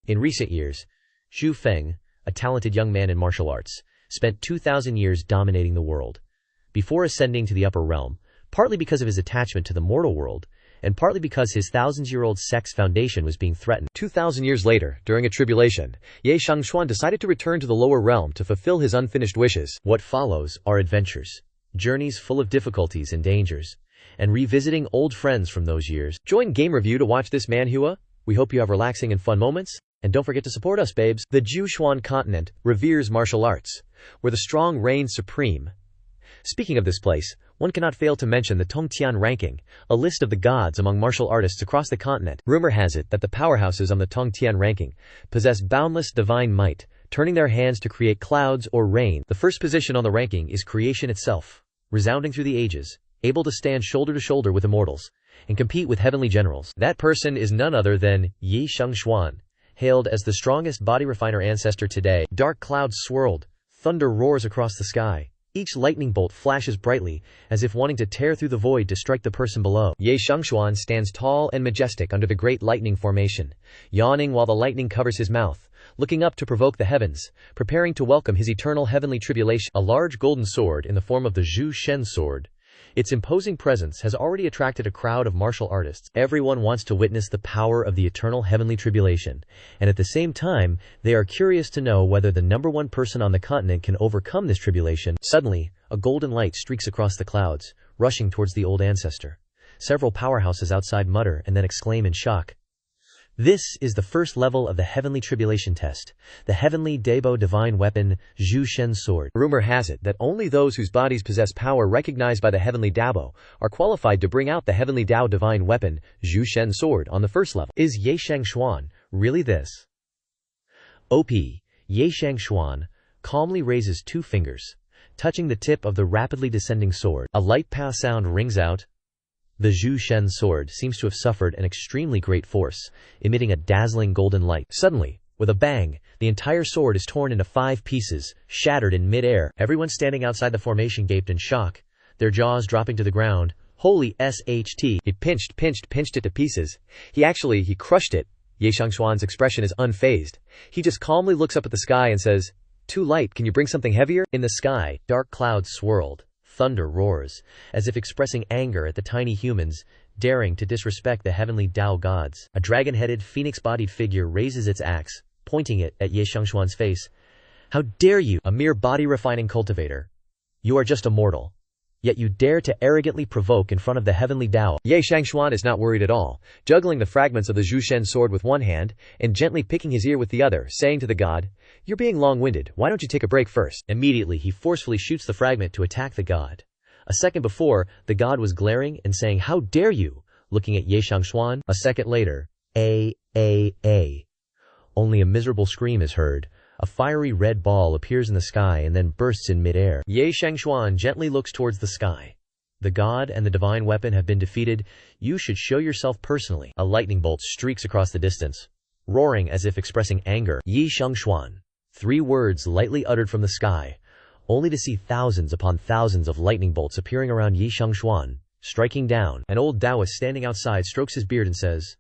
In recent years, Zhu Feng, a talented young man in martial arts, spent 2,000 years dominating the world. Before ascending to the upper realm, partly because of his attachment to the mortal world, and partly because his thousands-year-old sect's foundation was being threatened. 2,000 years later, during a tribulation, Ye Cangxuan decided to return to the lower realm to fulfill his unfinished wishes. What follows are adventures, journeys full of difficulties and dangers, and revisiting old friends from those years. Join Game Review to watch this Manhua. We hope you have relaxing and fun moments, and don't forget to support us, babes. The Zhuchuan continent reveres martial arts, where the strong reign supreme. Speaking of this place, one cannot fail to mention the Tongtian ranking, a list of the gods among martial artists across the continent. Rumor has it that the powerhouses on the Tongtian ranking possess boundless divine might, turning their hands to create clouds or rain. The first position on the ranking is creation itself, resounding through the ages, able to stand shoulder to shoulder with immortals, and compete with heavenly generals. That person is none other than Ye Cangxuan, hailed as the strongest body refiner ancestor today. Dark clouds swirled, thunder roars across the sky. Each lightning bolt flashes brightly, as if wanting to tear through the void to strike the person below. Ye Cangxuan stands tall and majestic under the great lightning formation, yawning while the lightning covers his mouth, looking up to provoke the heavens, preparing to welcome his eternal heavenly tribulation. A large golden sword in the form of the Zhu Shen sword. Its imposing presence has already attracted a crowd of martial artists. Everyone wants to witness the power of the eternal heavenly tribulation, and at the same time, they are curious to know whether the number one person on the continent can overcome this tribulation. Suddenly, a golden light streaks across the clouds, rushing towards the old ancestor. Several powerhouses outside mutter and then exclaim in shock. This is the first level of the heavenly tribulation test, the heavenly Debo divine weapon, Zhu Shen sword. Rumor has it that only those whose bodies possess power recognized by the heavenly Dabo are qualified to bring out the heavenly Dao divine weapon, Zhu Shen sword, on the first level. Is Ye Cangxuan really this? OP. Ye Cangxuan calmly raises two fingers, touching the tip of the rapidly descending sword. A light pow sound rings out. The Zhu Shen sword seems to have suffered an extremely great force, emitting a dazzling golden light. Suddenly, with a bang, the entire sword is torn into 5 pieces, shattered in mid-air. Everyone standing outside the formation gaped in shock, their jaws dropping to the ground. Holy SHT! He pinched it to pieces. He crushed it. Ye Cangxuan's expression is unfazed. He just calmly looks up at the sky and says, "Too light, can you bring something heavier?" In the sky, dark clouds swirled. Thunder roars, as if expressing anger at the tiny humans, daring to disrespect the heavenly Tao gods. A dragon-headed, phoenix-bodied figure raises its axe, pointing it at Ye Cangxuan's face. "How dare you, a mere body-refining cultivator? You are just a mortal. Yet you dare to arrogantly provoke in front of the heavenly Tao." Ye Cangxuan is not worried at all, juggling the fragments of the Zhu Shen sword with one hand, and gently picking his ear with the other, saying to the god, "You're being long-winded, why don't you take a break first?" Immediately he forcefully shoots the fragment to attack the god. A second before, the god was glaring and saying, "How dare you?" looking at Ye Cangxuan. A second later, Only a miserable scream is heard. A fiery red ball appears in the sky and then bursts in mid-air. Ye Cangxuan gently looks towards the sky. The god and the divine weapon have been defeated. You should show yourself personally. A lightning bolt streaks across the distance, roaring as if expressing anger. Ye Cangxuan. 3 words lightly uttered from the sky, only to see thousands upon thousands of lightning bolts appearing around Ye Cangxuan, striking down. An old Taoist standing outside strokes his beard and says,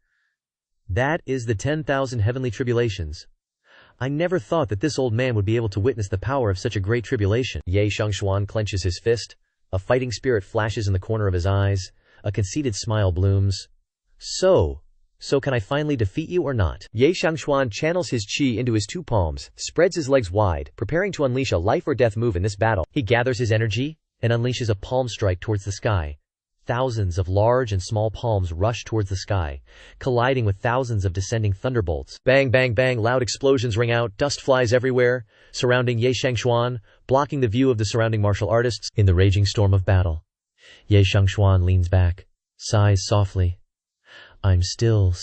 "That is the 10,000 heavenly tribulations. I never thought that this old man would be able to witness the power of such a great tribulation." Ye Cangxuan clenches his fist. A fighting spirit flashes in the corner of his eyes. A conceited smile blooms. So can I finally defeat you or not?" Ye Cangxuan channels his chi into his 2 palms, spreads his legs wide, preparing to unleash a life or death move in this battle. He gathers his energy and unleashes a palm strike towards the sky. Thousands of large and small palms rush towards the sky, colliding with thousands of descending thunderbolts. Bang, bang, bang, loud explosions ring out, dust flies everywhere, surrounding Ye Cangxuan, blocking the view of the surrounding martial artists. In the raging storm of battle, Ye Cangxuan leans back, sighs softly. "I'm still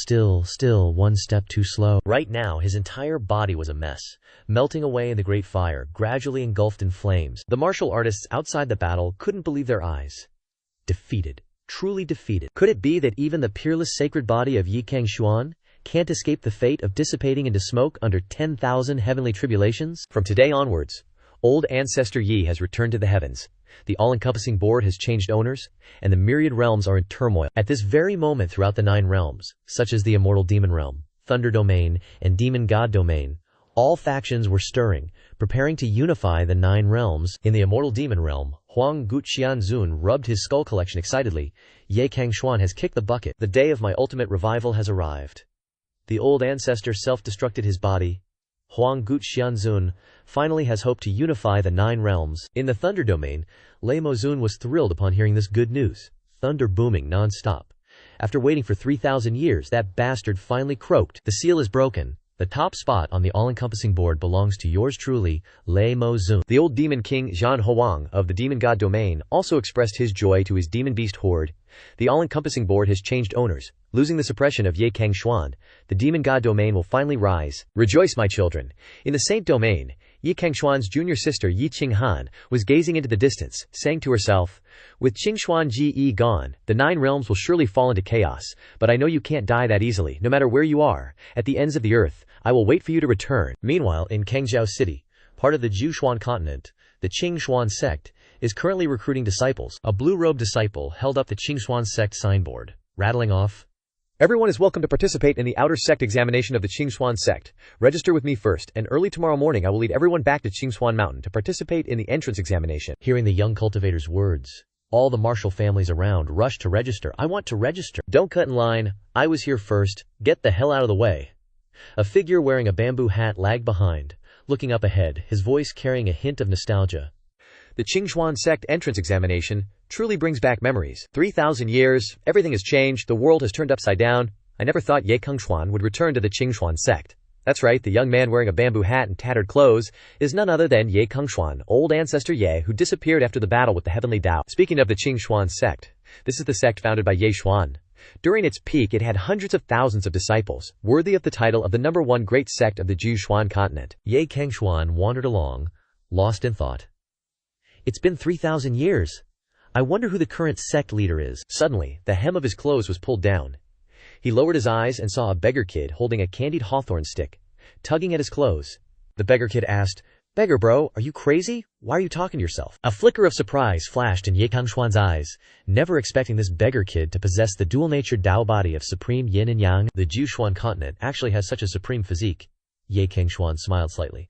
one step too slow." Right now, his entire body was a mess, melting away in the great fire, gradually engulfed in flames. The martial artists outside the battle couldn't believe their eyes. Defeated. Truly defeated. Could it be that even the peerless sacred body of Ye Cangxuan can't escape the fate of dissipating into smoke under 10,000 heavenly tribulations? From today onwards, old ancestor Yi has returned to the heavens. The all-encompassing board has changed owners, and the myriad realms are in turmoil. At this very moment throughout the 9 realms, such as the immortal demon realm, Thunder Domain, and Demon God Domain. All factions were stirring, preparing to unify the 9 realms. In the immortal demon realm, Huang Guqianzun rubbed his skull collection excitedly. Ye Cangxuan has kicked the bucket. The day of my ultimate revival has arrived. The old ancestor self-destructed his body. Huang Guqianzun finally has hoped to unify the 9 realms. In the Thunder Domain, Lei Mozun was thrilled upon hearing this good news. Thunder booming non-stop. After waiting for 3,000 years, that bastard finally croaked. The seal is broken. The top spot on the all-encompassing board belongs to yours truly, Lei Mozun. The old demon king Zhan Huang of the demon god domain also expressed his joy to his demon beast horde. The all-encompassing board has changed owners. Losing the suppression of Ye Cangxuan, the demon god domain will finally rise. Rejoice, my children. In the saint domain, Ye Cangxuan's junior sister Yi Qinghan was gazing into the distance, saying to herself, with Qingxuan Ji gone, the 9 realms will surely fall into chaos, but I know you can't die that easily, no matter where you are. At the ends of the earth, I will wait for you to return. Meanwhile, in Cangzhou City, part of the Zhuchuan continent, the Cangxuan sect is currently recruiting disciples. A blue-robed disciple held up the Cangxuan sect signboard, rattling off, "Everyone is welcome to participate in the outer sect examination of the Cangxuan sect. Register with me first, and early tomorrow morning I will lead everyone back to Cangxuan Mountain to participate in the entrance examination." Hearing the young cultivator's words, all the martial families around rushed to register. "I want to register." "Don't cut in line. I was here first. Get the hell out of the way." A figure wearing a bamboo hat lagged behind, looking up ahead, his voice carrying a hint of nostalgia. "The Cangxuan sect entrance examination truly brings back memories. 3,000 years, everything has changed, the world has turned upside down. I never thought Ye Cangxuan would return to the Cangxuan sect." That's right, the young man wearing a bamboo hat and tattered clothes is none other than Ye Cangxuan, old ancestor Ye, who disappeared after the battle with the heavenly Tao. Speaking of the Cangxuan sect, this is the sect founded by Ye Xuan. During its peak, it had hundreds of thousands of disciples, worthy of the title of the #1 great sect of the Zhuchuan continent. Ye Cangxuan wandered along, lost in thought. It's been 3,000 years. I wonder who the current sect leader is. Suddenly, the hem of his clothes was pulled down. He lowered his eyes and saw a beggar kid holding a candied hawthorn stick, tugging at his clothes. The beggar kid asked, "Beggar bro, are you crazy? Why are you talking to yourself?" A flicker of surprise flashed in Ye Cangxuan's eyes, never expecting this beggar kid to possess the dual-natured Tao body of supreme yin and yang. The Zhuchuan continent actually has such a supreme physique. Ye Cangxuan smiled slightly.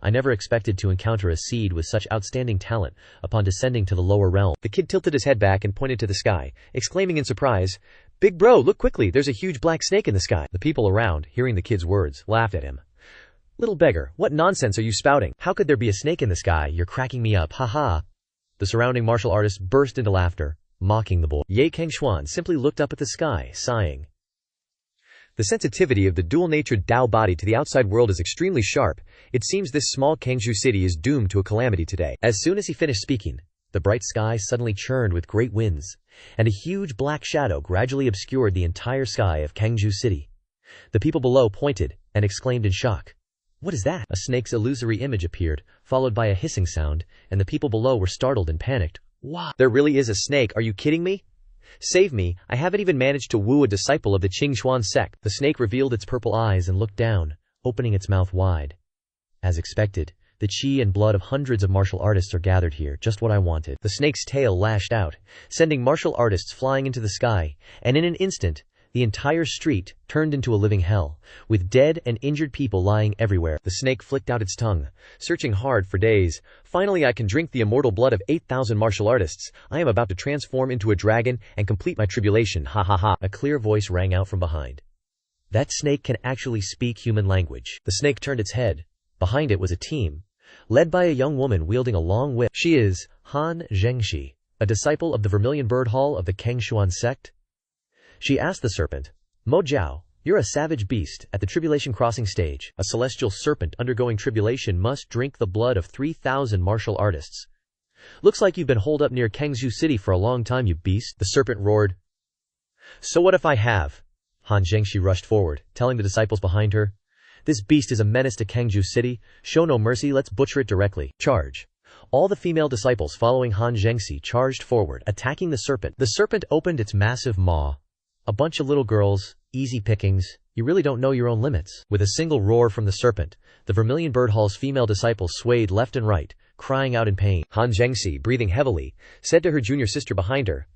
I never expected to encounter a seed with such outstanding talent upon descending to the lower realm. The kid tilted his head back and pointed to the sky, exclaiming in surprise, "Big bro, look quickly, there's a huge black snake in the sky." The people around, hearing the kid's words, laughed at him. "Little beggar, what nonsense are you spouting? How could there be a snake in the sky? You're cracking me up, haha." The surrounding martial artists burst into laughter, mocking the boy. Ye Cangxuan simply looked up at the sky, sighing. The sensitivity of the dual-natured Tao body to the outside world is extremely sharp. It seems this small Cangzhou city is doomed to a calamity today. As soon as he finished speaking, the bright sky suddenly churned with great winds, and a huge black shadow gradually obscured the entire sky of Cangzhou city. The people below pointed and exclaimed in shock. "What is that?" A snake's illusory image appeared, followed by a hissing sound, and the people below were startled and panicked. "Wow! There really is a snake, are you kidding me? Save me, I haven't even managed to woo a disciple of the Cangxuan sect." The snake revealed its purple eyes and looked down, opening its mouth wide. As expected, the chi and blood of hundreds of martial artists are gathered here, just what I wanted. The snake's tail lashed out, sending martial artists flying into the sky, and in an instant, the entire street turned into a living hell, with dead and injured people lying everywhere. The snake flicked out its tongue, searching hard for days. "Finally I can drink the immortal blood of 8,000 martial artists. I am about to transform into a dragon and complete my tribulation, ha ha ha." A clear voice rang out from behind. "That snake can actually speak human language." The snake turned its head. Behind it was a team, led by a young woman wielding a long whip. She is Han Zhengxi, a disciple of the Vermilion Bird Hall of the Cangxuan sect. She asked the serpent, "Mo Jiao, you're a savage beast. At the tribulation crossing stage, a celestial serpent undergoing tribulation must drink the blood of 3,000 martial artists. Looks like you've been holed up near Cangzhou city for a long time, you beast." The serpent roared. "So what if I have?" Han Zhengxi rushed forward, telling the disciples behind her, "This beast is a menace to Cangzhou city. Show no mercy, let's butcher it directly. Charge." All the female disciples following Han Zhengxi charged forward, attacking the serpent. The serpent opened its massive maw. "A bunch of little girls, easy pickings, you really don't know your own limits." With a single roar from the serpent, the Vermilion Bird Hall's female disciples swayed left and right, crying out in pain. Han Zhengxi, breathing heavily, said to her junior sister behind her,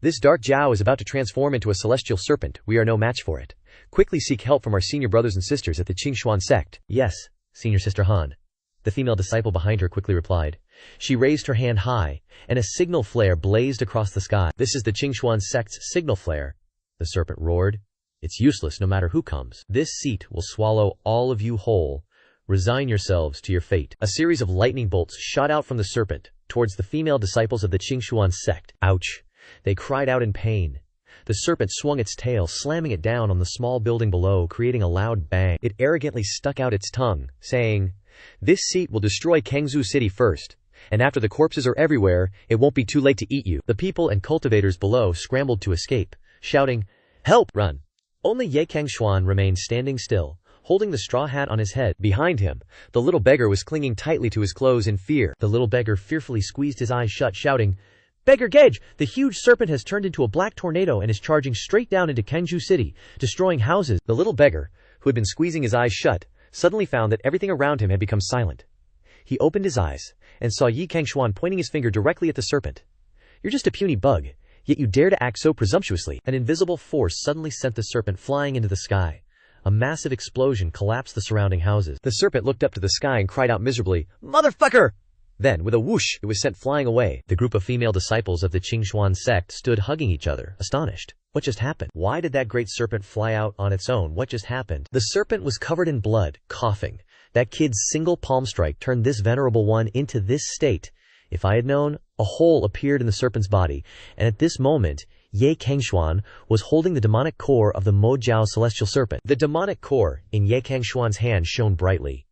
"This dark Jiao is about to transform into a celestial serpent. We are no match for it. Quickly seek help from our senior brothers and sisters at the Cangxuan sect. Yes, senior sister Han. The female disciple behind her quickly replied. She raised her hand high, and a signal flare blazed across the sky. This is the Cangxuan sect's signal flare. The serpent roared. It's useless no matter who comes. This seat will swallow all of you whole. Resign yourselves to your fate. A series of lightning bolts shot out from the serpent towards the female disciples of the Cangxuan sect. Ouch! They cried out in pain. The serpent swung its tail, slamming it down on the small building below, creating a loud bang. It arrogantly stuck out its tongue, saying, "This seat will destroy Cangzhou City first, and after the corpses are everywhere, it won't be too late to eat you." The people and cultivators below scrambled to escape, shouting, "Help! Run!" Only Ye Cangxuan remained standing still, holding the straw hat on his head. Behind him, the little beggar was clinging tightly to his clothes in fear. The little beggar fearfully squeezed his eyes shut, shouting, "Beggar Gage! The huge serpent has turned into a black tornado and is charging straight down into Cangzhou City, destroying houses." The little beggar, who had been squeezing his eyes shut, suddenly found that everything around him had become silent. He opened his eyes and saw Ye Cangxuan pointing his finger directly at the serpent. "You're just a puny bug, yet you dare to act so presumptuously." An invisible force suddenly sent the serpent flying into the sky. A massive explosion collapsed the surrounding houses. The serpent looked up to the sky and cried out miserably, "Motherfucker!" Then, with a whoosh, it was sent flying away. The group of female disciples of the Cangxuan sect stood hugging each other, astonished. What just happened? Why did that great serpent fly out on its own? What just happened? The serpent was covered in blood, coughing. That kid's single palm strike turned this venerable one into this state. If I had known, a hole appeared in the serpent's body, and at this moment, Ye Cangxuan was holding the demonic core of the Mojiao celestial serpent. The demonic core in Ye Cangxuan's hand shone brightly.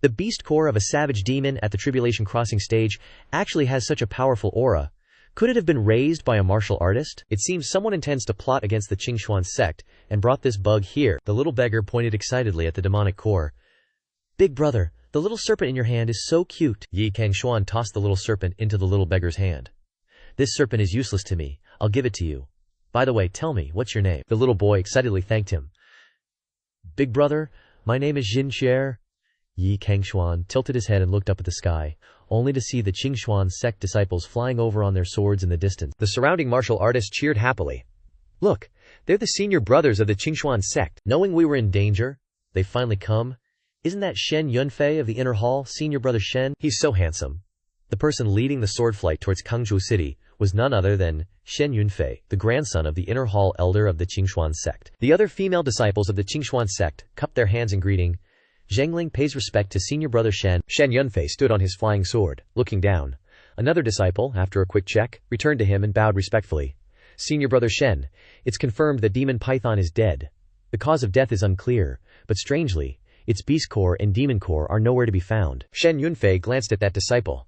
The beast core of a savage demon at the tribulation crossing stage actually has such a powerful aura. Could it have been raised by a martial artist? It seems someone intends to plot against the Cangxuan sect and brought this bug here. The little beggar pointed excitedly at the demonic core. "Big brother, the little serpent in your hand is so cute." Ye Cangxuan tossed the little serpent into the little beggar's hand. "This serpent is useless to me. I'll give it to you. By the way, tell me, what's your name?" The little boy excitedly thanked him. "Big brother, my name is Jin Xier." Ye Cangxuan tilted his head and looked up at the sky, only to see the Cangxuan sect disciples flying over on their swords in the distance. The surrounding martial artists cheered happily. "Look, they're the senior brothers of the Cangxuan sect. Knowing we were in danger, they finally come. Isn't that Shen Yunfei of the inner hall, senior brother Shen? He's so handsome." The person leading the sword flight towards Cangzhou City was none other than Shen Yunfei, the grandson of the inner hall elder of the Cangxuan sect. The other female disciples of the Cangxuan sect cupped their hands in greeting. Zhengling pays respect to senior brother Shen. Shen Yunfei stood on his flying sword, looking down. Another disciple, after a quick check, returned to him and bowed respectfully. "Senior brother Shen, it's confirmed that demon python is dead. The cause of death is unclear, but strangely, its beast core and demon core are nowhere to be found." Shen Yunfei glanced at that disciple.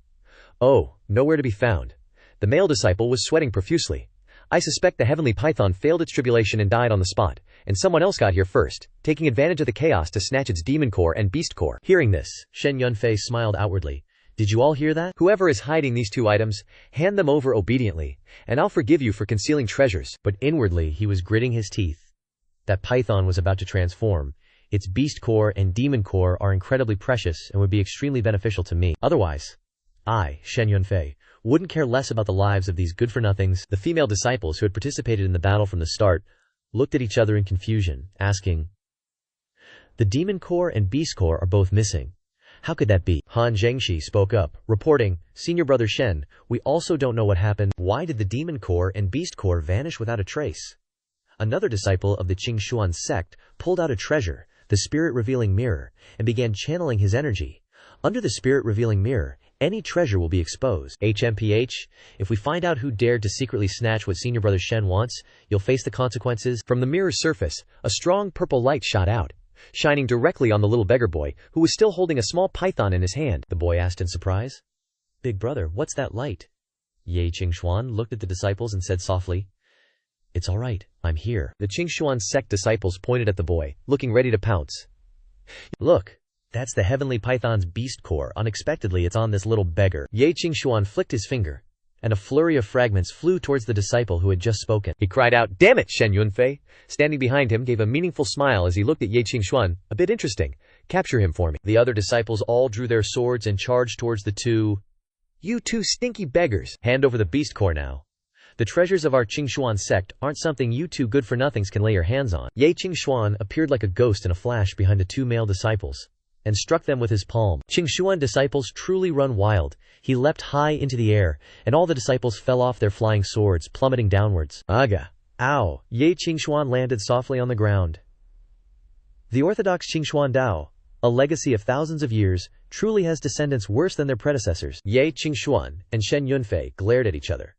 "Oh, nowhere to be found." The male disciple was sweating profusely. "I suspect the heavenly python failed its tribulation and died on the spot, and someone else got here first, taking advantage of the chaos to snatch its demon core and beast core." Hearing this, Shen Yunfei smiled outwardly. "Did you all hear that? Whoever is hiding these two items, hand them over obediently, and I'll forgive you for concealing treasures." But inwardly he was gritting his teeth. That python was about to transform. Its beast core and demon core are incredibly precious and would be extremely beneficial to me. Otherwise, I, Shen Yunfei, wouldn't care less about the lives of these good-for-nothings. The female disciples who had participated in the battle from the start looked at each other in confusion, asking, "The demon core and beast core are both missing. How could that be?" Han Zhengxi spoke up, reporting, "Senior brother Shen, we also don't know what happened. Why did the demon core and beast core vanish without a trace?" Another disciple of the Cangxuan sect pulled out a treasure, the spirit-revealing mirror, and began channeling his energy. Under the spirit-revealing mirror, any treasure will be exposed. HMPH, if we find out who dared to secretly snatch what senior brother Shen wants, you'll face the consequences. From the mirror's surface, a strong purple light shot out, shining directly on the little beggar boy, who was still holding a small python in his hand. The boy asked in surprise, "Big brother, what's that light?" Ye Cangxuan looked at the disciples and said softly, "It's all right, I'm here." The Cangxuan sect disciples pointed at the boy, looking ready to pounce. "Look, that's the heavenly python's beast core. Unexpectedly, it's on this little beggar." Ye Cangxuan flicked his finger, and a flurry of fragments flew towards the disciple who had just spoken. He cried out, "Damn it!" Shen Yunfei, standing behind him, gave a meaningful smile as he looked at Ye Cangxuan. "A bit interesting. Capture him for me." The other disciples all drew their swords and charged towards the two. "You two stinky beggars! Hand over the beast core now." The treasures of our Cangxuan sect aren't something you two good-for-nothings can lay your hands on. Ye Cangxuan appeared like a ghost in a flash behind the two male disciples, and struck them with his palm. Cangxuan disciples truly run wild. He leapt high into the air, and all the disciples fell off their flying swords, plummeting downwards. Aga! Ow! Ye Cangxuan landed softly on the ground. The orthodox Cangxuan Dao, a legacy of thousands of years, truly has descendants worse than their predecessors. Ye Cangxuan and Shen Yunfei glared at each other.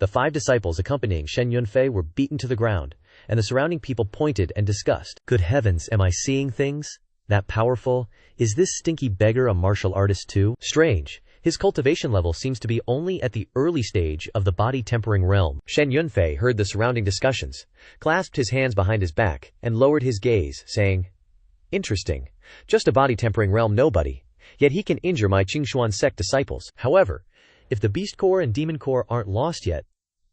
The 5 disciples accompanying Shen Yunfei were beaten to the ground, and the surrounding people pointed and discussed. Good heavens, am I seeing things that powerful? Is this stinky beggar a martial artist too? Strange. His cultivation level seems to be only at the early stage of the body-tempering realm. Shen Yunfei heard the surrounding discussions, clasped his hands behind his back, and lowered his gaze, saying, "Interesting. Just a body-tempering realm nobody. Yet he can injure my Cangxuan sect disciples. However, if the beast core and demon core aren't lost yet,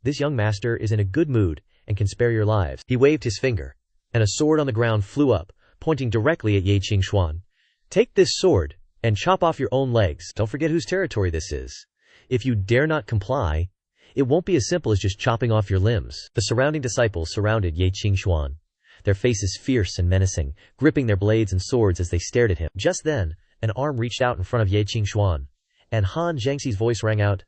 this young master is in a good mood and can spare your lives." He waved his finger, and a sword on the ground flew up, pointing directly at Ye Cangxuan. "Take this sword and chop off your own legs. Don't forget whose territory this is. If you dare not comply, it won't be as simple as just chopping off your limbs." The surrounding disciples surrounded Ye Cangxuan, their faces fierce and menacing, gripping their blades and swords as they stared at him. Just then, an arm reached out in front of Ye Cangxuan, and Han Zhangxi's voice rang out,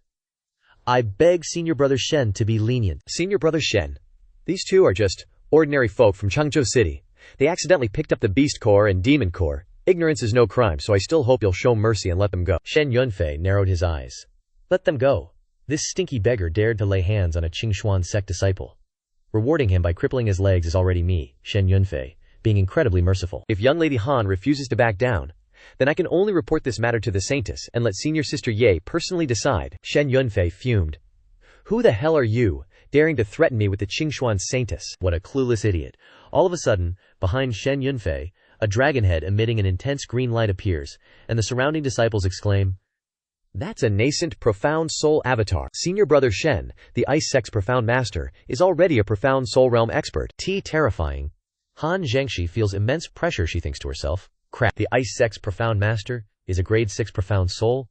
"I beg Senior Brother Shen to be lenient." "Senior Brother Shen, these two are just ordinary folk from Changzhou City. They accidentally picked up the beast core and demon core. Ignorance is no crime, so I still hope you'll show mercy and let them go." Shen Yunfei narrowed his eyes. Let them go? This stinky beggar dared to lay hands on a Cangxuan sect disciple. Rewarding him by crippling his legs is already me, Shen Yunfei, being incredibly merciful. If young lady Han refuses to back down, then I can only report this matter to the Saintess and let Senior Sister Ye personally decide. Shen Yunfei fumed. "Who the hell are you, daring to threaten me with the Cangxuan Saintess?" What a clueless idiot. All of a sudden, behind Shen Yunfei, a dragon head emitting an intense green light appears, and the surrounding disciples exclaim, "That's a nascent, profound soul avatar. Senior Brother Shen, the Ice Sect's profound master, is already a profound soul realm expert." Terrifying. Han Zhangxi feels immense pressure, she thinks to herself. Crap, the Ice Sect's profound master is a grade 6 profound soul?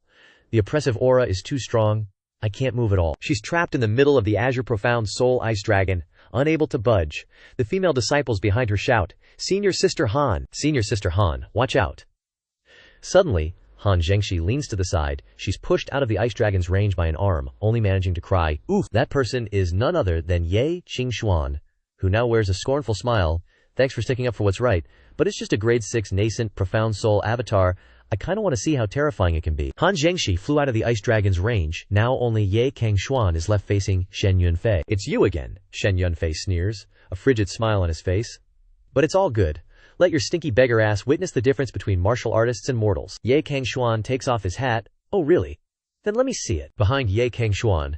The oppressive aura is too strong. I can't move at all. She's trapped in the middle of the Azure Profound Soul Ice Dragon, unable to budge. The female disciples behind her shout, "Senior Sister Han! Senior Sister Han, watch out!" Suddenly, Han Zhengxi leans to the side. She's pushed out of the ice dragon's range by an arm, only managing to cry, "Oof!" That person is none other than Ye Cangxuan, who now wears a scornful smile. "Thanks for sticking up for what's right, but it's just a grade 6 nascent, profound soul avatar. I kinda want to see how terrifying it can be." Han Zhengxi flew out of the ice dragon's range. Now only Ye Cangxuan is left facing Shen Yunfei. "It's you again," Shen Yunfei sneers, a frigid smile on his face. "But it's all good. Let your stinky beggar ass witness the difference between martial artists and mortals." Ye Cangxuan takes off his hat. "Oh really? Then let me see it." Behind Ye Cangxuan,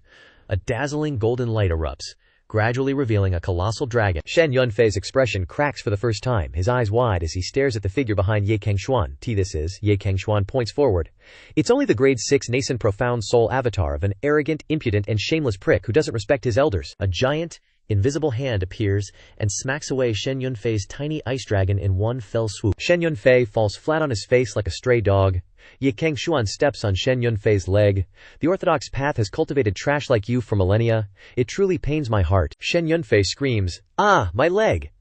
a dazzling golden light erupts, gradually revealing a colossal dragon. Shen Yunfei's expression cracks for the first time, his eyes wide as he stares at the figure behind Ye Cangxuan. This is, Ye Cangxuan points forward. "It's only the grade 6 nascent profound soul avatar of an arrogant, impudent, and shameless prick who doesn't respect his elders." A giant, invisible hand appears and smacks away Shen Yunfei's tiny ice dragon in one fell swoop. Shen Yunfei falls flat on his face like a stray dog. Ye Cangxuan steps on Shen Yunfei's leg. "The orthodox path has cultivated trash like you for millennia. It truly pains my heart." Shen Yunfei screams, "Ah, my leg!"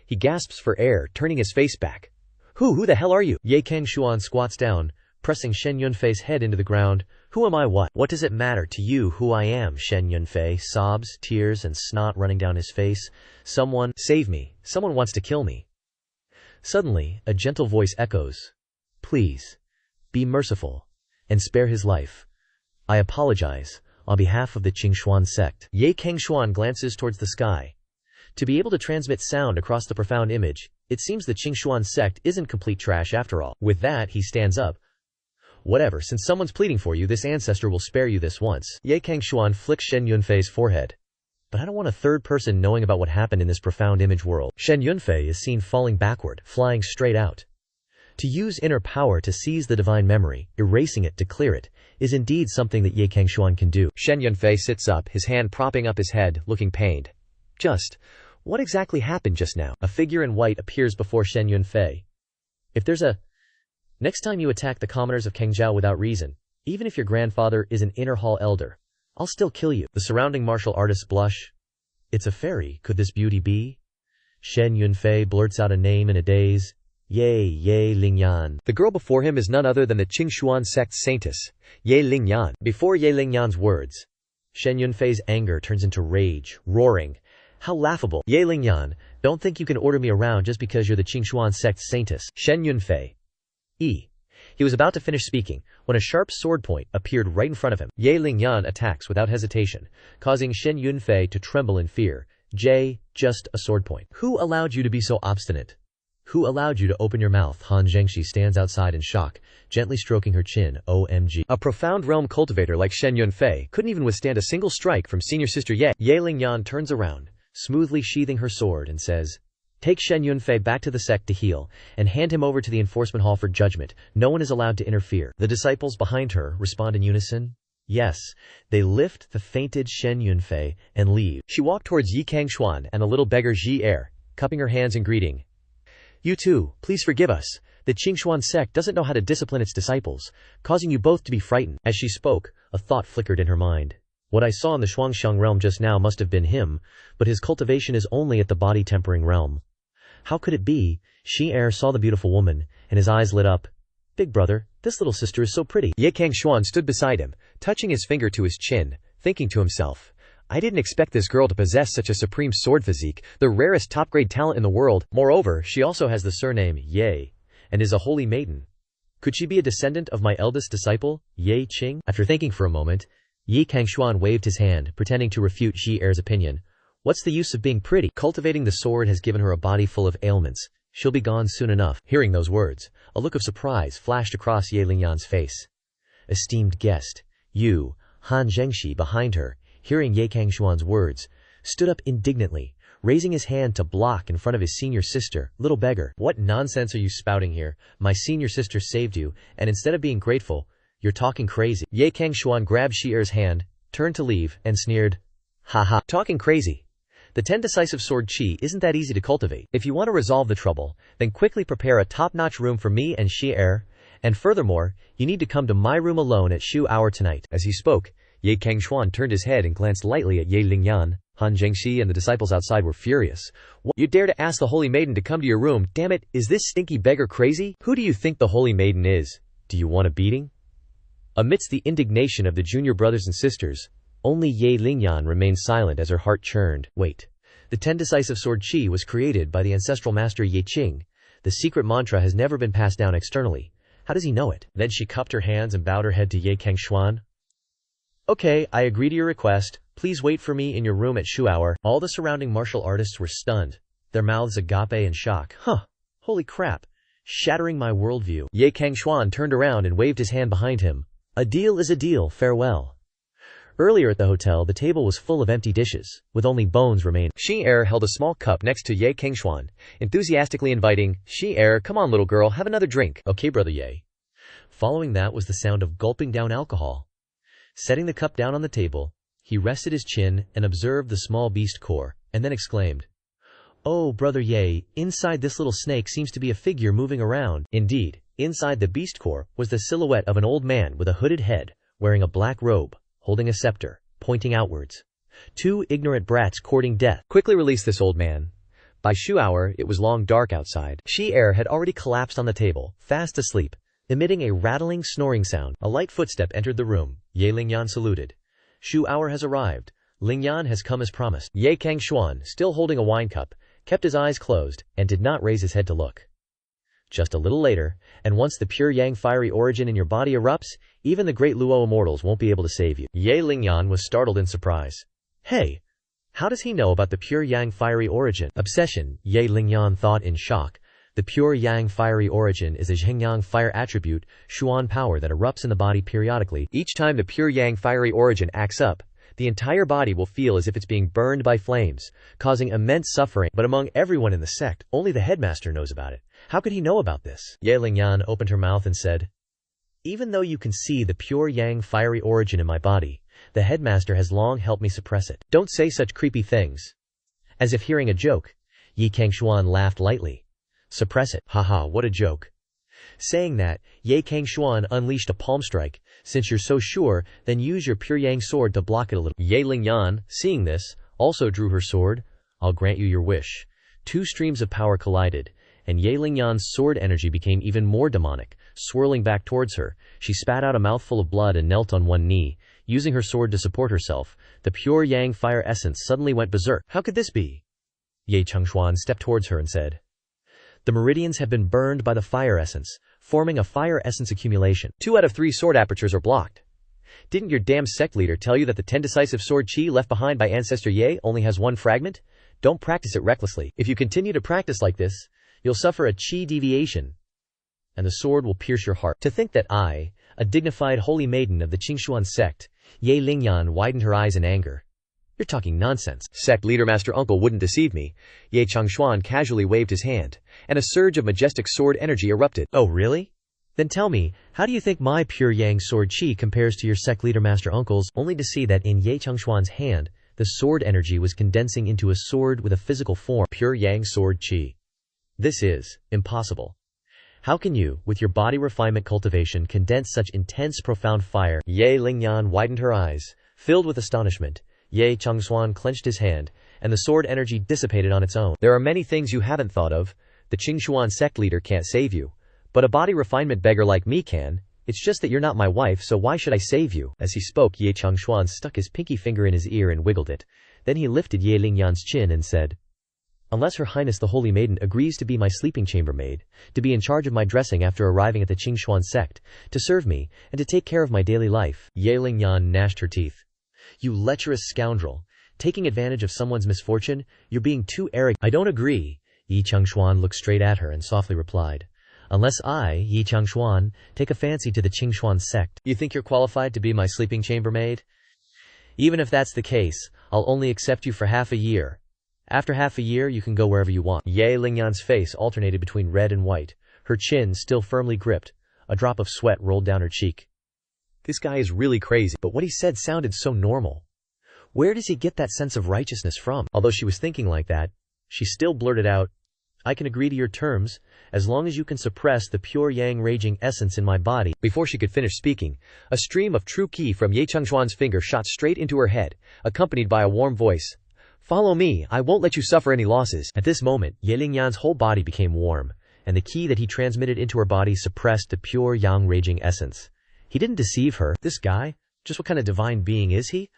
He gasps for air, turning his face back. Who the hell are you?" Ye Cangxuan squats down, pressing Shen Yunfei's head into the ground. "Who am I what? What does it matter to you who I am?" Shen Yunfei sobs, tears and snot running down his face. "Someone, save me. Someone wants to kill me." Suddenly, a gentle voice echoes, "Please, be merciful, and spare his life. I apologize, on behalf of the Cangxuan sect." Ye Cangxuan glances towards the sky. To be able to transmit sound across the profound image, it seems the Cangxuan sect isn't complete trash after all. With that, he stands up. "Whatever, since someone's pleading for you, this ancestor will spare you this once." Ye Cangxuan flicks Shen Yunfei's forehead. "But I don't want a third person knowing about what happened in this profound image world." Shen Yunfei is seen falling backward, flying straight out. To use inner power to seize the divine memory, erasing it to clear it, is indeed something that Ye Cangxuan can do. Shen Yunfei sits up, his hand propping up his head, looking pained. What exactly happened just now?" A figure in white appears before Shen Yunfei. "Next time you attack the commoners of Cangzhou without reason, even if your grandfather is an inner hall elder, I'll still kill you. The surrounding martial artists blush. It's a fairy. Could this beauty be? Shen Yunfei blurts out a name in a daze. Ye Lingyan. The girl before him is none other than the Cangxuan sect saintess, Ye Lingyan. Before Ye Lingyan's words, Shen Yunfei's anger turns into rage, roaring. How laughable. Ye Lingyan, don't think you can order me around just because you're the Cangxuan sect saintess. Shen Yunfei. He was about to finish speaking when a sharp sword point appeared right in front of him. Ye Lingyan attacks without hesitation, causing Shen Yunfei to tremble in fear. Just a sword point. Who allowed you to be so obstinate? Who allowed you to open your mouth? Han Zhengxi stands outside in shock, gently stroking her chin. OMG. A profound realm cultivator like Shen Yunfei couldn't even withstand a single strike from senior sister Ye. Ye Lingyan turns around, smoothly sheathing her sword, and says, take Shen Yunfei back to the sect to heal, and hand him over to the enforcement hall for judgment. No one is allowed to interfere. The disciples behind her respond in unison. Yes, they lift the fainted Shen Yunfei and leave. She walked towards Yi Cangxuan and the little beggar Ji Er, cupping her hands in greeting. You too, please forgive us. The Cangxuan sect doesn't know how to discipline its disciples, causing you both to be frightened. As she spoke, a thought flickered in her mind. What I saw in the Shuangsheng realm just now must have been him, but his cultivation is only at the body-tempering realm. How could it be? Shi Er saw the beautiful woman, and his eyes lit up. Big brother, this little sister is so pretty. Ye Cangxuan stood beside him, touching his finger to his chin, thinking to himself, I didn't expect this girl to possess such a supreme sword physique, the rarest top-grade talent in the world. Moreover, she also has the surname Ye, and is a holy maiden. Could she be a descendant of my eldest disciple, Ye Qing? After thinking for a moment, Yi Cangxuan waved his hand, pretending to refute Shi Er's opinion. What's the use of being pretty? Cultivating the sword has given her a body full of ailments. She'll be gone soon enough. Hearing those words, a look of surprise flashed across Ye Lingyan's face. Esteemed guest, you, Han Zhengxi behind her, hearing Ye Cangxuan's words, stood up indignantly, raising his hand to block in front of his senior sister, little beggar. What nonsense are you spouting here? My senior sister saved you, and instead of being grateful, you're talking crazy. Ye Cangxuan grabbed Shi Er's hand, turned to leave, and sneered. Haha. Talking crazy. The 10 decisive sword chi isn't that easy to cultivate. If you want to resolve the trouble, then quickly prepare a top-notch room for me and Shi Er, and furthermore, you need to come to my room alone at Shu hour tonight. As he spoke, Ye Cangxuan turned his head and glanced lightly at Ye Lingyan. Han Zhengxi and the disciples outside were furious. What? You dare to ask the holy maiden to come to your room? Damn it, is this stinky beggar crazy? Who do you think the holy maiden is? Do you want a beating? Amidst the indignation of the junior brothers and sisters, only Ye Lingyan remained silent as her heart churned. Wait. The 10 decisive sword chi was created by the ancestral master Ye Qing. The secret mantra has never been passed down externally. How does he know it? Then she cupped her hands and bowed her head to Ye Cangxuan. Okay, I agree to your request. Please wait for me in your room at Shu hour. All the surrounding martial artists were stunned, their mouths agape in shock. Holy crap. Shattering my worldview. Ye Cangxuan turned around and waved his hand behind him. A deal is a deal, farewell. Earlier at the hotel, the table was full of empty dishes, with only bones remaining. Shi Er held a small cup next to Ye Cangxuan, enthusiastically inviting, Shi Er, come on little girl, have another drink. Okay brother Ye. Following that was the sound of gulping down alcohol. Setting the cup down on the table, he rested his chin and observed the small beast core, and then exclaimed, Oh brother Ye, inside this little snake seems to be a figure moving around. Indeed, inside the beast core was the silhouette of an old man with a hooded head, wearing a black robe, holding a scepter, pointing outwards. 2 ignorant brats courting death. Quickly release this old man. By Shu hour, it was long dark outside. Shi Er had already collapsed on the table, fast asleep, emitting a rattling, snoring sound. A light footstep entered the room. Ye Lingyan saluted. Shu hour has arrived. Lingyan has come as promised. Ye Cangxuan, still holding a wine cup, kept his eyes closed, and did not raise his head to look. Just a little later, and once the pure yang fiery origin in your body erupts, even the great Luo immortals won't be able to save you. Ye Lingyan was startled in surprise. Hey! How does he know about the pure yang fiery origin? Obsession, Ye Lingyan thought in shock. The pure yang fiery origin is a Zhengyang fire attribute, Xuan power that erupts in the body periodically. Each time the pure yang fiery origin acts up, the entire body will feel as if it's being burned by flames, causing immense suffering. But among everyone in the sect, only the headmaster knows about it. How could he know about this? Ye Lingyan opened her mouth and said, Even though you can see the pure yang fiery origin in my body, the headmaster has long helped me suppress it. Don't say such creepy things. As if hearing a joke, Ye Cangxuan laughed lightly. Suppress it. Haha, what a joke. Saying that, Ye Cangxuan unleashed a palm strike. Since you're so sure, then use your pure yang sword to block it a little. Ye Lingyan, seeing this, also drew her sword. I'll grant you your wish. Two streams of power collided, and Ye Lingyan's sword energy became even more demonic. Swirling back towards her, she spat out a mouthful of blood and knelt on one knee, using her sword to support herself. The pure yang fire essence suddenly went berserk. How could this be? Ye Cangxuan stepped towards her and said, the meridians have been burned by the fire essence, forming a fire essence accumulation. 2 out of 3 sword apertures are blocked. Didn't your damn sect leader tell you that the 10 decisive sword chi left behind by ancestor Ye only has 1 fragment? Don't practice it recklessly. If you continue to practice like this, you'll suffer a chi deviation, and the sword will pierce your heart. To think that I, a dignified holy maiden of the Cangxuan sect, Ye Lingyan widened her eyes in anger. You're talking nonsense. Sect leader master uncle wouldn't deceive me. Ye Cangxuan casually waved his hand, and a surge of majestic sword energy erupted. Oh really? Then tell me, how do you think my pure yang sword chi compares to your sect leader master uncle's? Only to see that in Ye Cangxuan's hand, the sword energy was condensing into a sword with a physical form. Pure yang sword chi. This is impossible. How can you, with your body refinement cultivation, condense such intense profound fire? Ye Lingyan widened her eyes, filled with astonishment. Ye Cangxuan clenched his hand, and the sword energy dissipated on its own. There are many things you haven't thought of. The Cangxuan sect leader can't save you, but a body refinement beggar like me can. It's just that you're not my wife, so why should I save you? As he spoke, Ye Cangxuan stuck his pinky finger in his ear and wiggled it. Then he lifted Ye Lingyan's chin and said, unless Her Highness the Holy Maiden agrees to be my sleeping chambermaid, to be in charge of my dressing after arriving at the Cangxuan sect, to serve me, and to take care of my daily life. Ye Lingyan gnashed her teeth. You lecherous scoundrel. Taking advantage of someone's misfortune, you're being too arrogant. I don't agree. Ye Cangxuan looked straight at her and softly replied, unless I, Ye Cangxuan, take a fancy to the Cangxuan sect. You think you're qualified to be my sleeping chambermaid? Even if that's the case, I'll only accept you for half a year. After half a year, you can go wherever you want. Ye Lingyan's face alternated between red and white, her chin still firmly gripped. A drop of sweat rolled down her cheek. This guy is really crazy, but what he said sounded so normal. Where does he get that sense of righteousness from? Although she was thinking like that, she still blurted out, I can agree to your terms, as long as you can suppress the pure yang raging essence in my body. Before she could finish speaking, a stream of true ki from Ye Cangxuan's finger shot straight into her head, accompanied by a warm voice. Follow me, I won't let you suffer any losses. At this moment, Ye Lingyan's whole body became warm, and the ki that he transmitted into her body suppressed the pure yang raging essence. He didn't deceive her. This guy? Just what kind of divine being is he?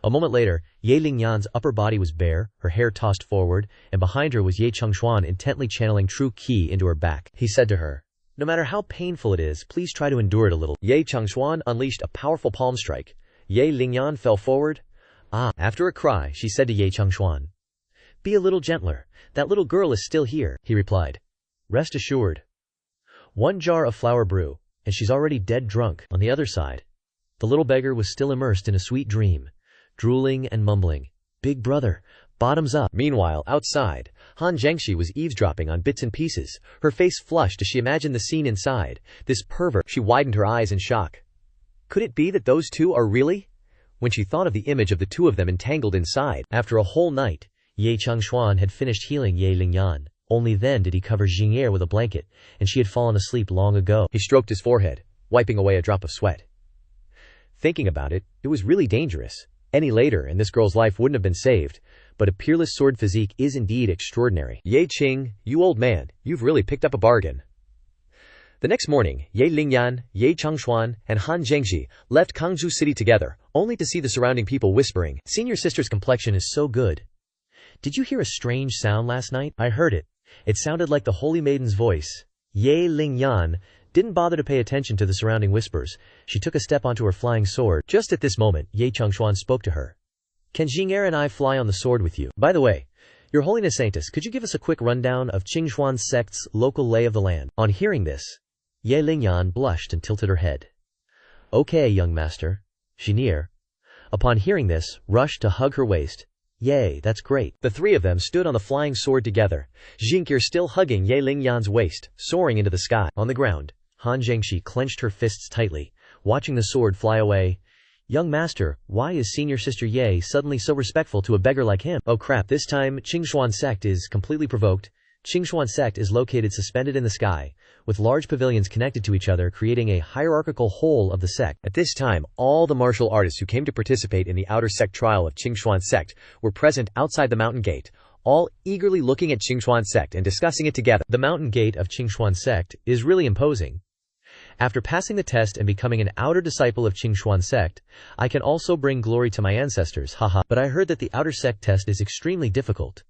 A moment later, Ye Lingyan's upper body was bare, her hair tossed forward, and behind her was Ye Cangxuan intently channeling true ki into her back. He said to her, no matter how painful it is, please try to endure it a little. Ye Cangxuan unleashed a powerful palm strike. Ye Lingyan fell forward. After a cry, she said to Ye Cangxuan, be a little gentler. That little girl is still here. He replied, rest assured. 1 jar of flour brew, and she's already dead drunk. On the other side, the little beggar was still immersed in a sweet dream, drooling and mumbling, big brother, bottoms up. Meanwhile, outside, Han Zhengxi was eavesdropping on bits and pieces, her face flushed as she imagined the scene inside. This pervert. She widened her eyes in shock. Could it be that those two are really? When she thought of the image of the two of them entangled inside. After a whole night, Ye Cangxuan had finished healing Ye Lingyan. Only then did he cover Jing'er with a blanket, and she had fallen asleep long ago. He stroked his forehead, wiping away a drop of sweat. Thinking about it, it was really dangerous. Any later, and this girl's life wouldn't have been saved, but a peerless sword physique is indeed extraordinary. Ye Qing, you old man, you've really picked up a bargain. The next morning, Ye Lingyan, Ye Cangxuan, and Han Zhengxi left Cangzhou City together, only to see the surrounding people whispering, senior sister's complexion is so good. Did you hear a strange sound last night? I heard it. It sounded like the Holy Maiden's voice. Ye Lingyan didn't bother to pay attention to the surrounding whispers. She took a step onto her flying sword. Just at this moment, Ye Cangxuan spoke to her. Can Jing'er and I fly on the sword with you? By the way, Your Holiness Sanctus, could you give us a quick rundown of Cangxuan sect's local lay of the land? On hearing this, Ye Lingyan blushed and tilted her head. Okay, young master. Jing'er, upon hearing this, rushed to hug her waist. Yay, that's great. The three of them stood on the flying sword together, Jing'er still hugging Ye Lingyan's waist, soaring into the sky. On the ground, Han Zhengxi clenched her fists tightly, watching the sword fly away. Young master, why is senior sister Ye suddenly so respectful to a beggar like him? Oh crap, this time Cangxuan sect is completely provoked. Cangxuan sect is located suspended in the sky, with large pavilions connected to each other creating a hierarchical whole of the sect. At this time, all the martial artists who came to participate in the outer sect trial of Cangxuan sect were present outside the mountain gate, all eagerly looking at Cangxuan sect and discussing it together. The mountain gate of Cangxuan sect is really imposing. After passing the test and becoming an outer disciple of Cangxuan sect, I can also bring glory to my ancestors, haha. But I heard that the outer sect test is extremely difficult.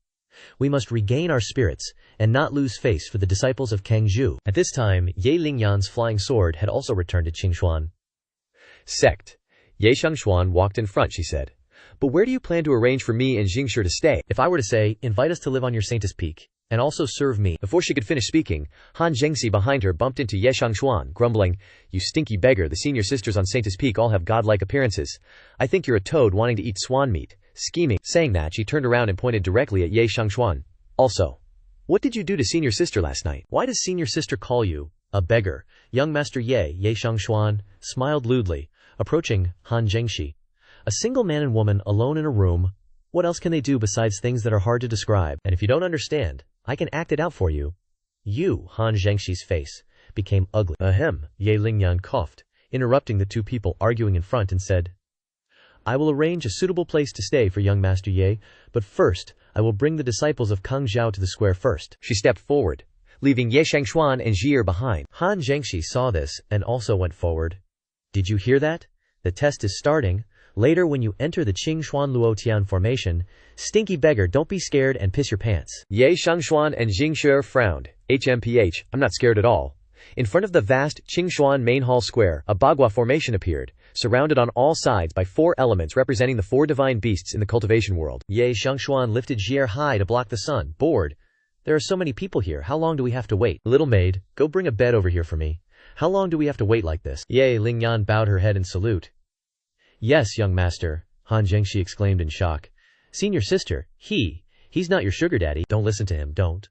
We must regain our spirits and not lose face for the disciples of Cangzhou. At this time, Ye Lingyan's flying sword had also returned to Cangxuan sect. Ye Xiangshuan walked in front, she said. But where do you plan to arrange for me and Jingshi to stay? If I were to say, invite us to live on your Saintess Peak, and also serve me. Before she could finish speaking, Han Zhengxi behind her bumped into Ye Xiangshuan, grumbling, You stinky beggar, the senior sisters on Saintess Peak all have godlike appearances. I think you're a toad wanting to eat swan meat. Scheming. Saying that, she turned around and pointed directly at Ye Xiangshuan. Also, what did you do to senior sister last night? Why does senior sister call you a beggar? Young Master Ye Xiangshuan smiled lewdly, approaching Han Zhengxi. A single man and woman alone in a room. What else can they do besides things that are hard to describe? And if you don't understand, I can act it out for you. Han Zhengxi's face became ugly. Ahem, Ye Lingyan coughed, interrupting the two people arguing in front and said, I will arrange a suitable place to stay for young Master Ye, but first, I will bring the disciples of Cangzhou to the square first. She stepped forward, leaving Ye Xiangshuan and Zhi'er behind. Han Zhengxi saw this and also went forward. Did you hear that? The test is starting. Later when you enter the Cangxuan Luotian formation, stinky beggar, don't be scared and piss your pants. Ye Xiangshuan and Jingshi frowned. HMPH, I'm not scared at all. In front of the vast Cangxuan main hall square, a bagua formation appeared, surrounded on all sides by 4 elements representing the 4 divine beasts in the cultivation world. Ye Xiangshuan lifted Zhi'er high to block the sun. Bored. There are so many people here, how long do we have to wait? Little maid, go bring a bed over here for me. How long do we have to wait like this? Ye Lingyan bowed her head in salute. Yes, young master, Han Zhengxi exclaimed in shock. Senior sister, he's not your sugar daddy. Don't listen to him, don't.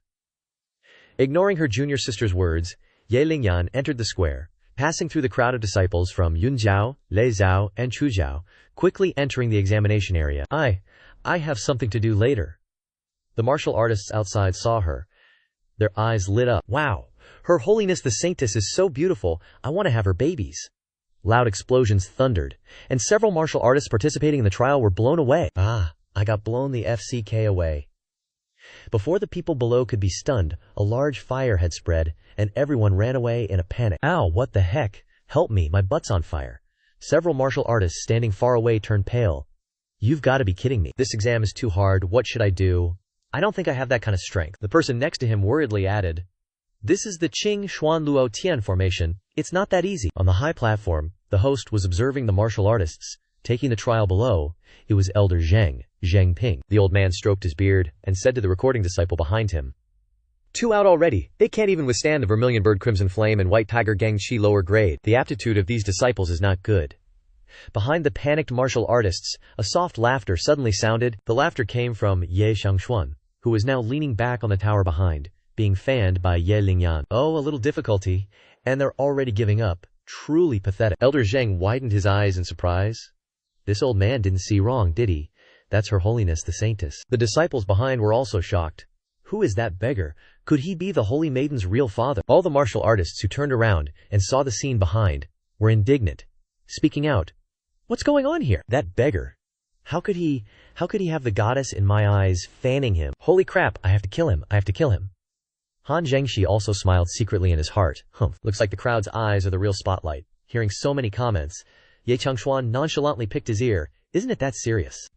Ignoring her junior sister's words, Ye Lingyan entered the square, passing through the crowd of disciples from Yunjiao, Lei Zhao, and Chujiao, quickly entering the examination area. I have something to do later. The martial artists outside saw her. Their eyes lit up. Wow, Her Holiness the Saintess is so beautiful, I want to have her babies. Loud explosions thundered, and several martial artists participating in the trial were blown away. I got blown the FCK away. Before the people below could be stunned, a large fire had spread, and everyone ran away in a panic. Ow, what the heck? Help me, my butt's on fire. Several martial artists standing far away turned pale. You've got to be kidding me. This exam is too hard, what should I do? I don't think I have that kind of strength. The person next to him worriedly added, This is the Cangxuan Luotian formation. It's not that easy. On the high platform, the host was observing the martial artists. Taking the trial below, it was Elder Zheng Ping. The old man stroked his beard and said to the recording disciple behind him, 2 out already. They can't even withstand the Vermilion Bird Crimson Flame and White Tiger Gangxi lower grade. The aptitude of these disciples is not good. Behind the panicked martial artists, a soft laughter suddenly sounded. The laughter came from Ye Xiangshuan, who was now leaning back on the tower behind, being fanned by Ye Lingyan. Oh, a little difficulty, and they're already giving up. Truly pathetic. Elder Zheng widened his eyes in surprise. This old man didn't see wrong, did he? That's Her Holiness the Saintess. The disciples behind were also shocked. Who is that beggar? Could he be the Holy Maiden's real father? All the martial artists who turned around and saw the scene behind were indignant, speaking out. What's going on here? That beggar. How could he have the goddess in my eyes fanning him? Holy crap, I have to kill him. Han Zhengxi also smiled secretly in his heart. Looks like the crowd's eyes are the real spotlight. Hearing so many comments, Ye Qiangshuan nonchalantly picked his ear. Isn't it that serious?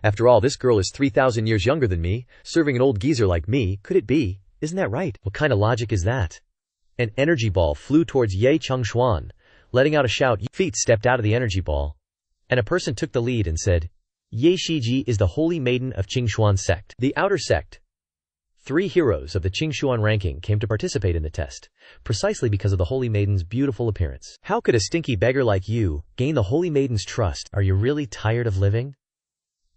After all, this girl is 3,000 years younger than me, serving an old geezer like me. Could it be? Isn't that right? What kind of logic is that? An energy ball flew towards Ye Qiangshuan. Letting out a shout, feet stepped out of the energy ball. And a person took the lead and said, Ye Shiji is the Holy Maiden of Cangxuan sect. The outer sect. 3 heroes of the Cangxuan ranking came to participate in the test, precisely because of the Holy Maiden's beautiful appearance. How could a stinky beggar like you gain the Holy Maiden's trust? Are you really tired of living?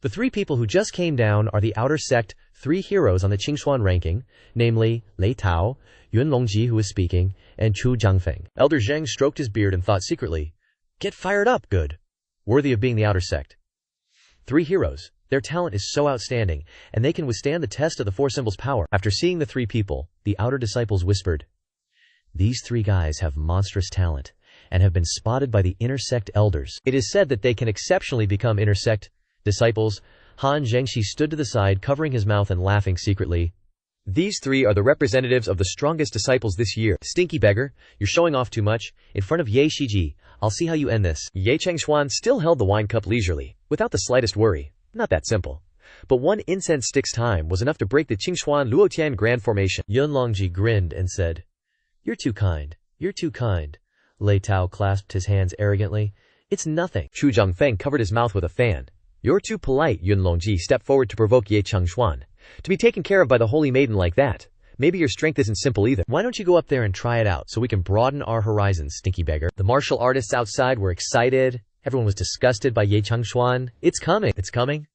The 3 people who just came down are the outer sect 3 heroes on the Cangxuan ranking, namely Lei Tao, Yun Longji who is speaking, and Chu Jiangfeng. Elder Zheng stroked his beard and thought secretly, Get fired up, good. Worthy of being the outer sect. 3 heroes, Their talent is so outstanding, and they can withstand the test of the four symbols' power. After seeing the three people, the outer disciples whispered, "These three guys have monstrous talent, and have been spotted by the inner sect elders. It is said that they can exceptionally become inner sect disciples." Han Zhengxi stood to the side, covering his mouth and laughing secretly. "These three are the representatives of the strongest disciples this year. Stinky beggar, you're showing off too much. In front of Ye Shiji, I'll see how you end this." Ye Cangxuan still held the wine cup leisurely, without the slightest worry. Not that simple. But one incense stick's time was enough to break the Cangxuan Luotian grand formation. Yun Longji grinned and said, "You're too kind. You're too kind." Lei Tao clasped his hands arrogantly. "It's nothing." Chu Zhangfeng covered his mouth with a fan. "You're too polite." Yun Longji stepped forward to provoke Ye Cangxuan. "To be taken care of by the holy maiden like that. Maybe your strength isn't simple either. Why don't you go up there and try it out so we can broaden our horizons, stinky beggar?" The martial artists outside were excited. Everyone was disgusted by Ye Cangxuan. It's coming. It's coming.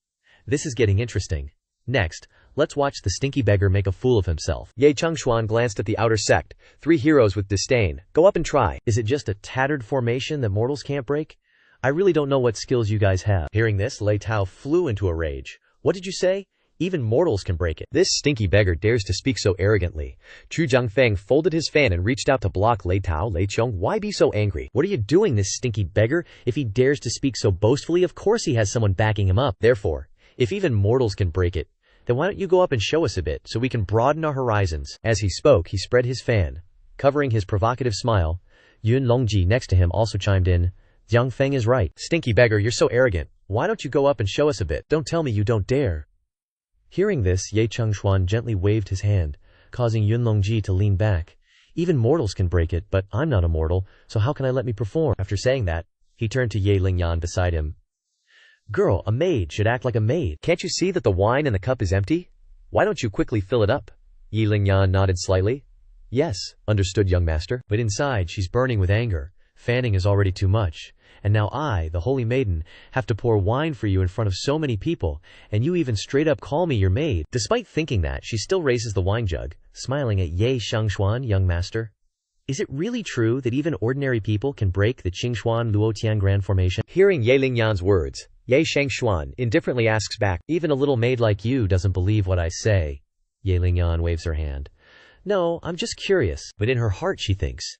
This is getting interesting. Next, let's watch the stinky beggar make a fool of himself. Ye Cangxuan glanced at the outer sect, three heroes with disdain. "Go up and try." "Is it just a tattered formation that mortals can't break? I really don't know what skills you guys have." Hearing this, Lei Tao flew into a rage. "What did you say? Even mortals can break it. This stinky beggar dares to speak so arrogantly." Chu Zhangfeng folded his fan and reached out to block Lei Tao. "Lei Qiong, why be so angry? What are you doing, this stinky beggar? If he dares to speak so boastfully, of course he has someone backing him up. Therefore, if even mortals can break it, then why don't you go up and show us a bit, so we can broaden our horizons?" As he spoke, he spread his fan, covering his provocative smile. Yun Longji next to him also chimed in. "Jiang Feng is right. Stinky beggar, you're so arrogant. Why don't you go up and show us a bit? Don't tell me you don't dare." Hearing this, Ye Cangxuan gently waved his hand, causing Yun Longji to lean back. "Even mortals can break it, but I'm not a mortal, so how can I let me perform?" After saying that, he turned to Ye Lingyan beside him. "Girl, a maid should act like a maid. Can't you see that the wine in the cup is empty? Why don't you quickly fill it up?" Ye Lingyan nodded slightly. "Yes, understood, young master. But inside, she's burning with anger. Fanning is already too much. And now I, the holy maiden, have to pour wine for you in front of so many people, and you even straight up call me your maid." Despite thinking that, she still raises the wine jug, smiling at Ye Cangxuan, young master. "Is it really true that even ordinary people can break the Cangxuan Luotian grand formation?" Hearing Ye Lingyan's words, Ye Cangxuan indifferently asks back, "Even a little maid like you doesn't believe what I say." Ye Lingyan waves her hand. "No, I'm just curious." But in her heart she thinks,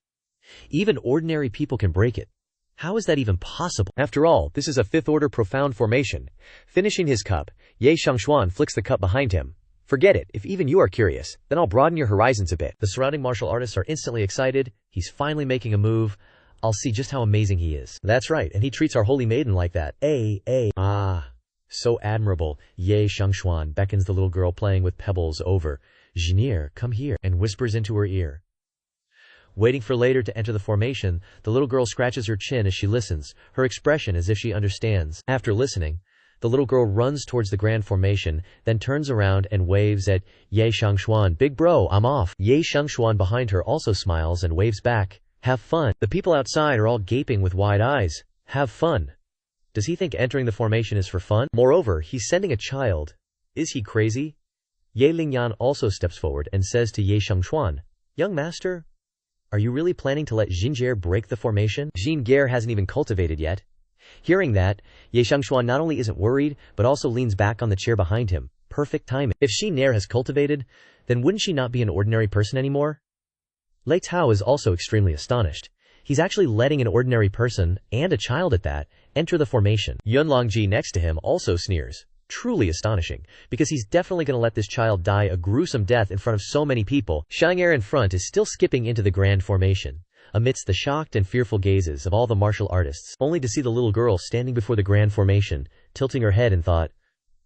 even ordinary people can break it. How is that even possible? After all, this is a fifth-order profound formation. Finishing his cup, Ye Cangxuan flicks the cup behind him. "Forget it. If even you are curious, then I'll broaden your horizons a bit." The surrounding martial artists are instantly excited. He's finally making a move. I'll see just how amazing he is. That's right, and he treats our holy maiden like that. Ah, so admirable. Ye Cangxuan beckons the little girl playing with pebbles over. "Jinier, come here," and whispers into her ear. Waiting for later to enter the formation, the little girl scratches her chin as she listens, her expression as if she understands. After listening, the little girl runs towards the grand formation, then turns around and waves at Ye Cangxuan. "Big bro, I'm off." Ye Cangxuan behind her also smiles and waves back. "Have fun." The people outside are all gaping with wide eyes. Have fun. Does he think entering the formation is for fun? Moreover, he's sending a child. Is he crazy? Ye Lingyan also steps forward and says to Ye Cangxuan, "Young master, are you really planning to let Jinjier break the formation? Jinjier hasn't even cultivated yet." Hearing that, Ye Cangxuan not only isn't worried, but also leans back on the chair behind him. Perfect timing. If Jinjier has cultivated, then wouldn't she not be an ordinary person anymore? Lei Tao is also extremely astonished. He's actually letting an ordinary person, and a child at that, enter the formation. Yun Longji next to him also sneers. Truly astonishing, because he's definitely going to let this child die a gruesome death in front of so many people. Shang'er in front is still skipping into the grand formation, amidst the shocked and fearful gazes of all the martial artists, only to see the little girl standing before the grand formation, tilting her head and thought,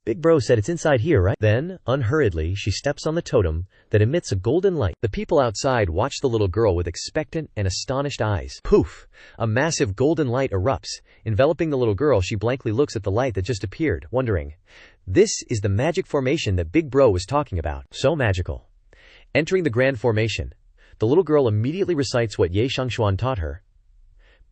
"Big bro said it's inside here, right?" Then, unhurriedly, she steps on the totem that emits a golden light. The people outside watch the little girl with expectant and astonished eyes. Poof! A massive golden light erupts. Enveloping the little girl, she blankly looks at the light that just appeared, wondering, this is the magic formation that Big Bro was talking about. So magical. Entering the grand formation, the little girl immediately recites what Ye Cangxuan taught her.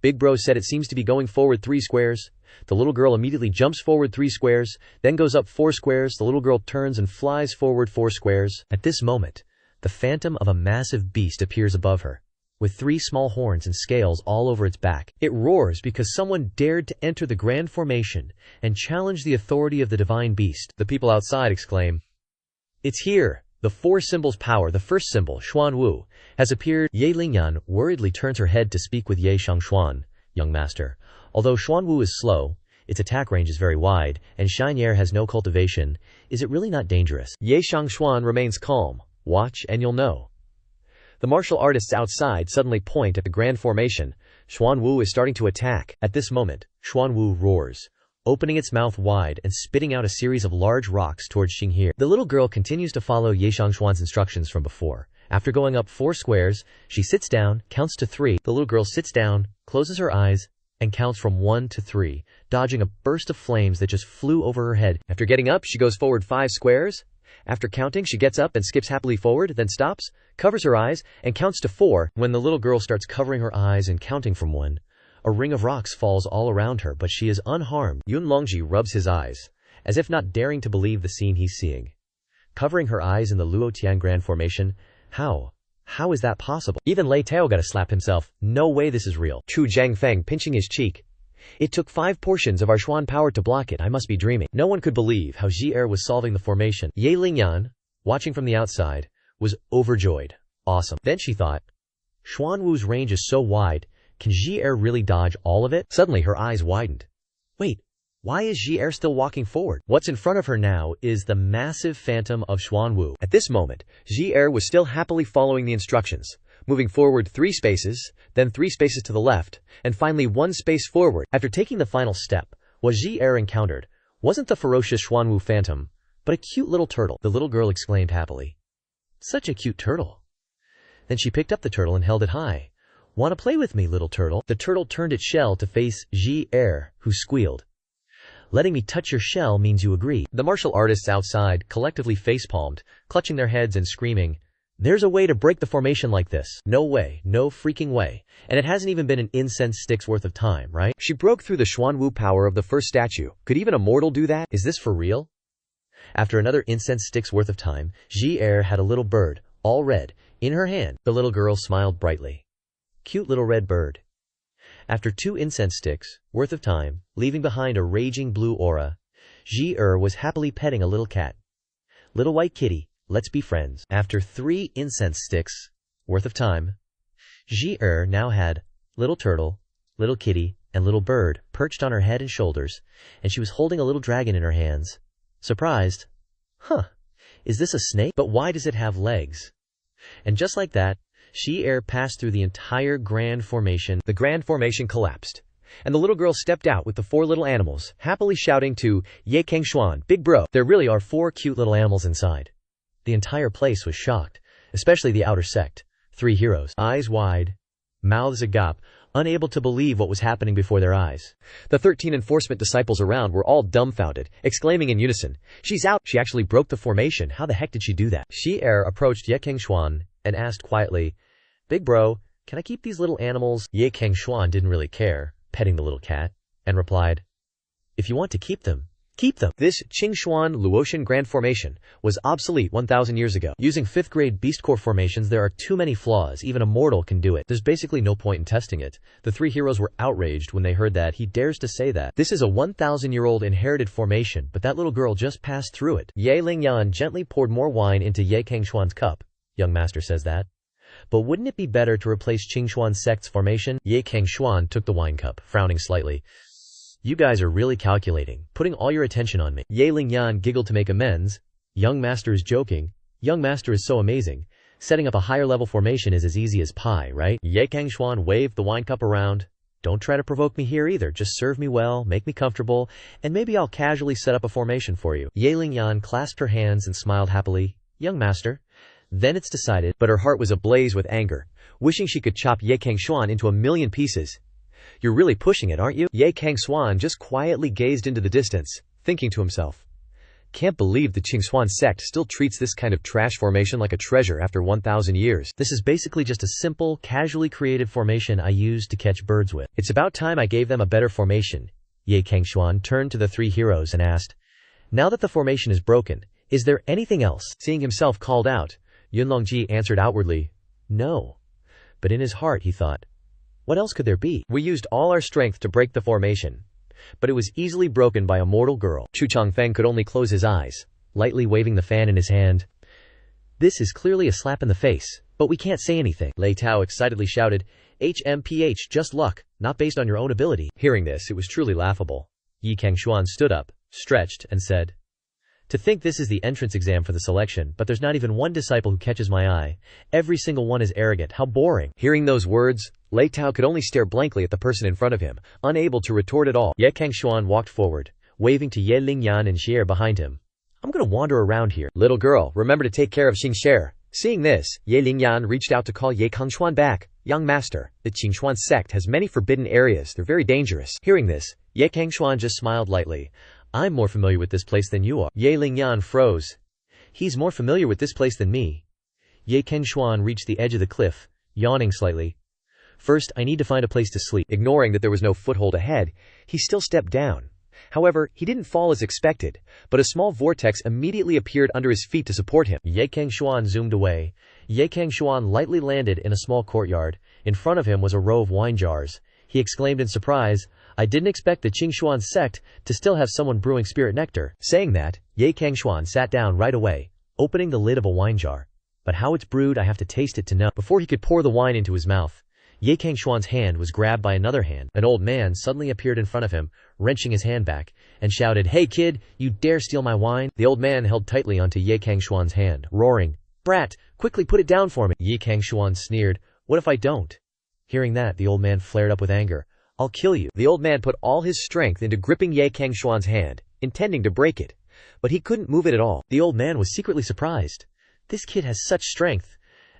Big Bro said it seems to be going forward 3 squares. The little girl immediately jumps forward 3 squares, then goes up 4 squares. The little girl turns and flies forward 4 squares. At this moment, the phantom of a massive beast appears above her. with 3 small horns and scales all over its back. It roars because someone dared to enter the grand formation and challenge the authority of the divine beast. The people outside exclaim, "It's here! The 4 symbols power." The first symbol, Xuanwu, has appeared. Ye Lingyan worriedly turns her head to speak with Ye Cangxuan, young master. Although Xuanwu is slow, its attack range is very wide, and Xinye has no cultivation. Is it really not dangerous? Ye Cangxuan remains calm. Watch and you'll know. The martial artists outside suddenly point at the grand formation. Xuanwu is starting to attack. At this moment, Xuanwu roars, opening its mouth wide and spitting out a series of large rocks towards Xinghe. The little girl continues to follow Ye Cangxuan's instructions from before. After going up 4 squares, she sits down, counts to 3. The little girl sits down, closes her eyes, and counts from 1 to 3, dodging a burst of flames that just flew over her head. After getting up, she goes forward 5 squares. After counting, she gets up and skips happily forward, then stops, covers her eyes, and counts to 4. When the little girl starts covering her eyes and counting from 1, a ring of rocks falls all around her, but she is unharmed. Yun Longji rubs his eyes, as if not daring to believe the scene he's seeing. Covering her eyes in the Luotian Grand Formation, how is that possible? Even Lei Tao gotta slap himself. No way this is real. Chu Jiangfeng pinching his cheek. It took 5 portions of our Xuan power to block it. I must be dreaming. No one could believe how Ji Er was solving the formation. Ye Lingyan, watching from the outside, was overjoyed. Awesome. Then she thought, Xuan Wu's range is so wide, can Ji Er really dodge all of it? Suddenly her eyes widened. Wait, why is Ji Er still walking forward? What's in front of her now is the massive phantom of Xuan Wu. At this moment, Ji Er was still happily following the instructions, moving forward 3 spaces, then 3 spaces to the left, and finally 1 space forward. After taking the final step, what Ji Er encountered wasn't the ferocious Xuan Wu phantom, but a cute little turtle. The little girl exclaimed happily, "Such a cute turtle." Then she picked up the turtle and held it high. "Wanna play with me, little turtle?" The turtle turned its shell to face Ji Er, who squealed, "Letting me touch your shell means you agree." The martial artists outside collectively facepalmed, clutching their heads and screaming, "There's a way to break the formation like this. No way, no freaking way. And it hasn't even been an incense stick's worth of time, right?" She broke through the Xuan Wu power of the first statue. Could even a mortal do that? Is this for real? After another incense stick's worth of time, Ji Er had a little bird, all red, in her hand. The little girl smiled brightly. Cute little red bird. After 2 incense sticks, worth of time, leaving behind a raging blue aura, Ji Er was happily petting a little cat. "Little white kitty, let's be friends." After 3 incense sticks, worth of time, Ji Er now had little turtle, little kitty, and little bird perched on her head and shoulders, and she was holding a little dragon in her hands. Surprised, is this a snake? But why does it have legs? And just like that, Ji Er passed through the entire grand formation. The grand formation collapsed, and the little girl stepped out with the 4 little animals, happily shouting to Ye Cangxuan, "Big bro." There really are 4 cute little animals inside. The entire place was shocked, especially the outer sect. 3 heroes, eyes wide, mouths agape, unable to believe what was happening before their eyes. The 13 enforcement disciples around were all dumbfounded, exclaiming in unison, "She's out! She actually broke the formation. How the heck did she do that?" Ji Er approached Ye Cangxuan and asked quietly, "Big bro, can I keep these little animals?" Ye Cangxuan didn't really care, petting the little cat, and replied, "If you want to keep them, keep them." This Cangxuan Luotian Grand Formation was obsolete 1,000 years ago. Using 5th grade Beast Core formations, there are too many flaws. Even a mortal can do it. There's basically no point in testing it. The 3 heroes were outraged when they heard that he dares to say that. This is a 1,000-year-old inherited formation, but that little girl just passed through it. Ye Lingyan gently poured more wine into Ye Cangxuan's cup. Young master says that. But wouldn't it be better to replace Cangxuan sect's formation? Ye Cangxuan took the wine cup, frowning slightly. "You guys are really calculating, putting all your attention on me." Ye Lingyan giggled to make amends. Young master is joking. Young master is so amazing. Setting up a higher level formation is as easy as pie, right? Ye Cangxuan waved the wine cup around. "Don't try to provoke me here either. Just serve me well, make me comfortable, and maybe I'll casually set up a formation for you." Ye Lingyan clasped her hands and smiled happily. "Young master." Then it's decided, but her heart was ablaze with anger, wishing she could chop Ye Cangxuan into a million pieces. "You're really pushing it, aren't you?" Ye Cangxuan just quietly gazed into the distance, thinking to himself, "Can't believe the Cangxuan sect still treats this kind of trash formation like a treasure after 1,000 years. This is basically just a simple, casually created formation I used to catch birds with. It's about time I gave them a better formation." Ye Cangxuan turned to the 3 heroes and asked, "Now that the formation is broken, is there anything else?" Seeing himself called out, Yunlongji answered outwardly, "No." but in his heart he thought, what else could there be? We used all our strength to break the formation, but it was easily broken by a mortal girl. Chu Changfeng could only close his eyes, lightly waving the fan in his hand. This is clearly a slap in the face, but we can't say anything. Lei Tao excitedly shouted, HMPH, just luck, not based on your own ability. Hearing this, it was truly laughable. Yi Cangxuan stood up, stretched, and said, to think this is the entrance exam for the selection, but there's not even one disciple who catches my eye. Every single one is arrogant. How boring. Hearing those words, Lei Tao could only stare blankly at the person in front of him, unable to retort at all. Ye Cangxuan walked forward, waving to Ye Lingyan and Xier behind him. I'm gonna wander around here. Little girl, remember to take care of Xingxier. Seeing this, Ye Lingyan reached out to call Ye Cangxuan back. Young master, the Cangxuan sect has many forbidden areas. They're very dangerous. Hearing this, Ye Cangxuan just smiled lightly. I'm more familiar with this place than you are. Ye Lingyan froze. He's more familiar with this place than me. Ye Cangxuan reached the edge of the cliff, yawning slightly. First, I need to find a place to sleep. Ignoring that there was no foothold ahead, he still stepped down. However, he didn't fall as expected, but a small vortex immediately appeared under his feet to support him. Ye Cangxuan zoomed away. Ye Cangxuan lightly landed in a small courtyard. In front of him was a row of wine jars. He exclaimed in surprise, I didn't expect the Cangxuan sect to still have someone brewing spirit nectar. Saying that, Ye Cangxuan sat down right away, opening the lid of a wine jar. But how it's brewed, I have to taste it to know. Before he could pour the wine into his mouth, Ye Cangxuan's hand was grabbed by another hand. An old man suddenly appeared in front of him, wrenching his hand back, and shouted, Hey kid, you dare steal my wine? The old man held tightly onto Ye Cangxuan's hand, roaring, Brat, quickly put it down for me. Ye Cangxuan sneered, What if I don't? Hearing that, the old man flared up with anger. I'll kill you. The old man put all his strength into gripping Ye Cangxuan's hand, intending to break it. But he couldn't move it at all. The old man was secretly surprised. This kid has such strength.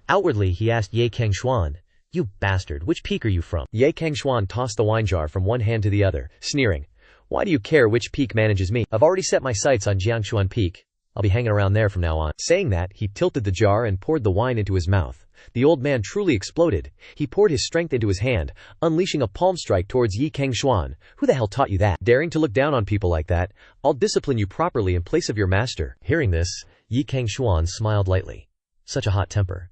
Outwardly, he asked Ye Cangxuan, You bastard, which peak are you from? Ye Cangxuan tossed the wine jar from one hand to the other, sneering, Why do you care which peak manages me? I've already set my sights on Jiangxuan Peak. I'll be hanging around there from now on. Saying that, he tilted the jar and poured the wine into his mouth. The old man truly exploded. He poured his strength into his hand, unleashing a palm strike towards Ye Cangxuan. Who the hell taught you that? Daring to look down on people like that? I'll discipline you properly in place of your master. Hearing this, Ye Cangxuan smiled lightly. Such a hot temper.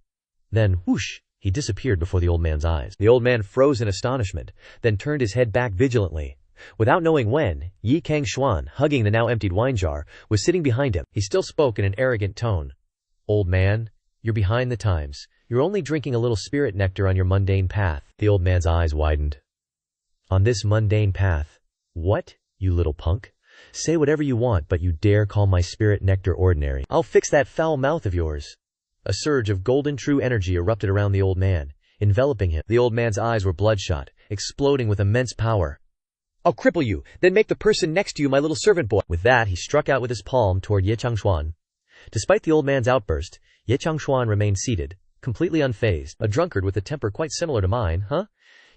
Then, whoosh, he disappeared before the old man's eyes. The old man froze in astonishment, then turned his head back vigilantly. Without knowing when, Ye Cangxuan, hugging the now emptied wine jar, was sitting behind him. He still spoke in an arrogant tone. Old man, you're behind the times. You're only drinking a little spirit nectar on your mundane path. The old man's eyes widened. On this mundane path? What, you little punk? Say whatever you want, but you dare call my spirit nectar ordinary. I'll fix that foul mouth of yours. A surge of golden true energy erupted around the old man, enveloping him. The old man's eyes were bloodshot, exploding with immense power. I'll cripple you, then make the person next to you my little servant boy. With that, he struck out with his palm toward Ye Cangxuan. Despite the old man's outburst, Ye Cangxuan remained seated, completely unfazed. A drunkard with a temper quite similar to mine, huh?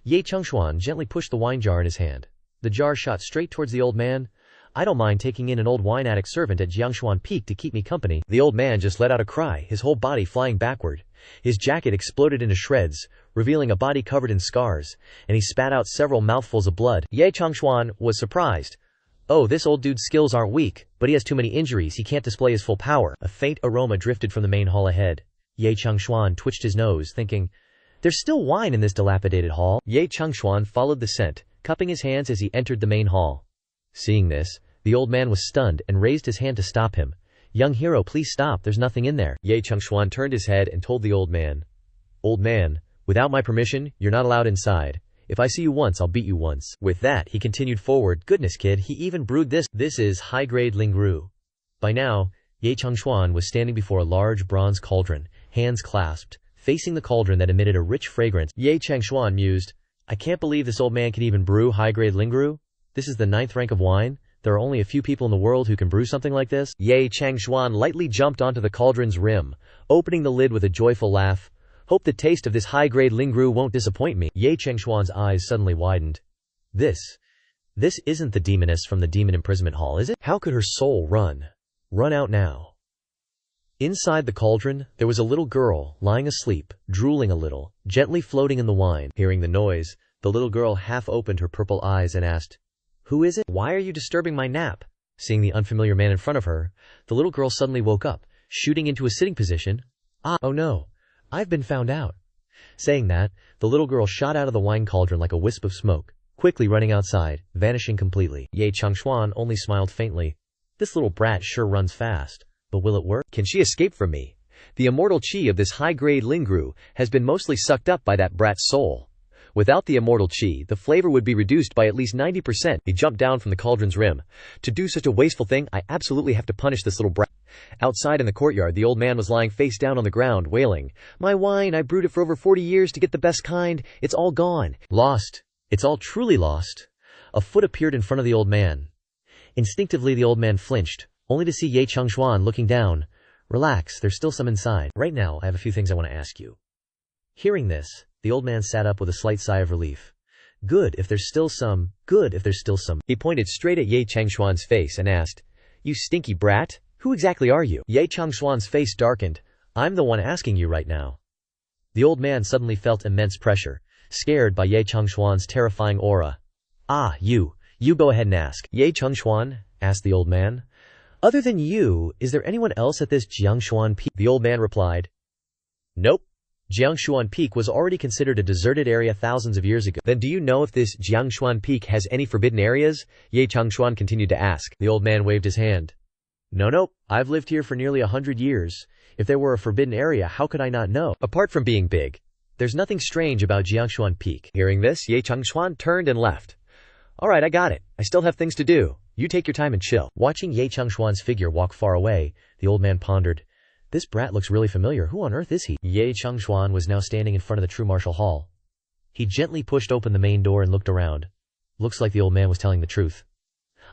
Ye Cangxuan gently pushed the wine jar in his hand. The jar shot straight towards the old man. I don't mind taking in an old wine addict servant at Jiangxuan Peak to keep me company. The old man just let out a cry, his whole body flying backward. His jacket exploded into shreds, revealing a body covered in scars, and he spat out several mouthfuls of blood. Ye Cangxuan was surprised. Oh, this old dude's skills aren't weak, but he has too many injuries, he can't display his full power. A faint aroma drifted from the main hall ahead. Ye Cangxuan twitched his nose, thinking, There's still wine in this dilapidated hall. Ye Cangxuan followed the scent, cupping his hands as he entered the main hall. Seeing this, the old man was stunned and raised his hand to stop him. Young hero, please stop, there's nothing in there. Ye Cangxuan turned his head and told the old man, Old man, without my permission, you're not allowed inside. If I see you once, I'll beat you once. With that, he continued forward, Goodness kid, he even brewed this. This is high-grade lingru. By now, Ye Cangxuan was standing before a large bronze cauldron, hands clasped, facing the cauldron that emitted a rich fragrance. Ye Cangxuan mused, I can't believe this old man can even brew high-grade lingru. This is the 9th rank of wine. There are only a few people in the world who can brew something like this. Ye Cangxuan lightly jumped onto the cauldron's rim, opening the lid with a joyful laugh. Hope the taste of this high-grade lingru won't disappoint me. Ye Cangxuan's eyes suddenly widened. This isn't the demoness from the demon imprisonment hall, is it? How could her soul run out now? Inside the cauldron, there was a little girl, lying asleep, drooling a little, gently floating in the wine. Hearing the noise, the little girl half opened her purple eyes and asked, Who is it? Why are you disturbing my nap? Seeing the unfamiliar man in front of her, the little girl suddenly woke up, shooting into a sitting position. Oh no, I've been found out. Saying that, the little girl shot out of the wine cauldron like a wisp of smoke, quickly running outside, vanishing completely. Cangxuan only smiled faintly. This little brat sure runs fast. But will it work? Can she escape from me? The immortal chi of this high-grade Lingru has been mostly sucked up by that brat's soul. Without the immortal chi, the flavor would be reduced by at least 90%. He jumped down from the cauldron's rim. To do such a wasteful thing, I absolutely have to punish this little brat. Outside in the courtyard, the old man was lying face down on the ground, wailing, "My wine, I brewed it for over 40 years to get the best kind. It's all gone. Lost. It's all truly lost." A foot appeared in front of the old man. Instinctively, the old man flinched, only to see Cangxuan looking down. "Relax, there's still some inside. Right now, I have a few things I want to ask you." Hearing this, the old man sat up with a slight sigh of relief. Good if there's still some. He pointed straight at Cangxuan's face and asked, "You stinky brat, who exactly are you?" Cangxuan's face darkened. "I'm the one asking you right now." The old man suddenly felt immense pressure, scared by Cangxuan's terrifying aura. "Ah, you go ahead and ask." "Cangxuan," asked the old man, "other than you, is there anyone else at this Jiangshuan Peak?" The old man replied, "Nope. Jiangshuan Peak was already considered a deserted area thousands of years ago." "Then do you know if this Jiangshuan Peak has any forbidden areas?" Cangxuan continued to ask. The old man waved his hand. Nope. I've lived here for nearly 100 years. If there were a forbidden area, how could I not know? Apart from being big, there's nothing strange about Jiangshuan Peak." Hearing this, Cangxuan turned and left. "Alright, I got it. I still have things to do. You take your time and chill." Watching Cangxuan's figure walk far away, the old man pondered, "This brat looks really familiar. Who on earth is he?" Cangxuan was now standing in front of the true martial hall. He gently pushed open the main door and looked around. Looks like the old man was telling the truth.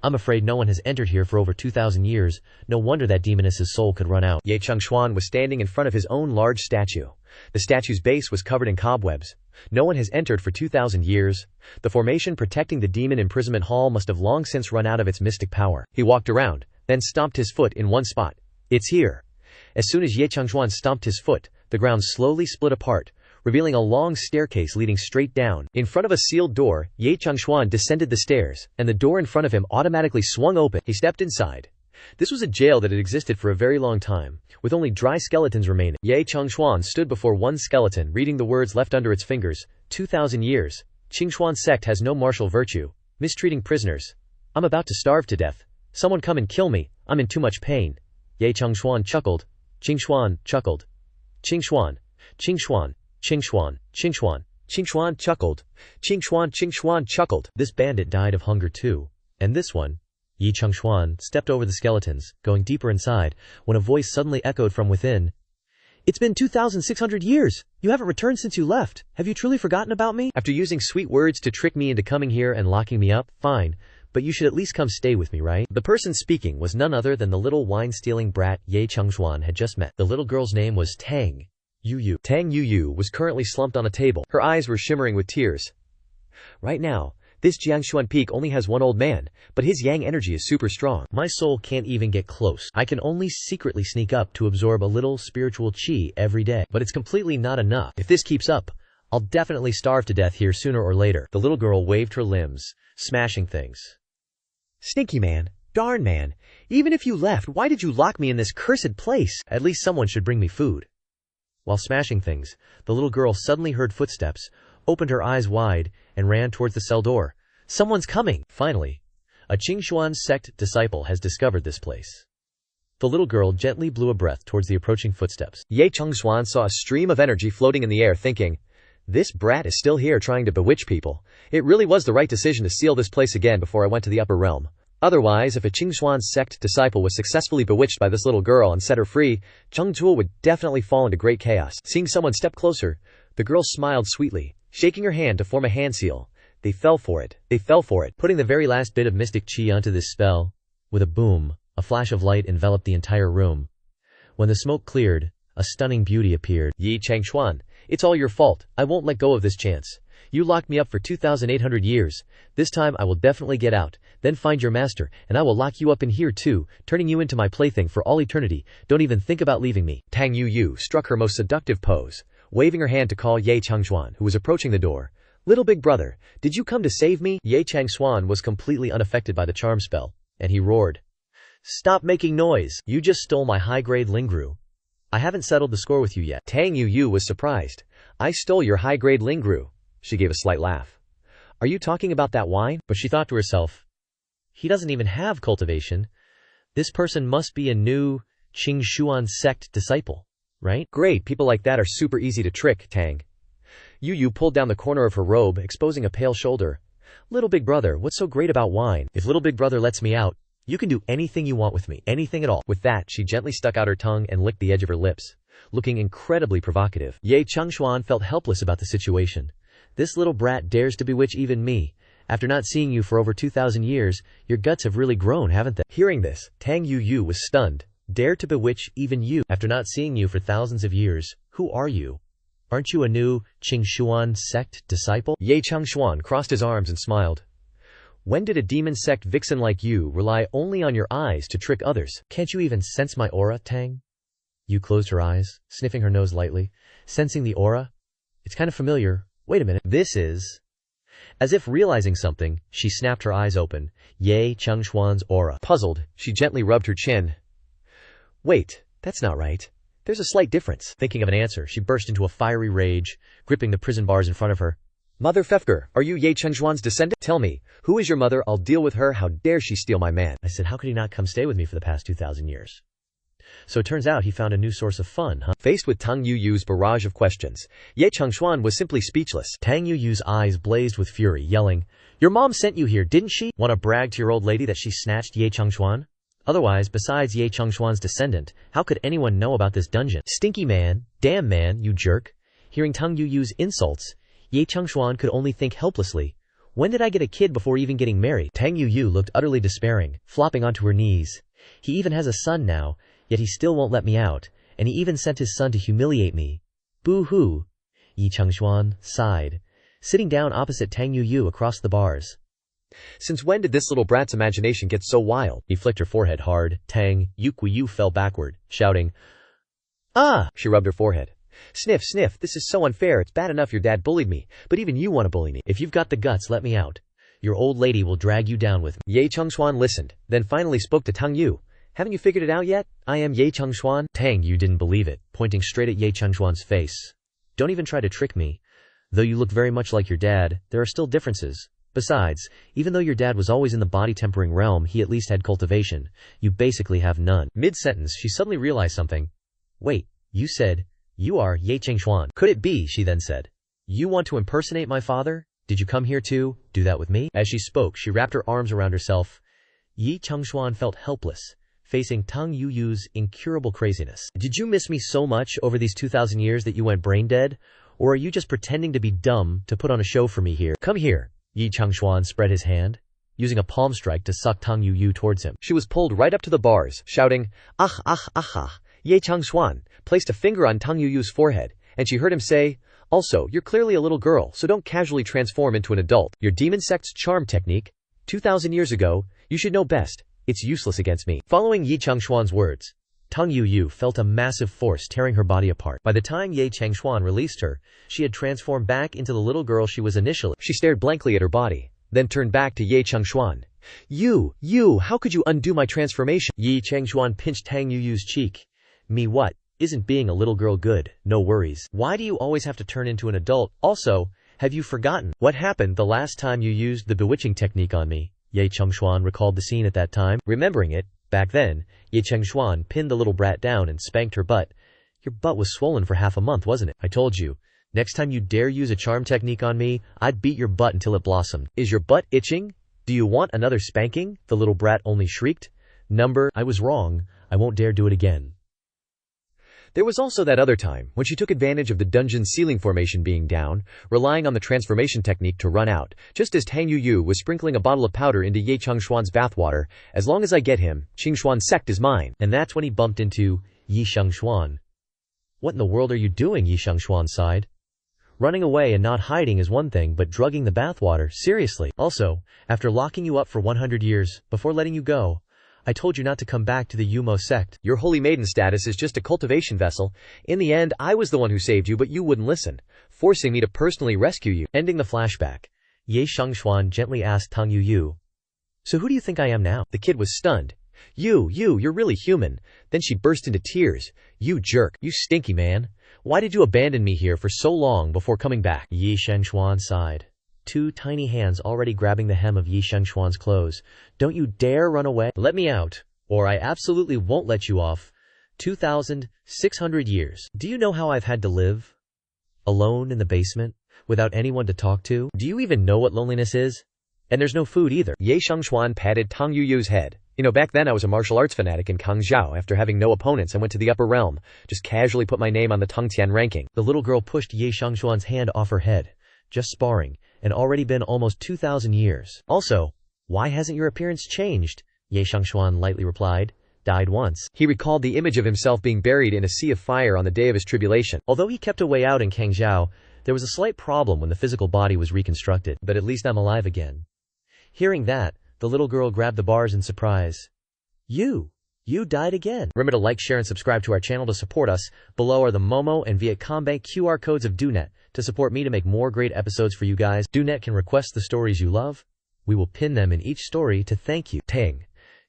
"I'm afraid no one has entered here for over 2,000 years. No wonder that demoness's soul could run out." Cangxuan was standing in front of his own large statue. The statue's base was covered in cobwebs. No one has entered for 2,000 years. The formation protecting the demon imprisonment hall must have long since run out of its mystic power. He walked around, then stomped his foot in one spot. "It's here." As soon as Cangxuan stomped his foot, the ground slowly split apart, revealing a long staircase leading straight down. In front of a sealed door, Cangxuan descended the stairs, and the door in front of him automatically swung open. He stepped inside. This was a jail that had existed for a very long time, with only dry skeletons remaining. Cangxuan stood before one skeleton, reading the words left under its fingers. 2,000 years. Cangxuan sect has no martial virtue. Mistreating prisoners. I'm about to starve to death. Someone come and kill me. I'm in too much pain. Cangxuan chuckled. Cangxuan chuckled. Cangxuan chuckled. Cangxuan chuckled. This bandit died of hunger too. And this one? Cangxuan stepped over the skeletons, going deeper inside, when a voice suddenly echoed from within. "It's been 2,600 years. You haven't returned since you left. Have you truly forgotten about me? After using sweet words to trick me into coming here and locking me up, fine. But you should at least come stay with me, right?" The person speaking was none other than the little wine-stealing brat Cangxuan had just met. The little girl's name was Tang Yuyu. Tang Yuyu was currently slumped on a table. Her eyes were shimmering with tears. "Right now, this Jiangshuan Peak only has one old man, but his yang energy is super strong. My soul can't even get close. I can only secretly sneak up to absorb a little spiritual chi every day. But it's completely not enough. If this keeps up, I'll definitely starve to death here sooner or later." The little girl waved her limbs, smashing things. "Stinky man. Darn man. Even if you left, why did you lock me in this cursed place? At least someone should bring me food." While smashing things, the little girl suddenly heard footsteps, opened her eyes wide, and ran towards the cell door. "Someone's coming!" Finally, a Cangxuan sect disciple has discovered this place. The little girl gently blew a breath towards the approaching footsteps. Cangxuan saw a stream of energy floating in the air, thinking, "This brat is still here trying to bewitch people. It really was the right decision to seal this place again before I went to the upper realm. Otherwise, if a Cangxuan sect disciple was successfully bewitched by this little girl and set her free, Cangzhuo would definitely fall into great chaos." Seeing someone step closer, the girl smiled sweetly, shaking her hand to form a hand seal. They fell for it, putting the very last bit of mystic chi onto this spell. With a boom, a flash of light enveloped the entire room. When the smoke cleared, a stunning beauty appeared. "Cangxuan, it's all your fault. I won't let go of this chance. You locked me up for 2,800 years. This time I will definitely get out, then find your master, and I will lock you up in here too, turning you into my plaything for all eternity. Don't even think about leaving me." Tang Yuyu struck her most seductive pose, waving her hand to call Cangxuan, who was approaching the door. "Little big brother, did you come to save me?" Cangxuan was completely unaffected by the charm spell, and he roared. "Stop making noise. You just stole my high-grade Lingru. I haven't settled the score with you yet." Tang Yuyu was surprised. I stole your high-grade lingru. She gave a slight laugh. Are you talking about that wine? But she thought to herself, he doesn't even have cultivation. This person must be a new Cangxuan sect disciple, right? Great, people like that are super easy to trick, Tang. Yu pulled down the corner of her robe, exposing a pale shoulder. Little big brother, what's so great about wine? If little big brother lets me out, you can do anything you want with me, anything at all. With that, she gently stuck out her tongue and licked the edge of her lips, looking incredibly provocative. Cangxuan felt helpless about the situation. This little brat dares to bewitch even me. After not seeing you for over 2,000 years, your guts have really grown, haven't they? Hearing this, Tang Yu was stunned. Dare to bewitch even you? After not seeing you for thousands of years, who are you? Aren't you a new Cangxuan sect disciple? Cangxuan crossed his arms and smiled. When did a demon sect vixen like you rely only on your eyes to trick others? Can't you even sense my aura, Tang? Yu closed her eyes, sniffing her nose lightly, sensing the aura. It's kind of familiar. Wait a minute. This is... As if realizing something, she snapped her eyes open. Cangxuan's aura. Puzzled, she gently rubbed her chin. Wait, that's not right. There's a slight difference. Thinking of an answer, she burst into a fiery rage, gripping the prison bars in front of her. Mother Fefker, are you Cangxuan's descendant? Tell me, who is your mother? I'll deal with her. How dare she steal my man? I said, how could he not come stay with me for the past 2,000 years? So it turns out he found a new source of fun, huh? Faced with Tang Yu's barrage of questions, Cangxuan was simply speechless. Tang Yu's eyes blazed with fury, yelling, your mom sent you here, didn't she? Want to brag to your old lady that she snatched Cangxuan? Otherwise, besides Cangxuan's descendant, how could anyone know about this dungeon? Stinky man, damn man, you jerk. Hearing Tang Yu's insults, Cangxuan could only think helplessly. When did I get a kid before even getting married? Tang Yu looked utterly despairing, flopping onto her knees. He even has a son now, yet he still won't let me out, and he even sent his son to humiliate me. Boo-hoo. Cangxuan sighed, sitting down opposite Tang Yu across the bars. Since when did this little brat's imagination get so wild? He flicked her forehead hard. Tang Yu fell backward, shouting, Ah! She rubbed her forehead. Sniff, sniff, this is so unfair. It's bad enough your dad bullied me, but even you want to bully me. If you've got the guts, let me out. Your old lady will drag you down with me. Cangxuan listened, then finally spoke to Tang Yu. Haven't you figured it out yet? I am Cangxuan. Tang Yu didn't believe it, pointing straight at Cangxuan's face. Don't even try to trick me. Though you look very much like your dad, there are still differences. Besides, even though your dad was always in the body-tempering realm, he at least had cultivation. You basically have none. Mid-sentence, she suddenly realized something. Wait, you said, you are Cangxuan. Could it be, she then said. You want to impersonate my father? Did you come here to do that with me? As she spoke, she wrapped her arms around herself. Cangxuan felt helpless, facing Tang Yu's incurable craziness. Did you miss me so much over these 2,000 years that you went brain dead? Or are you just pretending to be dumb to put on a show for me here? Come here. Cangxuan spread his hand, using a palm strike to suck Tang Yu towards him. She was pulled right up to the bars, shouting, ah, ah, ah, ah. Cangxuan placed a finger on Tang Yu's forehead, and she heard him say, also, you're clearly a little girl, so don't casually transform into an adult. Your demon sect's charm technique, 2,000 years ago, you should know best. It's useless against me. Following Cangxuan's words, Tang Yu felt a massive force tearing her body apart. By the time Cangxuan released her, she had transformed back into the little girl she was initially. She stared blankly at her body, then turned back to Cangxuan. You, how could you undo my transformation? Cangxuan pinched Tang Yu's cheek. Me what? Isn't being a little girl good? No worries. Why do you always have to turn into an adult? Also, have you forgotten what happened the last time you used the bewitching technique on me? Cangxuan recalled the scene at that time. Remembering it, back then, Cangxuan pinned the little brat down and spanked her butt. Your butt was swollen for half a month, wasn't it? I told you. Next time you dare use a charm technique on me, I'd beat your butt until it blossomed. Is your butt itching? Do you want another spanking? The little brat only shrieked. I was wrong. I won't dare do it again. There was also that other time, when she took advantage of the dungeon's ceiling formation being down, relying on the transformation technique to run out, just as Tang Yu was sprinkling a bottle of powder into Cangxuan's bathwater. As long as I get him, Cangxuan's sect is mine. And that's when he bumped into Cangxuan. What in the world are you doing? Cangxuan sighed. Running away and not hiding is one thing, but drugging the bathwater, seriously. Also, after locking you up for 100 years, before letting you go, I told you not to come back to the Yumo sect. Your holy maiden status is just a cultivation vessel. In the end, I was the one who saved you, but you wouldn't listen, forcing me to personally rescue you. Ending the flashback, Cangxuan gently asked Tang Yu. So who do you think I am now? The kid was stunned. You're really human. Then she burst into tears. You jerk. You stinky man. Why did you abandon me here for so long before coming back? Yi Shengxuan sighed, two tiny hands already grabbing the hem of Yi Shengxuan's clothes. Don't you dare run away. Let me out, or I absolutely won't let you off. 2,600 years. Do you know how I've had to live? Alone in the basement, without anyone to talk to? Do you even know what loneliness is? And there's no food either. Ye Shengxuan patted Tang Yuyu's head. Back then I was a martial arts fanatic in Cangxuan. After having no opponents, I went to the upper realm. Just casually put my name on the Tongtian ranking. The little girl pushed Ye Shengxuan's hand off her head. Just sparring, and already been almost 2,000 years. Also, why hasn't your appearance changed? Ye Shengxuan lightly replied. Died once. He recalled the image of himself being buried in a sea of fire on the day of his tribulation. Although he kept a way out in Cangzhou, there was a slight problem when the physical body was reconstructed. But at least I'm alive again. Hearing that, the little girl grabbed the bars in surprise. You died again. Remember to like, share, and subscribe to our channel to support us. Below are the Momo and Vietcombank QR codes of DoNet to support me to make more great episodes for you guys. DoNet can request the stories you love. We will pin them in each story to thank you. Tang.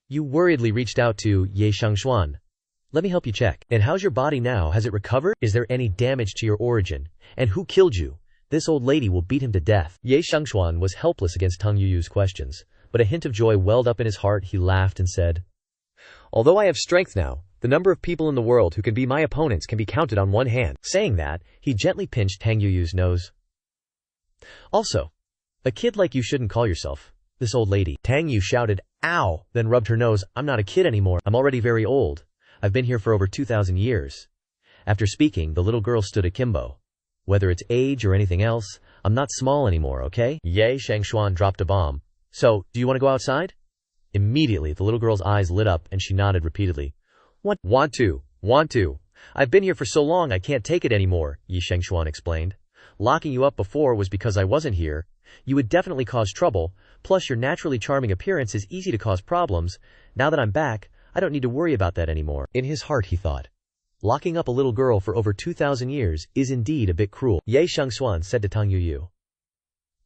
You worriedly reached out to Ye Shengxuan. Let me help you check. And how's your body now? Has it recovered? Is there any damage to your origin? And who killed you? This old lady will beat him to death. Ye Shengxuan was helpless against Tang Yuyu's questions, but a hint of joy welled up in his heart. He laughed and said, Although I have strength now, the number of people in the world who can be my opponents can be counted on one hand. Saying that, he gently pinched Tang Yuyu's nose. Also, a kid like you shouldn't call yourself this old lady. Tang Yu shouted, Ow! Then rubbed her nose. I'm not a kid anymore. I'm already very old. I've been here for over 2,000 years. After speaking, the little girl stood akimbo. Whether it's age or anything else, I'm not small anymore, okay? Ye Shengxuan dropped a bomb. So, do you want to go outside? Immediately, the little girl's eyes lit up and she nodded repeatedly. What? Want to. I've been here for so long I can't take it anymore, Yi Shengxuan explained. Locking you up before was because I wasn't here. You would definitely cause trouble, plus your naturally charming appearance is easy to cause problems. Now that I'm back, I don't need to worry about that anymore. In his heart, he thought, locking up a little girl for over 2,000 years is indeed a bit cruel. Ye Shengxuan said to Tang Yuyu.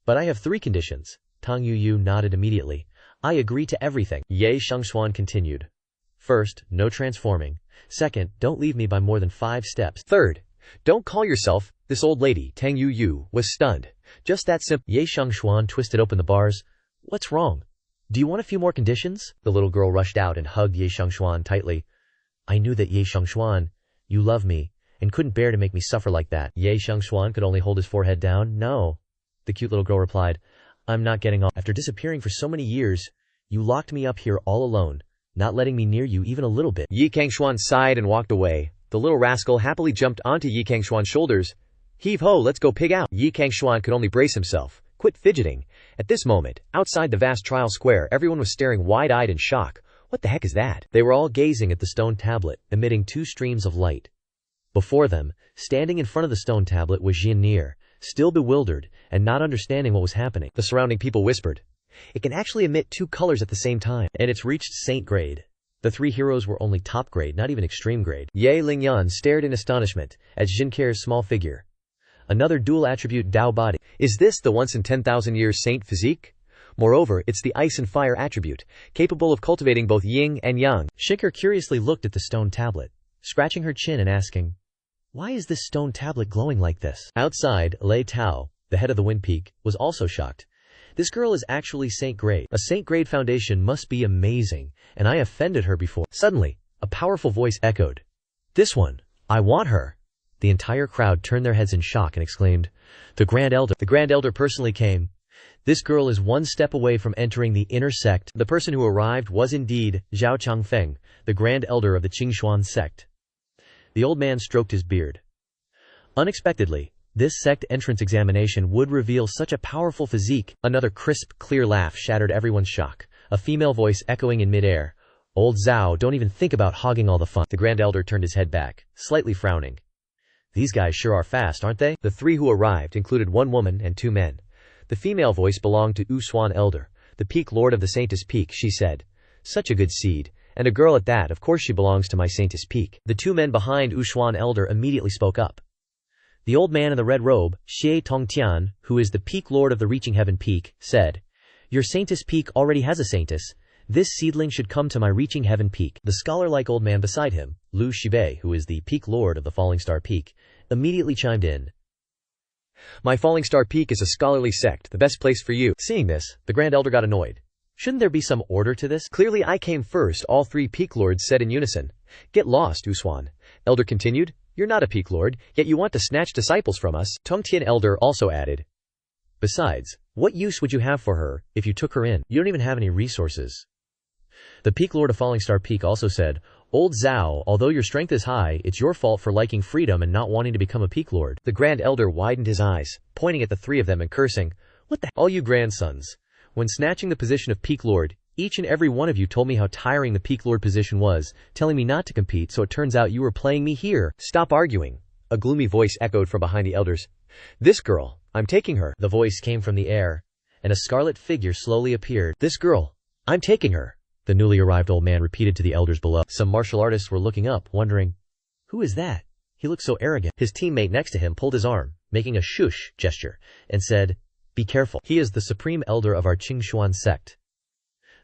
But I have 3 conditions. Tang Yuyu nodded immediately. I agree to everything. Ye Shengxuan continued. First, no transforming. Second, don't leave me by more than 5 steps. Third, don't call yourself this old lady. Tang Yuyu was stunned. Just that simple. Ye Shengxuan twisted open the bars. What's wrong? Do you want a few more conditions? The little girl rushed out and hugged Ye Shengxuan tightly. I knew that, Ye Shengxuan. You love me, and couldn't bear to make me suffer like that. Ye Shengxuan could only hold his forehead down. No. The cute little girl replied. I'm not getting off. After disappearing for so many years, you locked me up here all alone, not letting me near you even a little bit. Yi Cangxuan sighed and walked away. The little rascal happily jumped onto Yi Cangxuan's shoulders. Heave ho, let's go pig out. Yi Cangxuan could only brace himself. Quit fidgeting. At this moment, outside the vast trial square, everyone was staring wide-eyed in shock. What the heck is that? They were all gazing at the stone tablet, emitting 2 streams of light. Before them, standing in front of the stone tablet, was Jin Nier, still bewildered and not understanding what was happening. The surrounding people whispered, It can actually emit 2 colors at the same time, and it's reached saint grade. The 3 heroes were only top grade, not even extreme grade. Ye Lingyan stared in astonishment at Jin Nier's small figure. Another dual attribute Dao body. Is this the once in 10,000 years saint physique? Moreover, it's the ice and fire attribute, capable of cultivating both yin and yang. Shiker curiously looked at the stone tablet, scratching her chin and asking, Why is this stone tablet glowing like this? Outside, Lei Tao, the head of the Wind Peak, was also shocked. This girl is actually saint grade. A saint grade foundation must be amazing, and I offended her before. Suddenly, a powerful voice echoed. This one, I want her. The entire crowd turned their heads in shock and exclaimed, The Grand Elder. The Grand Elder personally came. This girl is 1 step away from entering the inner sect. The person who arrived was indeed Zhao Changfeng, the Grand Elder of the Cangxuan sect. The old man stroked his beard. Unexpectedly, this sect entrance examination would reveal such a powerful physique. Another crisp, clear laugh shattered everyone's shock. A female voice echoing in midair. Old Zhao, don't even think about hogging all the fun. The Grand Elder turned his head back, slightly frowning. These guys sure are fast, aren't they? The 3 who arrived included 1 woman and 2 men. The female voice belonged to Uswan Elder, the peak lord of the Saintus Peak, she said. Such a good seed. And a girl at that, of course she belongs to my Saintus Peak. The 2 men behind Uswan Elder immediately spoke up. The old man in the red robe, Xie Tongtian, who is the peak lord of the Reaching Heaven Peak, said, Your Saintus Peak already has a Saintus. This seedling should come to my Reaching Heaven Peak. The scholar-like old man beside him, Lu Shibei, who is the peak lord of the Falling Star Peak, immediately chimed in. My Falling Star Peak is a scholarly sect, the best place for you. Seeing this, the Grand Elder got annoyed. Shouldn't there be some order to this? Clearly I came first, all three Peak Lords said in unison. Get lost, Uswan. Elder continued. You're not a Peak Lord, yet you want to snatch disciples from us. Tongtian Elder also added. Besides, what use would you have for her if you took her in? You don't even have any resources. The Peak Lord of Falling Star Peak also said, Old Zhao, although your strength is high, it's your fault for liking freedom and not wanting to become a Peak Lord. The Grand Elder widened his eyes, pointing at the three of them and cursing. What the all you grandsons. When snatching the position of Peak Lord, each and every one of you told me how tiring the Peak Lord position was, telling me not to compete, so it turns out you were playing me here. Stop arguing. A gloomy voice echoed from behind the elders. This girl, I'm taking her. The voice came from the air, and a scarlet figure slowly appeared. This girl, I'm taking her. The newly arrived old man repeated to the elders below. Some martial artists were looking up, wondering, who is that? He looks so arrogant. His teammate next to him pulled his arm, making a shush gesture, and said, be careful. He is the supreme elder of our Cangxuan sect.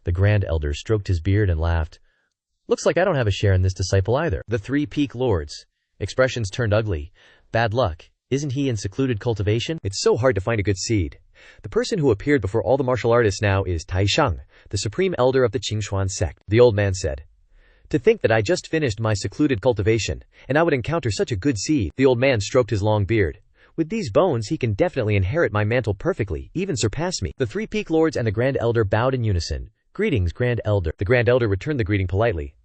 The Grand Elder stroked his beard and laughed. Looks like I don't have a share in this disciple either. The three Peak Lords. Expressions turned ugly. Bad luck. Isn't he in secluded cultivation? It's so hard to find a good seed. The person who appeared before all the martial artists now is Taishang, the supreme elder of the Cangxuan sect. The old man said. To think that I just finished my secluded cultivation, and I would encounter such a good seed. The old man stroked his long beard. With these bones he can definitely inherit my mantle perfectly, even surpass me. The three Peak Lords and the Grand Elder bowed in unison. Greetings, Grand Elder. The Grand Elder returned the greeting politely.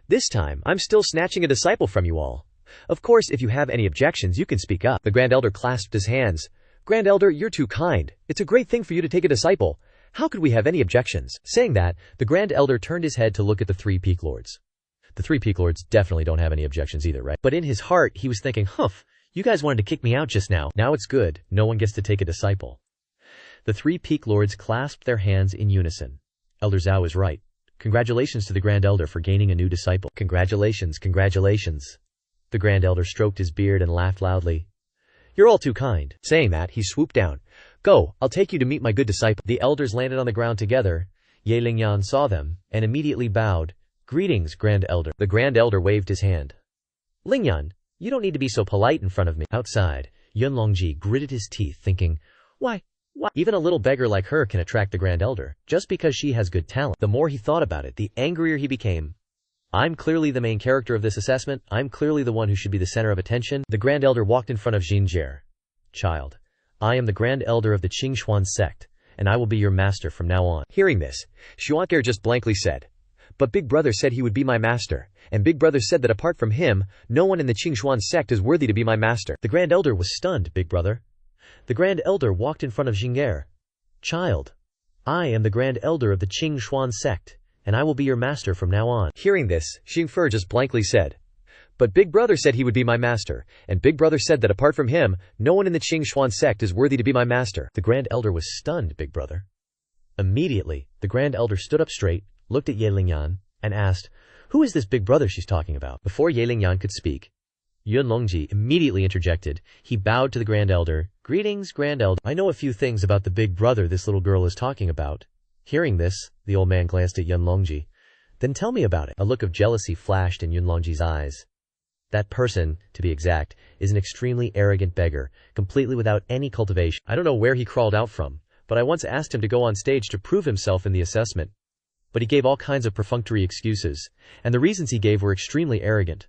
This time, I'm still snatching a disciple from you all. Of course, if you have any objections, you can speak up. The Grand Elder clasped his hands. Grand Elder, you're too kind. It's a great thing for you to take a disciple. How could we have any objections? Saying that, the Grand Elder turned his head to look at the three Peak Lords. The three Peak Lords definitely don't have any objections either, right? But in his heart, he was thinking, humph, you guys wanted to kick me out just now. Now it's good. No one gets to take a disciple. The three Peak Lords clasped their hands in unison. Elder Zhao is right. Congratulations to the Grand Elder for gaining a new disciple. Congratulations, congratulations. The Grand Elder stroked his beard and laughed loudly. You're all too kind. Saying that, he swooped down. Go, I'll take you to meet my good disciple. The elders landed on the ground together. Ye Lingyan saw them, and immediately bowed. Greetings, Grand Elder. The Grand Elder waved his hand. Lingyan, you don't need to be so polite in front of me. Outside, Yunlongji gritted his teeth, thinking, Why? Even a little beggar like her can attract the Grand Elder, just because she has good talent. The more he thought about it, the angrier he became. I'm clearly the main character of this assessment. I'm clearly the one who should be the center of attention. The Grand Elder walked in front of Jinjer. Child, I am the Grand Elder of the Cangxuan sect, and I will be your master from now on. Hearing this, Xuanker just blankly said, But Big Brother said he would be my master, and Big Brother said that apart from him, no one in the Cangxuan sect is worthy to be my master. The Grand Elder was stunned, Big Brother. The Grand Elder walked in front of Jinjer. Child, I am the Grand Elder of the Cangxuan sect, and I will be your master from now on. Hearing this, Xingfer just blankly said, But Big Brother said he would be my master, and Big Brother said that apart from him, no one in the Cangxuan sect is worthy to be my master. The Grand Elder was stunned, Big Brother. Immediately, the Grand Elder stood up straight, looked at Ye Lingyan, and asked, Who is this Big Brother she's talking about? Before Ye Lingyan could speak, Yunlongji immediately interjected. He bowed to the Grand Elder. Greetings, Grand Elder. I know a few things about the Big Brother this little girl is talking about. Hearing this, the old man glanced at Yunlongji. Then tell me about it. A look of jealousy flashed in Yunlongji's eyes. That person, to be exact, is an extremely arrogant beggar, completely without any cultivation. I don't know where he crawled out from, but I once asked him to go on stage to prove himself in the assessment. But he gave all kinds of perfunctory excuses, and the reasons he gave were extremely arrogant.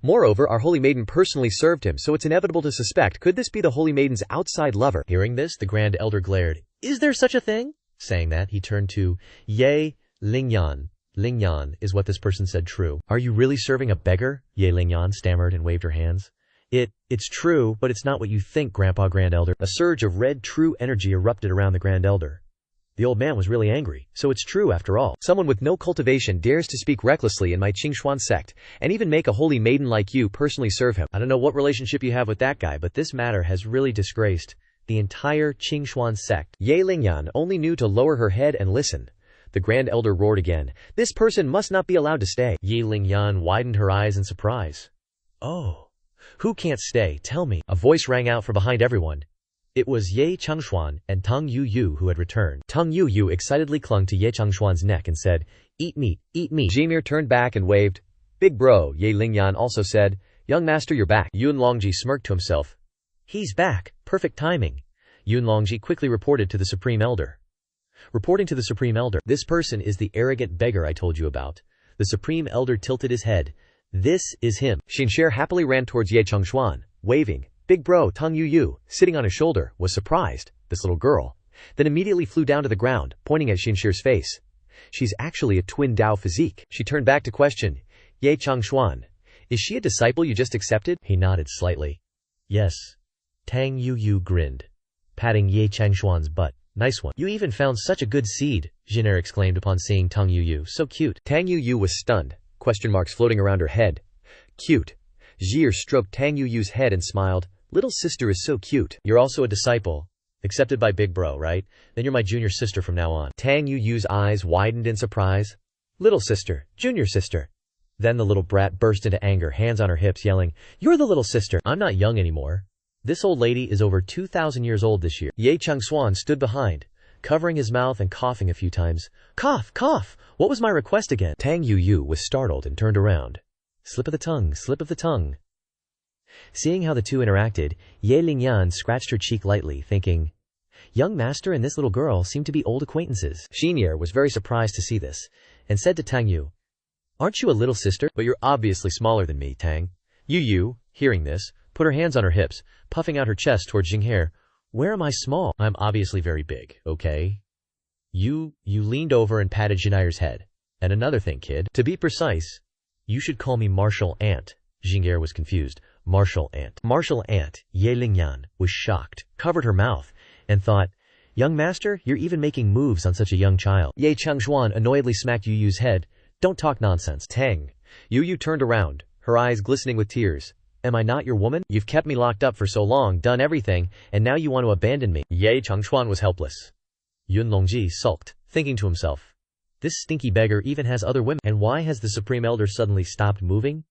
Moreover, our Holy Maiden personally served him, so it's inevitable to suspect, could this be the Holy Maiden's outside lover? Hearing this, the Grand Elder glared. Is there such a thing? Saying that, he turned to Ye Lingyan. Lingyan, is what this person said true? Are you really serving a beggar? Ye Lingyan stammered and waved her hands. It's true, but it's not what you think, Grandpa Grand Elder. A surge of red true energy erupted around the Grand Elder. The old man was really angry. So it's true after all. Someone with no cultivation dares to speak recklessly in my Cangxuan sect, and even make a holy maiden like you personally serve him. I don't know what relationship you have with that guy, but this matter has really disgraced the entire Cangxuan sect. Ye Lingyan only knew to lower her head and listen. The Grand Elder roared again. This person must not be allowed to stay. Ye Lingyan widened her eyes in surprise. Oh, who can't stay? Tell me. A voice rang out from behind everyone. It was Ye Cangxuan and Tang Yu who had returned. Tang Yu excitedly clung to Ye Changxuan's neck and said, Eat meat, eat meat. Jimir turned back and waved. Big bro, Ye Lingyan also said, Young master, you're back. Yun Longji smirked to himself. He's back. Perfect timing. Yun Longji quickly reported to the Supreme Elder. Reporting to the Supreme Elder, this person is the arrogant beggar I told you about. The Supreme Elder tilted his head. This is him. Xinxer happily ran towards Ye Cangxuan, waving. Big bro Tang Yu, sitting on his shoulder, was surprised. This little girl. Then immediately flew down to the ground, pointing at Xinxer's face. She's actually a twin Dao physique. She turned back to question. Ye Cangxuan, is she a disciple you just accepted? He nodded slightly. Yes. Tang Yu grinned, patting Ye Changxuan's butt. Nice one. You even found such a good seed, Jin'er exclaimed upon seeing Tang Yu. So cute. Tang Yu was stunned, question marks floating around her head. Cute. Zir stroked Tang Yu's head and smiled. Little sister is so cute. You're also a disciple. Accepted by Big Bro, right? Then you're my junior sister from now on. Tang Yu's eyes widened in surprise. Little sister, junior sister. Then the little brat burst into anger, hands on her hips, yelling, You're the little sister. I'm not young anymore. This old lady is over 2,000 years old this year. Ye Cangxuan stood behind, covering his mouth and coughing a few times. Cough, cough! What was my request again? Tang Yu was startled and turned around. Slip of the tongue, slip of the tongue. Seeing how the two interacted, Ye Lingyan scratched her cheek lightly, thinking, Young master and this little girl seem to be old acquaintances. Xin'er was very surprised to see this, and said to Tang Yu, Aren't you a little sister? But you're obviously smaller than me, Tang. Yu, hearing this, put her hands on her hips, puffing out her chest towards Xin'er. Where am I small? I'm obviously very big, okay? You leaned over and patted Xin'er's head. And another thing, kid. To be precise, you should call me Martial Ant. Xin'er was confused. Martial Ant. Martial Ant, Ye Lingyan, was shocked, covered her mouth, and thought, Young master, you're even making moves on such a young child. Ye Cangxuan annoyedly smacked Yu's head. Don't talk nonsense. Tang. Yu turned around, her eyes glistening with tears. Am I not your woman? You've kept me locked up for so long, done everything, and now you want to abandon me. Ye Cangxuan was helpless. Yun Longji sulked, thinking to himself, This stinky beggar even has other women, and why has the Supreme Elder suddenly stopped moving?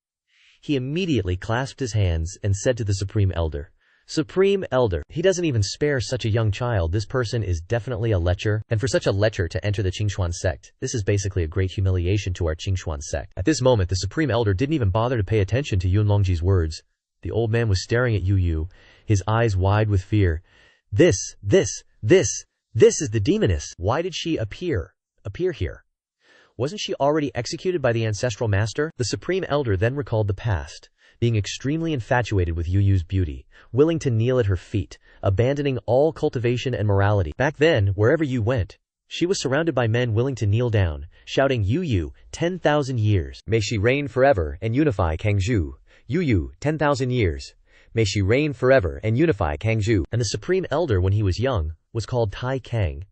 He immediately clasped his hands and said to the Supreme Elder, Supreme Elder, he doesn't even spare such a young child. This person is definitely a lecher, and for such a lecher to enter the Cangxuan sect, this is basically a great humiliation to our Cangxuan sect. At this moment, the Supreme Elder didn't even bother to pay attention to Yun Longji's words. The old man was staring at Yu, his eyes wide with fear. This is the demoness. Why did she appear here? Wasn't she already executed by the ancestral master? The Supreme Elder then recalled the past, being extremely infatuated with Yu's beauty, willing to kneel at her feet, abandoning all cultivation and morality. Back then, wherever Yu went, she was surrounded by men willing to kneel down, shouting Yu, 10,000 years. May she reign forever and unify Cangzhou. Yu, 10,000 years. May she reign forever and unify Cangzhou. And the Supreme Elder, when he was young, was called Tai Kang,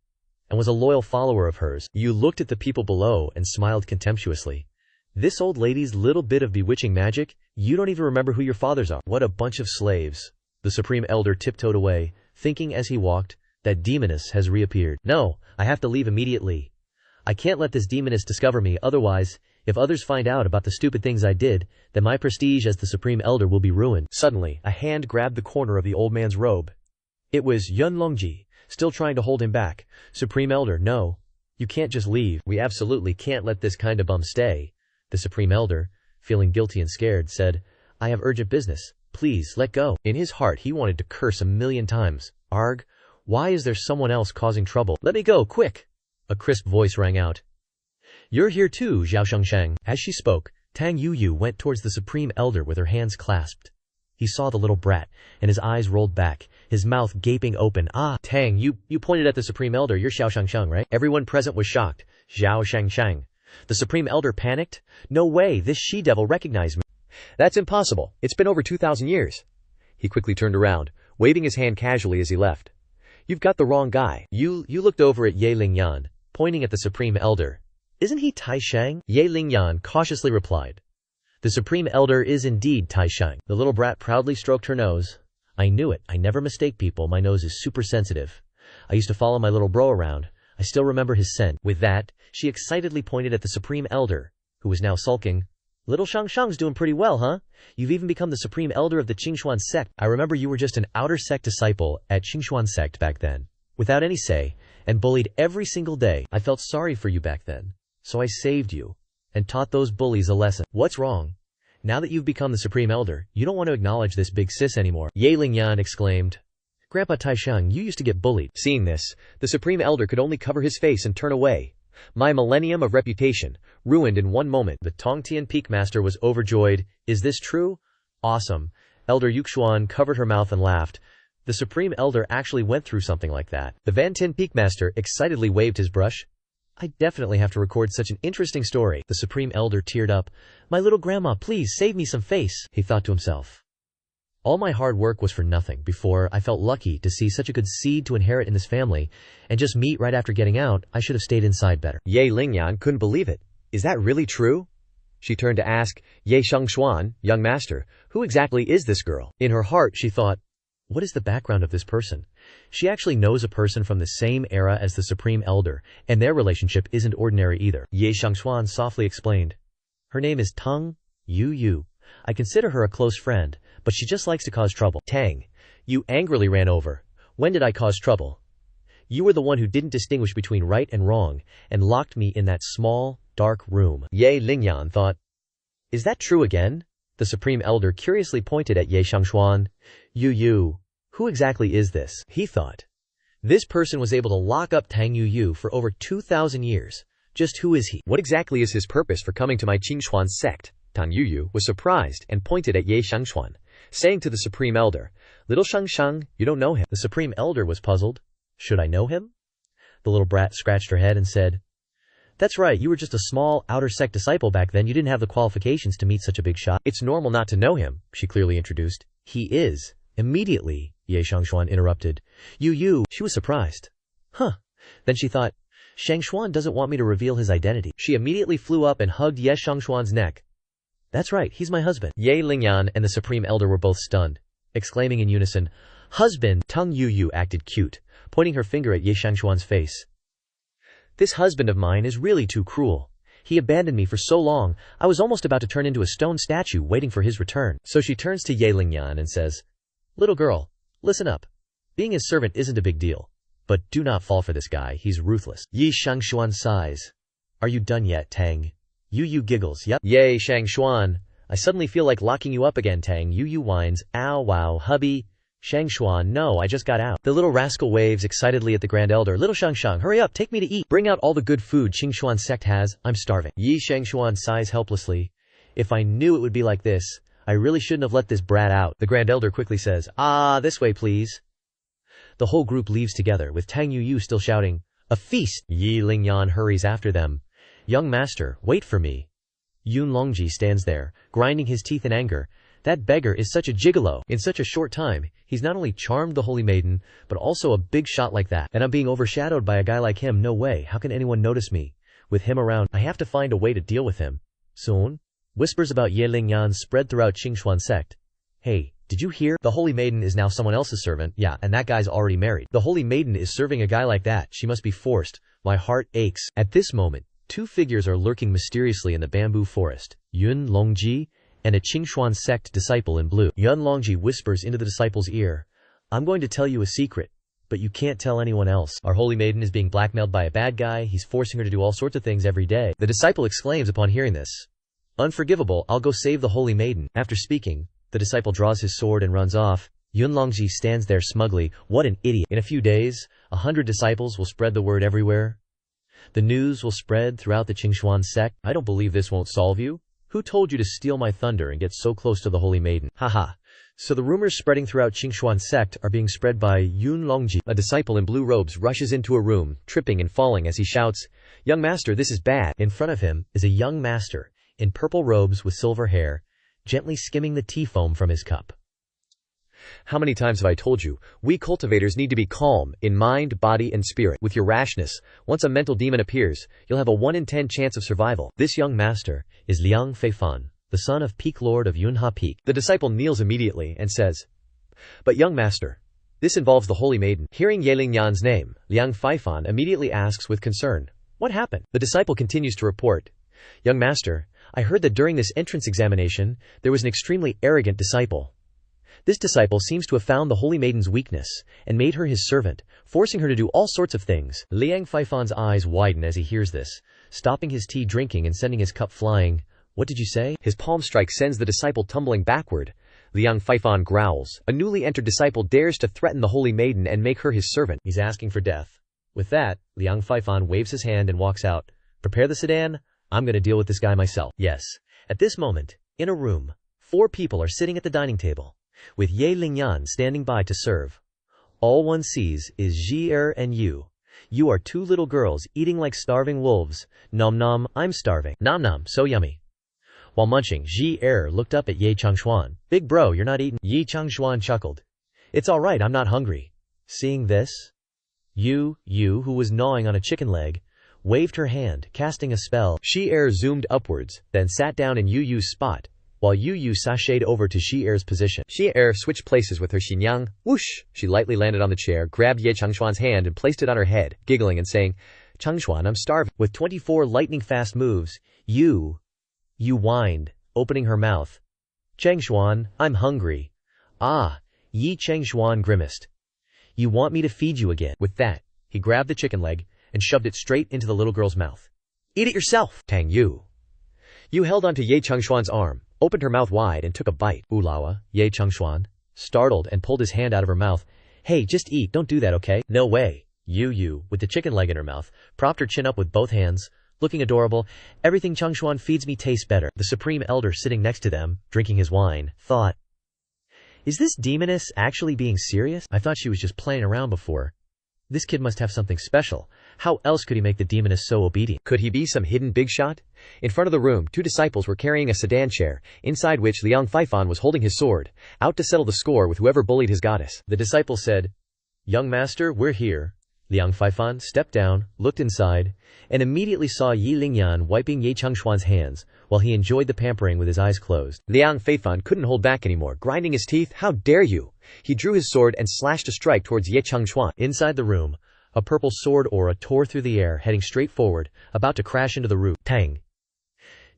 and was a loyal follower of hers. Yu looked at the people below and smiled contemptuously. This old lady's little bit of bewitching magic? You don't even remember who your fathers are. What a bunch of slaves. The Supreme Elder tiptoed away, thinking as he walked, that demoness has reappeared. No, I have to leave immediately. I can't let this demoness discover me, otherwise, if others find out about the stupid things I did, then my prestige as the Supreme Elder will be ruined. Suddenly, a hand grabbed the corner of the old man's robe. It was Yun Longji, still trying to hold him back. Supreme Elder, no. You can't just leave. We absolutely can't let this kind of bum stay. The Supreme Elder, feeling guilty and scared, said, I have urgent business. Please, let go. In his heart, he wanted to curse 1,000,000 times. Arg, why is there someone else causing trouble? Let me go, quick! A crisp voice rang out. You're here too, Zhao Shengsheng. As she spoke, Tang Yu went towards the Supreme Elder with her hands clasped. He saw the little brat, and his eyes rolled back, his mouth gaping open. Ah, Tang, you pointed at the Supreme Elder. You're Zhao Shengsheng, right? Everyone present was shocked. Zhao Shengsheng. The Supreme Elder panicked. No way, this she-devil recognized me. That's impossible. It's been over 2,000 years. He quickly turned around, waving his hand casually as he left. You've got the wrong guy. You looked over at Ye Lingyan, pointing at the Supreme Elder. Isn't he Tai Shang? Ye Lingyan cautiously replied. The Supreme Elder is indeed Tai Shang. The little brat proudly stroked her nose. I knew it. I never mistake people. My nose is super sensitive. I used to follow my little bro around. I still remember his scent. With that, she excitedly pointed at the Supreme Elder, who was now sulking. Little Shangshang's doing pretty well, huh? You've even become the Supreme Elder of the Cangxuan sect. I remember you were just an outer sect disciple at Cangxuan sect back then, without any say, and bullied every single day. I felt sorry for you back then, so I saved you, and taught those bullies a lesson. What's wrong? Now that you've become the Supreme Elder, you don't want to acknowledge this big sis anymore. Ye Lingyan exclaimed. Grandpa Taisheng, you used to get bullied. Seeing this, the Supreme Elder could only cover his face and turn away. My millennium of reputation, ruined in one moment. The Tongtian Peak Master was overjoyed. Is this true? Awesome. Elder Yuxuan covered her mouth and laughed. The Supreme Elder actually went through something like that. The Vantin Peak Master excitedly waved his brush. I definitely have to record such an interesting story. The Supreme Elder teared up. My little grandma, please save me some face, he thought to himself. All my hard work was for nothing. Before, I felt lucky to see such a good seed to inherit in this family, and just meet right after getting out, I should have stayed inside better. Ye Lingyan couldn't believe it. Is that really true? She turned to ask, Ye Cangxuan, young master, who exactly is this girl? In her heart, she thought, what is the background of this person? She actually knows a person from the same era as the Supreme Elder, and their relationship isn't ordinary either. Ye Cangxuan softly explained. Her name is Tang Yu. I consider her a close friend, but she just likes to cause trouble. Tang, you angrily ran over. When did I cause trouble? You were the one who didn't distinguish between right and wrong, and locked me in that small, dark room. Ye Lingyan thought. Is that true again? The Supreme Elder curiously pointed at Ye Cangxuan. Yu, who exactly is this? He thought. This person was able to lock up Tang Yu for over 2,000 years. Just who is he? What exactly is his purpose for coming to my Cangxuan sect? Tang Yu was surprised and pointed at Ye Cangxuan, saying to the Supreme Elder, Little Shang, you don't know him. The Supreme Elder was puzzled. Should I know him? The little brat scratched her head and said, That's right, you were just a small, outer sect disciple back then. You didn't have the qualifications to meet such a big shot. It's normal not to know him, she clearly introduced. He is. Immediately, Ye Cangxuan interrupted. Yu, she was surprised. Huh. Then she thought, Cangxuan doesn't want me to reveal his identity. She immediately flew up and hugged Ye Cangxuan's neck. That's right, he's my husband. Ye Lingyan and the Supreme Elder were both stunned, exclaiming in unison, Husband! Tang Yu acted cute, pointing her finger at Ye Cangxuan's face. This husband of mine is really too cruel. He abandoned me for so long, I was almost about to turn into a stone statue waiting for his return. So she turns to Ye Lingyan and says, Little girl, listen up. Being his servant isn't a big deal. But do not fall for this guy, he's ruthless. Ye Cangxuan sighs. Are you done yet, Tang? Yu giggles. Yep. Ye Cangxuan. I suddenly feel like locking you up again, Tang. Yu whines. Ow, wow, hubby. Cangxuan, no, I just got out. The little rascal waves excitedly at the Grand Elder. Little Shang, hurry up, take me to eat. Bring out all the good food Cangxuan sect has. I'm starving. Ye Cangxuan sighs helplessly. If I knew it would be like this, I really shouldn't have let this brat out. The Grand Elder quickly says, this way, please. The whole group leaves together, with Tang Yu still shouting, A feast! Ye Lingyan hurries after them. Young master, wait for me. Yun Longji stands there, grinding his teeth in anger. That beggar is such a gigolo. In such a short time, he's not only charmed the holy maiden, but also a big shot like that. And I'm being overshadowed by a guy like him. No way, how can anyone notice me? With him around, I have to find a way to deal with him. Soon, whispers about Ye Lingyan spread throughout Cangxuan sect. Hey, did you hear? The holy maiden is now someone else's servant. Yeah, and that guy's already married. The holy maiden is serving a guy like that. She must be forced. My heart aches. At this moment, two figures are lurking mysteriously in the bamboo forest, Yun Longji and a Cangxuan sect disciple in blue. Yun Longji whispers into the disciple's ear, I'm going to tell you a secret, but you can't tell anyone else. Our holy maiden is being blackmailed by a bad guy. He's forcing her to do all sorts of things every day. The disciple exclaims upon hearing this, Unforgivable, I'll go save the holy maiden. After speaking, the disciple draws his sword and runs off. Yun Longji stands there smugly. What an idiot. In a few days, 100 disciples will spread the word everywhere. The news will spread throughout the Cangxuan sect. I don't believe this won't solve you. Who told you to steal my thunder and get so close to the holy maiden? Haha. So the rumors spreading throughout Cangxuan sect are being spread by Yun Longji. A disciple in blue robes rushes into a room, tripping and falling as he shouts, Young master, this is bad. In front of him is a young master, in purple robes with silver hair, gently skimming the tea foam from his cup. How many times have I told you, we cultivators need to be calm, in mind, body, and spirit. With your rashness, once a mental demon appears, you'll have a 1 in 10 chance of survival. This young master is Liang Feifan, the son of Peak Lord of Yunha Peak. The disciple kneels immediately and says, But young master, this involves the holy maiden. Hearing Ye Lingyan's name, Liang Feifan immediately asks with concern, What happened? The disciple continues to report, Young master, I heard that during this entrance examination, there was an extremely arrogant disciple. This disciple seems to have found the holy maiden's weakness and made her his servant, forcing her to do all sorts of things. Liang Feifan's eyes widen as he hears this, stopping his tea drinking and sending his cup flying. What did you say? His palm strike sends the disciple tumbling backward. Liang Feifan growls. A newly entered disciple dares to threaten the holy maiden and make her his servant. He's asking for death. With that, Liang Feifan waves his hand and walks out. Prepare the sedan. I'm gonna deal with this guy myself. Yes. At this moment, in a room, 4 people are sitting at the dining table, with Ye Lingyan standing by to serve. All one sees is Ji and you. You are 2 little girls eating like starving wolves. Nom nom, I'm starving. Nom nom, so yummy. While munching, Ji looked up at Ye Cangxuan. Big bro, you're not eating. Ye Cangxuan chuckled. It's alright, I'm not hungry. Seeing this, Yu, who was gnawing on a chicken leg, waved her hand, casting a spell. Shi zoomed upwards, then sat down in Yu's spot, while Yu sashayed over to Shi position. Shi switched places with her Xinyang. Whoosh! She lightly landed on the chair, grabbed Ye Cangxuan's hand and placed it on her head, giggling and saying, Cangxuan, I'm starving. With 24 lightning-fast moves, Yu whined, opening her mouth. Cangxuan, I'm hungry. Ah, Yi Cangxuan grimaced. You want me to feed you again? With that, he grabbed the chicken leg and shoved it straight into the little girl's mouth. Eat it yourself, Tang Yu. Yu held onto Ye Cangxuan's arm, opened her mouth wide and took a bite. Ulawa, Ye Cangxuan, startled and pulled his hand out of her mouth. Hey, just eat, don't do that, okay? No way. Yu, with the chicken leg in her mouth, propped her chin up with both hands, looking adorable. Everything Cangxuan feeds me tastes better. The Supreme Elder sitting next to them, drinking his wine, thought, is this demoness actually being serious? I thought she was just playing around before. This kid must have something special. How else could he make the demoness so obedient? Could he be some hidden big shot? In front of the room, 2 disciples were carrying a sedan chair, inside which Liang Feifan was holding his sword, out to settle the score with whoever bullied his goddess. The disciple said, Young master, we're here. Liang Feifan stepped down, looked inside, and immediately saw Yi Lingyan wiping Ye Cangxuan's hands, while he enjoyed the pampering with his eyes closed. Liang Feifan couldn't hold back anymore, grinding his teeth. How dare you! He drew his sword and slashed a strike towards Ye Cangxuan. Inside the room, a purple sword aura tore through the air, heading straight forward, about to crash into the roof. Tang!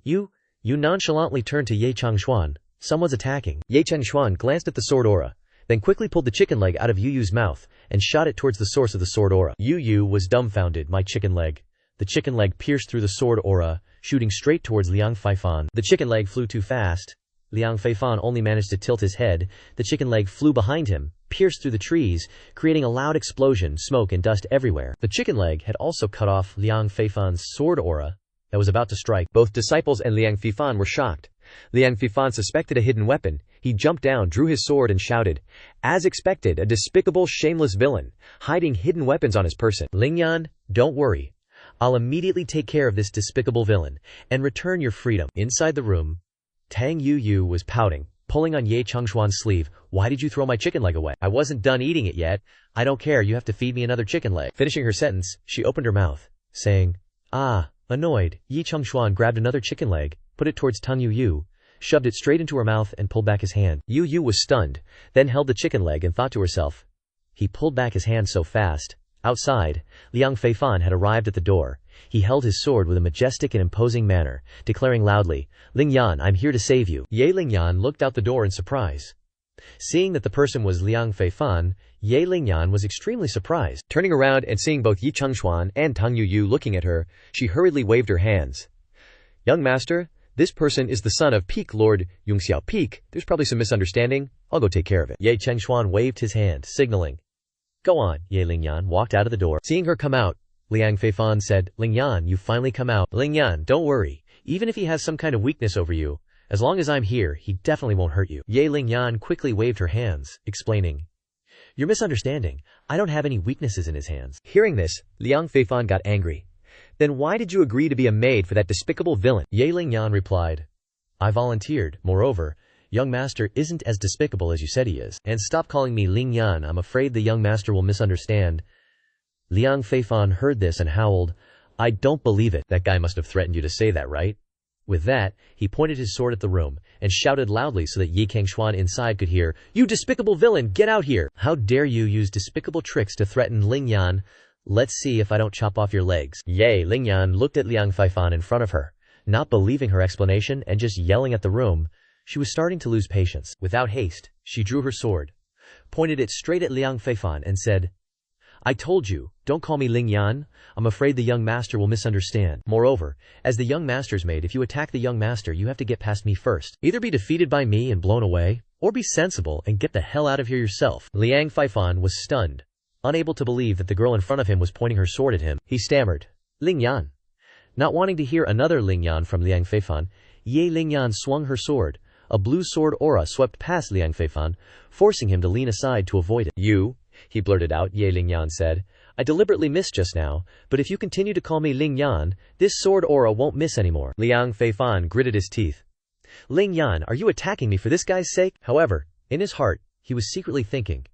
You nonchalantly turned to Ye Cangxuan. Someone's attacking. Ye Cangxuan glanced at the sword aura, then quickly pulled the chicken leg out of Yu's mouth and shot it towards the source of the sword aura. Yu was dumbfounded. My chicken leg. The chicken leg pierced through the sword aura, shooting straight towards Liang Feifan. The chicken leg flew too fast. Liang Feifan only managed to tilt his head. The chicken leg flew behind him, pierced through the trees, creating a loud explosion, smoke and dust everywhere. The chicken leg had also cut off Liang Feifan's sword aura that was about to strike. Both disciples and Liang Feifan were shocked. Liang Feifan suspected a hidden weapon. He jumped down, drew his sword and shouted, as expected, a despicable, shameless villain, hiding hidden weapons on his person. Lingyan, don't worry. I'll immediately take care of this despicable villain and return your freedom. Inside the room, Tang Yu was pouting, pulling on Ye Cangxuan's sleeve. Why did you throw my chicken leg away? I wasn't done eating it yet. I don't care, you have to feed me another chicken leg. Finishing her sentence, she opened her mouth, saying, annoyed. Ye Cangxuan grabbed another chicken leg, put it towards Tang Yu, shoved it straight into her mouth and pulled back his hand. Yu was stunned, then held the chicken leg and thought to herself. He pulled back his hand so fast. Outside, Liang Feifan had arrived at the door. He held his sword with a majestic and imposing manner, declaring loudly, Lingyan, I'm here to save you. Ye Lingyan looked out the door in surprise. Seeing that the person was Liang Feifan, Ye Lingyan was extremely surprised. Turning around and seeing both Yi Cangxuan and Tang Yu looking at her, she hurriedly waved her hands. Young master, this person is the son of Peak Lord Yungxiao Peak. There's probably some misunderstanding. I'll go take care of it. Ye Cangxuan waved his hand, signaling. Go on. Ye Lingyan walked out of the door. Seeing her come out, Liang Feifan said, Lingyan, you finally come out. Lingyan, don't worry. Even if he has some kind of weakness over you, as long as I'm here, he definitely won't hurt you. Ye Lingyan quickly waved her hands, explaining. You're misunderstanding. I don't have any weaknesses in his hands. Hearing this, Liang Feifan got angry. Then why did you agree to be a maid for that despicable villain? Ye Lingyan replied. I volunteered. Moreover, young master isn't as despicable as you said he is. And stop calling me Lingyan. I'm afraid the young master will misunderstand. Liang Feifan heard this and howled. I don't believe it. That guy must have threatened you to say that, right? With that, he pointed his sword at the room and shouted loudly so that Ye Cangxuan inside could hear, You despicable villain, get out here! How dare you use despicable tricks to threaten Lingyan? Let's see if I don't chop off your legs. Ye Lingyan looked at Liang Feifan in front of her, not believing her explanation and just yelling at the room. She was starting to lose patience. Without haste, she drew her sword, pointed it straight at Liang Feifan and said, I told you, don't call me Ling Yan. I'm afraid the young master will misunderstand. Moreover, as the young master's maid, if you attack the young master, you have to get past me first. Either be defeated by me and blown away, or be sensible and get the hell out of here yourself. Liang Feifan was stunned, unable to believe that the girl in front of him was pointing her sword at him. He stammered, Ling Yan. Not wanting to hear another Ling Yan from Liang Feifan, Ye Ling Yan swung her sword. A blue sword aura swept past Liang Feifan, forcing him to lean aside to avoid it. You, he blurted out, Ye Ling Yan said. I deliberately missed just now, but if you continue to call me Ling Yan, this sword aura won't miss anymore. Liang Feifan gritted his teeth. Ling Yan, are you attacking me for this guy's sake? However, in his heart, he was secretly thinking,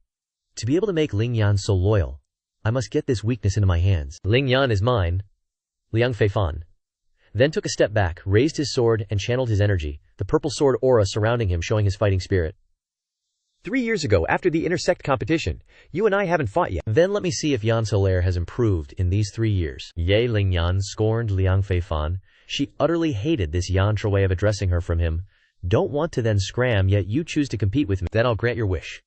to be able to make Ling Yan so loyal, I must get this weakness into my hands. Ling Yan is mine. Liang Feifan then took a step back, raised his sword, and channeled his energy, the purple sword aura surrounding him showing his fighting spirit. 3 years ago, after the intersect competition, you and I haven't fought yet. Then let me see if Yan Solaire has improved in these 3 years. Ye Ling Yan scorned Liang Feifan. She utterly hated this yantra way of addressing her from him. Don't want to then scram, yet you choose to compete with me. Then I'll grant your wish.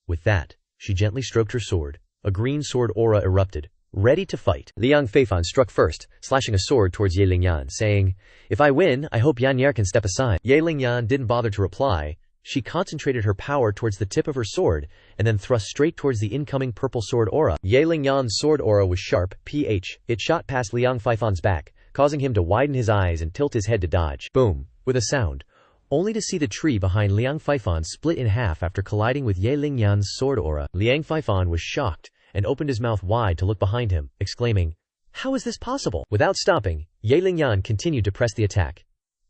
With that, she gently stroked her sword. A green sword aura erupted, ready to fight. Liang Feifan struck first, slashing a sword towards Ye Ling Yan, saying, If I win, I hope Yan Yer can step aside. Ye Ling Yan didn't bother to reply. She concentrated her power towards the tip of her sword, and then thrust straight towards the incoming purple sword aura. Ye Ling Yan's sword aura was sharp, it shot past Liang Feifan's back, causing him to widen his eyes and tilt his head to dodge. Boom, with a sound, only to see the tree behind Liang Feifan split in half after colliding with Ye Ling Yan's sword aura. Liang Feifan was shocked, and opened his mouth wide to look behind him, exclaiming, How is this possible? Without stopping, Ye Ling Yan continued to press the attack.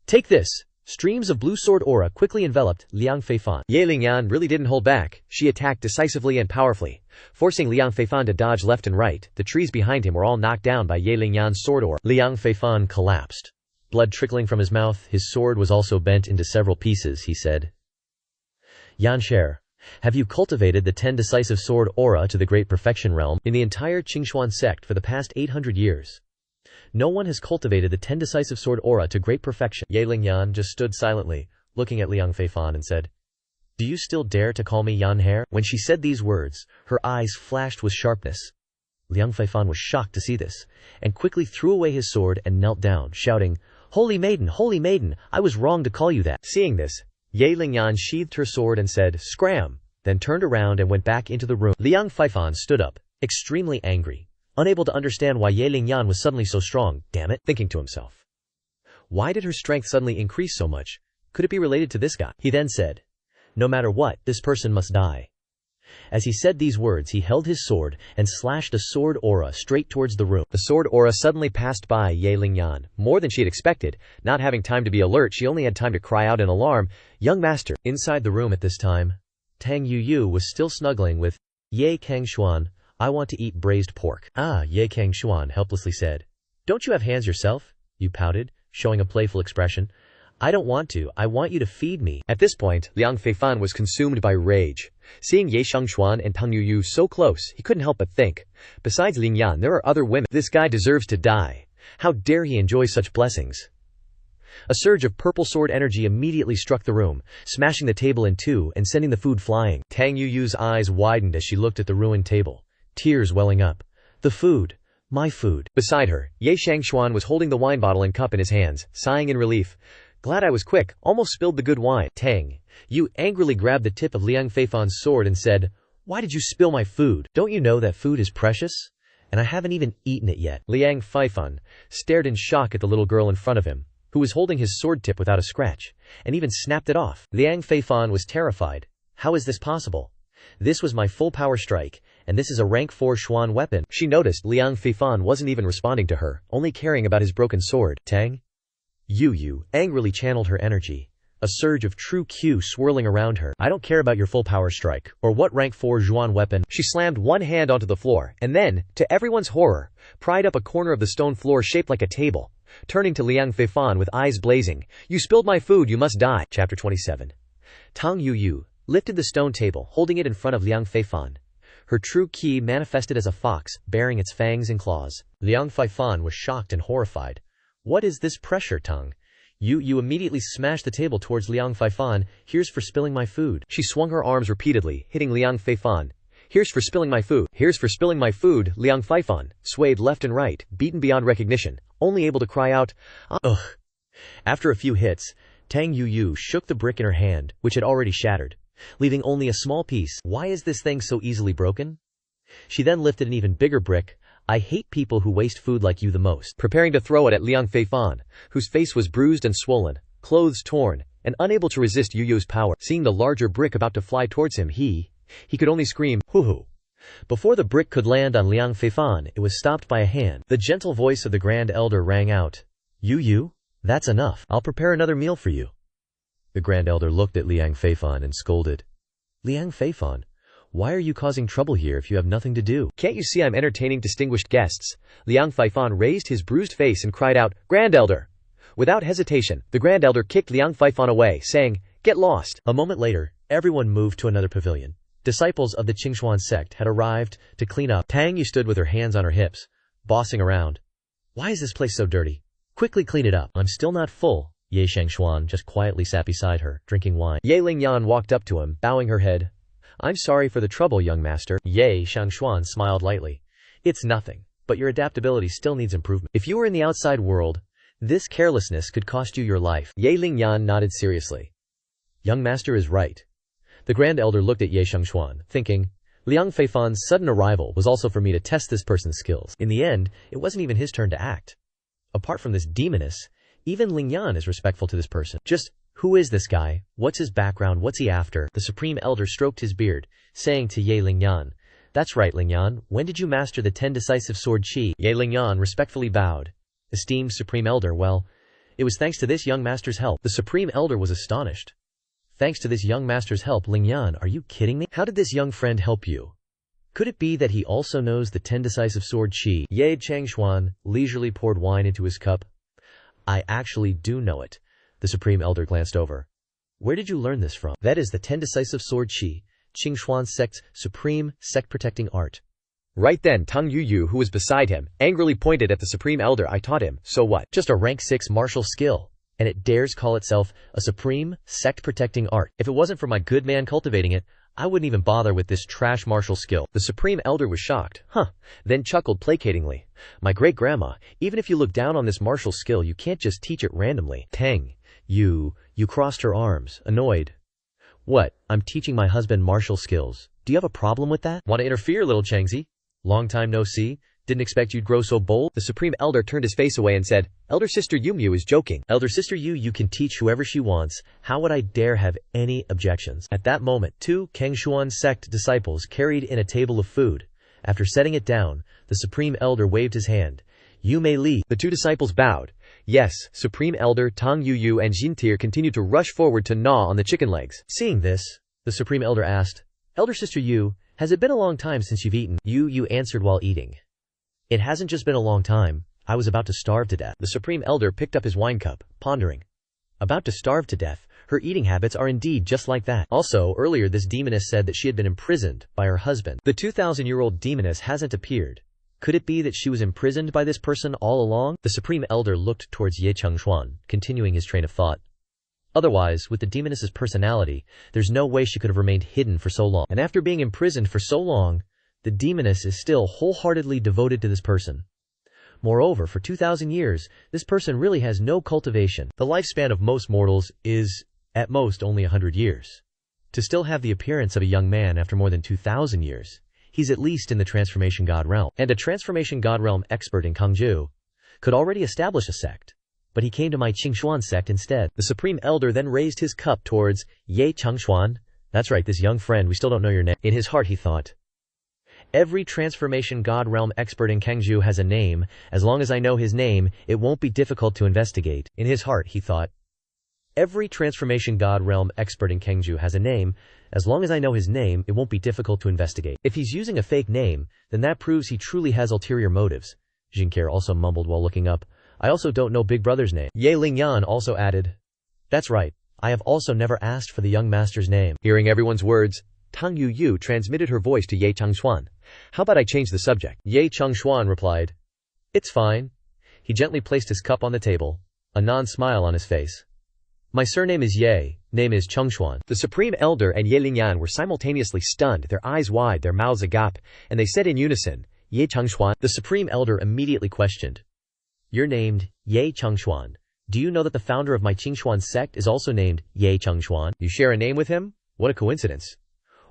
Take this! Streams of blue sword aura quickly enveloped Liang Feifan. Ye Ling Yan really didn't hold back. She attacked decisively and powerfully, forcing Liang Feifan to dodge left and right. The trees behind him were all knocked down by Ye Ling Yan's sword aura. Liang Feifan collapsed. Blood trickling from his mouth, his sword was also bent into several pieces, he said. Yan Sher, have you cultivated the 10 decisive sword aura to the great perfection realm in the entire Cangxuan sect for the past 800 years? No one has cultivated the 10 decisive sword aura to great perfection. Ye Ling Yan just stood silently, looking at Liang Feifan and said, Do you still dare to call me Yan Hair? When she said these words, her eyes flashed with sharpness. Liang Feifan was shocked to see this, and quickly threw away his sword and knelt down, shouting, Holy maiden, I was wrong to call you that. Seeing this, Ye Ling Yan sheathed her sword and said, Scram, then turned around and went back into the room. Liang Feifan stood up, extremely angry, unable to understand why Ye Ling Yan was suddenly so strong, damn it, thinking to himself. Why did her strength suddenly increase so much? Could it be related to this guy? He then said, No matter what, this person must die. As he said these words, he held his sword and slashed a sword aura straight towards the room. The sword aura suddenly passed by Ye Ling Yan, more than she had expected. Not having time to be alert, she only had time to cry out in alarm, Young master. Inside the room at this time, Tang Yu was still snuggling with Ye Cangxuan. I want to eat braised pork. Ah, Ye Cangxuan helplessly said. Don't you have hands yourself? You pouted, showing a playful expression. I don't want to, I want you to feed me. At this point, Liang Feifan was consumed by rage. Seeing Ye Cangxuan and Tang Yu so close, he couldn't help but think, besides Ling Yan, there are other women. This guy deserves to die. How dare he enjoy such blessings? A surge of purple sword energy immediately struck the room, smashing the table in two and sending the food flying. Tang Yu's eyes widened as she looked at the ruined table, tears welling up. The food. My food. Beside her, Ye Cangxuan was holding the wine bottle and cup in his hands, sighing in relief. Glad I was quick, almost spilled the good wine. Tang Yu angrily grabbed the tip of Liang Feifan's sword and said, Why did you spill my food? Don't you know that food is precious? And I haven't even eaten it yet. Liang Feifan stared in shock at the little girl in front of him, who was holding his sword tip without a scratch, and even snapped it off. Liang Feifan was terrified. How is this possible? This was my full power strike, and this is a rank 4 Xuan weapon. She noticed Liang Feifan wasn't even responding to her, only caring about his broken sword. Tang Yu angrily channeled her energy, a surge of true Q swirling around her. I don't care about your full power strike, or what rank 4 Zhuan weapon. She slammed one hand onto the floor, and then, to everyone's horror, pried up a corner of the stone floor shaped like a table. Turning to Liang Feifan with eyes blazing, You spilled my food, you must die. Chapter 27. Tang Yu lifted the stone table, holding it in front of Liang Feifan. Her true ki manifested as a fox, bearing its fangs and claws. Liang Feifan was shocked and horrified. What is this pressure, Tang? You immediately smashed the table towards Liang Feifan. Here's for spilling my food. She swung her arms repeatedly, hitting Liang Feifan. Here's for spilling my food. Here's for spilling my food. Liang Feifan swayed left and right, beaten beyond recognition, only able to cry out, ugh. After a few hits, Tang Yuyu shook the brick in her hand, which had already shattered, leaving only a small piece. Why is this thing so easily broken? She then lifted an even bigger brick. I hate people who waste food like you the most. Preparing to throw it at Liang Feifan, whose face was bruised and swollen, clothes torn, and unable to resist Yuyu's power. Seeing the larger brick about to fly towards him, he could only scream, hoo-hoo. Before the brick could land on Liang Feifan, it was stopped by a hand. The gentle voice of the Grand Elder rang out, Yuyu, that's enough. I'll prepare another meal for you. The Grand Elder looked at Liang Feifan and scolded. Liang Feifan, why are you causing trouble here if you have nothing to do? Can't you see I'm entertaining distinguished guests? Liang Feifan raised his bruised face and cried out, Grand Elder! Without hesitation, the Grand Elder kicked Liang Feifan away, saying, Get lost! A moment later, everyone moved to another pavilion. Disciples of the Cangxuan sect had arrived to clean up. Tang Yu stood with her hands on her hips, bossing around. Why is this place so dirty? Quickly clean it up. I'm still not full. Ye Shangxuan just quietly sat beside her, drinking wine. Ye Lingyan walked up to him, bowing her head. I'm sorry for the trouble, young master. Ye Shangxuan smiled lightly. It's nothing, but your adaptability still needs improvement. If you were in the outside world, this carelessness could cost you your life. Ye Lingyan nodded seriously. Young master is right. The Grand Elder looked at Ye Shangxuan, thinking, Liang Feifan's sudden arrival was also for me to test this person's skills. In the end, it wasn't even his turn to act. Apart from this demoness, even Lingyan is respectful to this person. Just, who is this guy? What's his background? What's he after? The Supreme Elder stroked his beard, saying to Ye Lingyan, That's right, Lingyan, when did you master the 10 decisive sword chi? Ye Lingyan respectfully bowed. Esteemed Supreme Elder, well, it was thanks to this young master's help. The Supreme Elder was astonished. Thanks to this young master's help, Lingyan, are you kidding me? How did this young friend help you? Could it be that he also knows the 10 decisive sword chi? Ye Changxuan leisurely poured wine into his cup. I actually do know it. The Supreme Elder glanced over. Where did you learn this from? That is the 10 decisive sword chi, Cangxuan sect's supreme sect-protecting art. Right then, Tang Yuyu, who was beside him, angrily pointed at the Supreme Elder. I taught him, so what? Just a rank 6 martial skill, and it dares call itself a supreme sect-protecting art. If it wasn't for my good man cultivating it, I wouldn't even bother with this trash martial skill. The Supreme Elder was shocked, then chuckled placatingly. My great-grandma, even if you look down on this martial skill, you can't just teach it randomly. Tang, you crossed her arms, annoyed. What, I'm teaching my husband martial skills. Do you have a problem with that? Want to interfere, little Changxi? Long time no see. Didn't expect you'd grow so bold. The Supreme Elder turned his face away and said, Elder Sister Yumyu is joking. Elder Sister you can teach whoever she wants. How would I dare have any objections? At that moment, 2 Cangxuan sect disciples carried in a table of food. After setting it down, the Supreme Elder waved his hand. You may leave. The 2 disciples bowed. Yes, Supreme Elder Tang Yuyu and Jintir continued to rush forward to gnaw on the chicken legs. Seeing this, the Supreme Elder asked, Elder Sister Yu, has it been a long time since you've eaten? You answered while eating. It hasn't just been a long time. I was about to starve to death. The Supreme Elder picked up his wine cup, pondering. About to starve to death. Her eating habits are indeed just like that. Also, earlier this demoness said that she had been imprisoned by her husband. The 2,000-year-old demoness hasn't appeared. Could it be that she was imprisoned by this person all along? The Supreme Elder looked towards Ye Changxuan, continuing his train of thought. Otherwise, with the demoness's personality, there's no way she could have remained hidden for so long. And after being imprisoned for so long, the demoness is still wholeheartedly devoted to this person. Moreover, for 2,000 years, this person really has no cultivation. The lifespan of most mortals is, at most, only 100 years. To still have the appearance of a young man after more than 2,000 years, he's at least in the Transformation God realm. And a Transformation God realm expert in Cangzhou could already establish a sect. But he came to my Cangxuan sect instead. The Supreme Elder then raised his cup towards Ye Changxuan. That's right, this young friend, we still don't know your name. In his heart he thought, every Transformation God realm expert in Cangzhou has a name. As long as I know his name, it won't be difficult to investigate. In his heart he thought, every Transformation God realm expert in Cangzhou has a name. As long as I know his name, it won't be difficult to investigate. If he's using a fake name, then that proves he truly has ulterior motives. Jinkier also mumbled while looking up. I also don't know Big Brother's name. Ye Lingyan also added, That's right, I have also never asked for the young master's name. Hearing everyone's words, Tang Yuyu transmitted her voice to Ye Changxuan. How about I change the subject? Ye Changxuan replied, It's fine. He gently placed his cup on the table, a non-smile on his face. My surname is Ye, name is Cangxuan. The Supreme Elder and Ye Lingyan were simultaneously stunned, their eyes wide, their mouths agape, and they said in unison, Ye Cangxuan. The Supreme Elder immediately questioned. You're named Ye Cangxuan. Do you know that the founder of my Cangxuan sect is also named Ye Cangxuan? You share a name with him? What a coincidence.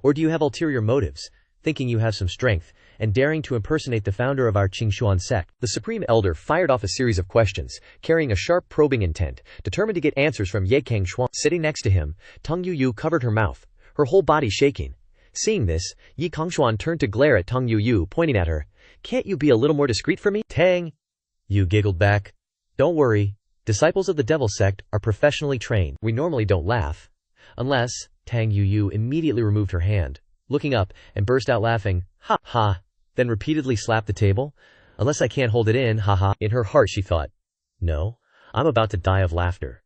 Or do you have ulterior motives, thinking you have some strength, and daring to impersonate the founder of our Cangxuan sect? The Supreme Elder fired off a series of questions, carrying a sharp probing intent, determined to get answers from Ye Cangxuan. Sitting next to him, Tang Yuyu covered her mouth, her whole body shaking. Seeing this, Ye Cangxuan turned to glare at Tang Yuyu, pointing at her. Can't you be a little more discreet for me? Tang Yu giggled back. Don't worry, disciples of the devil sect are professionally trained. We normally don't laugh. Unless, Tang Yuyu immediately removed her hand, looking up, and burst out laughing. Ha ha, then repeatedly slapped the table. Unless I can't hold it in, ha ha. In her heart she thought, no, I'm about to die of laughter.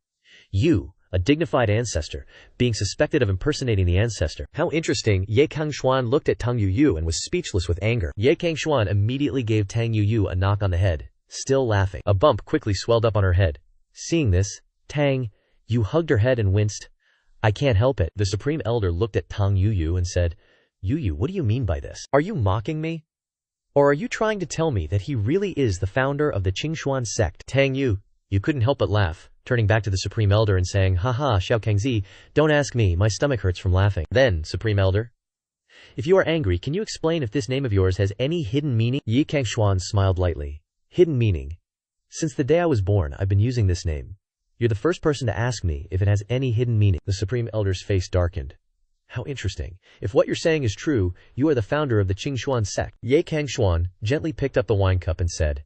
You, a dignified ancestor, being suspected of impersonating the ancestor. How interesting. Ye Cangxuan looked at Tang Yuyu and was speechless with anger. Ye Cangxuan immediately gave Tang Yuyu a knock on the head, still laughing. A bump quickly swelled up on her head. Seeing this, Tang Yu hugged her head and winced. I can't help it. The Supreme Elder looked at Tang Yuyu and said, Yuyu, what do you mean by this? Are you mocking me? Or are you trying to tell me that he really is the founder of the Cangxuan sect? Tang Yu couldn't help but laugh, turning back to the Supreme Elder and saying, haha, Xiao Kangzi, don't ask me, my stomach hurts from laughing. Then, Supreme Elder, if you are angry, can you explain if this name of yours has any hidden meaning? Ye Cangxuan smiled lightly. Hidden meaning. Since the day I was born, I've been using this name. You're the first person to ask me if it has any hidden meaning. The Supreme Elder's face darkened. How interesting. If what you're saying is true, you are the founder of the Cangxuan sect. Ye Cangxuan gently picked up the wine cup and said,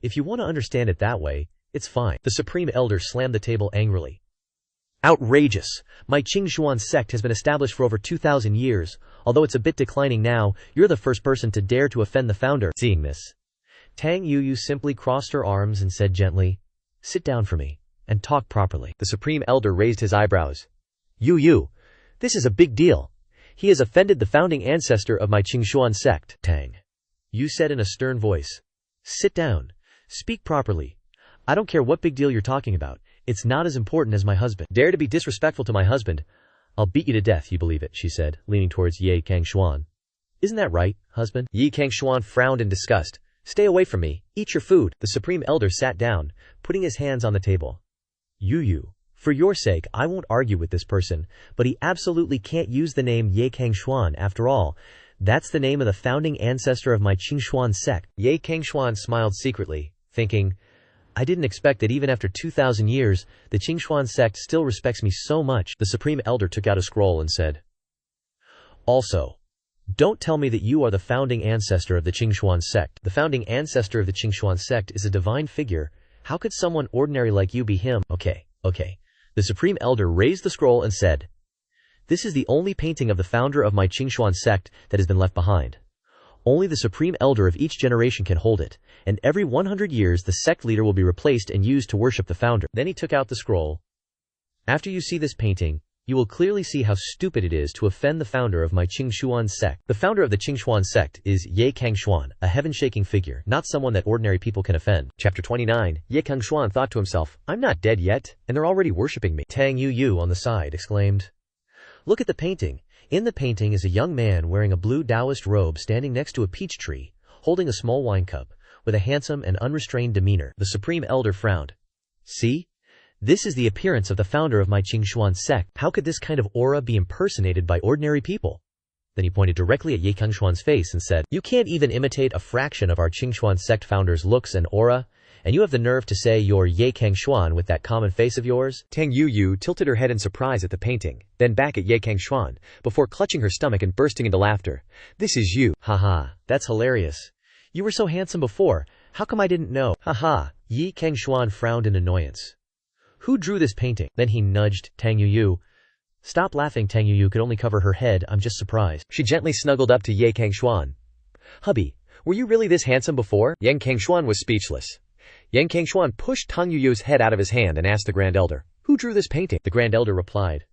if you want to understand it that way, it's fine. The Supreme Elder slammed the table angrily. Outrageous! My Cangxuan sect has been established for over 2,000 years. Although it's a bit declining now, you're the first person to dare to offend the founder. Seeing this, Tang Yuyu simply crossed her arms and said gently, sit down for me, and talk properly. The Supreme Elder raised his eyebrows. Yuyu, this is a big deal. He has offended the founding ancestor of my Cangxuan sect. Tang Yu said in a stern voice, sit down. Speak properly. I don't care what big deal you're talking about. It's not as important as my husband. Dare to be disrespectful to my husband. I'll beat you to death, you believe it, she said, leaning towards Ye Cangxuan. Isn't that right, husband? Ye Cangxuan frowned in disgust. Stay away from me. Eat your food. The Supreme Elder sat down, putting his hands on the table. Yuyu, for your sake, I won't argue with this person, but he absolutely can't use the name Ye Cangxuan. After all, that's the name of the founding ancestor of my Cangxuan sect. Ye Cangxuan smiled secretly, thinking, I didn't expect that even after 2,000 years, the Cangxuan sect still respects me so much. The Supreme Elder took out a scroll and said, also, don't tell me that you are the founding ancestor of the Cangxuan sect. The founding ancestor of the Cangxuan sect is a divine figure. How could someone ordinary like you be him? Okay. The Supreme Elder raised the scroll and said, this is the only painting of the founder of my Cangxuan sect that has been left behind. Only the Supreme Elder of each generation can hold it, and every 100 years the sect leader will be replaced and used to worship the founder. Then he took out the scroll. After you see this painting, you will clearly see how stupid it is to offend the founder of my Cangxuan sect. The founder of the Cangxuan sect is Ye Cangxuan, a heaven-shaking figure, not someone that ordinary people can offend. Chapter 29. Ye Cangxuan thought to himself, I'm not dead yet, and they're already worshipping me. Tang Yuyu on the side exclaimed, look at the painting. In the painting is a young man wearing a blue Taoist robe standing next to a peach tree, holding a small wine cup, with a handsome and unrestrained demeanor. The Supreme Elder frowned. See? This is the appearance of the founder of my Cangxuan sect. How could this kind of aura be impersonated by ordinary people? Then he pointed directly at Ye Cangxuan's face and said, you can't even imitate a fraction of our Cangxuan sect founder's looks and aura, and you have the nerve to say you're Ye Cangxuan with that common face of yours? Tang Yuyu tilted her head in surprise at the painting, then back at Ye Cangxuan, before clutching her stomach and bursting into laughter. This is you. Haha, that's hilarious. You were so handsome before. How come I didn't know? Haha. Ye Cangxuan frowned in annoyance. Who drew this painting? Then he nudged Tang Yuyu. Stop laughing. Tang Yuyu could only cover her head. I'm just surprised. She gently snuggled up to Ye Cangxuan. Hubby, were you really this handsome before? Ye Cangxuan was speechless. Ye Cangxuan pushed Tang Yuyu's head out of his hand and asked the Grand Elder, who drew this painting? The Grand Elder replied,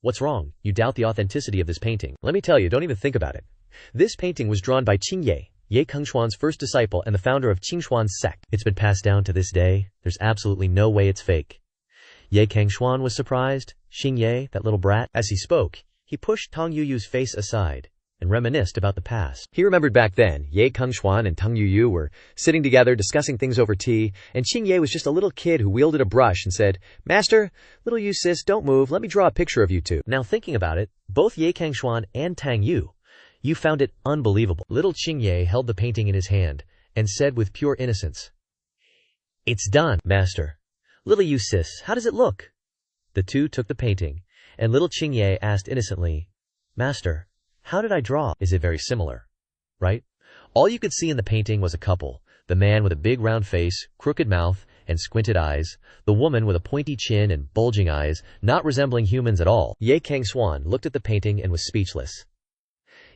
what's wrong? You doubt the authenticity of this painting. Let me tell you, don't even think about it. This painting was drawn by Qing Ye, Ye Cangxuan's first disciple and the founder of Cangxuan's sect. It's been passed down to this day. There's absolutely no way it's fake. Ye Cangxuan was surprised. Xingye, that little brat. As he spoke, he pushed Tang Yuyu's face aside and reminisced about the past. He remembered back then, Ye Cangxuan and Tang Yuyu were sitting together discussing things over tea, and Xingye was just a little kid who wielded a brush and said, "Master, little you sis, don't move, let me draw a picture of you two." Now thinking about it, both Ye Cangxuan and Tang Yu found it unbelievable. Little Xingye held the painting in his hand and said with pure innocence, "It's done, master. Little you sis, how does it look?" The two took the painting, and little Xingye asked innocently, "Master, how did I draw? Is it very similar? Right?" All you could see in the painting was a couple, the man with a big round face, crooked mouth, and squinted eyes, the woman with a pointy chin and bulging eyes, not resembling humans at all. Ye Cangxuan looked at the painting and was speechless.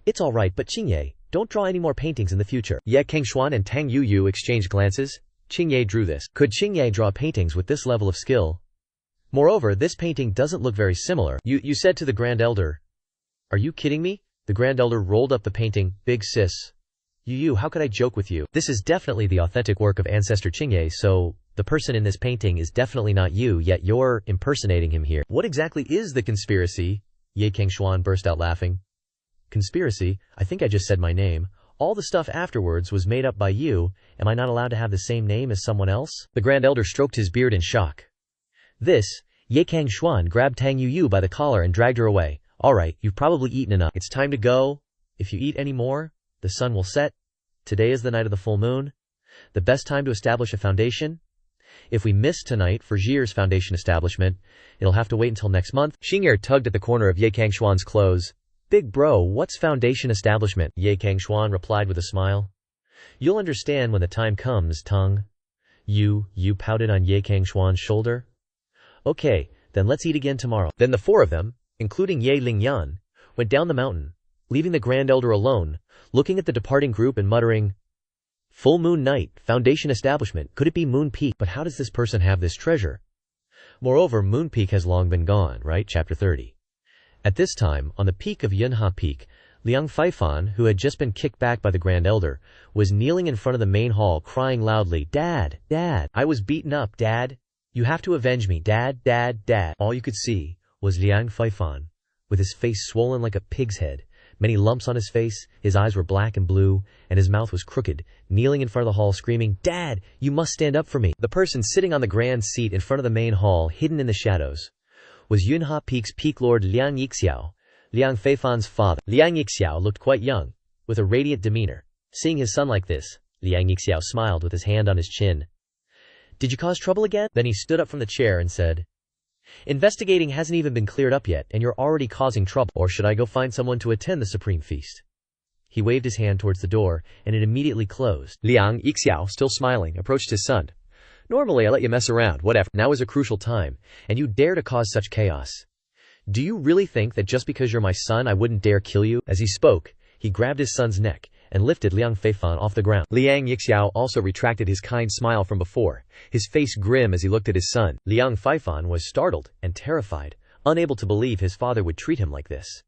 "It's all right, but Xingye, don't draw any more paintings in the future." Ye Cangxuan and Tang Yuyu exchanged glances. Xingye drew this. Could Xingye draw paintings with this level of skill? Moreover, this painting doesn't look very similar. You said to the Grand Elder. "Are you kidding me?" The Grand Elder rolled up the painting. "Big sis. Yu, how could I joke with you? This is definitely the authentic work of ancestor Xingye, so the person in this painting is definitely not you, yet you're impersonating him here." "What exactly is the conspiracy?" Ye Cangxuan burst out laughing. "Conspiracy? I think I just said my name. All the stuff afterwards was made up by you. Am I not allowed to have the same name as someone else?" The Grand Elder stroked his beard in shock. This, Ye Cangxuan grabbed Tang Yuyu by the collar and dragged her away. "All right, you've probably eaten enough. It's time to go. If you eat any more, the sun will set. Today is the night of the full moon. The best time to establish a foundation. If we miss tonight for Zhi's foundation establishment, it'll have to wait until next month." Xingye tugged at the corner of Ye Cangxuan's clothes. "Big bro, what's foundation establishment?" Ye Cangxuan replied with a smile. "You'll understand when the time comes, Tang." You pouted on Ye Cangxuan's shoulder. "Okay, then let's eat again tomorrow." Then the four of them, including Ye Lingyan, went down the mountain, leaving the Grand Elder alone, looking at the departing group and muttering, "Full moon night, foundation establishment, could it be Moon Peak? But how does this person have this treasure? Moreover, Moon Peak has long been gone, right?" Chapter 30. At this time, on the peak of Yunha Peak, Liang Feifan, who had just been kicked back by the Grand Elder, was kneeling in front of the main hall crying loudly, "Dad, Dad, I was beaten up, Dad. You have to avenge me, Dad, Dad, Dad." All you could see was Liang Feifan, with his face swollen like a pig's head, many lumps on his face, his eyes were black and blue, and his mouth was crooked, kneeling in front of the hall screaming, "Dad, you must stand up for me." The person sitting on the grand seat in front of the main hall, hidden in the shadows, was Yunha Peak's Peak Lord Liang Yixiao, Liang Feifan's father. Liang Yixiao looked quite young, with a radiant demeanor. Seeing his son like this, Liang Yixiao smiled with his hand on his chin. "Did you cause trouble again?" Then he stood up from the chair and said, "Investigating hasn't even been cleared up yet, and you're already causing trouble. Or should I go find someone to attend the supreme feast?" He waved his hand towards the door, and it immediately closed. Liang Yixiao, still smiling, approached his son. "Normally I let you mess around, whatever. Now is a crucial time, and you dare to cause such chaos. Do you really think that just because you're my son I wouldn't dare kill you?" As he spoke, he grabbed his son's neck and lifted Liang Feifan off the ground. Liang Yixiao also retracted his kind smile from before, his face grim as he looked at his son. Liang Feifan was startled and terrified, unable to believe his father would treat him like this.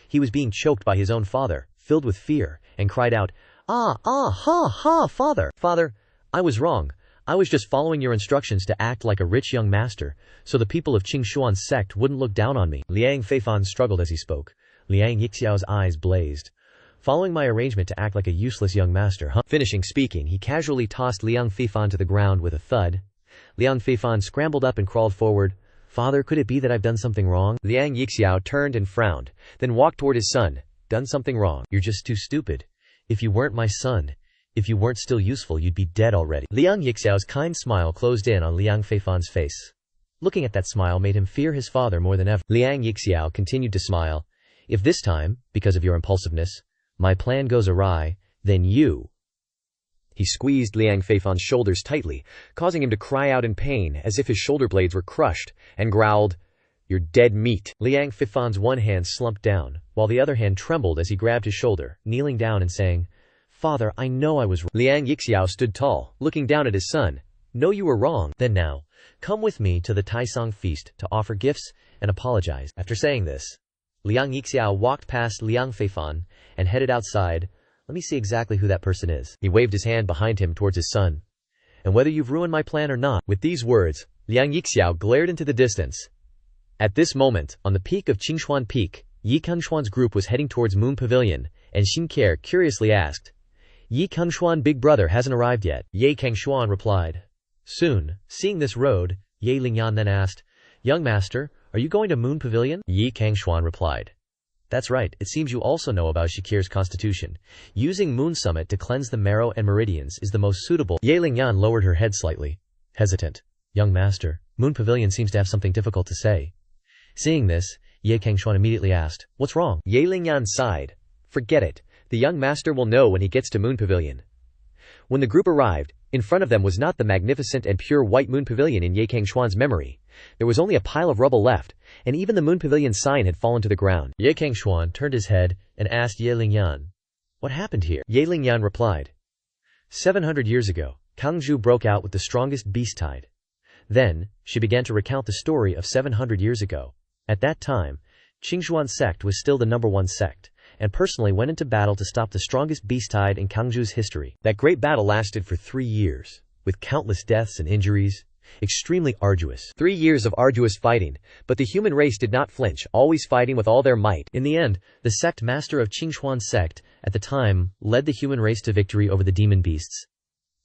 He was being choked by his own father, filled with fear, and cried out, ha, father! Father, I was wrong. I was just following your instructions to act like a rich young master, so the people of Cangxuan's sect wouldn't look down on me." Liang Feifan struggled as he spoke. Liang Yixiao's eyes blazed. "Following my arrangement to act like a useless young master, huh?" Finishing speaking, he casually tossed Liang Feifan to the ground with a thud. Liang Feifan scrambled up and crawled forward. "Father, could it be that I've done something wrong?" Liang Yixiao turned and frowned, then walked toward his son. "Done something wrong? You're just too stupid. If you weren't my son, if you weren't still useful, you'd be dead already." Liang Yixiao's kind smile closed in on Liang Feifan's face. Looking at that smile made him fear his father more than ever. Liang Yixiao continued to smile. "If this time, because of your impulsiveness, my plan goes awry, then you—" He squeezed Liang Feifan's shoulders tightly, causing him to cry out in pain as if his shoulder blades were crushed, and growled, "You're dead meat." Liang Feifan's one hand slumped down, while the other hand trembled as he grabbed his shoulder, kneeling down and saying, "Father, I know I was wrong." Liang Yixiao stood tall, looking down at his son. "No, you were wrong. Then now, come with me to the Taisong feast to offer gifts and apologize." After saying this, Liang Yixiao walked past Liang Feifan and headed outside. "Let me see exactly who that person is." He waved his hand behind him towards his son. "And whether you've ruined my plan or not." With these words, Liang Yixiao glared into the distance. At this moment, on the peak of Cangxuan Peak, Yi Cangxuan's group was heading towards Moon Pavilion, and Xinqier curiously asked, Yi Cangxuan big brother hasn't arrived yet. Ye Cangxuan replied, soon. Seeing this road, Ye Lingyan then asked, young master, are you going to Moon Pavilion? Yi Cangxuan replied, that's right, it seems you also know about Xinqier's constitution. Using Moon Summit to cleanse the marrow and meridians is the most suitable. Ye Lingyan lowered her head slightly, hesitant. Young master, Moon Pavilion seems to have something difficult to say. Seeing this, Ye Cangxuan immediately asked, what's wrong? Ye Lingyan sighed. Forget it. The young master will know when he gets to Moon Pavilion. When the group arrived, in front of them was not the magnificent and pure white Moon Pavilion in Ye Cangxuan's memory. There was only a pile of rubble left, and even the Moon Pavilion sign had fallen to the ground. Ye Cangxuan turned his head and asked Ye Lingyan, what happened here? Ye Lingyan replied, 700 years ago, Cangzhou broke out with the strongest beast tide. Then, she began to recount the story of 700 years ago. At that time, Cangxuan sect was still the #1 sect, and personally went into battle to stop the strongest beast tide in Cangzhou's history. That great battle lasted for 3 years, with countless deaths and injuries. Extremely arduous. 3 years of arduous fighting, but the human race did not flinch, always fighting with all their might. In the end, the sect master of Cangxuan sect, at the time, led the human race to victory over the demon beasts.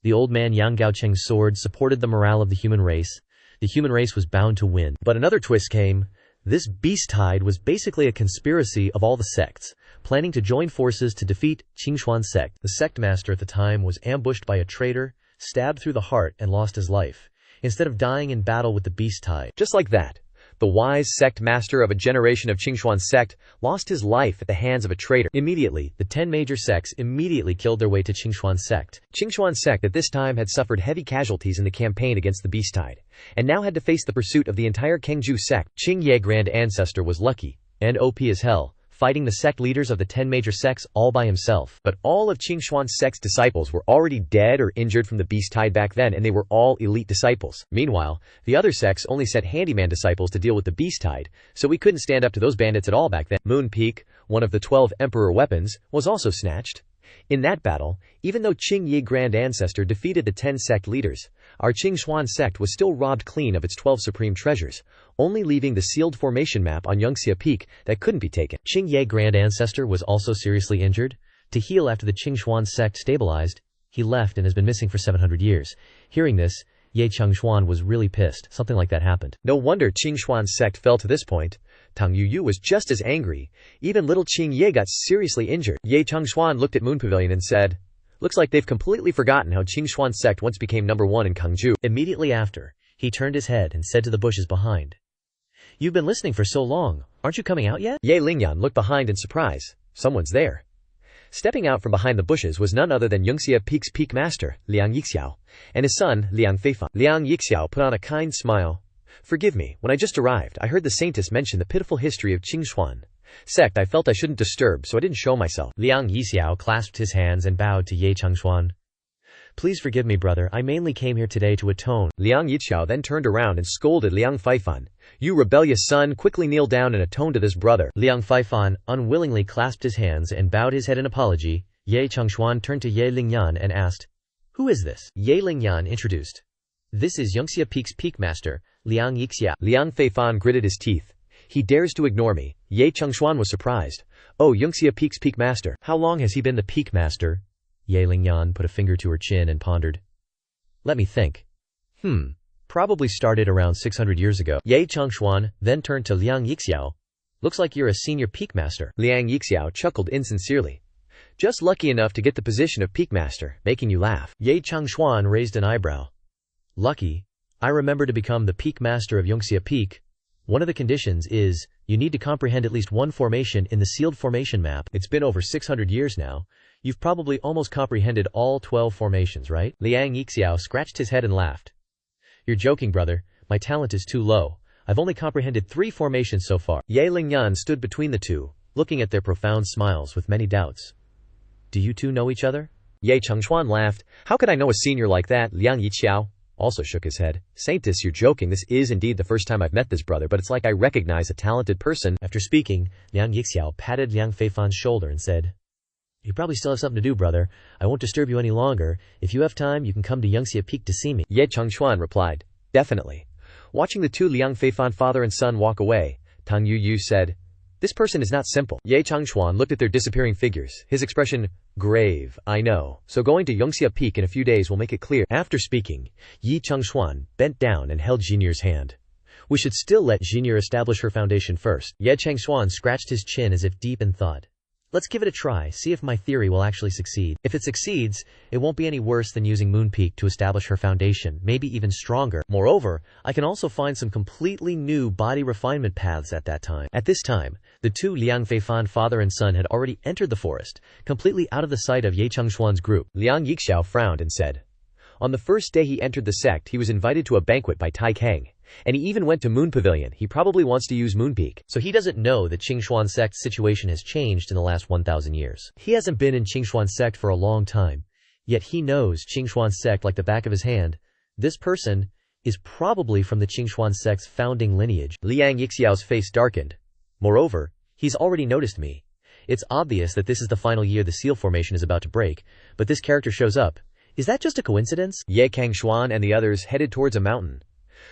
The old man Yang Gaocheng's sword supported the morale of the human race. The human race was bound to win. But another twist came. This beast tide was basically a conspiracy of all the sects, planning to join forces to defeat Cangxuan sect. The sect master at the time was ambushed by a traitor, stabbed through the heart, and lost his life, instead of dying in battle with the beast tide. Just like that, the wise sect master of a generation of Cangxuan sect lost his life at the hands of a traitor. Immediately, the 10 major sects immediately killed their way to Cangxuan sect. Cangxuan sect at this time had suffered heavy casualties in the campaign against the beast tide, and now had to face the pursuit of the entire Cangzhou sect. Qing Ye Grand Ancestor was lucky, and OP as hell, fighting the sect leaders of the 10 major sects all by himself. But all of Cangxuan sect's disciples were already dead or injured from the beast tide back then, and they were all elite disciples. Meanwhile, the other sects only sent handyman disciples to deal with the beast tide, so we couldn't stand up to those bandits at all back then. Moon Peak, one of the 12 emperor weapons, was also snatched. In that battle, even though Qing Yi Grand Ancestor defeated the 10 sect leaders, our Cangxuan sect was still robbed clean of its 12 supreme treasures, only leaving the sealed formation map on Yangxia Peak that couldn't be taken. Qing Yi Grand Ancestor was also seriously injured. To heal after the Cangxuan sect stabilized, he left and has been missing for 700 years. Hearing this, Ye Cangxuan was really pissed. Something like that happened. No wonder Cangxuan sect fell to this point. Tang Yuyu was just as angry. Even little Qing Ye got seriously injured. Ye Cangxuan looked at Moon Pavilion and said, looks like they've completely forgotten how Cangxuan sect once became #1 in Cangzhou. Immediately after, he turned his head and said to the bushes behind, you've been listening for so long, aren't you coming out yet? Ye Lingyan looked behind in surprise. Someone's there. Stepping out from behind the bushes was none other than Yangxia Peak's peak master, Liang Yixiao, and his son, Liang Feifan. Liang Yixiao put on a kind smile. Forgive me, when I just arrived, I heard the saintess mention the pitiful history of Cangxuan sect. I felt I shouldn't disturb, so I didn't show myself. Liang Yixiao clasped his hands and bowed to Ye Cangxuan. Please forgive me, brother, I mainly came here today to atone. Liang Yixiao then turned around and scolded Liang Feifan. You rebellious son, quickly kneel down and atone to this brother. Liang Feifan unwillingly clasped his hands and bowed his head in apology. Ye Cangxuan turned to Ye Lingyan and asked, who is this? Ye Lingyan introduced. This is Yangxia Peak's peak master, Liang Yixiao. Liang Feifan gritted his teeth. He dares to ignore me. Ye Cangxuan was surprised. Oh, Yangxia Peak's peak master. How long has he been the peak master? Ye Lingyan put a finger to her chin and pondered. Let me think. Probably started around 600 years ago. Ye Cangxuan then turned to Liang Yixiao. Looks like you're a senior peak master. Liang Yixiao chuckled insincerely. Just lucky enough to get the position of peak master, making you laugh. Ye Cangxuan raised an eyebrow. Lucky? I remember to become the peak master of Yangxia Peak. One of the conditions is, you need to comprehend at least one formation in the sealed formation map. It's been over 600 years now. You've probably almost comprehended all 12 formations, right? Liang Yixiao scratched his head and laughed. You're joking, brother. My talent is too low. I've only comprehended 3 formations so far. Ye Lingyan stood between the two, looking at their profound smiles with many doubts. Do you two know each other? Ye Cangxuan laughed. How could I know a senior like that? Liang Yixiao also shook his head. Saintess, you're joking. This is indeed the first time I've met this brother, but it's like I recognize a talented person. After speaking, Liang Yixiao patted Liang Feifan's shoulder and said, you probably still have something to do, brother. I won't disturb you any longer. If you have time, you can come to Yangxia Peak to see me. Ye Cangxuan replied, definitely. Watching the two Liang Feifan father and son walk away, Tang Yu said, "This person is not simple." Ye Cangxuan looked at their disappearing figures, his expression grave. "I know, so going to Yongxia Peak in a few days will make it clear." After speaking, Yi Cangxuan bent down and held Jinir's hand. "We should still let Jinir establish her foundation first." Ye Cangxuan scratched his chin as if deep in thought. "Let's give it a try, see if my theory will actually succeed. If it succeeds, it won't be any worse than using Moon Peak to establish her foundation, maybe even stronger. Moreover, I can also find some completely new body refinement paths at that time." At this time, the two Liang Feifan father and son had already entered the forest, completely out of the sight of Ye Cangxuan's group. Liang Yixiao frowned and said, "On the first day he entered the sect, he was invited to a banquet by Tai Kang. And he even went to Moon Pavilion. He probably wants to use Moon Peak." So he doesn't know that Cangxuan sect's situation has changed in the last 1,000 years. He hasn't been in Cangxuan sect for a long time, yet he knows Cangxuan sect like the back of his hand. This person is probably from the Cangxuan sect's founding lineage. Liang Yixiao's face darkened. "Moreover, he's already noticed me. It's obvious that this is the final year the seal formation is about to break, but this character shows up. Is that just a coincidence?" Ye Cangxuan and the others headed towards a mountain.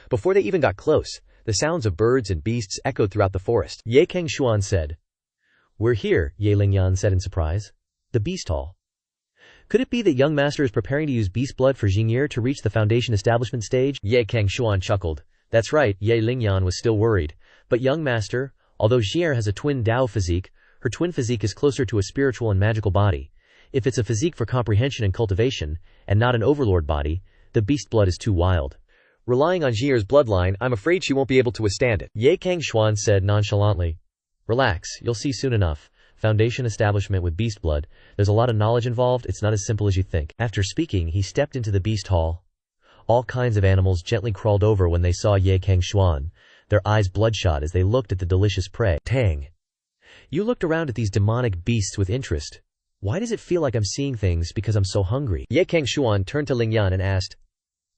Before they even got close, the sounds of birds and beasts echoed throughout the forest. Ye Cangxuan said, "We're here," Ye Lingyan said in surprise. "The beast hall. Could it be that young master is preparing to use beast blood for Jinir to reach the foundation establishment stage?" Ye Cangxuan chuckled. "That's right." Ye Lingyan was still worried. "But young master, although Jinir has a twin Dao physique, her twin physique is closer to a spiritual and magical body. If it's a physique for comprehension and cultivation, and not an overlord body, the beast blood is too wild. Relying on Jinir's bloodline, I'm afraid she won't be able to withstand it." Ye Cangxuan said nonchalantly, "Relax, you'll see soon enough. Foundation establishment with beast blood, there's a lot of knowledge involved, it's not as simple as you think." After speaking, he stepped into the beast hall. All kinds of animals gently crawled over when they saw Ye Cangxuan, their eyes bloodshot as they looked at the delicious prey. "Tang, you looked around at these demonic beasts with interest. Why does it feel like I'm seeing things because I'm so hungry?" Ye Cangxuan turned to Lingyan and asked,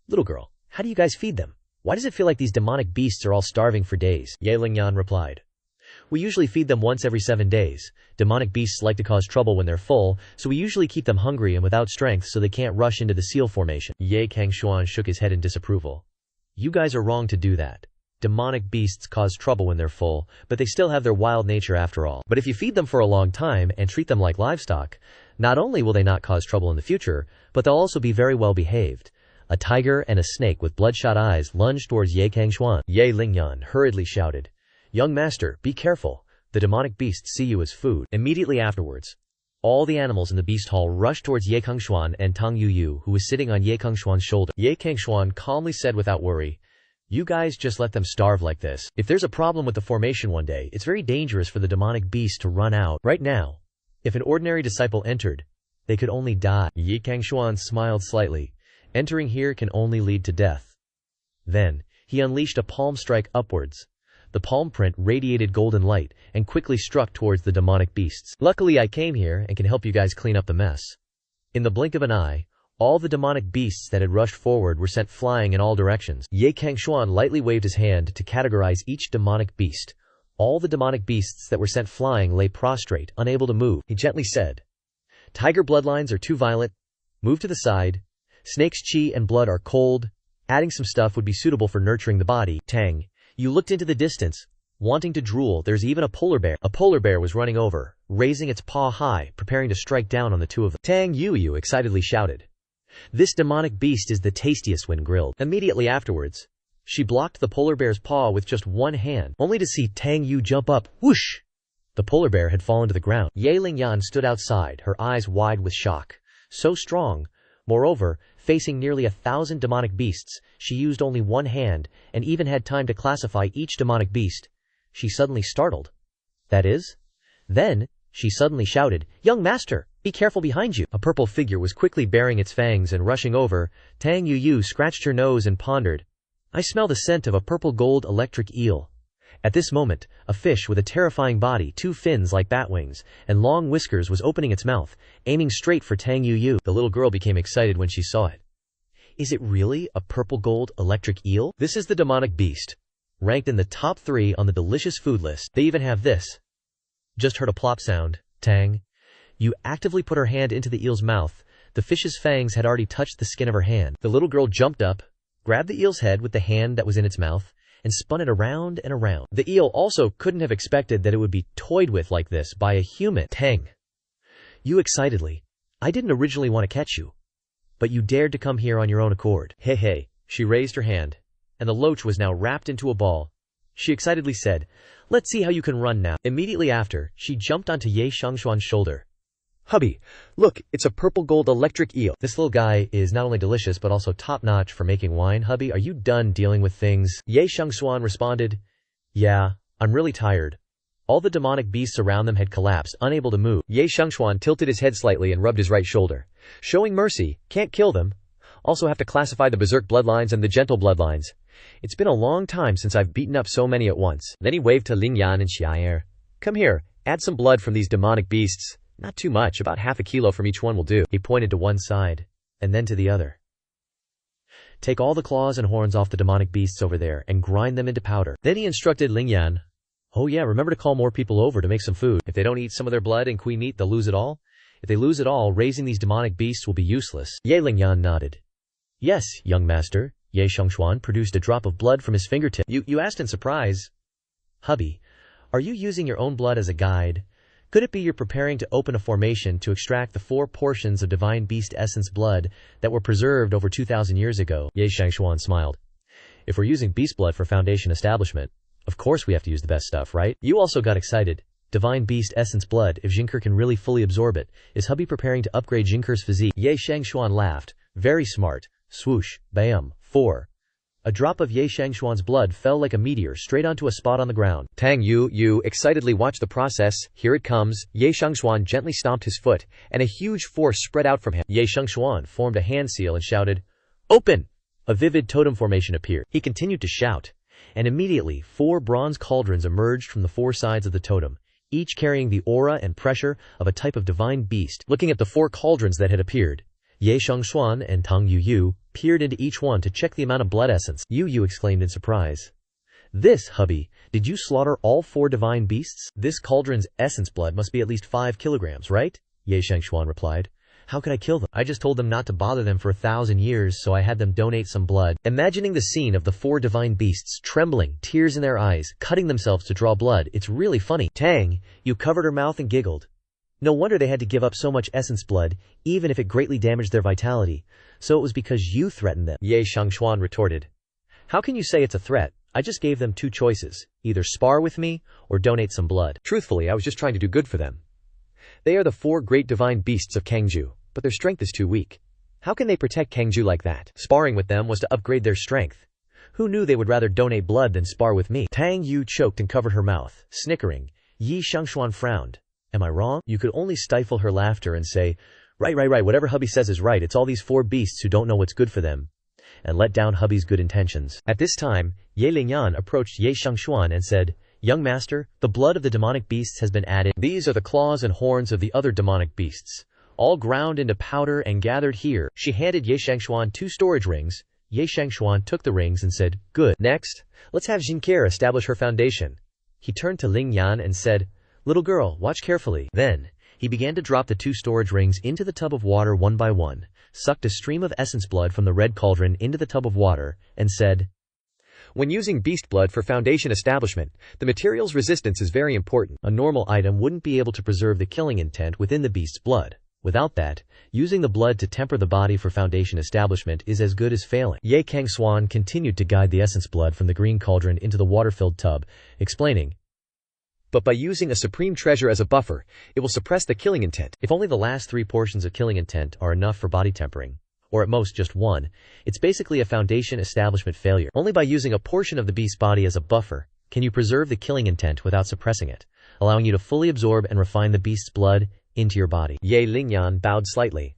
"Little girl, how do you guys feed them? Why does it feel like these demonic beasts are all starving for days?" Ye Lingyan replied, "We usually feed them once every 7 days. Demonic beasts like to cause trouble when they're full, so we usually keep them hungry and without strength so they can't rush into the seal formation." Ye Cangxuan shook his head in disapproval. "You guys are wrong to do that. Demonic beasts cause trouble when they're full, but they still have their wild nature after all. But if you feed them for a long time and treat them like livestock, not only will they not cause trouble in the future, but they'll also be very well behaved." A tiger and a snake with bloodshot eyes lunged towards Ye Cangxuan. Ye Lingyan hurriedly shouted, "Young master, be careful. The demonic beasts see you as food." Immediately afterwards, all the animals in the beast hall rushed towards Ye Cangxuan and Tang Yu, who was sitting on Ye Cangxuan's shoulder. Ye Cangxuan calmly said without worry, "You guys just let them starve like this. If there's a problem with the formation one day, it's very dangerous for the demonic beast to run out. Right now, if an ordinary disciple entered, they could only die." Ye Cangxuan smiled slightly. "Entering here can only lead to death." Then, he unleashed a palm strike upwards. The palm print radiated golden light and quickly struck towards the demonic beasts. "Luckily I came here and can help you guys clean up the mess." In the blink of an eye, all the demonic beasts that had rushed forward were sent flying in all directions. Ye Cangxuan lightly waved his hand to categorize each demonic beast. All the demonic beasts that were sent flying lay prostrate, unable to move. He gently said, "Tiger bloodlines are too violent. Move to the side. Snake's chi and blood are cold. Adding some stuff would be suitable for nurturing the body." Tang, you looked into the distance, wanting to drool. There's even a polar bear. A polar bear was running over, raising its paw high, preparing to strike down on the two of them. Tang Yu excitedly shouted, "This demonic beast is the tastiest when grilled." Immediately afterwards, she blocked the polar bear's paw with just one hand, only to see Tang Yu jump up. Whoosh! The polar bear had fallen to the ground. Ye Lingyan stood outside, her eyes wide with shock. So strong. Moreover, facing nearly 1,000 demonic beasts, she used only one hand, and even had time to classify each demonic beast. She suddenly startled. "That is?" Then, she suddenly shouted, "Young master, be careful behind you." A purple figure was quickly baring its fangs and rushing over. Tang Yu scratched her nose and pondered, "I smell the scent of a purple-gold electric eel." At this moment, a fish with a terrifying body, 2 fins like bat wings, and long whiskers was opening its mouth, aiming straight for Tang Yu. The little girl became excited when she saw it. Is it really a purple-gold electric eel? This is the demonic beast, ranked in the top 3 on the delicious food list. They even have this. Just heard a plop sound. Tang Yu actively put her hand into the eel's mouth. The fish's fangs had already touched the skin of her hand. The little girl jumped up, grabbed the eel's head with the hand that was in its mouth, and spun it around and around. The eel also couldn't have expected that it would be toyed with like this by a human. Tang. You excitedly. I didn't originally want to catch you, but you dared to come here on your own accord. Hey hey. She raised her hand, and the loach was now wrapped into a ball. She excitedly said, let's see how you can run now. Immediately after, she jumped onto Ye Xiangxuan's shoulder. Hubby, look, it's a purple gold electric eel. This little guy is not only delicious but also top-notch for making wine. Hubby, are you done dealing with things? Ye Xiangxuan responded, yeah, I'm really tired. All the demonic beasts around them had collapsed, unable to move. Ye Xiangxuan tilted his head slightly and rubbed his right shoulder. Showing mercy, can't kill them. Also have to classify the berserk bloodlines and the gentle bloodlines. It's been a long time since I've beaten up so many at once. Then he waved to Ling Yan and Xiaer. Come here, add some blood from these demonic beasts. Not too much, about half a kilo from each one will do. He pointed to one side, and then to the other. Take all the claws and horns off the demonic beasts over there, and grind them into powder. Then he instructed Ling Yan, oh yeah, remember to call more people over to make some food. If they don't eat some of their blood and queen meat, they'll lose it all. If they lose it all, raising these demonic beasts will be useless. Ye Ling Yan nodded. Yes, young master. Ye Xiangxuan produced a drop of blood from his fingertip. You asked in surprise. Hubby, are you using your own blood as a guide? Could it be you're preparing to open a formation to extract the 4 portions of divine beast essence blood that were preserved over 2,000 years ago? Ye Xiangxuan smiled. If we're using beast blood for foundation establishment, of course we have to use the best stuff, right? You also got excited. Divine beast essence blood, if Jinker can really fully absorb it. Is hubby preparing to upgrade Jinker's physique? Ye Xiangxuan laughed. Very smart. Swoosh. Bam. 4. A drop of Ye Xiangxuan's blood fell like a meteor straight onto a spot on the ground. Tang you excitedly watched the process. Here it comes. Ye Xiangxuan gently stomped his foot, and a huge force spread out from him. Ye Xiangxuan formed a hand seal and shouted, open! A vivid totem formation appeared. He continued to shout, and immediately 4 bronze cauldrons emerged from the 4 sides of the totem, each carrying the aura and pressure of a type of divine beast. Looking at the 4 cauldrons that had appeared, Ye Xiangxuan and Tang Yu peered into each one to check the amount of blood essence. Yu exclaimed in surprise. This, hubby, did you slaughter all 4 divine beasts? This cauldron's essence blood must be at least 5 kilograms, right? Ye Xiangxuan replied. How could I kill them? I just told them not to bother them for 1,000 years, so I had them donate some blood. Imagining the scene of the 4 divine beasts trembling, tears in their eyes, cutting themselves to draw blood, it's really funny. Tang, you covered her mouth and giggled. No wonder they had to give up so much essence blood, even if it greatly damaged their vitality. So it was because you threatened them. Ye Xiangxuan retorted. How can you say it's a threat? I just gave them 2 choices. Either spar with me, or donate some blood. Truthfully, I was just trying to do good for them. They are the 4 great divine beasts of Cangxu, but their strength is too weak. How can they protect Cangxu like that? Sparring with them was to upgrade their strength. Who knew they would rather donate blood than spar with me? Tang Yu choked and covered her mouth, snickering. Ye Xiangxuan frowned. Am I wrong? You could only stifle her laughter and say, right, whatever hubby says is right, it's all these 4 beasts who don't know what's good for them, and let down hubby's good intentions. At this time, Ye Lingyan approached Ye Xiangxuan and said, young master, the blood of the demonic beasts has been added. These are the claws and horns of the other demonic beasts, all ground into powder and gathered here. She handed Ye Xiangxuan 2 storage rings. Ye Xiangxuan took the rings and said, good. Next, let's have Jinker establish her foundation. He turned to Ling Yan and said, little girl, watch carefully. Then, he began to drop the 2 storage rings into the tub of water one by one, sucked a stream of essence blood from the red cauldron into the tub of water, and said, when using beast blood for foundation establishment, the material's resistance is very important. A normal item wouldn't be able to preserve the killing intent within the beast's blood. Without that, using the blood to temper the body for foundation establishment is as good as failing. Ye Cangxuan continued to guide the essence blood from the green cauldron into the water-filled tub, explaining, but by using a supreme treasure as a buffer, it will suppress the killing intent. If only the last 3 portions of killing intent are enough for body tempering, or at most just 1, it's basically a foundation establishment failure. Only by using a portion of the beast's body as a buffer can you preserve the killing intent without suppressing it, allowing you to fully absorb and refine the beast's blood into your body. Ye Lingyan bowed slightly.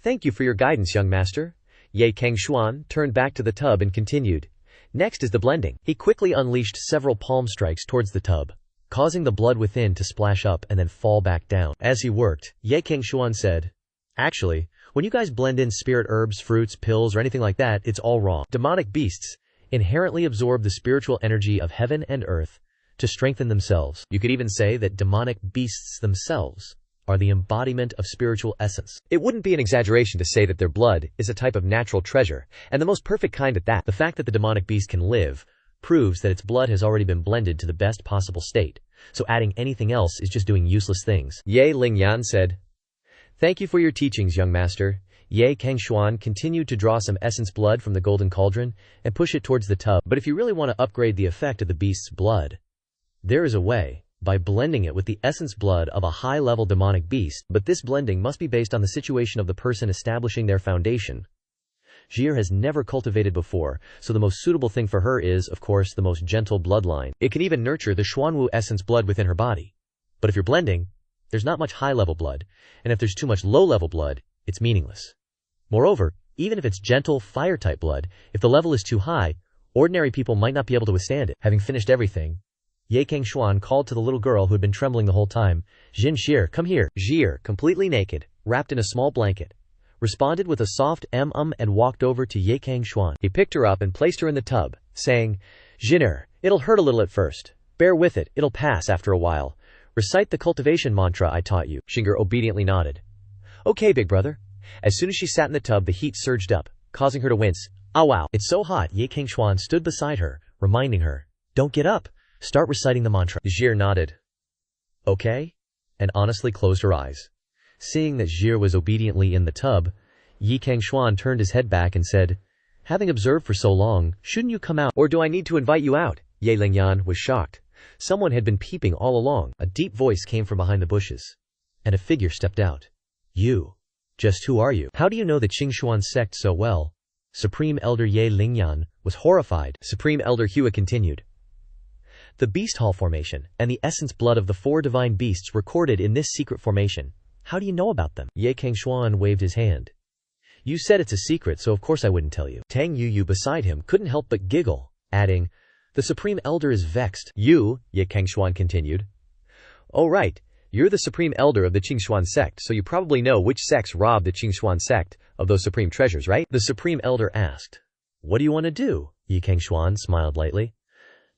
Thank you for your guidance, young master. Ye Cangxuan turned back to the tub and continued. Next is the blending. He quickly unleashed several palm strikes towards the tub, causing the blood within to splash up and then fall back down. As he worked, Ye Cangxuan said, actually, when you guys blend in spirit herbs, fruits, pills, or anything like that, it's all wrong. Demonic beasts inherently absorb the spiritual energy of heaven and earth to strengthen themselves. You could even say that demonic beasts themselves are the embodiment of spiritual essence. It wouldn't be an exaggeration to say that their blood is a type of natural treasure, and the most perfect kind at that. The fact that the demonic beast can live proves that its blood has already been blended to the best possible state, so adding anything else is just doing useless things. Ye Lingyan said, "Thank you for your teachings, young master." Ye Cangxuan continued to draw some essence blood from the golden cauldron and push it towards the tub. But if you really want to upgrade the effect of the beast's blood, there is a way, by blending it with the essence blood of a high-level demonic beast, but this blending must be based on the situation of the person establishing their foundation. Jir has never cultivated before, so the most suitable thing for her is, of course, the most gentle bloodline. It can even nurture the Xuanwu essence blood within her body. But if you're blending, there's not much high-level blood, and if there's too much low-level blood, it's meaningless. Moreover, even if it's gentle, fire-type blood, if the level is too high, ordinary people might not be able to withstand it. Having finished everything, Ye Cangxuan called to the little girl who had been trembling the whole time, "Jin Shir, come here." Jir, completely naked, wrapped in a small blanket, responded with a soft and walked over to Ye Cangxuan. He picked her up and placed her in the tub, saying, "Jinner, it'll hurt a little at first. Bear with it, it'll pass after a while. Recite the cultivation mantra I taught you." Shinger obediently nodded. "Okay, big brother." As soon as she sat in the tub, the heat surged up, causing her to wince. "Ah wow, it's so hot." Ye Cangxuan stood beside her, reminding her, "Don't get up. Start reciting the mantra." Jir nodded. "Okay," and honestly closed her eyes. Seeing that Jir was obediently in the tub, Ye Cangxuan turned his head back and said, "Having observed for so long, shouldn't you come out?" "Or do I need to invite you out?" Ye Lingyan was shocked. Someone had been peeping all along. A deep voice came from behind the bushes, and a figure stepped out. "You? Just who are you? How do you know the Cangxuan sect so well?" Supreme Elder Ye Lingyan was horrified. Supreme Elder Hua continued, "The Beast Hall formation, and the essence blood of the 4 divine beasts recorded in this secret formation. How do you know about them?" Ye Cangxuan waved his hand. "You said it's a secret, so of course I wouldn't tell you." Tang Yu beside him couldn't help but giggle, adding, "The Supreme Elder is vexed." "You," Ye Cangxuan continued. "Oh right, you're the Supreme Elder of the Cangxuan sect, so you probably know which sects robbed the Cangxuan sect of those supreme treasures, right?" The Supreme Elder asked. "What do you want to do?" Ye Cangxuan smiled lightly.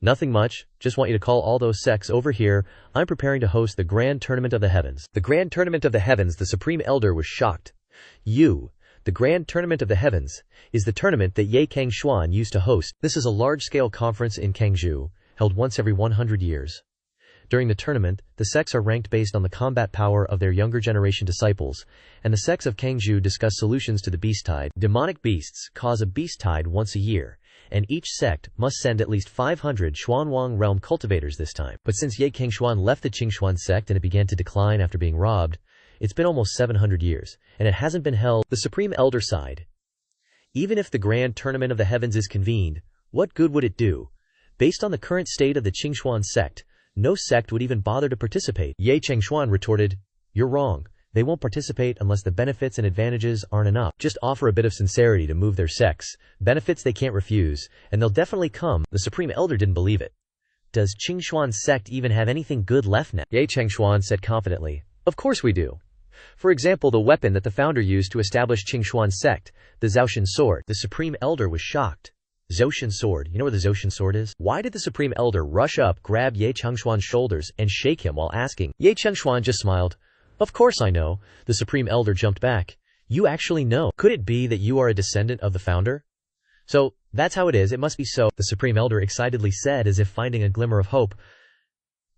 "Nothing much, just want you to call all those sects over here. I'm preparing to host the Grand Tournament of the Heavens." The Grand Tournament of the Heavens. The Supreme Elder was shocked. The Grand Tournament of the Heavens is the tournament that Ye Cangxuan used to host. This is a large-scale conference in Cangzhou, held once every 100 years. During the tournament, the sects are ranked based on the combat power of their younger generation disciples, and the sects of Cangzhou discuss solutions to the beast tide. Demonic beasts cause a beast tide once a year, and each sect must send at least 500 Xuanwang realm cultivators this time. But since Ye Cangxuan left the Cangxuan sect and it began to decline after being robbed, it's been almost 700 years, and it hasn't been held. The Supreme Elder sighed. "Even if the Grand Tournament of the Heavens is convened, what good would it do? Based on the current state of the Cangxuan sect, no sect would even bother to participate." Ye Cangxuan retorted, "You're wrong. They won't participate unless the benefits and advantages aren't enough. Just offer a bit of sincerity to move their sects, benefits they can't refuse, and they'll definitely come." The Supreme Elder didn't believe it. "Does Cangxuan sect even have anything good left now?" Ye Cangxuan said confidently, "Of course we do. For example, the weapon that the founder used to establish Cangxuan sect, the Zhaoshan sword." The Supreme Elder was shocked. Zhaoshan sword. You know where the Zhaoshan sword is? Why did the Supreme Elder rush up, grab Ye Cangxuan's shoulders, and shake him while asking? Ye Cangxuan just smiled. "Of course I know." The Supreme Elder jumped back. "You actually know? Could it be that you are a descendant of the founder?" "So, that's how it is, it must be so," the Supreme Elder excitedly said, as if finding a glimmer of hope.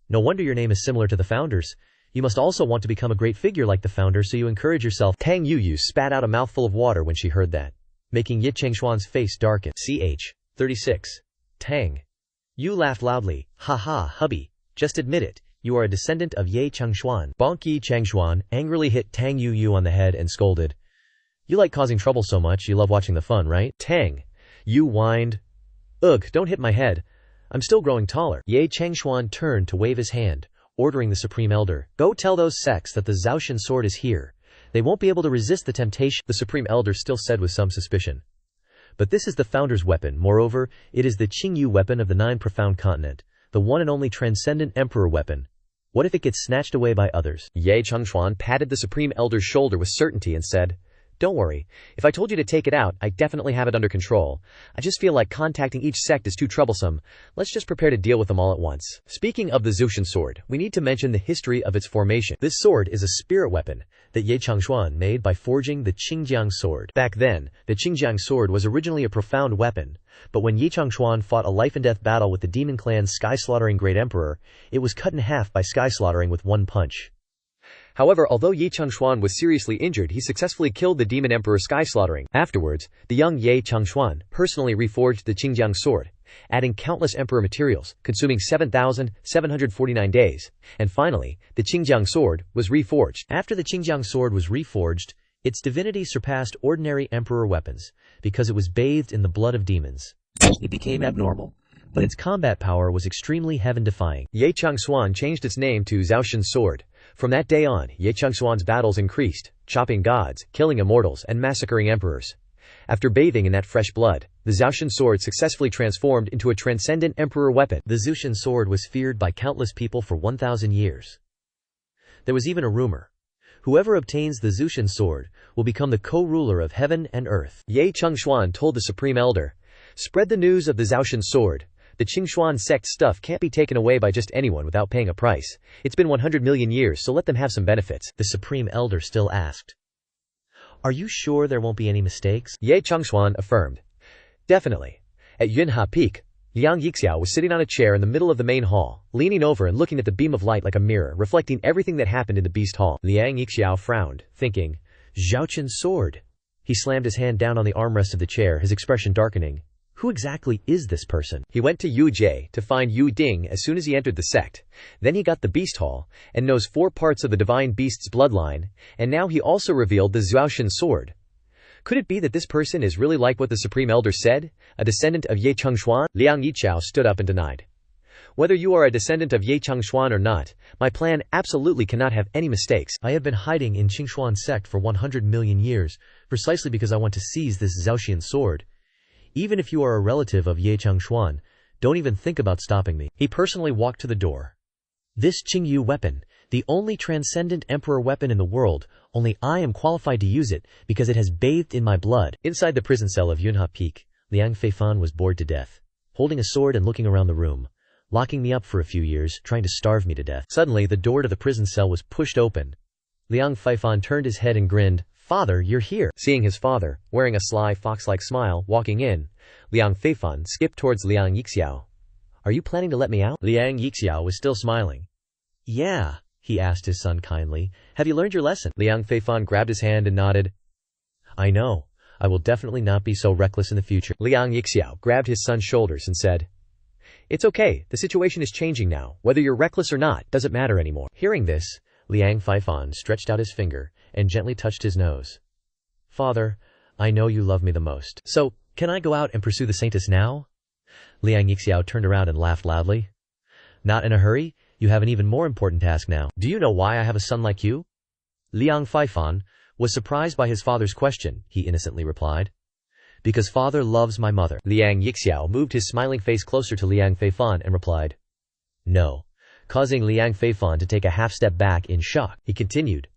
"No wonder your name is similar to the founder's. You must also want to become a great figure like the founder, so you encourage yourself." Tang Yu spat out a mouthful of water when she heard that, making Ye Cangxuan's face darken. Ch. 36. Tang Yu laughed loudly. "Ha ha, hubby, just admit it. You are a descendant of Ye Cangxuan." Bonk Ye Cangxuan angrily hit Tang Yu on the head and scolded. "You like causing trouble so much, you love watching the fun, right?" Tang Yu whined. "Ugh, don't hit my head. I'm still growing taller." Ye Cangxuan turned to wave his hand, ordering the Supreme Elder, "Go tell those sects that the Zhaoshan sword is here. They won't be able to resist the temptation." The Supreme Elder still said with some suspicion, "But this is the founder's weapon. Moreover, it is the Qingyu weapon of the 9 profound continent, the one and only transcendent emperor weapon. What if it gets snatched away by others?" Ye Cangxuan patted the Supreme Elder's shoulder with certainty and said, Don't worry. If I told you to take it out, I definitely have it under control. I just feel like contacting each sect is too troublesome. Let's just prepare to deal with them all at once. Speaking of the Zhuxian sword, we need to mention the history of its formation. This sword is a spirit weapon that Cangxuan made by forging the Qingjiang sword. Back then, the Qingjiang sword was originally a profound weapon, but when Cangxuan fought a life-and-death battle with the demon clan's sky-slaughtering great emperor, it was cut in half by sky-slaughtering with one punch. However, although Cangxuan was seriously injured, he successfully killed the demon emperor sky-slaughtering. Afterwards, the young Cangxuan personally reforged the Qingjiang sword, adding countless emperor materials, consuming 7,749 days. And finally, the Qingjiang sword was reforged. After the Qingjiang sword was reforged, its divinity surpassed ordinary emperor weapons, because it was bathed in the blood of demons. It became abnormal, but its combat power was extremely heaven-defying. Cangxuan changed its name to Zhuxian sword. From that day on, Cangxuan's battles increased, chopping gods, killing immortals, and massacring emperors. After bathing in that fresh blood, the Zhuxian sword successfully transformed into a transcendent emperor weapon. The Zhuxian sword was feared by countless people for 1,000 years. There was even a rumor. Whoever obtains the Zhuxian sword will become the co-ruler of heaven and earth. Cangxuan told the Supreme Elder, "Spread the news of the Zhuxian sword. The Cangxuan sect stuff can't be taken away by just anyone without paying a price. It's been 100 million years, so let them have some benefits." The Supreme Elder still asked, "Are you sure there won't be any mistakes?" Cangxuan affirmed, "Definitely." At Yunha Peak, Liang Yixiao was sitting on a chair in the middle of the main hall, leaning over and looking at the beam of light like a mirror, reflecting everything that happened in the Beast Hall. Liang Yixiao frowned, thinking, Zhuxian sword. He slammed his hand down on the armrest of the chair, his expression darkening. Who exactly is this person? He went to Yu Jie to find Yu Ding as soon as he entered the sect. Then he got the Beast Hall, and knows 4 parts of the Divine Beast's bloodline, and now he also revealed the Zhuxian sword. Could it be that this person is really like what the Supreme Elder said, a descendant of Cangxuan? Liang Yixiao stood up and denied. "Whether you are a descendant of Cangxuan or not, my plan absolutely cannot have any mistakes. I have been hiding in Cangxuan sect for 100 million years, precisely because I want to seize this Zhuxian sword. Even if you are a relative of Cangxuan, don't even think about stopping me." He personally walked to the door. "This Qingyu weapon, the only transcendent emperor weapon in the world, only I am qualified to use it because it has bathed in my blood." Inside the prison cell of Yunha Peak, Liang Feifan was bored to death, holding a sword and looking around the room, locking me up for a few years, trying to starve me to death. Suddenly, the door to the prison cell was pushed open. Liang Feifan turned his head and grinned. "Father, you're here." Seeing his father, wearing a sly fox-like smile, walking in, Liang Feifan skipped towards Liang Yixiao. "Are you planning to let me out?" Liang Yixiao was still smiling. "Yeah," he asked his son kindly. "Have you learned your lesson?" Liang Feifan grabbed his hand and nodded. "I know. I will definitely not be so reckless in the future." Liang Yixiao grabbed his son's shoulders and said, "It's okay. The situation is changing now. Whether you're reckless or not, doesn't matter anymore." Hearing this, Liang Feifan stretched out his finger and gently touched his nose. "Father, I know you love me the most. So, can I go out and pursue the saintess now?" Liang Yixiao turned around and laughed loudly. "Not in a hurry. You have an even more important task now. Do you know why I have a son like you?" Liang Feifan was surprised by his father's question. He innocently replied, "Because father loves my mother." Liang Yixiao moved his smiling face closer to Liang Feifan and replied, "No," causing Liang Feifan to take a half-step back in shock. He continued,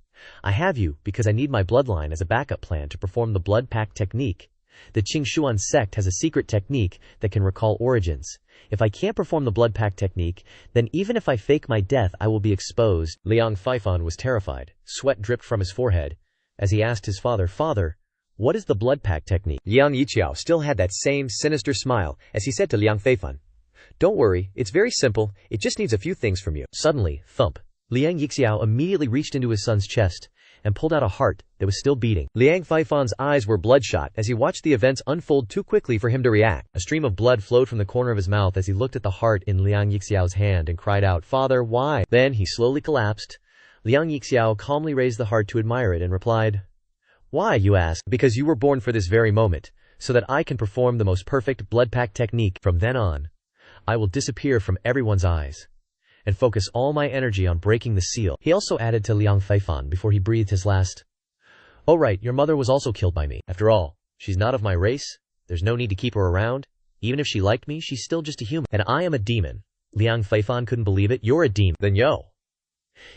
"I have you because I need my bloodline as a backup plan to perform the blood pact technique. The Cangxuan sect has a secret technique that can recall origins. If I can't perform the blood pact technique, then even if I fake my death, I will be exposed." Liang Feifan was terrified. Sweat dripped from his forehead as he asked his father, "Father, what is the blood pact technique?" Liang Yixiao still had that same sinister smile as he said to Liang Feifan, "Don't worry, it's very simple. It just needs a few things from you." Suddenly, thump. Liang Yixiao immediately reached into his son's chest and pulled out a heart that was still beating. Liang Feifan's eyes were bloodshot as he watched the events unfold too quickly for him to react. A stream of blood flowed from the corner of his mouth as he looked at the heart in Liang Yixiao's hand and cried out, "Father, why?" Then he slowly collapsed. Liang Yixiao calmly raised the heart to admire it and replied, "Why, you ask? Because you were born for this very moment, so that I can perform the most perfect blood pact technique. From then on, I will disappear from everyone's eyes and focus all my energy on breaking the seal." He also added to Liang Feifan before he breathed his last, "Oh right, your mother was also killed by me. After all, she's not of my race. There's no need to keep her around. Even if she liked me, she's still just a human. And I am a demon." Liang Feifan couldn't believe it. "You're a demon? Then yo."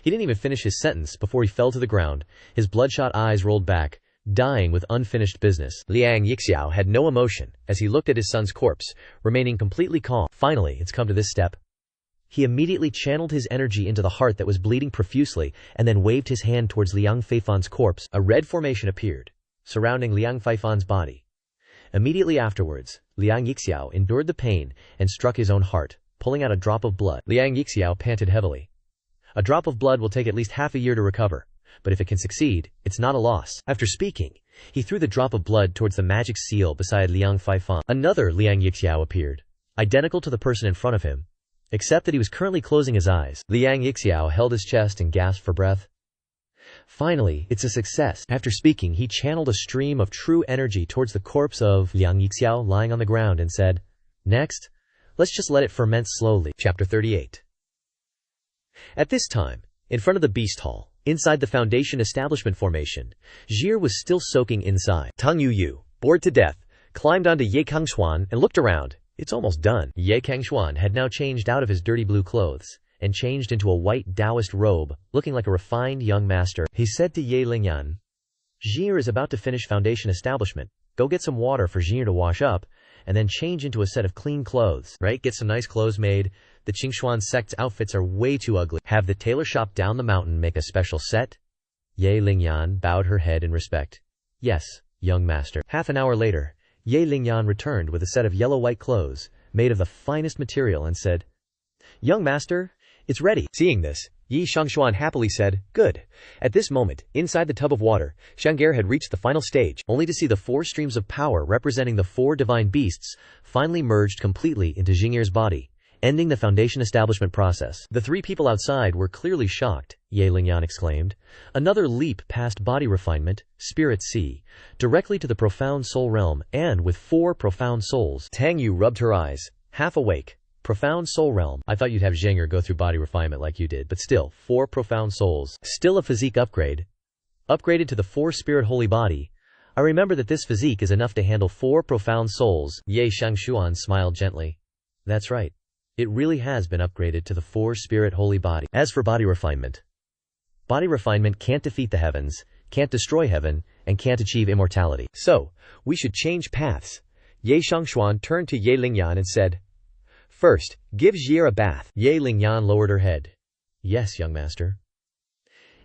He didn't even finish his sentence before he fell to the ground. His bloodshot eyes rolled back, dying with unfinished business. Liang Yixiao had no emotion as he looked at his son's corpse, remaining completely calm. Finally, it's come to this step. He immediately channeled his energy into the heart that was bleeding profusely and then waved his hand towards Liang Feifan's corpse. A red formation appeared, surrounding Liang Feifan's body. Immediately afterwards, Liang Yixiao endured the pain and struck his own heart, pulling out a drop of blood. Liang Yixiao panted heavily. A drop of blood will take at least half a year to recover, but if it can succeed, it's not a loss. After speaking, he threw the drop of blood towards the magic seal beside Liang Feifan. Another Liang Yixiao appeared, identical to the person in front of him, except that he was currently closing his eyes. Liang Yixiao held his chest and gasped for breath. Finally, it's a success. After speaking, he channeled a stream of true energy towards the corpse of Liang Yixiao lying on the ground and said, "Next, let's just let it ferment slowly." Chapter 38. At this time, in front of the beast hall, inside the foundation establishment formation, Jir was still soaking inside. Tang Yu, bored to death, climbed onto Ye Cangxuan and looked around. It's almost done. Ye Cangxuan had now changed out of his dirty blue clothes and changed into a white Taoist robe, looking like a refined young master. He said to Ye Lingyan, "Jir is about to finish foundation establishment. Go get some water for Jir to wash up, and then change into a set of clean clothes. Right? Get some nice clothes made. The Cangxuan sect's outfits are way too ugly. Have the tailor shop down the mountain make a special set." Ye Lingyan bowed her head in respect. "Yes, young master." Half an hour later, Ye Lingyan returned with a set of yellow-white clothes, made of the finest material, and said, "Young master, it's ready." Seeing this, Yi Shangxuan happily said, "Good." At this moment, inside the tub of water, Shang'er had reached the final stage, only to see the 4 streams of power representing the 4 divine beasts finally merged completely into Xing'er's body, ending the foundation establishment process. The 3 people outside were clearly shocked. Ye Lingyan exclaimed. Another leap past body refinement, spirit sea, directly to the profound soul realm, and with 4 profound souls. Tang Yu rubbed her eyes, half awake. Profound soul realm. I thought you'd have Zheng'er go through body refinement like you did, but still, 4 profound souls. Still a physique upgrade. Upgraded to the 4 spirit holy body. I remember that this physique is enough to handle 4 profound souls. Ye Shangxuan smiled gently. That's right. It really has been upgraded to the 4 spirit holy body. As for body refinement can't defeat the heavens, can't destroy heaven, and can't achieve immortality. So, we should change paths. Ye Shangxuan turned to Ye Lingyan and said, "First, give Jir a bath." Ye Lingyan lowered her head. "Yes, young master."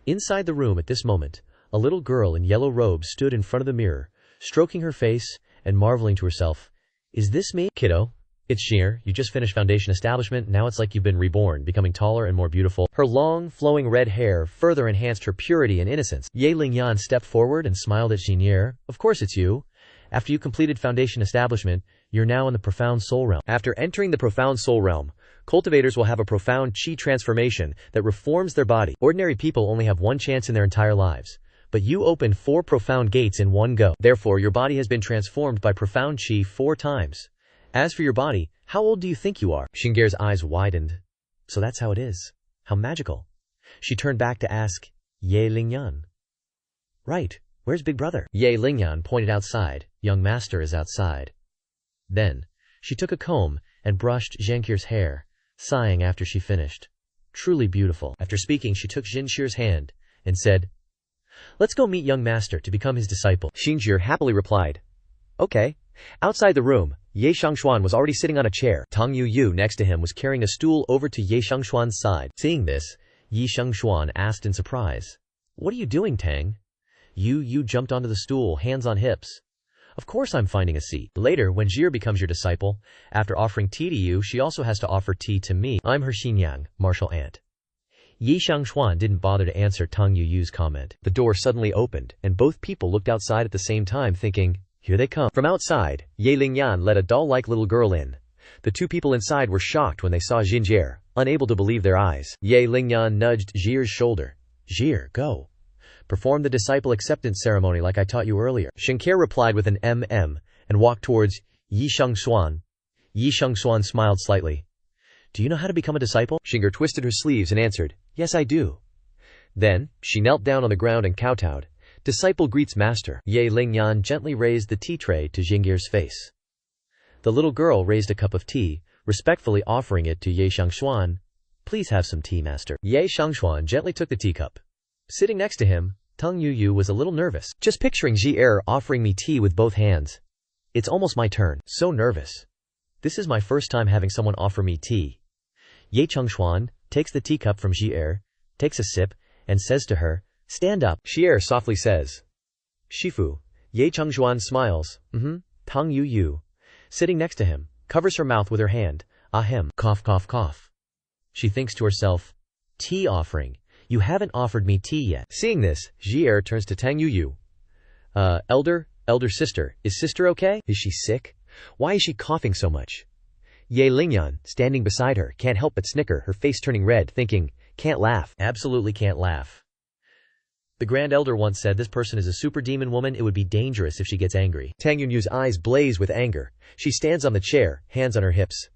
Inside the room at this moment, a little girl in yellow robes stood in front of the mirror, stroking her face and marveling to herself. "Is this me, kiddo? It's Jir. You just finished foundation establishment, now it's like you've been reborn, becoming taller and more beautiful." Her long, flowing red hair further enhanced her purity and innocence. Ye Lingyan stepped forward and smiled at Jir. "Of course it's you. After you completed foundation establishment, you're now in the profound soul realm." After entering the profound soul realm, cultivators will have a profound chi transformation that reforms their body. Ordinary people only have 1 chance in their entire lives, but you opened 4 profound gates in one go. Therefore, your body has been transformed by profound chi 4 times. As for your body, how old do you think you are? Xing'er's eyes widened. So that's how it is. How magical. She turned back to ask, Ye Lingyan. Right. Where's Big Brother? Ye Lingyan pointed outside. Young master is outside. Then, she took a comb and brushed Zheng'er's hair, sighing after she finished. Truly beautiful. After speaking, she took Xing'er's hand and said, "Let's go meet young master to become his disciple." Xing'er happily replied, "Okay." Outside the room, Ye Shangxuan was already sitting on a chair. Tang Yu next to him was carrying a stool over to Ye Shangxuan's side. Seeing this, Ye Shangxuan asked in surprise, "What are you doing, Tang?" Yu jumped onto the stool, hands on hips. "Of course I'm finding a seat. Later, when Jir becomes your disciple, after offering tea to you, she also has to offer tea to me. I'm her Xinyang, martial aunt." Ye Shangxuan didn't bother to answer Tang Yu's comment. The door suddenly opened, and both people looked outside at the same time, thinking, here they come. From outside, Ye Lingyan led a doll-like little girl in. The 2 people inside were shocked when they saw Xing'er, unable to believe their eyes. Ye Lingyan nudged Jir's shoulder. "Jir, go. Perform the disciple acceptance ceremony like I taught you earlier." Xing'er replied with an mm and walked towards Yi Shangxuan. Yi Shangxuan smiled slightly. "Do you know how to become a disciple?" Xing'er twisted her sleeves and answered, "Yes, I do." Then, she knelt down on the ground and kowtowed. "Disciple greets master." Ye Lingyan gently raised the tea tray to Xing'er's face. The little girl raised a cup of tea, respectfully offering it to Ye Shangxuan. "Please have some tea, master." Ye Shangxuan gently took the teacup. Sitting next to him, Tang Yu was a little nervous. Just picturing Ji offering me tea with both hands. It's almost my turn. So nervous. This is my first time having someone offer me tea. Ye Cangxuan takes the teacup from Ji takes a sip, and says to her, stand up. Ji softly says, Shifu. Ye Cangxuan smiles. Tang Yu, sitting next to him, covers her mouth with her hand. Ahem. Cough, cough, cough. She thinks to herself, tea offering. You haven't offered me tea yet. Seeing this, Ji turns to Tang Yu. Elder sister, is sister okay? Is she sick? Why is she coughing so much? Ye Lingyan, standing beside her, can't help but snicker, her face turning red, thinking, can't laugh. Absolutely can't laugh. The Grand Elder once said this person is a super demon woman, it would be dangerous if she gets angry. Tang Yu's eyes blaze with anger. She stands on the chair, hands on her hips.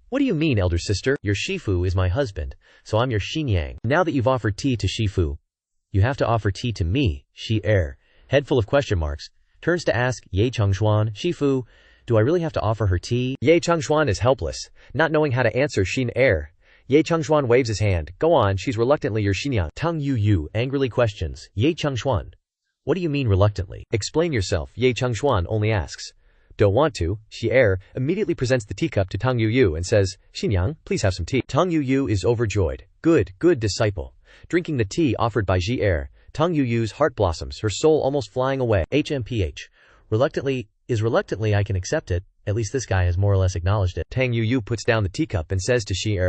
What do you mean, elder sister? Your Shifu is my husband, so I'm your Xinyang. Now that you've offered tea to Shifu, you have to offer tea to me, Shi head full of question marks, turns to ask Ye Cangxuan, Shifu, do I really have to offer her tea? Ye Cangxuan is helpless, not knowing how to answer Xin Ye Cangxuan waves his hand. Go on, she's reluctantly your Xinyang. Tang Yu angrily questions, Ye Cangxuan, what do you mean reluctantly? Explain yourself, Ye Cangxuan only asks. Don't want to. Shi immediately presents the teacup to Tang Yu and says, Xinyang, please have some tea. Tang Yu is overjoyed. Good disciple. Drinking the tea offered by Ji Tang Yu's heart blossoms, her soul almost flying away. HMPH. Reluctantly I can accept it, at least this guy has more or less acknowledged it. Tang Yu puts down the teacup and says to Shi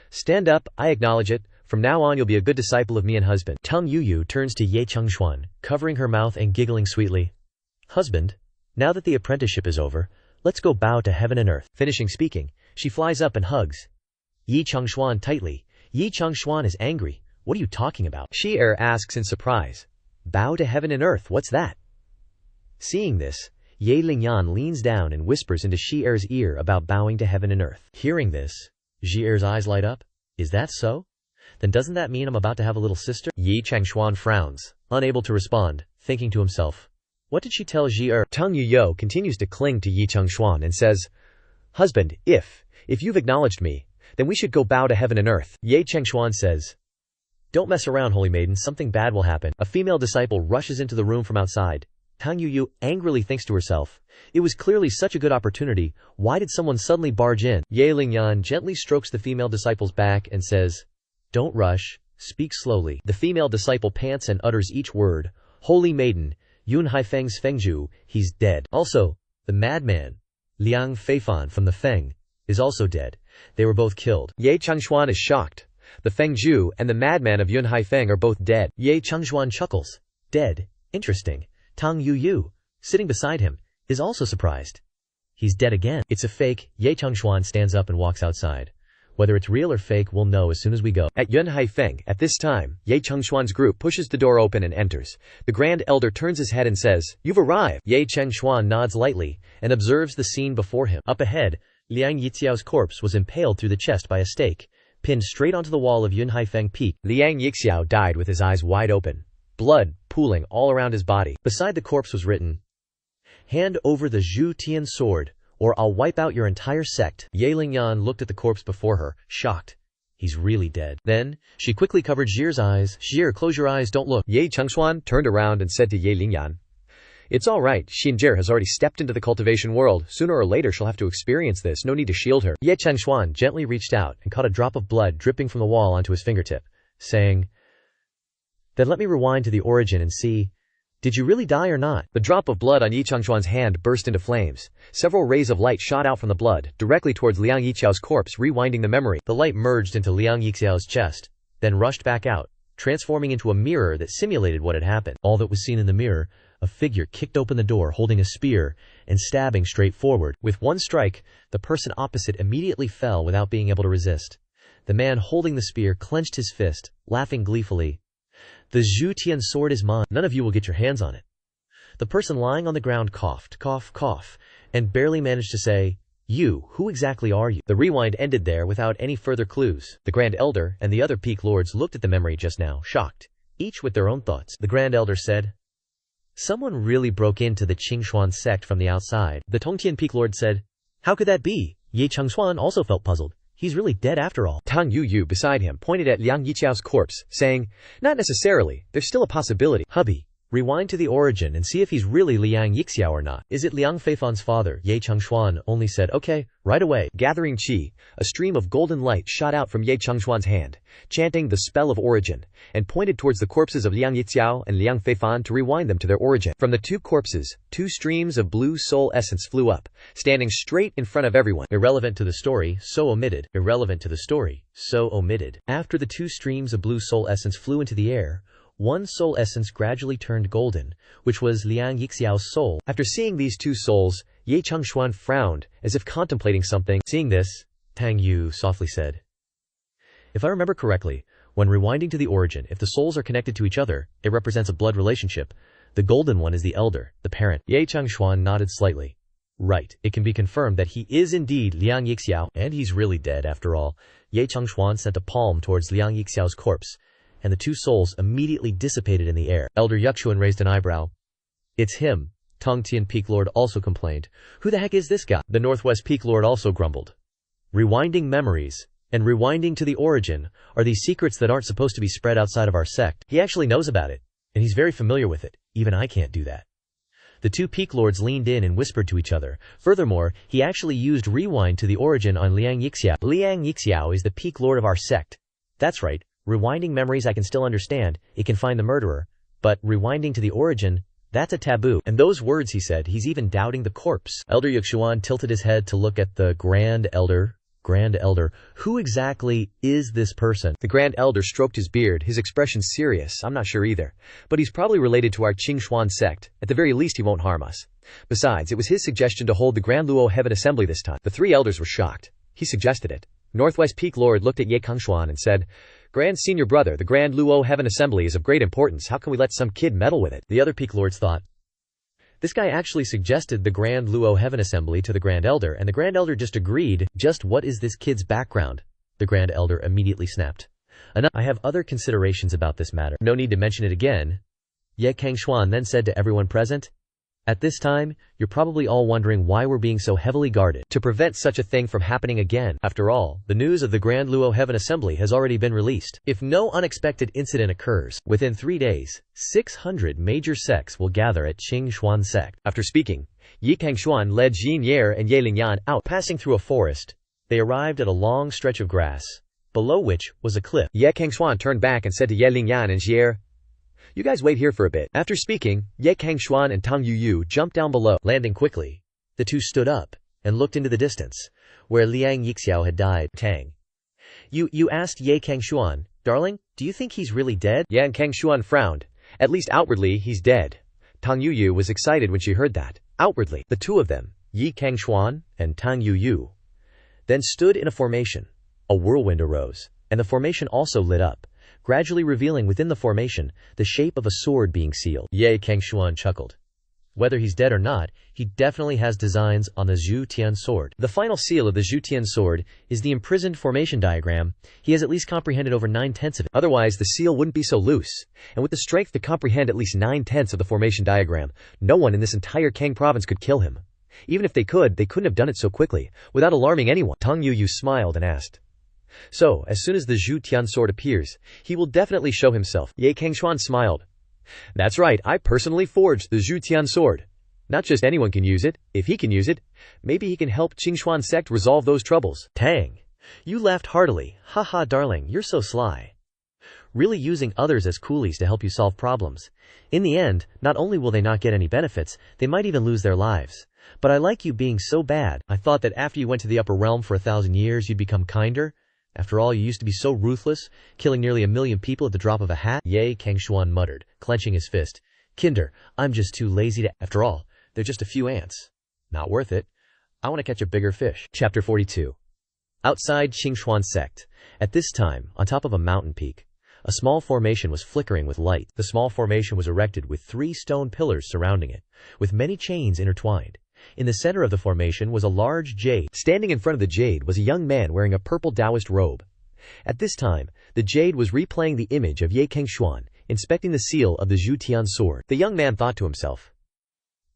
stand up, I acknowledge it. From now on you'll be a good disciple of me and husband. Tang Yu turns to Ye Cangxuan, covering her mouth and giggling sweetly. Husband, now that the apprenticeship is over, let's go bow to heaven and earth. Finishing speaking, she flies up and hugs Ye Cangxuan tightly. Ye Cangxuan is angry. What are you talking about? Shi asks in surprise. Bow to heaven and earth, what's that? Seeing this, Ye Lingyan leans down and whispers into Shi ear about bowing to heaven and earth. Hearing this, Ji's eyes light up. Is that so? Then doesn't that mean I'm about to have a little sister? Ye Cangxuan frowns, unable to respond, thinking to himself, what did she tell Ji Tang Yu continues to cling to Ye Cangxuan and says, husband, if you've acknowledged me, then we should go bow to heaven and earth. Ye Cangxuan says, don't mess around, holy maiden, something bad will happen. A female disciple rushes into the room from outside. Tang Yu angrily thinks to herself, it was clearly such a good opportunity, why did someone suddenly barge in? Ye Lingyan gently strokes the female disciple's back and says, don't rush, speak slowly. The female disciple pants and utters each word, holy maiden, Yun Haifeng's Fengju, he's dead. Also, the madman, Liang Feifan from the Feng, is also dead. They were both killed. Ye Cangxuan is shocked. The Fengju and the madman of Yun Haifeng are both dead. Ye Cangxuan chuckles. Dead. Interesting. Tang Yu, sitting beside him, is also surprised. He's dead again. It's a fake. Ye Cangxuan stands up and walks outside. Whether it's real or fake, we'll know as soon as we go. At Yun Haifeng, at this time, Ye Cangxuan's group pushes the door open and enters. The Grand Elder turns his head and says, you've arrived. Ye Cangxuan nods lightly and observes the scene before him. Up ahead, Liang Yixiao's corpse was impaled through the chest by a stake, pinned straight onto the wall of Yun Haifeng Peak. Liang Yixiao died with his eyes wide open, blood pooling all around his body. Beside the corpse was written, hand over the Zhu Tian sword, or I'll wipe out your entire sect. Ye Lingyan looked at the corpse before her, shocked. He's really dead. Then, she quickly covered Zhi's eyes. Zhi, close your eyes, don't look. Ye Cangxuan turned around and said to Ye Lingyan, it's all right, Xinjie has already stepped into the cultivation world. Sooner or later she'll have to experience this, no need to shield her. Ye Cangxuan gently reached out and caught a drop of blood dripping from the wall onto his fingertip, saying, then let me rewind to the origin and see, did you really die or not? The drop of blood on Ye Cangxuan's hand burst into flames. Several rays of light shot out from the blood, directly towards Liang Yixiao's corpse, rewinding the memory. The light merged into Liang Yixiao's chest, then rushed back out, transforming into a mirror that simulated what had happened. All that was seen in the mirror, a figure kicked open the door holding a spear and stabbing straight forward. With one strike, the person opposite immediately fell without being able to resist. The man holding the spear clenched his fist, laughing gleefully. The Zhu Tian sword is mine. None of you will get your hands on it. The person lying on the ground coughed, cough, and barely managed to say, you, who exactly are you? The rewind ended there without any further clues. The Grand Elder and the other Peak Lords looked at the memory just now, shocked, each with their own thoughts. The Grand Elder said, someone really broke into the Cangxuan sect from the outside. The Tongtian Peak Lord said, how could that be? Ye Cangxuan also felt puzzled. he's really dead after all. Tang Yu beside him pointed at Liang Yiqiao's corpse, saying, "Not necessarily, there's still a possibility." Hubby, rewind to the origin and see if he's really Liang Yixiao or not. Is it Liang Feifan's father? Ye Cangxuan only said, okay, right away. Gathering qi, a stream of golden light shot out from Ye Cangxuan's hand, chanting the spell of origin, and pointed towards the corpses of Liang Yixiao and Liang Feifan to rewind them to their origin. From the two corpses, two streams of blue soul essence flew up, standing straight in front of everyone. Irrelevant to the story, so omitted. Irrelevant to the story, so omitted. After the two streams of blue soul essence flew into the air, one soul essence gradually turned golden, which was Liang Yixiao's soul. After seeing these two souls, Ye Cangxuan frowned, as if contemplating something. Seeing this, Tang Yu softly said, if I remember correctly, when rewinding to the origin, if the souls are connected to each other, it represents a blood relationship. The golden one is the elder, the parent. Ye Cangxuan nodded slightly. Right, it can be confirmed that he is indeed Liang Yixiao, and he's really dead after all. Ye Cangxuan sent a palm towards Liang Yixiao's corpse, and the two souls immediately dissipated in the air. Elder Yuxuan raised an eyebrow. It's him, Tong Tian Peak Lord also complained. Who the heck is this guy? The Northwest Peak Lord also grumbled. Rewinding memories and rewinding to the origin are these secrets that aren't supposed to be spread outside of our sect. He actually knows about it, and he's very familiar with it. Even I can't do that. The two Peak Lords leaned in and whispered to each other. Furthermore, he actually used rewind to the origin on Liang Yixiao. Liang Yixiao is the Peak Lord of our sect. That's right. Rewinding memories I can still understand, it can find the murderer, but rewinding to the origin, that's a taboo. And those words he said, he's even doubting the corpse. Elder Yuxuan tilted his head to look at the Grand Elder. Grand Elder, who exactly is this person? The Grand Elder stroked his beard, his expression serious. I'm not sure either, but he's probably related to our Cangxuan sect. At the very least he won't harm us. Besides, it was his suggestion to hold the Grand Luo Heaven Assembly this time. The three elders were shocked. He suggested it. Northwest Peak Lord looked at Ye Cangxuan and said, Grand Senior Brother, the Grand Luo Heaven Assembly is of great importance. How can we let some kid meddle with it? The other Peak Lords thought. This guy actually suggested the Grand Luo Heaven Assembly to the Grand Elder, and the Grand Elder just agreed. Just what is this kid's background? The Grand Elder immediately snapped. Enough. I have other considerations about this matter. No need to mention it again. Ye Cangxuan then said to everyone present, at this time, you're probably all wondering why we're being so heavily guarded. To prevent such a thing from happening again. After all, the news of the Grand Luo Heaven Assembly has already been released. If no unexpected incident occurs, within 3 days, 600 major sects will gather at Cangxuan sect. After speaking, Ye Cangxuan led Jin Yer and Ye Lingyan out. Passing through a forest, they arrived at a long stretch of grass, below which was a cliff. Ye Cangxuan turned back and said to Ye Lingyan and Jier, you guys wait here for a bit. After speaking, Ye Cangxuan and Tang Yu jumped down below. Landing quickly, the two stood up and looked into the distance, where Liang Yixiao had died. Tang. You asked Ye Cangxuan, darling, do you think he's really dead? Ye Cangxuan frowned. At least outwardly, he's dead. Tang Yu was excited when she heard that. Outwardly, the two of them, Ye Cangxuan and Tang Yu, then stood in a formation. A whirlwind arose, and the formation also lit up, gradually revealing within the formation the shape of a sword being sealed. Ye Cangxuan chuckled. Whether he's dead or not, he definitely has designs on the Zhu Tian sword. The final seal of the Zhu Tian sword is the imprisoned formation diagram. He has at least comprehended over 9/10 of it. Otherwise, the seal wouldn't be so loose. And with the strength to comprehend at least 9/10 of the formation diagram, no one in this entire Kang province could kill him. Even if they couldn't have done it so quickly, without alarming anyone. Tang Yu smiled and asked, so, as soon as the Zhu Tian sword appears, he will definitely show himself. Ye Cangxuan smiled. That's right, I personally forged the Zhu Tian sword. Not just anyone can use it. If he can use it, maybe he can help Cangxuan sect resolve those troubles. Tang. You laughed heartily. Haha, darling, you're so sly. Really using others as coolies to help you solve problems. In the end, not only will they not get any benefits, they might even lose their lives. But I like you being so bad. I thought that after you went to the upper realm for 1,000 years, you'd become kinder. After all, you used to be so ruthless, killing nearly 1 million people at the drop of a hat. Ye Cangxuan muttered, clenching his fist. Kinder, I'm just too lazy to. After all, they're just a few ants. Not worth it. I want to catch a bigger fish. Chapter 42. Outside Cangxuan sect. At this time, on top of a mountain peak, a small formation was flickering with light. The small formation was erected with 3 stone pillars surrounding it, with many chains intertwined. In the center of the formation was a large jade. Standing in front of the jade was a young man wearing a purple Taoist robe. At this time, the jade was replaying the image of Ye Cangxuan, inspecting the seal of the Zhu Tian sword. The young man thought to himself,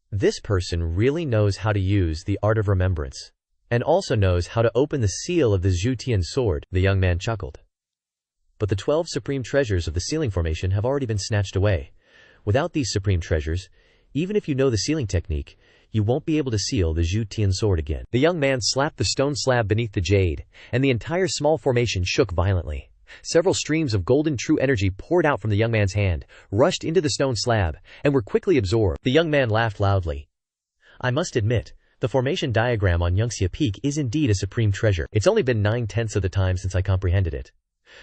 this person really knows how to use the art of remembrance. and also knows how to open the seal of the Zhutian sword. The young man chuckled. But the 12 supreme treasures of the sealing formation have already been snatched away. Without these supreme treasures, even if you know the sealing technique, you won't be able to seal the Zhutian sword again. The young man slapped the stone slab beneath the jade, and the entire small formation shook violently. Several streams of golden true energy poured out from the young man's hand, rushed into the stone slab, and were quickly absorbed. The young man laughed loudly. I must admit, the formation diagram on Yangxia Peak is indeed a supreme treasure. It's only been 9/10 of the time since I comprehended it.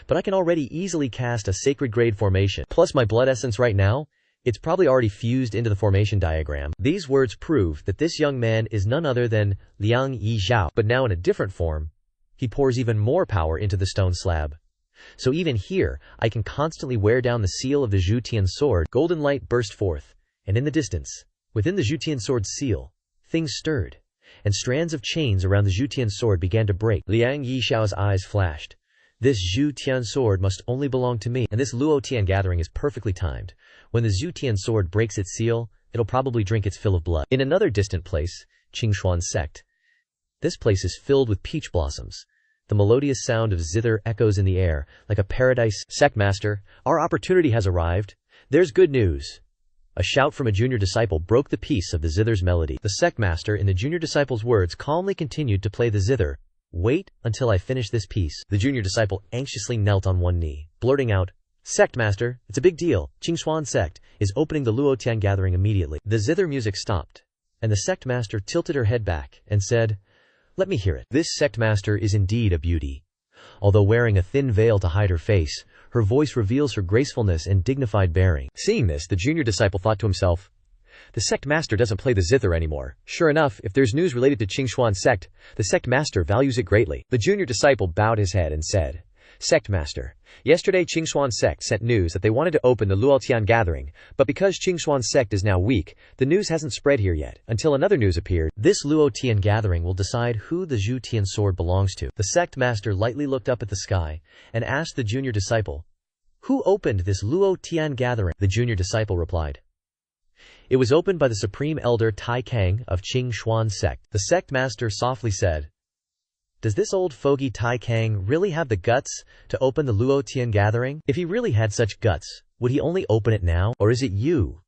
But I can already easily cast a sacred grade formation. Plus my blood essence right now, it's probably already fused into the formation diagram. These words prove that this young man is none other than Liang Yizhao, but now in a different form. He pours even more power into the stone slab. So even here, I can constantly wear down the seal of the Zhutian sword. Golden light burst forth, and in the distance, within the Zhutian sword's seal, things stirred, and strands of chains around the Zhutian sword began to break. Liang Yishao's eyes flashed. This Zhutian sword must only belong to me, and this Luotian gathering is perfectly timed. When the Zhutian sword breaks its seal, it'll probably drink its fill of blood. In another distant place, Cangxuan sect. This place is filled with peach blossoms. The melodious sound of zither echoes in the air, like a paradise. Sect master, our opportunity has arrived. There's good news. A shout from a junior disciple broke the peace of the zither's melody. The sect master, in the junior disciple's words, calmly continued to play the zither. Wait until I finish this piece. The junior disciple anxiously knelt on one knee, blurting out, Sect master, it's a big deal. Cangxuan sect is opening the Luotian gathering immediately. The zither music stopped, and the sect master tilted her head back and said, Let me hear it. This sect master is indeed a beauty. Although wearing a thin veil to hide her face, her voice reveals her gracefulness and dignified bearing. Seeing this, the junior disciple thought to himself, the sect master doesn't play the zither anymore. Sure enough, if there's news related to Cangxuan sect, the sect master values it greatly. The junior disciple bowed his head and said, Sect master, yesterday Cangxuan sect sent news that they wanted to open the Luotian gathering, but because Cangxuan sect is now weak, the news hasn't spread here yet, until another news appeared. This Luotian gathering will decide who the Zhutian sword belongs to. The sect master lightly looked up at the sky and asked the junior disciple, Who opened this Luotian gathering? The junior disciple replied, It was opened by the supreme elder Tai Kang of Cangxuan sect. The sect master softly said, Does this old fogey Tai Kang really have the guts to open the Luotian gathering? If he really had such guts, would he only open it now, or is it you?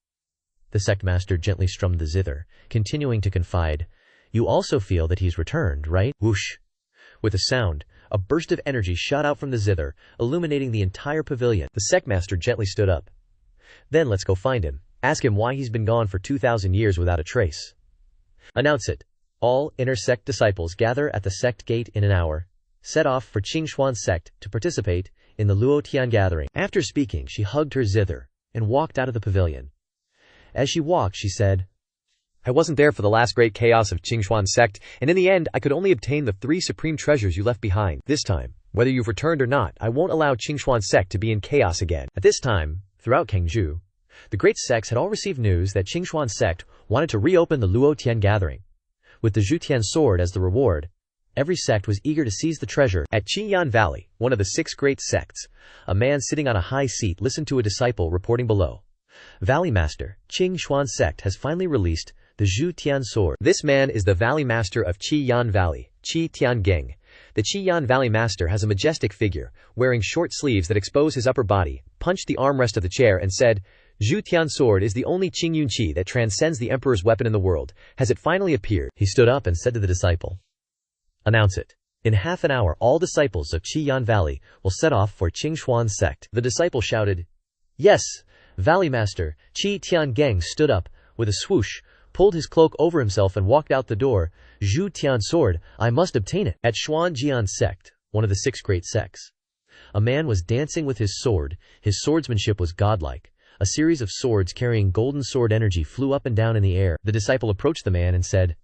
The sect master gently strummed the zither, continuing to confide, You also feel that he's returned, right? Whoosh! With a sound, a burst of energy shot out from the zither, illuminating the entire pavilion. The sect master gently stood up. Then let's go find him. Ask him why he's been gone for 2,000 years without a trace. Announce it. All inter-sect disciples gather at the sect gate in an hour. Set off for Cangxuan sect to participate in the Luotian gathering. After speaking, she hugged her zither and walked out of the pavilion. As she walked, she said, I wasn't there for the last great chaos of Cangxuan sect, and in the end, I could only obtain the 3 supreme treasures you left behind. This time, whether you've returned or not, I won't allow Cangxuan sect to be in chaos again. At this time, throughout Cangzhou, the great sects had all received news that Cangxuan sect wanted to reopen the Luotian gathering. With the Zhutian sword as the reward, every sect was eager to seize the treasure. At Qinyan Valley, one of the 6 great sects, a man sitting on a high seat listened to a disciple reporting below. Valley Master, Cangxuan sect has finally released the Zhutian sword. This man is the Valley Master of Qiyan Valley, Qi Tiangeng. The Qiyan Valley Master has a majestic figure, wearing short sleeves that expose his upper body, punched the armrest of the chair and said, Zhutian sword is the only Qingyun Qi that transcends the emperor's weapon in the world. Has it finally appeared? He stood up and said to the disciple, Announce it. In half an hour, all disciples of Qiyan Valley will set off for Cangxuan sect. The disciple shouted, Yes, Valley Master. Qi Tiangeng stood up, with a swoosh, pulled his cloak over himself and walked out the door. Zhutian sword, I must obtain it. At Xuanjian sect, one of the 6 great sects, a man was dancing with his sword. His swordsmanship was godlike. A series of swords carrying golden sword energy flew up and down in the air. The disciple approached the man and said,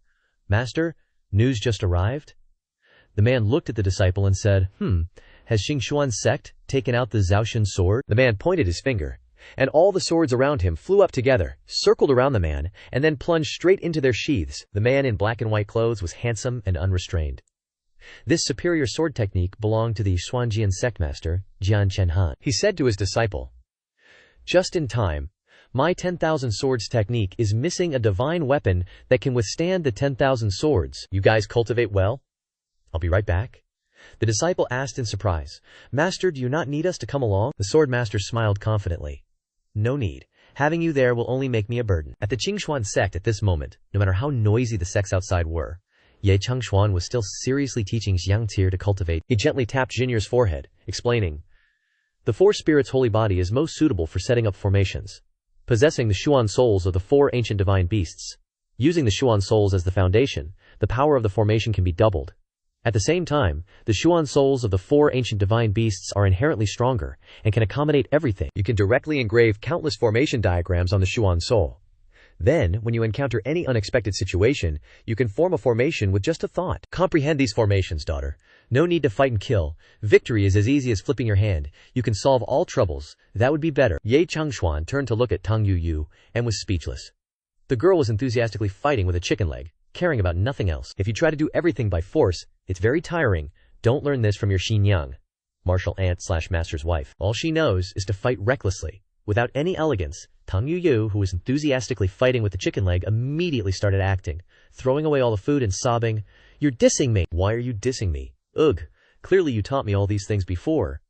Master, news just arrived? The man looked at the disciple and said, Has Cangxuan sect taken out the Zhaoshan sword? The man pointed his finger, and all the swords around him flew up together, circled around the man, and then plunged straight into their sheaths. The man in black and white clothes was handsome and unrestrained. This superior sword technique belonged to the Xuanjian sect master, Jian Chenhan. He said to his disciple, Just in time. My 10,000 swords technique is missing a divine weapon that can withstand the 10,000 swords. You guys cultivate well? I'll be right back. The disciple asked in surprise, Master, do you not need us to come along? The sword master smiled confidently. No need. Having you there will only make me a burden. At the Cangxuan sect at this moment, no matter how noisy the sects outside were, Cangxuan was still seriously teaching Xiangtir to cultivate. He gently tapped Jinyo's forehead, explaining, the four spirits' holy body is most suitable for setting up formations, possessing the Xuan souls of the four ancient divine beasts. Using the Xuan souls as the foundation, the power of the formation can be doubled. At the same time, the Xuan souls of the four ancient divine beasts are inherently stronger and can accommodate everything. You can directly engrave countless formation diagrams on the Xuan soul. Then, when you encounter any unexpected situation, you can form a formation with just a thought. Comprehend these formations, daughter. No need to fight and kill. Victory is as easy as flipping your hand. You can solve all troubles. That would be better. Cangxuan turned to look at Tang Yuyu and was speechless. The girl was enthusiastically fighting with a chicken leg, caring about nothing else. If you try to do everything by force, it's very tiring. Don't learn this from your Xinyang, martial aunt/master's wife. All she knows is to fight recklessly, without any elegance. Tang Yuyu, who was enthusiastically fighting with the chicken leg, immediately started acting, throwing away all the food and sobbing, You're dissing me. Why are you dissing me? Ugh, clearly you taught me all these things before.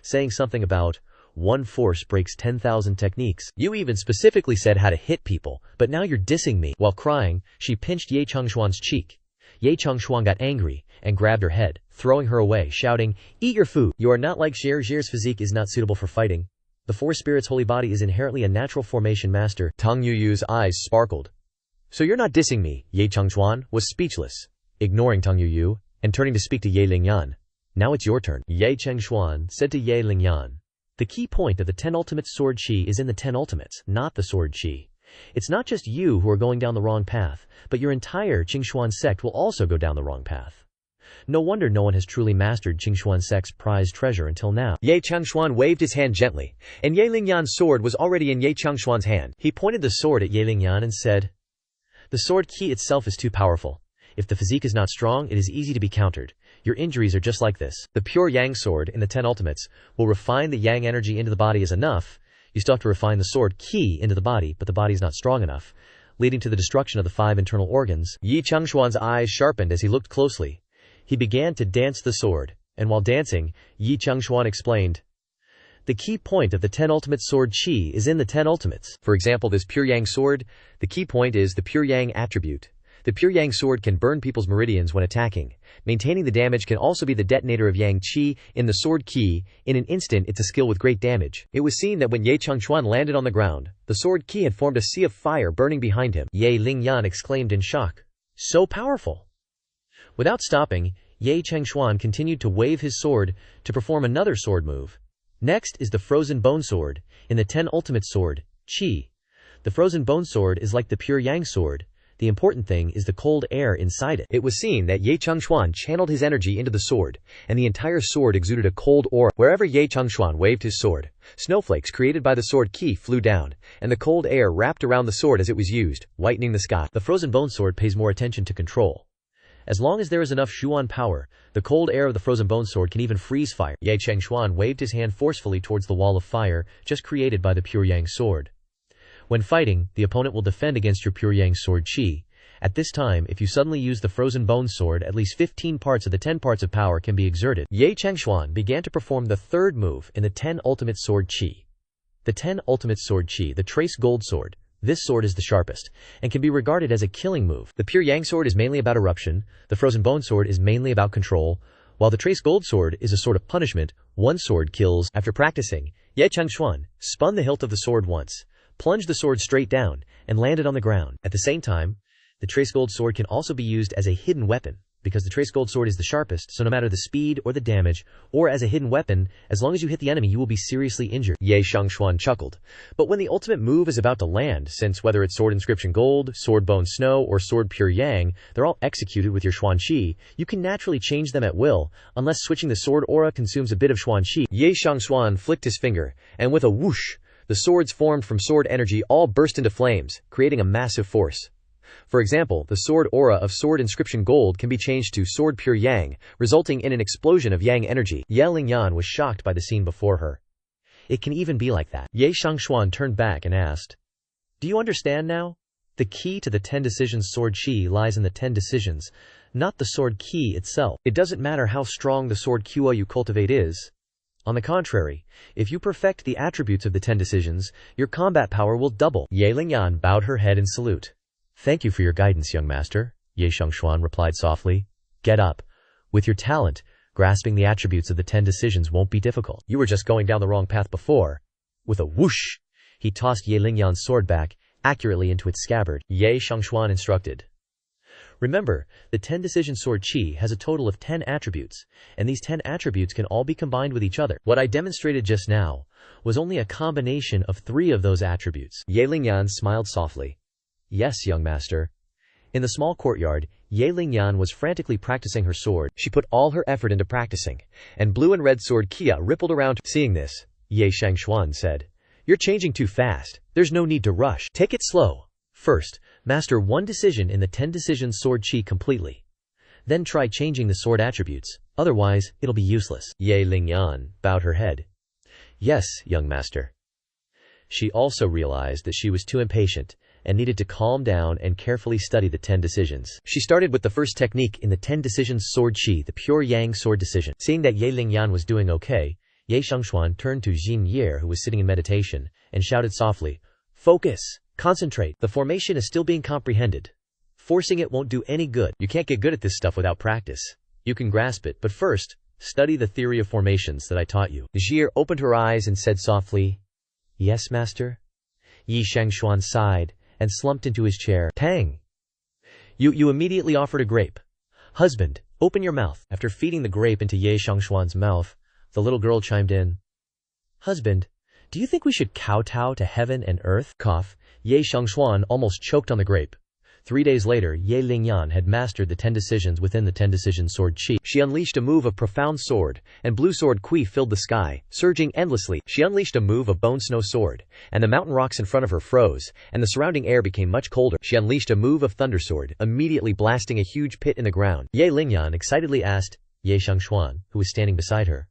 Saying something about, one force breaks 10,000 techniques. You even specifically said how to hit people, but now you're dissing me. While crying, she pinched Cangxuan's cheek. Cangxuan got angry and grabbed her head, throwing her away, shouting, Eat your food. You are not like Zhere's physique is not suitable for fighting. The four spirits' holy body is inherently a natural formation master. Tang Yuyu's eyes sparkled. So you're not dissing me. Cangxuan was speechless, ignoring Tang Yuyu and turning to speak to Lingyan. Now it's your turn. Cangxuan said to Lingyan, the key point of the 10 ultimates sword chi is in the 10 ultimates, not the sword chi. It's not just you who are going down the wrong path, but your entire Cangxuan sect will also go down the wrong path. No wonder no one has truly mastered Cangxuan sect's prized treasure until now. Cangxuan waved his hand gently, and Lingyan's sword was already in Cangxuan's hand. He pointed the sword at Lingyan and said, The sword ki itself is too powerful. If the physique is not strong, it is easy to be countered. Your injuries are just like this. The pure yang sword in the 10 ultimates will refine the yang energy into the body is enough. You still have to refine the sword ki into the body, but the body is not strong enough, leading to the destruction of the 5 internal organs. Cangxuan's eyes sharpened as he looked closely. He began to dance the sword, and while dancing, Cangxuan explained, the key point of the 10 ultimate sword chi is in the 10 ultimates. For example, this pure yang sword, the key point is the pure yang attribute. The pure yang sword can burn people's meridians when attacking. Maintaining the damage can also be the detonator of yang qi in the sword ki. In an instant, it's a skill with great damage. It was seen that when Cangxuan landed on the ground, the sword ki had formed a sea of fire burning behind him. Lingyan exclaimed in shock. So powerful! Without stopping, Cangxuan continued to wave his sword to perform another sword move. Next is the frozen bone sword in the 10 ultimate sword, qi. The frozen bone sword is like the pure yang sword. The important thing is the cold air inside it. It was seen that Cangxuan channeled his energy into the sword, and the entire sword exuded a cold aura. Wherever Cangxuan waved his sword, snowflakes created by the sword ki flew down, and the cold air wrapped around the sword as it was used, whitening the sky. The frozen bone sword pays more attention to control. As long as there is enough Xuan power, the cold air of the frozen bone sword can even freeze fire. Cangxuan waved his hand forcefully towards the wall of fire just created by the pure yang sword. When fighting, the opponent will defend against your pure yang sword chi. At this time, if you suddenly use the frozen bone sword, at least 15 parts of the 10 parts of power can be exerted. Cangxuan began to perform the third move in the 10 ultimate sword chi. The 10 ultimate sword chi, the trace gold sword. This sword is the sharpest, and can be regarded as a killing move. The pure yang sword is mainly about eruption, the frozen bone sword is mainly about control, while the trace gold sword is a sword of punishment. One sword kills. After practicing, Cangxuan spun the hilt of the sword once, plunged the sword straight down, and landed on the ground. At the same time, the trace gold sword can also be used as a hidden weapon, because the trace gold sword is the sharpest, so no matter the speed or the damage, or as a hidden weapon, as long as you hit the enemy you will be seriously injured. Cangxuan chuckled. But when the ultimate move is about to land, since whether it's sword inscription gold, sword bone snow, or sword pure yang, they're all executed with your Xuan Qi, you can naturally change them at will, unless switching the sword aura consumes a bit of Xuan Qi. Cangxuan flicked his finger, and with a whoosh, the swords formed from sword energy all burst into flames, creating a massive force. For example, the sword aura of sword inscription gold can be changed to sword pure yang, resulting in an explosion of yang energy. Lingyan was shocked by the scene before her. It can even be like that. Cangxuan turned back and asked, Do you understand now? The key to the 10 decisions sword chi lies in the 10 decisions, not the sword key itself. It doesn't matter how strong the sword Qa you cultivate is. On the contrary, if you perfect the attributes of the 10 decisions, your combat power will double. Ye Lingyan bowed her head in salute. Thank you for your guidance, young master, Ye Cangxuan replied softly. Get up. With your talent, grasping the attributes of the 10 decisions won't be difficult. You were just going down the wrong path before. With a whoosh, he tossed Ye Lingyan's sword back, accurately into its scabbard. Ye Cangxuan instructed. Remember, the 10 decision sword chi has a total of 10 attributes, and these 10 attributes can all be combined with each other. What I demonstrated just now was only a combination of 3 of those attributes. Ye Lingyan smiled softly. Yes, young master. In the small courtyard, Ye Lingyan was frantically practicing her sword. She put all her effort into practicing, and blue and red sword Kia rippled around. Seeing this, Ye Cangxuan said, You're changing too fast. There's no need to rush. Take it slow. First, master one decision in the 10 decisions sword chi completely. Then try changing the sword attributes, otherwise it'll be useless. Ye Lingyan bowed her head. Yes, young master. She also realized that she was too impatient and needed to calm down and carefully study the 10 decisions. She started with the first technique in the 10 decisions sword chi, the pure yang sword decision. Seeing that Ye Lingyan was doing okay, Ye Cangxuan turned to Jin Ye, who was sitting in meditation, and shouted softly, Focus! Concentrate. The formation is still being comprehended. Forcing it won't do any good. You can't get good at this stuff without practice. You can grasp it, but first, study the theory of formations that I taught you. Jie opened her eyes and said softly, Yes, master. Ye Cangxuan sighed and slumped into his chair. Tang! You immediately offered a grape. Husband, open your mouth. After feeding the grape into Ye Cangxuan's mouth, the little girl chimed in. Husband, do you think we should kowtow to heaven and earth? Cough. Ye Cangxuan almost choked on the grape. 3 days later, Ye Lingyan had mastered the 10 decisions within the 10 decisions sword chi. She unleashed a move of profound sword, and blue sword Kui filled the sky, surging endlessly. She unleashed a move of bone snow sword, and the mountain rocks in front of her froze, and the surrounding air became much colder. She unleashed a move of thunder sword, immediately blasting a huge pit in the ground. Ye Lingyan excitedly asked Ye Cangxuan, who was standing beside her.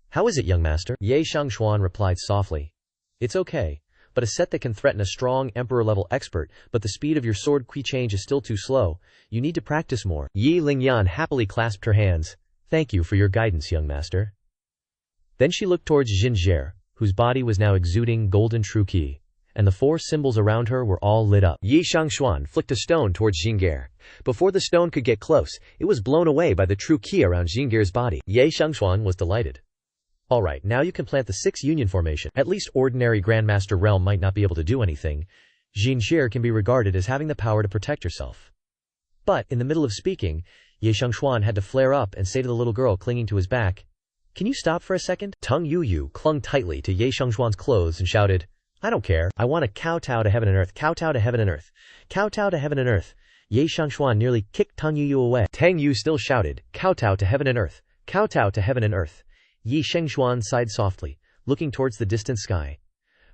How is it, young master? Ye Cangxuan replied softly. It's okay. But a set that can threaten a strong emperor-level expert, but the speed of your sword Kui change is still too slow. You need to practice more. Ye Lingyan happily clasped her hands. Thank you for your guidance, young master. Then she looked towards Jin Jie, whose body was now exuding golden true Qi, and the 4 symbols around her were all lit up. Ye Cangxuan flicked a stone towards Jin Jie. Before the stone could get close, it was blown away by the true Qi around Jin Jie's body. Ye Cangxuan was delighted. Alright, now you can plant the 6 union formation. At least ordinary Grandmaster Realm might not be able to do anything. Jin Jie can be regarded as having the power to protect herself. But, in the middle of speaking, Ye Cangxuan had to flare up and say to the little girl clinging to his back, Can you stop for a second? Tung Yu clung tightly to Ye Cangxuan's clothes and shouted, I don't care. I want to kowtow to heaven and earth, kowtow to heaven and earth, kowtow to heaven and earth. Ye Cangxuan nearly kicked Tung Yu away. Tang Yu still shouted, kowtow to heaven and earth, kowtow to heaven and earth. Ye Cangxuan sighed softly, looking towards the distant sky.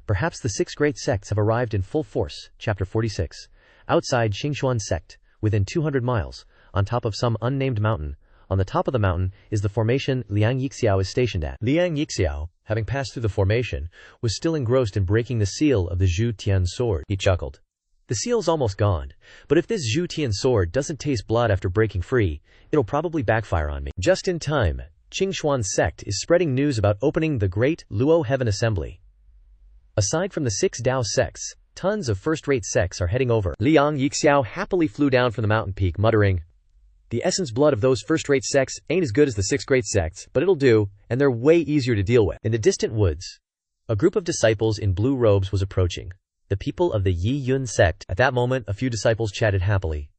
Perhaps the 6 great sects have arrived in full force. Chapter 46. Outside Cangxuan sect, within 200 miles, on top of some unnamed mountain. On the top of the mountain is the formation Liang Yixiao is stationed at. Liang Yixiao, having passed through the formation, was still engrossed in breaking the seal of the Zhu Tian sword. He chuckled. The seal's almost gone, but if this Zhu Tian sword doesn't taste blood after breaking free, it'll probably backfire on me. Just in time. Cangxuan sect is spreading news about opening the Great Luo Heaven Assembly. Aside from the 6 Dao sects, tons of first-rate sects are heading over. Liang Yixiao happily flew down from the mountain peak, muttering, The essence blood of those first-rate sects ain't as good as the 6 great sects, but it'll do, and they're way easier to deal with. In the distant woods, a group of disciples in blue robes was approaching. The people of the Yi Yun sect. At that moment, a few disciples chatted happily.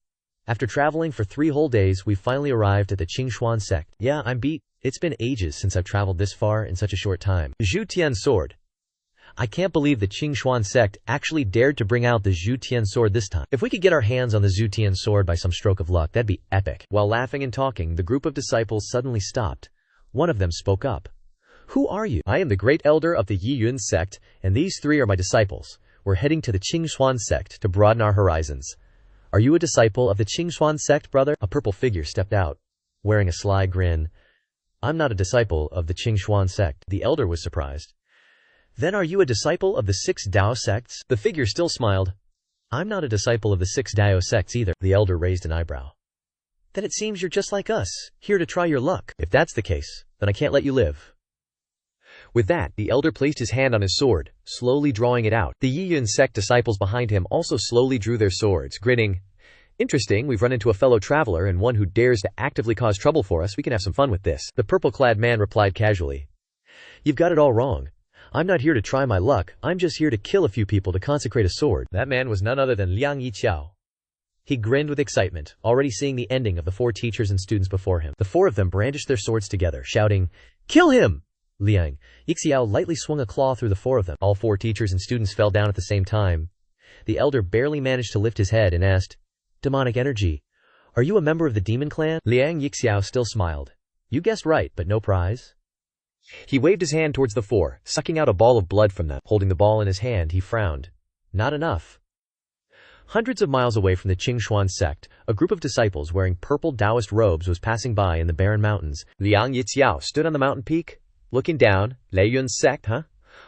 After traveling for 3 whole days, we finally arrived at the Cangxuan sect. Yeah, I'm beat. It's been ages since I've traveled this far in such a short time. Zhu Tian sword. I can't believe the Cangxuan sect actually dared to bring out the Zhu Tian sword this time. If we could get our hands on the Zhu Tian sword by some stroke of luck, that'd be epic. While laughing and talking, the group of disciples suddenly stopped. One of them spoke up. Who are you? I am the great elder of the Yi Yun sect, and these 3 are my disciples. We're heading to the Cangxuan sect to broaden our horizons. Are you a disciple of the Cangxuan sect, brother? A purple figure stepped out, wearing a sly grin. I'm not a disciple of the Cangxuan sect. The elder was surprised. Then are you a disciple of the 6 Dao sects? The figure still smiled. I'm not a disciple of the 6 sects either. The elder raised an eyebrow. Then it seems you're just like us, here to try your luck. If that's the case, then I can't let you live. With that, the elder placed his hand on his sword, slowly drawing it out. The Yiyun sect disciples behind him also slowly drew their swords, grinning. Interesting, we've run into a fellow traveler and one who dares to actively cause trouble for us. We can have some fun with this. The purple-clad man replied casually. You've got it all wrong. I'm not here to try my luck, I'm just here to kill a few people to consecrate a sword. That man was none other than Liang Yiqiao. He grinned with excitement, already seeing the ending of the 4 teachers and students before him. The 4 of them brandished their swords together, shouting, "Kill him!" Liang Yiqiao lightly swung a claw through the 4 of them. All 4 teachers and students fell down at the same time. The elder barely managed to lift his head and asked, "Demonic energy, are you a member of the demon clan?" Liang Yiqiao still smiled. "You guessed right, but no prize?" He waved his hand towards the 4, sucking out a ball of blood from them. Holding the ball in his hand, he frowned. Not enough. Hundreds of miles away from the Cangxuan sect, a group of disciples wearing purple Taoist robes was passing by in the barren mountains. Liang Yiqiao stood on the mountain peak, looking down. Yun's sect, huh?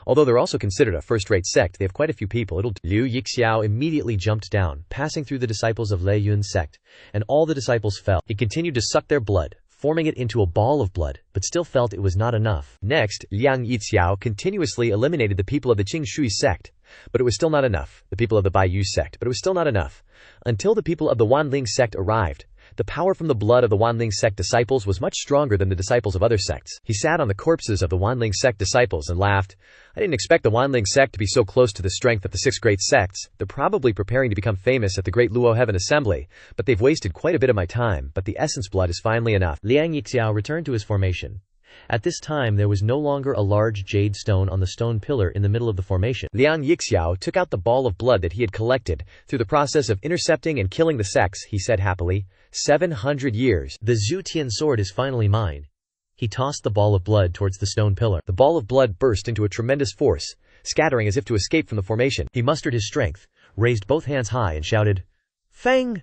Although they're also considered a first-rate sect, they have quite a few people. Liu Yiqiao immediately jumped down, passing through the disciples of Yun's sect, and all the disciples fell. He continued to suck their blood, forming it into a ball of blood, but still felt it was not enough. Next, Liang Yiqiao continuously eliminated the people of the Qingxui sect, but it was still not enough. The people of the Baiyu sect, but it was still not enough. Until the people of the Wanling sect arrived. The power from the blood of the Wanling sect disciples was much stronger than the disciples of other sects. He sat on the corpses of the Wanling sect disciples and laughed. I didn't expect the Wanling sect to be so close to the strength of the 6 great sects. They're probably preparing to become famous at the Great Luo Heaven Assembly, but they've wasted quite a bit of my time. But the essence blood is finally enough. Liang Yiqiao returned to his formation. At this time there was no longer a large jade stone on the stone pillar in the middle of the formation. Liang Yiqiao took out the ball of blood that he had collected. Through the process of intercepting and killing the sects, he said happily, 700 years. The Zhu Tian sword is finally mine. He tossed the ball of blood towards the stone pillar. The ball of blood burst into a tremendous force, scattering as if to escape from the formation. He mustered his strength, raised both hands high and shouted, "Fang!"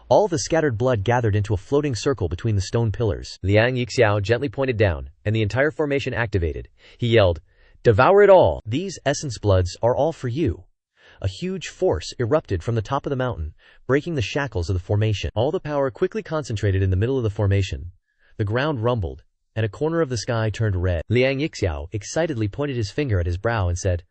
All the scattered blood gathered into a floating circle between the stone pillars. Liang Yiqiao gently pointed down, and the entire formation activated. He yelled, "Devour it all! These essence bloods are all for you." A huge force erupted from the top of the mountain, breaking the shackles of the formation. All the power quickly concentrated in the middle of the formation. The ground rumbled, and a corner of the sky turned red. Liang Yiqiao excitedly pointed his finger at his brow and said,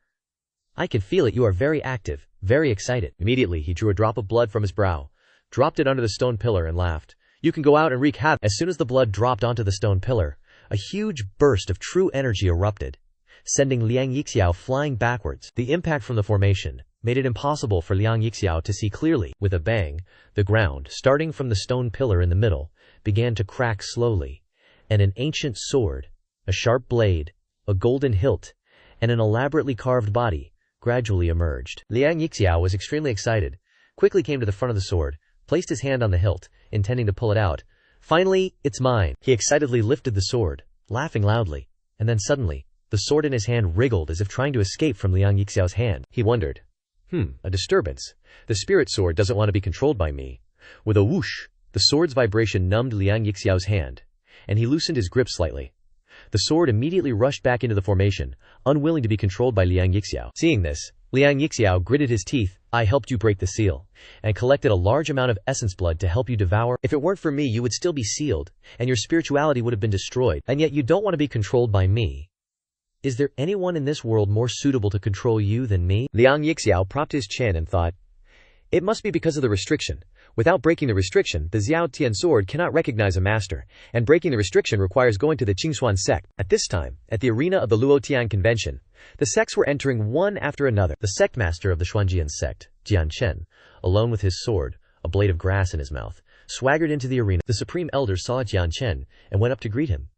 "I can feel it, you are very active, very excited." Immediately he drew a drop of blood from his brow, dropped it under the stone pillar and laughed. "You can go out and wreak havoc." As soon as the blood dropped onto the stone pillar, a huge burst of true energy erupted, sending Liang Yiqiao flying backwards. The impact from the formation made it impossible for Liang Yiqiao to see clearly. With a bang, the ground, starting from the stone pillar in the middle, began to crack slowly, and an ancient sword, a sharp blade, a golden hilt, and an elaborately carved body gradually emerged. Liang Yiqiao was extremely excited, quickly came to the front of the sword, placed his hand on the hilt, intending to pull it out. "Finally, it's mine." He excitedly lifted the sword, laughing loudly, and then suddenly, the sword in his hand wriggled as if trying to escape from Liang Yiqiao's hand. He wondered, a disturbance. The spirit sword doesn't want to be controlled by me. With a whoosh, the sword's vibration numbed Liang Yiqiao's hand, and he loosened his grip slightly. The sword immediately rushed back into the formation, unwilling to be controlled by Liang Yiqiao. Seeing this, Liang Yiqiao gritted his teeth. "I helped you break the seal, and collected a large amount of essence blood to help you devour. If it weren't for me, you would still be sealed, and your spirituality would have been destroyed. And yet you don't want to be controlled by me. Is there anyone in this world more suitable to control you than me?" Liang Yiqiao propped his chin and thought, it must be because of the restriction. Without breaking the restriction, the Xiao Tian sword cannot recognize a master, and breaking the restriction requires going to the Cangxuan sect. At this time, at the arena of the Luotian convention, the sects were entering one after another. The sect master of the Xuanjian sect, Jianchen, alone with his sword, a blade of grass in his mouth, swaggered into the arena. The supreme elder saw Jianchen and went up to greet him.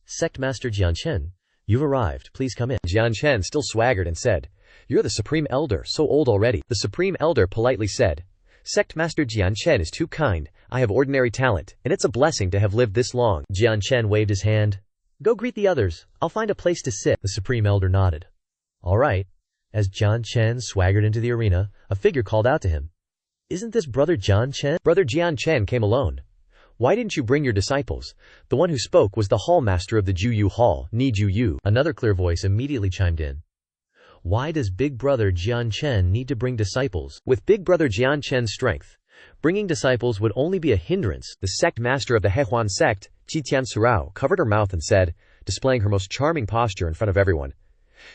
"Sect master Jianchen, you've arrived, please come in." Jianchen still swaggered and said, "You're the supreme elder, so old already." The supreme elder politely said, "Sect master Jianchen is too kind. I have ordinary talent, and it's a blessing to have lived this long." Jianchen waved his hand. "Go greet the others. I'll find a place to sit." The supreme elder nodded. "All right." As Jianchen swaggered into the arena, a figure called out to him, "Isn't this brother Jianchen?" Brother Jianchen came alone. "Why didn't you bring your disciples?" The one who spoke was the hall master of the Juyu Hall, Ni Juyu. Another clear voice immediately chimed in. Why does Big Brother Jian Chen need to bring disciples? With Big Brother Jian Chen's strength, bringing disciples would only be a hindrance. The sect master of the Hehuan sect, Qitian Surao, covered her mouth and said, displaying her most charming posture in front of everyone.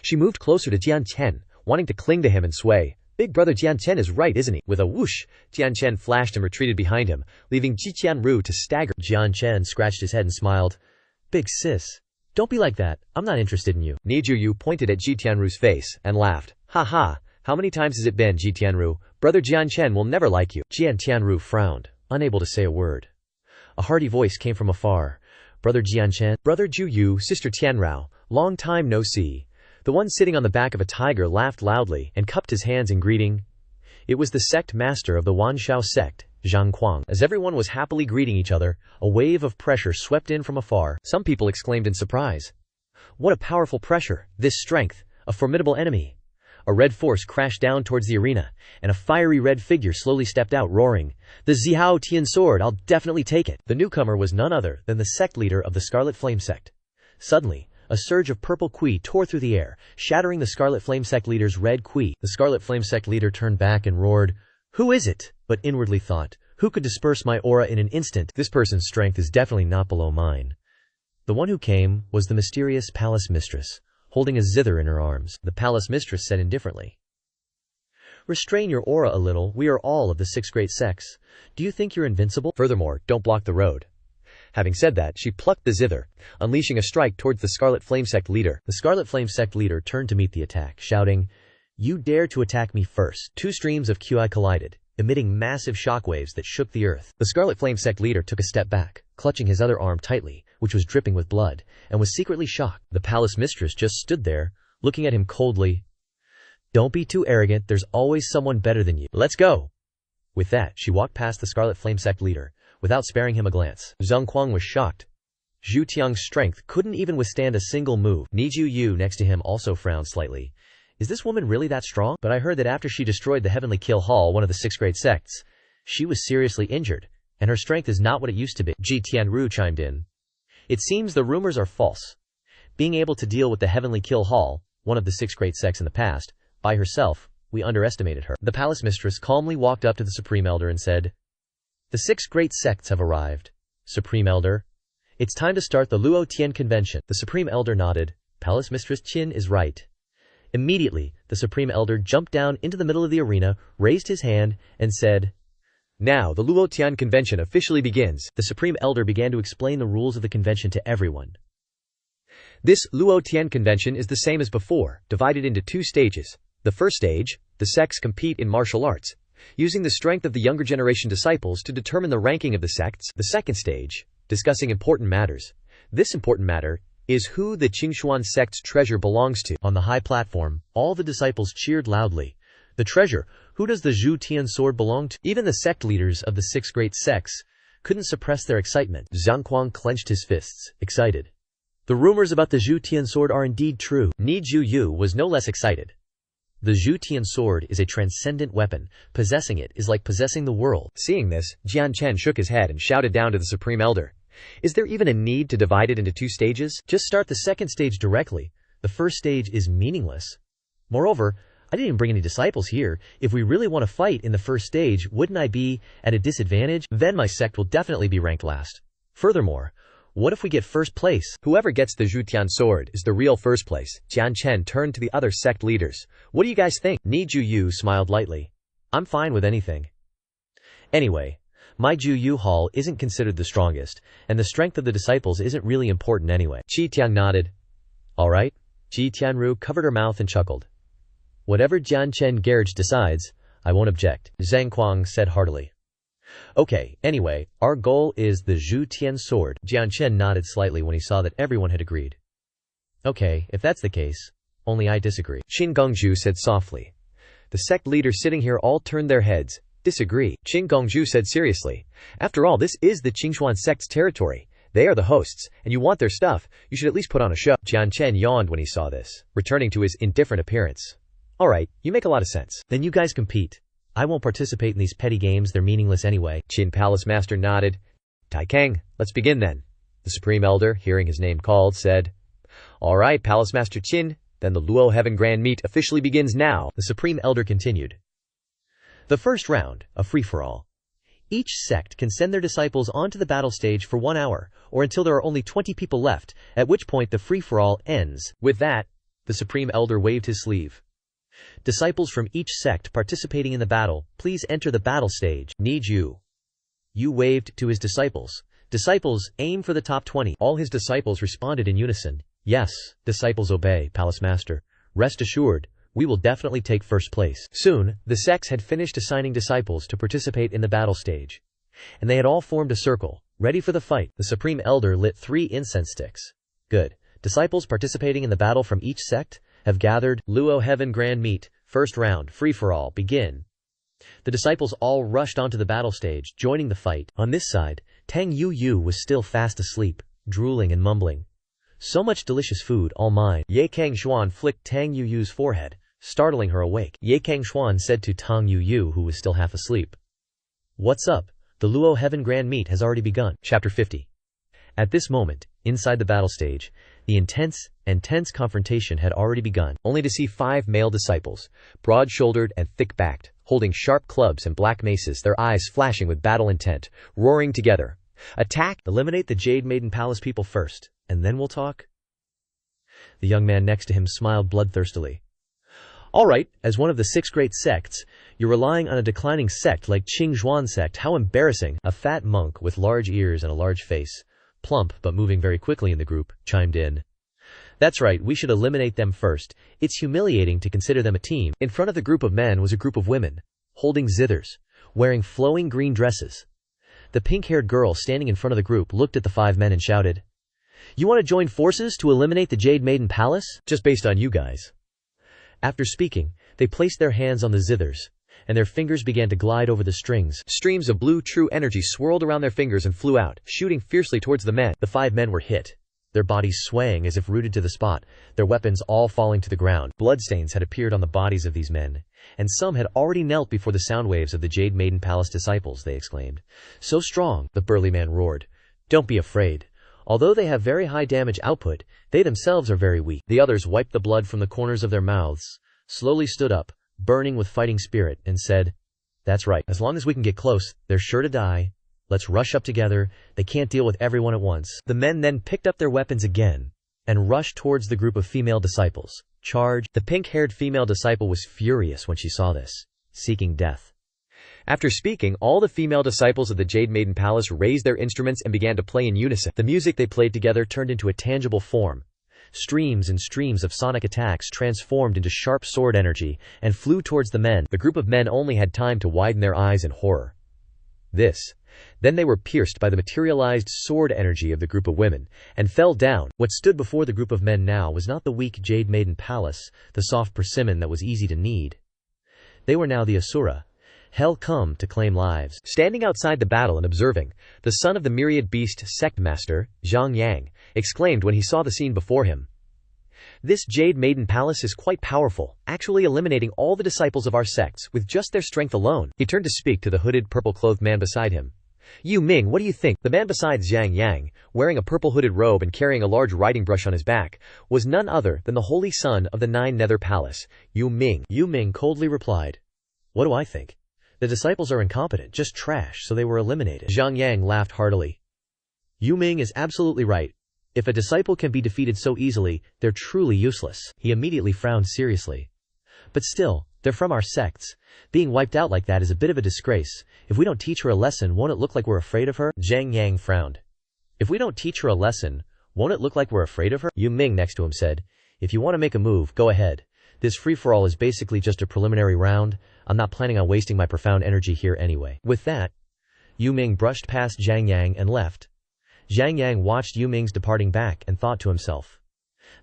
She moved closer to Jian Chen, wanting to cling to him and sway. Big Brother Jian Chen is right, isn't he? With a whoosh, Jian Chen flashed and retreated behind him, leaving Ji Qianru to stagger. Jian Chen scratched his head and smiled. Big sis, don't be like that. I'm not interested in you. Ni Juyu pointed at Ji Tianru's face and laughed. Ha ha, how many times has it been, Ji Tianru? Brother Jian Chen will never like you. Jian Tianru frowned, unable to say a word. A hearty voice came from afar. Brother Jian Chen. Brother Juyu, Sister Tianrao, long time no see. The one sitting on the back of a tiger laughed loudly and cupped his hands in greeting. It was the sect master of the Wanshao sect, Zhang Kuang. As everyone was happily greeting each other, a wave of pressure swept in from afar. Some people exclaimed in surprise. What a powerful pressure, this strength, a formidable enemy. A red force crashed down towards the arena, and a fiery red figure slowly stepped out, roaring, "The Zihao Tian sword, I'll definitely take it." The newcomer was none other than the sect leader of the Scarlet Flame sect. Suddenly, a surge of purple qi tore through the air, shattering the Scarlet Flame sect leader's red qi. The Scarlet Flame sect leader turned back and roared, "Who is it?" But inwardly thought, "Who could disperse my aura in an instant? This person's strength is definitely not below mine." The one who came was the mysterious palace mistress, holding a zither in her arms. The palace mistress said indifferently, "Restrain your aura a little, we are all of the 6 great sects. Do you think you're invincible? Furthermore, don't block the road." Having said that, she plucked the zither, unleashing a strike towards the Scarlet Flame sect leader. The Scarlet Flame sect leader turned to meet the attack, shouting, "You dare to attack me first." 2 streams of qi collided, emitting massive shockwaves that shook the earth. The Scarlet Flame sect leader took a step back, clutching his other arm tightly, which was dripping with blood, and was secretly shocked. The palace mistress just stood there, looking at him coldly. "Don't be too arrogant, there's always someone better than you. Let's go." With that, she walked past the Scarlet Flame sect leader, without sparing him a glance. Zhang Kuang was shocked. Zhu Tiang's strength couldn't even withstand a single move. Ni Juyu next to him also frowned slightly. Is this woman really that strong? But I heard that after she destroyed the Heavenly Kill Hall, one of the 6 great sects, she was seriously injured, and her strength is not what it used to be. Ji Tianru chimed in. It seems the rumors are false. Being able to deal with the Heavenly Kill Hall, one of the 6 great sects in the past, by herself, we underestimated her. The palace mistress calmly walked up to the Supreme Elder and said, "The 6 great sects have arrived. Supreme Elder, it's time to start the Luo Tian Convention." The Supreme Elder nodded. Palace Mistress Qin is right. Immediately, the Supreme Elder jumped down into the middle of the arena, raised his hand, and said, "Now, the Luo Tian Convention officially begins." The Supreme Elder began to explain the rules of the convention to everyone. This Luo Tian Convention is the same as before, divided into 2 stages. The first stage, the sects compete in martial arts, using the strength of the younger generation disciples to determine the ranking of the sects. The second stage, discussing important matters. This important matter is who the Cangxuan sect's treasure belongs to. On the high platform, all the disciples cheered loudly. The treasure, who does the Zhu Tian sword belong to? Even the sect leaders of the 6 great sects couldn't suppress their excitement. Zhang Kuang clenched his fists, excited. The rumors about the Zhu Tian sword are indeed true. Ni Juyu was no less excited. The Zhu Tian sword is a transcendent weapon. Possessing it is like possessing the world. Seeing this, Jian Chen shook his head and shouted down to the Supreme Elder. Is there even a need to divide it into 2 stages? Just start the second stage directly. The first stage is meaningless. Moreover, I didn't even bring any disciples here. If we really want to fight in the first stage, wouldn't I be at a disadvantage? Then my sect will definitely be ranked last. Furthermore, what if we get first place? Whoever gets the Zhu Tian sword is the real first place. Jian Chen turned to the other sect leaders. What do you guys think? Ni Juyu smiled lightly. I'm fine with anything. Anyway, my Juyu Hall isn't considered the strongest, and the strength of the disciples isn't really important anyway. Qi Tiang nodded. Alright. Ji Tianru covered her mouth and chuckled. Whatever Jian Chen Garage decides, I won't object. Zhang Kuang said heartily. Okay, anyway, our goal is the Zhu Tian sword. Jian Chen nodded slightly when he saw that everyone had agreed. Okay, if that's the case, only I disagree. Qin Gongzhu said softly. The sect leaders sitting here all turned their heads. Disagree. Qin Gongzhu said seriously. After all, this is the Cangxuan sect's territory. They are the hosts, and you want their stuff, you should at least put on a show. Jian Chen yawned when he saw this, returning to his indifferent appearance. Alright, you make a lot of sense. Then you guys compete. I won't participate in these petty games, they're meaningless anyway. Qin Palace Master nodded. Tai Kang, let's begin then. The Supreme Elder, hearing his name called, said, Alright, Palace Master Qin, Then the Luo Heaven Grand Meet officially begins now, the Supreme Elder continued. The first round, a free-for-all. Each sect can send their disciples onto the battle stage for 1 hour, or until there are only 20 people left, at which point the free-for-all ends. With that, the Supreme Elder waved his sleeve. Disciples from each sect participating in the battle, please enter the battle stage. Need you. Yu waved to his disciples. Disciples, aim for the top 20. All his disciples responded in unison. Yes, disciples obey, Palace Master. Rest assured, we will definitely take first place. Soon, the sects had finished assigning disciples to participate in the battle stage. And they had all formed a circle, ready for the fight. The Supreme Elder lit 3 incense sticks. Good. Disciples participating in the battle from each sect have gathered. Luo Heaven Grand Meet, first round, free-for-all, begin. The disciples all rushed onto the battle stage, joining the fight. On this side, Tang Yu was still fast asleep, drooling and mumbling. So much delicious food, all mine. Ye Cangxuan flicked Tang Yu's forehead, startling her awake. Ye Cangxuan said to Tang Yu, who was still half asleep. What's up? The Luo Heaven Grand Meet has already begun. Chapter 50. At this moment, inside the battle stage, the intense confrontation had already begun, only to see 5 male disciples, broad-shouldered and thick-backed, holding sharp clubs and black maces, their eyes flashing with battle intent, roaring together. Attack! Eliminate the Jade Maiden Palace people first, and then we'll talk? The young man next to him smiled bloodthirstily. All right, as one of the 6 great sects, you're relying on a declining sect like Cangxuan sect. How embarrassing! A fat monk with large ears and a large face, plump but moving very quickly in the group, chimed in. That's right, we should eliminate them first. It's humiliating to consider them a team. In front of the group of men was a group of women, holding zithers, wearing flowing green dresses. The pink-haired girl standing in front of the group looked at the 5 men and shouted, You want to join forces to eliminate the Jade Maiden Palace? Just based on you guys. After speaking, they placed their hands on the zithers, and their fingers began to glide over the strings. Streams of blue true energy swirled around their fingers and flew out, shooting fiercely towards the men. The 5 men were hit, their bodies swaying as if rooted to the spot, their weapons all falling to the ground. Bloodstains had appeared on the bodies of these men, and some had already knelt before the sound waves of the Jade Maiden Palace disciples, they exclaimed. So strong, the burly man roared. Don't be afraid. Although they have very high damage output, they themselves are very weak. The others wiped the blood from the corners of their mouths, slowly stood up, burning with fighting spirit, and said, That's right, as long as we can get close, they're sure to die. Let's rush up together, they can't deal with everyone at once. The men then picked up their weapons again, and rushed towards the group of female disciples. Charge! The pink-haired female disciple was furious when she saw this, seeking death. After speaking, all the female disciples of the Jade Maiden Palace raised their instruments and began to play in unison. The music they played together turned into a tangible form. Streams and streams of sonic attacks transformed into sharp sword energy and flew towards the men. The group of men only had time to widen their eyes in horror. Then they were pierced by the materialized sword energy of the group of women, and fell down. What stood before the group of men now was not the weak Jade Maiden Palace, the soft persimmon that was easy to knead. They were now the Asura, hell come to claim lives. Standing outside the battle and observing, the son of the myriad beast sect master, Zhang Yang, exclaimed when he saw the scene before him. This Jade Maiden Palace is quite powerful, actually eliminating all the disciples of our sects with just their strength alone. He turned to speak to the hooded purple-clothed man beside him. Yu Ming, what do you think? The man beside Zhang Yang, wearing a purple hooded robe and carrying a large riding brush on his back, was none other than the holy son of the 9 Nether Palace, Yu Ming. Yu Ming coldly replied, What do I think? The disciples are incompetent, just trash, so they were eliminated. Zhang Yang laughed heartily. Yu Ming is absolutely right. If a disciple can be defeated so easily, they're truly useless. He immediately frowned seriously. But still, they're from our sects. Being wiped out like that is a bit of a disgrace. If we don't teach her a lesson, won't it look like we're afraid of her? Zhang Yang frowned. If we don't teach her a lesson, won't it look like we're afraid of her? Yu Ming next to him said, If you want to make a move, go ahead. This free-for-all is basically just a preliminary round. I'm not planning on wasting my profound energy here anyway. With that, Yu Ming brushed past Zhang Yang and left. Zhang Yang watched Yu Ming's departing back and thought to himself,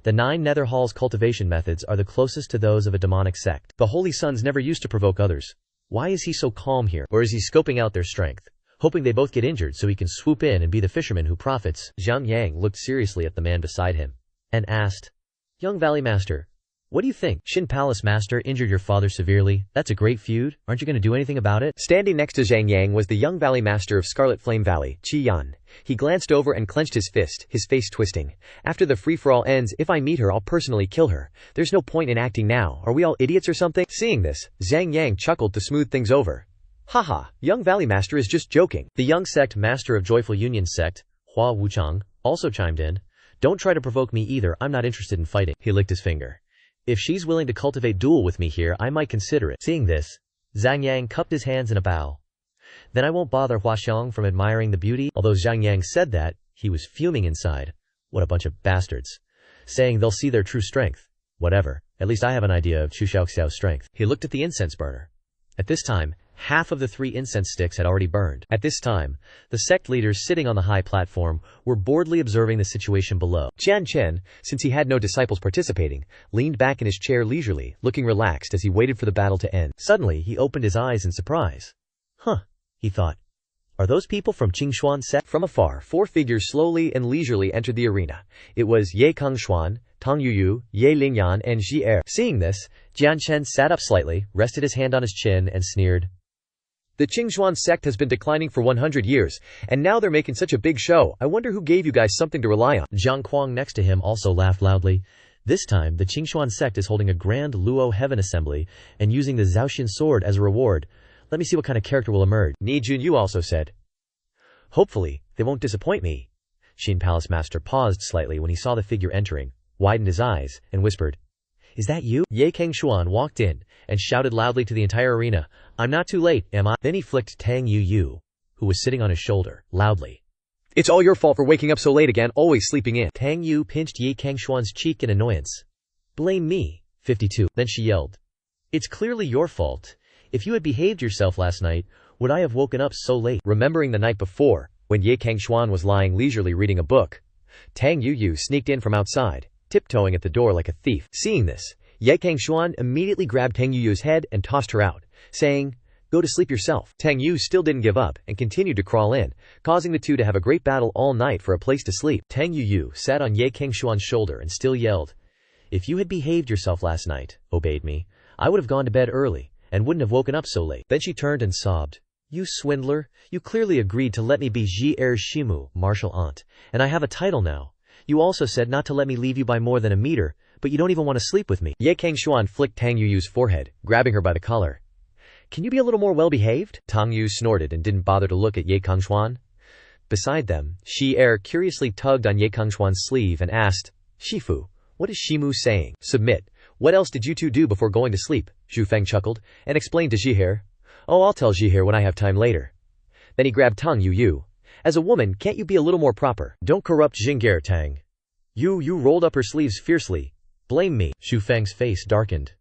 The 9 Nether Hall's cultivation methods are the closest to those of a demonic sect. The Holy Sons never used to provoke others. Why is he so calm here? Or is he scoping out their strength, hoping they both get injured so he can swoop in and be the fisherman who profits? Zhang Yang looked seriously at the man beside him and asked, Young Valley Master, What do you think? Shin Palace Master injured your father severely. That's a great feud. Aren't you going to do anything about it? Standing next to Zhang Yang was the young Valley Master of Scarlet Flame Valley, Qi Yan. He glanced over and clenched his fist, his face twisting. After the free-for-all ends, if I meet her, I'll personally kill her. There's no point in acting now. Are we all idiots or something? Seeing this, Zhang Yang chuckled to smooth things over. Haha, young Valley Master is just joking. The young sect master of Joyful Union sect, Hua Wuchang, also chimed in. Don't try to provoke me either, I'm not interested in fighting. He licked his finger. If she's willing to cultivate duel with me here, I might consider it. Seeing this, Zhang Yang cupped his hands in a bow. Then I won't bother Hua Xiong from admiring the beauty. Although Zhang Yang said that, he was fuming inside. What a bunch of bastards. Saying they'll see their true strength. Whatever, at least I have an idea of Chu Xiaoxiao's strength. He looked at the incense burner. At this time, half of the 3 incense sticks had already burned. At this time, the sect leaders sitting on the high platform were boredly observing the situation below. Jian Chen, since he had no disciples participating, leaned back in his chair leisurely, looking relaxed as he waited for the battle to end. Suddenly, he opened his eyes in surprise. Huh, he thought. Are those people from Cangxuan sect? From afar, 4 figures slowly and leisurely entered the arena. It was Ye Cangxuan, Tang Yuyu, Ye Lingyan, and Ji Er. Seeing this, Jian Chen sat up slightly, rested his hand on his chin, and sneered. The Cangxuan sect has been declining for 100 years, and now they're making such a big show. I wonder who gave you guys something to rely on. Zhang Kuang next to him also laughed loudly. This time, the Cangxuan sect is holding a grand Luo heaven assembly and using the Zhaoxin sword as a reward. Let me see what kind of character will emerge. Ni Junyu also said. Hopefully, they won't disappoint me. Shin Palace Master paused slightly when he saw the figure entering, widened his eyes, and whispered, Is that you? Ye Cangxuan walked in and shouted loudly to the entire arena, I'm not too late, am I? Then he flicked Tang Yu, who was sitting on his shoulder, loudly. It's all your fault for waking up so late again, always sleeping in. Tang Yu pinched Ye Cangxuan's cheek in annoyance. Blame me. 52. Then she yelled. It's clearly your fault. If you had behaved yourself last night, would I have woken up so late? Remembering the night before, when Ye Cangxuan was lying leisurely reading a book, Tang Yu sneaked in from outside, tiptoeing at the door like a thief. Seeing this, Ye Cangxuan immediately grabbed Tang Yu's head and tossed her out, saying, Go to sleep yourself. Tang Yu still didn't give up and continued to crawl in, causing the two to have a great battle all night for a place to sleep. Tang Yu sat on Ye Cangxuan's shoulder and still yelled, If you had behaved yourself last night, obeyed me, I would have gone to bed early and wouldn't have woken up so late. Then she turned and sobbed. You swindler, you clearly agreed to let me be Ji Er's Shimu, martial aunt, and I have a title now. You also said not to let me leave you by more than a meter, but you don't even want to sleep with me. Ye Cangxuan flicked Tang Yu's forehead, grabbing her by the collar. Can you be a little more well-behaved? Tang Yu snorted and didn't bother to look at Ye Cangxuan. Beside them, Shi Er curiously tugged on Ye Cangxuan's sleeve and asked, Shifu, what is Shimu saying? Submit. What else did you two do before going to sleep? Zhu Feng chuckled, and explained to Zhiher. Oh, I'll tell Zhiher when I have time later. Then he grabbed Tang Yu. As a woman, can't you be a little more proper? Don't corrupt Jing'er, Tang. You rolled up her sleeves fiercely. Blame me. Zhu Feng's face darkened.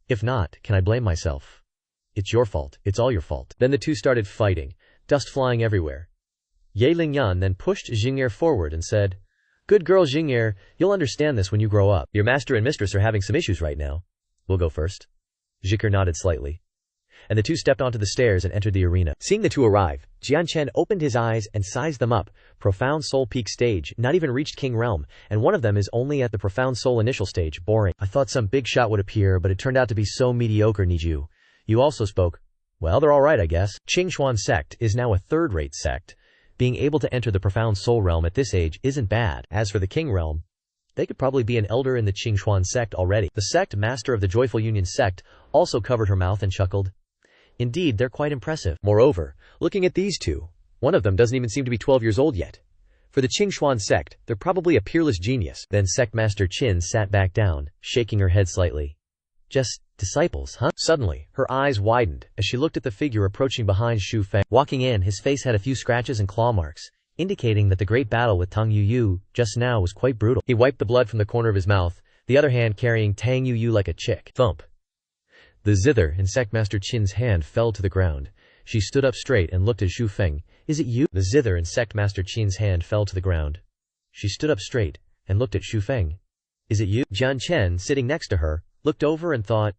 If not, can I blame myself? It's your fault. It's all your fault. Then the two started fighting, dust flying everywhere. Ye Lingyan then pushed Jing'er forward and said, Good girl Jing'er, you'll understand this when you grow up. Your master and mistress are having some issues right now. We'll go first. Zhiker nodded slightly. And the two stepped onto the stairs and entered the arena. Seeing the two arrive, Jian Chen opened his eyes and sized them up. Profound Soul Peak stage, not even reached King Realm, and one of them is only at the Profound Soul initial stage, boring. I thought some big shot would appear, but it turned out to be so mediocre, Niju. You also spoke. Well, they're alright, I guess. Cangxuan sect is now a third-rate sect. Being able to enter the Profound Soul realm at this age isn't bad. As for the King realm, they could probably be an elder in the Cangxuan sect already. The sect master of the Joyful Union sect also covered her mouth and chuckled. Indeed, they're quite impressive. Moreover, looking at these two, one of them doesn't even seem to be 12 years old yet. For the Cangxuan sect, they're probably a peerless genius. Then Sect Master Qin sat back down, shaking her head slightly. Just disciples, huh? Suddenly, her eyes widened as she looked at the figure approaching behind Zhu Feng. Walking in, his face had a few scratches and claw marks, indicating that the great battle with Tang Yu just now was quite brutal. He wiped the blood from the corner of his mouth, the other hand carrying Tang Yu like a chick. Thump. The zither in Sect Master Qin's hand fell to the ground. She stood up straight and looked at Zhu Feng. Is it you? The zither in Sect Master Qin's hand fell to the ground. She stood up straight and looked at Zhu Feng. Is it you? Jian Chen, sitting next to her, looked over and thought,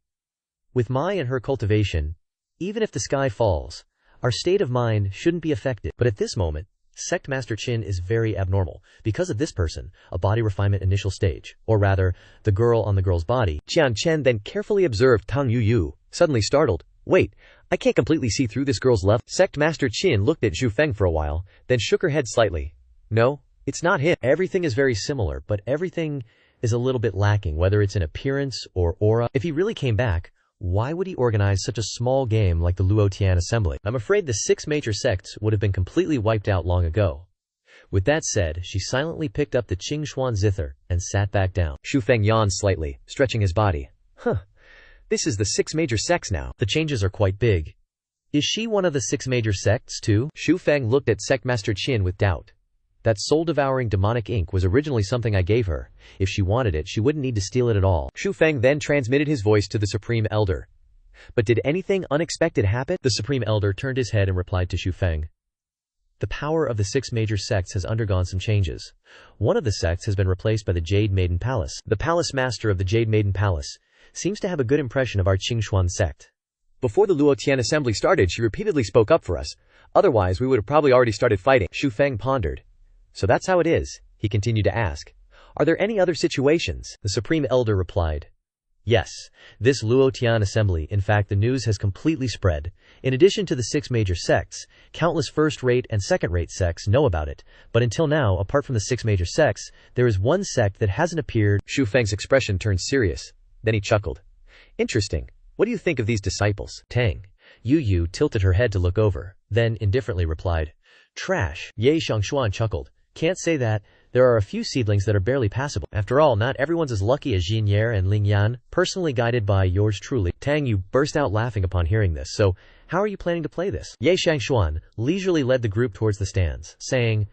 with my and her cultivation, even if the sky falls, our state of mind shouldn't be affected. But at this moment, Sect Master Qin is very abnormal. Because of this person, a body refinement initial stage, or rather, the girl on the girl's body. Qian Chen then carefully observed Tang Yu, suddenly startled. Wait, I can't completely see through this girl's left. Sect Master Qin looked at Zhu Feng for a while, then shook her head slightly. No, it's not him. Everything is very similar, but everything is a little bit lacking, whether it's in appearance or aura. If he really came back, why would he organize such a small game like the Luo Tian Assembly? I'm afraid the 6 major sects would have been completely wiped out long ago. With that said, she silently picked up the Cangxuan zither and sat back down. Zhu Feng yawned slightly, stretching his body. This is the 6 major sects now. The changes are quite big. Is she one of the 6 major sects too? Zhu Feng looked at Sect Master Qin with doubt. That soul-devouring demonic ink was originally something I gave her. If she wanted it, she wouldn't need to steal it at all. Zhu Feng then transmitted his voice to the Supreme Elder. But did anything unexpected happen? The Supreme Elder turned his head and replied to Zhu Feng. The power of the 6 major sects has undergone some changes. One of the sects has been replaced by the Jade Maiden Palace. The Palace Master of the Jade Maiden Palace seems to have a good impression of our Cangxuan sect. Before the Luo Tian assembly started, she repeatedly spoke up for us. Otherwise, we would have probably already started fighting. Zhu Feng pondered. So that's how it is, he continued to ask. Are there any other situations? The Supreme Elder replied. Yes, this Luo Tian assembly, in fact the news has completely spread. In addition to the 6 major sects, countless first-rate and second-rate sects know about it. But until now, apart from the 6 major sects, there is one sect that hasn't appeared. Zhu Feng's expression turned serious. Then he chuckled. Interesting. What do you think of these disciples? Tang Yu tilted her head to look over, then indifferently replied. Trash. Ye Cangxuan chuckled. Can't say that. There are a few seedlings that are barely passable. After all, not everyone's as lucky as Jin Yer and Ling Yan, personally guided by yours truly. Tang Yu burst out laughing upon hearing this. So, how are you planning to play this? Ye Cangxuan leisurely led the group towards the stands, saying,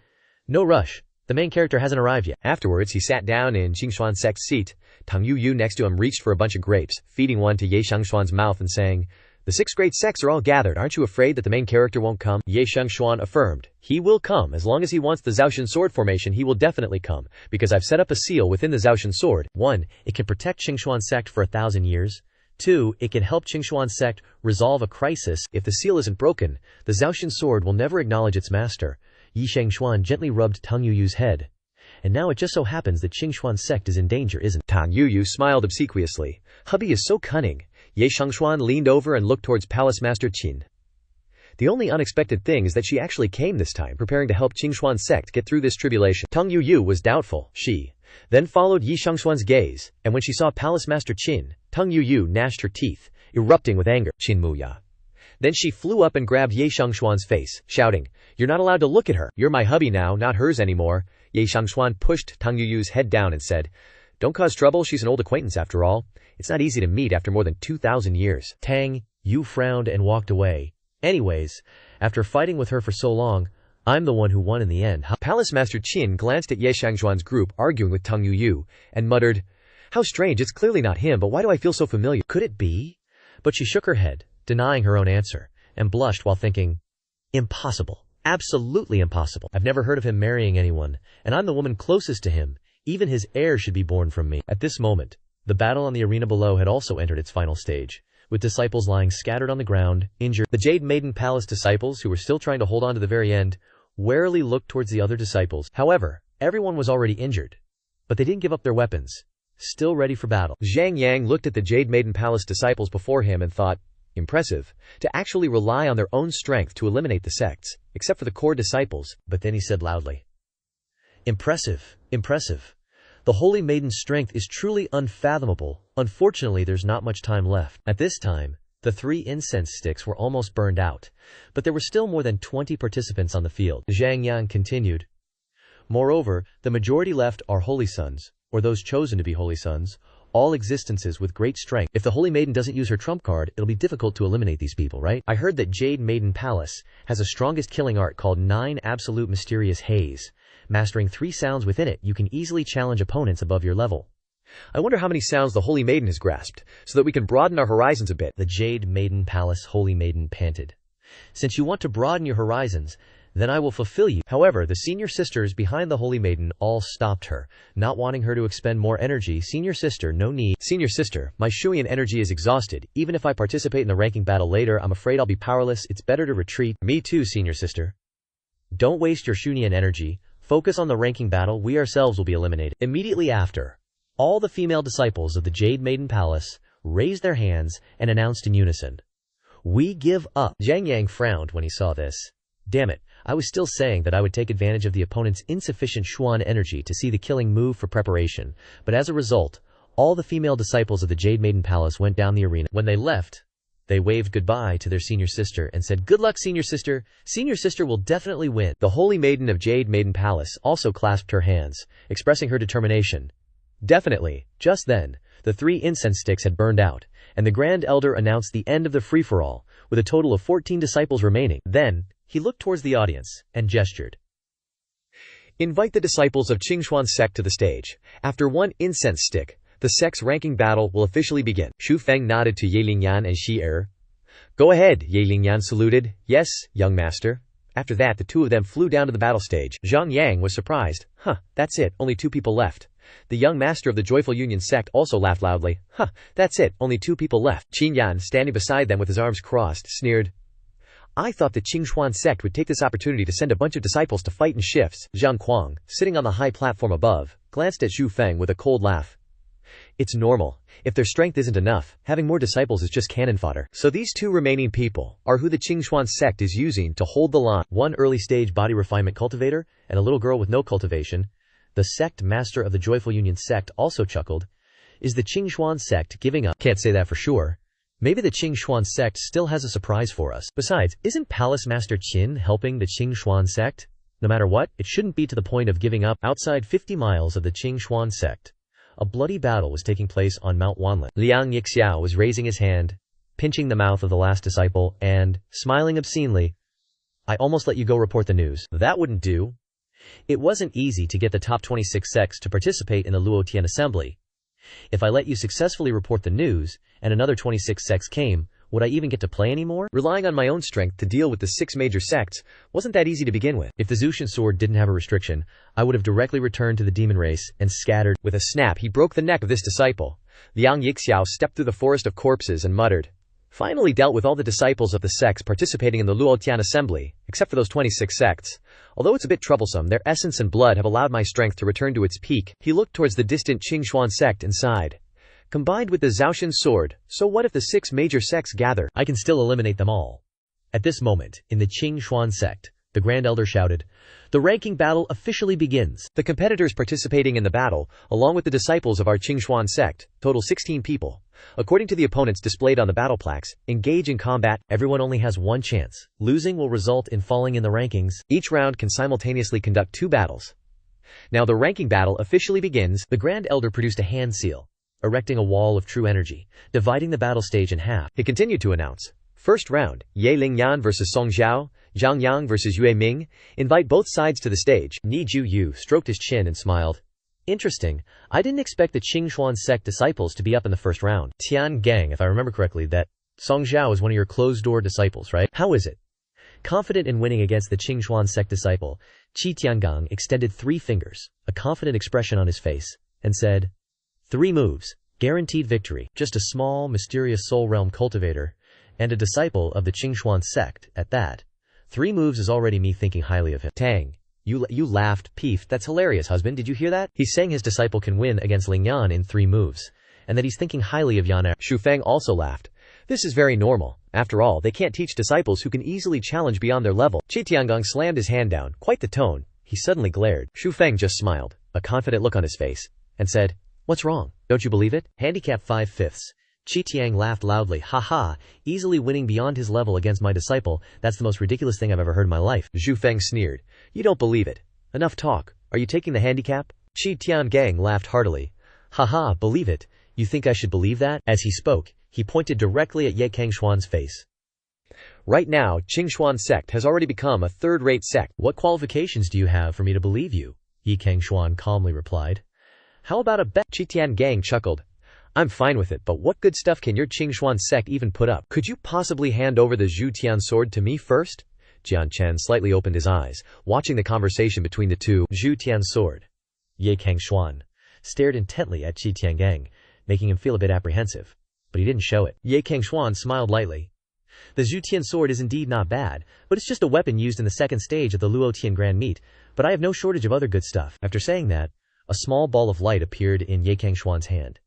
No rush. The main character hasn't arrived yet. Afterwards, he sat down in Cangxuan sect's seat. Tang Yu next to him reached for a bunch of grapes, feeding one to Ye Cangxuan's mouth and saying, The 6 great sects are all gathered. Aren't you afraid that the main character won't come? Ye Cangxuan affirmed. He will come. As long as he wants the Zhaoshan sword formation, he will definitely come. Because I've set up a seal within the Zhaoshan sword. 1. It can protect Cangxuan sect for 1,000 years. 2. It can help Cangxuan sect resolve a crisis. If the seal isn't broken, the Zhaoshan sword will never acknowledge its master. Ye Cangxuan gently rubbed Tang Yu's head. And now it just so happens that Cangxuan sect is in danger, isn't it? Tang Yu smiled obsequiously. Hubby is so cunning. Ye Cangxuan leaned over and looked towards Palace Master Qin. The only unexpected thing is that she actually came this time, preparing to help Cangxuan sect get through this tribulation. Tang Yu was doubtful. She then followed Ye Cangxuan's gaze, and when she saw Palace Master Qin, Tang Yu gnashed her teeth, erupting with anger. Qin Muya. Then she flew up and grabbed Ye Cangxuan's face, shouting, You're not allowed to look at her. You're my hubby now, not hers anymore. Ye Cangxuan pushed Tang Yu's head down and said, Don't cause trouble, she's an old acquaintance after all. It's not easy to meet after more than 2,000 years. Tang Yu frowned and walked away. Anyways, after fighting with her for so long, I'm the one who won in the end. Palace Master Qin glanced at Ye Cangxuan's group arguing with Tang Yu and muttered, How strange, it's clearly not him, but why do I feel so familiar? Could it be? But she shook her head, denying her own answer, and blushed while thinking, Impossible. Absolutely impossible. I've never heard of him marrying anyone, and I'm the woman closest to him. Even his heir should be born from me. At this moment, the battle on the arena below had also entered its final stage, with disciples lying scattered on the ground, injured. The Jade Maiden Palace disciples, who were still trying to hold on to the very end, warily looked towards the other disciples. However, everyone was already injured, but they didn't give up their weapons, still ready for battle. Zhang Yang looked at the Jade Maiden Palace disciples before him and thought, Impressive, to actually rely on their own strength to eliminate the sects, except for the core disciples. But then he said loudly, Impressive, impressive. The Holy Maiden's strength is truly unfathomable. Unfortunately, there's not much time left. At this time, the 3 incense sticks were almost burned out, but there were still more than 20 participants on the field. Zhang Yang continued. Moreover, the majority left are holy sons, or those chosen to be holy sons, all existences with great strength. If the Holy Maiden doesn't use her trump card, it'll be difficult to eliminate these people, right? I heard that Jade Maiden Palace has the strongest killing art called 9 Absolute Mysterious Haze. Mastering 3 sounds within it, you can easily challenge opponents above your level. I wonder how many sounds the Holy Maiden has grasped, so that we can broaden our horizons a bit. The Jade Maiden Palace Holy Maiden panted. Since you want to broaden your horizons, then I will fulfill you. However, the senior sisters behind the Holy Maiden all stopped her, not wanting her to expend more energy. Senior sister, no need. Senior sister, my Shuyan energy is exhausted. Even if I participate in the ranking battle later, I'm afraid I'll be powerless. It's better to retreat. Me too, senior sister. Don't waste your Shunian energy, focus on the ranking battle, we ourselves will be eliminated. Immediately after, all the female disciples of the Jade Maiden Palace raised their hands and announced in unison, "We give up." Zhang Yang frowned when he saw this. Damn it, I was still saying that I would take advantage of the opponent's insufficient Xuan energy to see the killing move for preparation, but as a result, all the female disciples of the Jade Maiden Palace went down the arena. When they left, they waved goodbye to their senior sister and said, "Good luck, senior sister. Senior sister will definitely win." The Holy Maiden of Jade Maiden Palace also clasped her hands, expressing her determination. Definitely. Just then, the 3 incense sticks had burned out, and the Grand Elder announced the end of the free-for-all, with a total of 14 disciples remaining. Then, he looked towards the audience and gestured. Invite the disciples of Cangxuan sect to the stage. After 1 incense stick, the sect's ranking battle will officially begin. Xu Feng nodded to Ye Lingyan and Shi Er. Go ahead, Ye Lingyan saluted. Yes, young master. After that, the 2 of them flew down to the battle stage. Zhang Yang was surprised. That's it, only 2 people left. The young master of the Joyful Union sect also laughed loudly. That's it, only 2 people left. Qin Yan, standing beside them with his arms crossed, sneered. I thought the Cangxuan sect would take this opportunity to send a bunch of disciples to fight in shifts. Zhang Kuang, sitting on the high platform above, glanced at Xu Feng with a cold laugh. It's normal. If their strength isn't enough, having more disciples is just cannon fodder. So these 2 remaining people are who the Cangxuan sect is using to hold the line. 1 early-stage body refinement cultivator and a little girl with no cultivation. The sect master of the Joyful Union sect also chuckled. Is the Cangxuan sect giving up? Can't say that for sure. Maybe the Cangxuan sect still has a surprise for us. Besides, isn't Palace Master Qin helping the Cangxuan sect? No matter what, it shouldn't be to the point of giving up. Outside 50 miles of the Cangxuan sect, a bloody battle was taking place on Mount Wanlin. Liang Yixiao was raising his hand, pinching the mouth of the last disciple, and, smiling obscenely, I almost let you go report the news. That wouldn't do. It wasn't easy to get the top 26 sects to participate in the Luotian assembly. If I let you successfully report the news, and another 26 sects came, would I even get to play anymore? Relying on my own strength to deal with the 6 major sects wasn't that easy to begin with. If the Zushan sword didn't have a restriction, I would have directly returned to the demon race and scattered. With a snap, he broke the neck of this disciple. Liang Yixiao stepped through the forest of corpses and muttered. Finally dealt with all the disciples of the sects participating in the Luotian assembly, except for those 26 sects. Although it's a bit troublesome, their essence and blood have allowed my strength to return to its peak. He looked towards the distant Cangxuan sect and sighed. Combined with the Zhaoshan sword, so what if the 6 major sects gather? I can still eliminate them all. At this moment, in the Cangxuan sect, the Grand Elder shouted, the ranking battle officially begins. The competitors participating in the battle, along with the disciples of our Cangxuan sect, total 16 people. According to the opponents displayed on the battle plaques, engage in combat. Everyone only has 1 chance. Losing will result in falling in the rankings. Each round can simultaneously conduct 2 battles. Now the ranking battle officially begins. The Grand Elder produced a hand seal, erecting a wall of true energy, dividing the battle stage in half. He continued to announce, first round, Ye Lingyan versus Song Zhao, Zhang Yang versus Yue Ming. Invite both sides to the stage. Ni Ju Yu stroked his chin and smiled. Interesting. I didn't expect the Cangxuan sect disciples to be up in the first round. Tian Gang, if I remember correctly, that Song Zhao is one of your closed-door disciples, right? How is it? Confident in winning against the Cangxuan sect disciple, Qi Tiangang extended 3 fingers, a confident expression on his face, and said, 3 moves, guaranteed victory. Just a small, mysterious soul realm cultivator, and a disciple of the Cangxuan sect, at that. 3 moves is already me thinking highly of him. Tang. You laughed, peefed. That's hilarious, husband. Did you hear that? He's saying his disciple can win against Ling Yan in 3 moves, and that he's thinking highly of Yan Er. Xu Feng also laughed. This is very normal. After all, they can't teach disciples who can easily challenge beyond their level. Qi Tiangang slammed his hand down, quite the tone. He suddenly glared. Xu Feng just smiled, a confident look on his face, and said, what's wrong? Don't you believe it? Handicap 5/5. Qi Tiang laughed loudly. Ha ha, easily winning beyond his level against my disciple, that's the most ridiculous thing I've ever heard in my life. Xu Feng sneered. You don't believe it. Enough talk. Are you taking the handicap? Qi Tiangang laughed heartily. Ha ha, believe it. You think I should believe that? As he spoke, he pointed directly at Ye Cangxuan's face. Right now, Cangxuan sect has already become a 3rd-rate sect. What qualifications do you have for me to believe you? Ye Cangxuan calmly replied. How about a bet? Qi Tiangang chuckled. I'm fine with it, but what good stuff can your Cangxuan sect even put up? Could you possibly hand over the Zhu Tian sword to me first? Jian Chen slightly opened his eyes, watching the conversation between the two. Zhu Tian's sword. Ye Cangxuan stared intently at Qi Tiangang, making him feel a bit apprehensive, but he didn't show it. Ye Cangxuan smiled lightly. The Zhutian sword is indeed not bad, but it's just a weapon used in the second stage of the Luotian Grand Meat, but I have no shortage of other good stuff. After saying that, a small ball of light appeared in Ye Cangxuan's hand.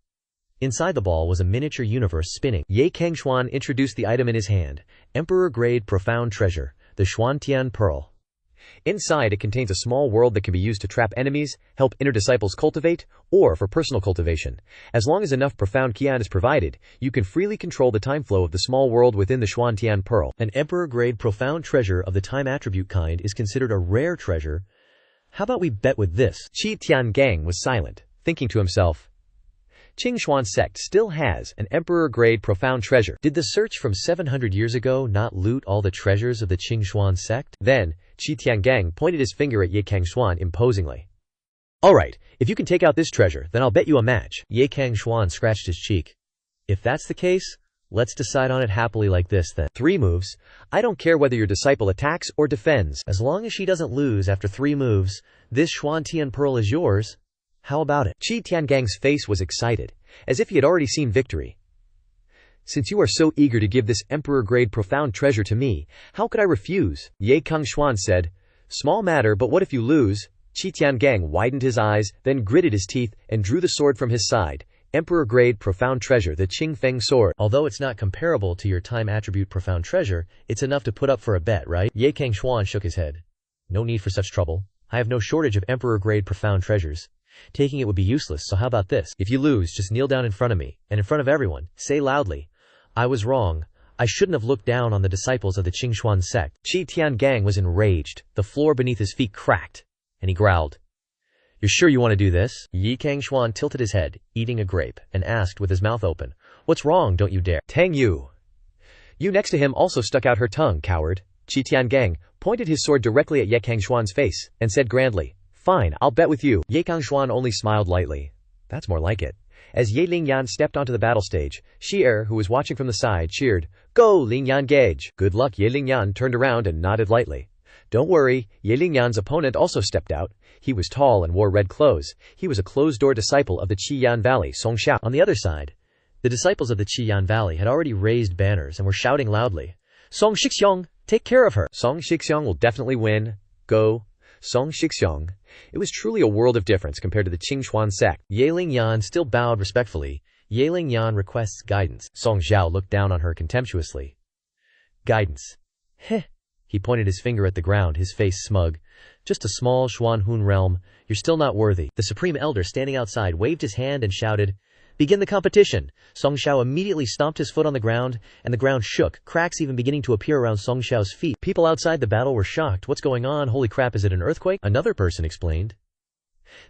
Inside the ball was a miniature universe spinning. Ye Cangxuan introduced the item in his hand, Emperor-grade profound treasure, the Xuantian Pearl. Inside, it contains a small world that can be used to trap enemies, help inner disciples cultivate, or for personal cultivation. As long as enough profound qian is provided, you can freely control the time flow of the small world within the Xuantian Pearl. An Emperor-grade profound treasure of the time attribute kind is considered a rare treasure. How about we bet with this? Qi Tiangang was silent, thinking to himself, Cangxuan sect still has an emperor-grade profound treasure. Did the search from 700 years ago not loot all the treasures of the Cangxuan sect? Then, Qi Tiangang pointed his finger at Ye Cangxuan imposingly. Alright, if you can take out this treasure, then I'll bet you a match. Ye Cangxuan scratched his cheek. If that's the case, let's decide on it happily like this then. 3 moves. I don't care whether your disciple attacks or defends. As long as she doesn't lose after 3 moves, this Xuantian Pearl is yours. How about it? Qi Tiangang's face was excited, as if he had already seen victory. Since you are so eager to give this emperor-grade profound treasure to me, how could I refuse? Ye Cangxuan said, Small matter, but what if you lose? Qi Tiangang widened his eyes, then gritted his teeth, and drew the sword from his side. Emperor-grade profound treasure, the Qingfeng sword. Although it's not comparable to your time attribute profound treasure, it's enough to put up for a bet, right? Ye Cangxuan shook his head. No need for such trouble. I have no shortage of emperor-grade profound treasures. Taking it would be useless, so how about this? If you lose, just kneel down in front of me, and in front of everyone, say loudly, I was wrong. I shouldn't have looked down on the disciples of the Cangxuan sect. Qi Tiangang was enraged. The floor beneath his feet cracked, and he growled. You're sure you want to do this? Ye Cangxuan tilted his head, eating a grape, and asked with his mouth open, What's wrong, don't you dare? Tang Yu. You next to him also stuck out her tongue, coward. Qi Tiangang pointed his sword directly at Ye Cangxuan's face, and said grandly, Fine, I'll bet with you. Ye Cangxuan only smiled lightly. That's more like it. As Ye Lingyan stepped onto the battle stage, Shi-er, who was watching from the side, cheered, Go, Lingyan Gage! Good luck. Ye Lingyan turned around and nodded lightly. Don't worry, Ye Lingyan's opponent also stepped out. He was tall and wore red clothes. He was a closed-door disciple of the Qiyan Valley, Song Xiao. On the other side, the disciples of the Qiyan Valley had already raised banners and were shouting loudly, Song Shixiong, take care of her! Song Shixiong will definitely win. Go, Song Shixiong. It was truly a world of difference compared to the Cangxuan sect. Ye Lingyan still bowed respectfully. Ye Lingyan requests guidance. Song Xiao looked down on her contemptuously. Guidance. Heh. He pointed his finger at the ground, his face smug. Just a small Xuanhun realm. You're still not worthy. The supreme elder standing outside waved his hand and shouted, Begin the competition! Song Xiao immediately stomped his foot on the ground, and the ground shook, cracks even beginning to appear around Song Xiao's feet. People outside the battle were shocked. What's going on? Holy crap, is it an earthquake? Another person explained.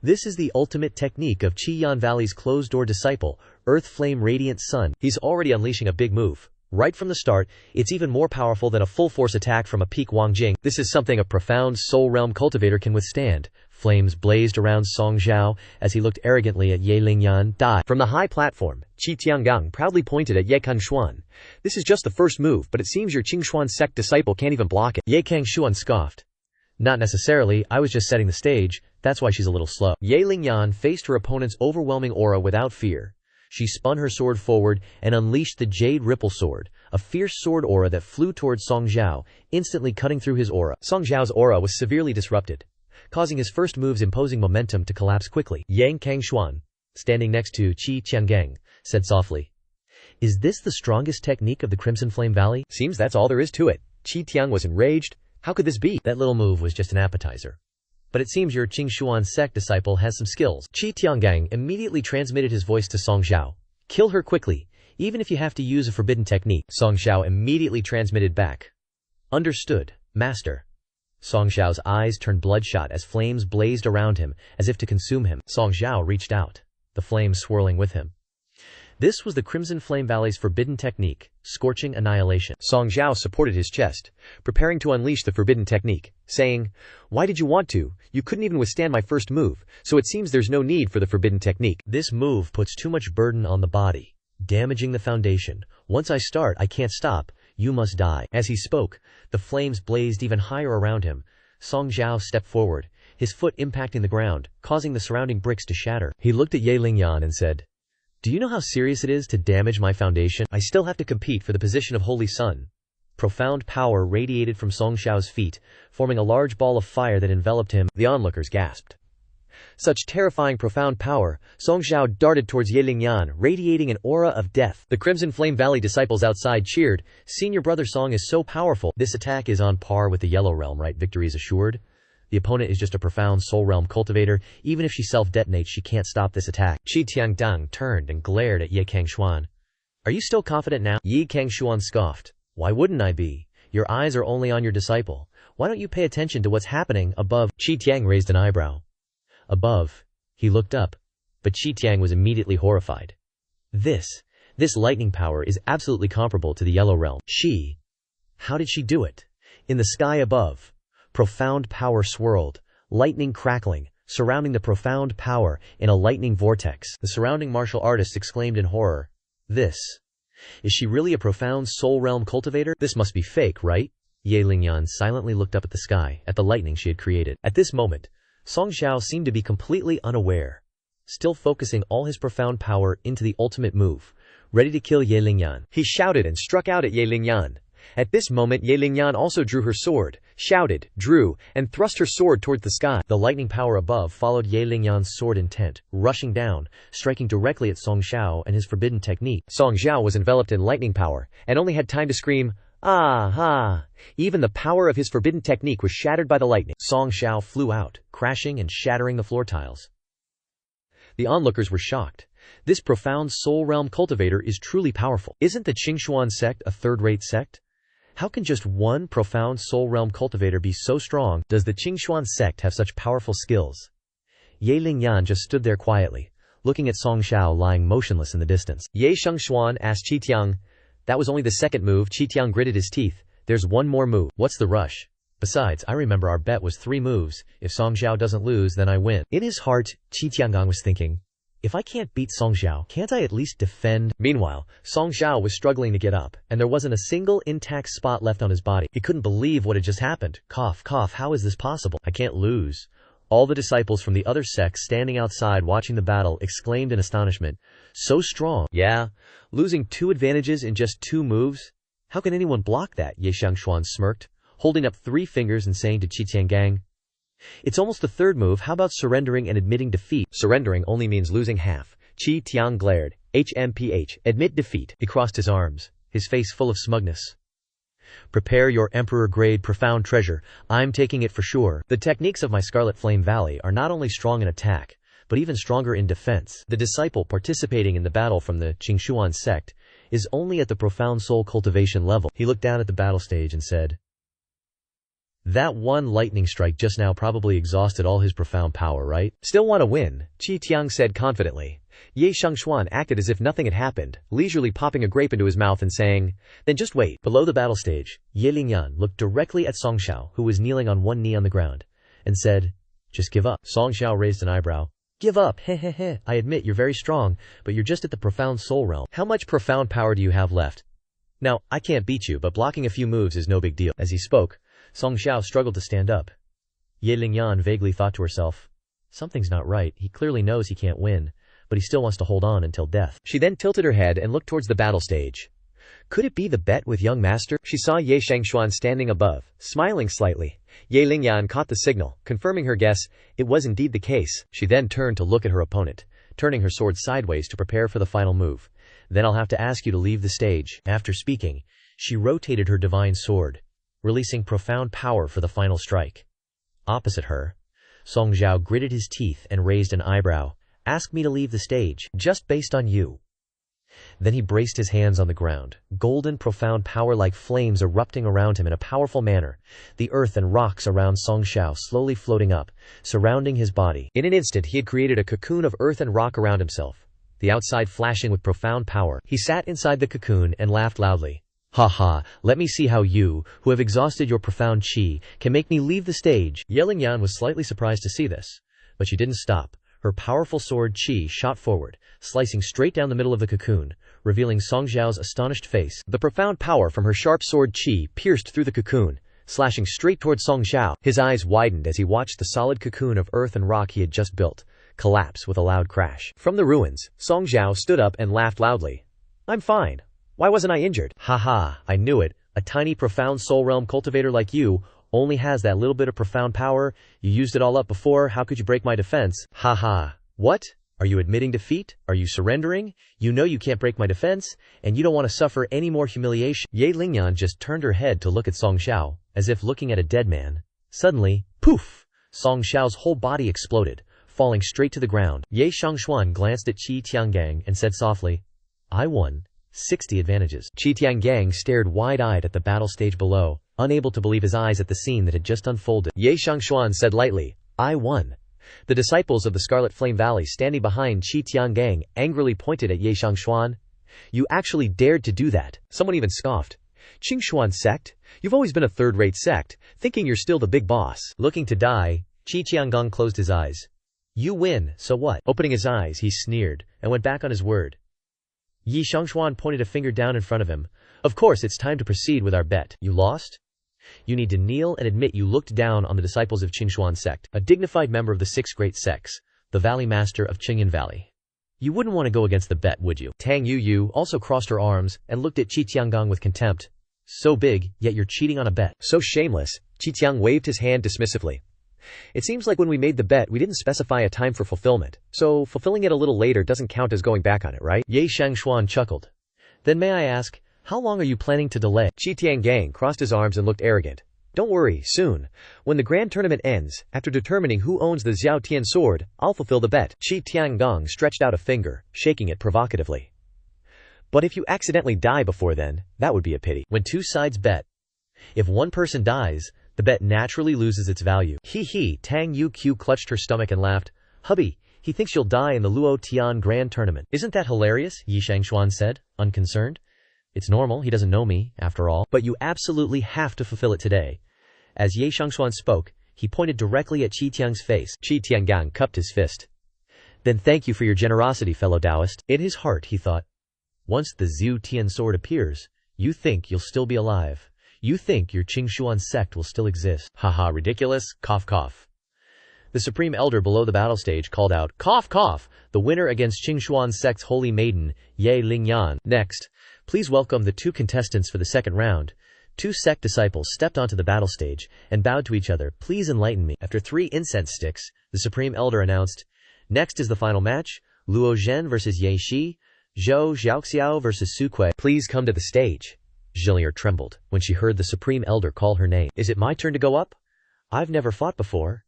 This is the ultimate technique of Qiyan Valley's closed-door disciple, Earth Flame Radiant Sun. He's already unleashing a big move. Right from the start, it's even more powerful than a full-force attack from a peak Wangjing. This is something a profound soul realm cultivator can withstand. Flames blazed around Song Xiao as he looked arrogantly at Ye Lingyan. Die. From the high platform, Qi Tiangang proudly pointed at Ye Cangxuan. This is just the first move, but it seems your Cangxuan sect disciple can't even block it. Ye Cangxuan scoffed. Not necessarily, I was just setting the stage, that's why she's a little slow. Ye Lingyan faced her opponent's overwhelming aura without fear. She spun her sword forward and unleashed the Jade Ripple Sword, a fierce sword aura that flew towards Song Xiao, instantly cutting through his aura. Song Xiao's aura was severely disrupted, causing his first move's imposing momentum to collapse quickly. Yang Cangxuan, standing next to Qi Tiangang, said softly, Is this the strongest technique of the Crimson Flame Valley? Seems that's all there is to it. Qi Tiang was enraged. How could this be? That little move was just an appetizer. But it seems your Cangxuan sect disciple has some skills. Qi Tiangang immediately transmitted his voice to Song Xiao. Kill her quickly, even if you have to use a forbidden technique. Song Xiao immediately transmitted back. Understood, master. Song Xiao's eyes turned bloodshot as flames blazed around him, as if to consume him. Song Xiao reached out, the flames swirling with him. This was the Crimson Flame Valley's forbidden technique, Scorching Annihilation. Song Xiao supported his chest, preparing to unleash the forbidden technique, saying, Why did you want to? You couldn't even withstand my first move, so it seems there's no need for the forbidden technique. This move puts too much burden on the body, damaging the foundation. Once I start, I can't stop. You must die. As he spoke, the flames blazed even higher around him. Song Xiao stepped forward, his foot impacting the ground, causing the surrounding bricks to shatter. He looked at Ye Lingyan and said, Do you know how serious it is to damage my foundation? I still have to compete for the position of Holy Sun. Profound power radiated from Song Xiao's feet, forming a large ball of fire that enveloped him. The onlookers gasped. Such terrifying profound power, Song Xiao darted towards Ye Lingyan, radiating an aura of death. The Crimson Flame Valley disciples outside cheered. Senior brother Song is so powerful. This attack is on par with the Yellow Realm, right? Victory is assured. The opponent is just a profound Soul Realm cultivator. Even if she self-detonates, she can't stop this attack. Qi Tiangdang turned and glared at Ye Cangxuan. Are you still confident now? Ye Cangxuan scoffed. Why wouldn't I be? Your eyes are only on your disciple. Why don't you pay attention to what's happening above? Qi Tiang raised an eyebrow. Above. He looked up. But Qi Tiang was immediately horrified. This lightning power is absolutely comparable to the Yellow Realm. How did she do it? In the sky above. Profound power swirled, lightning crackling, surrounding the profound power in a lightning vortex. The surrounding martial artists exclaimed in horror. Is she really a profound Soul Realm cultivator? This must be fake, right? Ye Lingyan silently looked up at the sky, at the lightning she had created. At this moment, Song Xiao seemed to be completely unaware, still focusing all his profound power into the ultimate move, ready to kill Ye Lingyan. He shouted and struck out at Ye Lingyan. At this moment Ye Lingyan also drew her sword, shouted, drew, and thrust her sword toward the sky. The lightning power above followed Ye Lingyan's sword intent, rushing down, striking directly at Song Xiao and his forbidden technique. Song Xiao was enveloped in lightning power, and only had time to scream, "Ah ha!" Even the power of his forbidden technique was shattered by the lightning. Song Xiao flew out, crashing and shattering the floor tiles. The onlookers were shocked. This profound Soul Realm cultivator is truly powerful. Isn't the Cangxuan sect a third-rate sect? How can just one profound Soul Realm cultivator be so strong? Does the Cangxuan sect have such powerful skills? Ye Lingyan just stood there quietly, looking at Song Xiao lying motionless in the distance. Ye Shengxuan asked Qi Tiang. That was only the second move. Qi Tiang gritted his teeth. There's one more move. What's the rush? Besides, I remember our bet was 3 moves. If Song Xiao doesn't lose, then I win. In his heart, Qi Tiangong was thinking, if I can't beat Song Xiao, can't I at least defend? Meanwhile, Song Xiao was struggling to get up, and there wasn't a single intact spot left on his body. He couldn't believe what had just happened. Cough, cough, how is this possible? I can't lose. All the disciples from the other sects standing outside watching the battle exclaimed in astonishment. So strong. Yeah, losing 2 advantages in just 2 moves? How can anyone block that? Ye Shengxuan smirked, holding up 3 fingers and saying to Qi Tianggang, it's almost the 3rd move, how about surrendering and admitting defeat? Surrendering only means losing half. Qi Tiang glared. HMPH, admit defeat. He crossed his arms, his face full of smugness. Prepare your emperor-grade profound treasure, I'm taking it for sure. The techniques of my Scarlet Flame Valley are not only strong in attack, but even stronger in defense. The disciple participating in the battle from the Cangxuan sect is only at the profound soul cultivation level. He looked down at the battle stage and said, that one lightning strike just now probably exhausted all his profound power, right? Still want to win, Qi Tiang said confidently. Ye Shengxuan acted as if nothing had happened, leisurely popping a grape into his mouth and saying, then just wait. Below the battle stage, Ye Lingyan looked directly at Song Xiao, who was kneeling on one knee on the ground, and said, just give up. Song Xiao raised an eyebrow. Give up, heh heh heh. I admit you're very strong, but you're just at the profound soul realm. How much profound power do you have left? Now, I can't beat you, but blocking a few moves is no big deal. As he spoke, Song Xiao struggled to stand up. Ye Lingyan vaguely thought to herself, something's not right. He clearly knows he can't win, but he still wants to hold on until death. She then tilted her head and looked towards the battle stage. Could it be the bet with young master? She saw Ye Shengxuan standing above, smiling slightly. Ye Lingyan caught the signal, confirming her guess. It was indeed the case. She then turned to look at her opponent, turning her sword sideways to prepare for the final move. Then I'll have to ask you to leave the stage. After speaking, she rotated her divine sword, releasing profound power for the final strike. Opposite her, Song Xiao gritted his teeth and raised an eyebrow. Ask me to leave the stage, just based on you. Then he braced his hands on the ground, golden profound power like flames erupting around him in a powerful manner, the earth and rocks around Song Xiao slowly floating up, surrounding his body. In an instant he had created a cocoon of earth and rock around himself, the outside flashing with profound power. He sat inside the cocoon and laughed loudly. Ha ha, let me see how you, who have exhausted your profound chi, can make me leave the stage. Ye Lingyan was slightly surprised to see this, but she didn't stop. Her powerful sword Qi shot forward, slicing straight down the middle of the cocoon, revealing Song Xiao's astonished face. The profound power from her sharp sword Qi pierced through the cocoon, slashing straight toward Song Xiao. His eyes widened as he watched the solid cocoon of earth and rock he had just built collapse with a loud crash. From the ruins, Song Xiao stood up and laughed loudly. I'm fine. Why wasn't I injured? Ha ha, I knew it. A tiny profound soul realm cultivator like you only has that little bit of profound power. You used it all up before, how could you break my defense? Ha ha. What? Are you admitting defeat? Are you surrendering? You know you can't break my defense, and you don't want to suffer any more humiliation. Ye Lingyan just turned her head to look at Song Xiao, as if looking at a dead man. Suddenly, poof! Song Xiao's whole body exploded, falling straight to the ground. Ye Xiangshuan glanced at Qi Tiangang and said softly, I won. 60 advantages. Qi Tiangang stared wide-eyed at the battle stage below, unable to believe his eyes at the scene that had just unfolded. Ye Xiangshuan said lightly, I won. The disciples of the Scarlet Flame Valley standing behind Qi Tiangang angrily pointed at Ye Xiangshuan. You actually dared to do that. Someone even scoffed. Cangxuan sect? You've always been a third-rate sect, thinking you're still the big boss. Looking to die, Qi Tiangang closed his eyes. You win, so what? Opening his eyes, he sneered, and went back on his word. Ye Xiangshuan pointed a finger down in front of him. Of course, it's time to proceed with our bet. You lost? You need to kneel and admit you looked down on the disciples of Cangxuan sect, a dignified member of the 6 great sects, the Valley Master of Qingyan Valley. You wouldn't want to go against the bet, would you? Tang Yu also crossed her arms and looked at Qi Tiangang with contempt. So big, yet you're cheating on a bet. So shameless. Qi Tiang waved his hand dismissively. It seems like when we made the bet, we didn't specify a time for fulfillment, so fulfilling it a little later doesn't count as going back on it, right? Ye Xiangshuan chuckled. Then may I ask, how long are you planning to delay? Qi Tiangang crossed his arms and looked arrogant. Don't worry, soon. When the grand tournament ends, after determining who owns the Xiao Tian sword, I'll fulfill the bet. Qi Tiangang stretched out a finger, shaking it provocatively. But if you accidentally die before then, that would be a pity. When 2 sides bet, if one person dies, the bet naturally loses its value. Hee, Tang Yu clutched her stomach and laughed. Hubby, he thinks you'll die in the Luo Tian Grand Tournament. Isn't that hilarious? Ye Xiangshuan said, unconcerned. It's normal, he doesn't know me, after all. But you absolutely have to fulfill it today. As Ye Xiangshuan spoke, he pointed directly at Qi Tiang's face. Qi Tiangang cupped his fist. Then thank you for your generosity, fellow Taoist. In his heart, he thought, once the Xiao Tian sword appears, you think you'll still be alive. You think your Cangxuan sect will still exist. Haha, ridiculous, cough cough. The Supreme Elder below the battle stage called out, cough cough, the winner against Cangxuan sect's holy maiden, Ye Lingyan. Next, please welcome the 2 contestants for the second round. 2 sect disciples stepped onto the battle stage and bowed to each other. Please enlighten me. After 3 incense sticks, the Supreme Elder announced, next is the final match, Luo Zhen versus Ye Shi, Zhou Xiaoxiao versus Su Kui. Please come to the stage. Zhilier trembled when she heard the Supreme Elder call her name. Is it my turn to go up? I've never fought before.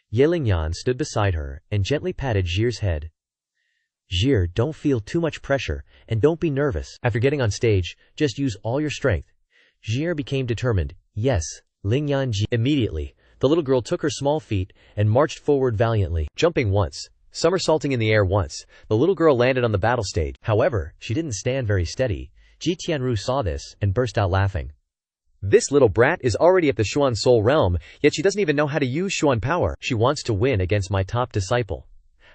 Ye Lingyan stood beside her and gently patted Zhir's head. Zhir, don't feel too much pressure, and don't be nervous. After getting on stage, just use all your strength. Zhir became determined. Yes, Lingyan Ji. Immediately, the little girl took her small feet and marched forward valiantly. Jumping once, somersaulting in the air once, the little girl landed on the battle stage. However, she didn't stand very steady. Ji Tianru saw this and burst out laughing. This little brat is already at the Xuan Soul realm, yet she doesn't even know how to use Xuan power. She wants to win against my top disciple.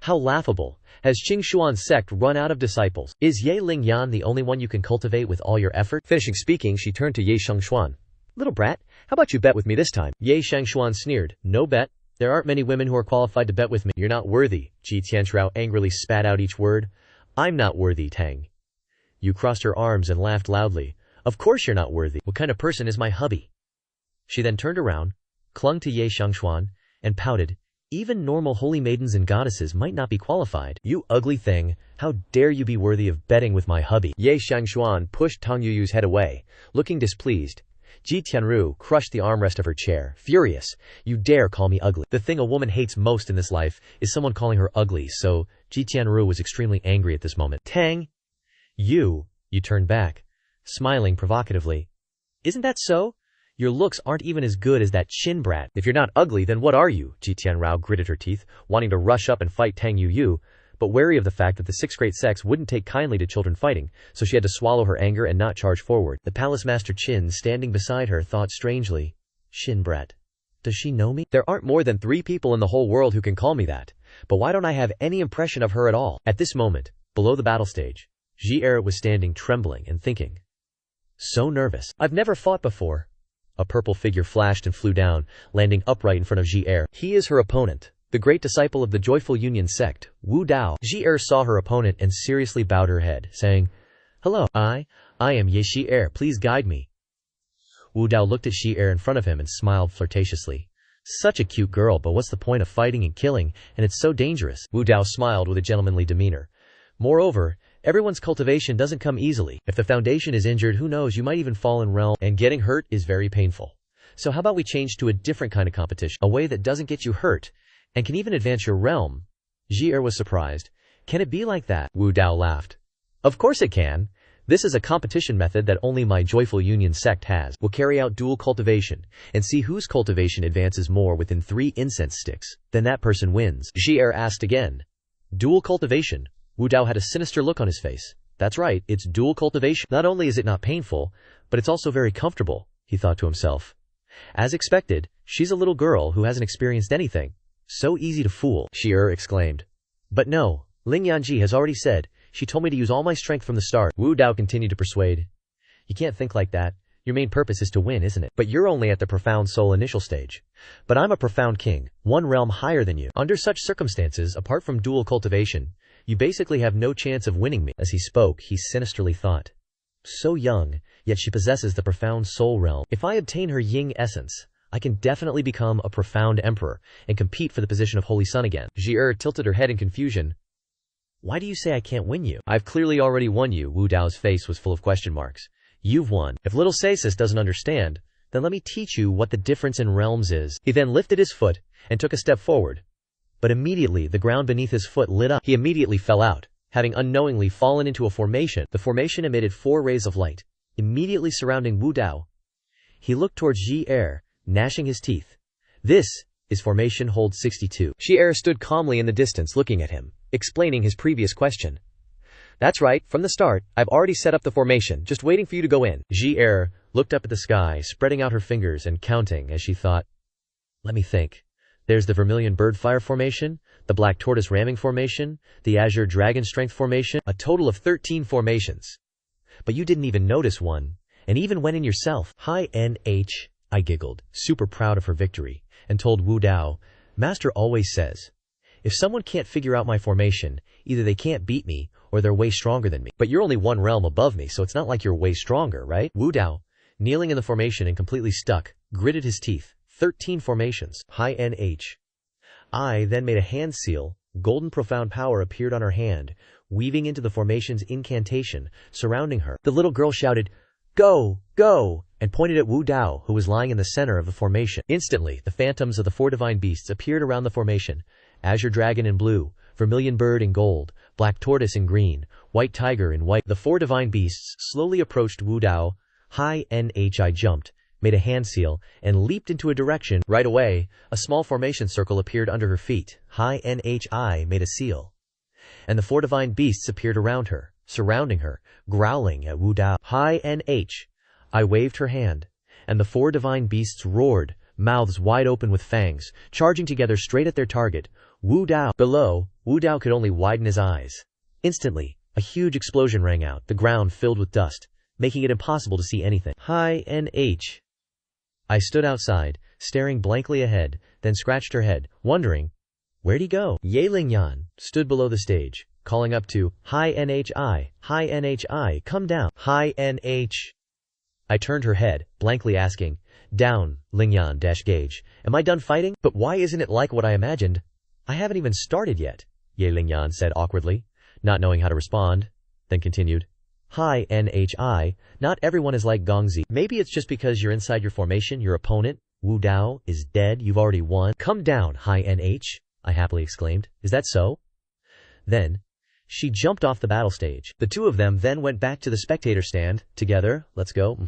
How laughable. Has Cangxuan sect run out of disciples? Is Ye Lingyan the only one you can cultivate with all your effort? Finishing speaking, she turned to Ye Xiangshuan. Little brat, how about you bet with me this time? Ye Xiangshuan sneered. No bet. There aren't many women who are qualified to bet with me. You're not worthy. Ji Tianru angrily spat out each word. I'm not worthy, Tang. You crossed her arms and laughed loudly. Of course you're not worthy. What kind of person is my hubby? She then turned around, clung to Ye Xiangshuan, and pouted. Even normal holy maidens and goddesses might not be qualified. You ugly thing, how dare you be worthy of betting with my hubby? Ye Xiangshuan pushed Tang Yuyu's head away, looking displeased. Ji Tianru crushed the armrest of her chair, furious. You dare call me ugly. The thing a woman hates most in this life is someone calling her ugly, so Ji Tianru was extremely angry at this moment. Tang! You turned back, smiling provocatively. Isn't that so? Your looks aren't even as good as that Chin brat. If you're not ugly, then what are you? Ji Tianru gritted her teeth, wanting to rush up and fight Tang Yu, but wary of the fact that the 6 great sects wouldn't take kindly to children fighting, so she had to swallow her anger and not charge forward. The palace master Qin, standing beside her, thought strangely. Chin brat. Does she know me? There aren't more than 3 people in the whole world who can call me that, but why don't I have any impression of her at all? At this moment, below the battle stage, Zhi was standing trembling and thinking. So nervous. I've never fought before. A purple figure flashed and flew down, landing upright in front of Zhi. He is her opponent, the great disciple of the Joyful Union sect, Wu Dao. Zhi saw her opponent and seriously bowed her head, saying, Hello, I am Ye Shi. Please guide me. Wu Dao looked at Shi-Er in front of him and smiled flirtatiously. Such a cute girl, but what's the point of fighting and killing, and it's so dangerous. Wu Dao smiled with a gentlemanly demeanor. Moreover, everyone's cultivation doesn't come easily. If the foundation is injured, who knows, you might even fall in realm, and getting hurt is very painful. So how about we change to a different kind of competition, a way that doesn't get you hurt, and can even advance your realm? Ji-Er was surprised. Can it be like that? Wu Dao laughed. Of course it can. This is a competition method that only my Joyful Union sect has. We'll carry out dual cultivation, and see whose cultivation advances more within 3 incense sticks. Then that person wins. Ji-Er asked again. Dual cultivation? Wu Dao had a sinister look on his face. That's right, it's dual cultivation. Not only is it not painful, but it's also very comfortable, he thought to himself. As expected, she's a little girl who hasn't experienced anything. So easy to fool, Shi-Er exclaimed. But no, Ling Yanji has already said, she told me to use all my strength from the start. Wu Dao continued to persuade. You can't think like that. Your main purpose is to win, isn't it? But you're only at the profound soul initial stage. But I'm a profound king, 1 realm higher than you. Under such circumstances, apart from dual cultivation, you basically have no chance of winning me. As he spoke, he sinisterly thought. So young, yet she possesses the profound soul realm. If I obtain her Ying essence, I can definitely become a profound emperor and compete for the position of Holy Sun again. Ji-Er tilted her head in confusion. Why do you say I can't win you? I've clearly already won you. Wu Dao's face was full of question marks. You've won. If little Sasis doesn't understand, then let me teach you what the difference in realms is. He then lifted his foot and took a step forward. But immediately the ground beneath his foot lit up. He immediately fell out, having unknowingly fallen into a formation. The formation emitted 4 rays of light, immediately surrounding Wu Dao. He looked towards Ji-Er, gnashing his teeth. This is formation hold 62. Ji-Er stood calmly in the distance looking at him, explaining his previous question. That's right, from the start, I've already set up the formation, just waiting for you to go in. Ji-Er looked up at the sky, spreading out her fingers and counting as she thought. Let me think. There's the vermilion bird fire formation, the black tortoise ramming formation, the azure dragon strength formation, a total of 13 formations. But you didn't even notice one, and even went in yourself. Hi NH, I giggled, super proud of her victory, and told Wu Dao, Master always says, if someone can't figure out my formation, either they can't beat me, or they're way stronger than me. But you're only 1 realm above me, so it's not like you're way stronger, right? Wu Dao, kneeling in the formation and completely stuck, gritted his teeth. 13 formations. Hi NH. I then made a hand seal. Golden profound power appeared on her hand, weaving into the formation's incantation, surrounding her. The little girl shouted, Go! Go! And pointed at Wu Dao, who was lying in the center of the formation. Instantly, the phantoms of the 4 divine beasts appeared around the formation. Azure dragon in blue, vermilion bird in gold, black tortoise in green, white tiger in white. The 4 divine beasts slowly approached Wu Dao. Hi NH. I jumped, made a hand seal, and leaped into a direction. Right away, a small formation circle appeared under her feet. Hi NH. I made a seal. And the 4 divine beasts appeared around her, surrounding her, growling at Wu Dao. Hi NH. I waved her hand, and the 4 divine beasts roared, mouths wide open with fangs, charging together straight at their target, Wu Dao. Below, Wu Dao could only widen his eyes. Instantly, a huge explosion rang out, the ground filled with dust, making it impossible to see anything. Hi NH. I stood outside, staring blankly ahead, then scratched her head, wondering, where'd he go? Ye Lingyan stood below the stage, calling up to, Hi NHI, come down. Hi NH. I turned her head, blankly asking, Down, Lingyan-gauge, am I done fighting? But why isn't it like what I imagined? I haven't even started yet, Ye Lingyan said awkwardly, not knowing how to respond, then continued, Hi NHI, not everyone is like Gongzi. Maybe it's just because you're inside your formation, your opponent, Wu Dao, is dead, you've already won. Come down, Hi NH, I happily exclaimed. Is that so? Then, she jumped off the battle stage. The 2 of them then went back to the spectator stand, together, let's go,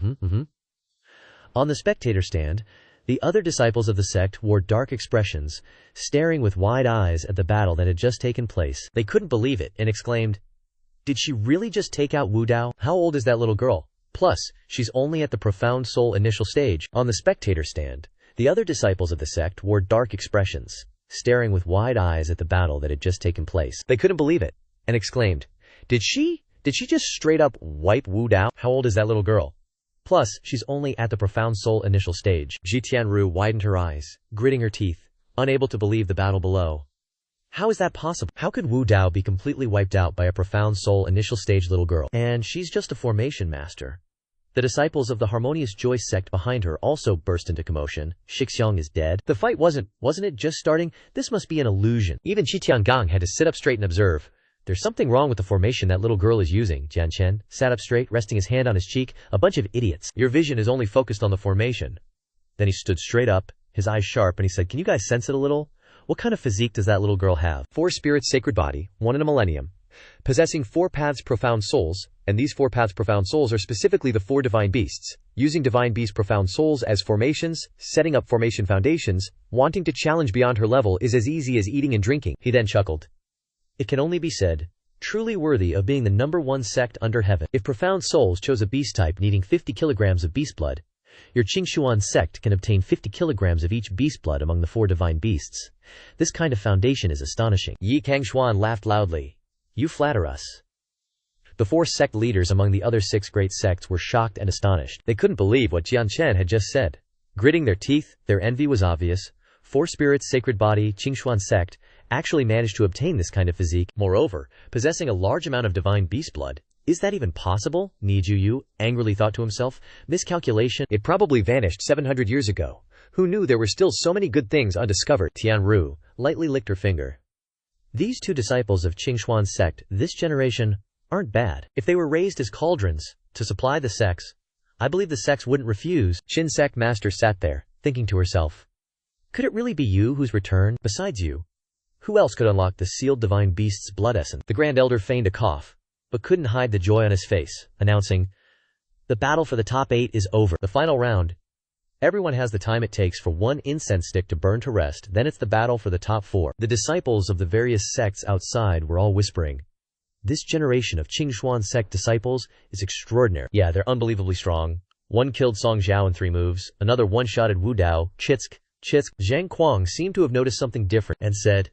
On the spectator stand, the other disciples of the sect wore dark expressions, staring with wide eyes at the battle that had just taken place. They couldn't believe it, and exclaimed, Did she really just take out Wu Dao? How old is that little girl? Plus, she's only at the profound soul initial stage. On the spectator stand, the other disciples of the sect wore dark expressions, staring with wide eyes at the battle that had just taken place. They couldn't believe it, and exclaimed, Did she just straight up wipe Wu Dao? How old is that little girl? Plus, she's only at the profound soul initial stage. Ji Tianru widened her eyes, gritting her teeth, unable to believe the battle below. How is that possible? How could Wu Dao be completely wiped out by a profound soul initial stage little girl? And she's just a formation master. The disciples of the harmonious joy sect behind her also burst into commotion. Shixiang is dead. The fight wasn't it just starting? This must be an illusion. Even Qitiangang had to sit up straight and observe. There's something wrong with the formation that little girl is using. Jianchen sat up straight, resting his hand on his cheek. A bunch of idiots. Your vision is only focused on the formation. Then he stood straight up, his eyes sharp, and he said, "Can you guys sense it a little? What kind of physique does that little girl have?" 4 spirits sacred body, 1 in a millennium. Possessing 4 paths profound souls, and these 4 paths profound souls are specifically the 4 divine beasts. Using divine beast profound souls as formations, setting up formation foundations, wanting to challenge beyond her level is as easy as eating and drinking. He then chuckled. It can only be said, truly worthy of being the #1 sect under heaven. If profound souls chose a beast type needing 50 kilograms of beast blood, your Cangxuan sect can obtain 50 kilograms of each beast blood among the 4 divine beasts. This kind of foundation is astonishing. Yi Cangxuan laughed loudly. You flatter us. The 4 sect leaders among the other 6 great sects were shocked and astonished. They couldn't believe what Jianchen had just said. Gritting their teeth, their envy was obvious. 4 spirits sacred body Cangxuan sect actually managed to obtain this kind of physique. Moreover, possessing a large amount of divine beast blood. Is that even possible? Ni Juyu angrily thought to himself. Miscalculation. It probably vanished 700 years ago. Who knew there were still so many good things undiscovered? Tian Ru lightly licked her finger. These 2 disciples of Cangxuan sect this generation aren't bad. If they were raised as cauldrons to supply the sects, I believe the sects wouldn't refuse. Shin sect master sat there, thinking to herself. Could it really be you who's returned? Besides you, who else could unlock the sealed divine beast's blood essence? The Grand Elder feigned a cough, but couldn't hide the joy on his face, announcing, the battle for the top 8 is over. The final round. Everyone has the time it takes for 1 incense stick to burn to rest, then it's the battle for the top 4. The disciples of the various sects outside were all whispering. This generation of Cangxuan sect disciples is extraordinary. Yeah, they're unbelievably strong. One killed Song Zhao in 3 moves, another one-shotted Wu Dao, Chitsk. Zhang Kuang seemed to have noticed something different and said,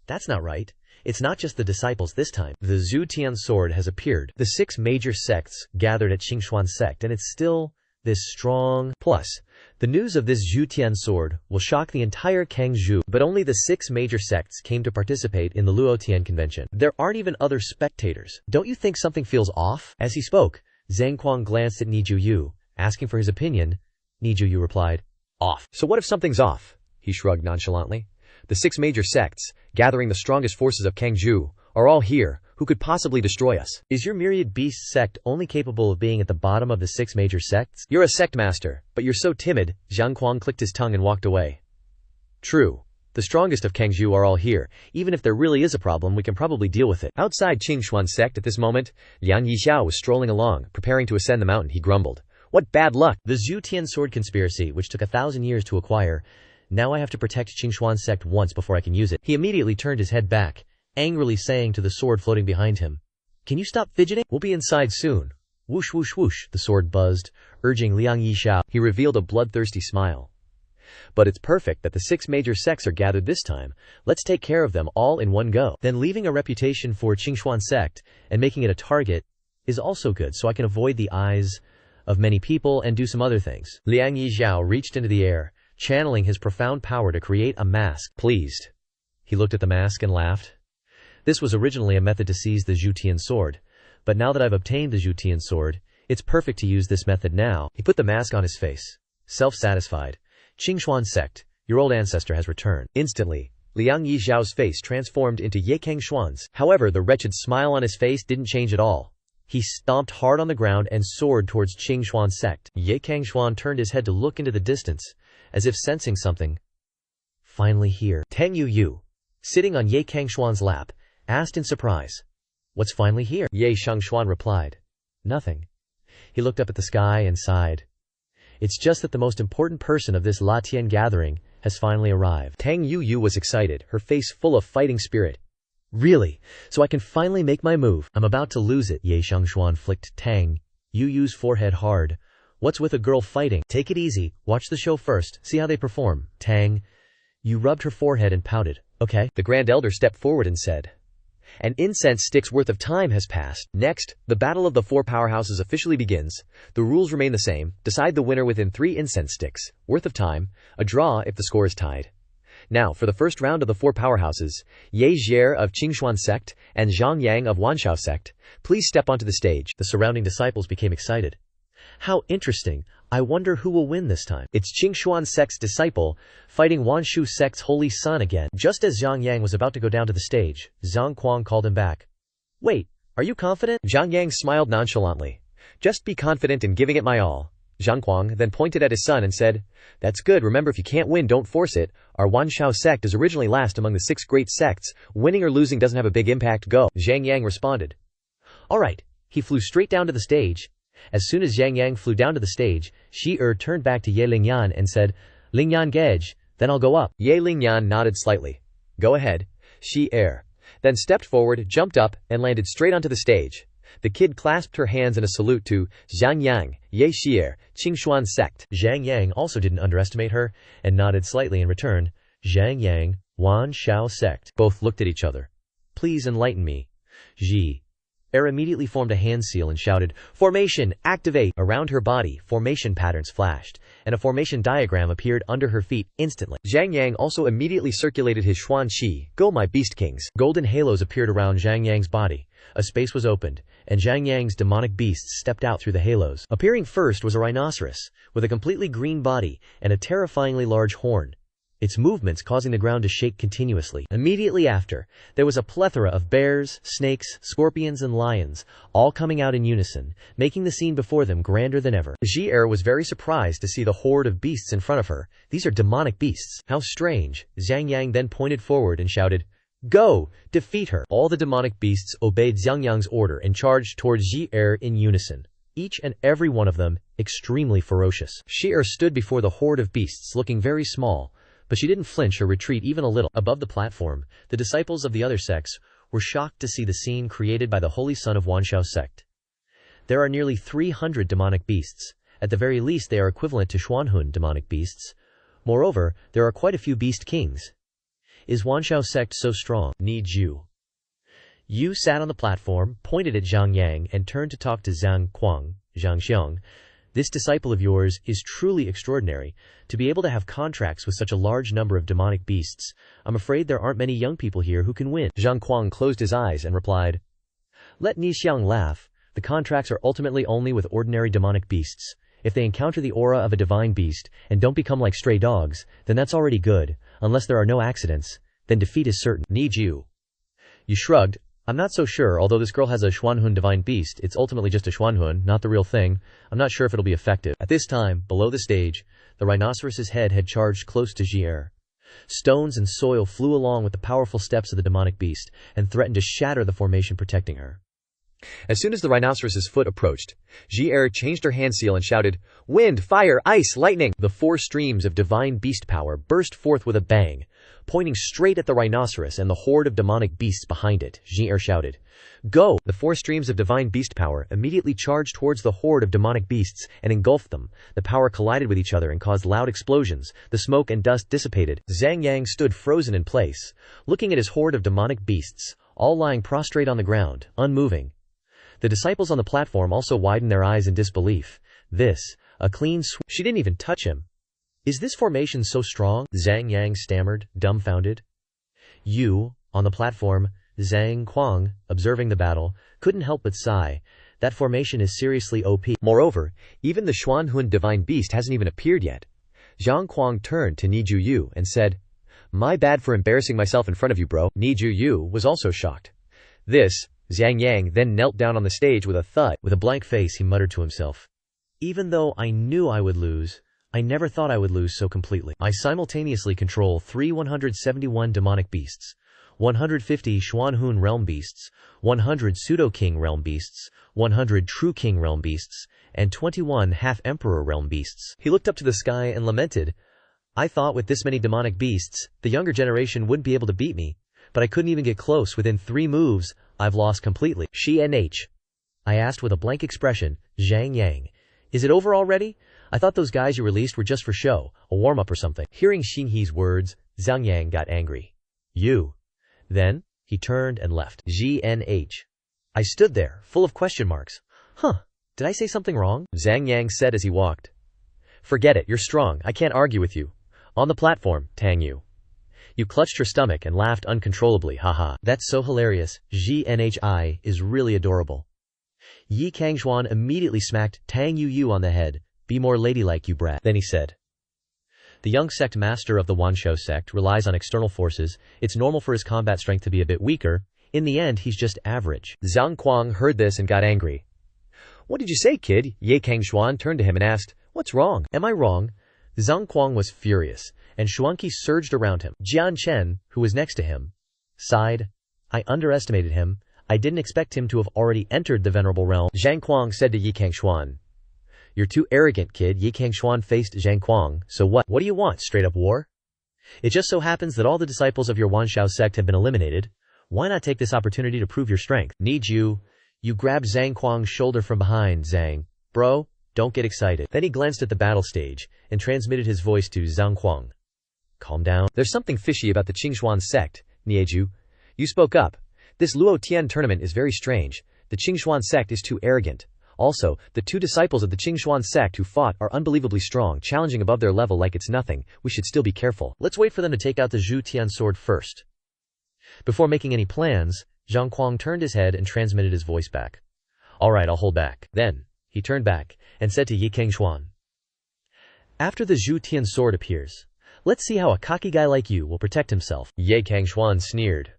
that's not right. It's not just the disciples this time. The Zhu Tian sword has appeared. The 6 major sects gathered at Cangxuan sect, and it's still this strong. Plus, the news of this Zhu Tian sword will shock the entire Cangzhou, but only the 6 major sects came to participate in the Luo Tian convention. There aren't even other spectators. Don't you think something feels off? As he spoke, Zhang Kuang glanced at Ni Juyu, asking for his opinion. Ni Juyu replied, off. So what if something's off? He shrugged nonchalantly. The 6 major sects, gathering the strongest forces of Cangzhou, are all here. Who could possibly destroy us? Is your myriad beast sect only capable of being at the bottom of the 6 major sects? You're a sect master, but you're so timid. Zhang Kuang clicked his tongue and walked away. True. The strongest of Cangzhou are all here. Even if there really is a problem, we can probably deal with it. Outside Cangxuan sect at this moment, Liang Yixiao was strolling along, preparing to ascend the mountain. He grumbled. What bad luck! The Zhu Tian sword conspiracy, which took 1,000 years to acquire. Now I have to protect Cangxuan sect once before I can use it. He immediately turned his head back, angrily saying to the sword floating behind him, can you stop fidgeting? We'll be inside soon. Whoosh whoosh whoosh, the sword buzzed, urging Liang Yixiao. He revealed a bloodthirsty smile. But it's perfect that the 6 major sects are gathered this time. Let's take care of them all in one go. Then leaving a reputation for Cangxuan sect and making it a target is also good, so I can avoid the eyes of many people and do some other things. Liang Yixiao reached into the air, channeling his profound power to create a mask. Pleased. He looked at the mask and laughed. This was originally a method to seize the Zhu Tian sword, but now that I've obtained the Zhu Tian sword, it's perfect to use this method now. He put the mask on his face, self-satisfied. Cangxuan sect, your old ancestor has returned. Instantly, Liang Yixiao's face transformed into Ye Cangxuan's. However, the wretched smile on his face didn't change at all. He stomped hard on the ground and soared towards Cangxuan sect. Ye Cangxuan turned his head to look into the distance, as if sensing something. Finally here. Tang Yu, sitting on Ye Cangxuan's lap, asked in surprise. What's finally here? Ye Cangxuan replied. Nothing. He looked up at the sky and sighed. It's just that the most important person of this La Tian gathering has finally arrived. Tang Yu was excited, her face full of fighting spirit. Really? So I can finally make my move. I'm about to lose it. Ye Cangxuan flicked Tang Yu's forehead hard. What's with a girl fighting? Take it easy. Watch the show first. See how they perform. Tang Yu rubbed her forehead and pouted. Okay. The Grand Elder stepped forward and said, an incense stick's worth of time has passed. Next, the battle of the 4 powerhouses officially begins. The rules remain the same. Decide the winner within 3 incense sticks worth of time. A draw if the score is tied. Now, for the first round of the 4 powerhouses, Ye Zhier of Cangxuan sect and Zhang Yang of Wanshao sect, please step onto the stage. The surrounding disciples became excited. How interesting. I wonder who will win this time. It's Cangxuan sect's disciple, fighting Wanshu sect's holy son again. Just as Zhang Yang was about to go down to the stage, Zhang Kuang called him back. Wait, are you confident? Zhang Yang smiled nonchalantly. Just be confident in giving it my all. Zhang Kuang then pointed at his son and said, That's good, remember if you can't win, don't force it. Our Wanshao sect is originally last among the 6 great sects. Winning or losing doesn't have a big impact, go. Zhang Yang responded. Alright, he flew straight down to the stage. As soon as Zhang Yang flew down to the stage, Shi turned back to Ye Lingyan and said, Lingyan gauge, then I'll go up. Ye Lingyan nodded slightly. Go ahead. Shi then stepped forward, jumped up, and landed straight onto the stage. The kid clasped her hands in a salute to Zhang Yang, Ye Xier, Cangxuan sect. Zhang Yang also didn't underestimate her, and nodded slightly in return. Zhang Yang, Wan Shao sect. Both looked at each other. Please enlighten me. Ji immediately formed a hand seal and shouted, Formation, activate! Around her body, formation patterns flashed, and a formation diagram appeared under her feet instantly. Zhang Yang also immediately circulated his Xuan Qi, Go my beast kings. Golden halos appeared around Zhang Yang's body. A space was opened, and Zhang Yang's demonic beasts stepped out through the halos. Appearing first was a rhinoceros, with a completely green body and a terrifyingly large horn, its movements causing the ground to shake continuously. Immediately after, there was a plethora of bears, snakes, scorpions, and lions, all coming out in unison, making the scene before them grander than ever. Ji was very surprised to see the horde of beasts in front of her. These are demonic beasts. How strange. Zhang Yang then pointed forward and shouted, Go! Defeat her! All the demonic beasts obeyed Zhang Yang's order and charged towards Ji in unison, each and every one of them extremely ferocious. Shi stood before the horde of beasts looking very small, but she didn't flinch or retreat even a little. Above the platform, the disciples of the other sects were shocked to see the scene created by the holy son of Wanshao sect. There are nearly 300 demonic beasts. At the very least, they are equivalent to Xuanhun demonic beasts. Moreover, there are quite a few beast kings. Is Wanshao sect so strong? Ni Ju. Yu sat on the platform, pointed at Zhang Yang, and turned to talk to Zhang Kuang, Zhang Xiang. This disciple of yours is truly extraordinary. To be able to have contracts with such a large number of demonic beasts, I'm afraid there aren't many young people here who can win. Zhang Kuang closed his eyes and replied, Let Ni Xiang laugh. The contracts are ultimately only with ordinary demonic beasts. If they encounter the aura of a divine beast and don't become like stray dogs, then that's already good. Unless there are no accidents, then defeat is certain. Ni Ju. You shrugged. I'm not so sure, although this girl has a Xuanhun divine beast, it's ultimately just a Xuanhun, not the real thing. I'm not sure if it'll be effective. At this time, below the stage, the rhinoceros's head had charged close to Jier. Stones and soil flew along with the powerful steps of the demonic beast, and threatened to shatter the formation protecting her. As soon as the rhinoceros's foot approached, Jier changed her hand seal and shouted, Wind, fire, ice, lightning! The 4 streams of divine beast power burst forth with a bang, pointing straight at the rhinoceros and the horde of demonic beasts behind it. Jier shouted, Go! The 4 streams of divine beast power immediately charged towards the horde of demonic beasts and engulfed them. The power collided with each other and caused loud explosions. The smoke and dust dissipated. Zhang Yang stood frozen in place, looking at his horde of demonic beasts, all lying prostrate on the ground, unmoving. The disciples on the platform also widened their eyes in disbelief. A clean sweep. She didn't even touch him. Is this formation so strong? Zhang Yang stammered, dumbfounded. You, on the platform, Zhang Kuang, observing the battle, couldn't help but sigh. That formation is seriously OP. Moreover, even the Xuanhun divine beast hasn't even appeared yet. Zhang Kuang turned to Ni Ju Yu and said, My bad for embarrassing myself in front of you, bro. Ni Ju Yu was also shocked. Zhang Yang then knelt down on the stage with a thud. With a blank face, he muttered to himself, Even though I knew I would lose, I never thought I would lose so completely. I simultaneously control 171 demonic beasts, 150 Xuanhun realm beasts, 100 pseudo-king realm beasts, 100 true king realm beasts, and 21 half-emperor realm beasts. He looked up to the sky and lamented, I thought with this many demonic beasts, the younger generation wouldn't be able to beat me, but I couldn't even get close. Within 3 moves, I've lost completely. I asked with a blank expression, Zhang Yang, is it over already? I thought those guys you released were just for show, a warm-up or something. Hearing Xinghe's words, Zhang Yang got angry. You. Then, he turned and left. I stood there, full of question marks. Did I say something wrong? Zhang Yang said as he walked. Forget it, you're strong, I can't argue with you. On the platform, Tang Yu. You clutched her stomach and laughed uncontrollably, haha. That's so hilarious. Gnhi is really adorable. Yi Cangxuan immediately smacked Tang Yu on the head. Be more ladylike, you brat. Then he said, the young sect master of the Wanshou sect relies on external forces. It's normal for his combat strength to be a bit weaker. In the end, he's just average. Zhang Kuang heard this and got angry. What did you say, kid? Ye Cangxuan turned to him and asked, what's wrong? Am I wrong? Zhang Kuang was furious, and Xuanqi surged around him. Jian Chen, who was next to him, sighed. I underestimated him. I didn't expect him to have already entered the venerable realm. Zhang Kuang said to Ye Cangxuan, you're too arrogant, kid. Ye Cangxuan faced Zhang Kuang. So what? What do you want, straight up war? It just so happens that all the disciples of your Wanshou sect have been eliminated. Why not take this opportunity to prove your strength? Need you. You grabbed Zhang Kuang's shoulder from behind, Zhang. Bro, don't get excited. Then he glanced at the battle stage and transmitted his voice to Zhang Kuang. Calm down. There's something fishy about the Cangxuan sect, Nieju. You spoke up. This Luo Tian tournament is very strange. The Cangxuan sect is too arrogant. Also, the two disciples of the Cangxuan sect who fought are unbelievably strong, challenging above their level like it's nothing. We should still be careful. Let's wait for them to take out the Zhu Tian sword first. Before making any plans, Zhang Kuang turned his head and transmitted his voice back. Alright, I'll hold back. Then, he turned back and said to Ye Cangxuan, after the Zhu Tian sword appears, let's see how a cocky guy like you will protect himself. Ye Cangxuan sneered.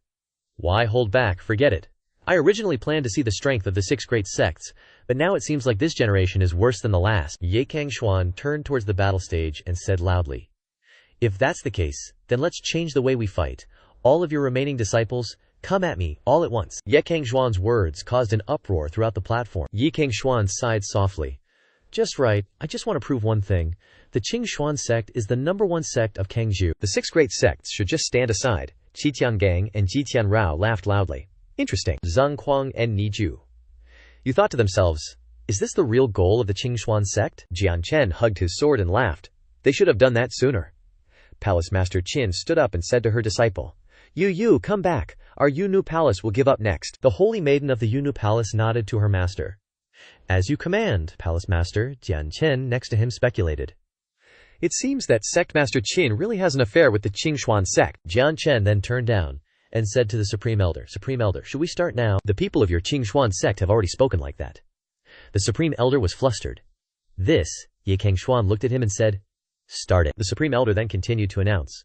Why hold back? Forget it. I originally planned to see the strength of the 6 great sects, but now it seems like this generation is worse than the last. Ye Cangxuan turned towards the battle stage and said loudly, if that's the case, then let's change the way we fight. All of your remaining disciples, come at me, all at once. Ye Cangxuan's words caused an uproar throughout the platform. Ye Cangxuan sighed softly. Just right, I just want to prove one thing. The Cangxuan sect is the #1 sect of Cangzhou. The 6 great sects should just stand aside. Qitian Gang and Jitian Rao laughed loudly. Interesting. Zhang Kuang and Niju. You thought to themselves, is this the real goal of the Cangxuan sect? Jian Chen hugged his sword and laughed. They should have done that sooner. Palace Master Qin stood up and said to her disciple, You, come back. Our Yunu Palace will give up next. The holy maiden of the Yunu Palace nodded to her master. As you command, Palace Master. Jian Chen next to him speculated. It seems that Sect Master Qin really has an affair with the Cangxuan sect. Jian Chen then turned down and said to the Supreme Elder, Supreme Elder, should we start now? The people of your Cangxuan sect have already spoken like that. The Supreme Elder was flustered. This, Ye Cangxuan looked at him and said, start it. The Supreme Elder then continued to announce.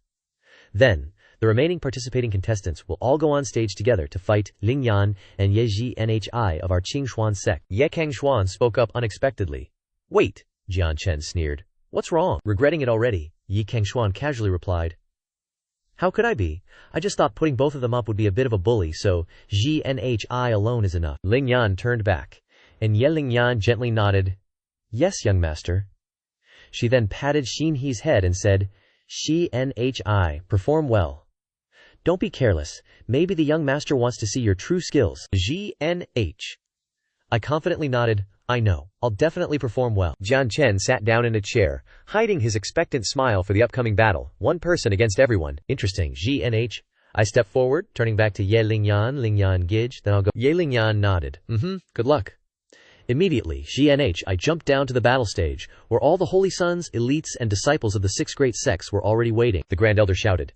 Then, the remaining participating contestants will all go on stage together to fight Ling Yan and Ye Zhi Nhi of our Cangxuan sect. Ye Cangxuan spoke up unexpectedly. Wait, Jian Chen sneered. What's wrong? Regretting it already, Ye Cangxuan casually replied. How could I be? I just thought putting both of them up would be a bit of a bully, so Zhi Nhi alone is enough. Ling Yan turned back, and Ye Ling Yan gently nodded. Yes, young master. She then patted Xin He's head and said, Shi Nhi, perform well. Don't be careless. Maybe the young master wants to see your true skills. Zhi Nh. I confidently nodded. I know. I'll definitely perform well. Jian Chen sat down in a chair, hiding his expectant smile for the upcoming battle. One person against everyone. Interesting. Zhi Nh. I stepped forward, turning back to Ye Ling Yan Gij, then I'll go. Ye Ling Yan nodded. Good luck. Immediately, Zhi Nh. I jumped down to the battle stage, where all the holy sons, elites, and disciples of the 6 great sects were already waiting. The Grand Elder shouted.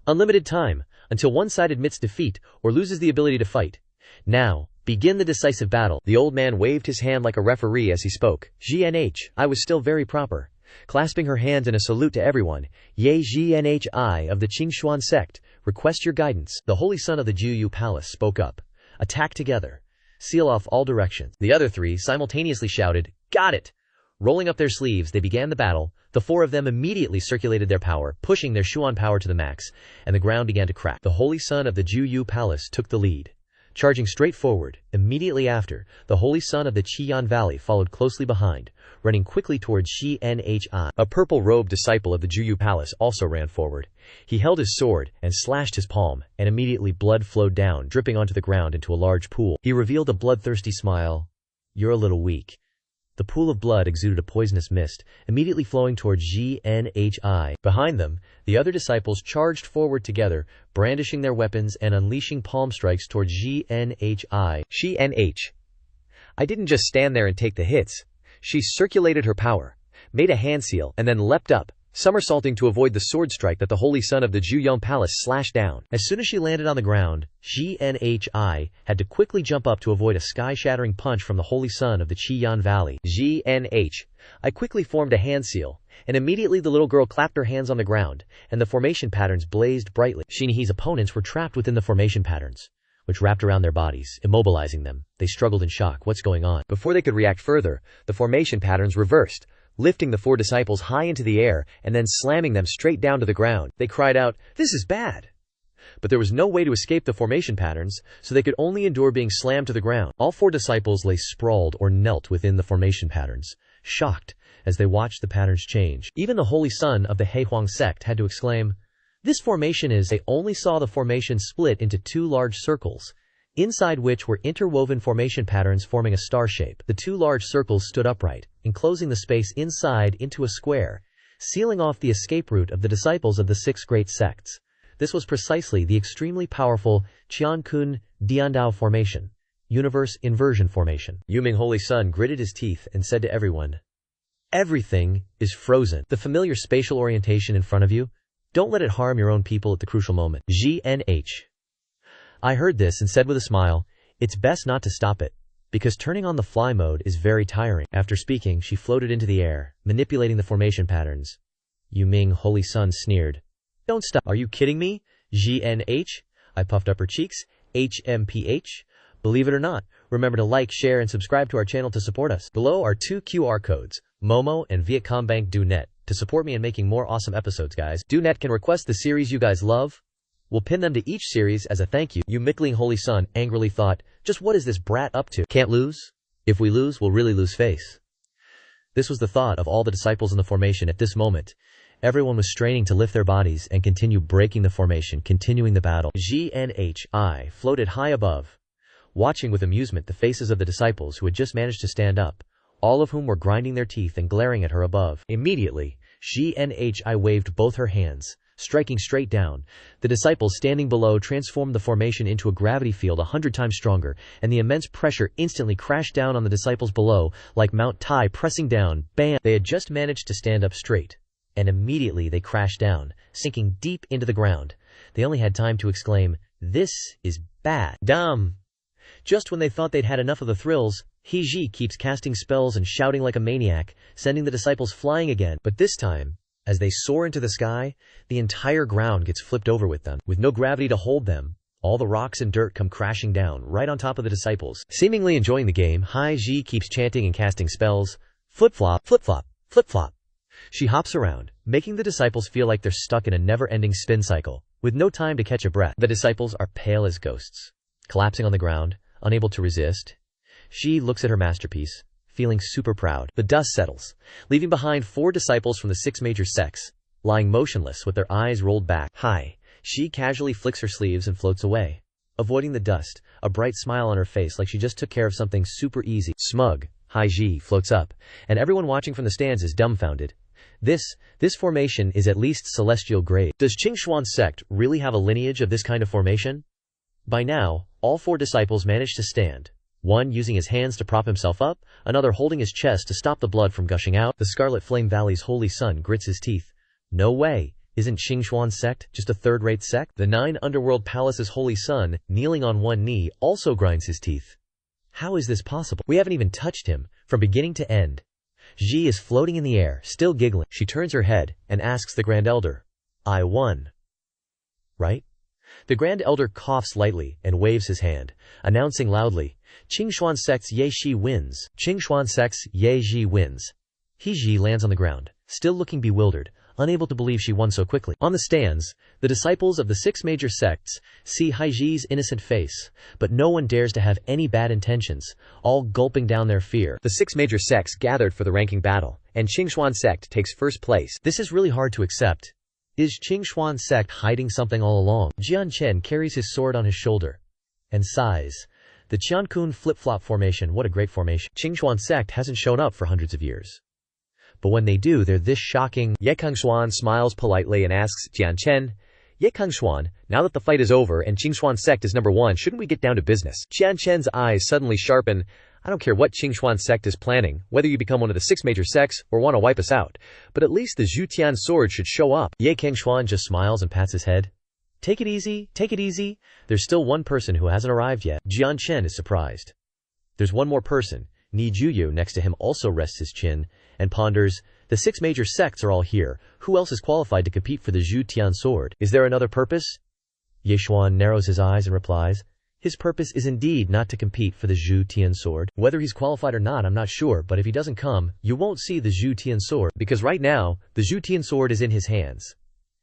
Unlimited time, until one side admits defeat or loses the ability to fight. Now, begin the decisive battle. The old man waved his hand like a referee as he spoke. Zhi Nh. I was still very proper. Clasping her hands in a salute to everyone. Ye Zhi Nhi of the Cangxuan sect, request your guidance. The holy son of the Juyu Palace spoke up. Attack together. Seal off all directions. The other 3 simultaneously shouted, Got it! Rolling up their sleeves, they began the battle. The 4 of them immediately circulated their power, pushing their Xuan power to the max, and the ground began to crack. The holy son of the Juyu Palace took the lead. Charging straight forward, immediately after, the holy son of the Qiyan Valley followed closely behind, running quickly towards Zhi Nhi. A purple-robed disciple of the Juyu Palace also ran forward. He held his sword and slashed his palm, and immediately blood flowed down, dripping onto the ground into a large pool. He revealed a bloodthirsty smile. You're a little weak. The pool of blood exuded a poisonous mist, immediately flowing towards Zhi Nhi. Behind them, the other disciples charged forward together, brandishing their weapons and unleashing palm strikes towards Zhi Nhi. Shi Nh. I didn't just stand there and take the hits. She circulated her power, made a hand seal, and then leapt up, somersaulting to avoid the sword strike that the holy son of the Juyong Palace slashed down. As soon as she landed on the ground, GNHI had to quickly jump up to avoid a sky-shattering punch from the holy son of the Qiyan Valley. I quickly formed a hand seal, and immediately the little girl clapped her hands on the ground, and the formation patterns blazed brightly. Xinyi's opponents were trapped within the formation patterns, which wrapped around their bodies, immobilizing them. They struggled in shock. What's going on? Before they could react further, the formation patterns reversed, lifting the 4 disciples high into the air and then slamming them straight down to the ground. They cried out, "This is bad!" But there was no way to escape the formation patterns, so they could only endure being slammed to the ground. All 4 disciples lay sprawled or knelt within the formation patterns, shocked as they watched the patterns change. Even the holy son of the Heihuang sect had to exclaim, "This formation is..." They only saw the formation split into 2 large circles, inside which were interwoven formation patterns forming a star shape. The 2 large circles stood upright, enclosing the space inside into a square, sealing off the escape route of the disciples of the 6 great sects. This was precisely the extremely powerful Qiankun Diandao formation, universe inversion formation. Yuming Holy Sun gritted his teeth and said to everyone, "Everything is frozen. The familiar spatial orientation in front of you, don't let it harm your own people at the crucial moment." GNH. I heard this and said with a smile, "It's best not to stop it, because turning on the fly mode is very tiring." After speaking, she floated into the air, manipulating the formation patterns. Yuming Holy Sun sneered, "Don't stop. Are you kidding me?" GNH. I puffed up her cheeks. HMPH. Believe it or not, remember to like, share, and subscribe to our channel to support us. Below are 2 QR codes, Momo and Vietcombank DoNet, to support me in making more awesome episodes, guys. DoNet can request the series you guys love. We'll pin them to each series as a thank you. Yuming Holy Sun angrily thought, "Just what is this brat up to? Can't lose? If we lose, we'll really lose face." This was the thought of all the disciples in the formation at this moment. Everyone was straining to lift their bodies and continue breaking the formation, continuing the battle. GNHI floated high above, watching with amusement the faces of the disciples who had just managed to stand up, all of whom were grinding their teeth and glaring at her above. Immediately, GNHI waved both her hands, striking straight down. The disciples standing below transformed the formation into a gravity field 100 times stronger, and the immense pressure instantly crashed down on the disciples below, like Mount Tai pressing down. Bam! They had just managed to stand up straight, and immediately they crashed down, sinking deep into the ground. They only had time to exclaim, "This is bad." Dumb! Just when they thought they'd had enough of the thrills, Heiji keeps casting spells and shouting like a maniac, sending the disciples flying again. But this time, as they soar into the sky, the entire ground gets flipped over with them. With no gravity to hold them, all the rocks and dirt come crashing down right on top of the disciples. Seemingly enjoying the game, Heiji keeps chanting and casting spells. Flip-flop, flip-flop, flip-flop. She hops around, making the disciples feel like they're stuck in a never-ending spin cycle, with no time to catch a breath. The disciples are pale as ghosts, collapsing on the ground, unable to resist. She looks at her masterpiece, feeling super proud. The dust settles, leaving behind 4 disciples from the 6 major sects, lying motionless with their eyes rolled back. She casually flicks her sleeves and floats away, avoiding the dust, a bright smile on her face like she just took care of something super easy. Smug, Heiji floats up, and everyone watching from the stands is dumbfounded. This formation is at least celestial grade. Does Cangxuan sect really have a lineage of this kind of formation? By now, all 4 disciples managed to stand, one using his hands to prop himself up, another holding his chest to stop the blood from gushing out. The Scarlet Flame Valley's holy son grits his teeth. No way! Isn't Cangxuan sect just a third-rate sect? The 9 underworld palaces' holy son, kneeling on one knee, also grinds his teeth. How is this possible? We haven't even touched him, from beginning to end. Ji is floating in the air, still giggling. She turns her head and asks the Grand Elder, "I won, right?" The Grand Elder coughs lightly and waves his hand, announcing loudly, "Cangxuan sect's Ye Shi wins. Cangxuan sect's Ye Ji wins." Heiji lands on the ground, still looking bewildered, unable to believe she won so quickly. On the stands, the disciples of the 6 major sects see Heiji's innocent face, but no one dares to have any bad intentions, all gulping down their fear. The 6 major sects gathered for the ranking battle, and Cangxuan sect takes first place. This is really hard to accept. Is Cangxuan sect hiding something all along? Jian Chen carries his sword on his shoulder and sighs. The Qiankun flip-flop formation, what a great formation. Cangxuan sect hasn't shown up for hundreds of years, but when they do, they're this shocking. Ye Cangxuan smiles politely and asks Jian Chen, "Ye Cangxuan, now that the fight is over and Cangxuan sect is number 1, shouldn't we get down to business?" Jian Chen's eyes suddenly sharpen. I don't care what Cangxuan sect is planning, whether you become one of the 6 major sects or want to wipe us out, but at least the Zhutian sword should show up. Ye Cangxuan just smiles and pats his head. Take it easy, take it easy. There's still one person who hasn't arrived yet. Jian Chen is surprised. There's one more person. Ni Juyu next to him also rests his chin and ponders. The 6 major sects are all here. Who else is qualified to compete for the Zhutian sword? Is there another purpose? Ye Xuan narrows his eyes and replies, his purpose is indeed not to compete for the Zhutian sword. Whether he's qualified or not, I'm not sure, but if he doesn't come, you won't see the Zhutian sword, because right now, the Zhutian sword is in his hands.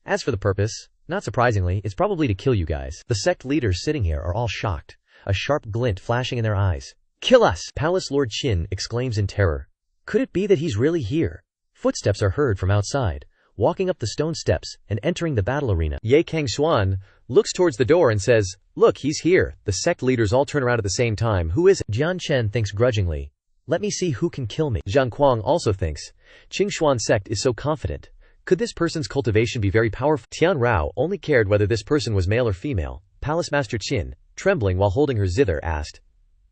As for the purpose, not surprisingly, it's probably to kill you guys. The sect leaders sitting here are all shocked, a sharp glint flashing in their eyes. Kill us! Palace Lord Qin exclaims in terror. Could it be that he's really here? Footsteps are heard from outside, walking up the stone steps and entering the battle arena. Ye Cangxuan looks towards the door and says, look, he's here. The sect leaders all turn around at the same time. Who is it? Jian Chen thinks grudgingly. Let me see who can kill me. Zhang Kuang also thinks. Cangxuan sect is so confident. Could this person's cultivation be very powerful? Tian Rao only cared whether this person was male or female. Palace Master Qin, trembling while holding her zither, asked,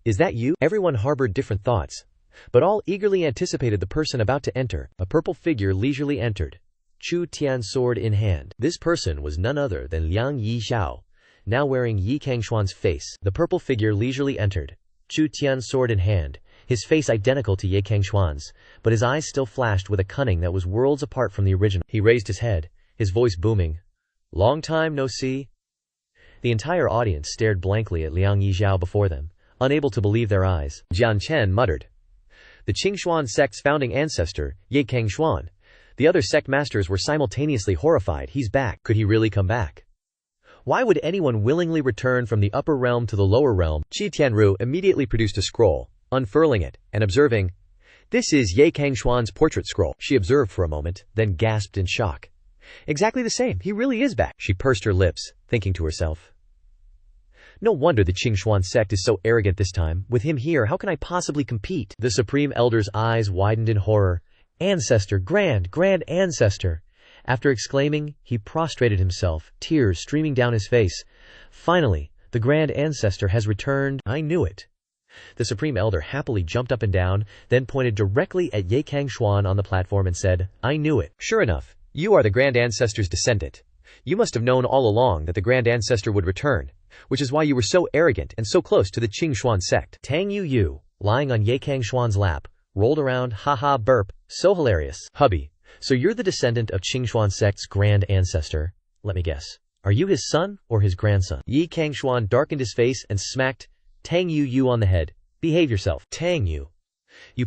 is that you? Everyone harbored different thoughts, but all eagerly anticipated the person about to enter. A purple figure leisurely entered, Chu Tian sword in hand. This person was none other than Liang Yixiao, now wearing Yi Cangxuan's face. The purple figure leisurely entered, Chu Tian sword in hand, his face identical to Ye Cangxuan's, but his eyes still flashed with a cunning that was worlds apart from the original. He raised his head, his voice booming. Long time no see. The entire audience stared blankly at Liang Yixiao before them, unable to believe their eyes. Jian Chen muttered. The Cangxuan sect's founding ancestor, Ye Cangxuan. The other sect masters were simultaneously horrified. He's back. Could he really come back? Why would anyone willingly return from the upper realm to the lower realm? Qi Tianru immediately produced a scroll, unfurling it, and observing, this is Ye Cangxuan's portrait scroll. She observed for a moment, then gasped in shock. Exactly the same. He really is back. She pursed her lips, thinking to herself. No wonder the Cangxuan sect is so arrogant this time. With him here, how can I possibly compete? The Supreme Elder's eyes widened in horror. Ancestor, grand ancestor. After exclaiming, he prostrated himself, tears streaming down his face. Finally, the grand ancestor has returned. I knew it. The Supreme Elder happily jumped up and down, then pointed directly at Ye Cangxuan on the platform and said, I knew it. Sure enough, you are the grand ancestor's descendant. You must have known all along that the grand ancestor would return, which is why you were so arrogant and so close to the Cangxuan sect. Tang Yu, lying on Ye Cangxuan's lap, rolled around, haha burp, so hilarious. Hubby, so you're the descendant of Cangxuan sect's grand ancestor. Let me guess. Are you his son or his grandson? Ye Cangxuan darkened his face and smacked Tang Yu on the head. Behave yourself. Tang Yu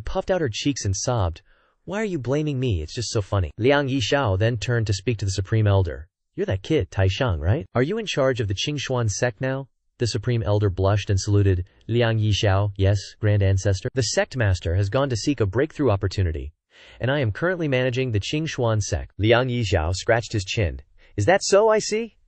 puffed out her cheeks and sobbed. Why are you blaming me? It's just so funny. Liang Yixiao then turned to speak to the Supreme Elder. You're that kid, Taishang, right? Are you in charge of the Cangxuan sect now? The Supreme Elder blushed and saluted. Liang Yixiao, yes, Grand Ancestor. The sect master has gone to seek a breakthrough opportunity, and I am currently managing the Cangxuan sect. Liang Yixiao scratched his chin. Is that so, I see?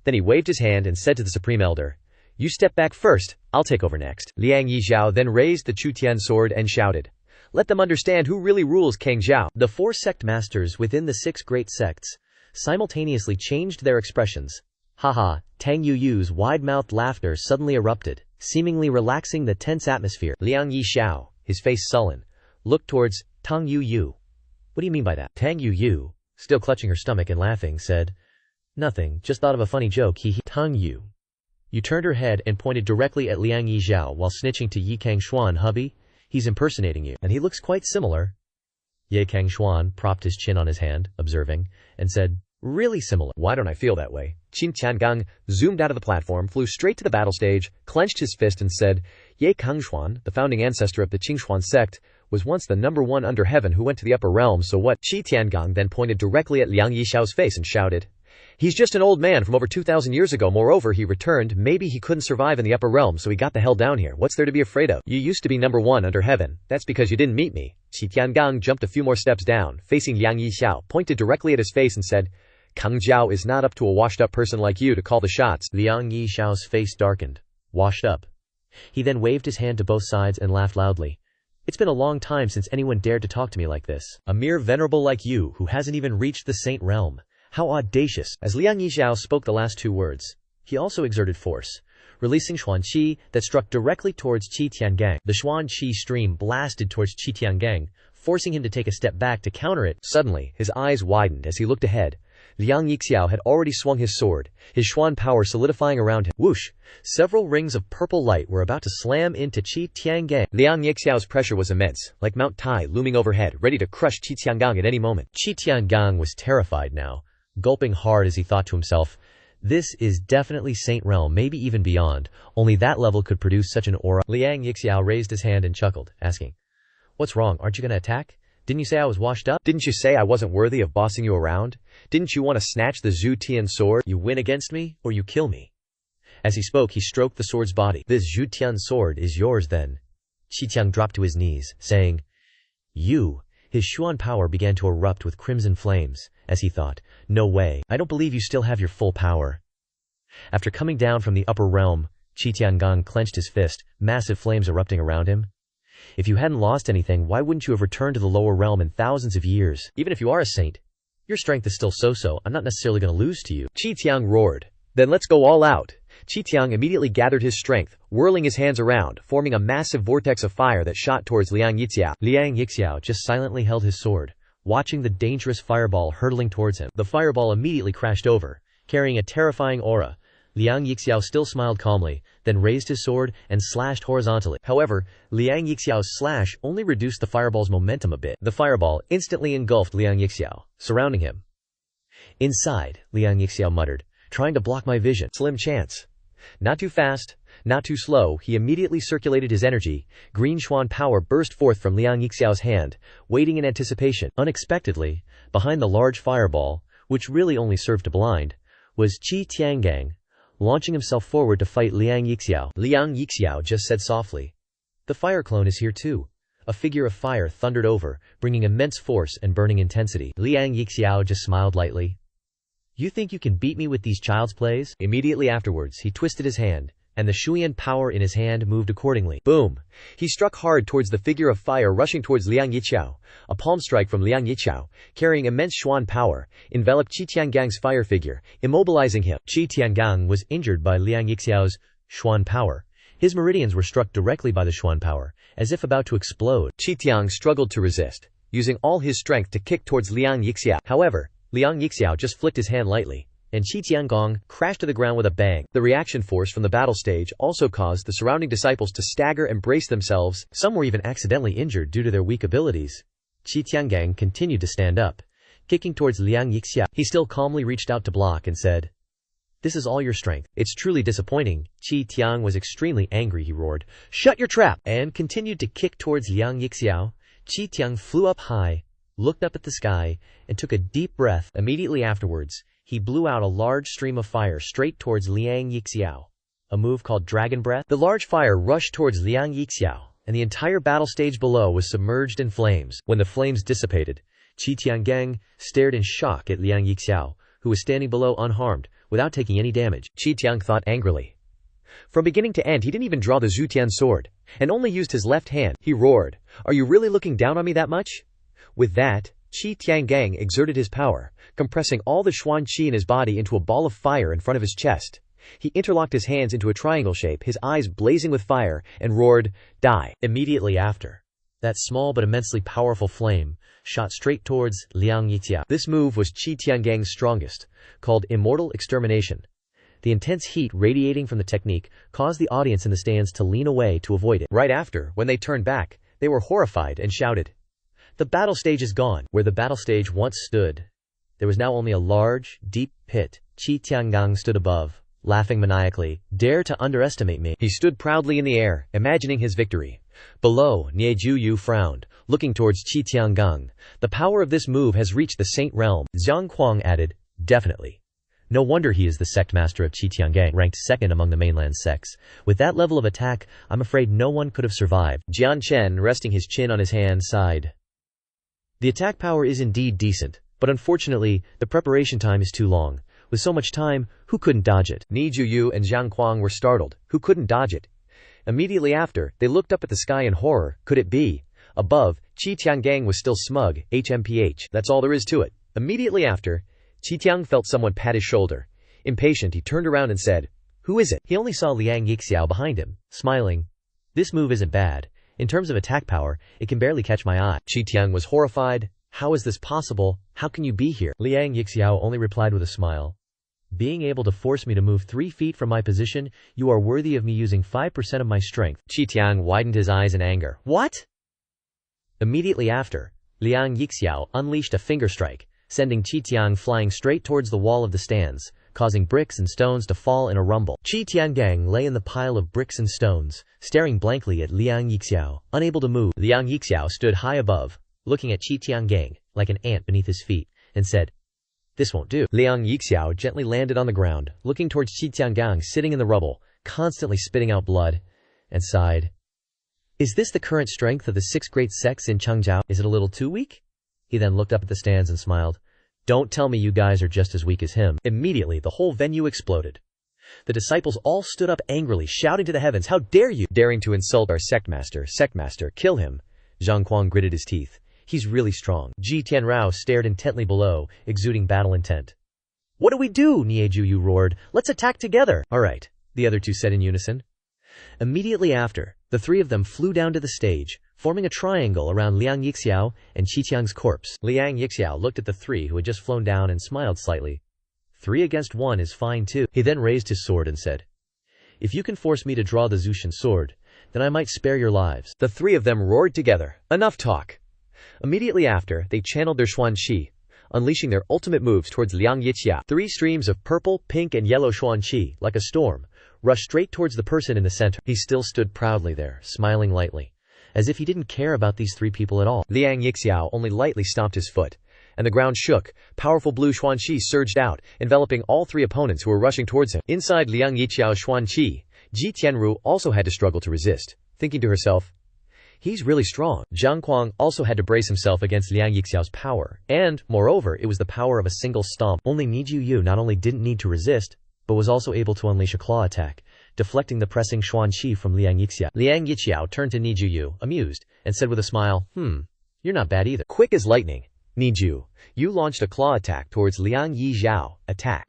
Then he waved his hand and said to the Supreme Elder, you step back first, I'll take over next. Liang Yixiao then raised the Chutian sword and shouted, let them understand who really rules Cangzhou. The 4 sect masters within the 6 great sects simultaneously changed their expressions. Haha, Tang Yu's wide-mouthed laughter suddenly erupted, seemingly relaxing the tense atmosphere. Liang Yixiao, his face sullen, looked towards Tang Yu. What do you mean by that? Tang Yu, still clutching her stomach and laughing, said, nothing, just thought of a funny joke, hee hee. Tang Yu turned her head and pointed directly at Liang Yixiao while snitching to Ye Cangxuan. Hubby, he's impersonating you, and he looks quite similar. Ye Cangxuan propped his chin on his hand, observing, and said, really similar. Why don't I feel that way? Qin Tiangang zoomed out of the platform, flew straight to the battle stage, clenched his fist and said, Ye Cangxuan, the founding ancestor of the Cangxuan sect, was once the number 1 under heaven who went to the upper realm, so what? Qi Tiangang then pointed directly at Liang Yixiao's face and shouted, he's just an old man from over 2,000 years ago. Moreover, he returned. Maybe he couldn't survive in the upper realm, so he got the hell down here. What's there to be afraid of? You used to be number 1 under heaven. That's because you didn't meet me. Qi Tiangang jumped a few more steps down, facing Liang Yixiao, pointed directly at his face and said, Cangzhou is not up to a washed-up person like you to call the shots. Liang Yixiao's face darkened. Washed up. He then waved his hand to both sides and laughed loudly. It's been a long time since anyone dared to talk to me like this. A mere venerable like you who hasn't even reached the saint realm. How audacious. As Liang Yixiao spoke the last 2 words, he also exerted force, releasing Xuan Qi that struck directly towards Qi Tiangang. The Xuan Qi stream blasted towards Qi Tiangang, forcing him to take a step back to counter it. Suddenly, his eyes widened as he looked ahead. Liang Yixiao had already swung his sword, his Xuan power solidifying around him. Whoosh! Several rings of purple light were about to slam into Qi Tiangang. Liang Yixiao's pressure was immense, like Mount Tai looming overhead, ready to crush Qi Tiangang at any moment. Qi Tiangang was terrified now, gulping hard as he thought to himself, "This is definitely Saint Realm, maybe even beyond. Only that level could produce such an aura." Liang Yixiao raised his hand and chuckled, asking, "What's wrong? Aren't you going to attack? Didn't you say I was washed up? Didn't you say I wasn't worthy of bossing you around? Didn't you want to snatch the Zhu Tian sword? You win against me, or you kill me." As he spoke, he stroked the sword's body. "This Zhu Tian sword is yours then." Qi Tiang dropped to his knees, saying, "You." His Xuan power began to erupt with crimson flames, as he thought, "No way, I don't believe you still have your full power." After coming down from the upper realm, Qi Tiangang clenched his fist, massive flames erupting around him. "If you hadn't lost anything, why wouldn't you have returned to the lower realm in thousands of years? Even if you are a saint, your strength is still so-so. I'm not necessarily going to lose to you." Qi Tiang roared. "Then let's go all out." Qi Tiang immediately gathered his strength, whirling his hands around, forming a massive vortex of fire that shot towards Liang Yixiao. Liang Yixiao just silently held his sword, watching the dangerous fireball hurtling towards him. The fireball immediately crashed over, carrying a terrifying aura. Liang Yixiao still smiled calmly, then raised his sword and slashed horizontally. However, Liang Yixiao's slash only reduced the fireball's momentum a bit. The fireball instantly engulfed Liang Yixiao, surrounding him. "Inside," Liang Yixiao muttered, "trying to block my vision. Slim chance." Not too fast, not too slow, he immediately circulated his energy. Green Xuan power burst forth from Liang Yixiao's hand, waiting in anticipation. Unexpectedly, behind the large fireball, which really only served to blind, was Qi Tiangang, launching himself forward to fight Liang Yixiao. Liang Yixiao just said softly, "The fire clone is here too." A figure of fire thundered over, bringing immense force and burning intensity. Liang Yixiao just smiled lightly. "You think you can beat me with these child's plays?" Immediately afterwards, he twisted his hand, and the Shuyan power in his hand moved accordingly. Boom! He struck hard towards the figure of fire rushing towards Liang Yixiao. A palm strike from Liang Yixiao, carrying immense Xuan power, enveloped Qi Tiangang's fire figure, immobilizing him. Qi Tiangang was injured by Liang Yixiao's Xuan power. His meridians were struck directly by the Xuan power, as if about to explode. Qi Tiang struggled to resist, using all his strength to kick towards Liang Yixiao. However, Liang Yixiao just flicked his hand lightly, and Qi Tiangang crashed to the ground with a bang. The reaction force from the battle stage also caused the surrounding disciples to stagger and brace themselves. Some were even accidentally injured due to their weak abilities. Qi Tiangang continued to stand up, kicking towards Liang Yixiao. He still calmly reached out to block and said, "This is all your strength. It's truly disappointing." Qi Tiang was extremely angry. He roared, "Shut your trap!" and continued to kick towards Liang Yixiao. Qi Tiang flew up high, looked up at the sky, and took a deep breath. Immediately afterwards, he blew out a large stream of fire straight towards Liang Yixiao, a move called Dragon Breath. The large fire rushed towards Liang Yixiao, and the entire battle stage below was submerged in flames. When the flames dissipated, Qi Tiangang stared in shock at Liang Yixiao, who was standing below unharmed, without taking any damage. Qi Tiang thought angrily. From beginning to end, he didn't even draw the Zhu Tian sword, and only used his left hand. He roared, "Are you really looking down on me that much?" With that, Qi Tiangang exerted his power, compressing all the Xuan Qi in his body into a ball of fire in front of his chest. He interlocked his hands into a triangle shape, his eyes blazing with fire, and roared, "Die!" Immediately after, that small but immensely powerful flame shot straight towards Liang Yixiao. This move was Qi Tiangang's strongest, called Immortal Extermination. The intense heat radiating from the technique caused the audience in the stands to lean away to avoid it. Right after, when they turned back, they were horrified and shouted, "The battle stage is gone." Where the battle stage once stood, there was now only a large, deep pit. Qi Tiangang stood above, laughing maniacally. "Dare to underestimate me." He stood proudly in the air, imagining his victory. Below, Nie Juyu frowned, looking towards Qi Tiangang. "The power of this move has reached the Saint Realm." Zhang Kuang added, "Definitely. No wonder he is the sect master of Qi Tiangang, ranked second among the mainland sects. With that level of attack, I'm afraid no one could have survived." Jian Chen, resting his chin on his hand, sighed. "The attack power is indeed decent, but unfortunately, the preparation time is too long. With so much time, who couldn't dodge it?" Ni Juyu and Zhang Kuang were startled. Who couldn't dodge it? Immediately after, they looked up at the sky in horror. Could it be? Above, Qi Tiangang was still smug. HMPH. That's all there is to it. Immediately after, Qi Tiang felt someone pat his shoulder. Impatient, he turned around and said, Who is it? He only saw Liang Yixiao behind him, smiling. This move isn't bad. In terms of attack power, it can barely catch my eye. Qi Tian was horrified. How is this possible? How can you be here? Liang Yixiao only replied with a smile. Being able to force me to move 3 feet from my position, you are worthy of me using 5% of my strength. Qi Tian widened his eyes in anger. What? Immediately after, Liang Yixiao unleashed a finger strike, sending Qi Tian flying straight towards the wall of the stands, causing bricks and stones to fall in a rumble. Qi Tiangang lay in the pile of bricks and stones, staring blankly at Liang Yixiao, unable to move. Liang Yixiao stood high above, looking at Qi Tiangang like an ant beneath his feet, and said, "This won't do." Liang Yixiao gently landed on the ground, looking towards Qi Tiangang sitting in the rubble, constantly spitting out blood, and sighed. Is this the current strength of the 6 great sects in Cangzhou? Is it a little too weak? He then looked up at the stands and smiled. Don't tell me you guys are just as weak as him. Immediately, the whole venue exploded. The disciples all stood up angrily, shouting to the heavens, "How dare you! Daring to insult our sect master, kill him." Zhang Kuang gritted his teeth. He's really strong. Ji Tianrao stared intently below, exuding battle intent. What do we do? Niejuyu roared. Let's attack together. All right, the other two said in unison. Immediately after, the 3 of them flew down to the stage, forming a triangle around Liang Yixiao and Qi Tiang's corpse. Liang Yixiao looked at the 3 who had just flown down and smiled slightly. 3 against 1 is fine too. He then raised his sword and said, "If you can force me to draw the Zushan sword, then I might spare your lives." The 3 of them roared together. Enough talk. Immediately after, they channeled their Xuan Qi, unleashing their ultimate moves towards Liang Yixiao. 3 streams of purple, pink, and yellow Xuan Qi, like a storm, rushed straight towards the person in the center. He still stood proudly there, smiling lightly, as if he didn't care about these 3 people at all. Liang Yixiao only lightly stomped his foot, and the ground shook. Powerful blue Xuan Qi surged out, enveloping all 3 opponents who were rushing towards him. Inside Liang Yixiao's Xuan Qi, Ji Tianru also had to struggle to resist, thinking to herself, he's really strong. Zhang Kuang also had to brace himself against Liang Yixiao's power, and, moreover, it was the power of a single stomp. Only Nijuyu not only didn't need to resist, but was also able to unleash a claw attack, deflecting the pressing Xuan Qi from Liang Yixiao. Liang Yixiao turned to Nijuyu, amused, and said with a smile, you're not bad either. Quick as lightning, Niju, you launched a claw attack towards Liang Yixiao,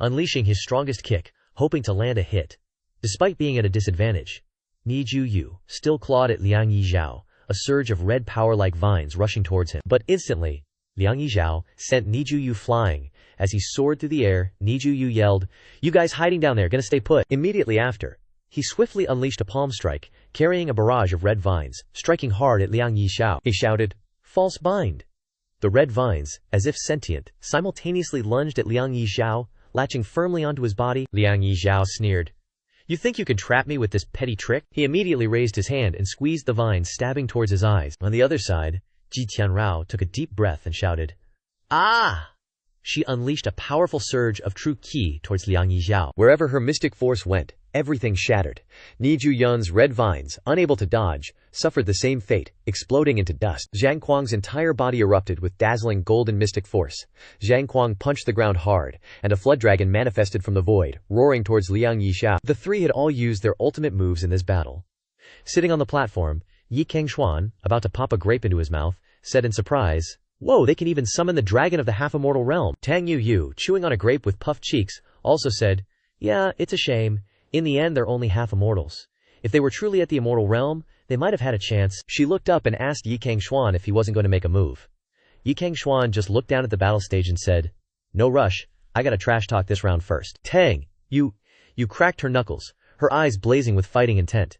unleashing his strongest kick, hoping to land a hit. Despite being at a disadvantage, Nijuyu still clawed at Liang Yixiao, a surge of red power like vines rushing towards him. But instantly, Liang Yixiao sent Nijuyu flying. As he soared through the air, Nijuyu yelled, "You guys hiding down there, gonna stay put." Immediately after, he swiftly unleashed a palm strike, carrying a barrage of red vines, striking hard at Liang Yixiao. He shouted, "False bind." The red vines, as if sentient, simultaneously lunged at Liang Yixiao, latching firmly onto his body. Liang Yixiao sneered, "You think you can trap me with this petty trick?" He immediately raised his hand and squeezed the vines, stabbing towards his eyes. On the other side, Ji Tianrao took a deep breath and shouted, "Ah!" She unleashed a powerful surge of true qi towards Liang Yixiao. Wherever her mystic force went, everything shattered. Niju Yun's red vines, unable to dodge, suffered the same fate, exploding into dust. Zhang Kuang's entire body erupted with dazzling golden mystic force. Zhang Kuang punched the ground hard, and a flood dragon manifested from the void, roaring towards Liang Yixiao. The 3 had all used their ultimate moves in this battle. Sitting on the platform, Cangxuan, about to pop a grape into his mouth, said in surprise, "Whoa, they can even summon the dragon of the half-immortal realm." Tang Yu, chewing on a grape with puffed cheeks, also said, "Yeah, it's a shame. In the end, they're only half-immortals. If they were truly at the immortal realm, they might have had a chance." She looked up and asked Cangxuan if he wasn't going to make a move. Cangxuan just looked down at the battle stage and said, "No rush, I gotta trash talk this round first." Tang, you cracked her knuckles, her eyes blazing with fighting intent.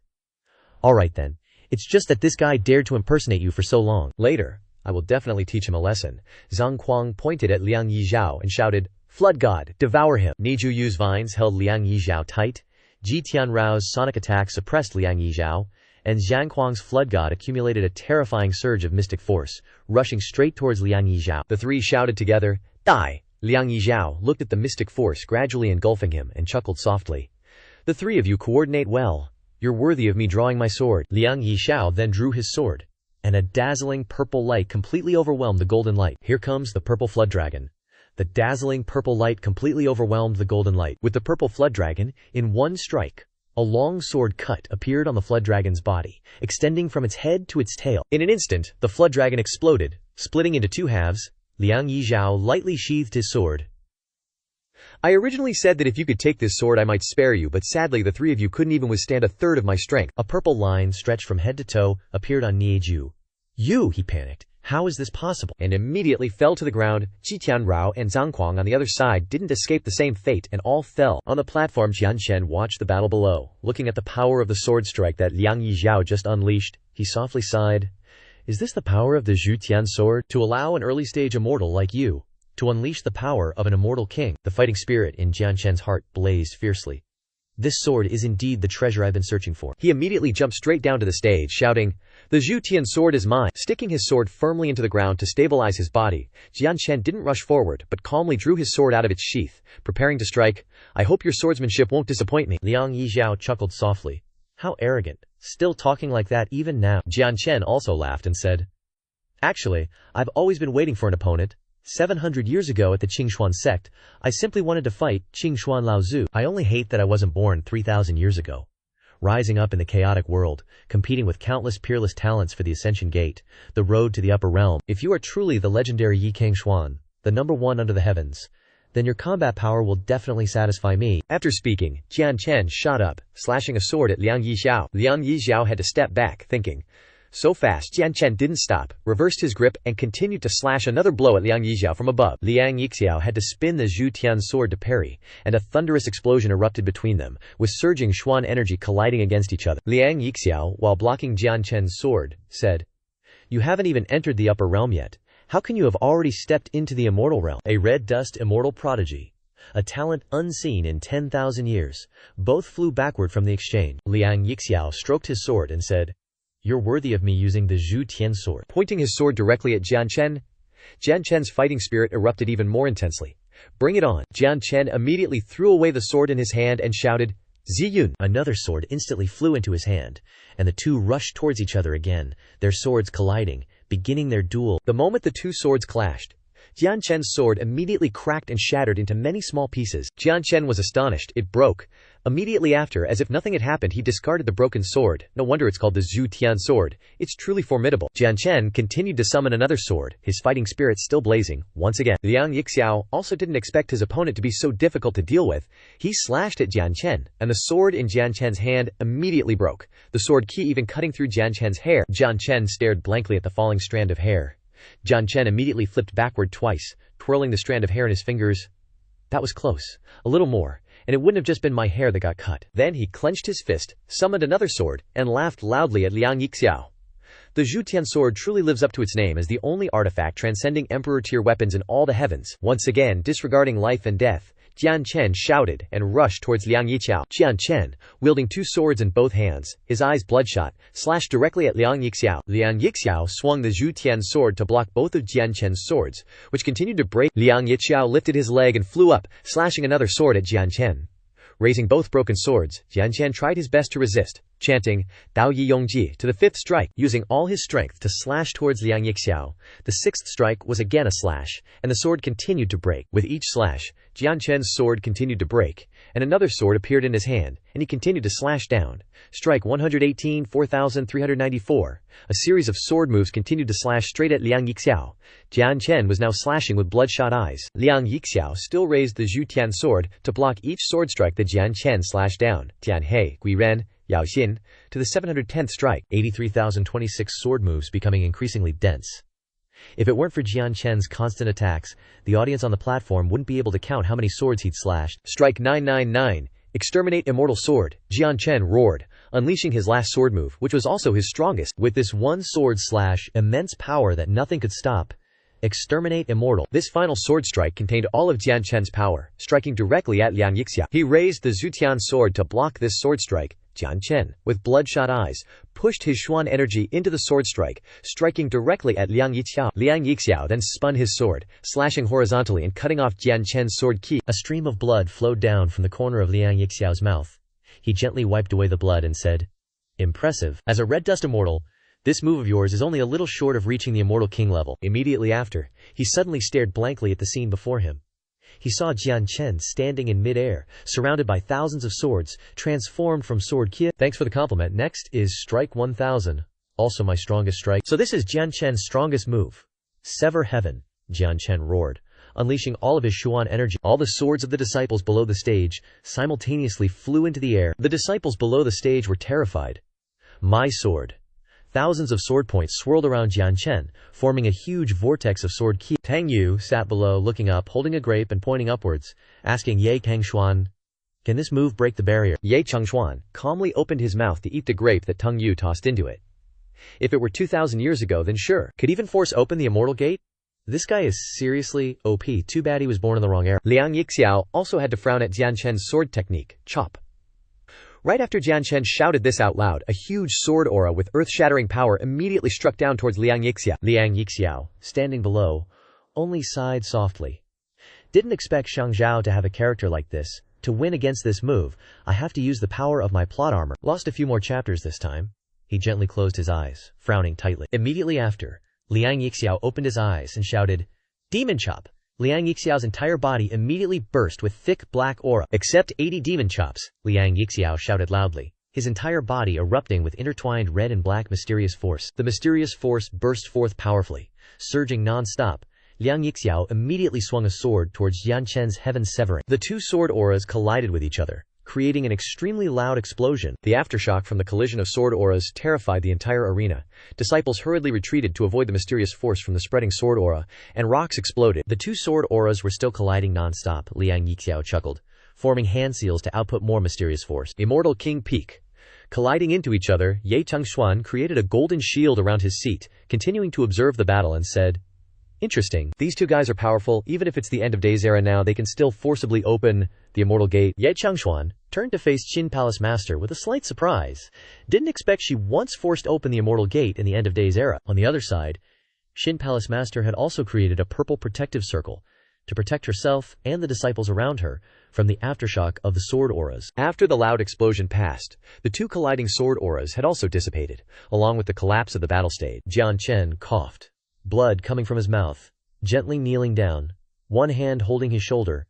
"Alright then, it's just that this guy dared to impersonate you for so long. Later, I will definitely teach him a lesson." Zhang Kuang pointed at Liang Yixiao and shouted, "Flood God, devour him." Nijuyu's vines held Liang Yixiao tight, Ji Tianrao's sonic attack suppressed Liang Yixiao, and Zhang Kuang's flood god accumulated a terrifying surge of mystic force, rushing straight towards Liang Yixiao. The 3 shouted together, "Die!" Liang Yixiao looked at the mystic force gradually engulfing him and chuckled softly. "The 3 of you coordinate well. You're worthy of me drawing my sword." Liang Yixiao then drew his sword, and a dazzling purple light completely overwhelmed the golden light. Here comes the purple flood dragon. The dazzling purple light completely overwhelmed the golden light. With the purple flood dragon, in one strike, a long sword cut appeared on the flood dragon's body, extending from its head to its tail. In an instant, the flood dragon exploded, splitting into 2 halves. Liang Yixiao lightly sheathed his sword. I originally said that if you could take this sword I might spare you, but sadly the three of you couldn't even withstand a third of my strength. A purple line stretched from head to toe appeared on Nieju. You, he panicked. How is this possible? And immediately fell to the ground. Qitian Rao and Zhang Kuang on the other side didn't escape the same fate and all fell. On the platform, Jianchen watched the battle below. Looking at the power of the sword strike that Liang Yixiao just unleashed, he softly sighed. Is this the power of the Zhu Tian sword? To allow an early-stage immortal like you to unleash the power of an immortal king. The fighting spirit in Jianchen's heart blazed fiercely. This sword is indeed the treasure I've been searching for. He immediately jumped straight down to the stage, shouting, The Zhu Tian sword is mine. Sticking his sword firmly into the ground to stabilize his body, Jianchen didn't rush forward, but calmly drew his sword out of its sheath, preparing to strike. I hope your swordsmanship won't disappoint me. Liang Yixiao chuckled softly. How arrogant. Still talking like that even now. Jianchen also laughed and said, Actually, I've always been waiting for an opponent. 700 years ago at the Cangxuan sect, I simply wanted to fight Cangxuan Laozu. I only hate that I wasn't born 3,000 years ago. Rising up in the chaotic world, competing with countless peerless talents for the Ascension Gate, the road to the upper realm. If you are truly the legendary Yi Cangxuan, the number one under the heavens, then your combat power will definitely satisfy me. After speaking, Jianchen shot up, slashing a sword at Liang Yixiao. Liang Yixiao had to step back, thinking. So fast, Jianchen didn't stop, reversed his grip, and continued to slash another blow at Liang Yixiao from above. Liang Yixiao had to spin the Zhu Tian sword to parry, and a thunderous explosion erupted between them, with surging Xuan energy colliding against each other. Liang Yixiao, while blocking Jianchen's sword, said, You haven't even entered the upper realm yet. How can you have already stepped into the immortal realm? A red dust immortal prodigy. A talent unseen in 10,000 years. Both flew backward from the exchange. Liang Yixiao stroked his sword and said, You're worthy of me using the Zhu Tian sword. Pointing his sword directly at Jianchen, Jianchen's fighting spirit erupted even more intensely. Bring it on. Jianchen immediately threw away the sword in his hand and shouted, Ziyun. Another sword instantly flew into his hand, and the two rushed towards each other again, their swords colliding, beginning their duel. The moment the two swords clashed, Jianchen's sword immediately cracked and shattered into many small pieces. Jianchen was astonished. It broke. Immediately after, as if nothing had happened, he discarded the broken sword. No wonder it's called the Zhu Tian sword. It's truly formidable. Jianchen continued to summon another sword, his fighting spirit still blazing. Once again, Liang Yixiao also didn't expect his opponent to be so difficult to deal with. He slashed at Jianchen, and the sword in Jianchen's hand immediately broke, the sword key even cutting through Jianchen's hair. Jianchen stared blankly at the falling strand of hair. Jianchen immediately flipped backward twice, twirling the strand of hair in his fingers. That was close. A little more, and it wouldn't have just been my hair that got cut. Then he clenched his fist, summoned another sword, and laughed loudly at Liang Yixiao. The Zhu Tian sword truly lives up to its name as the only artifact transcending emperor-tier weapons in all the heavens. Once again, disregarding life and death, Jianchen shouted and rushed towards Liang Yixiao. Jianchen, wielding two swords in both hands, his eyes bloodshot, slashed directly at Liang Yixiao. Liang Yixiao swung the Zhu Tian sword to block both of Jianchen's swords, which continued to break. Liang Yixiao lifted his leg and flew up, slashing another sword at Jianchen. Raising both broken swords, Jianchen tried his best to resist, chanting, Dao Yi Yongji, to the fifth strike, using all his strength to slash towards Liang Yixiao. The sixth strike was again a slash, and the sword continued to break. With each slash, Jianchen's sword continued to break, and another sword appeared in his hand, and he continued to slash down. Strike 118, 4394. A series of sword moves continued to slash straight at Liang Yixiao. Jianchen was now slashing with bloodshot eyes. Liang Yixiao still raised the Zhu Tian sword to block each sword strike that Jianchen slashed down. Tianhe, Guiren, Yao Xin, to the 710th strike. 83,026 sword moves becoming increasingly dense. If it weren't for Jianchen's constant attacks, the audience on the platform wouldn't be able to count how many swords he'd slashed. Strike 999. Exterminate immortal sword. Jianchen roared, unleashing his last sword move, which was also his strongest. With this one sword slash, immense power that nothing could stop. Exterminate immortal. This final sword strike contained all of Jianchen's power, striking directly at Liang Yixiao. He raised the Zhu Tian sword to block this sword strike. Jianchen, with bloodshot eyes, pushed his Xuan energy into the sword strike, striking directly at Liang Yixiao. Liang Yixiao then spun his sword, slashing horizontally and cutting off Jianchen's sword key. A stream of blood flowed down from the corner of Liang Yixiao's mouth. He gently wiped away the blood and said, Impressive. As a red dust immortal, this move of yours is only a little short of reaching the immortal king level. Immediately after, he suddenly stared blankly at the scene before him. He saw Jianchen standing in mid-air, surrounded by thousands of swords, transformed from sword kia. Thanks for the compliment. Next is strike 1000, also my strongest strike. So this is Jianchen's strongest move. Sever heaven, Jianchen roared, unleashing all of his Xuan energy. All the swords of the disciples below the stage simultaneously flew into the air. The disciples below the stage were terrified. My sword. Thousands of sword points swirled around Jianchen, forming a huge vortex of sword ki. Tang Yu sat below, looking up, holding a grape and pointing upwards, asking Ye Cangxuan, "Can this move break the barrier?" Ye Cangxuan calmly opened his mouth to eat the grape that Tang Yu tossed into it. If it were 2,000 years ago, then sure. Could even force open the immortal gate? This guy is seriously OP. Too bad he was born in the wrong era. Liang Yixiao also had to frown at Jianchen's sword technique, chop. Right after Jianchen shouted this out loud, a huge sword aura with earth-shattering power immediately struck down towards Liang Yixiao. Liang Yixiao, standing below, only sighed softly. Didn't expect Shang Zhao to have a character like this. To win against this move, I have to use the power of my plot armor. Lost a few more chapters this time. He gently closed his eyes, frowning tightly. Immediately after, Liang Yixiao opened his eyes and shouted, "Demon Chop!" Liang Yixiao's entire body immediately burst with thick black aura. "Accept 80 demon chops!" Liang Yixiao shouted loudly, his entire body erupting with intertwined red and black mysterious force. The mysterious force burst forth powerfully, surging non-stop. Liang Yixiao immediately swung a sword towards Jianchen's heaven severing. The two sword auras collided with each other, creating an extremely loud explosion. The aftershock from the collision of sword auras terrified the entire arena. Disciples hurriedly retreated to avoid the mysterious force from the spreading sword aura, and rocks exploded. The two sword auras were still colliding non-stop, Liang Yixiao chuckled, forming hand seals to output more mysterious force. Immortal King Peak. Colliding into each other, Ye Cangxuan created a golden shield around his seat, continuing to observe the battle and said, "Interesting. These two guys are powerful. Even if it's the end of days era now, they can still forcibly open the immortal gate." Ye Cangxuan turned to face Qin Palace Master with a slight surprise. Didn't expect she once forced open the immortal gate in the end of days era. On the other side, Qin Palace Master had also created a purple protective circle to protect herself and the disciples around her from the aftershock of the sword auras. After the loud explosion passed, the two colliding sword auras had also dissipated, along with the collapse of the battle stage. Jianchen coughed, blood coming from his mouth, gently kneeling down, one hand holding his shoulder.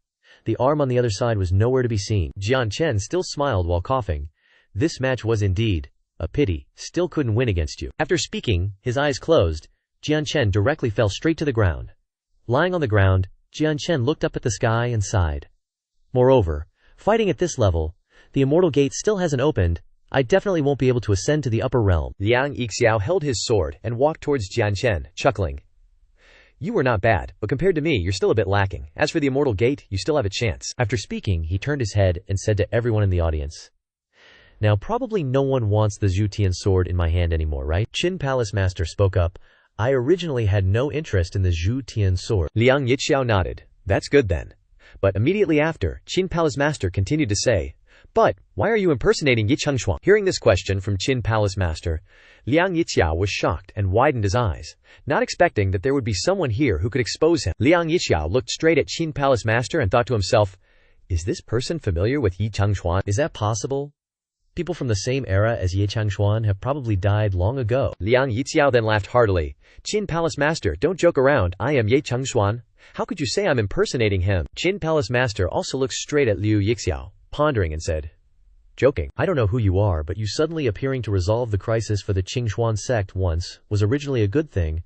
The arm on the other side was nowhere to be seen. Jianchen still smiled while coughing. This match was indeed a pity. Still couldn't win against you. After speaking, his eyes closed, Jianchen directly fell straight to the ground. Lying on the ground, Jianchen looked up at the sky and sighed. Moreover, fighting at this level, the immortal gate still hasn't opened. I definitely won't be able to ascend to the upper realm. Liang Yixiao held his sword and walked towards Jianchen, chuckling. "You were not bad, but compared to me, you're still a bit lacking. As for the immortal gate, you still have a chance." After speaking, he turned his head and said to everyone in the audience, "Now probably no one wants the Zhu Tian sword in my hand anymore, right?" Qin Palace Master spoke up. "I originally had no interest in the Zhu Tian sword." Liang Yixiao nodded. "That's good then." But immediately after, Qin Palace Master continued to say, "But why are you impersonating Ye Cangxuan?" Hearing this question from Qin Palace Master, Liang Yixiao was shocked and widened his eyes, not expecting that there would be someone here who could expose him. Liang Yixiao looked straight at Qin Palace Master and thought to himself, "Is this person familiar with Ye Cangxuan? Is that possible? People from the same era as Ye Cangxuan have probably died long ago." Liang Yixiao then laughed heartily. "Qin Palace Master, don't joke around. I am Ye Cangxuan. How could you say I'm impersonating him?" Qin Palace Master also looked straight at Liu Yixiao, pondering and said, "Joking. I don't know who you are, but you suddenly appearing to resolve the crisis for the Cangxuan sect once was originally a good thing,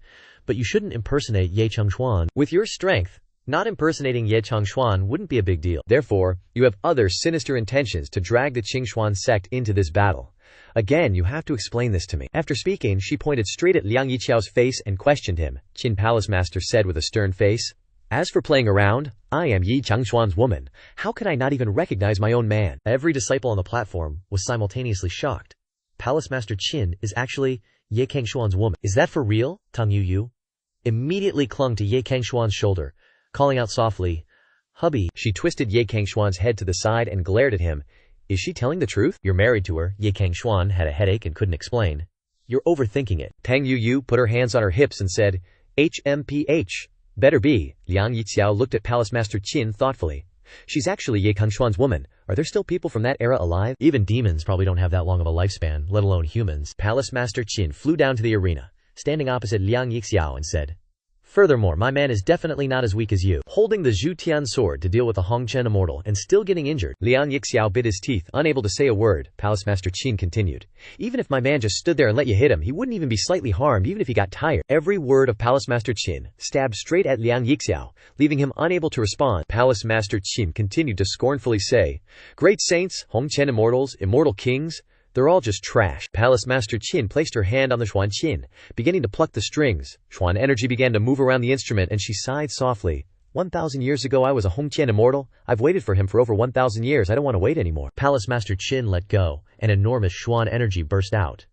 but you shouldn't impersonate Ye Cangxuan. With your strength, not impersonating Ye Cangxuan wouldn't be a big deal. Therefore, you have other sinister intentions to drag the Cangxuan sect into this battle. Again, you have to explain this to me." After speaking, she pointed straight at Liang Yixiao's face and questioned him. Qin Palace Master said with a stern face, "As for playing around, I am Ye Cangxuan's woman. How could I not even recognize my own man?" Every disciple on the platform was simultaneously shocked. Palace Master Qin is actually Ye Cangxuan's woman. Is that for real? Tang Yu immediately clung to Ye Cangxuan's shoulder, calling out softly, "Hubby." She twisted Ye Cangxuan's head to the side and glared at him. "Is she telling the truth? You're married to her." Ye Cangxuan had a headache and couldn't explain. "You're overthinking it." Tang Yu put her hands on her hips and said, "HMPH. Better be." Liang Yixiao looked at Palace Master Qin thoughtfully. "She's actually Ye Cangxuan's woman. Are there still people from that era alive? Even demons probably don't have that long of a lifespan, let alone humans." Palace Master Qin flew down to the arena, standing opposite Liang Yixiao and said, Furthermore, my man is definitely not as weak as you. Holding the Zhu Tian sword to deal with a Hongchen immortal and still getting injured, Liang Yixiao bit his teeth, unable to say a word. Palace Master Qin continued. Even if my man just stood there and let you hit him, he wouldn't even be slightly harmed even if he got tired. Every word of Palace Master Qin stabbed straight at Liang Yixiao, leaving him unable to respond. Palace Master Qin continued to scornfully say, "Great saints, Hongchen immortals, immortal kings, they're all just trash." Palace Master Qin placed her hand on the Xuan Qin, beginning to pluck the strings. Xuan energy began to move around the instrument and she sighed softly. 1,000 years ago I was a Hongchen immortal. I've waited for him for over 1,000 years. I don't want to wait anymore. Palace Master Qin let go, and enormous Xuan energy burst out.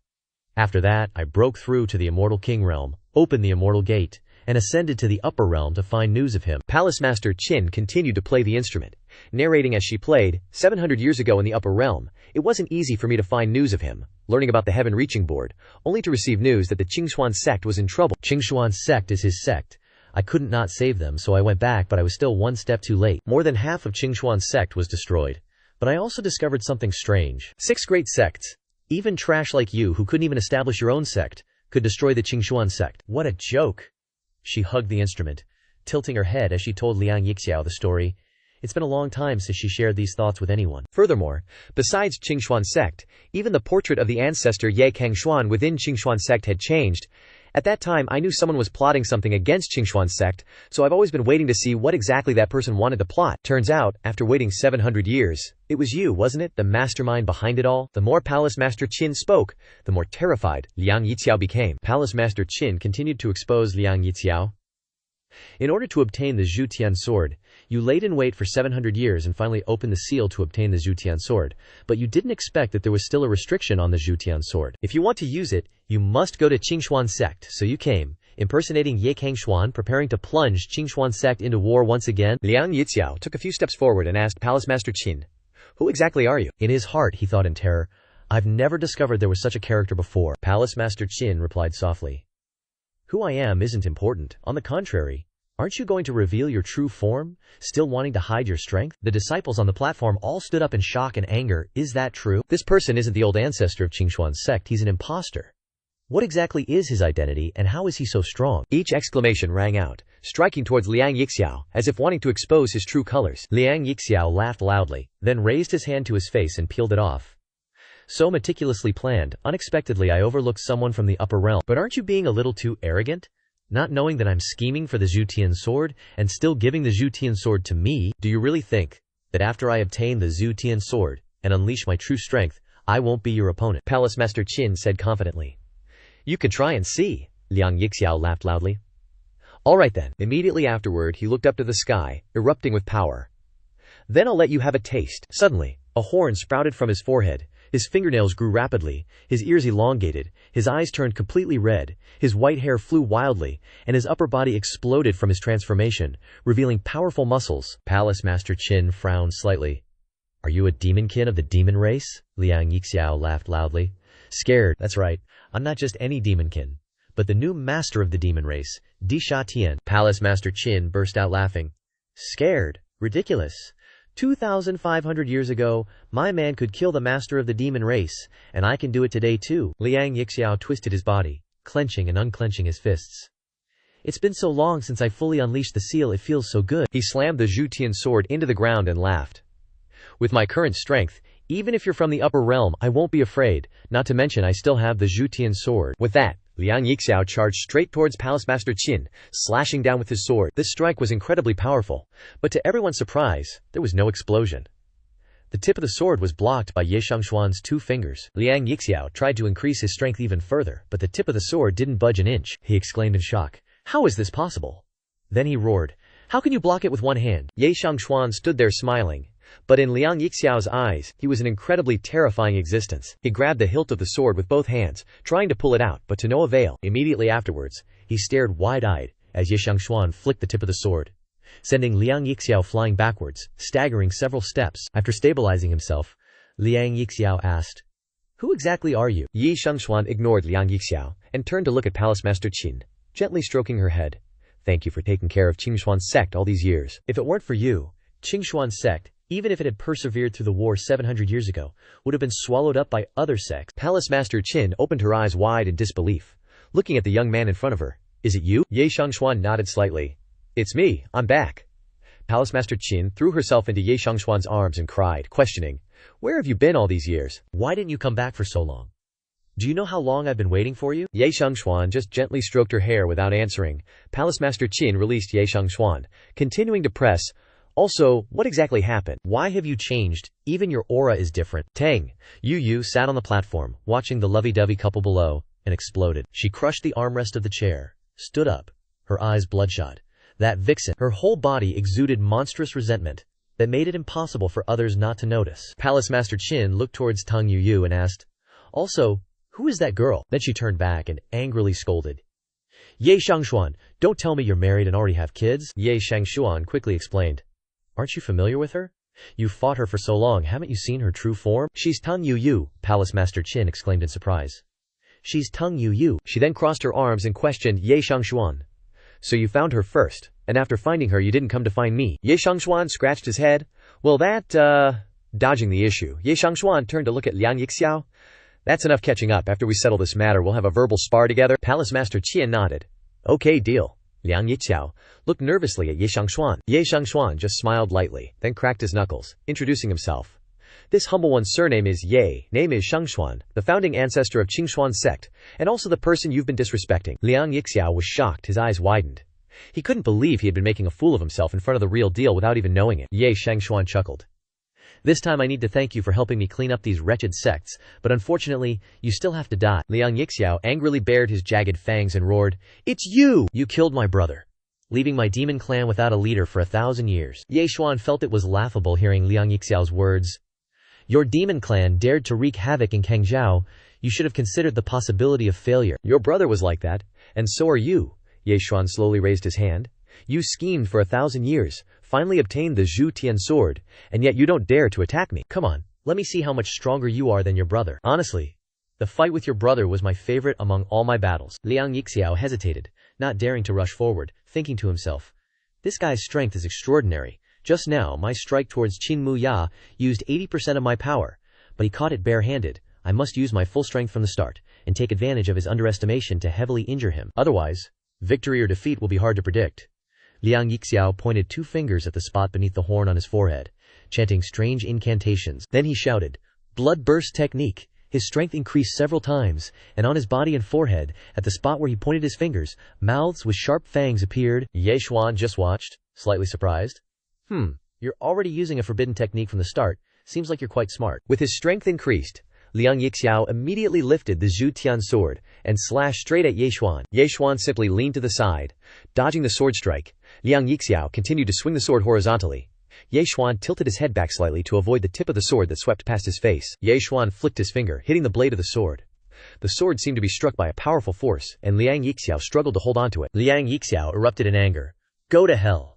After that, I broke through to the immortal king realm, opened the immortal gate, and ascended to the upper realm to find news of him. Palace Master Qin continued to play the instrument, narrating as she played. 700 years ago in the upper realm, it wasn't easy for me to find news of him, learning about the Heaven Reaching Board, only to receive news that the Cangxuan sect was in trouble. Cangxuan sect is his sect. I couldn't not save them, so I went back, but I was still one step too late. More than half of Cangxuan sect was destroyed. But I also discovered something strange. 6 great sects. Even trash like you, who couldn't even establish your own sect, could destroy the Cangxuan sect. What a joke. She hugged the instrument, tilting her head as she told Liang Yixiao the story. It's been a long time since she shared these thoughts with anyone. Furthermore, besides Cangxuan sect, even the portrait of the ancestor Ye Cangxuan within Cangxuan sect had changed. At that time, I knew someone was plotting something against Cangxuan sect, so I've always been waiting to see what exactly that person wanted to plot. Turns out, after waiting 700 years, it was you, wasn't it, the mastermind behind it all? The more Palace Master Qin spoke, the more terrified Liang Yixiao became. Palace Master Qin continued to expose Liang Yixiao. In order to obtain the Zhu Tian sword, you laid in wait for 700 years and finally opened the seal to obtain the Zhu Tian sword, but you didn't expect that there was still a restriction on the Zhu Tian sword. If you want to use it, you must go to Cangxuan sect, so you came, impersonating Ye Cangxuan, preparing to plunge Cangxuan sect into war once again. Liang Yixiao took a few steps forward and asked Palace Master Qin, "Who exactly are you?" In his heart, he thought in terror, "I've never discovered there was such a character before." Palace Master Qin replied softly, "Who I am isn't important. On the contrary, aren't you going to reveal your true form, still wanting to hide your strength?" The disciples on the platform all stood up in shock and anger. Is that true? This person isn't the old ancestor of Cangxuan's sect. He's an imposter. What exactly is his identity, and how is he so strong? Each exclamation rang out, striking towards Liang Yixiao, as if wanting to expose his true colors. Liang Yixiao laughed loudly, then raised his hand to his face and peeled it off. So meticulously planned, unexpectedly I overlooked someone from the upper realm. But aren't you being a little too arrogant? Not knowing that I'm scheming for the Zhu Tian sword, and still giving the Zhu Tian sword to me? Do you really think that after I obtain the Zhu Tian sword, and unleash my true strength, I won't be your opponent? Palace Master Qin said confidently. "You can try and see." Liang Yixiao laughed loudly. "All right then." Immediately afterward, he looked up to the sky, erupting with power. "Then I'll let you have a taste." Suddenly, a horn sprouted from his forehead. His fingernails grew rapidly, his ears elongated, his eyes turned completely red, his white hair flew wildly, and his upper body exploded from his transformation, revealing powerful muscles. Palace Master Qin frowned slightly. "Are you a demonkin of the demon race?" Liang Yixiao laughed loudly. "Scared, that's right. I'm not just any demonkin, but the new master of the demon race, Di Sha Tian." Palace Master Qin burst out laughing. "Scared? Ridiculous. 2,500 years ago, my man could kill the master of the demon race, and I can do it today too." Liang Yixiao twisted his body, clenching and unclenching his fists. "It's been so long since I fully unleashed the seal, it feels so good." He slammed the Zhu Tian sword into the ground and laughed. "With my current strength, even if you're from the upper realm, I won't be afraid, not to mention I still have the Zhu Tian sword." With that, Liang Yixiao charged straight towards Palace Master Qin, slashing down with his sword. This strike was incredibly powerful, but to everyone's surprise, there was no explosion. The tip of the sword was blocked by Ye Cangxuan's 2 fingers. Liang Yixiao tried to increase his strength even further, but the tip of the sword didn't budge an inch. He exclaimed in shock, "How is this possible?" Then he roared, "How can you block it with one hand?" Ye Cangxuan stood there smiling. But in Liang Yixiao's eyes, he was an incredibly terrifying existence. He grabbed the hilt of the sword with both hands, trying to pull it out, but to no avail. Immediately afterwards, he stared wide-eyed as Ye Cangxuan flicked the tip of the sword, sending Liang Yixiao flying backwards, staggering several steps. After stabilizing himself, Liang Yixiao asked, "Who exactly are you?" Ye Cangxuan ignored Liang Yixiao and turned to look at Palace Master Qin, gently stroking her head. "Thank you for taking care of Cangxuan's sect all these years. If it weren't for you, Cangxuan's sect, even if it had persevered through the war 700 years ago, would have been swallowed up by other sects." Palace Master Qin opened her eyes wide in disbelief, looking at the young man in front of her. Is it you? Ye Xiangshuan nodded slightly. It's me, I'm back. Palace Master Qin threw herself into Ye Xiangshuan's arms and cried, questioning, Where have you been all these years? Why didn't you come back for so long? Do you know how long I've been waiting for you? Ye Xiangshuan just gently stroked her hair without answering. Palace Master Qin released Ye Xiangshuan, continuing to press, Also, what exactly happened? Why have you changed? Even your aura is different. Tang Yu sat on the platform, watching the lovey-dovey couple below, and exploded. She crushed the armrest of the chair, stood up, her eyes bloodshot. That vixen, her whole body exuded monstrous resentment that made it impossible for others not to notice. Palace Master Qin looked towards Tang Yu and asked, Also, who is that girl? Then she turned back and angrily scolded. Ye Xiangshuan, don't tell me you're married and already have kids. Ye Xiangshuan quickly explained. Aren't you familiar with her? You fought her for so long, haven't you seen her true form? She's Tang Yu, Palace Master Qin exclaimed in surprise. She's Tang Yu. She then crossed her arms and questioned Ye Xiangshuan. So you found her first, and after finding her you didn't come to find me. Ye Xiangshuan scratched his head. Well dodging the issue, Ye Xiangshuan turned to look at Liang Yixiao. That's enough catching up. After we settle this matter, we'll have a verbal spar together. Palace Master Qin nodded. Okay, deal. Liang Yixiao looked nervously at Ye Xiangshuan. Ye Xiangshuan just smiled lightly, then cracked his knuckles, introducing himself. This humble one's surname is Ye, name is Cangxuan, the founding ancestor of Cangxuan sect, and also the person you've been disrespecting. Liang Yixiao was shocked, his eyes widened. He couldn't believe he had been making a fool of himself in front of the real deal without even knowing it. Ye Xiangshuan chuckled. This time I need to thank you for helping me clean up these wretched sects, but unfortunately, you still have to die. Liang Yixiao angrily bared his jagged fangs and roared, It's you! You killed my brother, leaving my demon clan without a leader for 1,000 years. Ye Xuan felt it was laughable hearing Liang Yixiao's words. Your demon clan dared to wreak havoc in Cangzhou. You should have considered the possibility of failure. Your brother was like that, and so are you. Ye Xuan slowly raised his hand. You schemed for 1,000 years, finally obtained the Zhu Tian sword, and yet you don't dare to attack me. Come on, let me see how much stronger you are than your brother. Honestly, the fight with your brother was my favorite among all my battles. Liang Yixiao hesitated, not daring to rush forward, thinking to himself, this guy's strength is extraordinary. Just now, my strike towards Qin Mu Ya used 80% of my power, but he caught it bare-handed. I must use my full strength from the start, and take advantage of his underestimation to heavily injure him. Otherwise, victory or defeat will be hard to predict. Liang Yixiao pointed 2 fingers at the spot beneath the horn on his forehead, chanting strange incantations. Then he shouted, Blood burst technique. His strength increased several times, and on his body and forehead, at the spot where he pointed his fingers, mouths with sharp fangs appeared. Ye Xuan just watched, slightly surprised. You're already using a forbidden technique from the start. Seems like you're quite smart. With his strength increased, Liang Yixiao immediately lifted the Zhu Tian sword and slashed straight at Ye Xuan. Ye Xuan simply leaned to the side, dodging the sword strike. Liang Yixiao continued to swing the sword horizontally. Ye Xuan tilted his head back slightly to avoid the tip of the sword that swept past his face. Ye Xuan flicked his finger, hitting the blade of the sword. The sword seemed to be struck by a powerful force, and Liang Yixiao struggled to hold onto it. Liang Yixiao erupted in anger. Go to hell.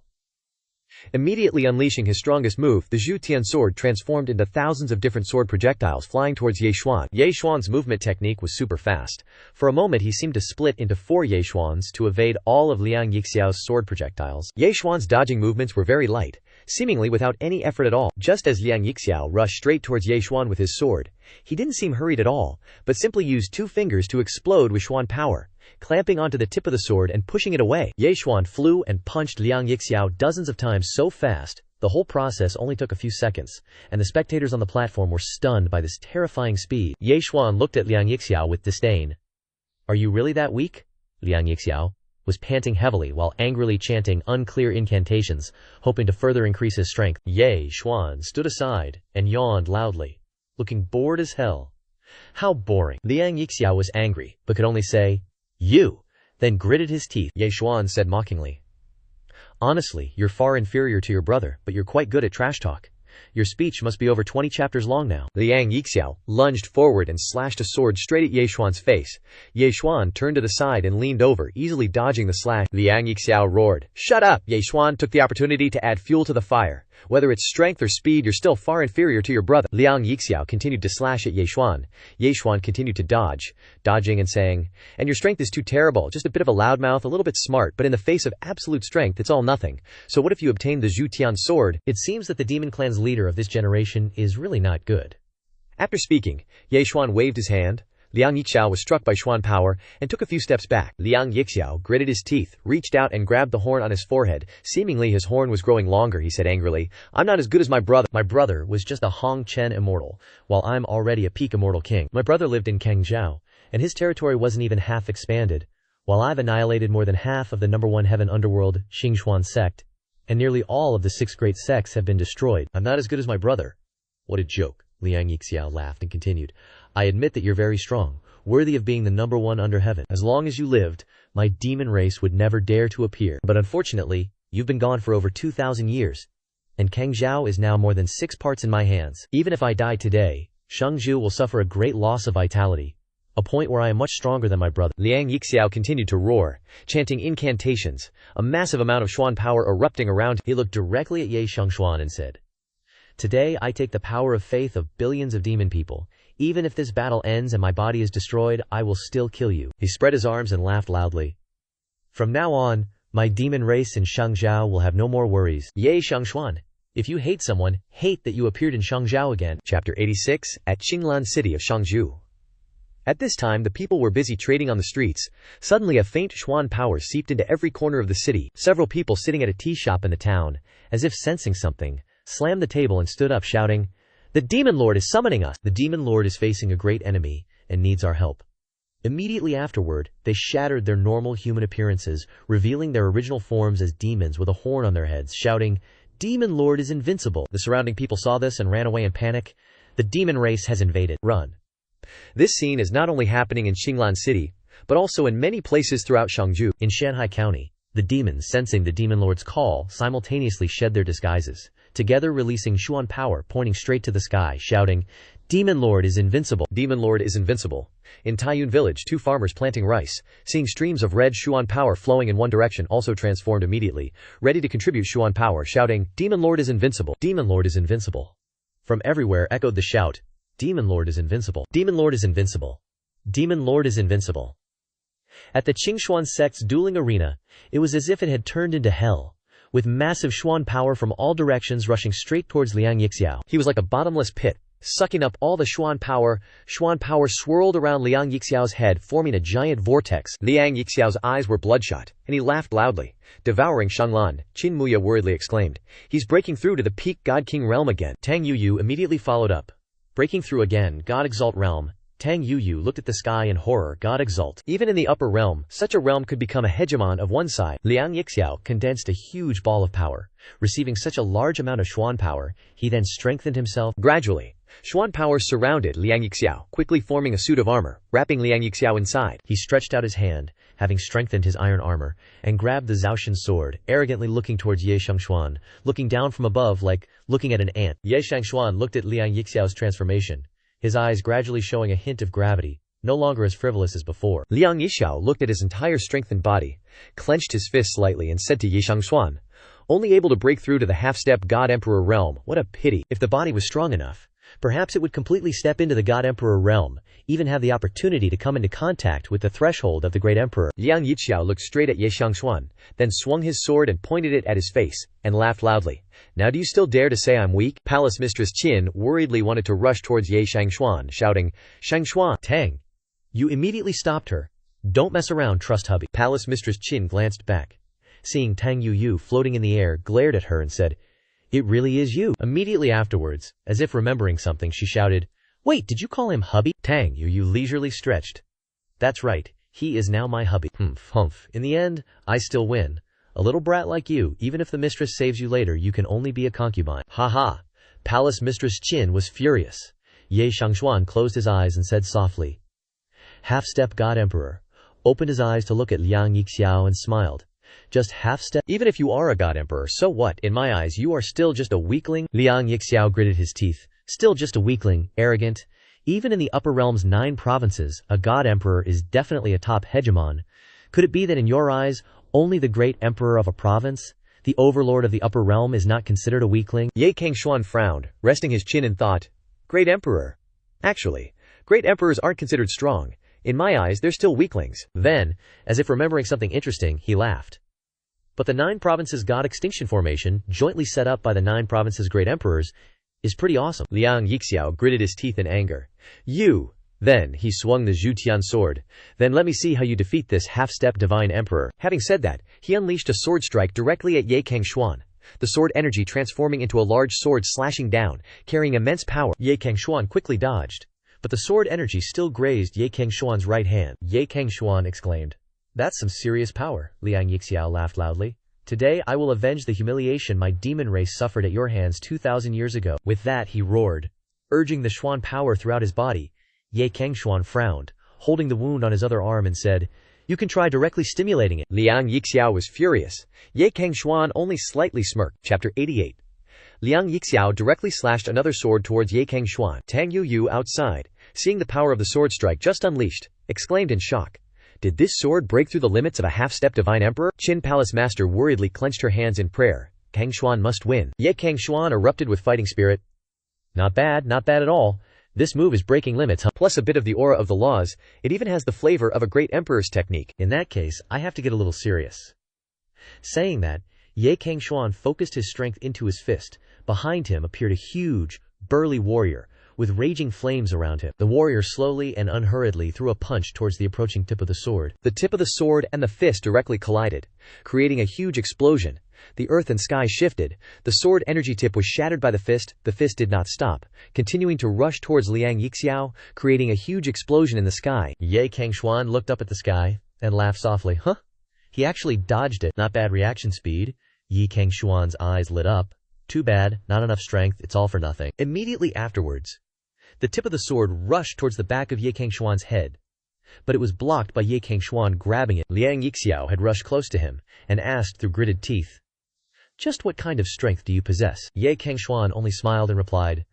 Immediately unleashing his strongest move, the Zhu Tian sword transformed into thousands of different sword projectiles flying towards Ye Xuan. Ye Xuan's movement technique was super fast. For a moment he seemed to split into 4 Ye Xuans to evade all of Liang Yixiao's sword projectiles. Ye Xuan's dodging movements were very light, seemingly without any effort at all. Just as Liang Yixiao rushed straight towards Ye Xuan with his sword, he didn't seem hurried at all, but simply used 2 fingers to explode with Xuan power, clamping onto the tip of the sword and pushing it away. Ye Xuan flew and punched Liang Yixiao dozens of times so fast, the whole process only took a few seconds, and the spectators on the platform were stunned by this terrifying speed. Ye Xuan looked at Liang Yixiao with disdain. Are you really that weak? Liang Yixiao was panting heavily while angrily chanting unclear incantations, hoping to further increase his strength. Ye Xuan stood aside and yawned loudly, looking bored as hell. How boring. Liang Yixiao was angry, but could only say, You! Then gritted his teeth. Ye Xuan said mockingly, Honestly, you're far inferior to your brother, but you're quite good at trash talk. Your speech must be over 20 chapters long now. Liang Yixiao lunged forward and slashed a sword straight at Ye Xuan's face. Ye Xuan turned to the side and leaned over, easily dodging the slash. Liang Yixiao roared, Shut up! Ye Xuan took the opportunity to add fuel to the fire. Whether it's strength or speed, you're still far inferior to your brother. Liang Yixiao continued to slash at Ye Xuan. Ye Xuan continued to dodge, dodging and saying, And your strength is too terrible, just a bit of a loudmouth, a little bit smart, but in the face of absolute strength, it's all nothing. So what if you obtain the Zhu Tian sword? It seems that the demon clan's leader of this generation is really not good. After speaking, Ye Xuan waved his hand. Liang Yixiao was struck by Xuan power and took a few steps back. Liang Yixiao gritted his teeth, reached out and grabbed the horn on his forehead. Seemingly his horn was growing longer, he said angrily. I'm not as good as my brother. My brother was just a Hong Chen immortal, while I'm already a peak immortal king. My brother lived in Cangxuan, and his territory wasn't even half expanded, while I've annihilated more than half of the #1 heaven underworld, Cangxuan sect, and nearly all of the 6 great sects have been destroyed. I'm not as good as my brother. What a joke. Liang Yixiao laughed and continued. I admit that you're very strong, worthy of being the #1 under heaven. As long as you lived, my demon race would never dare to appear. But unfortunately, you've been gone for over 2,000 years, and Cangzhou is now more than 6 parts in my hands. Even if I die today, Shangzhou will suffer a great loss of vitality, a point where I am much stronger than my brother. Liang Yixiao continued to roar, chanting incantations, a massive amount of Xuan power erupting around him. He looked directly at Ye Shangxuan and said, Today I take the power of faith of billions of demon people. Even if this battle ends and my body is destroyed, I will still kill you. He spread his arms and laughed loudly. From now on, my demon race in Shangzhou will have no more worries. Ye Shangxuan, if you hate someone, hate that you appeared in Shangzhou again. Chapter 86, at Qinglan city of Shangzhou. At this time the people were busy trading on the streets. Suddenly a faint Xuan power seeped into every corner of the city. Several people sitting at a tea shop in the town, as if sensing something, slammed the table and stood up shouting, The Demon Lord is summoning us! The Demon Lord is facing a great enemy and needs our help. Immediately afterward, they shattered their normal human appearances, revealing their original forms as demons with a horn on their heads, shouting, Demon Lord is invincible. The surrounding people saw this and ran away in panic. The demon race has invaded. Run. This scene is not only happening in Qinglan City, but also in many places throughout Shangzhou. In Shanhai County, the demons, sensing the Demon Lord's call, simultaneously shed their disguises, together releasing Xuan power pointing straight to the sky, shouting, Demon Lord is invincible. Demon Lord is invincible. In Taiyun village, 2 farmers planting rice, seeing streams of red Xuan power flowing in one direction, also transformed immediately, ready to contribute Xuan power, shouting, Demon Lord is invincible. Demon Lord is invincible. From everywhere echoed the shout, Demon Lord is invincible. Demon Lord is invincible. Demon Lord is invincible. At the Cangxuan sect's dueling arena, it was as if it had turned into hell, with massive Xuan power from all directions rushing straight towards Liang Yixiao. He was like a bottomless pit, sucking up all the Xuan power. Xuan power swirled around Liang Yixiao's head, forming a giant vortex. Liang Yixiao's eyes were bloodshot, and he laughed loudly. Devouring Shanglan, Qin Muya worriedly exclaimed, He's breaking through to the peak God King realm again. Tang Yuyu immediately followed up. Breaking through again, God Exalt realm. Tang Yuyu looked at the sky in horror. God Exalt. Even in the upper realm, such a realm could become a hegemon of one side. Liang Yixiao condensed a huge ball of power. Receiving such a large amount of Xuan power, he then strengthened himself. Gradually, Xuan power surrounded Liang Yixiao, quickly forming a suit of armor, wrapping Liang Yixiao inside. He stretched out his hand, having strengthened his iron armor, and grabbed the Zhaoshan sword, arrogantly looking towards Ye Shangxuan, looking down from above like looking at an ant. Ye Shangxuan looked at Liang Yixiao's transformation, his eyes gradually showing a hint of gravity, no longer as frivolous as before. Liang Yixiao looked at his entire strengthened body, clenched his fist slightly and said to Ye Shangxuan, Only able to break through to the half-step God Emperor realm, what a pity. If the body was strong enough, perhaps it would completely step into the God Emperor realm, even have the opportunity to come into contact with the threshold of the Great Emperor. Liang Yixiao looked straight at Ye Shangxuan, then swung his sword and pointed it at his face, and laughed loudly. Now do you still dare to say I'm weak? Palace Mistress Qin worriedly wanted to rush towards Ye Shangxuan, shouting, Shangxuan! Tang! You immediately stopped her. Don't mess around, trust hubby. Palace Mistress Qin glanced back. Seeing Tang Yuyu floating in the air, glared at her and said, It really is you. Immediately afterwards, as if remembering something, she shouted, Wait, did you call him hubby? Tang Yuyu leisurely stretched. That's right, he is now my hubby. Humph. In the end, I still win. A little brat like you, even if the mistress saves you later, you can only be a concubine. Ha ha. Palace Mistress Qin was furious. Ye Shangxuan closed his eyes and said softly, Half-step God Emperor, opened his eyes to look at Liang Yixiao and smiled. Just half-step? Even if you are a God Emperor, so what? In my eyes, you are still just a weakling. Liang Yixiao gritted his teeth. Still just a weakling, arrogant. Even in the upper realm's 9 provinces, a God Emperor is definitely a top hegemon. Could it be that in your eyes, only the great emperor of a province, the overlord of the upper realm, is not considered a weakling? Ye Cangxuan frowned, resting his chin in thought. Great emperor? Actually, great emperors aren't considered strong. In my eyes, they're still weaklings. Then, as if remembering something interesting, he laughed. But the 9 provinces God Extinction Formation, jointly set up by the 9 provinces great emperors, is pretty awesome. Liang Yixiao gritted his teeth in anger. You Then he swung the Zhutian sword. Then let me see how you defeat this half-step divine emperor. Having said that, he unleashed a sword strike directly at Ye Cangxuan, the sword energy transforming into a large sword slashing down, carrying immense power. Ye Cangxuan quickly dodged, but the sword energy still grazed Ye Cangxuan's right hand. Ye Cangxuan exclaimed, "That's some serious power." Liang Yixiao laughed loudly. "Today I will avenge the humiliation my demon race suffered at your hands 2,000 years ago." With that he roared, urging the Xuan power throughout his body. Ye Cangxuan frowned, holding the wound on his other arm and said, "You can try directly stimulating it." Liang Yixiao was furious. Ye Cangxuan only slightly smirked. Chapter 88. Liang Yixiao directly slashed another sword towards Ye Cangxuan. Tang Yu outside, seeing the power of the sword strike just unleashed, exclaimed in shock, "Did this sword break through the limits of a half-step divine emperor?" Qin Palace Master worriedly clenched her hands in prayer. Cangxuan must win. Ye Cangxuan erupted with fighting spirit. Not bad at all. This move is breaking limits, huh? Plus a bit of the aura of the laws, it even has the flavor of a great emperor's technique. In that case, I have to get a little serious. Saying that, Ye Cangxuan focused his strength into his fist. Behind him appeared a huge, burly warrior, with raging flames around him. The warrior slowly and unhurriedly threw a punch towards the approaching tip of the sword. The tip of the sword and the fist directly collided, creating a huge explosion. The earth and sky shifted. The sword energy tip was shattered by the fist. The fist did not stop, continuing to rush towards Liang Yixiao, creating a huge explosion in the sky. Ye Cangxuan looked up at the sky and laughed softly. Huh? He actually dodged it. Not bad reaction speed. Ye Cangxuan's eyes lit up. Too bad, not enough strength, it's all for nothing. Immediately afterwards, the tip of the sword rushed towards the back of Ye Cangxuan's head, but it was blocked by Ye Cangxuan grabbing it. Liang Yixiao had rushed close to him and asked through gritted teeth, "Just what kind of strength do you possess?" Ye Cangxuan only smiled and replied,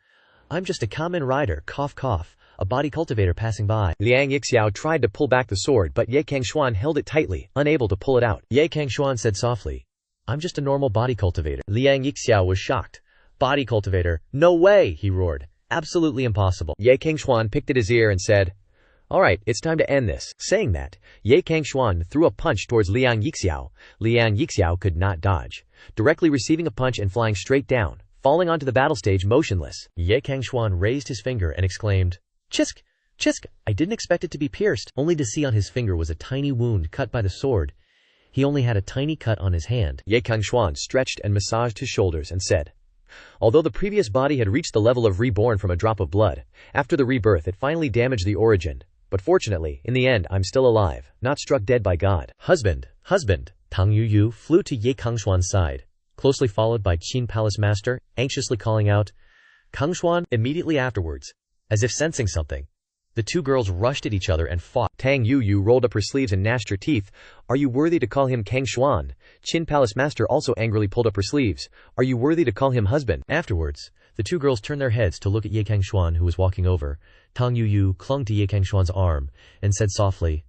"I'm just a common rider, cough cough, a body cultivator passing by." Liang Yixiao tried to pull back the sword, but Ye Cangxuan held it tightly, unable to pull it out. Ye Cangxuan said softly, "I'm just a normal body cultivator." Liang Yixiao was shocked. "Body cultivator? No way!" he roared. "Absolutely impossible." Ye Cangxuan picked at his ear and said, "All right, it's time to end this." Saying that, Ye Cangxuan threw a punch towards Liang Yixiao. Liang Yixiao could not dodge, directly receiving a punch and flying straight down, falling onto the battle stage motionless. Ye Cangxuan raised his finger and exclaimed, "Chisk! Chisk!" I didn't expect it to be pierced, only to see on his finger was a tiny wound cut by the sword. He only had a tiny cut on his hand. Ye Cangxuan stretched and massaged his shoulders and said, "Although the previous body had reached the level of reborn from a drop of blood, after the rebirth it finally damaged the origin. But fortunately, in the end, I'm still alive, not struck dead by God." Husband! Tang Yu flew to Ye Cangxuan's side, closely followed by Qin Palace Master, anxiously calling out, "Cangxuan!" Immediately afterwards, as if sensing something, the two girls rushed at each other and fought. Tang Yu rolled up her sleeves and gnashed her teeth. "Are you worthy to call him Cangxuan?" Qin Palace Master also angrily pulled up her sleeves. "Are you worthy to call him husband?" Afterwards, the two girls turned their heads to look at Ye Cangxuan, who was walking over. Tang Yu clung to Ye Cangxuan's arm and said softly,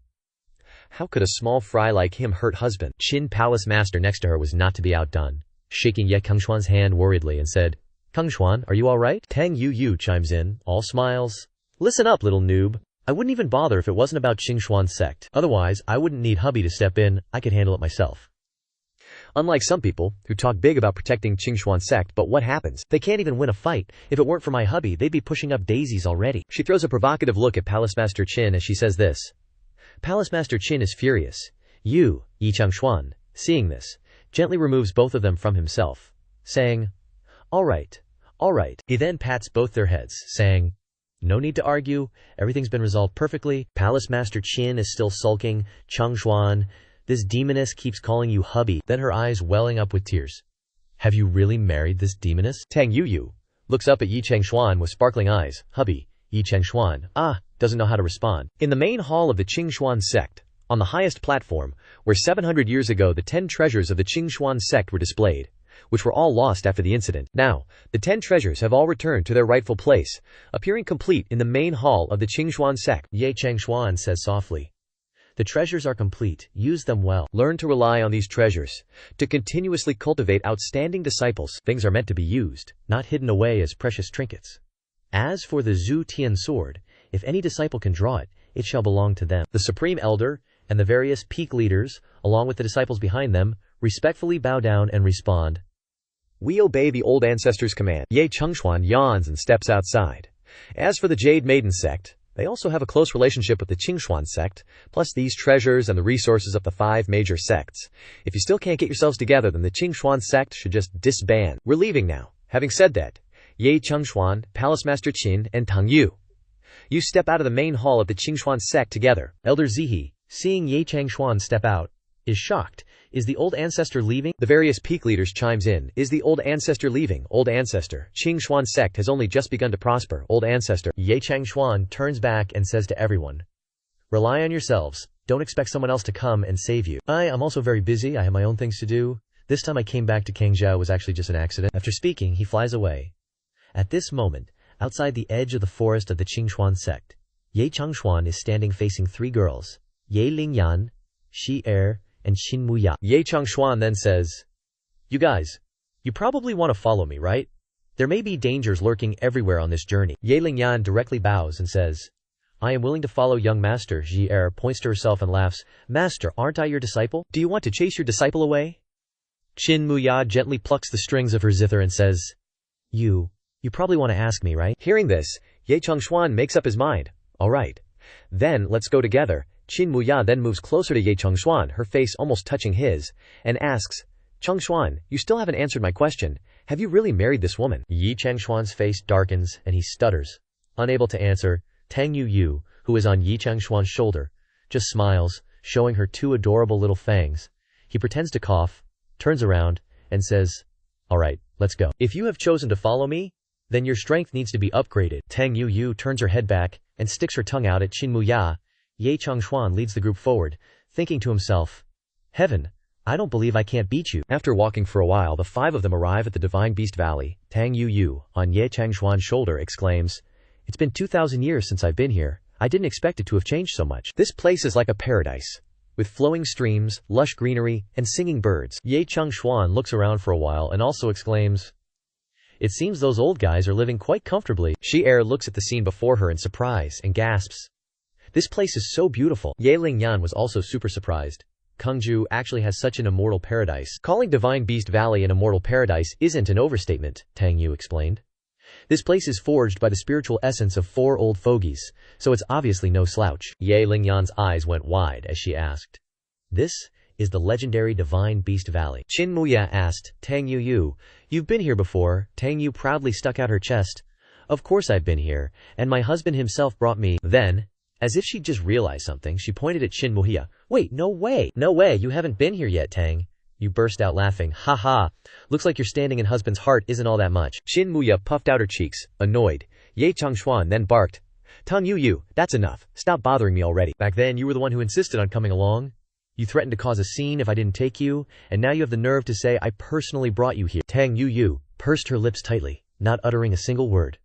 "How could a small fry like him hurt husband?" Qin Palace Master next to her was not to be outdone, shaking Ye Cangxuan's hand worriedly and said, "Cangxuan, are you all right?" Tang Yu chimes in, all smiles. "Listen up, little noob. I wouldn't even bother if it wasn't about Cangxuan's sect. Otherwise, I wouldn't need hubby to step in, I could handle it myself." Unlike some people, who talk big about protecting Cangxuan's sect, but what happens? They can't even win a fight. If it weren't for my hubby, they'd be pushing up daisies already. She throws a provocative look at Palace Master Qin as she says this. Palace Master Qin is furious. Ye Cangxuan, seeing this, gently removes both of them from himself, saying, all right. He then pats both their heads, saying, "No need to argue, everything's been resolved perfectly." Palace Master Qin is still sulking. "Cangxuan, this demoness keeps calling you hubby." Then her eyes welling up with tears. "Have you really married this demoness?" Tang Yu looks up at Ye Cangxuan with sparkling eyes. "Hubby." Ye Cangxuan, doesn't know how to respond. In the main hall of the Cangxuan sect, on the highest platform, where 700 years ago the 10 treasures of the Cangxuan sect were displayed, which were all lost after the incident. Now, the 10 treasures have all returned to their rightful place, appearing complete in the main hall of the Cangxuan sect. Ye Cangxuan says softly, "The treasures are complete, use them well. Learn to rely on these treasures, to continuously cultivate outstanding disciples. Things are meant to be used, not hidden away as precious trinkets. As for the Zhu Tian sword, if any disciple can draw it, it shall belong to them." The Supreme Elder and the various peak leaders, along with the disciples behind them, respectfully bow down and respond, "We obey the old ancestor's command." Ye Cangxuan yawns and steps outside. As for the Jade Maiden sect, They also have a close relationship with the Cangxuan sect, plus these treasures and the resources of the 5 major sects. If you still can't get yourselves together, then the Cangxuan sect should just disband. We're leaving now. Having said that, Ye Cangxuan, Palace Master Qin, and Tang Yu, you step out of the main hall of the Cangxuan sect together. Elder Zihe, seeing Ye Cangxuan step out, is shocked. Is the old ancestor leaving? The various peak leaders chimes in. Is the old ancestor leaving? Old ancestor. Cangxuan sect has only just begun to prosper. Old ancestor. Ye Cangxuan turns back and says to everyone, rely on yourselves. Don't expect someone else to come and save you. I am also very busy. I have my own things to do. This time I came back to Cangzhou was actually just an accident. After speaking, he flies away. At this moment, outside the edge of the forest of the Cangxuan sect, Ye Cangxuan is standing facing 3 girls, Ye Lingyan, Shi Er, and Qin Muya. Ye Cangxuan then says, you guys, you probably want to follow me, right? There may be dangers lurking everywhere on this journey. Ye Lingyan directly bows and says, I am willing to follow young master. Ji Er points to herself and laughs, Master, aren't I your disciple? Do you want to chase your disciple away? Qin Muya gently plucks the strings of her zither and says, You probably want to ask me, right? Hearing this, Ye Cangxuan makes up his mind. All right. Then let's go together. Qin Muya then moves closer to Ye Cangxuan, her face almost touching his, and asks, Cangxuan, you still haven't answered my question. Have you really married this woman? Ye Cangxuan's face darkens and he stutters. Unable to answer, Tang Yu, who is on Ye Cangxuan's shoulder, just smiles, showing her 2 adorable little fangs. He pretends to cough, turns around, and says, all right, let's go. If you have chosen to follow me, then your strength needs to be upgraded. Tang Yu turns her head back and sticks her tongue out at Qin Muya. Ye Cangxuan leads the group forward, thinking to himself, Heaven, I don't believe I can't beat you. After walking for a while, the 5 of them arrive at the Divine Beast Valley. Tang Yu, on Ye Cangxuan's shoulder, exclaims, It's been 2,000 years since I've been here. I didn't expect it to have changed so much. This place is like a paradise, with flowing streams, lush greenery, and singing birds. Ye Cangxuan looks around for a while and also exclaims, It seems those old guys are living quite comfortably. Shi Er looks at the scene before her in surprise and gasps, This place is so beautiful. Ye Lingyan was also super surprised. Cangzhou actually has such an immortal paradise. Calling Divine Beast Valley an immortal paradise isn't an overstatement, Tang Yu explained. This place is forged by the spiritual essence of 4 old fogies, so it's obviously no slouch. Ye Lingyan's eyes went wide as she asked, This is the legendary Divine Beast Valley. Qin Muya asked, Tang Yu, you've been here before. Tang Yu proudly stuck out her chest. Of course I've been here, and my husband himself brought me. Then, as if she'd just realized something, she pointed at Qin Muya. Wait, no way, you haven't been here yet, Tang. You burst out laughing. Ha ha, looks like your standing in husband's heart isn't all that much. Qin Muya puffed out her cheeks, annoyed. Ye Cangxuan then barked, Tang Yu, that's enough. Stop bothering me already. Back then you were the one who insisted on coming along. You threatened to cause a scene if I didn't take you, and now you have the nerve to say I personally brought you here. Tang Yu pursed her lips tightly, not uttering a single word.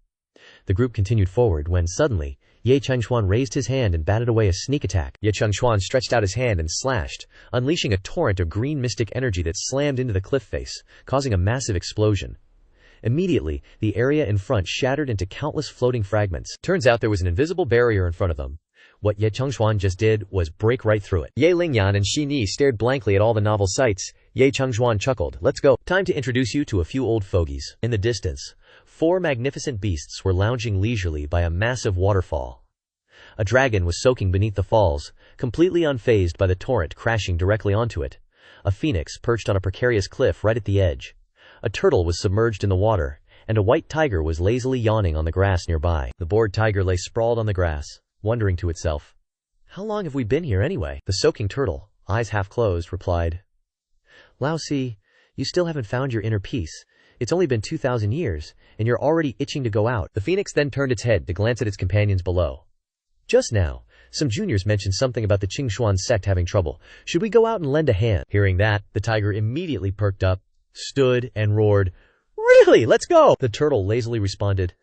The group continued forward when suddenly, Ye Cangxuan raised his hand and batted away a sneak attack. Ye Cangxuan stretched out his hand and slashed, unleashing a torrent of green mystic energy that slammed into the cliff face, causing a massive explosion. Immediately, the area in front shattered into countless floating fragments. Turns out there was an invisible barrier in front of them. What Ye Cangxuan just did was break right through it. Ye Lingyan and Shi Ni stared blankly at all the novel sights. Ye Cangxuan chuckled, let's go. Time to introduce you to a few old fogies. In the distance, 4 magnificent beasts were lounging leisurely by a massive waterfall. A dragon was soaking beneath the falls, completely unfazed by the torrent crashing directly onto it. A phoenix perched on a precarious cliff right at the edge. A turtle was submerged in the water, and a white tiger was lazily yawning on the grass nearby. The bored tiger lay sprawled on the grass, wondering to itself, how long have we been here anyway? The soaking turtle, eyes half closed, replied, Lao Si, you still haven't found your inner peace. It's only been 2,000 years, and you're already itching to go out. The phoenix then turned its head to glance at its companions below. Just now, some juniors mentioned something about the Cangxuan sect having trouble. Should we go out and lend a hand? Hearing that, the tiger immediately perked up, stood, and roared, Really? Let's go! The turtle lazily responded,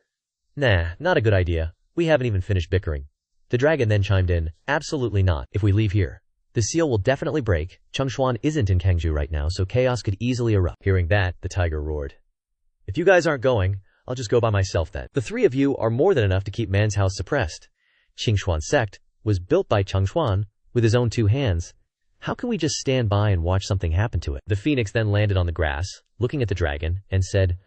Nah, not a good idea. We haven't even finished bickering. The dragon then chimed in, Absolutely not. If we leave here, the seal will definitely break. Cangxuan isn't in Cangzhou right now, so chaos could easily erupt. Hearing that, the tiger roared, If you guys aren't going, I'll just go by myself then. The 3 of you are more than enough to keep man's house suppressed. Cangxuan sect was built by Cangxuan with his own 2 hands. How can we just stand by and watch something happen to it? The phoenix then landed on the grass, looking at the dragon, and said,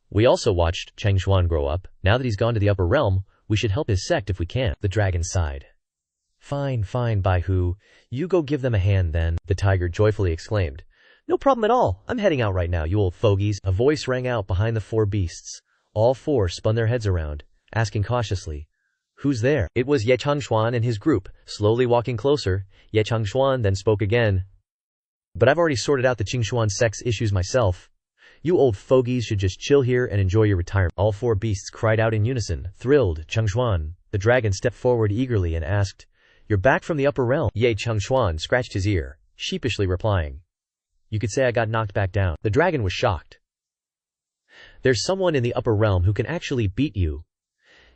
We also watched Cangxuan grow up. Now that he's gone to the upper realm, We should help his sect if we can. The dragon sighed. Fine, fine, Baihu. You go give them a hand then, the tiger joyfully exclaimed. No problem at all. I'm heading out right now, you old fogies. A voice rang out behind the four beasts. All four spun their heads around, asking cautiously, Who's there? It was Ye Cangxuan and his group, slowly walking closer. Ye Cangxuan then spoke again. But I've already sorted out the Cangxuan sect's issues myself. You old fogies should just chill here and enjoy your retirement. All four beasts cried out in unison, thrilled. Cangxuan, the dragon, stepped forward eagerly and asked, You're back from the upper realm. Ye Cangxuan scratched his ear, sheepishly replying, You could say I got knocked back down. The dragon was shocked. There's someone in the upper realm who can actually beat you.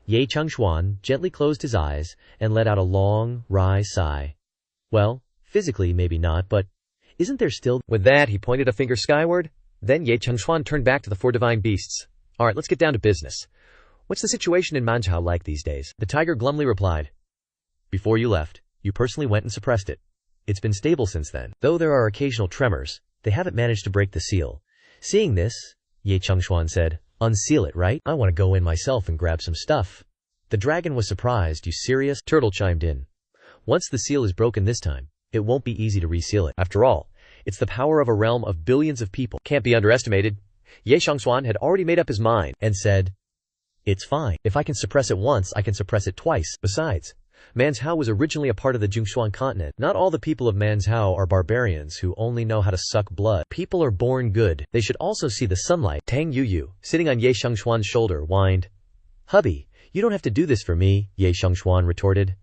Ye Cangxuan gently closed his eyes and let out a long, wry sigh. Well, physically maybe not, but isn't there still? With that, he pointed a finger skyward. Then Ye Cangxuan turned back to the four divine beasts. Alright, let's get down to business. What's the situation in Manhua like these days? The tiger glumly replied. Before you left, you personally went and suppressed it. It's been stable since then. Though there are occasional tremors, they haven't managed to break the seal. Seeing this, Ye Cangxuan said, Unseal it, right? I want to go in myself and grab some stuff. The dragon was surprised. You serious? Turtle chimed in. Once the seal is broken this time, it won't be easy to reseal it. After all, it's the power of a realm of billions of people. Can't be underestimated. Ye Cangxuan had already made up his mind and said, It's fine. If I can suppress it once, I can suppress it twice. Besides, Manhua was originally a part of the Cangxuan continent. Not all the people of Manhua are barbarians who only know how to suck blood. People are born good. They should also see the sunlight. Tang Yuyu, sitting on Ye Cangxuan's shoulder, whined. Hubby, you don't have to do this for me, Ye Cangxuan retorted.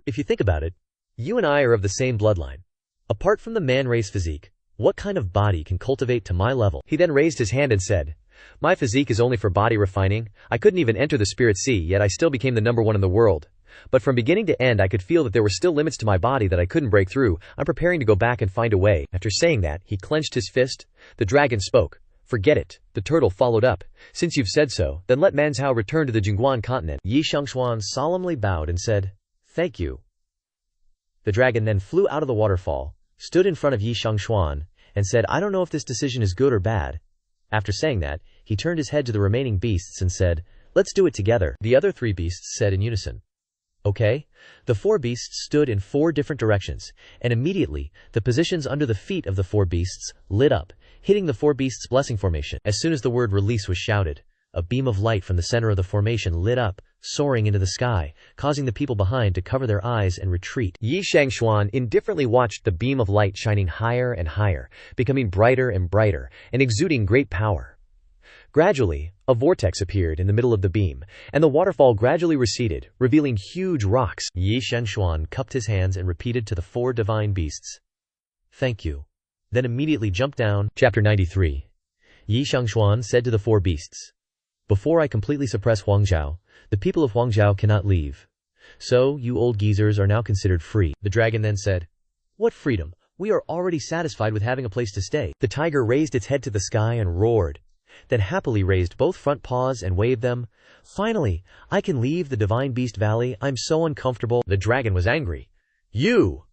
If you think about it, you and I are of the same bloodline. Apart from the man race physique, what kind of body can cultivate to my level? He then raised his hand and said, My physique is only for body refining. I couldn't even enter the spirit sea, yet I still became the #1 in the world. But from beginning to end I could feel that there were still limits to my body that I couldn't break through. I'm preparing to go back and find a way. After saying that, he clenched his fist. The dragon spoke. Forget it. The turtle followed up. Since you've said so, then let Manhua return to the Cangxuan continent. Ye Cangxuan solemnly bowed and said, Thank you. The dragon then flew out of the waterfall, stood in front of Ye Cangxuan, and said, I don't know if this decision is good or bad. After saying that, he turned his head to the remaining beasts and said, Let's do it together. The other three beasts said in unison. Okay? The four beasts stood in four different directions, and immediately, the positions under the feet of the four beasts lit up, hitting the four beasts' blessing formation. As soon as the word release was shouted, a beam of light from the center of the formation lit up, soaring into the sky, causing the people behind to cover their eyes and retreat. Ye Cangxuan indifferently watched the beam of light shining higher and higher, becoming brighter and brighter, and exuding great power. Gradually, a vortex appeared in the middle of the beam, and the waterfall gradually receded, revealing huge rocks. Ye Cangxuan cupped his hands and repeated to the four divine beasts, Thank you. Then immediately jumped down. Chapter 93. Ye Cangxuan said to the four beasts, Before I completely suppress Huangzhou, the people of Huangzhou cannot leave. So, you old geezers are now considered free. The dragon then said, What freedom? We are already satisfied with having a place to stay. The tiger raised its head to the sky and roared, then happily raised both front paws and waved them. Finally, I can leave the Divine Beast Valley. I'm so uncomfortable. The dragon was angry. You!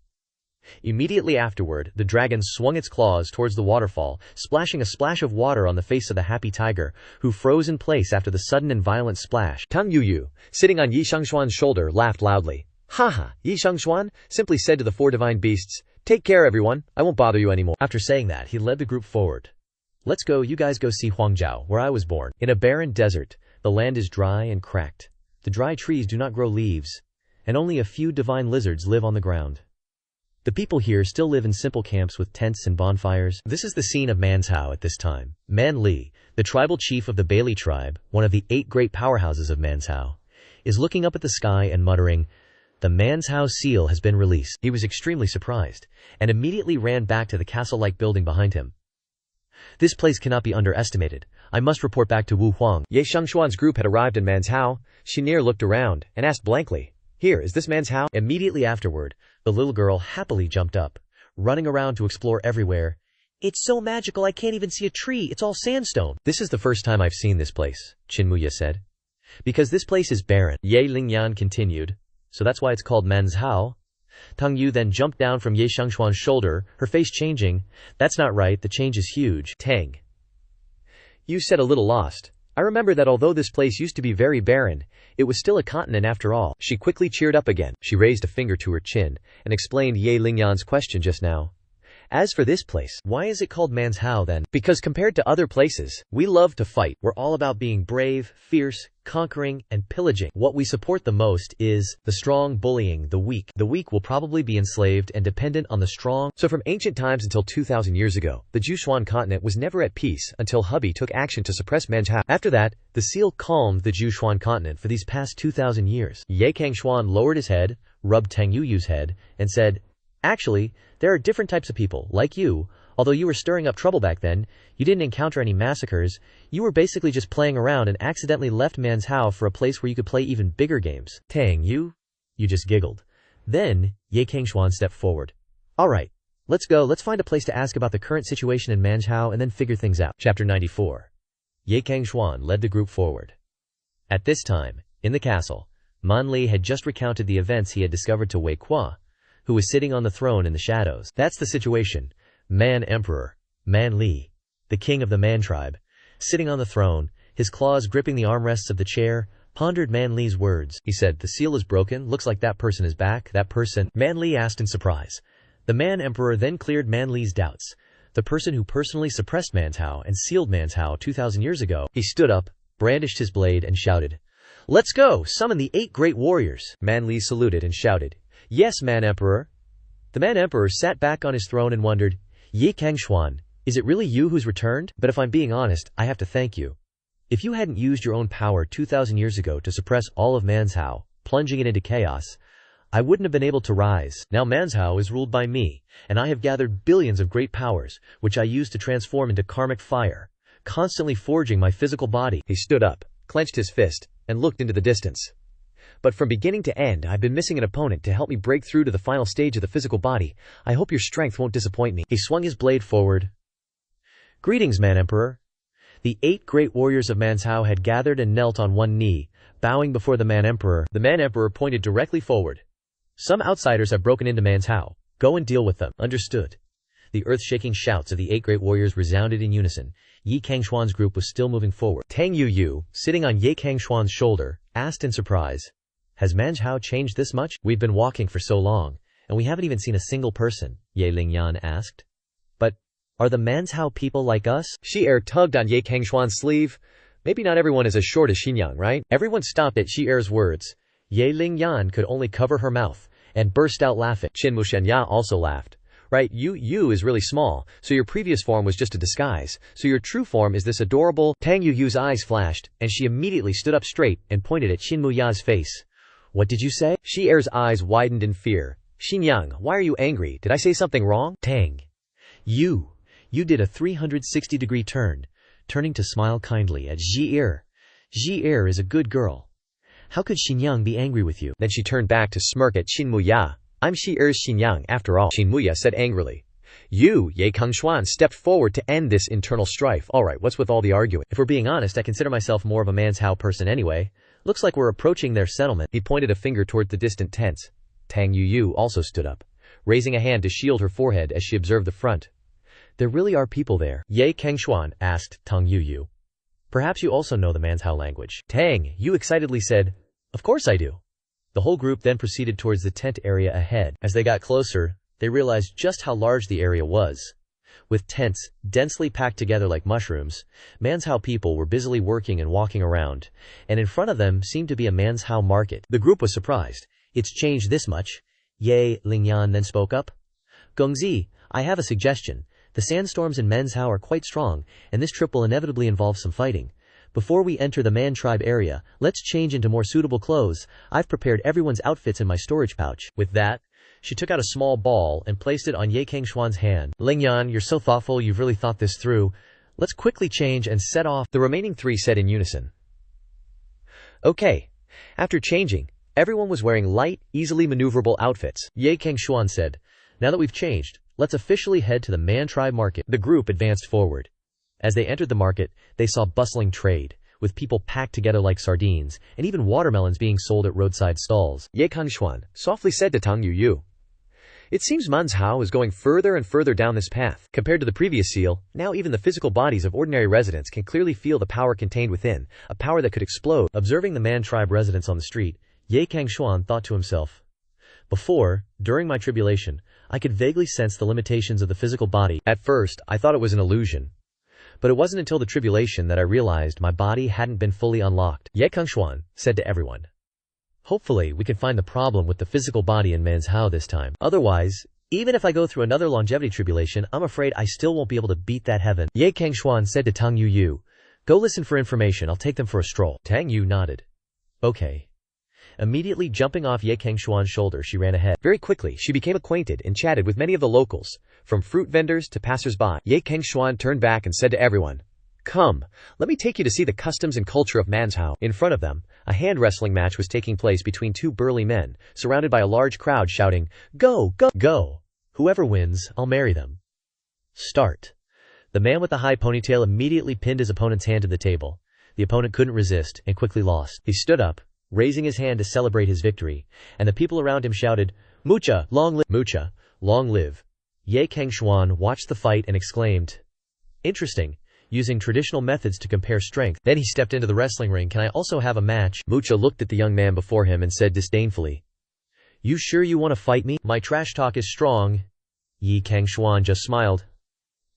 Immediately afterward, the dragon swung its claws towards the waterfall, splashing a splash of water on the face of the happy tiger, who froze in place after the sudden and violent splash. Tang Yuyu, sitting on Ye Cangxuan's shoulder, laughed loudly. Ha! Ye Cangxuan simply said to the four divine beasts, Take care, everyone. I won't bother you anymore. After saying that, he led the group forward. Let's go, you guys go see Huangzhou, where I was born. In a barren desert, the land is dry and cracked. The dry trees do not grow leaves, and only a few divine lizards live on the ground. The people here still live in simple camps with tents and bonfires. This is the scene of Manhua at this time. Man Li, the tribal chief of the Bailey tribe, one of the 8 great powerhouses of Manhua, is looking up at the sky and muttering, The Manhua seal has been released. He was extremely surprised, and immediately ran back to the castle-like building behind him. This place cannot be underestimated. I must report back to Wu Huang. Ye Cangxuan's group had arrived in Manhua. She near looked around and asked blankly, Here, is this Manhua? Immediately afterward, the little girl happily jumped up, running around to explore everywhere. It's so magical I can't even see a tree. It's all sandstone. This is the first time I've seen this place, Chinmuya said. Because this place is barren. Ye Lingyan continued. So that's why it's called Manhua. Tang Yu then jumped down from Ye Cangxuan's shoulder, her face changing. That's not right, the change is huge. Tang. You said a little lost. I remember that although this place used to be very barren, it was still a continent after all. She quickly cheered up again. She raised a finger to her chin and explained Ye Lingyan's question just now. As for this place, why is it called Manhua then? because compared to other places, we love to fight. We're all about being brave, fierce, conquering, and pillaging. What we support the most is the strong bullying the weak. The weak will probably be enslaved and dependent on the strong. So from ancient times until 2,000 years ago, the Cangxuan continent was never at peace until hubby took action to suppress Manhua. After that, the seal calmed the Cangxuan continent for these past 2,000 years. Ye Cangxuan lowered his head, rubbed Tang Yuyu's head, and said, "Actually, there are different types of people, like you. Although you were stirring up trouble back then, you didn't encounter any massacres. You were basically just playing around and accidentally left Manhua for a place where you could play even bigger games." Tang Yu just giggled. Then, Ye Cangxuan stepped forward. "Alright, let's go. Let's find a place to ask about the current situation in Manhua and then figure things out." Chapter 94. Ye Cangxuan led the group forward. At this time, in the castle, Man Li had just recounted the events he had discovered to Wei Qua, who was sitting on the throne in the shadows. "That's the situation. Man Emperor, Man Li, the king of the Man tribe, sitting on the throne, his claws gripping the armrests of the chair, pondered Man Li's words. He said, 'The seal is broken. Looks like that person is back. That person?' Man Li asked in surprise. The Man Emperor then cleared Man Li's doubts. The person who personally suppressed Manhua and sealed Manhua 2,000 years ago. He stood up, brandished his blade, and shouted, 'Let's go! Summon the 8 great warriors!' Man Li saluted and shouted, 'Yes, Man Emperor.' The Man Emperor sat back on his throne and wondered, 'Ye Cangxuan, is it really you who's returned? But if I'm being honest, I have to thank you. If you hadn't used your own power 2,000 years ago to suppress all of Manhua, plunging it into chaos, I wouldn't have been able to rise. Now Manhua is ruled by me, and I have gathered billions of great powers, which I use to transform into karmic fire, constantly forging my physical body.' He stood up, clenched his fist, and looked into the distance. 'But from beginning to end, I've been missing an opponent to help me break through to the final stage of the physical body. I hope your strength won't disappoint me.' He swung his blade forward. 'Greetings, Man Emperor.' The 8 great warriors of Manhua had gathered and knelt on one knee, bowing before the Man Emperor. The Man Emperor pointed directly forward. 'Some outsiders have broken into Manhua. Go and deal with them.' 'Understood.' The earth-shaking shouts of the 8 great warriors resounded in unison. Ye Cangxuan's group was still moving forward. Tang Yu, sitting on Ye Cangxuan's shoulder, asked in surprise, 'Has Manhua changed this much? We've been walking for so long, and we haven't even seen a single person,' Ye Lingyan asked. 'But are the Manhua people like us?' Shi tugged on Ye Cangxuan's sleeve. 'Maybe not everyone is as short as Xinyang, right?' Everyone stopped at Shi words. Ye Lingyan could only cover her mouth and burst out laughing. Qin Mushenya also laughed. 'Right, you is really small, so your previous form was just a disguise, so your true form is this adorable.' Tang Yu's eyes flashed, and she immediately stood up straight and pointed at Qin Muya's face. 'What did you say?' Shi eyes widened in fear. 'Xinyang, why are you angry? Did I say something wrong?' 'Tang, you did a 360-degree turn, turning to smile kindly at Ji Er. Ji Er is a good girl. How could Xinyang be angry with you?' Then she turned back to smirk at Qin Muya. 'I'm Shi Xinyang after all,' Qin Muya said angrily. Ye Cangxuan stepped forward to end this internal strife. 'Alright, what's with all the arguing? If we're being honest, I consider myself more of a Manhua person anyway. Looks like we're approaching their settlement.' He pointed a finger toward the distant tents. Tang Yu also stood up, raising a hand to shield her forehead as she observed the front. 'There really are people there?' Ye Cangxuan asked Tang Yu. 'Perhaps you also know the Manhua language.' Tang Yu excitedly said, 'Of course I do.' The whole group then proceeded towards the tent area ahead. As they got closer, they realized just how large the area was. With tents densely packed together like mushrooms, Manhua people were busily working and walking around, and in front of them seemed to be a Manhua market. The group was surprised. 'It's changed this much.' Ye Lingyan then spoke up. 'Gongzi, I have a suggestion. The sandstorms in Manhua are quite strong, and this trip will inevitably involve some fighting. Before we enter the Man tribe area, let's change into more suitable clothes. I've prepared everyone's outfits in my storage pouch.' With that, she took out a small ball and placed it on Ye Cangxuan's hand. 'Lingyan, you're so thoughtful. You've really thought this through. Let's quickly change and set off.' The remaining 3 said in unison. Okay. After changing, everyone was wearing light, easily maneuverable outfits. Ye Cangxuan said, 'Now that we've changed, let's officially head to the Man tribe market.' The group advanced forward. As they entered the market, they saw bustling trade, with people packed together like sardines, and even watermelons being sold at roadside stalls. Ye Cangxuan softly said to Tang Yu, It seems Manhwa is going further and further down this path. Compared to the previous seal, now even the physical bodies of ordinary residents can clearly feel the power contained within, a power that could explode. Observing the man tribe residents on the street, Cangxuan thought to himself, before, during my tribulation, I could vaguely sense the limitations of the physical body. At first, I thought it was an illusion. But it wasn't until the tribulation that I realized my body hadn't been fully unlocked. Cangxuan said to everyone, hopefully we can find the problem with the physical body in Manhwa this time. Otherwise, even if I go through another longevity tribulation, I'm afraid I still won't be able to beat that heaven. Cangxuan said to Tang Yu, go listen for information, I'll take them for a stroll. Tang Yu nodded. Okay. Immediately jumping off Cangxuan's shoulder, she ran ahead. Very quickly, she became acquainted and chatted with many of the locals, from fruit vendors to passers-by. Cangxuan turned back and said to everyone, come, let me take you to see the customs and culture of Manhwa. In front of them, a hand wrestling match was taking place between two burly men, surrounded by a large crowd shouting, go, go, go. Whoever wins, I'll marry them. Start. The man with the high ponytail immediately pinned his opponent's hand to the table. The opponent couldn't resist and quickly lost. He stood up, raising his hand to celebrate his victory, and the people around him shouted, Mucha, long live! Mucha, long live! Cangxuan watched the fight and exclaimed, interesting, using traditional methods to compare strength. Then he stepped into the wrestling ring. Can I also have a match? Mucha looked at the young man before him and said disdainfully, you sure you want to fight me? My trash talk is strong. Cangxuan just smiled.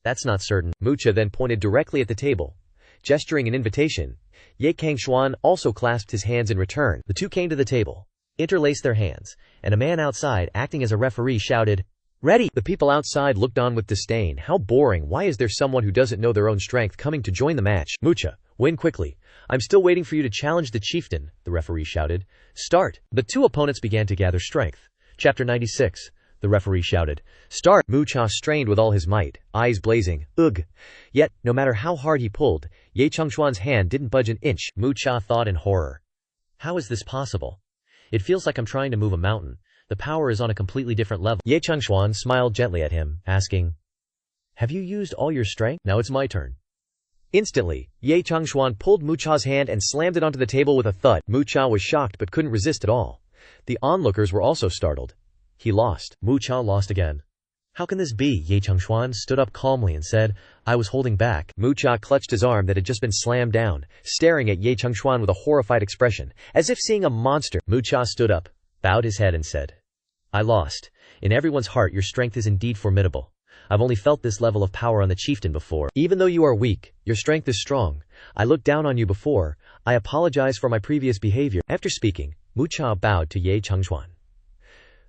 That's not certain. Mucha then pointed directly at the table, gesturing an invitation. Cangxuan also clasped his hands in return. The two came to the table, interlaced their hands, and a man outside, acting as a referee, shouted, ready! The people outside looked on with disdain. How boring, why is there someone who doesn't know their own strength coming to join the match? Mucha, win quickly. I'm still waiting for you to challenge the chieftain, the referee shouted. Start. The two opponents began to gather strength. Chapter 96. The referee shouted, start. Mucha strained with all his might, eyes blazing. Ugh. Yet, no matter how hard he pulled, Cangxuan's hand didn't budge an inch. Mucha thought in horror. How is this possible? It feels like I'm trying to move a mountain. The power is on a completely different level. Cangxuan smiled gently at him, asking, have you used all your strength? Now it's my turn. Instantly, Cangxuan pulled Mucha's hand and slammed it onto the table with a thud. Mucha was shocked but couldn't resist at all. The onlookers were also startled. He lost. Mucha lost again. How can this be? Cangxuan stood up calmly and said, I was holding back. Mucha clutched his arm that had just been slammed down, staring at Cangxuan with a horrified expression, as if seeing a monster. Mucha stood up, bowed his head and said, I lost. In everyone's heart your strength is indeed formidable. I've only felt this level of power on the chieftain before. Even though you are weak, your strength is strong. I looked down on you before. I apologize for my previous behavior. After speaking, Mucha bowed to Cangxuan.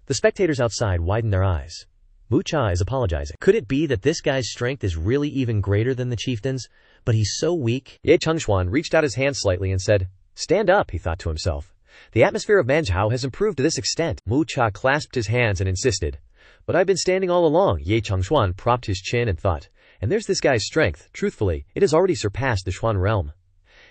The spectators outside widened their eyes. Mucha is apologizing. Could it be that this guy's strength is really even greater than the chieftain's, but he's so weak? Cangxuan reached out his hand slightly and said, stand up, he thought to himself. The atmosphere of Manhwa has improved to this extent. Mucha clasped his hands and insisted, but I've been standing all along. Cangxuan propped his chin and thought, and there's this guy's strength. Truthfully, it has already surpassed the Xuan realm.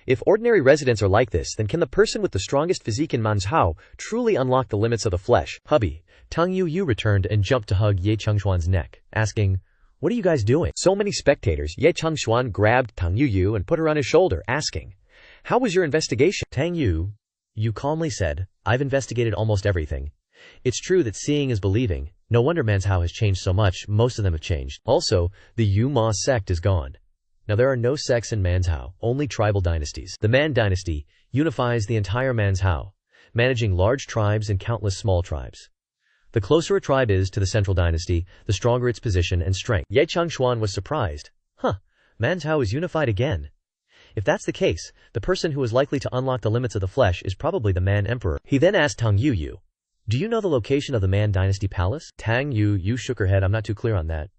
If ordinary residents are like this, then can the person with the strongest physique in Manhwa truly unlock the limits of the flesh? Hubby. Tang Yu returned and jumped to hug Cangxuan's neck, asking, what are you guys doing? So many spectators. Cangxuan grabbed Tang Yu and put her on his shoulder, asking, how was your investigation? Tang Yu calmly said, I've investigated almost everything. It's true that seeing is believing. No wonder Manhwa has changed so much. Most of them have changed. Also, the Yu-Ma sect is gone. Now there are no sects in Manhwa, only tribal dynasties. The Man dynasty unifies the entire Manhwa, managing large tribes and countless small tribes. The closer a tribe is to the central dynasty, the stronger its position and strength. Cangxuan was surprised. Manhwa is unified again. If that's the case, the person who is likely to unlock the limits of the flesh is probably the Man Emperor. He then asked Tang Yu, do you know the location of the Man dynasty palace? Tang Yu shook her head. I'm not too clear on that.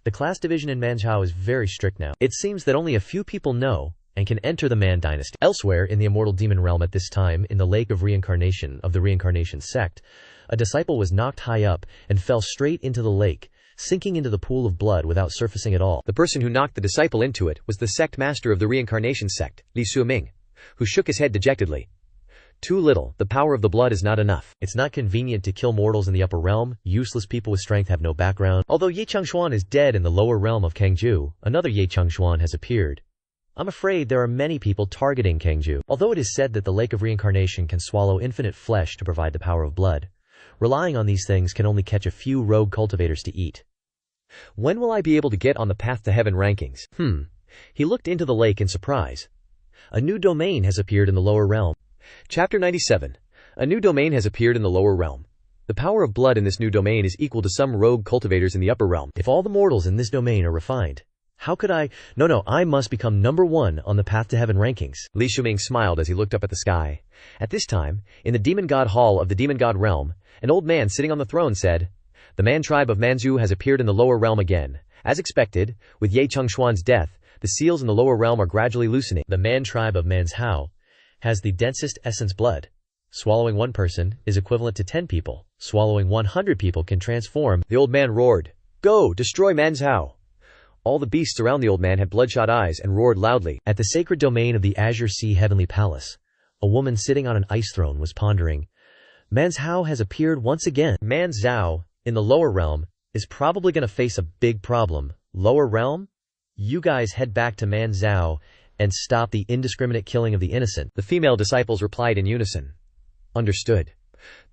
The class division in Manhwa is very strict now. It seems that only a few people know and can enter the Man dynasty. Elsewhere in the immortal demon realm at this time, in the lake of reincarnation of the reincarnation sect, a disciple was knocked high up and fell straight into the lake, sinking into the pool of blood without surfacing at all. The person who knocked the disciple into it was the sect master of the reincarnation sect, Li Suoming, who shook his head dejectedly. Too little, the power of the blood is not enough. It's not convenient to kill mortals in the upper realm. Useless people with strength have no background. Although Cangxuan is dead in the lower realm of Cangzhou, another Cangxuan has appeared. I'm afraid there are many people targeting Cangzhou. Although it is said that the lake of reincarnation can swallow infinite flesh to provide the power of blood, Relying on these things can only catch a few rogue cultivators to eat. When will I be able to get on the path to heaven rankings? He looked into the lake in surprise. A new domain has appeared in the lower realm. Chapter 97. A new domain has appeared in the lower realm. The power of blood in this new domain is equal to some rogue cultivators in the upper realm. If all the mortals in this domain are refined, how could I? No, I must become number 1 on the path to heaven rankings. Li Shuming smiled as he looked up at the sky. At this time, in the demon god hall of the demon god realm, an old man sitting on the throne said, "The man tribe of Manzhu has appeared in the lower realm again. As expected, with Ye Cangxuan's death, the seals in the lower realm are gradually loosening. The man tribe of Manhua has the densest essence blood. Swallowing 1 person is equivalent to 10 people. Swallowing 100 people can transform." The old man roared, "Go, destroy Manhua!" All the beasts around the old man had bloodshot eyes and roared loudly. At the sacred domain of the Azure Sea Heavenly Palace, a woman sitting on an ice throne was pondering. Manhua has appeared once again. Manhua, in the lower realm, is probably going to face a big problem. Lower realm? You guys head back to Manhua and stop the indiscriminate killing of the innocent. The female disciples replied in unison. Understood.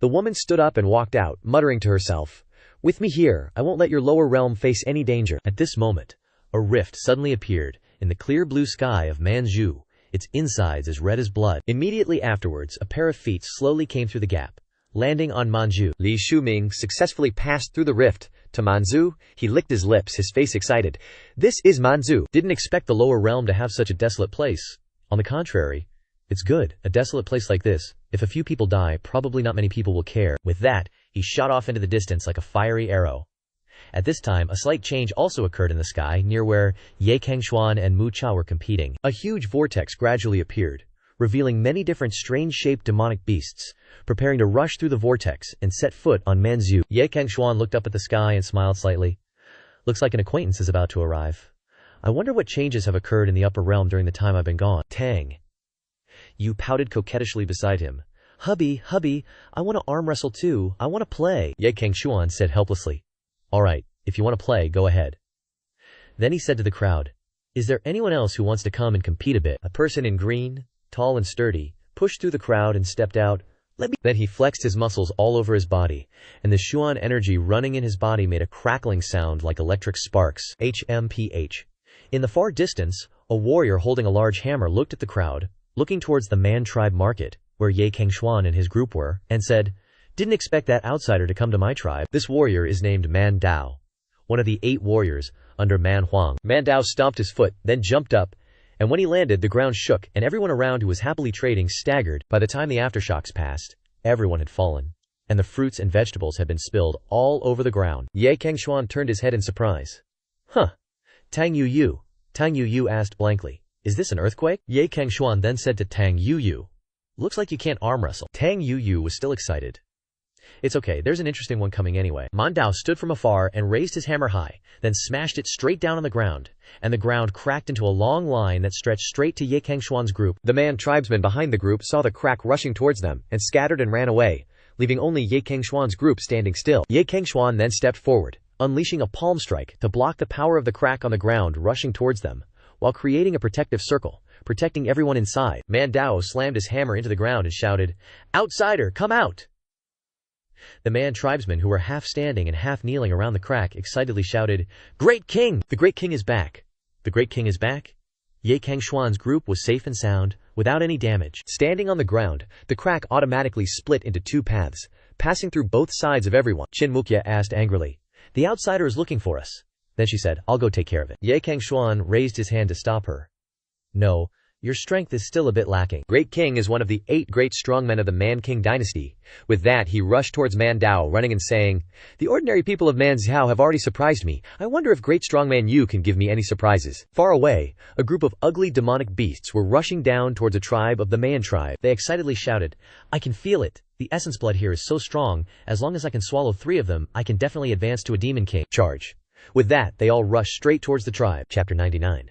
The woman stood up and walked out, muttering to herself, "With me here, I won't let your lower realm face any danger." At this moment, a rift suddenly appeared in the clear blue sky of Manzhu, its insides as red as blood. Immediately afterwards, a pair of feet slowly came through the gap, landing on Manzhu. Li Shuming successfully passed through the rift to Manzhu. He licked his lips, his face excited. "This is Manzhu." Didn't expect the lower realm to have such a desolate place. On the contrary, it's good. A desolate place like this, if a few people die, probably not many people will care. With that, he shot off into the distance like a fiery arrow. At this time, a slight change also occurred in the sky near where Ye Cangxuan and Mu Cha were competing. A huge vortex gradually appeared, revealing many different strange-shaped demonic beasts, preparing to rush through the vortex and set foot on Manzhu. Ye Cangxuan looked up at the sky and smiled slightly. Looks like an acquaintance is about to arrive. I wonder what changes have occurred in the upper realm during the time I've been gone. Tang. You pouted coquettishly beside him. Hubby, I want to arm wrestle too. I want to play. Ye Cangxuan said helplessly. All right, if you want to play, go ahead. Then he said to the crowd, "Is there anyone else who wants to come and compete a bit?" A person in green, tall and sturdy, pushed through the crowd and stepped out. Then he flexed his muscles all over his body, and the Xuan energy running in his body made a crackling sound like electric sparks. HMPH. In the far distance, a warrior holding a large hammer looked at the crowd, looking towards the Man Tribe market, where Ye Cangxuan and his group were, and said, "Didn't expect that outsider to come to my tribe." This warrior is named Man Dao, one of the 8 warriors under Man Huang. Man Dao stomped his foot, then jumped up, and when he landed, the ground shook, and everyone around who was happily trading staggered. By the time the aftershocks passed, everyone had fallen, and the fruits and vegetables had been spilled all over the ground. Ye Cangxuan turned his head in surprise. Tang Yu asked blankly, "Is this an earthquake?" Ye Cangxuan then said to Tang Yu, "Looks like you can't arm wrestle." Tang Yu was still excited. "It's okay, there's an interesting one coming anyway." Man Dao stood from afar and raised his hammer high, then smashed it straight down on the ground, and the ground cracked into a long line that stretched straight to Ye Cangxuan's group. The man tribesmen behind the group saw the crack rushing towards them, and scattered and ran away, leaving only Ye Cangxuan's group standing still. Ye Cangxuan then stepped forward, unleashing a palm strike to block the power of the crack on the ground rushing towards them, while creating a protective circle, protecting everyone inside. Man Dao slammed his hammer into the ground and shouted, "Outsider, come out!" The man tribesmen who were half standing and half kneeling around the crack excitedly shouted, "Great King! The Great King is back! The Great King is back!" Ye Cangxuan's group was safe and sound, without any damage. Standing on the ground, the crack automatically split into 2 paths, passing through both sides of everyone. Qin Mukia asked angrily, "The outsider is looking for us." Then she said, "I'll go take care of it." Ye Cangxuan raised his hand to stop her. "No, your strength is still a bit lacking." Great King is one of the 8 great strongmen of the Man King dynasty. With that, he rushed towards Man Dao, running and saying, "The ordinary people of Manzhou have already surprised me. I wonder if great strongman you can give me any surprises." Far away, a group of ugly demonic beasts were rushing down towards a tribe of the Man tribe. They excitedly shouted, "I can feel it. The essence blood here is so strong. As long as I can swallow 3 of them, I can definitely advance to a demon king." Charge. With that, they all rushed straight towards the tribe. Chapter 99.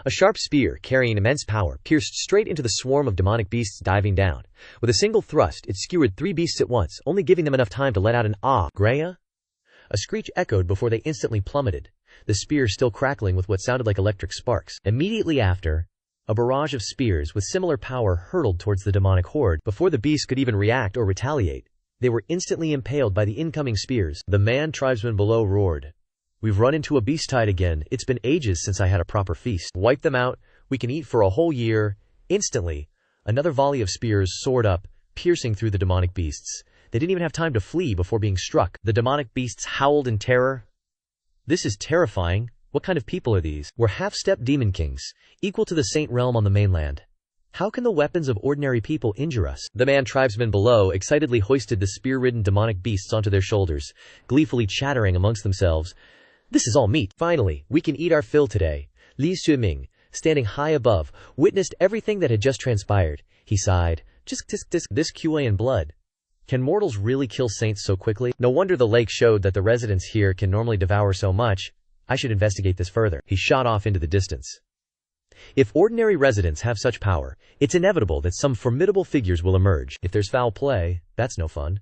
A sharp spear, carrying immense power, pierced straight into the swarm of demonic beasts diving down. With a single thrust, it skewered 3 beasts at once, only giving them enough time to let out an "Ah, Greya?" A screech echoed before they instantly plummeted, the spear still crackling with what sounded like electric sparks. Immediately after, a barrage of spears with similar power hurtled towards the demonic horde. Before the beasts could even react or retaliate, They were instantly impaled by the incoming spears. The tribesman below roared. We've run into a beast tide again. It's been ages since I had a proper feast. Wipe them out. We can eat for a whole year. Instantly, another volley of spears soared up, piercing through the demonic beasts. They didn't even have time to flee before being struck. The demonic beasts howled in terror. This is terrifying. What kind of people are these? We're half-step demon kings, equal to the saint realm on the mainland. How can the weapons of ordinary people injure us? The tribesmen below excitedly hoisted the spear-ridden demonic beasts onto their shoulders, gleefully chattering amongst themselves. This is all meat. Finally, we can eat our fill today. Li Suming, standing high above, witnessed everything that had just transpired. He sighed. Tisk tisk tisk. This Qan blood. Can mortals really kill saints so quickly? No wonder the lake showed that the residents here can normally devour so much. I should investigate this further. He shot off into the distance. If ordinary residents have such power, it's inevitable that some formidable figures will emerge. If there's foul play, that's no fun.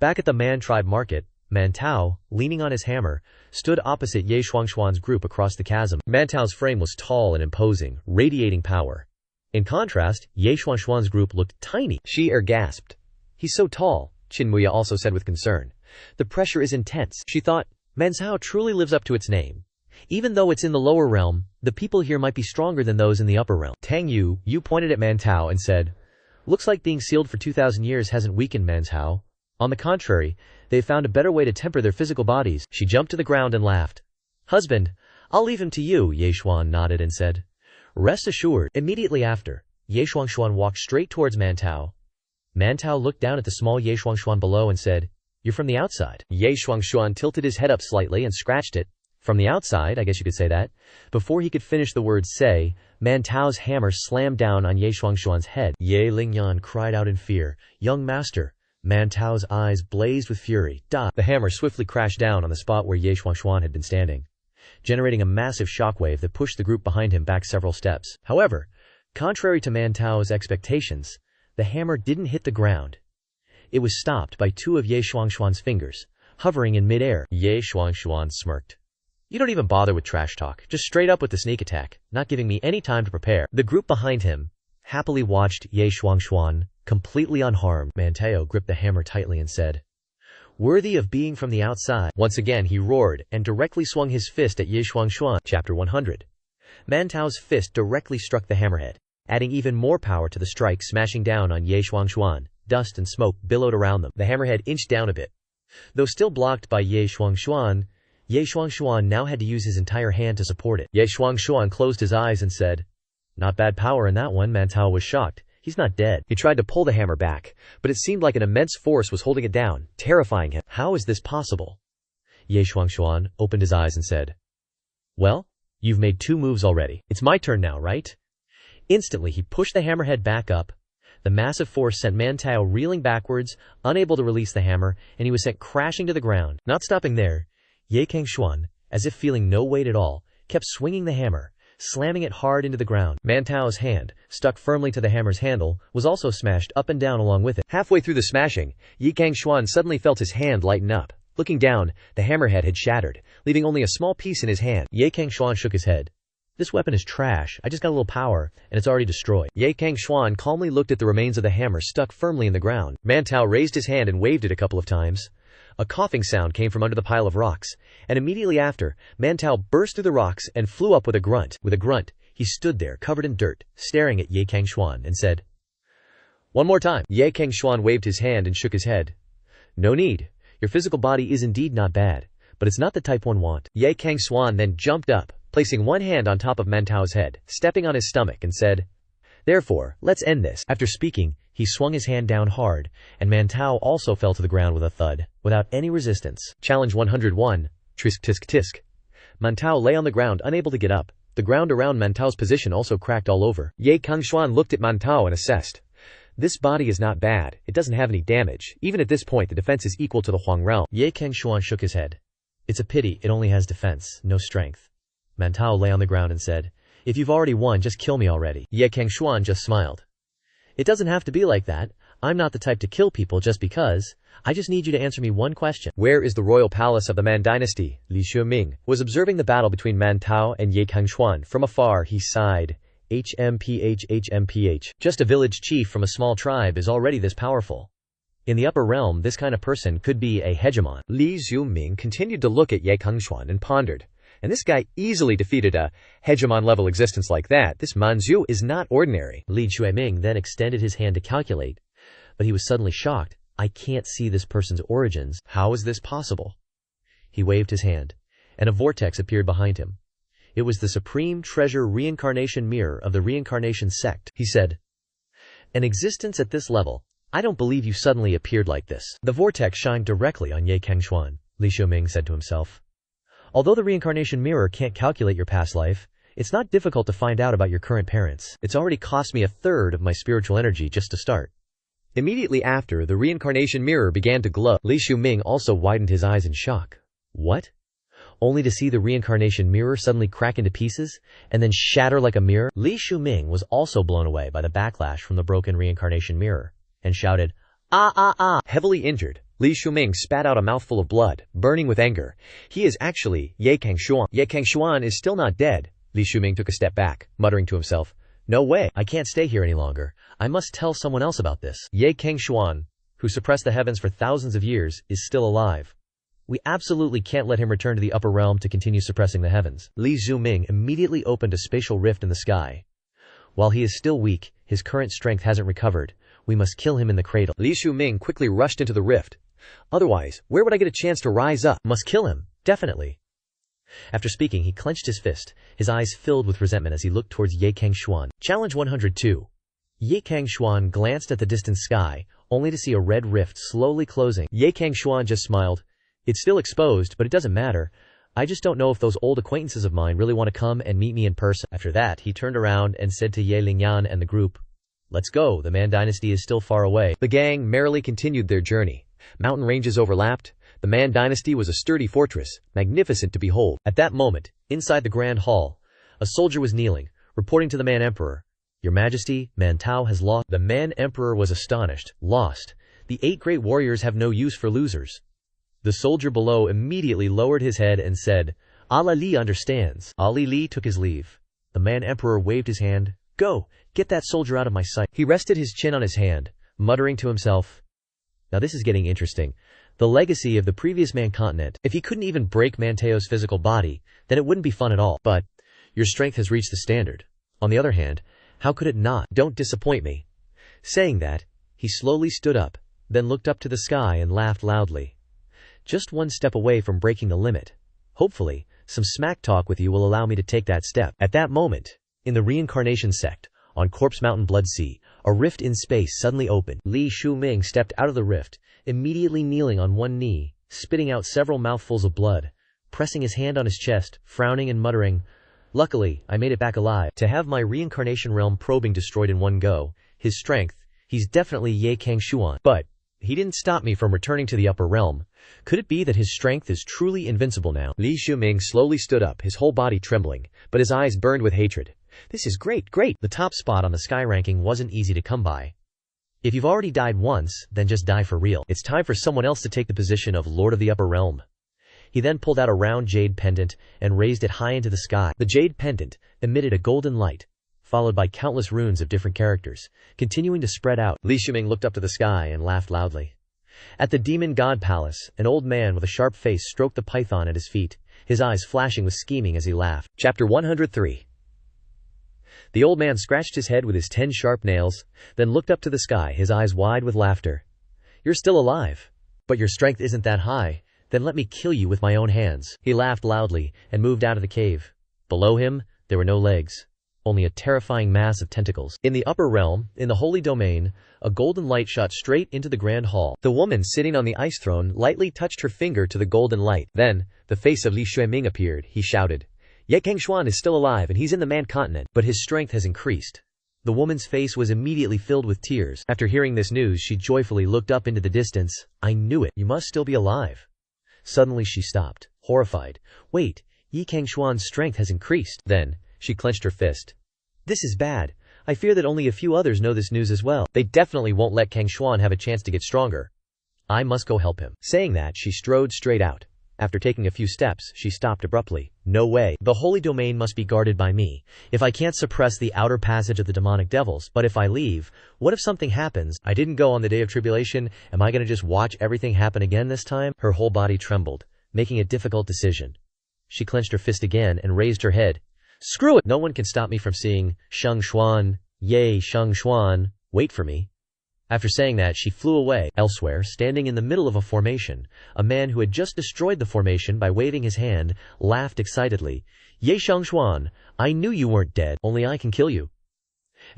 Back at the Man tribe market, Mantao, leaning on his hammer, stood opposite Ye Shuangshuan's group across the chasm. Mantao's frame was tall and imposing, radiating power. In contrast, Ye Shuangshuan's group looked tiny. Shi gasped. He's so tall, Qinmuya also said with concern. The pressure is intense. She thought, Manzhao truly lives up to its name. Even though it's in the lower realm, the people here might be stronger than those in the upper realm. Tang Yu pointed at Mantao and said, looks like being sealed for 2,000 years hasn't weakened Manzhao. On the contrary, they've found a better way to temper their physical bodies. She jumped to the ground and laughed. Husband, I'll leave him to you, Ye Xuan nodded and said. Rest assured. Immediately after, Ye Shuangshuan walked straight towards Mantao. Mantao looked down at the small Ye Shuangshuan below and said, you're from the outside. Ye Shuangshuan tilted his head up slightly and scratched it. From the outside, I guess you could say that. Before he could finish the word say, Mantao's hammer slammed down on Ye Shuangshuan's head. Ye Lingyan cried out in fear. Young master. Mantao's eyes blazed with fury. Da! The hammer swiftly crashed down on the spot where Ye Shuangshuan had been standing, generating a massive shockwave that pushed the group behind him back several steps. However, contrary to Mantao's expectations, the hammer didn't hit the ground. It was stopped by two of Ye Shuangshuan's fingers, hovering in midair. Ye Shuangshuan smirked. You don't even bother with trash talk, just straight up with the sneak attack, not giving me any time to prepare. The group behind him happily watched Ye Shuangshuan, completely unharmed. Mantao gripped the hammer tightly and said, worthy of being from the outside. Once again he roared and directly swung his fist at Ye Shuangshuan. Chapter 100. Mantao's fist directly struck the hammerhead, adding even more power to the strike, smashing down on Ye Shuangshuan. Dust and smoke billowed around them. The hammerhead inched down a bit. Though still blocked by Ye Shuangshuan now had to use his entire hand to support it. Ye Shuangshuan closed his eyes and said, not bad power in that one. Mantao was shocked. He's not dead. He tried to pull the hammer back, but it seemed like an immense force was holding it down, terrifying him. How is this possible? Ye Shuangshuan opened his eyes and said, well, you've made 2 moves already. It's my turn now, right? Instantly he pushed the hammerhead back up. The massive force sent Mantao reeling backwards, unable to release the hammer, and he was sent crashing to the ground. Not stopping there, Ye Cangxuan, as if feeling no weight at all, kept swinging the hammer, slamming it hard into the ground. Mantao's hand, stuck firmly to the hammer's handle, was also smashed up and down along with it. Halfway through the smashing, Ye Cangxuan suddenly felt his hand lighten up. Looking down, the hammerhead had shattered, leaving only a small piece in his hand. Ye Cangxuan shook his head. This weapon is trash. I just got a little power, and it's already destroyed. Ye Cangxuan calmly looked at the remains of the hammer stuck firmly in the ground. Mantao raised his hand and waved it a couple of times. A coughing sound came from under the pile of rocks, and immediately after, Mantao burst through the rocks and flew up with a grunt. With a grunt, he stood there covered in dirt, staring at Ye Cangxuan, and said, one more time. Ye Cangxuan waved his hand and shook his head. No need. Your physical body is indeed not bad, but it's not the type one want. Ye Cangxuan then jumped up, placing one hand on top of Mantao's head, stepping on his stomach, and said, therefore, let's end this. After speaking, he swung his hand down hard, and Mantao also fell to the ground with a thud, without any resistance. Challenge 101. Tisk tisk tisk. Mantao lay on the ground, unable to get up. The ground around Mantao's position also cracked all over. Ye Cangxuan looked at Mantao and assessed. This body is not bad. It doesn't have any damage. Even at this point, the defense is equal to the Huang realm. Ye Cangxuan shook his head. It's a pity it only has defense, no strength. Mantao lay on the ground and said, if you've already won, just kill me already. Ye Cangxuan just smiled. It doesn't have to be like that. I'm not the type to kill people just because. I just need you to answer me one question. Where is the royal palace of the Man dynasty? Li Shuming was observing the battle between Mantao and Ye Cangxuan. From afar, he sighed. HMPH. Just a village chief from a small tribe is already this powerful. In the upper realm, this kind of person could be a hegemon. Li Zuming continued to look at Ye Cangxuan and pondered. And this guy easily defeated a hegemon-level existence like that. This Manzhu is not ordinary. Li Chueming then extended his hand to calculate, but he was suddenly shocked. I can't see this person's origins. How is this possible? He waved his hand, and a vortex appeared behind him. It was the supreme treasure reincarnation mirror of the reincarnation sect. He said, an existence at this level. I don't believe you suddenly appeared like this. The vortex shined directly on Ye Cangxuan, Li Xiuming said to himself. Although the reincarnation mirror can't calculate your past life, it's not difficult to find out about your current parents. It's already cost me 1/3 of my spiritual energy just to start. Immediately after, the reincarnation mirror began to glow. Li Xiuming also widened his eyes in shock. What? Only to see the reincarnation mirror suddenly crack into pieces, and then shatter like a mirror? Li Xiuming was also blown away by the backlash from the broken reincarnation mirror, and shouted, ah ah ah! Heavily injured, Li Xiuming spat out a mouthful of blood, burning with anger. He is actually Ye Cangxuan. Ye Cangxuan is still not dead. Li Xiuming took a step back, muttering to himself, no way, I can't stay here any longer. I must tell someone else about this. Ye Cangxuan, who suppressed the heavens for thousands of years, is still alive. We absolutely can't let him return to the upper realm to continue suppressing the heavens. Li Xiuming immediately opened a spatial rift in the sky. While he is still weak, his current strength hasn't recovered. We must kill him in the cradle. Li Xiuming quickly rushed into the rift. Otherwise, where would I get a chance to rise up? Must kill him, definitely. After speaking, he clenched his fist, his eyes filled with resentment as he looked towards Ye Cangxuan. Challenge 102. Ye Cangxuan glanced at the distant sky, only to see a red rift slowly closing. Ye Cangxuan just smiled. It's still exposed, but it doesn't matter. I just don't know if those old acquaintances of mine really want to come and meet me in person. After that, he turned around and said to Ye Lingyan and the group, let's go, the Man Dynasty is still far away. The gang merrily continued their journey. Mountain ranges overlapped. The Man Dynasty was a sturdy fortress, magnificent to behold. At that moment, inside the Grand Hall, a soldier was kneeling, reporting to the Man Emperor, Your Majesty, Man Tao has lost. The Man Emperor was astonished. Lost? The 8 great warriors have no use for losers. The soldier below immediately lowered his head and said, Ali Li understands. Ali Li took his leave. The Man Emperor waved his hand. Go, get that soldier out of my sight. He rested his chin on his hand, muttering to himself, now this is getting interesting. The legacy of the previous Man continent. If he couldn't even break Manteo's physical body, then it wouldn't be fun at all. But your strength has reached the standard. On the other hand, how could it not? Don't disappoint me. Saying that, he slowly stood up, then looked up to the sky and laughed loudly. Just one step away from breaking the limit. Hopefully, some smack talk with you will allow me to take that step. At that moment, in the reincarnation sect, on Corpse Mountain Blood Sea, a rift in space suddenly opened. Li Xiuming stepped out of the rift, immediately kneeling on one knee, spitting out several mouthfuls of blood, pressing his hand on his chest, frowning and muttering, luckily, I made it back alive. To have my reincarnation realm probing destroyed in one go, his strength, he's definitely Ye Cangxuan. But he didn't stop me from returning to the upper realm. Could it be that his strength is truly invincible now? Li Xiuming slowly stood up, his whole body trembling, but his eyes burned with hatred. This is great, great! The top spot on the sky ranking wasn't easy to come by. If you've already died once, then just die for real. It's time for someone else to take the position of Lord of the Upper Realm. He then pulled out a round jade pendant and raised it high into the sky. The jade pendant emitted a golden light, followed by countless runes of different characters, continuing to spread out. Li Xiuming looked up to the sky and laughed loudly. At the Demon God Palace, an old man with a sharp face stroked the python at his feet, his eyes flashing with scheming as he laughed. Chapter 103. The old man scratched his head with his 10 sharp nails, then looked up to the sky, his eyes wide with laughter. You're still alive. But your strength isn't that high. Then let me kill you with my own hands. He laughed loudly and moved out of the cave. Below him, there were no legs, only a terrifying mass of tentacles. In the upper realm, in the holy domain, a golden light shot straight into the grand hall. The woman sitting on the ice throne lightly touched her finger to the golden light. Then, the face of Li Xiuming appeared. He shouted, Ye Cangxuan is still alive and he's in the Man continent, but his strength has increased. The woman's face was immediately filled with tears. After hearing this news, she joyfully looked up into the distance. I knew it. You must still be alive. Suddenly she stopped, horrified. Wait, Ye Cangxuan's strength has increased. Then, she clenched her fist. This is bad. I fear that only a few others know this news as well. They definitely won't let Cangxuan have a chance to get stronger. I must go help him. Saying that, she strode straight out. After taking a few steps, she stopped abruptly. No way. The holy domain must be guarded by me. If I can't suppress the outer passage of the demonic devils, but if I leave, what if something happens? I didn't go on the day of tribulation. Am I going to just watch everything happen again this time? Her whole body trembled, making a difficult decision. She clenched her fist again and raised her head. Screw it! No one can stop me from seeing Cangxuan. Yay, Cangxuan. Wait for me. After saying that, she flew away. Elsewhere, standing in the middle of a formation, a man who had just destroyed the formation by waving his hand laughed excitedly. Ye Cangxuan, I knew you weren't dead, only I can kill you.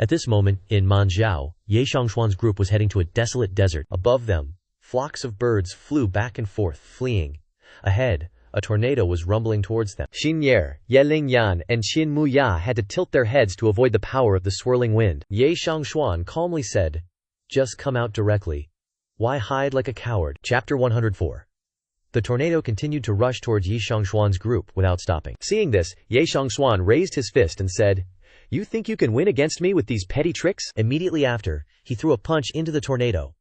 At this moment, in Manzhou, Ye Cangxuan's group was heading to a desolate desert. Above them, flocks of birds flew back and forth, fleeing. Ahead, a tornado was rumbling towards them. Xin Ye, Ye Lingyan, and Qin Muya had to tilt their heads to avoid the power of the swirling wind. Ye Cangxuan calmly said, just come out directly. Why hide like a coward? Chapter 104. The tornado continued to rush towards Ye Cangxuan's group without stopping. Seeing this, Ye Cangxuan raised his fist and said, You think you can win against me with these petty tricks? Immediately after, he threw a punch into the tornado.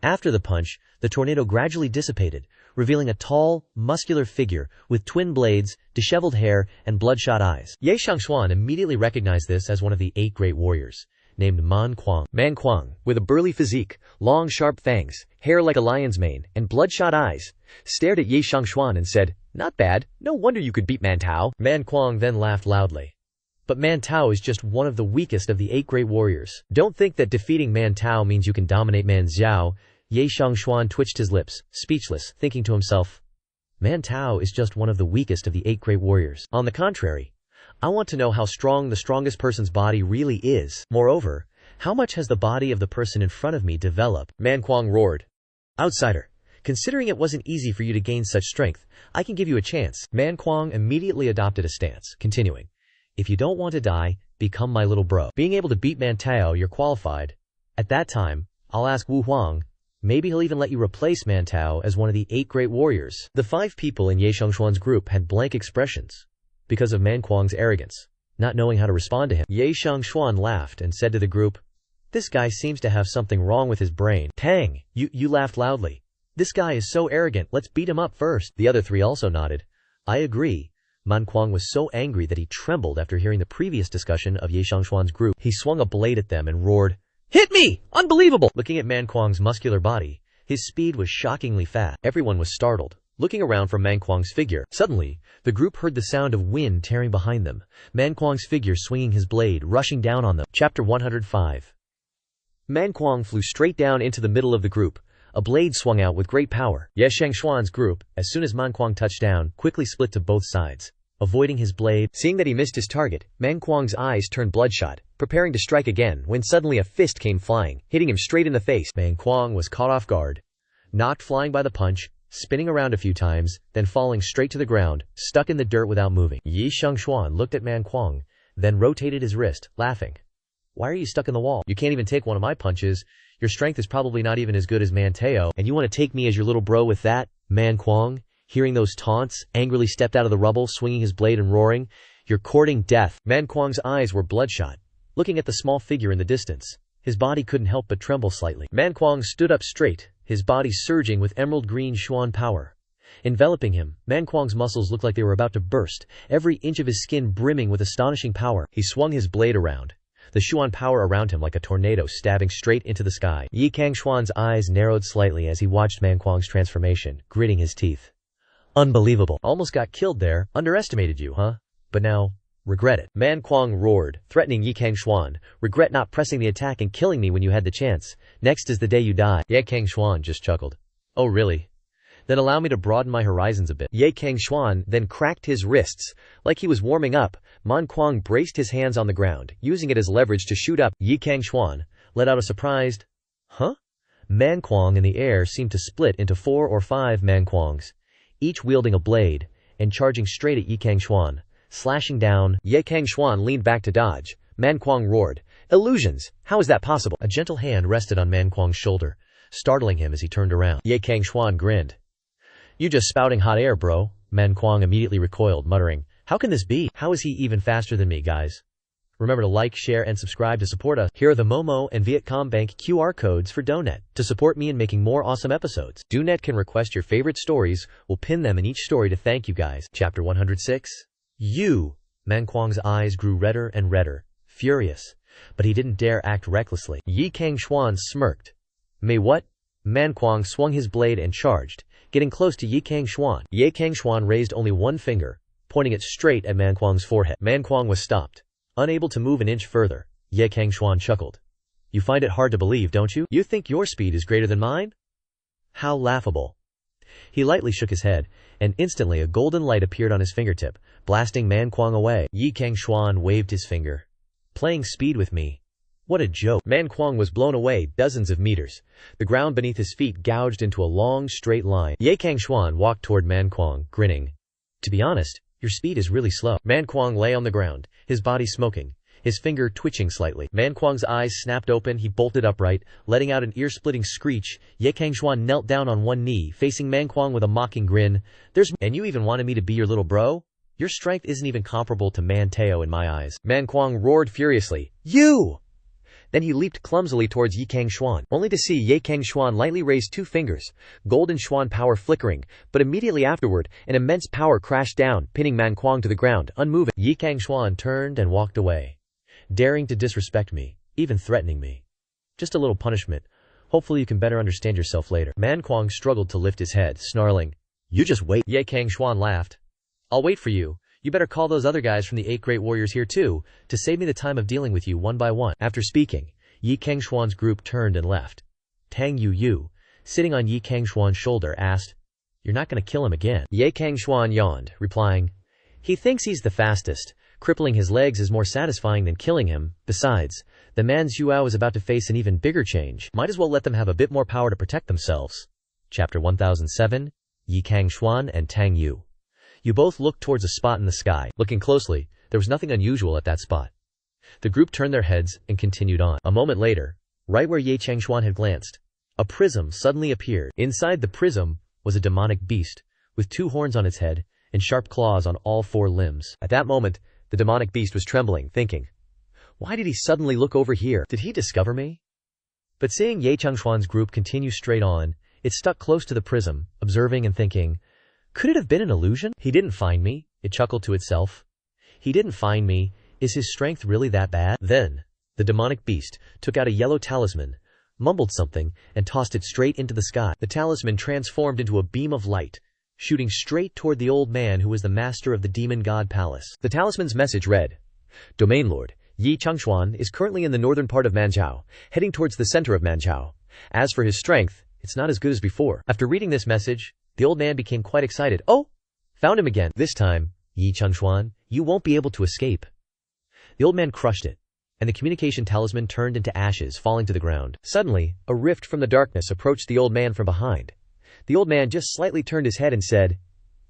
After the punch, the tornado gradually dissipated, revealing a tall, muscular figure with twin blades, disheveled hair, and bloodshot eyes. Ye Cangxuan immediately recognized this as one of the 8 great warriors, named Manquang. Manquang, with a burly physique, long sharp fangs, hair like a lion's mane, and bloodshot eyes, stared at Ye Cangxuan and said, Not bad, no wonder you could beat Mantao. Manquang then laughed loudly. But Mantao is just one of the weakest of the 8 great warriors. Don't think that defeating Mantao means you can dominate Manzhou. Ye Cangxuan twitched his lips, speechless, thinking to himself, Mantao is just one of the weakest of the 8 great warriors. On the contrary, I want to know how strong the strongest person's body really is. Moreover, how much has the body of the person in front of me developed? Manquang roared. Outsider, considering it wasn't easy for you to gain such strength, I can give you a chance. Manquang immediately adopted a stance, continuing, If you don't want to die, become my little bro. Being able to beat Mantao, you're qualified. At that time, I'll ask Wu Huang. Maybe he'll even let you replace Mantao as one of the 8 great warriors. The 5 people in Ye Cangxuan's group had blank expressions because of Manquang's arrogance, not knowing how to respond to him. Ye Cangxuan laughed and said to the group, This guy seems to have something wrong with his brain. Tang, you laughed loudly. This guy is so arrogant, let's beat him up first. The other 3 also nodded. I agree. Manquang was so angry that he trembled after hearing the previous discussion of Ye Cangxuan's group. He swung a blade at them and roared, Hit me! Unbelievable! Looking at Manquang's muscular body, his speed was shockingly fast. Everyone was startled, looking around for Manquang's figure. Suddenly, the group heard the sound of wind tearing behind them, Manquang's figure swinging his blade, rushing down on them. Chapter 105. Manquang flew straight down into the middle of the group. A blade swung out with great power. Ye Cangxuan's group, as soon as Manquang touched down, quickly split to both sides, avoiding his blade. Seeing that he missed his target, Manquang's eyes turned bloodshot, preparing to strike again when suddenly a fist came flying, hitting him straight in the face. Manquang was caught off guard, knocked flying by the punch, spinning around a few times, then falling straight to the ground, stuck in the dirt without moving. Ye Cangxuan looked at Manquang, then rotated his wrist, laughing. Why are you stuck in the wall? You can't even take one of my punches. Your strength is probably not even as good as Mantao, and you want to take me as your little bro with that? Manquang, hearing those taunts, angrily stepped out of the rubble, swinging his blade and roaring, You're courting death. Manquang's eyes were bloodshot, looking at the small figure in the distance. His body couldn't help but tremble slightly. Manquang stood up straight, his body surging with emerald green Xuan power. Enveloping him, Manquang's muscles looked like they were about to burst, every inch of his skin brimming with astonishing power. He swung his blade around, the Xuan power around him like a tornado stabbing straight into the sky. Ye Cangxuan's eyes narrowed slightly as he watched Manquang's transformation, gritting his teeth. Unbelievable. Almost got killed there. Underestimated you, huh? But now, regret it. Manquang roared, threatening Ye Cangxuan. Regret not pressing the attack and killing me when you had the chance. Next is the day you die. Ye Cangxuan just chuckled. Oh really? Then allow me to broaden my horizons a bit. Ye Cangxuan then cracked his wrists. Like he was warming up, Manquang braced his hands on the ground, using it as leverage to shoot up. Ye Cangxuan let out a surprised, Huh? Manquang in the air seemed to split into 4 or 5 Manquangs, each wielding a blade, and charging straight at Ye Cangxuan. Slashing down, Ye Cangxuan leaned back to dodge. Manquang roared, Illusions! How is that possible? A gentle hand rested on Manquang's shoulder, startling him as he turned around. Ye Cangxuan grinned. You just spouting hot air, bro. Manquang immediately recoiled, muttering, How can this be? How is he even faster than me, guys? Remember to like, share, and subscribe to support us. Here are the Momo and Vietcom Bank QR codes for Donet to support me in making more awesome episodes. Donet can request your favorite stories. We'll pin them in each story to thank you guys. Chapter 106. You. Manquang's eyes grew redder and redder, furious, but he didn't dare act recklessly. Yi Cangxuan smirked. May what? Manquang swung his blade and charged, getting close to Yi Cangxuan. Yi Cangxuan raised only one finger, pointing it straight at Manquang's forehead. Manquang was stopped. Unable to move an inch further, Ye Cangxuan chuckled. You find it hard to believe, don't you? You think your speed is greater than mine? How laughable. He lightly shook his head, and instantly a golden light appeared on his fingertip, blasting Manquang away. Yi Cangxuan waved his finger. Playing speed with me. What a joke. Manquang was blown away dozens of meters. The ground beneath his feet gouged into a long, straight line. Ye Cangxuan walked toward Manquang, grinning. To be honest, your speed is really slow. Manquang lay on the ground, his body smoking, his finger twitching slightly. Manquang's eyes snapped open, he bolted upright, letting out an ear-splitting screech. Ye Cangxuan knelt down on one knee, facing Manquang with a mocking grin. And you even wanted me to be your little bro? Your strength isn't even comparable to Man Teo in my eyes. Manquang roared furiously. You! Then he leaped clumsily towards Yi Cangxuan, only to see Ye Cangxuan lightly raise two fingers, golden Xuan power flickering, but immediately afterward, an immense power crashed down, pinning Manquang to the ground, unmoving. Yi Cangxuan turned and walked away, daring to disrespect me, even threatening me. Just a little punishment. Hopefully you can better understand yourself later. Manquang struggled to lift his head, snarling. You just wait. Ye Cangxuan laughed. I'll wait for you. You better call those other guys from the 8 great warriors here too, to save me the time of dealing with you one by one. After speaking, Yi Cangxuan's group turned and left. Tang Yu, sitting on Yi Cangxuan's shoulder, asked, You're not going to kill him again? Ye Cangxuan yawned, replying, He thinks he's the fastest. Crippling his legs is more satisfying than killing him. Besides, the man Zhuao is about to face an even bigger change. Might as well let them have a bit more power to protect themselves. Chapter 1007. Yi Cangxuan and Tang Yu. You both looked towards a spot in the sky. Looking closely, there was nothing unusual at that spot. The group turned their heads and continued on. A moment later, right where Ye Cangxuan had glanced, a prism suddenly appeared. Inside the prism was a demonic beast, with 2 horns on its head and sharp claws on all 4 limbs. At that moment, the demonic beast was trembling, thinking, Why did he suddenly look over here? Did he discover me? But seeing Ye Cangxuan's group continue straight on, it stuck close to the prism, observing and thinking, Could it have been an illusion? He didn't find me, it chuckled to itself. He didn't find me. Is his strength really that bad? Then, the demonic beast took out a yellow talisman, mumbled something, and tossed it straight into the sky. The talisman transformed into a beam of light, shooting straight toward the old man who was the master of the demon god palace. The talisman's message read, Domain Lord, Yi Cangxuan is currently in the northern part of Manzhou, heading towards the center of Manzhou. As for his strength, it's not as good as before. After reading this message, the old man became quite excited. Oh! Found him again. This time, Yi Cangxuan, you won't be able to escape. The old man crushed it, and the communication talisman turned into ashes, falling to the ground. Suddenly, a rift from the darkness approached the old man from behind. The old man just slightly turned his head and said,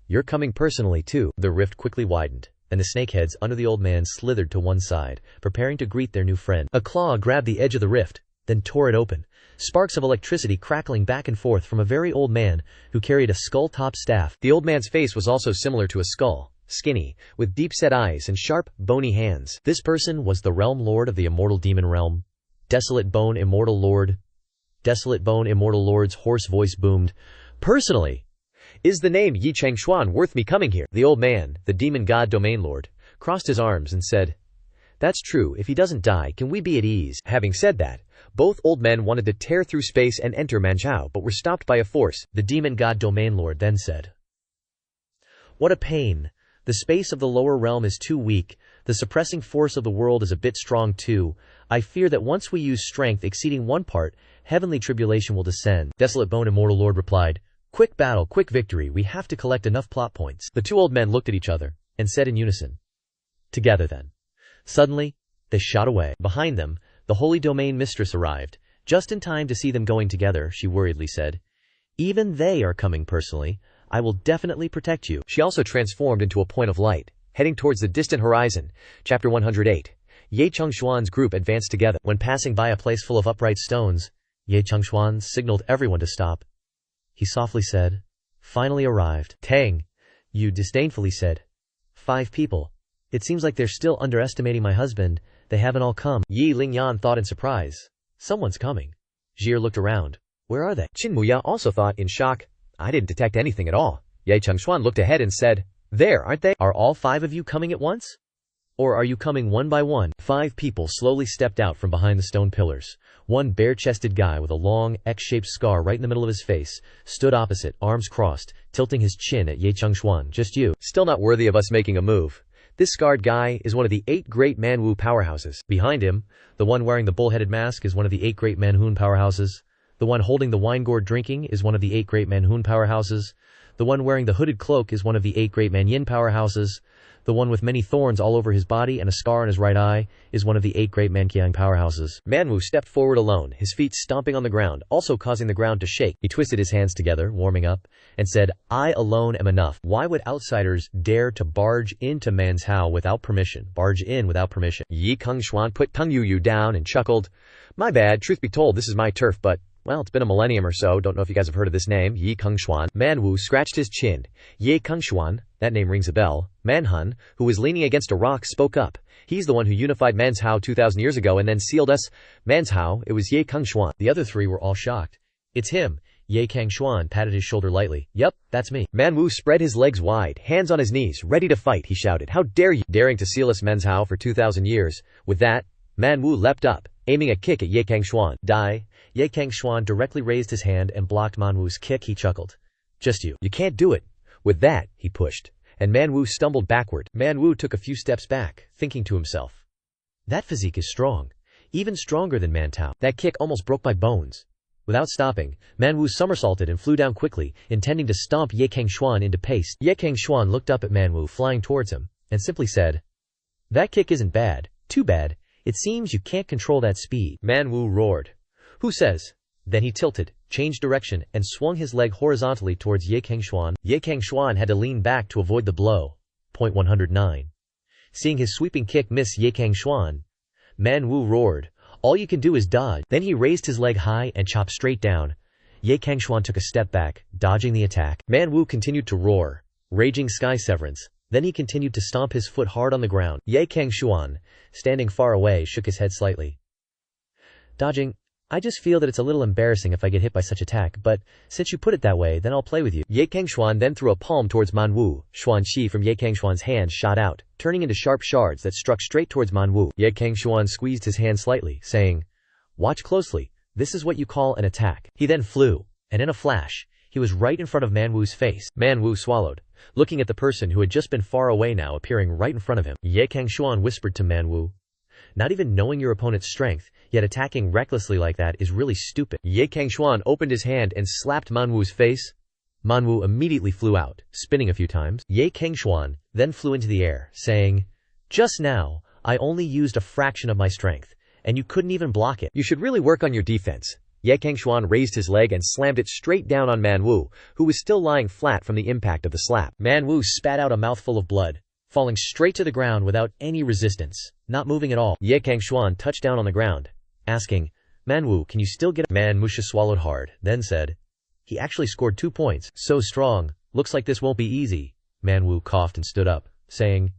You're coming personally too. The rift quickly widened, and the snakeheads under the old man slithered to one side, preparing to greet their new friend. A claw grabbed the edge of the rift, then tore it open, sparks of electricity crackling back and forth from a very old man who carried a skull-top staff. The old man's face was also similar to a skull, skinny, with deep-set eyes and sharp, bony hands. This person was the realm lord of the immortal demon realm. Desolate Bone Immortal Lord. Desolate Bone Immortal Lord's hoarse voice boomed. Personally, is the name Yi Cangxuan worth me coming here? The old man, the demon god domain lord, crossed his arms and said, That's true, if he doesn't die, can we be at ease? Having said that, both old men wanted to tear through space and enter Manzhou, but were stopped by a force. The demon god domain lord then said, What a pain. The space of the lower realm is too weak. The suppressing force of the world is a bit strong too. I fear that once we use strength exceeding one part, heavenly tribulation will descend. Desolate Bone Immortal Lord replied, Quick battle, quick victory, we have to collect enough plot points. The 2 old men looked at each other, and said in unison, Together then. Suddenly, they shot away. Behind them, the holy domain mistress arrived. Just in time to see them going together, she worriedly said, Even they are coming personally. I will definitely protect you. She also transformed into a point of light, heading towards the distant horizon. Chapter 108. Ye Cangxuan's group advanced together. When passing by a place full of upright stones, Ye Cangxuan signaled everyone to stop. He softly said, Finally arrived. Tang, you disdainfully said, 5 people. It seems like they're still underestimating my husband. They haven't all come. Yi Lingyan thought in surprise. Someone's coming. Jir looked around. Where are they? Qinmuya also thought in shock. I didn't detect anything at all. Ye Cangxuan looked ahead and said, there, aren't they? Are all 5 of you coming at once? Or are you coming one by one? 5 people slowly stepped out from behind the stone pillars. One bare-chested guy with a long, X-shaped scar right in the middle of his face stood opposite, arms crossed, tilting his chin at Ye Cangxuan. Just you. Still not worthy of us making a move. This scarred guy is one of the 8 great Manwu powerhouses. Behind him, the one wearing the bull-headed mask is one of the 8 great Manhun powerhouses. The one holding the wine gourd drinking is one of the 8 great Manhun powerhouses. The one wearing the hooded cloak is one of the 8 great Manyin powerhouses. The one with many thorns all over his body and a scar on his right eye is one of the 8 great Manqiang powerhouses. Manwu stepped forward alone, his feet stomping on the ground, also causing the ground to shake. He twisted his hands together, warming up, and said, I alone am enough. Why would outsiders dare to barge into Manhua without permission? Barge in without permission. Yi Cangxuan put Tung Yu down and chuckled. My bad, truth be told, this is my turf, but well, it's been a millennium or so. Don't know if you guys have heard of this name, Yi Cangxuan. Manwu scratched his chin. Ye Cangxuan, that name rings a bell. Manhun, who was leaning against a rock, spoke up. He's the one who unified Manhua 2,000 years ago and then sealed us. Manhua, it was Ye Cangxuan. The other 3 were all shocked. It's him. Ye Cangxuan patted his shoulder lightly. Yep, that's me. Manwu spread his legs wide, hands on his knees, ready to fight, he shouted. How dare you, daring to seal us Manhua for 2,000 years. With that, Manwu leapt up, aiming a kick at Ye Cangxuan. Die. Ye Cangxuan directly raised his hand and blocked Manwu's kick. He chuckled. Just you. You can't do it. With that, he pushed, and Manwu stumbled backward. Manwu took a few steps back, thinking to himself. That physique is strong. Even stronger than Mantao. That kick almost broke my bones. Without stopping, Manwu somersaulted and flew down quickly, intending to stomp Ye Cangxuan into paste. Ye Cangxuan looked up at Manwu flying towards him, and simply said, that kick isn't bad. Too bad. It seems you can't control that speed. Manwu roared. Who says? Then he tilted, changed direction, and swung his leg horizontally towards Ye Cangxuan. Ye Cangxuan had to lean back to avoid the blow. Point 109. Seeing his sweeping kick miss Ye Cangxuan, Manwu roared, all you can do is dodge. Then he raised his leg high and chopped straight down. Ye Cangxuan took a step back, dodging the attack. Manwu continued to roar, raging sky severance. Then he continued to stomp his foot hard on the ground. Ye Cangxuan, standing far away, shook his head slightly. Dodging. I just feel that it's a little embarrassing if I get hit by such attack, but since you put it that way, then I'll play with you. Ye Cangxuan then threw a palm towards Manwu. Xuanqi from Ye Cangxuan's hand shot out, turning into sharp shards that struck straight towards Manwu. Ye Cangxuan squeezed his hand slightly, saying, watch closely. This is what you call an attack. He then flew, and in a flash, he was right in front of Manwu's face. Manwu swallowed, looking at the person who had just been far away now appearing right in front of him. Ye Cangxuan whispered to Manwu, not even knowing your opponent's strength, yet attacking recklessly like that is really stupid. Ye Cangxuan opened his hand and slapped Manwu's face. Manwu immediately flew out, spinning a few times. Ye Cangxuan then flew into the air, saying, just now, I only used a fraction of my strength, and you couldn't even block it. You should really work on your defense. Ye Cangxuan raised his leg and slammed it straight down on Manwu, who was still lying flat from the impact of the slap. Manwu spat out a mouthful of blood, falling straight to the ground without any resistance, not moving at all. Ye Cangxuan touched down on the ground, asking, Manwu, can you still get up? Manwu swallowed hard, then said, he actually scored 2 points. So strong, looks like this won't be easy. Manwu coughed and stood up, saying,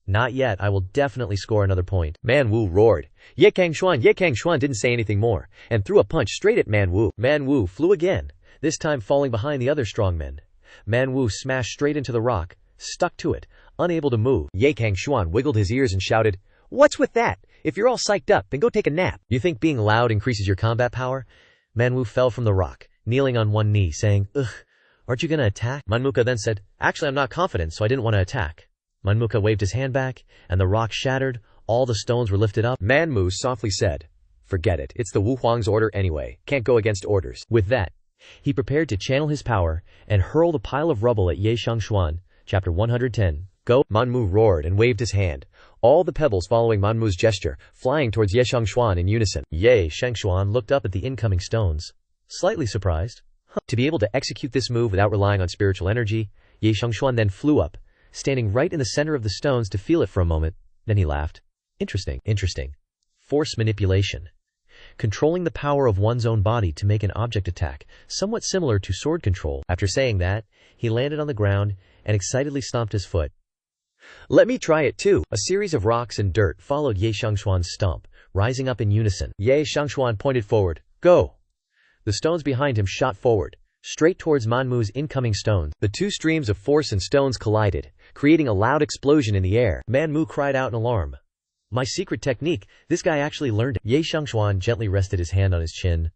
not yet, I will definitely score another point. Manwu roared. Ye Cangxuan didn't say anything more, and threw a punch straight at Manwu. Manwu flew again, this time falling behind the other strong men. Manwu smashed straight into the rock, stuck to it, unable to move. Ye Cangxuan wiggled his ears and shouted, what's with that? If you're all psyched up, then go take a nap. You think being loud increases your combat power? Manwu fell from the rock, kneeling on one knee, saying, ugh, aren't you gonna attack? Manmuka then said, actually I'm not confident, so I didn't want to attack. Manmuka waved his hand back, and the rock shattered, all the stones were lifted up. Manmu softly said, forget it, it's the Wu Huang's order anyway, can't go against orders. With that, he prepared to channel his power, and hurl the pile of rubble at Ye Cangxuan. Chapter 110. Go! Manmu roared and waved his hand, all the pebbles following Manmu's gesture, flying towards Ye Cangxuan in unison. Ye Cangxuan looked up at the incoming stones, slightly surprised. To be able to execute this move without relying on spiritual energy, Ye Cangxuan then flew up, standing right in the center of the stones to feel it for a moment. Then he laughed. Interesting. Force manipulation. Controlling the power of one's own body to make an object attack, somewhat similar to sword control. After saying that, he landed on the ground and excitedly stomped his foot. Let me try it too. A series of rocks and dirt followed Ye Xiangshuan's stomp, rising up in unison. Ye Xiangshuan pointed forward. Go! The stones behind him shot forward, straight towards Manmu's incoming stones. The two streams of force and stones collided, creating a loud explosion in the air. Manmu cried out in alarm. My secret technique, this guy actually learned it. Ye Xiangshuan gently rested his hand on his chin.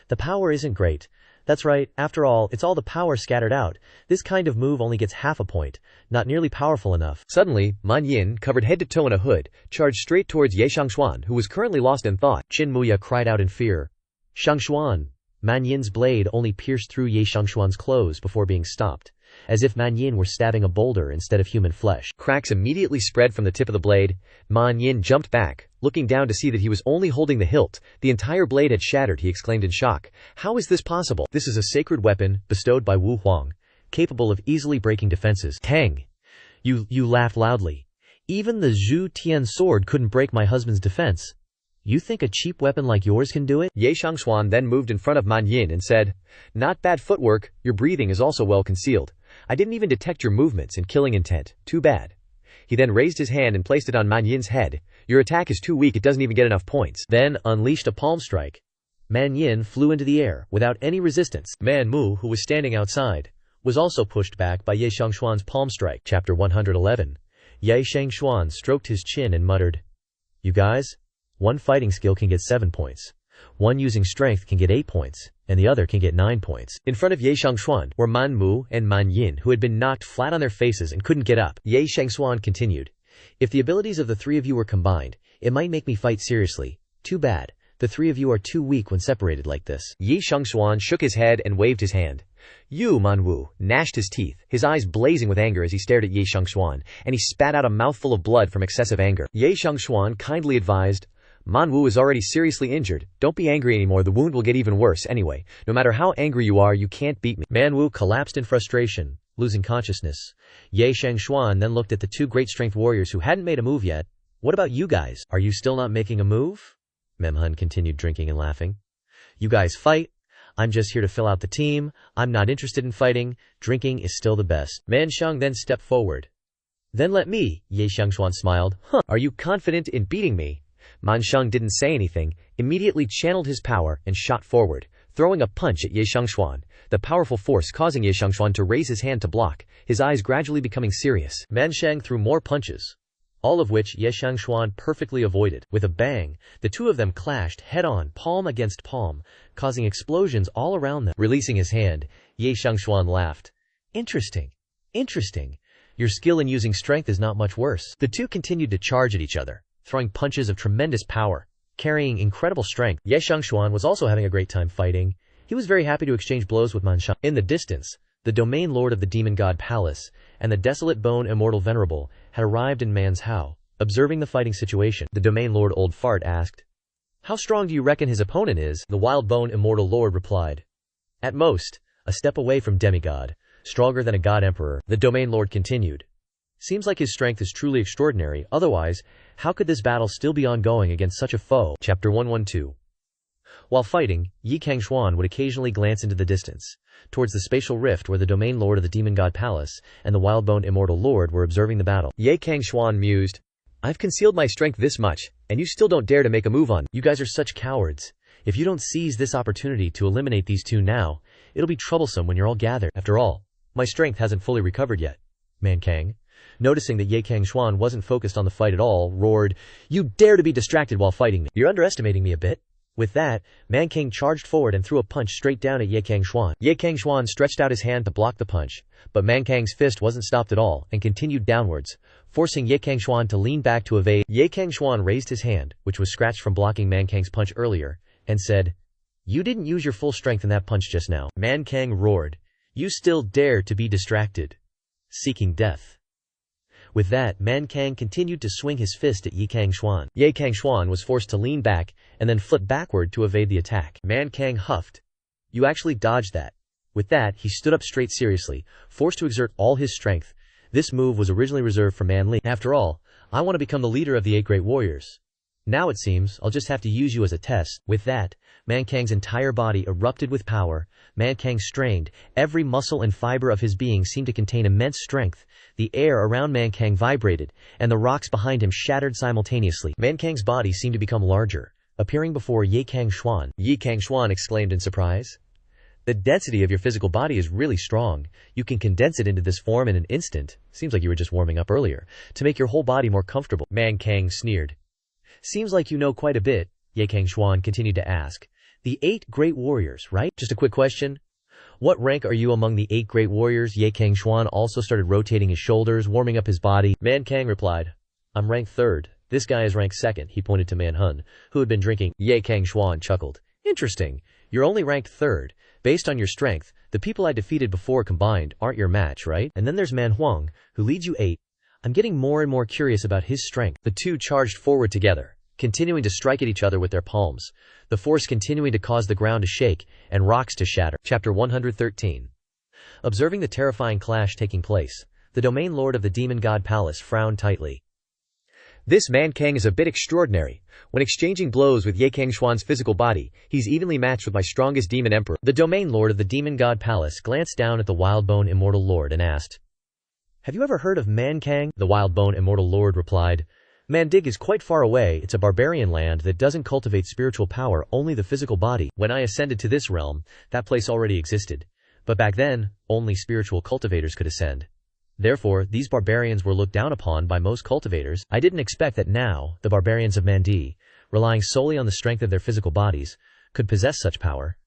The power isn't great. That's right, after all, it's all the power scattered out. This kind of move only gets half a point, not nearly powerful enough. Suddenly, Man Yin, covered head to toe in a hood, charged straight towards Ye Xiangshuan, who was currently lost in thought. Qin Muya cried out in fear. Xiangshuan! Man Yin's blade only pierced through Ye Xiangshuan's clothes before being stopped, as if Man Yin were stabbing a boulder instead of human flesh. Cracks immediately spread from the tip of the blade. Man Yin jumped back, looking down to see that he was only holding the hilt. The entire blade had shattered, he exclaimed in shock. How is this possible? This is a sacred weapon, bestowed by Wu Huang, capable of easily breaking defenses. Tang! You laughed loudly. Even the Zhu Tian sword couldn't break my husband's defense. You think a cheap weapon like yours can do it? Ye Xiangshuan then moved in front of Man Yin and said, Not bad footwork, your breathing is also well concealed. I didn't even detect your movements and killing intent. Too bad. He then raised his hand and placed it on Man Yin's head. Your attack is too weak, it doesn't even get enough points. Then unleashed a palm strike. Man Yin flew into the air without any resistance. Man Mu, who was standing outside, was also pushed back by Ye Xiangshuan's palm strike. Chapter 111. Ye Xiangshuan stroked his chin and muttered, You guys? One fighting skill can get 7 points. One using strength can get 8 points, and the other can get 9 points. In front of Ye Xiangshuan were Man Mu and Man Yin, who had been knocked flat on their faces and couldn't get up. Ye Xiangshuan continued, If the abilities of the three of you were combined, it might make me fight seriously. Too bad. The three of you are too weak when separated like this. Ye Xiangshuan shook his head and waved his hand. You, Manwu, gnashed his teeth, his eyes blazing with anger as he stared at Ye Xiangshuan, and he spat out a mouthful of blood from excessive anger. Ye Xiangshuan kindly advised, Manwu is already seriously injured. Don't be angry anymore, the wound will get even worse anyway. No matter how angry you are, you can't beat me. Manwu collapsed in frustration, losing consciousness. Ye Xiangshuan then looked at the two great strength warriors who hadn't made a move yet. What about you guys? Are you still not making a move? Memhun continued drinking and laughing. You guys fight. I'm just here to fill out the team. I'm not interested in fighting. Drinking is still the best. Man Sheng then stepped forward. Then let me, Ye Xiangshuan smiled. Are you confident in beating me? Man Sheng didn't say anything, immediately channeled his power and shot forward, throwing a punch at Ye Xiangshuan, the powerful force causing Ye Xiangshuan to raise his hand to block, his eyes gradually becoming serious. Man Sheng threw more punches, all of which Ye Xiangshuan perfectly avoided. With a bang, the two of them clashed head-on, palm against palm, causing explosions all around them. Releasing his hand, Ye Xiangshuan laughed. Interesting. Your skill in using strength is not much worse. The two continued to charge at each other, throwing punches of tremendous power, carrying incredible strength. Ye Xiangshuan was also having a great time fighting. He was very happy to exchange blows with Man Sheng. In the distance, the domain lord of the demon god palace and the desolate bone immortal venerable had arrived in Manhua. Observing the fighting situation, the domain lord Old Fart asked, How strong do you reckon his opponent is? The wild bone immortal lord replied, At most, a step away from demigod, stronger than a god emperor. The domain lord continued, Seems like his strength is truly extraordinary, otherwise, how could this battle still be ongoing against such a foe? Chapter 112. While fighting, Ye Cangxuan would occasionally glance into the distance, towards the spatial rift where the domain lord of the demon god palace and the wild-boned immortal lord were observing the battle. Ye Cangxuan mused, I've concealed my strength this much, and you still don't dare to make a move on me. You guys are such cowards. If you don't seize this opportunity to eliminate these two now, it'll be troublesome when you're all gathered. After all, my strength hasn't fully recovered yet. Man Kang, noticing that Ye Cangxuan wasn't focused on the fight at all, roared, You dare to be distracted while fighting me. You're underestimating me a bit. With that, Man King charged forward and threw a punch straight down at Ye Cangxuan. Ye Cangxuan stretched out his hand to block the punch, but Man Kang's fist wasn't stopped at all and continued downwards, forcing Ye Cangxuan to lean back to evade. Ye Cangxuan raised his hand, which was scratched from blocking Man Kang's punch earlier, and said, You didn't use your full strength in that punch just now. Man Kang roared, You still dare to be distracted, seeking death. With that, Man Kang continued to swing his fist at Ye Cangxuan. Ye Cangxuan was forced to lean back and then flip backward to evade the attack. Man Kang huffed. You actually dodged that. With that, he stood up straight seriously, forced to exert all his strength. This move was originally reserved for Man Li. After all, I want to become the leader of the 8 great warriors. Now it seems I'll just have to use you as a test. With that, Mankang's entire body erupted with power. Mankang strained. Every muscle and fiber of his being seemed to contain immense strength. The air around Mankang vibrated, and the rocks behind him shattered simultaneously. Mankang's body seemed to become larger, appearing before Cangxuan. Cangxuan exclaimed in surprise. The density of your physical body is really strong. You can condense it into this form in an instant. Seems like you were just warming up earlier, to make your whole body more comfortable. Mankang sneered. Seems like you know quite a bit, Cangxuan continued to ask. The 8 great warriors, right? Just a quick question. What rank are you among the 8 great warriors? Cangxuan also started rotating his shoulders, warming up his body. Mankang replied, I'm ranked 3rd. This guy is ranked 2nd. He pointed to Manhun, who had been drinking. Cangxuan chuckled. Interesting. You're only ranked 3rd. Based on your strength, the people I defeated before combined aren't your match, right? And then there's Manhuang, who leads you 8. I'm getting more and more curious about his strength. The two charged forward together, continuing to strike at each other with their palms, the force continuing to cause the ground to shake and rocks to shatter. Chapter 113. Observing the terrifying clash taking place, the domain lord of the demon god palace frowned tightly. This Mankang is a bit extraordinary. When exchanging blows with Cangxuan's physical body, he's evenly matched with my strongest demon emperor. The domain lord of the demon god palace glanced down at the Wildbone immortal lord and asked, Have you ever heard of Mankang? The Wildbone immortal lord replied, Mandig is quite far away. It's a barbarian land that doesn't cultivate spiritual power, only the physical body. When I ascended to this realm, that place already existed. But back then, only spiritual cultivators could ascend. Therefore, these barbarians were looked down upon by most cultivators. I didn't expect that now, the barbarians of Mandi, relying solely on the strength of their physical bodies, could possess such power.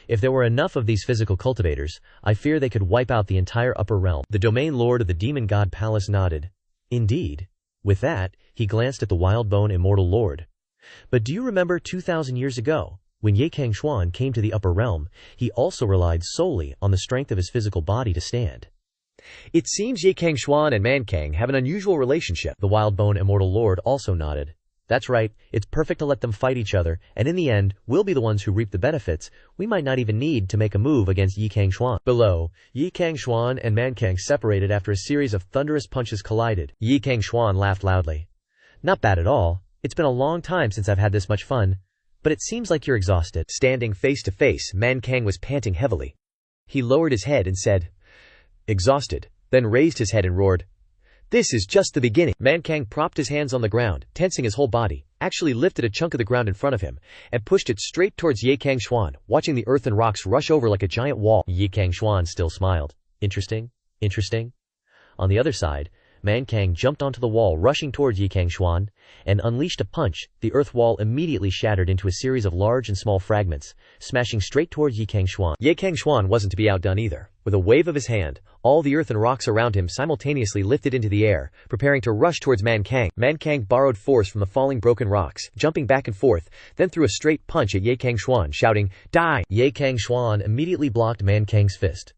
If there were enough of these physical cultivators, I fear they could wipe out the entire upper realm. The domain lord of the demon god palace nodded. Indeed. With that, he glanced at the Wildbone immortal lord. But do you remember 2,000 years ago, when Cangxuan came to the upper realm, he also relied solely on the strength of his physical body to stand. It seems Cangxuan and Mankang have an unusual relationship. The Wildbone immortal lord also nodded. That's right, it's perfect to let them fight each other, and in the end, we'll be the ones who reap the benefits. We might not even need to make a move against Cangxuan. Below, Cangxuan and Mankang separated after a series of thunderous punches collided. Cangxuan laughed loudly. Not bad at all. It's been a long time since I've had this much fun. But it seems like you're exhausted. Standing face to face, Mankang was panting heavily. He lowered his head and said, Exhausted, then raised his head and roared. This is just the beginning. Mankang propped his hands on the ground, tensing his whole body, actually lifted a chunk of the ground in front of him, and pushed it straight towards Cangxuan, watching the earth and rocks rush over like a giant wall. Cangxuan still smiled. Interesting. On the other side, Mankang jumped onto the wall rushing towards Cangxuan, and unleashed a punch. The earth wall immediately shattered into a series of large and small fragments, smashing straight towards Cangxuan. Cangxuan wasn't to be outdone either. With a wave of his hand, all the earth and rocks around him simultaneously lifted into the air, preparing to rush towards Mankang. Mankang borrowed force from the falling broken rocks, jumping back and forth, then threw a straight punch at Cangxuan, shouting, Die! Cangxuan immediately blocked Mankang's fist.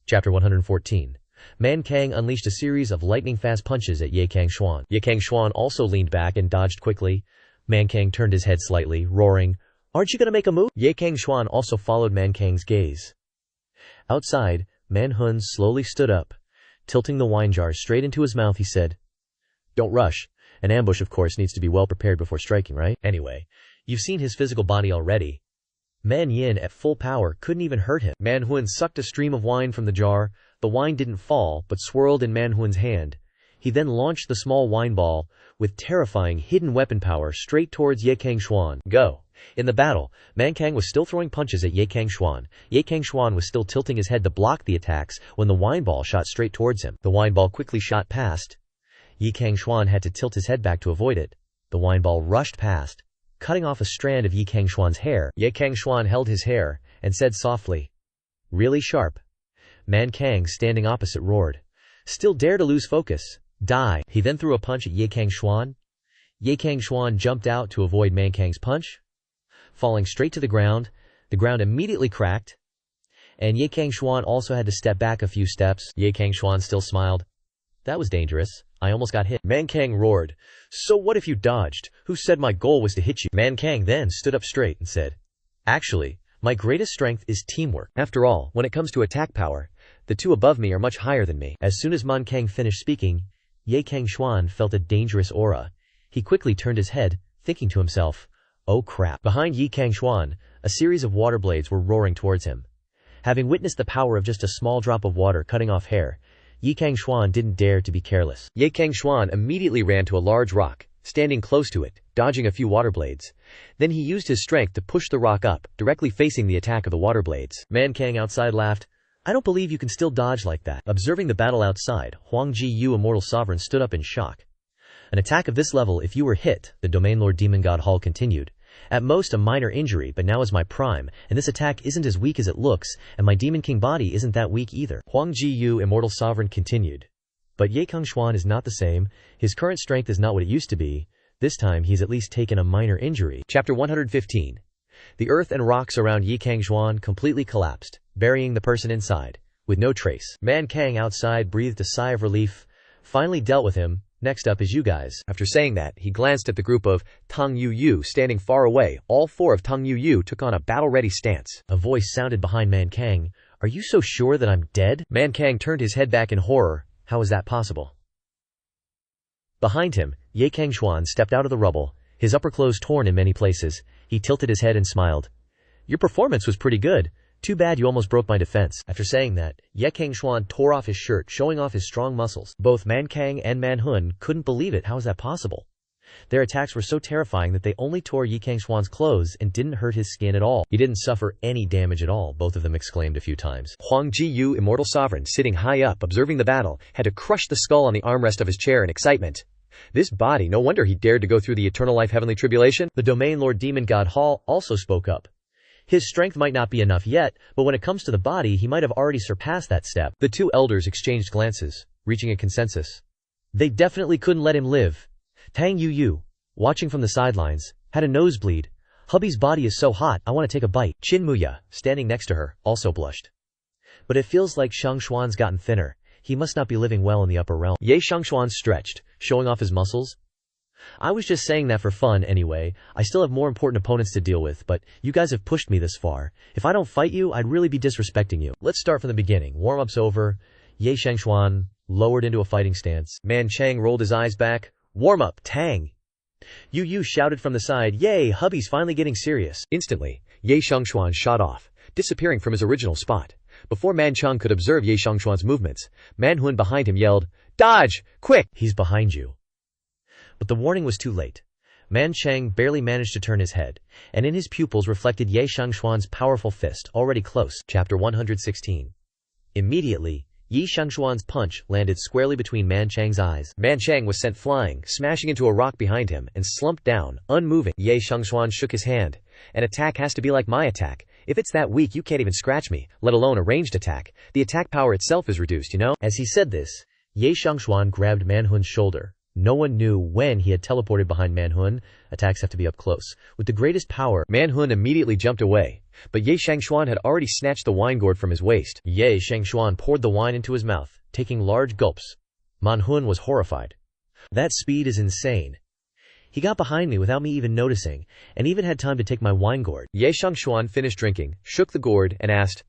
Chapter 114. Mankang unleashed a series of lightning-fast punches at Cangxuan. Cangxuan also leaned back and dodged quickly. Mankang turned his head slightly, roaring, Aren't you gonna make a move? Cangxuan also followed Mankang's gaze. Outside, Manhun slowly stood up. Tilting the wine jar straight into his mouth, he said, Don't rush. An ambush, of course, needs to be well prepared before striking, right? Anyway, you've seen his physical body already. Man Yin at full power couldn't even hurt him. Manhun sucked a stream of wine from the jar. The wine didn't fall, but swirled in Manhun's hand. He then launched the small wine ball, with terrifying hidden weapon power, straight towards Cangxuan. Go! In the battle, Mankang was still throwing punches at Cangxuan. Cangxuan was still tilting his head to block the attacks when the wine ball shot straight towards him. The wine ball quickly shot past. Cangxuan had to tilt his head back to avoid it. The wine ball rushed past, cutting off a strand of Cangxuan's hair. Cangxuan held his hair and said softly, Really sharp. Mankang, standing opposite, roared, Still dare to lose focus. Die. He then threw a punch at Cangxuan. Cangxuan jumped out to avoid Mankang's punch. Falling straight to the ground immediately cracked, and Cangxuan also had to step back a few steps. Cangxuan still smiled. That was dangerous. I almost got hit. Mankang roared, So what if you dodged? Who said my goal was to hit you? Mankang then stood up straight and said, Actually, my greatest strength is teamwork. After all, when it comes to attack power, the two above me are much higher than me. As soon as Mankang finished speaking, Cangxuan felt a dangerous aura. He quickly turned his head, thinking to himself, oh crap. Behind Yi Cangxuan, a series of water blades were roaring towards him. Having witnessed the power of just a small drop of water cutting off hair, Yi Cangxuan didn't dare to be careless. Ye Cangxuan immediately ran to a large rock, standing close to it, dodging a few water blades. Then he used his strength to push the rock up, directly facing the attack of the water blades. Man Kang outside laughed. I don't believe you can still dodge like that. Observing the battle outside, Huang Ji Yu, Immortal Sovereign, stood up in shock. An attack of this level, if you were hit, the Domain Lord Demon God Hall continued. At most a minor injury, but now is my prime, and this attack isn't as weak as it looks, and my Demon King body isn't that weak either. Huang Ji Yu, Immortal Sovereign, continued. But Ye Cangxuan is not the same. His current strength is not what it used to be. This time he's at least taken a minor injury. Chapter 115. The earth and rocks around Yi Cangxuan completely collapsed, burying the person inside, with no trace. Man Kang outside breathed a sigh of relief. Finally dealt with him. Next up is you guys. After saying that, he glanced at the group of Tang Yu Yu standing far away. All four of Tang Yu Yu took on a battle-ready stance. A voice sounded behind Man Kang. Are you so sure that I'm dead? Man Kang turned his head back in horror. How is that possible? Behind him, Ye Cangxuan stepped out of the rubble, his upper clothes torn in many places. He tilted his head and smiled. Your performance was pretty good. Too bad you almost broke my defense. After saying that, Ye Cangxuan tore off his shirt, showing off his strong muscles. Both Man Kang and Manhua couldn't believe it. How is that possible? Their attacks were so terrifying that they only tore Ye Cangxuan's clothes and didn't hurt his skin at all. He didn't suffer any damage at all, both of them exclaimed a few times. Huang Ji Yu, Immortal Sovereign, sitting high up, observing the battle, had to crush the skull on the armrest of his chair in excitement. This body, no wonder he dared to go through the eternal life heavenly tribulation. The Domain Lord Demon God Hall also spoke up. His strength might not be enough yet, but when it comes to the body, he might have already surpassed that step. The two elders exchanged glances, reaching a consensus. They definitely couldn't let him live. Tang Yu Yu, watching from the sidelines, had a nosebleed. Hubby's body is so hot, I want to take a bite. Qin Muya, standing next to her, also blushed. But it feels like Cangxuan's gotten thinner. He must not be living well in the upper realm. Ye Cangxuan stretched, showing off his muscles. I was just saying that for fun anyway. I still have more important opponents to deal with, but you guys have pushed me this far. If I don't fight you, I'd really be disrespecting you. Let's start from the beginning. Warm-up's over. Ye Cangxuan lowered into a fighting stance. Man Chang rolled his eyes back. Warm-up, Tang! Yu Yu shouted from the side, yay, hubby's finally getting serious. Instantly, Ye Cangxuan shot off, disappearing from his original spot. Before Man Chang could observe Ye Cangxuan's movements, Manhua behind him yelled, Dodge! Quick! He's behind you. But the warning was too late. Man Chang barely managed to turn his head, and in his pupils reflected Ye Cangxuan's powerful fist, already close. Chapter 116. Immediately, Ye Cangxuan's punch landed squarely between Man Chang's eyes. Man Chang was sent flying, smashing into a rock behind him, and slumped down, unmoving. Ye Cangxuan shook his hand. An attack has to be like my attack. If it's that weak, you can't even scratch me, let alone a ranged attack. The attack power itself is reduced, you know? As he said this, Ye Cangxuan grabbed Manhua's shoulder. No one knew when he had teleported behind Manhua. Attacks have to be up close. With the greatest power, Manhua immediately jumped away, but Ye Cangxuan had already snatched the wine gourd from his waist. Ye Cangxuan poured the wine into his mouth, taking large gulps. Manhua was horrified. That speed is insane. He got behind me without me even noticing, and even had time to take my wine gourd. Ye Cangxuan finished drinking, shook the gourd, and asked,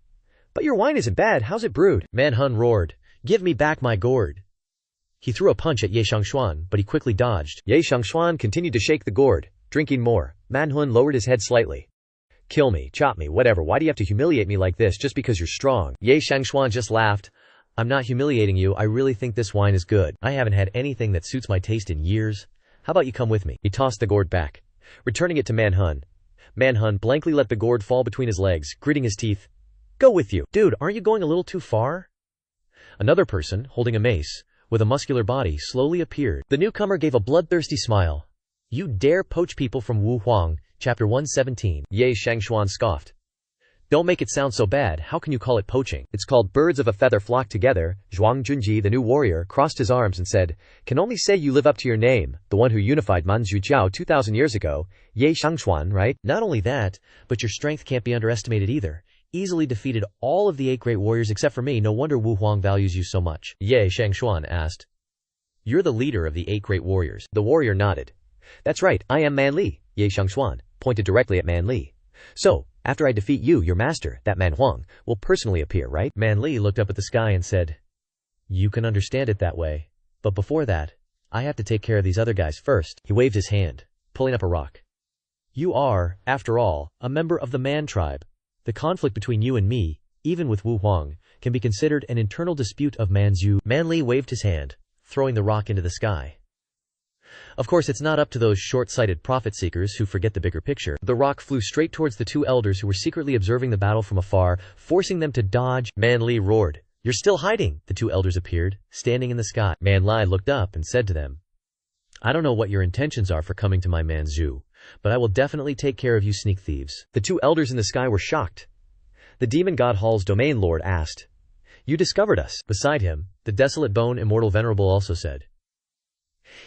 But your wine isn't bad, how's it brewed? Manhua roared, Give me back my gourd. He threw a punch at Ye Cangxuan, but he quickly dodged. Ye Cangxuan continued to shake the gourd, drinking more. Manhua lowered his head slightly. Kill me, chop me, whatever, why do you have to humiliate me like this just because you're strong? Ye Cangxuan just laughed. I'm not humiliating you, I really think this wine is good. I haven't had anything that suits my taste in years. How about you come with me? He tossed the gourd back, returning it to Manhua. Manhua blankly let the gourd fall between his legs, gritting his teeth. Go with you. Dude, aren't you going a little too far? Another person, holding a mace, with a muscular body, slowly appeared. The newcomer gave a bloodthirsty smile. You dare poach people from Wu Huang, Chapter 117. Ye Cangxuan scoffed. Don't make it sound so bad, how can you call it poaching? It's called birds of a feather flock together. Zhuang Junji, the new warrior, crossed his arms and said, Can only say you live up to your name, the one who unified Manzhu Jiao 2,000 years ago. Ye Cangxuan, right? Not only that, but your strength can't be underestimated either. Easily defeated all of the 8 great warriors except for me, no wonder Wu Huang values you so much. Ye Cangxuan asked. You're the leader of the 8 great warriors. The warrior nodded. That's right, I am Man Li. Ye Cangxuan pointed directly at Man Li. So, after I defeat you, your master, that Man Huang, will personally appear, right? Man Li looked up at the sky and said, You can understand it that way. But before that, I have to take care of these other guys first. He waved his hand. pulling up a rock. You are, after all, a member of the Man tribe. The conflict between you and me, even with Wu Huang, can be considered an internal dispute of Manzhu. Man Li waved his hand, throwing the rock into the sky. Of course, it's not up to those short-sighted profit-seekers who forget the bigger picture. The rock flew straight towards the two elders who were secretly observing the battle from afar, forcing them to dodge. Man Li roared. You're still hiding! The two elders appeared, standing in the sky. Man Li looked up and said to them, I don't know what your intentions are for coming to my Manzhu, but I will definitely take care of you sneak thieves. The two elders in the sky were shocked. The demon god Hall's domain lord asked, You discovered us. Beside him, the desolate bone immortal venerable also said,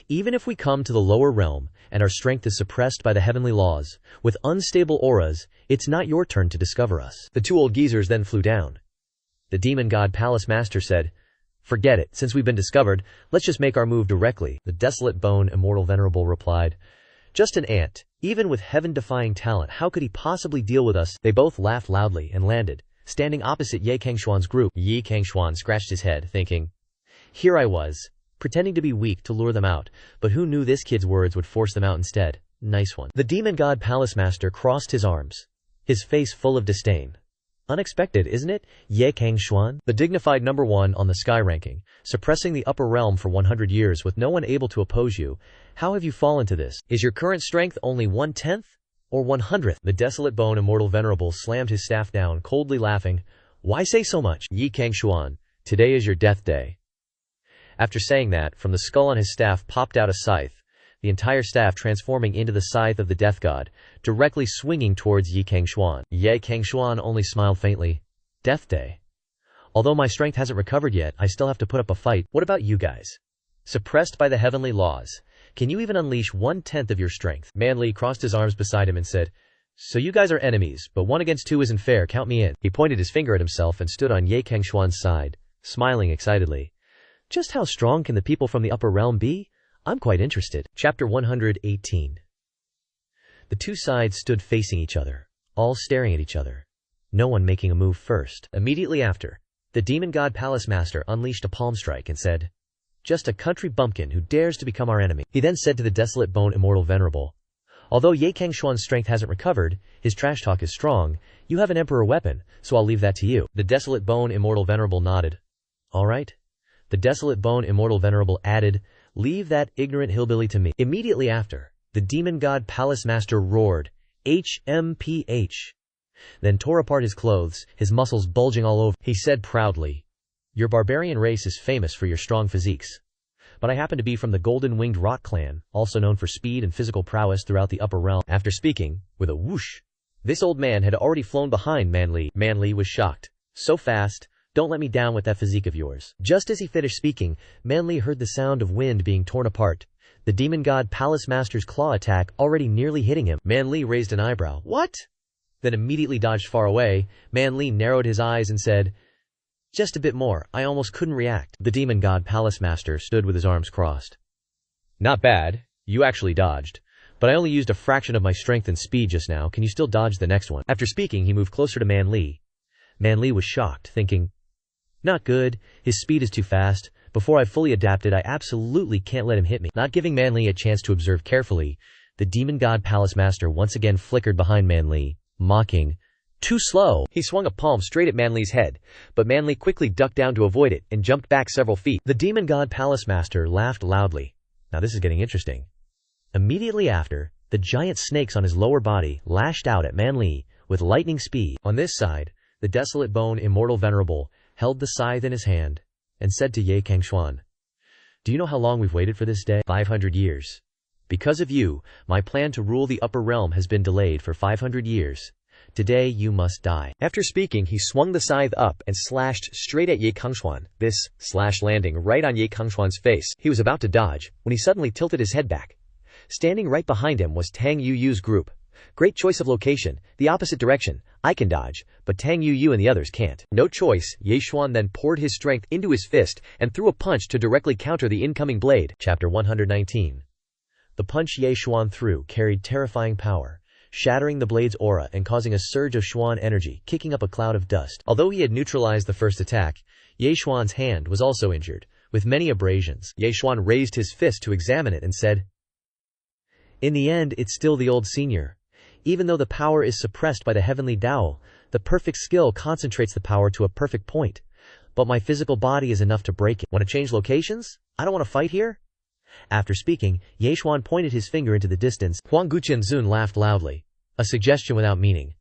Even if we come to the lower realm, and our strength is suppressed by the heavenly laws, with unstable auras, it's not your turn to discover us. The two old geezers then flew down. The demon god palace master said, Forget it, since we've been discovered, let's just make our move directly. The desolate bone immortal venerable replied, Just an ant. Even with heaven-defying talent, how could he possibly deal with us? They both laughed loudly and landed, standing opposite Ye Cangxuan's group. Ye Cangxuan scratched his head, thinking, Here I was, pretending to be weak to lure them out, but who knew this kid's words would force them out instead? Nice one. The demon god palace master crossed his arms, his face full of disdain. Unexpected, isn't it, Ye Cangxuan? The dignified number 1 on the sky ranking, suppressing the upper realm for 100 years with no one able to oppose you. How have you fallen to this? Is your current strength only 1/10? Or 100th? The desolate bone immortal venerable slammed his staff down, coldly laughing. Why say so much? Ye Cangxuan, today is your death day. After saying that, from the skull on his staff popped out a scythe, the entire staff transforming into the scythe of the death god, directly swinging towards Ye Cangxuan. Ye Cangxuan only smiled faintly. Death day. Although my strength hasn't recovered yet, I still have to put up a fight. What about you guys? Suppressed by the heavenly laws, can you even unleash 1/10 of your strength? Man Li crossed his arms beside him and said, So you guys are enemies, but 1 against 2 isn't fair, count me in. He pointed his finger at himself and stood on Ye Cangxuan's side, smiling excitedly. Just how strong can the people from the upper realm be? I'm quite interested. Chapter 118. The two sides stood facing each other, all staring at each other, no one making a move first. Immediately after, the demon god palace master unleashed a palm strike and said, Just a country bumpkin who dares to become our enemy. He then said to the desolate bone immortal venerable, Although Ye Cangxuan's strength hasn't recovered, his trash talk is strong, you have an emperor weapon, so I'll leave that to you. The desolate bone immortal venerable nodded. All right. The desolate bone immortal venerable added, Leave that ignorant hillbilly to me. Immediately after, the demon god palace master roared, HMPH. Then tore apart his clothes, his muscles bulging all over. He said proudly, Your barbarian race is famous for your strong physiques. But I happen to be from the golden-winged rot clan, also known for speed and physical prowess throughout the upper realm. After speaking, with a whoosh, this old man had already flown behind Man Li. Man Li was shocked. So fast. Don't let me down with that physique of yours. Just as he finished speaking, Man Li heard the sound of wind being torn apart. The demon god palace master's claw attack already nearly hitting him. Man Li raised an eyebrow. What? Then immediately dodged far away. Man Li narrowed his eyes and said, Just a bit more, I almost couldn't react. The demon god palace master stood with his arms crossed. Not bad, you actually dodged. But I only used a fraction of my strength and speed just now, can you still dodge the next one? After speaking, he moved closer to Man Li. Man Li was shocked, thinking, Not good, his speed is too fast. Before I've fully adapted, I absolutely can't let him hit me. Not giving Man Li a chance to observe carefully, the demon god palace master once again flickered behind Man Li, mocking, Too slow. He swung a palm straight at Man Li's head, but Man Li quickly ducked down to avoid it and jumped back several feet. The demon god palace master laughed loudly. Now this is getting interesting. Immediately after, the giant snakes on his lower body lashed out at Man Li with lightning speed. On this side, the desolate bone immortal venerable held the scythe in his hand, and said to Ye Cangxuan, Do you know how long we've waited for this day? 500 years. Because of you, my plan to rule the upper realm has been delayed for 500 years. Today you must die. After speaking, he swung the scythe up and slashed straight at Ye Cangxuan, this slash landing right on Ye Cangxuan's face. He was about to dodge, when he suddenly tilted his head back. Standing right behind him was Tang Yu's group. Great choice of location, the opposite direction. I can dodge, but Tang Yu and the others can't. No choice, Ye Xuan then poured his strength into his fist and threw a punch to directly counter the incoming blade. Chapter 119. The punch Ye Xuan threw carried terrifying power, shattering the blade's aura and causing a surge of Xuan energy, kicking up a cloud of dust. Although he had neutralized the first attack, Ye Xuan's hand was also injured, with many abrasions. Ye Xuan raised his fist to examine it and said, In the end, it's still the old senior. Even though the power is suppressed by the heavenly Tao, the perfect skill concentrates the power to a perfect point. But my physical body is enough to break it. Want to change locations? I don't want to fight here. After speaking, Xuan pointed his finger into the distance. Huang Guqianzun laughed loudly. A suggestion without meaning.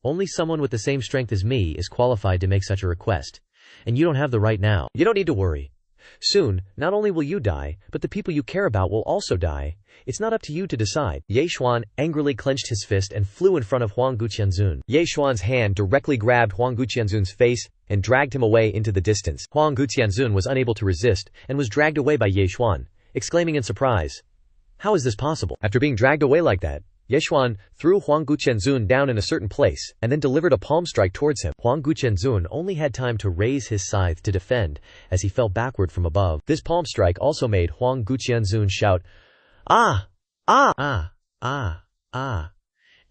Only someone with the same strength as me is qualified to make such a request. And you don't have the right now. You don't need to worry. Soon, not only will you die, but the people you care about will also die. It's not up to you to decide. Xuan angrily clenched his fist and flew in front of Huang Guqianzun. Xuan's hand directly grabbed Huang Guqianzun's face and dragged him away into the distance. Huang Guqianzun was unable to resist and was dragged away by Xuan, exclaiming in surprise, "How is this possible?" After being dragged away like that, Xuan threw Huang Guqianzun down in a certain place and then delivered a palm strike towards him. Huang Guqianzun only had time to raise his scythe to defend as he fell backward from above. This palm strike also made Huang Guqianzun shout, "Ah! Ah! Ah! Ah! Ah!"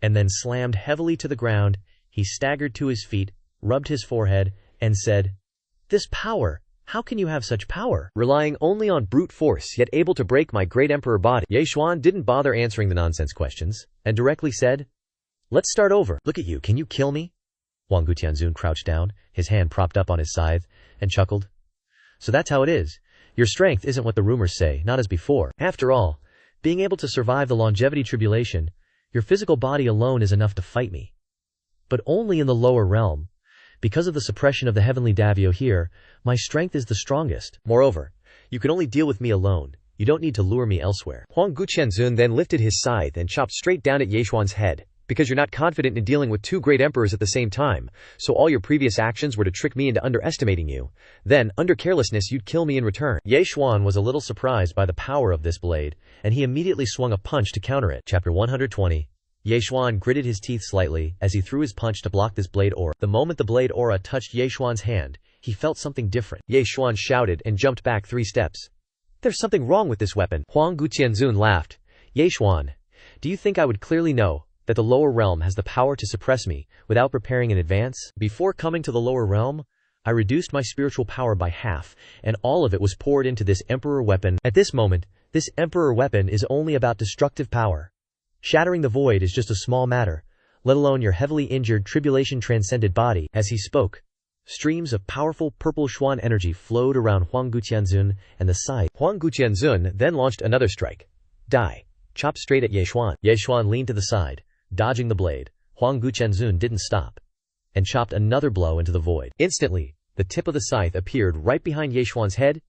and then slammed heavily to the ground. He staggered to his feet, rubbed his forehead, and said, "This power! How can you have such power? Relying only on brute force, yet able to break my great emperor body." Xuan didn't bother answering the nonsense questions, and directly said, "Let's start over. Look at you, can you kill me?" Huang Guqianzun crouched down, his hand propped up on his scythe, and chuckled. "So that's how it is. Your strength isn't what the rumors say, not as before. After all, being able to survive the longevity tribulation, your physical body alone is enough to fight me. But only in the lower realm. Because of the suppression of the heavenly Davio here, my strength is the strongest. Moreover, you can only deal with me alone. You don't need to lure me elsewhere." Huang Guqianzun then lifted his scythe and chopped straight down at Xuan's head. "Because you're not confident in dealing with two great emperors at the same time, so all your previous actions were to trick me into underestimating you. Then, under carelessness, you'd kill me in return." Xuan was a little surprised by the power of this blade, and he immediately swung a punch to counter it. Chapter 120. Xuan gritted his teeth slightly as he threw his punch to block this blade aura. The moment the blade aura touched Xuan's hand, he felt something different. Xuan shouted and jumped back 3 steps. "There's something wrong with this weapon." Huang Guqianzun laughed. "Xuan, do you think I would clearly know that the lower realm has the power to suppress me without preparing in advance? Before coming to the lower realm, I reduced my spiritual power by half, and all of it was poured into this emperor weapon. At this moment, this emperor weapon is only about destructive power. Shattering the void is just a small matter, let alone your heavily injured tribulation transcended body." As he spoke, streams of powerful purple Xuan energy flowed around Huang Guqianzun and the scythe. Huang Guqianzun then launched another strike. Die. Chopped straight at Xuan. Xuan leaned to the side, dodging the blade. Huang Guqianzun didn't stop, and chopped another blow into the void. Instantly, the tip of the scythe appeared right behind Xuan's head.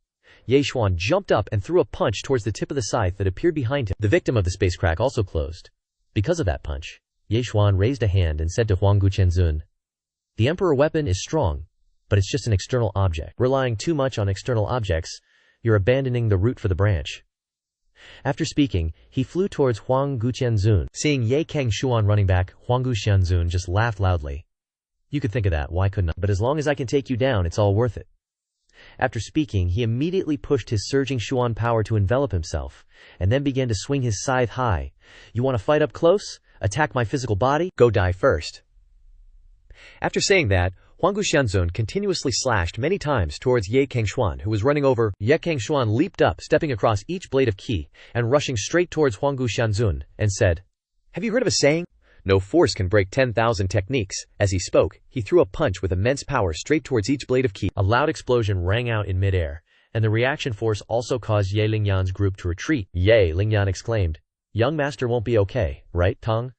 Xuan jumped up and threw a punch towards the tip of the scythe that appeared behind him. The victim of the space crack also closed. Because of that punch, Xuan raised a hand and said to Huang Guqianzun, "The emperor weapon is strong, but it's just an external object. Relying too much on external objects, you're abandoning the root for the branch." After speaking, he flew towards Huang Guqianzun. Seeing Cangxuan running back, Huang Guqianzun just laughed loudly. "You could think of that, why couldn't I? But as long as I can take you down, it's all worth it." After speaking, he immediately pushed his surging Xuan power to envelop himself, and then began to swing his scythe high. "You want to fight up close? Attack my physical body? Go die first." After saying that, Huang Guqianzun continuously slashed many times towards Cangxuan, who was running over. Cangxuan leaped up, stepping across each blade of qi, and rushing straight towards Huang Guqianzun, and said, "Have you heard of a saying? No force can break 10,000 techniques." As he spoke, he threw a punch with immense power straight towards each blade of qi. A loud explosion rang out in midair, and the reaction force also caused Ye Lingyan's group to retreat. Ye Lingyan exclaimed, "Young master won't be okay, right, Tong?"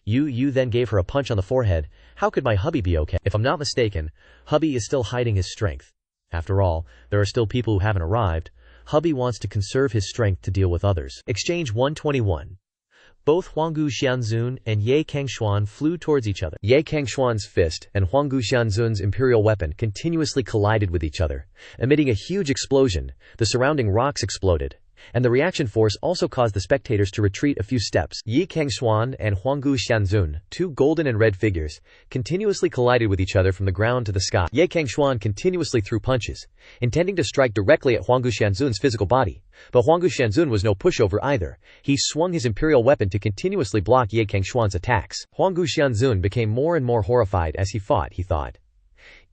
You then gave her a punch on the forehead. "How could my hubby be okay?" If I'm not mistaken, hubby is still hiding his strength. After all, there are still people who haven't arrived. Hubby wants to conserve his strength to deal with others. Exchange 121. Both Huang Guqianzun and Cangxuan flew towards each other. Cangxuan's fist and Huang Guqianzun's imperial weapon continuously collided with each other, emitting a huge explosion. The surrounding rocks exploded, and the reaction force also caused the spectators to retreat a few steps. Cangxuan and Huang Guqianzun, 2 golden and red figures, continuously collided with each other from the ground to the sky. Cangxuan continuously threw punches, intending to strike directly at Huang Guqianzun's physical body. But Huang Guqianzun was no pushover either. He swung his imperial weapon to continuously block Cangxuan's attacks. Huang Guqianzun became more and more horrified as he fought. He thought,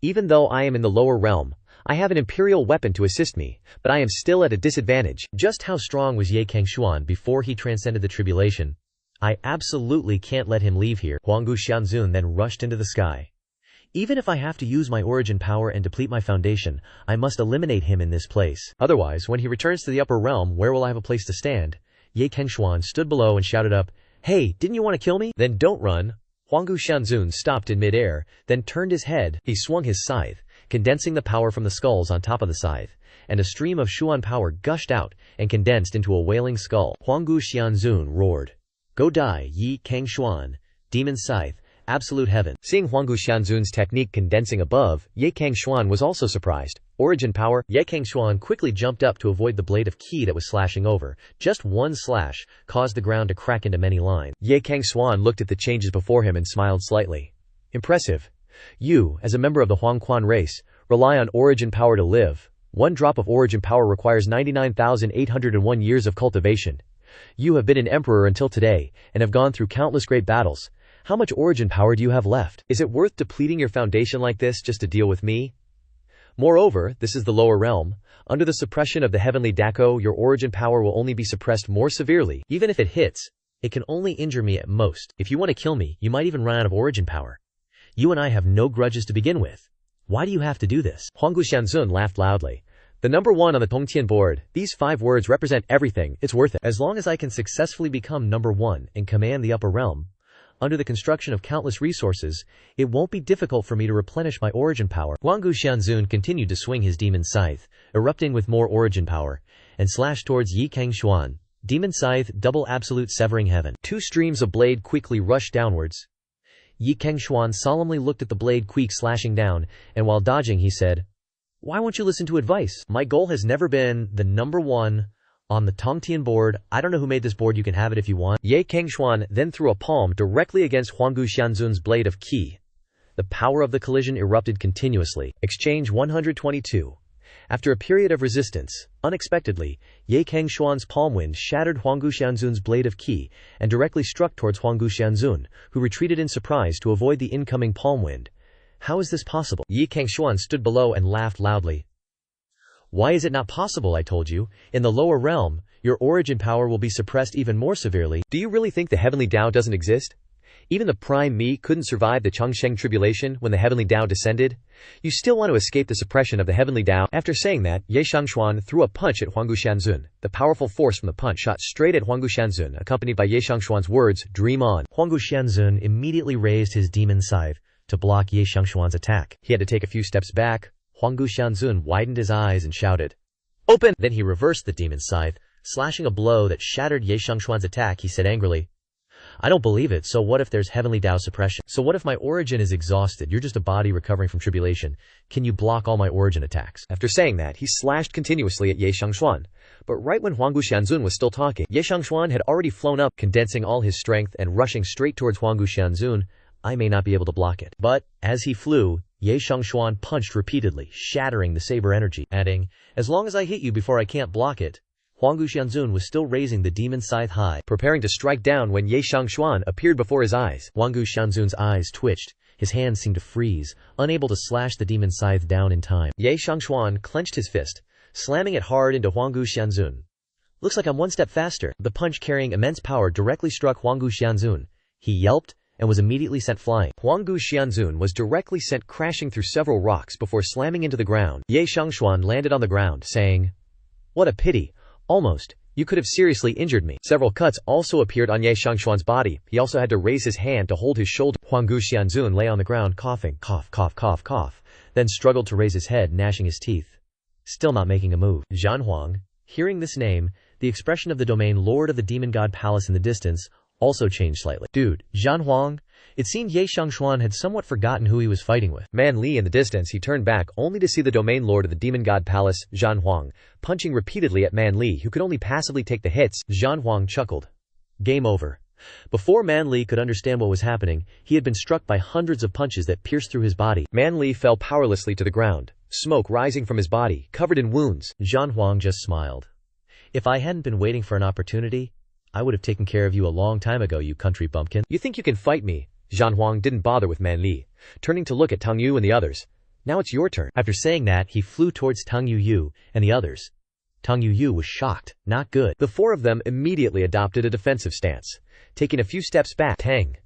"Even though I am in the lower realm, I have an imperial weapon to assist me, but I am still at a disadvantage. Just how strong was Ye Cangxuan before he transcended the tribulation? I absolutely can't let him leave here. Huanggu Xianzun then rushed into the sky. Even if I have to use my origin power and deplete my foundation, I must eliminate him in this place. Otherwise, when he returns to the upper realm, where will I have a place to stand? Ye Cangxuan stood below and shouted up, "Hey, didn't you want to kill me? Then don't run." Huanggu Xianzun stopped in midair, then turned his head. He swung his scythe, condensing the power from the skulls on top of the scythe, and a stream of Xuan power gushed out and condensed into a wailing skull. Huanggu Xianzun roared, "Go die, Ye Cangxuan, demon scythe, absolute heaven." Seeing Huanggu Xianzun's technique condensing above, Ye Cangxuan was also surprised. Origin power. Ye Cangxuan quickly jumped up to avoid the blade of ki that was slashing over. Just one slash caused the ground to crack into many lines. Ye Cangxuan looked at the changes before him and smiled slightly. Impressive. You, as a member of the Huangquan race, rely on origin power to live. One drop of origin power requires 99,801 years of cultivation. You have been an emperor until today, and have gone through countless great battles. How much origin power do you have left? Is it worth depleting your foundation like this just to deal with me? Moreover, this is the lower realm. Under the suppression of the heavenly Dako, your origin power will only be suppressed more severely. Even if it hits, it can only injure me at most. If you want to kill me, you might even run out of origin power. You and I have no grudges to begin with. Why do you have to do this? Huanggu Xianzun laughed loudly. The number 1 on the Tongtian board, these 5 words represent everything. It's worth it. As long as I can successfully become number 1 and command the upper realm, under the construction of countless resources, it won't be difficult for me to replenish my origin power. Huanggu Xianzun continued to swing his demon scythe, erupting with more origin power, and slashed towards Ye Cangxuan. Demon scythe, double absolute severing heaven. 2 streams of blade quickly rushed downwards. Ye Cangxuan solemnly looked at the blade quick slashing down, and while dodging he said, "Why won't you listen to advice? My goal has never been the number 1 on the Tongtian board. I don't know who made this board, you can have it if you want." Ye Cangxuan then threw a palm directly against Huanggu Xianzun's blade of ki. The power of the collision erupted continuously. Exchange 122. After a period of resistance, unexpectedly, Ye Cangxuan's palm wind shattered Huanggu Xianzun's blade of ki and directly struck towards Huanggu Xianzun, who retreated in surprise to avoid the incoming palm wind. How is this possible? Ye Cangxuan stood below and laughed loudly. Why is it not possible, I told you? In the lower realm, your origin power will be suppressed even more severely. Do you really think the heavenly Tao doesn't exist? Even the prime me couldn't survive the Changsheng tribulation when the heavenly Tao descended. You still want to escape the suppression of the heavenly Tao? After saying that, Ye Cangxuan threw a punch at Huanggu Xianzun. The powerful force from the punch shot straight at Huanggu Xianzun, accompanied by Ye Cangxuan's words, "Dream on." Huanggu Xianzun immediately raised his demon scythe to block Ye Cangxuan's attack. He had to take a few steps back. Huanggu Xianzun widened his eyes and shouted, "Open!" Then he reversed the demon scythe, slashing a blow that shattered Ye Cangxuan's attack. He said angrily, "I don't believe it. So what if there's heavenly Tao suppression? So what if my origin is exhausted? You're just a body recovering from tribulation. Can you block all my origin attacks?" After saying that, he slashed continuously at Ye Cangxuan. But right when Huanggu Xianzun was still talking, Ye Cangxuan had already flown up, condensing all his strength and rushing straight towards Huanggu Xianzun. I may not be able to block it. But, as he flew, Ye Cangxuan punched repeatedly, shattering the saber energy, adding, "As long as I hit you before I can't block it." Huanggu Xianzun was still raising the demon scythe high, preparing to strike down when Ye Cangxuan appeared before his eyes. Huanggu Xianzun's eyes twitched, his hands seemed to freeze, unable to slash the demon scythe down in time. Ye Cangxuan clenched his fist, slamming it hard into Huanggu Xianzun. "Looks like I'm one step faster." The punch carrying immense power directly struck Huanggu Xianzun. He yelped and was immediately sent flying. Huanggu Xianzun was directly sent crashing through several rocks before slamming into the ground. Ye Cangxuan landed on the ground, saying, "What a pity. Almost. You could have seriously injured me." Several cuts also appeared on Ye Cangxuan's body. He also had to raise his hand to hold his shoulder. Huanggu Xianzun lay on the ground coughing, cough, cough, cough, cough, then struggled to raise his head, gnashing his teeth. Still not making a move. Zhan Huang, hearing this name, the expression of the domain lord of the demon god palace in the distance, also changed slightly. "Dude, Zhan Huang?" It seemed Ye Cangxuan had somewhat forgotten who he was fighting with. Man Li in the distance, he turned back only to see the domain lord of the demon god palace, Zhan Huang, punching repeatedly at Man Li, who could only passively take the hits. Zhan Huang chuckled. Game over. Before Man Li could understand what was happening, he had been struck by hundreds of punches that pierced through his body. Man Li fell powerlessly to the ground, smoke rising from his body, covered in wounds. Zhan Huang just smiled. "If I hadn't been waiting for an opportunity, I would have taken care of you a long time ago, you country bumpkin." "You think you can fight me?" Zhan Huang didn't bother with Man Li, turning to look at Tang Yu and the others. Now it's your turn. After saying that, he flew towards Tang Yu and the others. Tang Yu was shocked. Not good. The four of them immediately adopted a defensive stance, taking a few steps back. Tang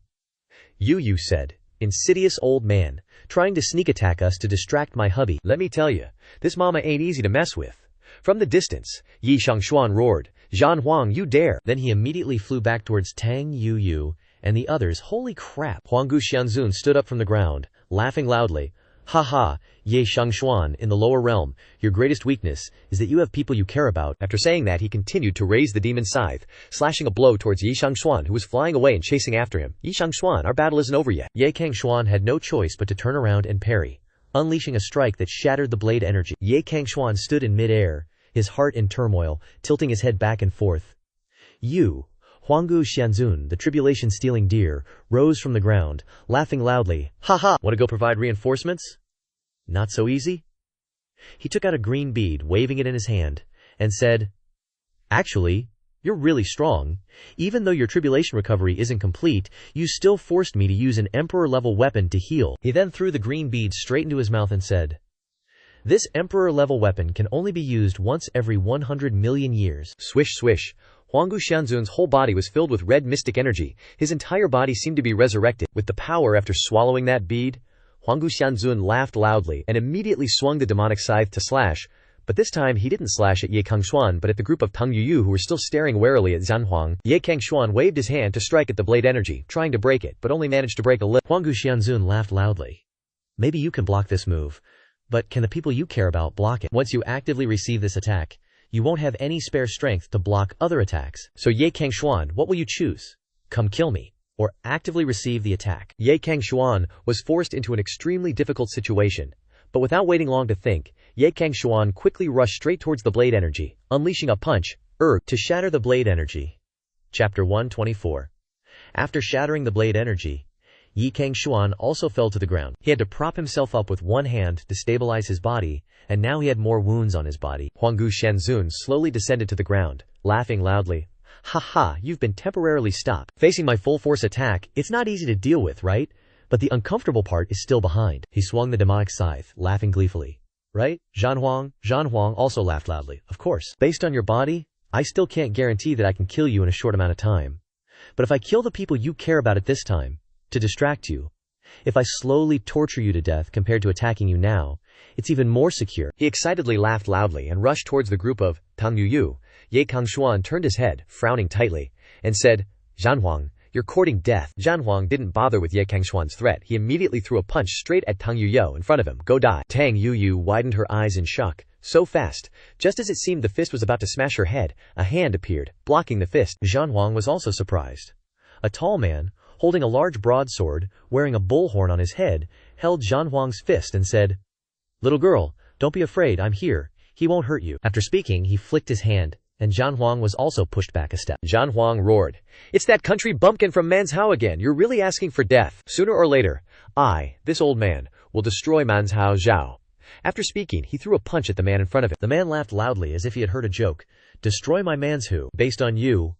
Yu said, "Insidious old man, trying to sneak attack us to distract my hubby. Let me tell you, this mama ain't easy to mess with." From the distance, Cangxuan roared, "Zhanhuang, you dare!" Then he immediately flew back towards Tang Yu and the others. Holy crap. Huanggu Xianzun stood up from the ground, laughing loudly. "Ha ha, Ye Cangxuan, in the lower realm, your greatest weakness is that you have people you care about." After saying that, he continued to raise the demon scythe, slashing a blow towards Ye Cangxuan, who was flying away and chasing after him. "Ye Cangxuan, our battle isn't over yet." Ye Cangxuan had no choice but to turn around and parry, unleashing a strike that shattered the blade energy. Ye Cangxuan stood in mid-air, his heart in turmoil, tilting his head back and forth. Huanggu Xianzun, the tribulation-stealing deer, rose from the ground, laughing loudly. "Ha ha! Want to go provide reinforcements? Not so easy?" He took out a green bead, waving it in his hand, and said, "Actually, you're really strong. Even though your tribulation recovery isn't complete, you still forced me to use an emperor-level weapon to heal." He then threw the green bead straight into his mouth and said, "This emperor-level weapon can only be used once every 100 million years." Swish swish. Huanggu Xianzun's whole body was filled with red mystic energy. His entire body seemed to be resurrected. With the power after swallowing that bead, Huanggu Xianzun laughed loudly and immediately swung the demonic scythe to slash, but this time he didn't slash at Ye Cangxuan but at the group of Tang Yu who were still staring warily at Zhanhuang. Ye Cangxuan waved his hand to strike at the blade energy, trying to break it, but only managed to break a little. Huanggu Xianzun laughed loudly. "Maybe you can block this move, but can the people you care about block it? Once you actively receive this attack, you won't have any spare strength to block other attacks. So Ye Cangxuan, what will you choose? Come kill me, or actively receive the attack?" Ye Cangxuan was forced into an extremely difficult situation, but without waiting long to think, Ye Cangxuan quickly rushed straight towards the blade energy, unleashing a punch, to shatter the blade energy. Chapter 124. After shattering the blade energy, Ye Cangxuan also fell to the ground. He had to prop himself up with one hand to stabilize his body, and now he had more wounds on his body. Huanggu Xianzun slowly descended to the ground, laughing loudly. "Ha ha, you've been temporarily stopped. Facing my full force attack, it's not easy to deal with, right? But the uncomfortable part is still behind." He swung the demonic scythe, laughing gleefully. "Right, Zhanhuang?" Zhanhuang also laughed loudly. "Of course. Based on your body, I still can't guarantee that I can kill you in a short amount of time. But if I kill the people you care about at this time, to distract you, if I slowly torture you to death compared to attacking you now, it's even more secure." He excitedly laughed loudly and rushed towards the group of Tang Yu. Ye Cangxuan turned his head, frowning tightly, and said, "Zhanhuang, you're courting death." Zhanhuang didn't bother with Ye Cangxuan's threat. He immediately threw a punch straight at Tang Yu in front of him. "Go die." Tang Yu widened her eyes in shock. So fast, just as it seemed the fist was about to smash her head, a hand appeared, blocking the fist. Zhanhuang was also surprised. A tall man, holding a large broadsword, wearing a bullhorn on his head, held Zhanhuang's fist and said, "Little girl, don't be afraid, I'm here. He won't hurt you." After speaking, he flicked his hand, and Zhanhuang was also pushed back a step. Zhanhuang roared, "It's that country bumpkin from Manhua again. You're really asking for death. Sooner or later, this old man, will destroy Manhua Zhao." After speaking, he threw a punch at the man in front of him. The man laughed loudly as if he had heard a joke. "Destroy my Manhua? Based on you?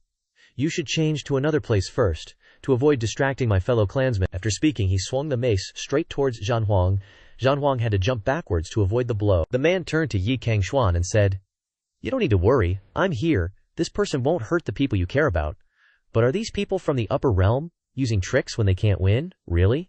You should change to another place first, to avoid distracting my fellow clansmen." After speaking, he swung the mace straight towards Zhanhuang. Zhanhuang had to jump backwards to avoid the blow. The man turned to Ye Cangxuan and said, "You don't need to worry. I'm here. This person won't hurt the people you care about. But are these people from the upper realm, using tricks when they can't win? Really?"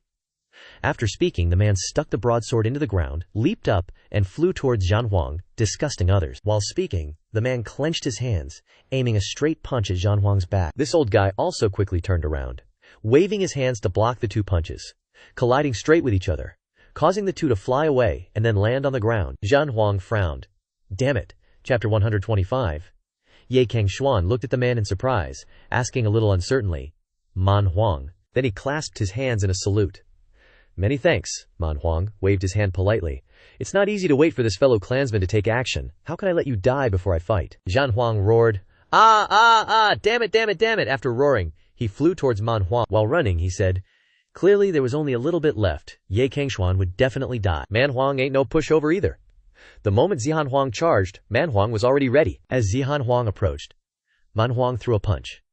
After speaking, the man stuck the broadsword into the ground, leaped up, and flew towards Zhanhuang, disgusting others. While speaking, the man clenched his hands, aiming a straight punch at Zhanhuang's back. This old guy also quickly turned around, waving his hands to block the two punches, colliding straight with each other, causing the two to fly away and then land on the ground. Zhanhuang frowned. Damn it. Chapter 125. Ye Cangxuan looked at the man in surprise, asking a little uncertainly, "Manhuang?" Then he clasped his hands in a salute. "Many thanks." Manhuang waved his hand politely. "It's not easy to wait for this fellow clansman to take action. How can I let you die before I fight?" Zhanhuang roared, damn it. After roaring, he flew towards Manhua. While running, he said, "Clearly there was only a little bit left. Ye Cangxuan would definitely die." Manhuang ain't no pushover either. The moment Zhanhuang charged, Manhuang was already ready. As Zhanhuang approached, Manhuang threw a punch.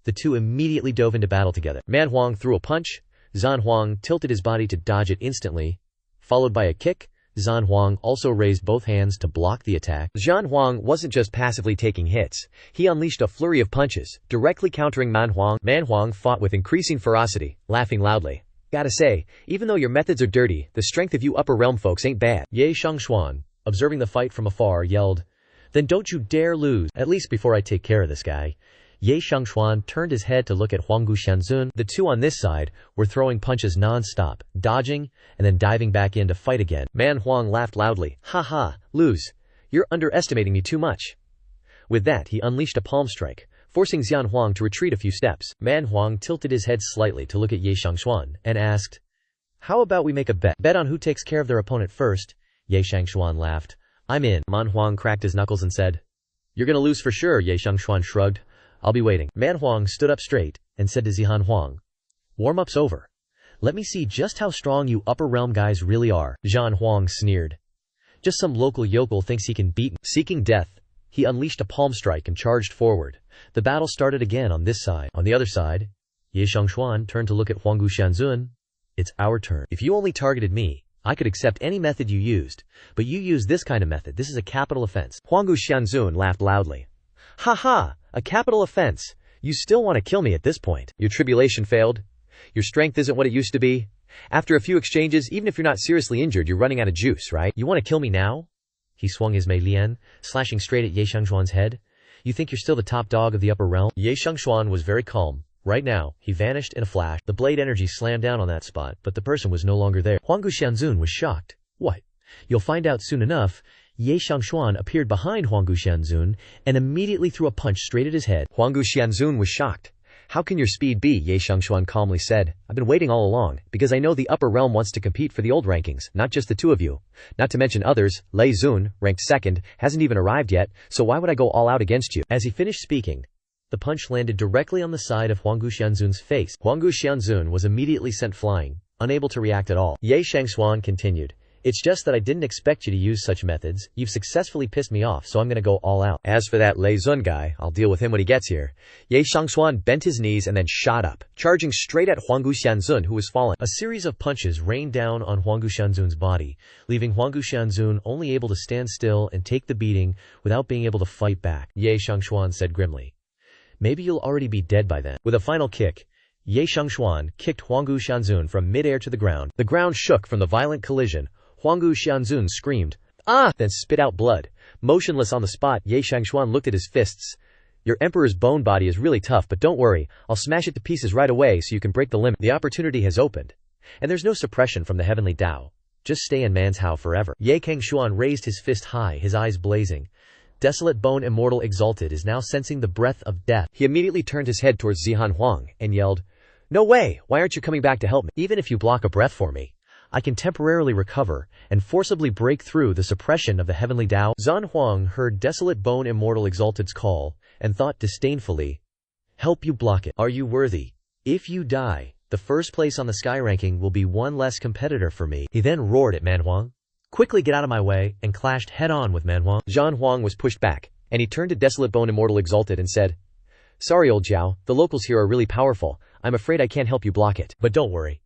The two immediately dove into battle together. Manhuang threw a punch. Zhanhuang tilted his body to dodge it instantly, followed by a kick. Zhan Huang also raised both hands to block the attack. Zhan Huang wasn't just passively taking hits. He unleashed a flurry of punches, directly countering Manhua. Manhua fought with increasing ferocity, laughing loudly. Gotta say, even though your methods are dirty, the strength of you upper realm folks ain't bad. Ye Cangxuan, observing the fight from afar, yelled, "Then don't you dare lose, at least before I take care of this guy." Ye Cangxuan turned his head to look at Huanggu Xianzun. The two on this side were throwing punches non-stop, dodging, and then diving back in to fight again. Man Huang laughed loudly. "Ha ha, lose. You're underestimating me too much." With that, he unleashed a palm strike, forcing Zhan Huang to retreat a few steps. Man Huang tilted his head slightly to look at Ye Cangxuan and asked, "How about we make a bet? Bet on who takes care of their opponent first?" Ye Cangxuan laughed. "I'm in." Man Huang cracked his knuckles and said, "You're gonna lose for sure." Ye Cangxuan shrugged. "I'll be waiting." Man Huang stood up straight and said to Zhan Huang, "Warm-up's over. Let me see just how strong you upper realm guys really are." Zhan Huang sneered. "Just some local yokel thinks he can beat me." Seeking death, he unleashed a palm strike and charged forward. The battle started again on this side. On the other side, Ye Cangxuan turned to look at Huanggu Xianzun. "It's our turn. If you only targeted me, I could accept any method you used, but you used this kind of method. This is a capital offense." Huanggu Xianzun laughed loudly. "Ha ha, a capital offense. You still want to kill me at this point. Your tribulation failed. Your strength isn't what it used to be. After a few exchanges, even if you're not seriously injured, you're running out of juice, right? "You want to kill me now?" He swung his Mei Lian, slashing straight at Ye Cangxuan's head. "You think you're still the top dog of the upper realm?" Ye Cangxuan was very calm. Right now, he vanished in a flash. The blade energy slammed down on that spot, but the person was no longer there. Huanggu Xianzun was shocked. "What? You'll find out soon enough." Ye Cangxuan appeared behind Huanggu Xianzun and immediately threw a punch straight at his head. Huanggu Xianzun was shocked. "How can your speed be?" Ye Cangxuan calmly said. "I've been waiting all along, because I know the upper realm wants to compete for the old rankings, not just the two of you. Not to mention others. Lei Zun, ranked second, hasn't even arrived yet, so why would I go all out against you?" As he finished speaking, the punch landed directly on the side of Huanggu Xianzun's face. Huanggu Xianzun was immediately sent flying, unable to react at all. Ye Cangxuan continued, "It's just that I didn't expect you to use such methods. You've successfully pissed me off, so I'm gonna go all out. As for that Lei Zun guy, I'll deal with him when he gets here." Ye Cangxuan bent his knees and then shot up, charging straight at Huanggu Xianzun, who was fallen. A series of punches rained down on Huanggu Xianzun's body, leaving Huanggu Xianzun only able to stand still and take the beating without being able to fight back. Ye Cangxuan said grimly, "Maybe you'll already be dead by then." With a final kick, Ye Cangxuan kicked Huanggu Xianzun from midair to the ground. The ground shook from the violent collision. Huanggu Xianzun screamed, "Ah!" then spit out blood. Motionless on the spot, Ye Cangxuan looked at his fists. "Your emperor's bone body is really tough, but don't worry, I'll smash it to pieces right away so you can break the limit. The opportunity has opened. And there's no suppression from the heavenly Tao. Just stay in man's Hao forever." Ye Cangxuan raised his fist high, his eyes blazing. Desolate Bone Immortal Exalted is now sensing the breath of death. He immediately turned his head towards Zhan Huang and yelled, "No way! Why aren't you coming back to help me? Even if you block a breath for me, I can temporarily recover and forcibly break through the suppression of the heavenly Tao." Zhan Huang heard Desolate Bone Immortal Exalted's call and thought disdainfully, "Help you block it. Are you worthy? If you die, the first place on the sky ranking will be one less competitor for me." He then roared at Manhua, "Quickly get out of my way," and clashed head-on with Manhua. Zhan Huang was pushed back, and he turned to Desolate Bone Immortal Exalted and said, "Sorry, old Jiao, the locals here are really powerful. I'm afraid I can't help you block it. But don't worry.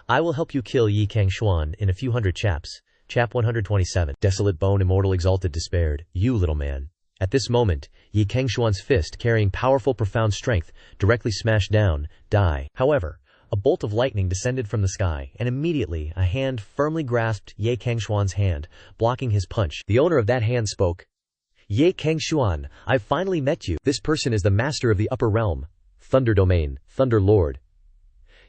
I will help you kill Ye Cangxuan in a few hundred chaps." Chap 127. Desolate Bone Immortal Exalted despaired, "You little man." At this moment, Ye Cangxuan's fist, carrying powerful profound strength, directly smashed down, die. However, a bolt of lightning descended from the sky, and immediately a hand firmly grasped Ye Cangxuan's hand, blocking his punch. The owner of that hand spoke, "Ye Cangxuan, I've finally met you. This person is the master of the upper realm. Thunder Domain, Thunder Lord."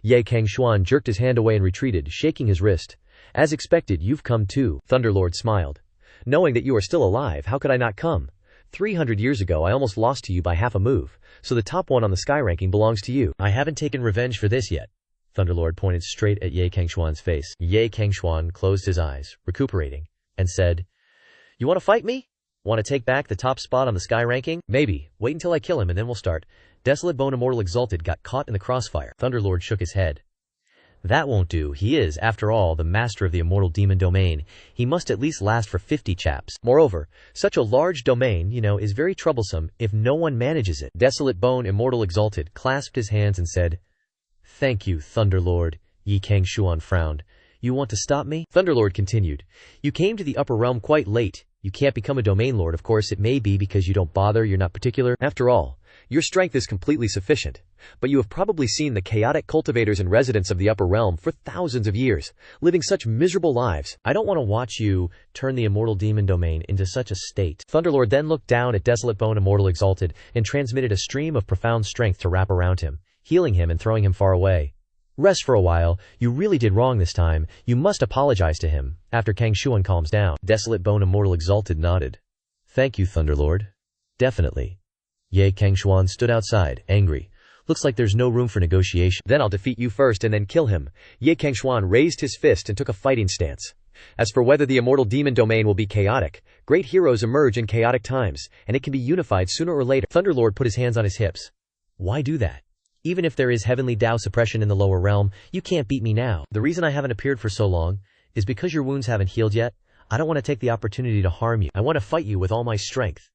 Ye Cangxuan jerked his hand away and retreated, shaking his wrist. "As expected, you've come too." Thunderlord smiled. "Knowing that you are still alive, how could I not come? 300 years ago I almost lost to you by half a move, so the top one on the sky ranking belongs to you." "I haven't taken revenge for this yet." Thunderlord pointed straight at Ye Cangxuan's face. Ye Cangxuan closed his eyes, recuperating, and said, "You want to fight me? Want to take back the top spot on the sky ranking? Maybe. Wait until I kill him and then we'll start." Desolate Bone Immortal Exalted got caught in the crossfire. Thunderlord shook his head. "That won't do. He is, after all, the master of the immortal demon domain. He must at least last for 50 chaps. Moreover, such a large domain, is very troublesome if no one manages it." Desolate Bone Immortal Exalted clasped his hands and said, "Thank you, Thunderlord." Ye Cangxuan frowned. You want to stop me? Thunderlord continued. You came to the upper realm quite late. You can't become a domain lord, of course. It may be because you don't bother, you're not particular. After all, your strength is completely sufficient. But you have probably seen the chaotic cultivators and residents of the upper realm for thousands of years, living such miserable lives. I don't want to watch you turn the immortal demon domain into such a state. Thunderlord then looked down at Desolate Bone Immortal Exalted and transmitted a stream of profound strength to wrap around him, healing him and throwing him far away. Rest for a while. You really did wrong this time. You must apologize to him. After Cangxuan calms down. Desolate Bone Immortal Exalted nodded. Thank you, Thunderlord. Definitely. Ye Cangxuan stood outside, angry. Looks like there's no room for negotiation. Then I'll defeat you first and then kill him. Ye Cangxuan raised his fist and took a fighting stance. As for whether the immortal demon domain will be chaotic, great heroes emerge in chaotic times, and it can be unified sooner or later. Thunderlord put his hands on his hips. Why do that? Even if there is heavenly Tao suppression in the lower realm, you can't beat me now. The reason I haven't appeared for so long is because your wounds haven't healed yet. I don't want to take the opportunity to harm you. I want to fight you with all my strength.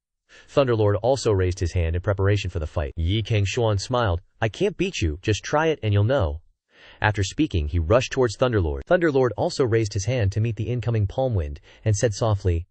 Thunderlord also raised his hand in preparation for the fight. Ye Cangxuan smiled. I can't beat you, just try it and you'll know. After speaking, he rushed towards Thunderlord. Thunderlord also raised his hand to meet the incoming palm wind and said softly,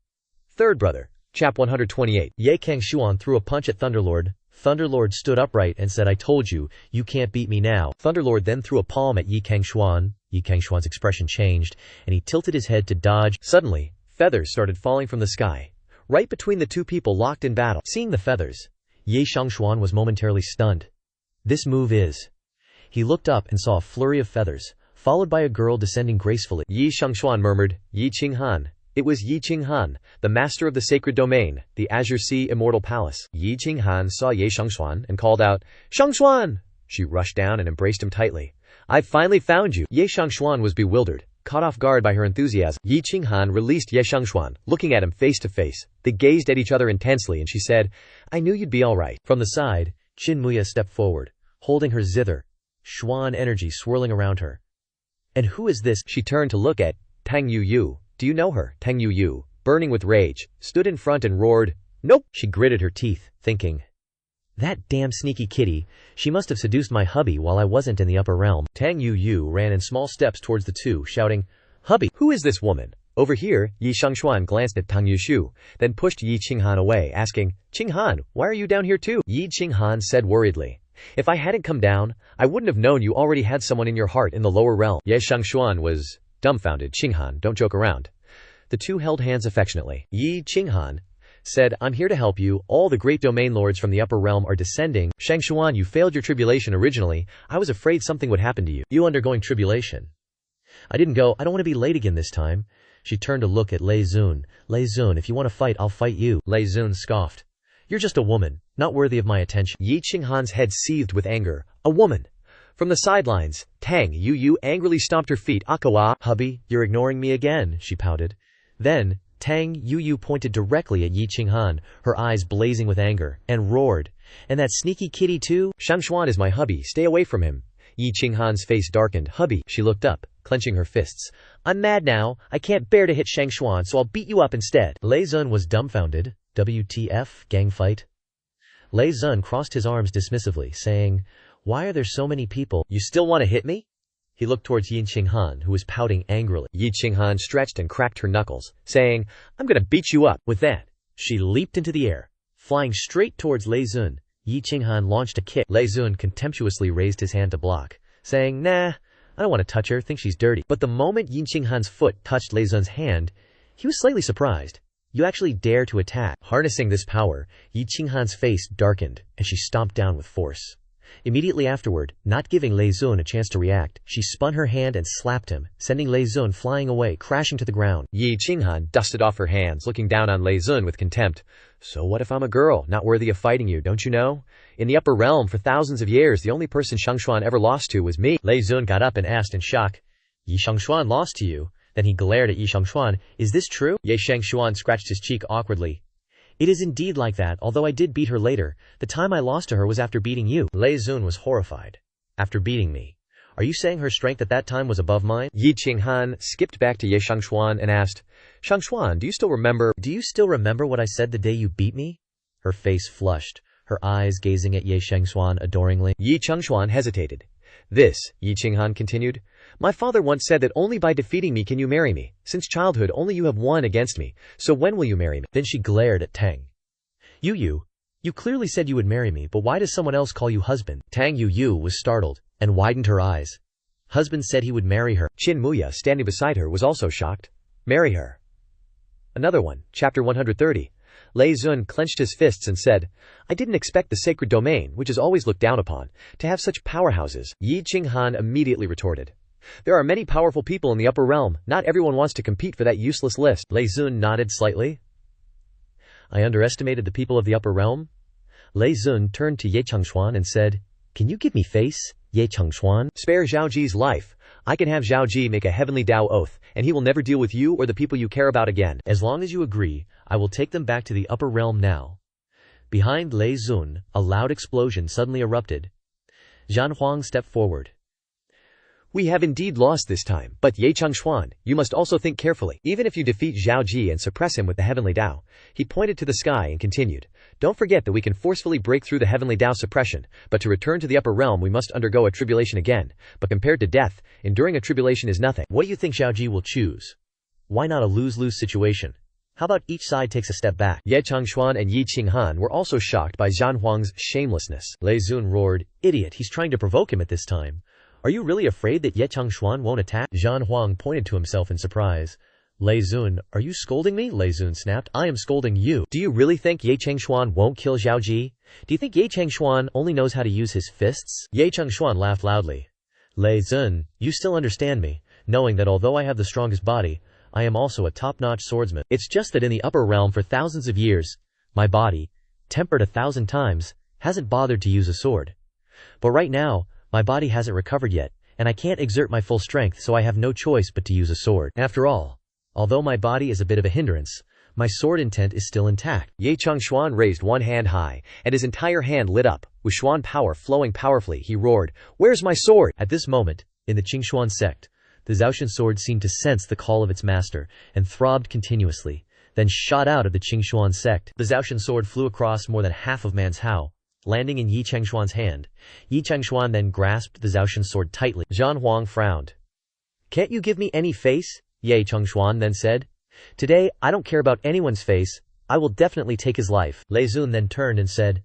Third brother. Chap 128. Ye Cangxuan threw a punch at Thunderlord. Thunderlord stood upright and said, I told you, you can't beat me now. Thunderlord then threw a palm at Ye Cangxuan. Ye Cangxuan's expression changed, and he tilted his head to dodge. Suddenly, feathers started falling from the sky, right between the two people locked in battle. Seeing the feathers, Ye Cangxuan was momentarily stunned. This move is... He looked up and saw a flurry of feathers, followed by a girl descending gracefully. Ye Cangxuan murmured, Yi Qinghan. It was Yi Qinghan, the master of the sacred domain, the Azure Sea Immortal Palace. Yi Qinghan saw Ye Cangxuan and called out, Cangxuan! She rushed down and embraced him tightly. I've finally found you. Ye Cangxuan was bewildered, caught off guard by her enthusiasm. Yi Qinghan released Ye Cangxuan, looking at him face to face. They gazed at each other intensely and she said, I knew you'd be all right. From the side, Qin Muya stepped forward, holding her zither, Xuan energy swirling around her. And who is this? She turned to look at Tang Yu. Do you know her? Tang Yu, burning with rage, stood in front and roared, Nope! She gritted her teeth, thinking, that damn sneaky kitty, she must have seduced my hubby while I wasn't in the upper realm. Tang Yu ran in small steps towards the two, shouting, Hubby, who is this woman? Over here. Yi Cangxuan glanced at Tang Yushu, then pushed Yi Qinghan away, asking, Qinghan, why are you down here too? Yi Qinghan said worriedly, If I hadn't come down, I wouldn't have known you already had someone in your heart in the lower realm. Ye Cangxuan was dumbfounded. Qinghan, don't joke around. The two held hands affectionately. Yi Qinghan said, I'm here to help you. All the great domain lords from the upper realm are descending. Cangxuan, you failed your tribulation originally. I was afraid something would happen to you. You undergoing tribulation? I didn't go. I don't want to be late again this time. She turned to look at Lei Zun. Lei Zun, if you want to fight, I'll fight you. Lei Zun scoffed. You're just a woman, not worthy of my attention. Yi Qinghan's head seethed with anger. A woman. From the sidelines, Tang Yu angrily stomped her feet. Akawa, hubby, you're ignoring me again, she pouted. Then, Tang Yu pointed directly at Yi Qinghan, her eyes blazing with anger, and roared, And that sneaky kitty too? Cangxuan is my hubby, stay away from him. Yi Qinghan's face darkened. Hubby, she looked up, clenching her fists. I'm mad now, I can't bear to hit Cangxuan, so I'll beat you up instead. Lei Zun was dumbfounded. WTF, gang fight? Lei Zun crossed his arms dismissively, saying, Why are there so many people? You still want to hit me? He looked towards Yi Qinghan, who was pouting angrily. Yi Qinghan stretched and cracked her knuckles, saying, I'm gonna beat you up. With that, she leaped into the air, flying straight towards Lei Zun. Yi Qinghan launched a kick. Lei Zun contemptuously raised his hand to block, saying, Nah, I don't want to touch her, think she's dirty. But the moment Yi Qinghan's foot touched Lei Zun's hand, he was slightly surprised. You actually dare to attack. Harnessing this power, Yi Qinghan's face darkened, and she stomped down with force. Immediately afterward, not giving Lei Zun a chance to react, she spun her hand and slapped him, sending Lei Zun flying away, crashing to the ground. Yi Qinghan dusted off her hands, looking down on Lei Zun with contempt. So what if I'm a girl, not worthy of fighting you, don't you know? In the upper realm for thousands of years, the only person Cangxuan ever lost to was me. Lei Zun got up and asked in shock, Yi Cangxuan lost to you? Then he glared at Yi Cangxuan. Is this true? Ye Cangxuan scratched his cheek awkwardly. It is indeed like that, although I did beat her later. The time I lost to her was after beating you. Lei Zun was horrified. After beating me? Are you saying her strength at that time was above mine? Yi Qinghan skipped back to Ye Cangxuan and asked, Cangxuan, do you still remember what I said the day you beat me? Her face flushed, her eyes gazing at Ye Cangxuan adoringly. Yi Cangxuan hesitated. This, Yi Qinghan continued. My father once said that only by defeating me can you marry me. Since childhood only you have won against me, so when will you marry me? Then she glared at Tang. You clearly said you would marry me, but why does someone else call you husband? Tang Yu was startled, and widened her eyes. Husband said he would marry her. Qin Muya, standing beside her, was also shocked. Marry her. Another one, chapter 130. Lei Zun clenched his fists and said, I didn't expect the sacred domain, which is always looked down upon, to have such powerhouses. Yi Qinghan immediately retorted. There are many powerful people in the upper realm, not everyone wants to compete for that useless list. Lei Zun nodded slightly. I underestimated the people of the upper realm? Lei Zun turned to Ye Cangxuan and said, Can you give me face, Ye Cangxuan? Spare Zhao Ji's life. I can have Zhao Ji make a heavenly Tao oath, and he will never deal with you or the people you care about again. As long as you agree, I will take them back to the upper realm now. Behind Lei Zun, a loud explosion suddenly erupted. Zhan Huang stepped forward. We have indeed lost this time, but Ye Cangxuan, you must also think carefully. Even if you defeat Zhao Ji and suppress him with the heavenly Tao, he pointed to the sky and continued. Don't forget that we can forcefully break through the heavenly Tao suppression, but to return to the upper realm we must undergo a tribulation again. But compared to death, enduring a tribulation is nothing. What do you think Zhao Ji will choose? Why not a lose-lose situation? How about each side takes a step back? Ye Cangxuan and Yi Qinghan were also shocked by Zhan Huang's shamelessness. Lei Zun roared, Idiot, he's trying to provoke him at this time. Are you really afraid that Ye Cangxuan won't attack? Zhan Huang pointed to himself in surprise. Lei Zun, are you scolding me? Lei Zun snapped. I am scolding you. Do you really think Ye Cangxuan won't kill Zhao Ji? Do you think Ye Cangxuan only knows how to use his fists? Ye Cangxuan laughed loudly. Lei Zun, you still understand me, knowing that although I have the strongest body, I am also a top-notch swordsman. It's just that in the upper realm for thousands of years, my body, tempered 1,000 times, hasn't bothered to use a sword. But right now, my body hasn't recovered yet, and I can't exert my full strength, so I have no choice but to use a sword. After all, although my body is a bit of a hindrance, my sword intent is still intact. Ye Cangxuan raised one hand high, and his entire hand lit up. With Xuan power flowing powerfully, he roared, Where's my sword? At this moment, in the Cangxuan sect, the Zhaoshan sword seemed to sense the call of its master, and throbbed continuously, then shot out of the Cangxuan sect. The Zhaoshan sword flew across more than half of man's Hao, landing in Yi Cangxuan's hand. Yi Cangxuan then grasped the Zhaoshan sword tightly. Zhan Huang frowned. Can't you give me any face? Ye Cangxuan then said. Today, I don't care about anyone's face. I will definitely take his life. Lei Zun then turned and said,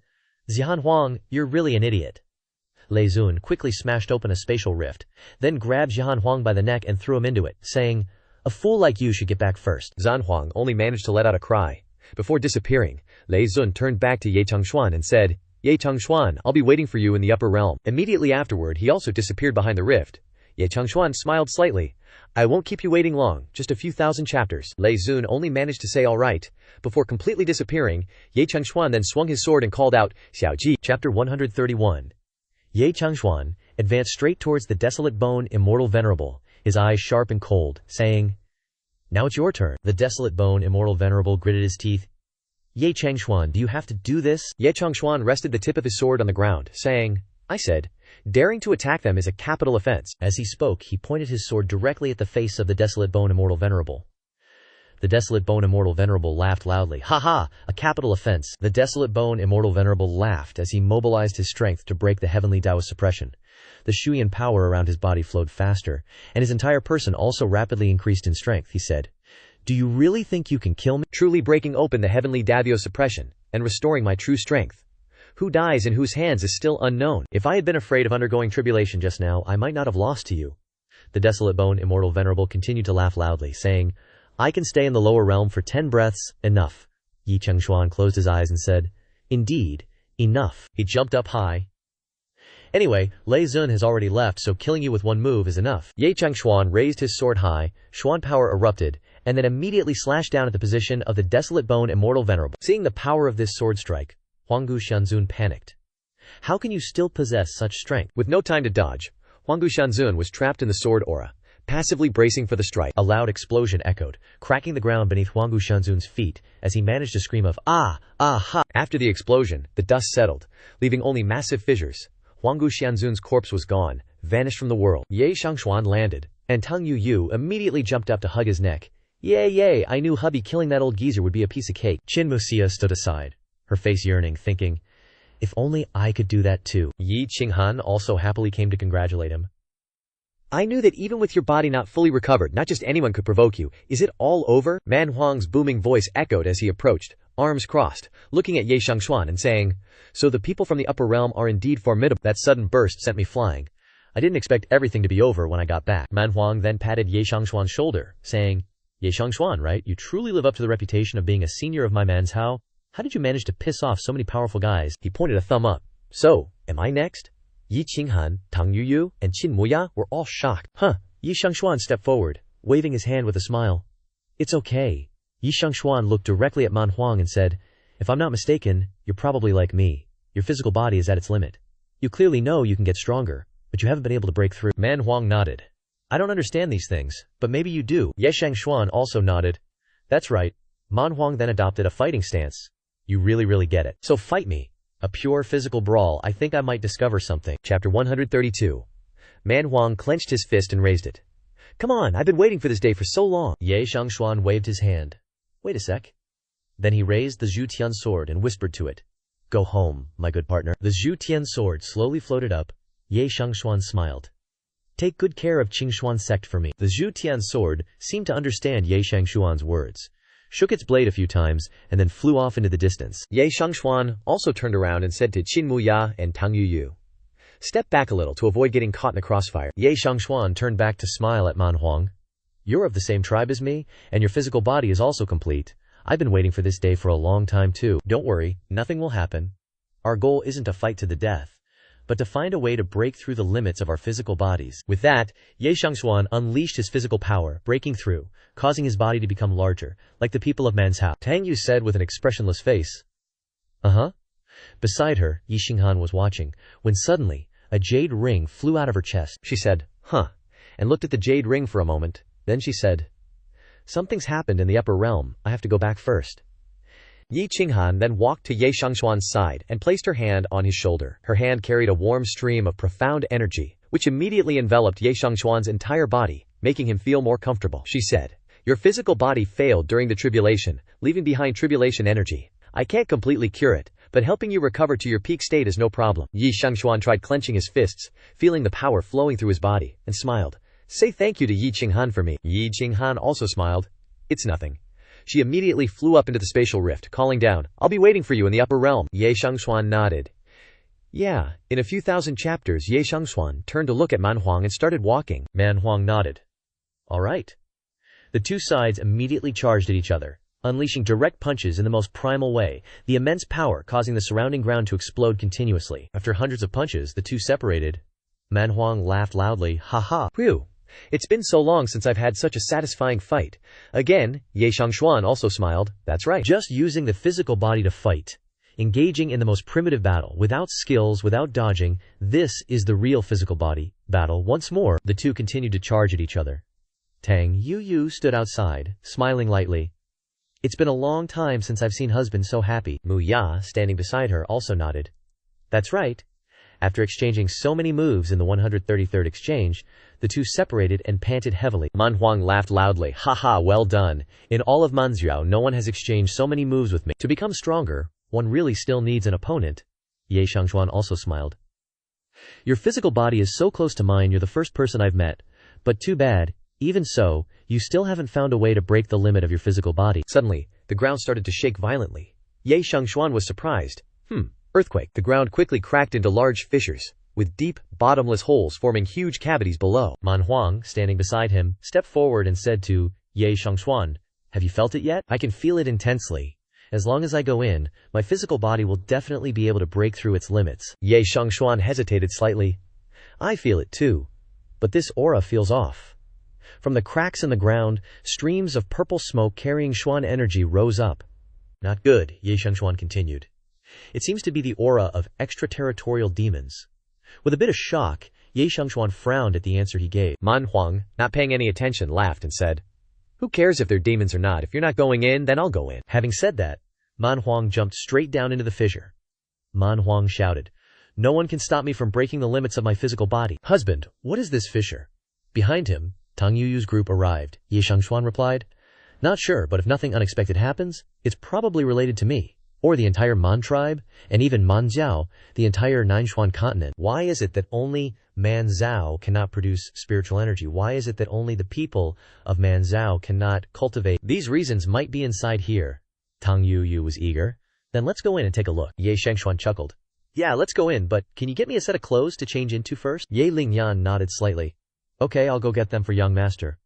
Zhan Huang, you're really an idiot. Lei Zun quickly smashed open a spatial rift, then grabbed Zhan Huang by the neck and threw him into it, saying, A fool like you should get back first. Zhan Huang only managed to let out a cry. Before disappearing, Lei Zun turned back to Ye Cangxuan and said, Ye Cangxuan, I'll be waiting for you in the upper realm. Immediately afterward, he also disappeared behind the rift. Ye Cangxuan smiled slightly. I won't keep you waiting long, just a few thousand chapters. Lei Zun only managed to say all right. Before completely disappearing, Ye Cangxuan then swung his sword and called out, Xiao Ji. Chapter 131. Ye Cangxuan advanced straight towards the desolate bone immortal venerable, his eyes sharp and cold, saying, Now it's your turn. The desolate bone immortal venerable gritted his teeth. Ye Cangxuan, do you have to do this? Ye Cangxuan rested the tip of his sword on the ground, saying, I said, daring to attack them is a capital offense. As he spoke, he pointed his sword directly at the face of the desolate bone immortal venerable. The desolate bone immortal venerable laughed loudly. Ha ha, a capital offense. The desolate bone immortal venerable laughed as he mobilized his strength to break the heavenly Taoist suppression. The Shuyan power around his body flowed faster, and his entire person also rapidly increased in strength. He said, Do you really think you can kill me? Truly breaking open the heavenly Davio suppression, and restoring my true strength. Who dies in whose hands is still unknown. If I had been afraid of undergoing tribulation just now, I might not have lost to you. The desolate bone immortal venerable continued to laugh loudly, saying, I can stay in the lower realm for 10 breaths, enough. Yi Cangxuan closed his eyes and said, Indeed, enough. He jumped up high. Anyway, Lei Zun has already left, so killing you with one move is enough. Ye Cangxuan raised his sword high, Xuan power erupted, and then immediately slashed down at the position of the desolate bone immortal venerable. Seeing the power of this sword strike, Huanggu Shanzun panicked. How can you still possess such strength? With no time to dodge, Huanggu Shanzun was trapped in the sword aura, passively bracing for the strike. A loud explosion echoed, cracking the ground beneath Huanggu Shanzun's feet as he managed to scream of, Ah, ah, ha. After the explosion, the dust settled, leaving only massive fissures. Huanggu Shanzun's corpse was gone, vanished from the world. Ye Cangxuan landed, and Tang Yu immediately jumped up to hug his neck. Yay, I knew hubby killing that old geezer would be a piece of cake. Qin Muxia stood aside, her face yearning, thinking, If only I could do that too. Yi Qinghan also happily came to congratulate him. I knew that even with your body not fully recovered, not just anyone could provoke you. Is it all over? Manhuang's booming voice echoed as he approached, arms crossed, looking at Ye Xiangxuan and saying, so the people from the upper realm are indeed formidable. That sudden burst sent me flying. I didn't expect everything to be over when I got back. Manhuang then patted Ye Xiangxuan's shoulder, saying, Ye Xiangxuan, right? You truly live up to the reputation of being a senior of my Manhua. How did you manage to piss off so many powerful guys? He pointed a thumb up. So, am I next? Yi Qinghan, Tang Yuyu, and Qin Muya were all shocked. Huh. Yi Xiangxuan stepped forward, waving his hand with a smile. It's okay. Yi Xiangxuan looked directly at Manhuang and said, if I'm not mistaken, you're probably like me. Your physical body is at its limit. You clearly know you can get stronger, but you haven't been able to break through. Manhuang nodded. I don't understand these things, but maybe you do. Ye Xiangxuan also nodded. That's right. Manhuang then adopted a fighting stance. You really get it. So fight me. A pure physical brawl. I think I might discover something. Chapter 132. Manhuang clenched his fist and raised it. Come on, I've been waiting for this day for so long. Ye Xiangxuan waved his hand. Wait a sec. Then he raised the Zhu Tian sword and whispered to it. Go home, my good partner. The Zhu Tian sword slowly floated up. Ye Xiangxuan smiled. Take good care of Cangxuan sect for me. The Zhu Tian sword seemed to understand Ye Xiangxuan's words, shook its blade a few times, and then flew off into the distance. Ye Xiangxuan also turned around and said to Qin Muya and Tang Yuyu, step back a little to avoid getting caught in a crossfire. Ye Xiangxuan turned back to smile at Manhuang. You're of the same tribe as me, and your physical body is also complete. I've been waiting for this day for a long time too. Don't worry, nothing will happen. Our goal isn't to fight to the death, but to find a way to break through the limits of our physical bodies. With that, Ye Xiangxuan unleashed his physical power, breaking through, causing his body to become larger, like the people of Manhua. Tang Yu said with an expressionless face. Uh-huh. Beside her, Yi Qinghan was watching, when suddenly, a jade ring flew out of her chest. She said, huh, and looked at the jade ring for a moment. Then she said, something's happened in the upper realm, I have to go back first. Yi Qinghan then walked to Ye Xiangxuan's side and placed her hand on his shoulder. Her hand carried a warm stream of profound energy, which immediately enveloped Ye Xiangxuan's entire body, making him feel more comfortable. She said, your physical body failed during the tribulation, leaving behind tribulation energy. I can't completely cure it, but helping you recover to your peak state is no problem. Yi Xiangxuan tried clenching his fists, feeling the power flowing through his body, and smiled. Say thank you to Yi Qinghan for me. Yi Qinghan also smiled. It's nothing. She immediately flew up into the spatial rift, calling down, I'll be waiting for you in the upper realm. Ye Xiangxuan nodded. Yeah, in a few thousand chapters Ye Xiangxuan turned to look at Manhuang and started walking. Manhuang nodded. All right. The two sides immediately charged at each other, unleashing direct punches in the most primal way, the immense power causing the surrounding ground to explode continuously. After hundreds of punches, the two separated. Manhuang laughed loudly, ha ha. Phew. It's been so long since I've had such a satisfying fight. Again, Ye Xiangxuan also smiled. That's right. Just using the physical body to fight. Engaging in the most primitive battle, without skills, without dodging, this is the real physical body battle. Once more, the two continued to charge at each other. Tang Yuyu stood outside, smiling lightly. It's been a long time since I've seen husband so happy. Muya, standing beside her, also nodded. That's right. After exchanging so many moves in the 133rd exchange, the two separated and panted heavily. Manhuang laughed loudly. Haha, well done. In all of Manzhou, no one has exchanged so many moves with me. To become stronger, one really still needs an opponent. Ye Xiangxuan also smiled. Your physical body is so close to mine, you're the first person I've met. But too bad, even so, you still haven't found a way to break the limit of your physical body. Suddenly, the ground started to shake violently. Ye Xiangxuan was surprised. Earthquake. The ground quickly cracked into large fissures, with deep, bottomless holes forming huge cavities below. Manhuang, standing beside him, stepped forward and said to Ye Xiangxuan, have you felt it yet? I can feel it intensely. As long as I go in, my physical body will definitely be able to break through its limits. Ye Xiangxuan hesitated slightly. I feel it too. But this aura feels off. From the cracks in the ground, streams of purple smoke carrying Xuan energy rose up. Not good, Ye Xiangxuan continued. It seems to be the aura of extraterritorial demons. With a bit of shock, Ye Xiangxuan frowned at the answer he gave. Manhuang, not paying any attention, laughed and said, who cares if they're demons or not? If you're not going in, then I'll go in. Having said that, Manhuang jumped straight down into the fissure. Manhuang shouted, no one can stop me from breaking the limits of my physical body. Husband, what is this fissure? Behind him, Tang Yuyu's group arrived. Ye Xiangxuan replied, not sure, but if nothing unexpected happens, it's probably related to me. Or the entire Man tribe? And even Manjiao, the entire Cangxuan continent? Why is it that only Manzhao cannot produce spiritual energy? Why is it that only the people of Manzhao cannot cultivate? These reasons might be inside here. Tang Yuyu was eager. Then let's go in and take a look. Ye Shengxuan chuckled. Yeah, let's go in, but can you get me a set of clothes to change into first? Ye Lingyan nodded slightly. Okay, I'll go get them for young master.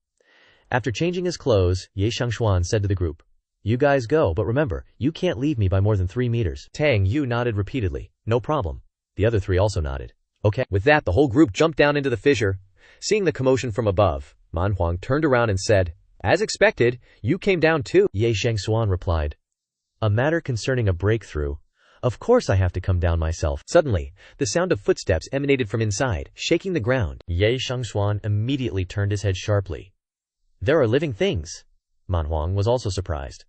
After changing his clothes, Ye Shengxuan said to the group, You guys go, but remember, you can't leave me by more than 3 meters. Tang Yu nodded repeatedly. No problem. The other 3 also nodded. Okay. With that, the whole group jumped down into the fissure. Seeing the commotion from above, Manhuang turned around and said, As expected, you came down too. Ye Shengxuan replied, A matter concerning a breakthrough. Of course I have to come down myself. Suddenly, the sound of footsteps emanated from inside, shaking the ground. Ye Shengxuan immediately turned his head sharply. There are living things. Manhuang was also surprised.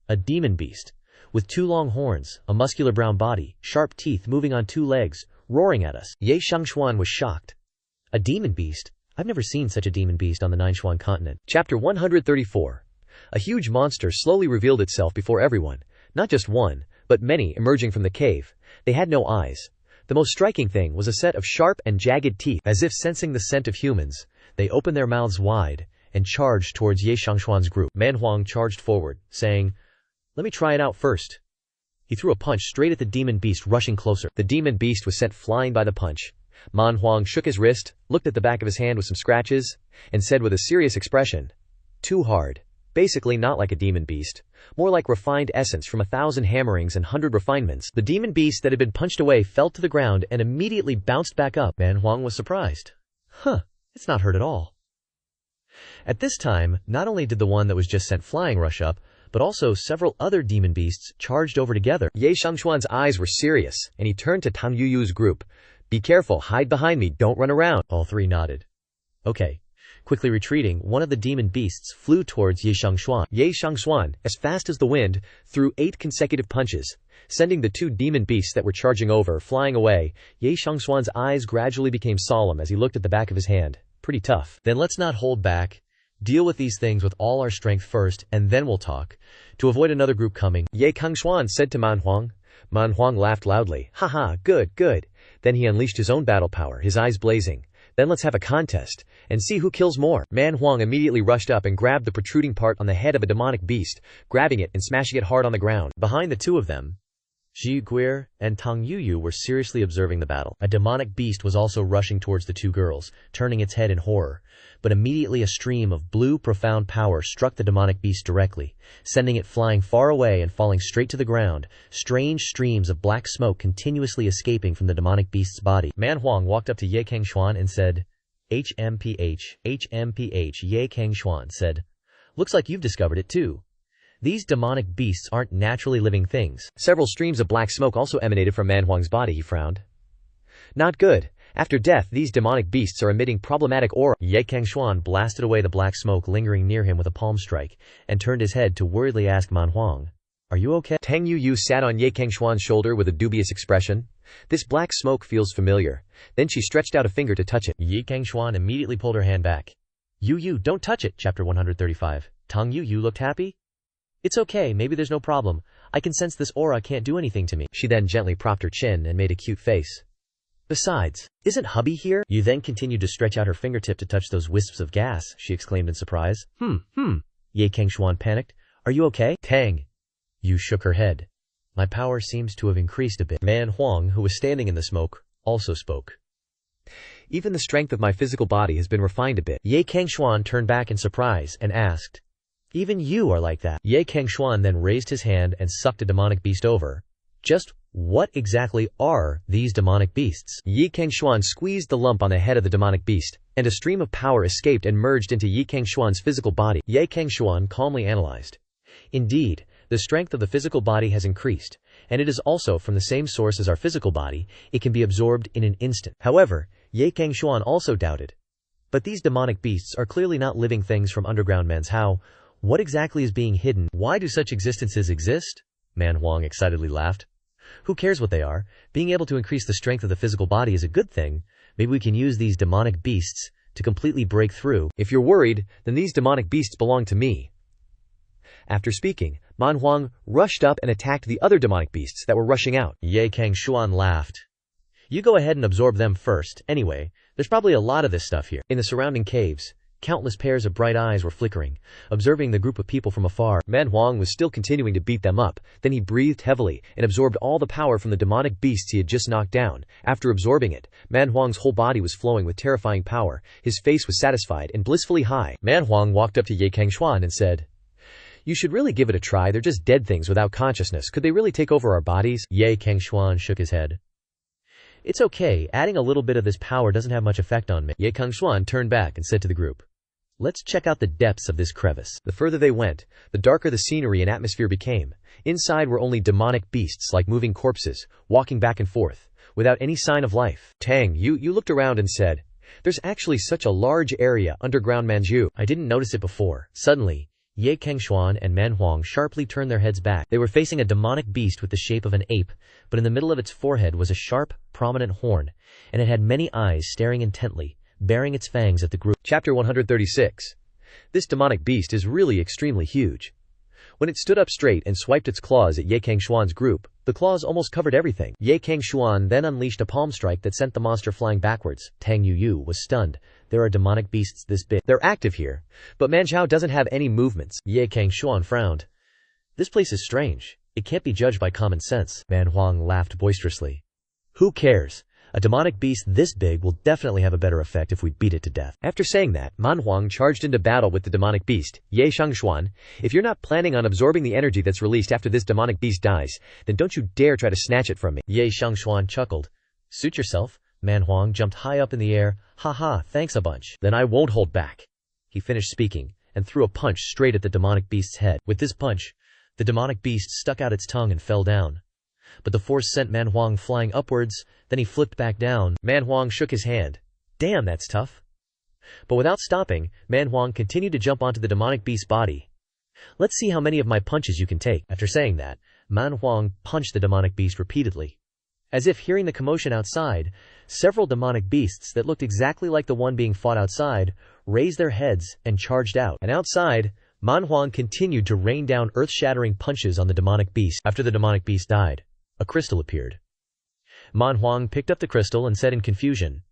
A demon beast. With 2 long horns, a muscular brown body, sharp teeth moving on 2 legs, roaring at us. Ye Shengxuan was shocked. A demon beast? I've never seen such a demon beast on the Cangxuan continent. Chapter 134. A huge monster slowly revealed itself before everyone. Not just one, but many emerging from the cave. They had no eyes. The most striking thing was a set of sharp and jagged teeth. As if sensing the scent of humans, they opened their mouths wide and charged towards Ye Shengxuan's group. Manhuang charged forward, saying, Let me try it out first. He threw a punch straight at the demon beast, rushing closer. The demon beast was sent flying by the punch. Manhuang shook his wrist, looked at the back of his hand with some scratches, and said with a serious expression, Too hard. Basically not like a demon beast. More like refined essence from 1,000 hammerings and 100 refinements. The demon beast that had been punched away fell to the ground and immediately bounced back up. Manhuang was surprised. It's not hurt at all. At this time, not only did the one that was just sent flying rush up, but also several other demon beasts charged over together. Ye Shengxuan's eyes were serious, and he turned to Tang Yuyu's group. Be careful, hide behind me, don't run around. All 3 nodded. Okay. Quickly retreating, one of the demon beasts flew towards Ye Shengxuan. Ye Shengxuan, as fast as the wind, threw 8 consecutive punches, sending the 2 demon beasts that were charging over flying away. Ye Shengxuan's eyes gradually became solemn as he looked at the back of his hand. Pretty tough. Then let's not hold back. Deal with these things with all our strength first, and then we'll talk. To avoid another group coming, Ye Cangxuan said to Manhuang. Manhuang laughed loudly. Haha, good, good. Then he unleashed his own battle power, his eyes blazing. Then let's have a contest, and see who kills more. Manhuang immediately rushed up and grabbed the protruding part on the head of a demonic beast, grabbing it and smashing it hard on the ground. Behind the 2 of them, Zhi Guir and Tang Yuyu were seriously observing the battle. A demonic beast was also rushing towards the 2 girls, turning its head in horror. But immediately a stream of blue profound power struck the demonic beast directly, sending it flying far away and falling straight to the ground, strange streams of black smoke continuously escaping from the demonic beast's body. Manhuang walked up to Ye Cangxuan and said, HMPH, HMPH. Ye Cangxuan said, Looks like you've discovered it too. These demonic beasts aren't naturally living things. Several streams of black smoke also emanated from Manhuang's body. He frowned. Not good. After death, these demonic beasts are emitting problematic aura. Ye Cangxuan blasted away the black smoke lingering near him with a palm strike, and turned his head to worriedly ask Manhuang, Are you okay? Tang Yuyu sat on Ye Cangxuan's shoulder with a dubious expression. This black smoke feels familiar. Then she stretched out a finger to touch it. Ye Cangxuan immediately pulled her hand back. Yuyu, don't touch it. Chapter 135. Tang Yuyu looked happy. It's okay, maybe there's no problem. I can sense this aura can't do anything to me. She then gently propped her chin and made a cute face. Besides, isn't hubby here? You then continued to stretch out her fingertip to touch those wisps of gas, she exclaimed in surprise. Ye Cangxuan panicked. Are you okay? Tang Yu shook her head. My power seems to have increased a bit. Manhuang, who was standing in the smoke, also spoke. Even the strength of my physical body has been refined a bit. Ye Cangxuan turned back in surprise and asked, Even you are like that. Ye Cangxuan then raised his hand and sucked a demonic beast over. Just what exactly are these demonic beasts? Ye Cangxuan squeezed the lump on the head of the demonic beast, and a stream of power escaped and merged into Ye Cangxuan's physical body. Ye Cangxuan calmly analyzed. Indeed, the strength of the physical body has increased, and it is also from the same source as our physical body. It can be absorbed in an instant. However, Ye Cangxuan also doubted. But these demonic beasts are clearly not living things from underground Manhua. What exactly is being hidden? Why do such existences exist? Manhuang excitedly laughed. Who cares what they are? Being able to increase the strength of the physical body is a good thing. Maybe we can use these demonic beasts to completely break through. If you're worried, then these demonic beasts belong to me. After speaking, Manhua rushed up and attacked the other demonic beasts that were rushing out. Ye Cangxuan laughed. You go ahead and absorb them first. Anyway, there's probably a lot of this stuff here. In the surrounding caves, countless pairs of bright eyes were flickering, observing the group of people from afar. Manhua was still continuing to beat them up. Then he breathed heavily and absorbed all the power from the demonic beasts he had just knocked down. After absorbing it, Manhua's whole body was flowing with terrifying power. His face was satisfied and blissfully high. Manhua walked up to Ye Cangxuan and said, "You should really give it a try. They're just dead things without consciousness. Could they really take over our bodies?" Ye Cangxuan shook his head. It's okay, adding a little bit of this power doesn't have much effect on me. Ye Cangxuan turned back and said to the group, let's check out the depths of this crevice. The further they went, the darker the scenery and atmosphere became. Inside were only demonic beasts like moving corpses, walking back and forth, without any sign of life. Tang, you looked around and said, "There's actually such a large area underground Manju." I didn't notice it before. Suddenly, Ye Cangxuan and Manhua sharply turned their heads back. They were facing a demonic beast with the shape of an ape, but in the middle of its forehead was a sharp, prominent horn, and it had many eyes staring intently, baring its fangs at the group. Chapter 136. This demonic beast is really extremely huge. When it stood up straight and swiped its claws at Ye Cangxuan's group, the claws almost covered everything. Ye Cangxuan then unleashed a palm strike that sent the monster flying backwards. Tang Yu was stunned. There are demonic beasts this big. They're active here, but Manzhao doesn't have any movements. Ye Cangxuan frowned. This place is strange. It can't be judged by common sense. Manhua laughed boisterously. Who cares? A demonic beast this big will definitely have a better effect if we beat it to death. After saying that, Manhua charged into battle with the demonic beast. Ye Cangxuan, if you're not planning on absorbing the energy that's released after this demonic beast dies, then don't you dare try to snatch it from me. Ye Cangxuan chuckled. Suit yourself. Manhua jumped high up in the air. Ha, thanks a bunch. Then I won't hold back. He finished speaking and threw a punch straight at the demonic beast's head. With this punch, the demonic beast stuck out its tongue and fell down. But the force sent Manhua flying upwards, then he flipped back down. Manhua shook his hand. Damn, that's tough. But without stopping, Manhua continued to jump onto the demonic beast's body. Let's see how many of my punches you can take. After saying that, Manhua punched the demonic beast repeatedly. As if hearing the commotion outside, several demonic beasts that looked exactly like the one being fought outside raised their heads and charged out. And outside, Manhua continued to rain down earth-shattering punches on the demonic beast. After the demonic beast died, a crystal appeared. Manhua picked up the crystal and said in confusion,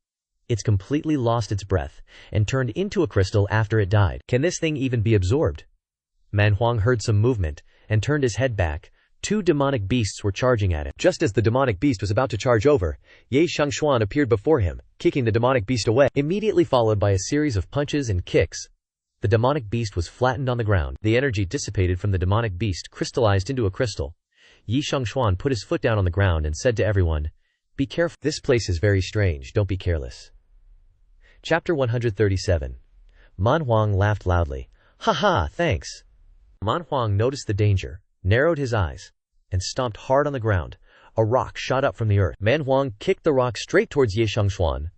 "It's completely lost its breath and turned into a crystal after it died. Can this thing even be absorbed?" Manhua heard some movement and turned his head back. Two demonic beasts were charging at him. Just as the demonic beast was about to charge over, Ye Cangxuan appeared before him, kicking the demonic beast away, immediately followed by a series of punches and kicks. The demonic beast was flattened on the ground. The energy dissipated from the demonic beast crystallized into a crystal. Ye Cangxuan put his foot down on the ground and said to everyone, "Be careful. This place is very strange. Don't be careless." Chapter 137. Manhua laughed loudly. Ha, thanks. Manhua noticed the danger, narrowed his eyes, and stomped hard on the ground. A rock shot up from the earth. Manhua kicked the rock straight towards Ye Cangxuan.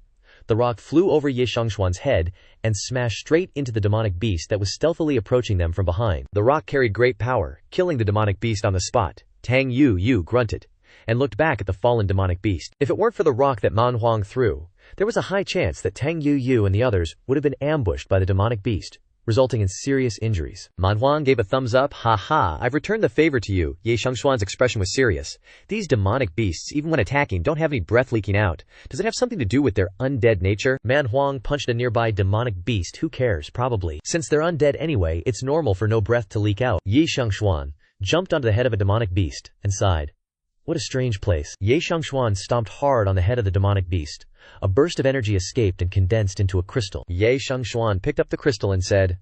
The rock flew over Ye Cangxuan's head and smashed straight into the demonic beast that was stealthily approaching them from behind. The rock carried great power, killing the demonic beast on the spot. Tang Yu grunted and looked back at the fallen demonic beast. If it weren't for the rock that Manhua threw, there was a high chance that Tang Yu and the others would have been ambushed by the demonic beast, resulting in serious injuries. Manhua gave a thumbs up. Ha, I've returned the favor to you. Ye Cangxuan's expression was serious. These demonic beasts, even when attacking, don't have any breath leaking out. Does it have something to do with their undead nature? Manhua punched a nearby demonic beast. Who cares? Probably. Since they're undead anyway, it's normal for no breath to leak out. Ye Cangxuan jumped onto the head of a demonic beast and sighed. What a strange place. Ye Cangxuan stomped hard on the head of the demonic beast. A burst of energy escaped and condensed into a crystal. Ye Cangxuan picked up the crystal and said,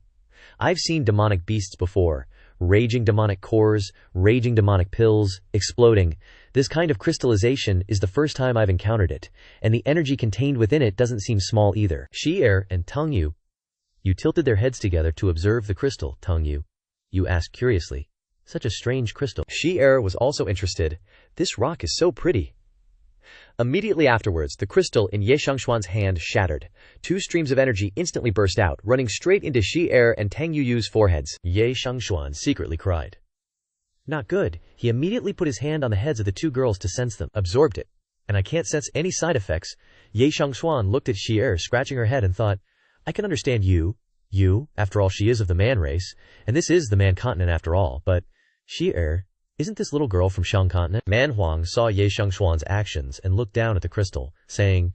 I've seen demonic beasts before. Raging demonic cores, raging demonic pills, exploding. This kind of crystallization is the first time I've encountered it, and the energy contained within it doesn't seem small either. Shi-Er and Tang Yu tilted their heads together to observe the crystal. Tang Yu asked curiously, such a strange crystal. Shi-Er was also interested. This rock is so pretty. Immediately afterwards, the crystal in Ye Cangxuan's hand shattered. Two streams of energy instantly burst out, running straight into Shi-Er and Tang Yu's foreheads. Ye Cangxuan secretly cried. Not good. He immediately put his hand on the heads of the two girls to sense them, absorbed it. And I can't sense any side effects. Ye Cangxuan looked at Shi-Er scratching her head and thought, I can understand you Yu, after all she is of the man race, and this is the man continent after all, but isn't this little girl from Shang continent? Manhua saw Ye Cangxuan's actions and looked down at the crystal, saying,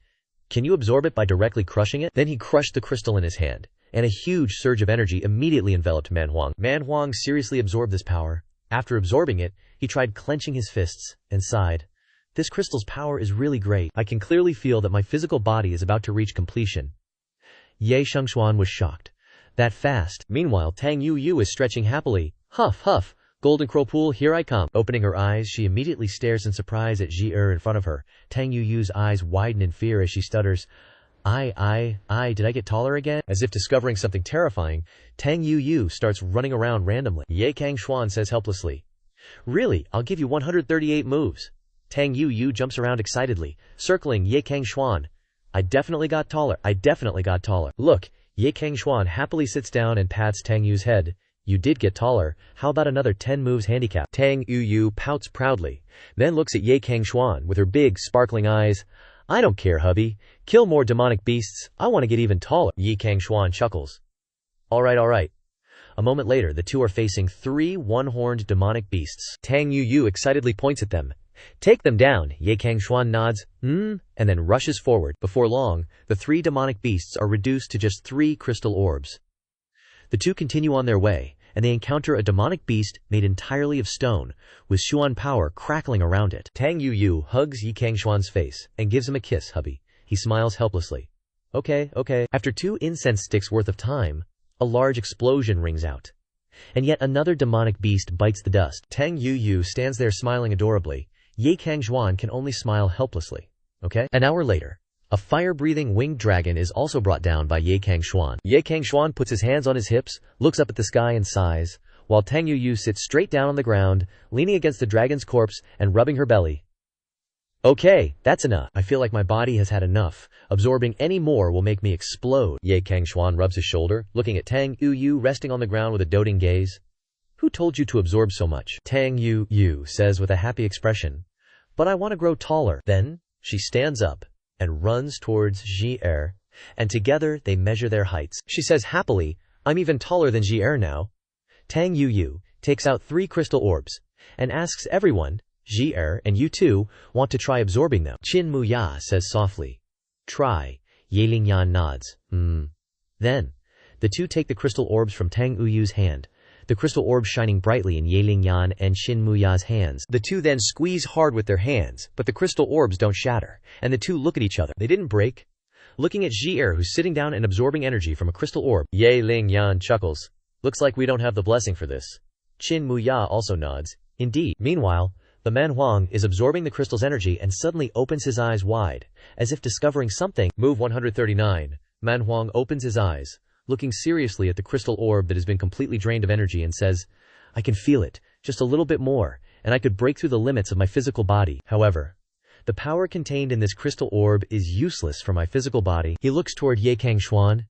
"Can you absorb it by directly crushing it?" Then he crushed the crystal in his hand, and a huge surge of energy immediately enveloped Manhua. Manhua seriously absorbed this power. After absorbing it, he tried clenching his fists and sighed. This crystal's power is really great. I can clearly feel that my physical body is about to reach completion. Ye Cangxuan was shocked. That fast. Meanwhile, Tang Yu is stretching happily. Huff, huff. Golden Whirlpool, here I come. Opening her eyes, she immediately stares in surprise at Ji in front of her. Tang Yu's eyes widen in fear as she stutters. Did I get taller again? As if discovering something terrifying, Tang Yu starts running around randomly. Ye Cangxuan says helplessly, "Really, I'll give you 138 moves." Tang Yu jumps around excitedly, circling Ye Cangxuan. I definitely got taller. Look, Ye Cangxuan happily sits down and pats Tang Yu's head. You did get taller. How about another 10 moves handicap? Tang Yu pouts proudly, then looks at Ye Cangxuan with her big, sparkling eyes. I don't care, hubby. Kill more demonic beasts. I want to get even taller. Ye Cangxuan chuckles. All right. A moment later, the two are facing 3 one-horned demonic beasts. Tang Yu excitedly points at them. Take them down. Ye Cangxuan nods, and then rushes forward. Before long, the 3 demonic beasts are reduced to just 3 crystal orbs. The two continue on their way, and they encounter a demonic beast made entirely of stone, with Xuan power crackling around it. Tang Yu hugs Ye Cangxuan's face and gives him a kiss, hubby. He smiles helplessly. Okay. After 2 incense sticks worth of time, a large explosion rings out. And yet another demonic beast bites the dust. Tang Yu stands there smiling adorably. Ye Cangxuan can only smile helplessly. Okay? An hour later, a fire-breathing winged dragon is also brought down by Ye Cangxuan. Ye Cangxuan puts his hands on his hips, looks up at the sky and sighs, while Tang Yu sits straight down on the ground, leaning against the dragon's corpse and rubbing her belly. Okay, that's enough. I feel like my body has had enough. Absorbing any more will make me explode. Ye Cangxuan rubs his shoulder, looking at Tang Yu resting on the ground with a doting gaze. Who told you to absorb so much? Tang Yu says with a happy expression. But I want to grow taller. Then she stands up and runs towards Ji and together they measure their heights. She says happily, I'm even taller than Ji now. Tang Yu takes out 3 crystal orbs and asks everyone, Ji and you too, want to try absorbing them. Qin Muya says softly. Try. Ye Lingyan nods. Then, the two take the crystal orbs from Tang Yu's hand, the crystal orbs shining brightly in Ye Lingyan and Qin Muya's hands. The two then squeeze hard with their hands, but the crystal orbs don't shatter, and the two look at each other. They didn't break. Looking at Ji who's sitting down and absorbing energy from a crystal orb, Ye Lingyan chuckles. Looks like we don't have the blessing for this. Qin Muya also nods. Indeed. Meanwhile, the Manhua is absorbing the crystal's energy and suddenly opens his eyes wide, as if discovering something. Move 139. Manhua opens his eyes, looking seriously at the crystal orb that has been completely drained of energy and says, I can feel it, just a little bit more, and I could break through the limits of my physical body. However, the power contained in this crystal orb is useless for my physical body. He looks toward Ye Cangxuan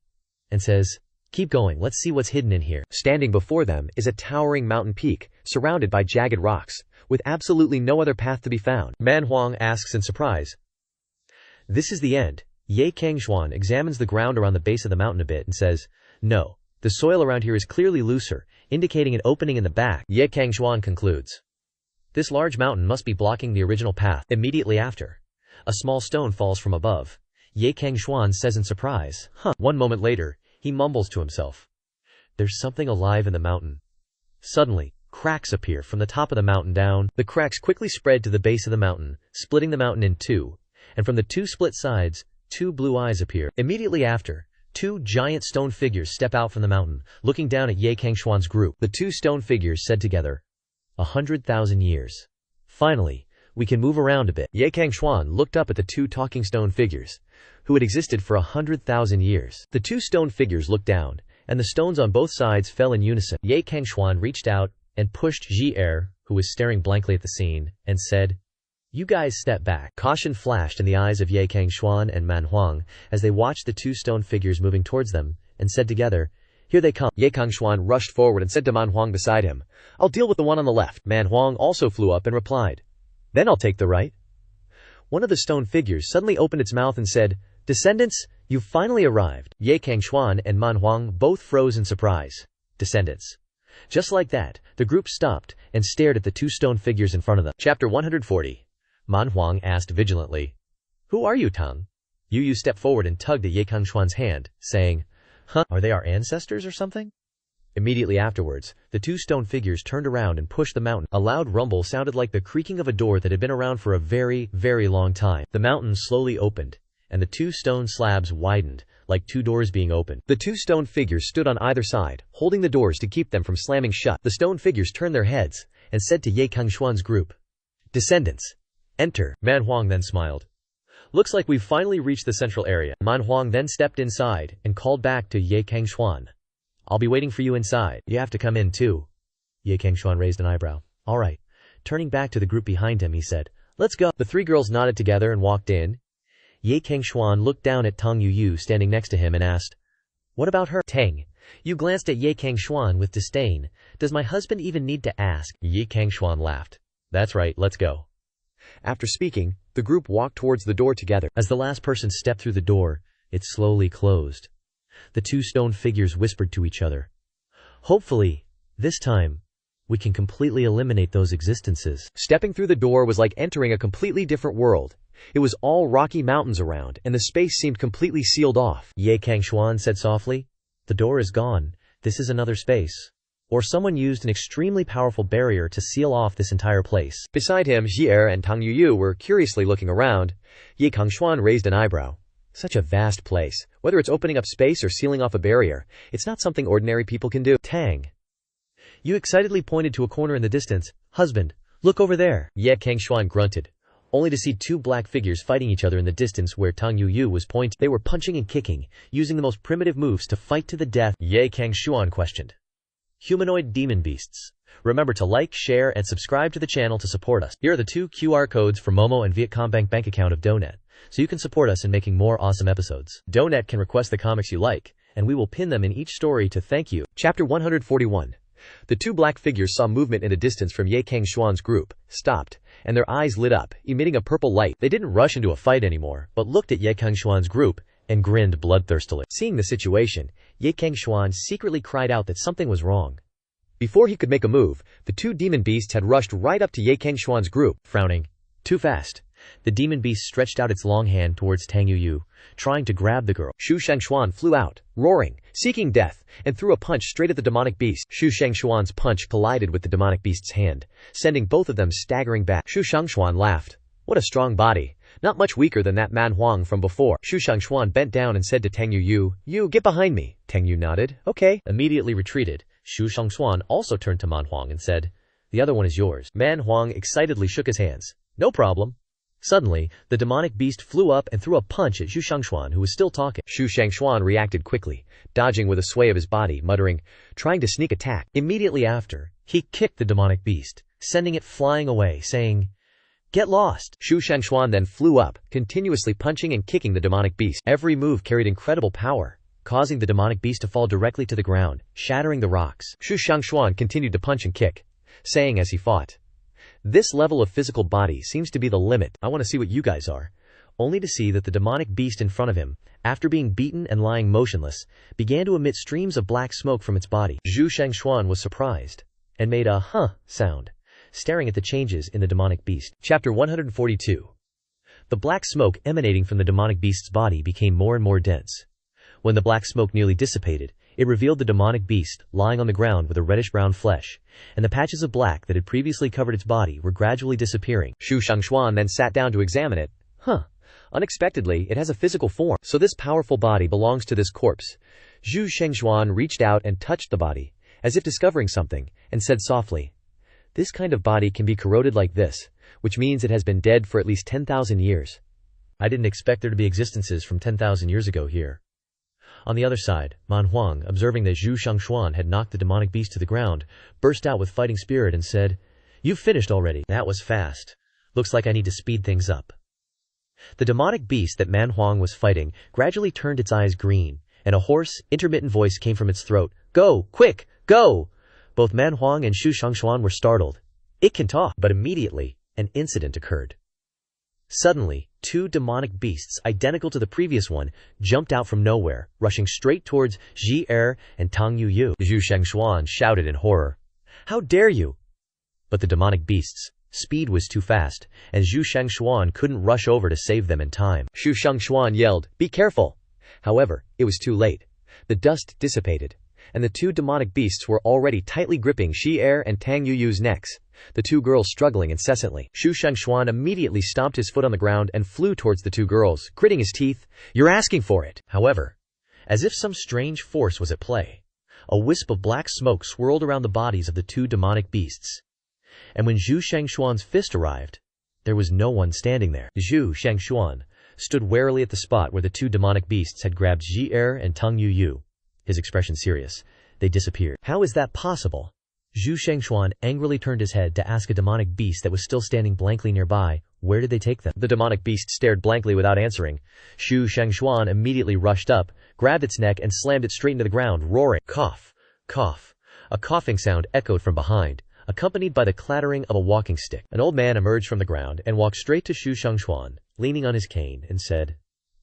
and says, keep going, let's see what's hidden in here. Standing before them is a towering mountain peak, surrounded by jagged rocks, with absolutely no other path to be found. Manhua asks in surprise, this is the end. Ye Cangxuan examines the ground around the base of the mountain a bit and says, no, the soil around here is clearly looser, indicating an opening in the back. Ye Cangxuan concludes, this large mountain must be blocking the original path. Immediately after, a small stone falls from above. Ye Cangxuan says in surprise, 1 moment later, he mumbles to himself, there's something alive in the mountain. Suddenly, cracks appear from the top of the mountain down. The cracks quickly spread to the base of the mountain, splitting the mountain in 2, and from the 2 split sides, 2 blue eyes appear. Immediately after, 2 giant stone figures step out from the mountain, looking down at Ye Cangxuan's group. The 2 stone figures said together, 100,000 years. Finally, we can move around a bit. Ye Cangxuan looked up at the 2 talking stone figures, who had existed for 100,000 years. The 2 stone figures looked down, and the stones on both sides fell in unison. Ye Cangxuan reached out and pushed Ji who was staring blankly at the scene, and said, you guys step back. Caution flashed in the eyes of Ye Cangxuan and Manhua as they watched the 2 stone figures moving towards them, and said together, here they come. Ye Cangxuan rushed forward and said to Manhua beside him, I'll deal with the one on the left. Manhua also flew up and replied, then I'll take the right. One of the stone figures suddenly opened its mouth and said, descendants, You've finally arrived. Ye Cangxuan and Manhua both froze in surprise. Descendants. Just like that, the group stopped and stared at the two stone figures in front of them. Chapter 140. Manhua asked vigilantly, "Who are you, Tang?" Yu stepped forward and tugged at Ye Cangxuan's hand, saying, "Huh, are they our ancestors or something?" Immediately afterwards, the two stone figures turned around and pushed the mountain. A loud rumble sounded like the creaking of a door that had been around for a very, very long time. The mountain slowly opened, and the two stone slabs widened, like two doors being opened. The two stone figures stood on either side, holding the doors to keep them from slamming shut. The stone figures turned their heads and said to Ye Cangxuan's group, "Descendants, enter." Manhua then smiled. "Looks like we've finally reached the central area." Manhua then stepped inside and called back to Ye Cangxuan, "I'll be waiting for you inside. You have to come in too." Ye Cangxuan raised an eyebrow. "All right." Turning back to the group behind him, he said, "Let's go." The three girls nodded together and walked in. Ye Cangxuan looked down at Tang Yu standing next to him and asked, "What about her?" Tang Yu glanced at Ye Cangxuan with disdain. "Does my husband even need to ask?" Ye Cangxuan laughed. "That's right, let's go." After speaking, the group walked towards the door together. As the last person stepped through the door, it slowly closed. The two stone figures whispered to each other, "Hopefully, this time, we can completely eliminate those existences." Stepping through the door was like entering a completely different world. It was all rocky mountains around, and the space seemed completely sealed off. Ye Cangxuan said softly, "The door is gone. This is another space. Or someone used an extremely powerful barrier to seal off this entire place." Beside him, Jier and Tang Yu were curiously looking around. Ye Cangxuan raised an eyebrow. Such a vast place. Whether it's opening up space or sealing off a barrier, it's not something ordinary people can do. Tang Yu excitedly pointed to a corner in the distance. "Husband, look over there." Ye Cangxuan grunted, only to see two black figures fighting each other in the distance where Tang Yu was pointing. They were punching and kicking, using the most primitive moves to fight to the death. Ye Cangxuan questioned, "Humanoid demon beasts. Remember to like, share, and subscribe to the channel to support us. Here are the two QR codes for Momo and Vietcombank bank account of Donet, so you can support us in making more awesome episodes. Donet can request the comics you like, and we will pin them in each story to thank you." Chapter 141. The two black figures saw movement in the distance from Ye Cangxuan's group, stopped, and their eyes lit up, emitting a purple light. They didn't rush into a fight anymore, but looked at Ye Cangxuan's group and grinned bloodthirstily. Seeing the situation, Ye Cangxuan secretly cried out that something was wrong. Before he could make a move, the two demon beasts had rushed right up to Ye Cangxuan's group. Frowning, "Too fast." The demon beast stretched out its long hand towards Tang Yu, trying to grab the girl. Shu Shangxuan flew out, roaring, seeking death, and threw a punch straight at the demonic beast. Shu Shangxuan's punch collided with the demonic beast's hand, sending both of them staggering back. Shu Shangxuan laughed. "What a strong body. Not much weaker than that Manhua from before." Shu Shangxuan bent down and said to Tang Yu, "You, get behind me." Tang Yu nodded. "Okay." Immediately retreated. Shu Shangxuan also turned to Manhua and said, "The other one is yours." Manhua excitedly shook his hands. "No problem." Suddenly, the demonic beast flew up and threw a punch at Shu Shangxuan, who was still talking. Shu Shangxuan reacted quickly, dodging with a sway of his body, muttering, trying to sneak attack. Immediately after, he kicked the demonic beast, sending it flying away, saying, "Get lost." Shu Shangxuan then flew up, continuously punching and kicking the demonic beast. Every move carried incredible power, causing the demonic beast to fall directly to the ground, shattering the rocks. Shu Shangxuan continued to punch and kick, saying as he fought, "This level of physical body seems to be the limit. I want to see what you guys are." Only to see that the demonic beast in front of him, after being beaten and lying motionless, began to emit streams of black smoke from its body. Shu Shangxuan was surprised, and made a "huh" sound, staring at the changes in the demonic beast. Chapter 142. The black smoke emanating from the demonic beast's body became more and more dense. When the black smoke nearly dissipated, it revealed the demonic beast lying on the ground with a reddish-brown flesh, and the patches of black that had previously covered its body were gradually disappearing. Shu Shangxuan then sat down to examine it. Unexpectedly, it has a physical form, so this powerful body belongs to this corpse. Shu Shangxuan reached out and touched the body, as if discovering something, and said softly, "This kind of body can be corroded like this, which means it has been dead for at least 10,000 years. I didn't expect there to be existences from 10,000 years ago here." On the other side, Manhua, observing that Shu Shangxuan had knocked the demonic beast to the ground, burst out with fighting spirit and said, "You've finished already. That was fast. Looks like I need to speed things up." The demonic beast that Manhua was fighting gradually turned its eyes green, and a hoarse, intermittent voice came from its throat. "Go! Quick! Go!" Both Manhua and Shu Shangxuan were startled. It can talk, but immediately, an incident occurred. Suddenly, two demonic beasts identical to the previous one jumped out from nowhere, rushing straight towards Ji Er and Tang Yu. Zhu Cangxuan shouted in horror. "How dare you!" But the demonic beasts' speed was too fast, and Zhu Cangxuan couldn't rush over to save them in time. Zhu Cangxuan yelled, "Be careful!" However, it was too late. The dust dissipated, and the two demonic beasts were already tightly gripping Ji Er and Tang Yu's necks, the two girls struggling incessantly. Zhu Cangxuan immediately stomped his foot on the ground and flew towards the two girls, gritting his teeth. "You're asking for it!" However, as if some strange force was at play, a wisp of black smoke swirled around the bodies of the two demonic beasts. And when Zhu Cangxuan's fist arrived, there was no one standing there. Zhu Cangxuan stood warily at the spot where the two demonic beasts had grabbed Ji Er and Tang Yu. His expression serious. They disappeared. How is that possible? Zhu Cangxuan angrily turned his head to ask a demonic beast that was still standing blankly nearby, where did they take them? The demonic beast stared blankly without answering. Zhu Cangxuan immediately rushed up, grabbed its neck and slammed it straight into the ground, roaring, "Cough! Cough!" A coughing sound echoed from behind, accompanied by the clattering of a walking stick. An old man emerged from the ground and walked straight to Zhu Cangxuan, leaning on his cane, and said,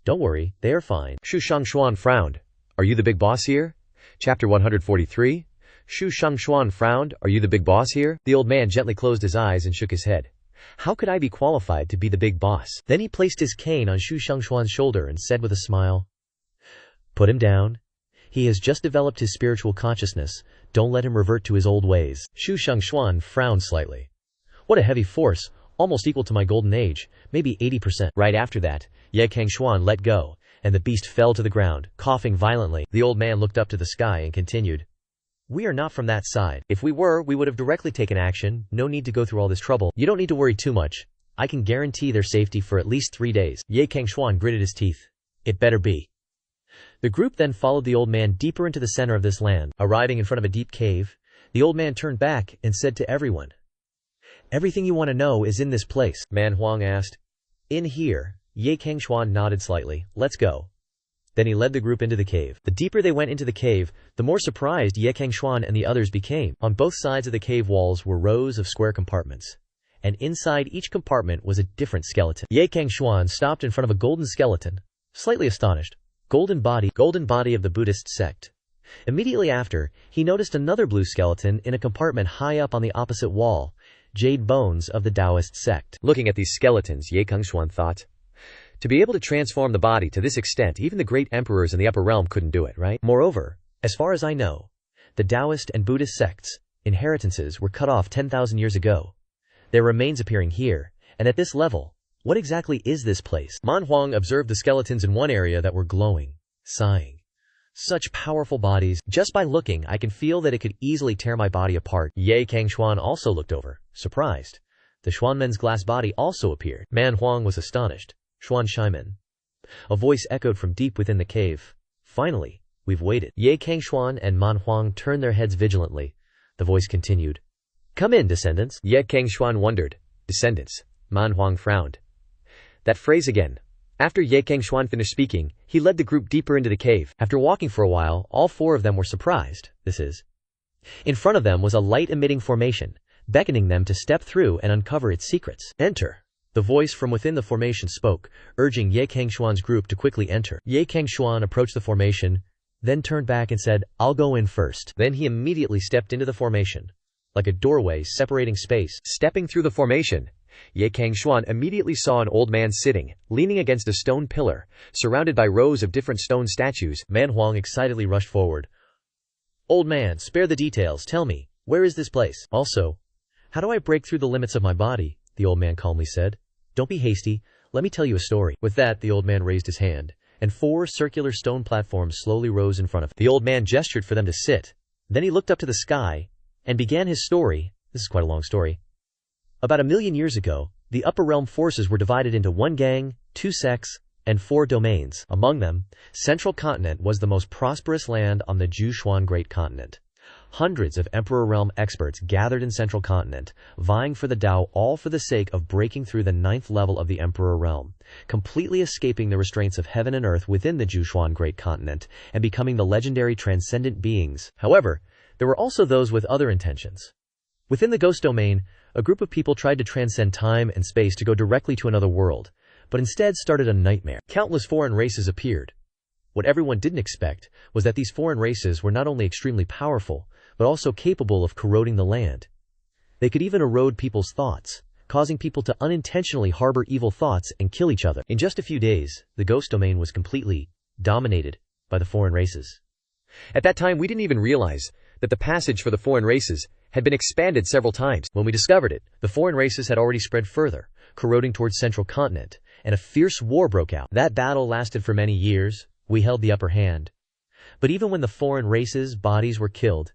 "Don't worry, they are fine." Zhu Cangxuan frowned. "Are you the big boss here?" Chapter 143. Zhu Cangxuan frowned. "Are you the big boss here?" The old man gently closed his eyes and shook his head. "How could I be qualified to be the big boss?" Then he placed his cane on Zhu Cangxuan's shoulder and said with a smile, "Put him down. He has just developed his spiritual consciousness. Don't let him revert to his old ways." Zhu Cangxuan frowned slightly. "What a heavy force, almost equal to my golden age, maybe 80%. Right after that, Ye Cangxuan let go, and the beast fell to the ground, coughing violently. The old man looked up to the sky and continued, "We are not from that side. If we were, we would have directly taken action. No need to go through all this trouble. You don't need to worry too much. I can guarantee their safety for at least 3 days." Ye Cangxuan gritted his teeth. "It better be." The group then followed the old man deeper into the center of this land. Arriving in front of a deep cave, the old man turned back and said to everyone, "Everything you want to know is in this place." Manhua asked, "In here?" Ye Cangxuan nodded slightly. "Let's go." Then he led the group into the cave. The deeper they went into the cave, the more surprised Ye Cangxuan and the others became. On both sides of the cave walls were rows of square compartments, and inside each compartment was a different skeleton. Ye Cangxuan stopped in front of a golden skeleton, slightly astonished. Golden body of the Buddhist sect. Immediately after, he noticed another blue skeleton in a compartment high up on the opposite wall, jade bones of the Taoist sect. Looking at these skeletons, Ye Cangxuan thought, to be able to transform the body to this extent, even the great emperors in the upper realm couldn't do it, right? Moreover, as far as I know, the Taoist and Buddhist sects' inheritances were cut off 10,000 years ago. Their remains appearing here, and at this level, what exactly is this place? Manhua observed the skeletons in one area that were glowing, sighing. Such powerful bodies. Just by looking, I can feel that it could easily tear my body apart. Ye Cangxuan also looked over, surprised. The Xuanmen's glass body also appeared. Manhua was astonished. "Xuan Shimen." A voice echoed from deep within the cave. "Finally, we've waited." Ye Cangxuan and Manhua turned their heads vigilantly. The voice continued, "Come in, descendants." Ye Cangxuan wondered. Descendants. Manhua frowned. That phrase again. After Ye Cangxuan finished speaking, he led the group deeper into the cave. After walking for a while, all 4 of them were surprised. In front of them was a light-emitting formation, beckoning them to step through and uncover its secrets. "Enter." The voice from within the formation spoke, urging Ye Cangxuan's group to quickly enter. Ye Cangxuan approached the formation, then turned back and said, "I'll go in first." Then he immediately stepped into the formation, like a doorway separating space. Stepping through the formation, Ye Cangxuan immediately saw an old man sitting, leaning against a stone pillar, surrounded by rows of different stone statues. Manhua excitedly rushed forward. "Old man, spare the details. Tell me, where is this place? Also, how do I break through the limits of my body?" The old man calmly said. "Don't be hasty. Let me tell you a story." With that, the old man raised his hand, and 4 circular stone platforms slowly rose in front of him. The old man gestured for them to sit. Then he looked up to the sky and began his story. This is quite a long story. About 1,000,000 years ago, the upper realm forces were divided into 1 gang, 2 sects, and 4 domains. Among them, Central Continent was the most prosperous land on the Zhuchuan Great Continent. Hundreds of Emperor Realm experts gathered in Central Continent, vying for the Tao, all for the sake of breaking through the 9th level of the Emperor Realm, completely escaping the restraints of heaven and earth within the Zhuchuan Great Continent, and becoming the legendary transcendent beings. However, there were also those with other intentions. Within the Ghost domain, a group of people tried to transcend time and space to go directly to another world, but instead started a nightmare. Countless foreign races appeared. What everyone didn't expect was that these foreign races were not only extremely powerful, but also capable of corroding the land. They could even erode people's thoughts, causing people to unintentionally harbor evil thoughts and kill each other. In just a few days, the ghost domain was completely dominated by the foreign races. At that time, we didn't even realize that the passage for the foreign races had been expanded several times. When we discovered it, the foreign races had already spread further, corroding towards central continent, and a fierce war broke out. That battle lasted for many years. We held the upper hand. But even when the foreign races' bodies were killed,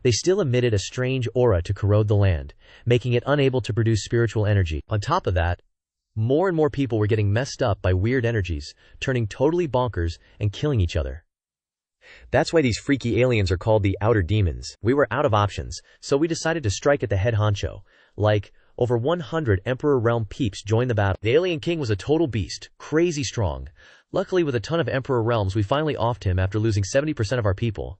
they still emitted a strange aura to corrode the land, making it unable to produce spiritual energy. On top of that, more and more people were getting messed up by weird energies, turning totally bonkers and killing each other. That's why these freaky aliens are called the outer demons. We were out of options, so we decided to strike at the head honcho. Like, over 100 Emperor Realm peeps joined the battle. The alien king was a total beast, crazy strong. Luckily, with a ton of Emperor Realms, we finally offed him after losing 70% of our people.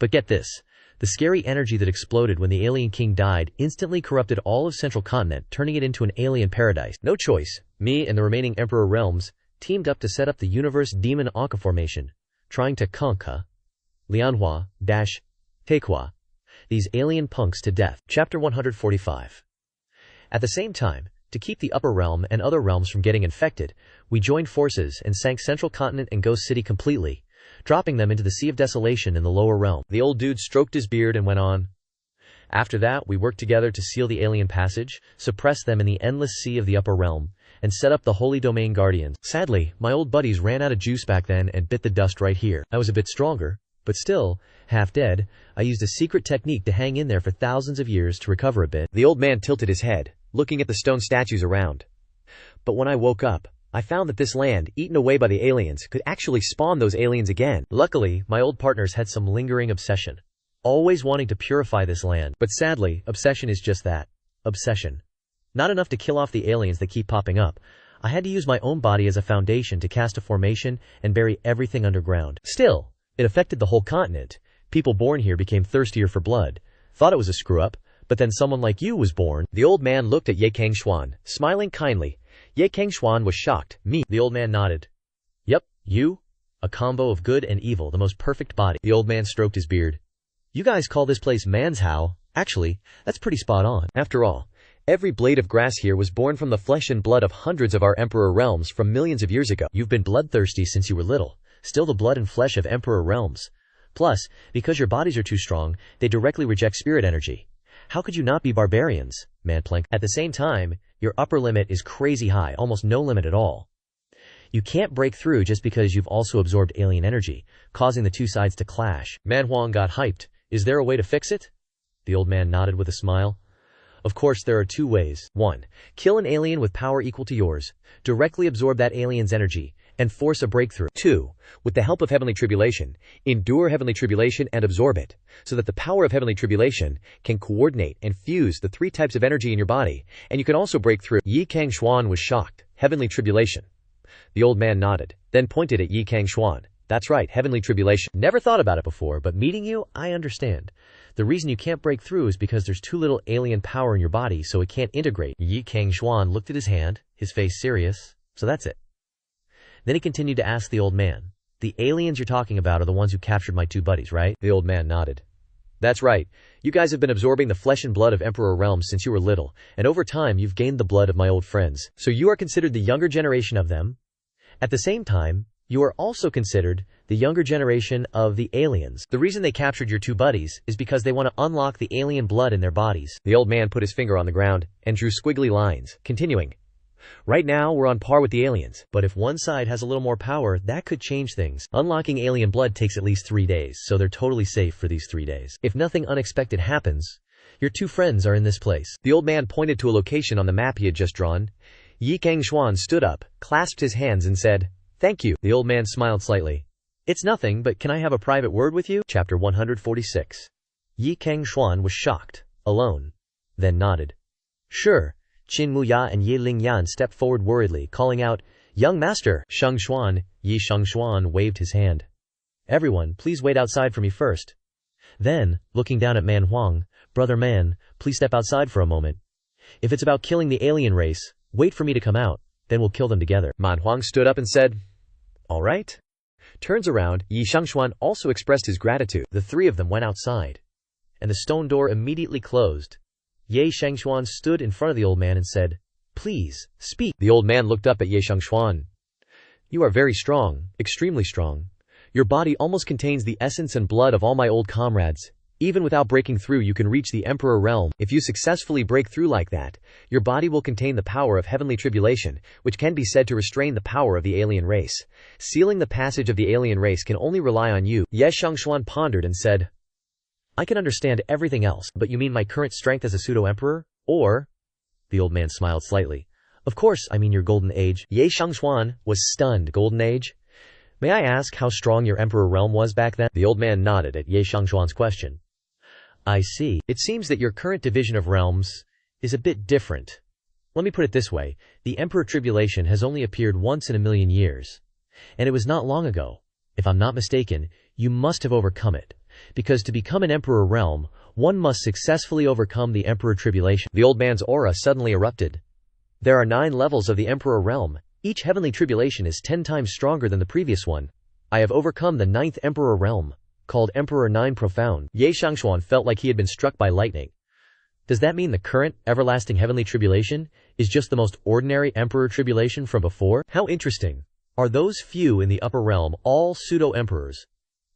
But get this. The scary energy that exploded when the alien king died instantly corrupted all of Central Continent, turning it into an alien paradise. No choice, me and the remaining Emperor Realms teamed up to set up the Universe Demon Anka Formation, trying to conquer Lianhua - Taekwa, these alien punks to death. Chapter 145. At the same time, to keep the upper realm and other realms from getting infected, we joined forces and sank Central Continent and Ghost City completely, dropping them into the Sea of Desolation in the lower realm. The old dude stroked his beard and went on. After that, we worked together to seal the alien passage, suppress them in the endless sea of the upper realm, and set up the Holy Domain Guardians. Sadly, my old buddies ran out of juice back then and bit the dust right here. I was a bit stronger, but still, half dead. I used a secret technique to hang in there for thousands of years to recover a bit. The old man tilted his head, looking at the stone statues around. But when I woke up, I found that this land, eaten away by the aliens, could actually spawn those aliens again. Luckily, my old partners had some lingering obsession, always wanting to purify this land. But sadly, obsession is just that, obsession. Not enough to kill off the aliens that keep popping up. I had to use my own body as a foundation to cast a formation and bury everything underground. Still, it affected the whole continent. People born here became thirstier for blood, thought it was a screw-up, but then someone like you was born. The old man looked at Cangxuan, smiling kindly. Cangxuan was shocked. Me. The old man nodded. Yep, you? A combo of good and evil, the most perfect body. The old man stroked his beard. You guys call this place Manhua. Actually, that's pretty spot on. After all, every blade of grass here was born from the flesh and blood of hundreds of our Emperor Realms from millions of years ago. You've been bloodthirsty since you were little, still the blood and flesh of Emperor Realms. Plus, because your bodies are too strong, they directly reject spirit energy. How could you not be barbarians, Manplank? At the same time, your upper limit is crazy high, almost no limit at all. You can't break through just because you've also absorbed alien energy, causing the two sides to clash. Manhua got hyped. Is there a way to fix it? The old man nodded with a smile. Of course, there are two ways. 1. Kill an alien with power equal to yours, directly absorb that alien's energy, and force a breakthrough. 2. With the help of heavenly tribulation, endure heavenly tribulation and absorb it, so that the power of heavenly tribulation can coordinate and fuse the 3 types of energy in your body, and you can also break through. Cangxuan was shocked. Heavenly tribulation. The old man nodded, then pointed at Cangxuan. That's right, heavenly tribulation. Never thought about it before, but meeting you, I understand. The reason you can't break through is because there's too little alien power in your body, so it can't integrate. Cangxuan looked at his hand, his face serious. So that's it. Then he continued to ask the old man, the aliens you're talking about are the ones who captured my 2 buddies, right? The old man nodded. That's right. You guys have been absorbing the flesh and blood of Emperor Realms since you were little, and over time you've gained the blood of my old friends. So you are considered the younger generation of them. At the same time, you are also considered the younger generation of the aliens. The reason they captured your 2 buddies is because they want to unlock the alien blood in their bodies. The old man put his finger on the ground and drew squiggly lines, continuing. Right now, we're on par with the aliens. But if one side has a little more power, that could change things. Unlocking alien blood takes at least 3 days, so they're totally safe for these 3 days. If nothing unexpected happens, your 2 friends are in this place. The old man pointed to a location on the map he had just drawn. Cangxuan stood up, clasped his hands and said, "Thank you." The old man smiled slightly. It's nothing, but can I have a private word with you? Chapter 146. Cangxuan was shocked, alone, then nodded. Sure. Qin Muya and Ye Lingyan stepped forward worriedly, calling out, "Young master!" Shangxuan waved his hand. "Everyone, please wait outside for me first." Then, looking down at Man Huang, "Brother Man, please step outside for a moment. If it's about killing the alien race, wait for me to come out." Then we'll kill them together. Manhua stood up and said, "All right." Turns around, Cangxuan also expressed his gratitude. The three of them went outside, and the stone door immediately closed. Cangxuan stood in front of the old man and said, "Please, speak." The old man looked up at Cangxuan. "You are very strong, extremely strong. Your body almost contains the essence and blood of all my old comrades. Even without breaking through, you can reach the Emperor realm. If you successfully break through like that, your body will contain the power of heavenly tribulation, which can be said to restrain the power of the alien race. Sealing the passage of the alien race can only rely on you." Cangxuan pondered and said, "I can understand everything else, but you mean my current strength as a pseudo-emperor? Or?" The old man smiled slightly. "Of course, I mean your golden age." Cangxuan was stunned. Golden age? "May I ask how strong your emperor realm was back then?" The old man nodded at Cangxuan's question. "I see. It seems that your current division of realms is a bit different. Let me put it this way. The Emperor Tribulation has only appeared once in a million years. And it was not long ago. If I'm not mistaken, you must have overcome it. Because to become an Emperor realm, one must successfully overcome the Emperor Tribulation." The old man's aura suddenly erupted. "There are 9 levels of the Emperor realm. Each heavenly tribulation is 10 times stronger than the previous one. I have overcome the 9th Emperor realm, called Emperor 9 Profound." Cangxuan felt like he had been struck by lightning. Does that mean the current, everlasting heavenly tribulation is just the most ordinary Emperor Tribulation from before? How interesting. Are those few in the upper realm all pseudo-emperors?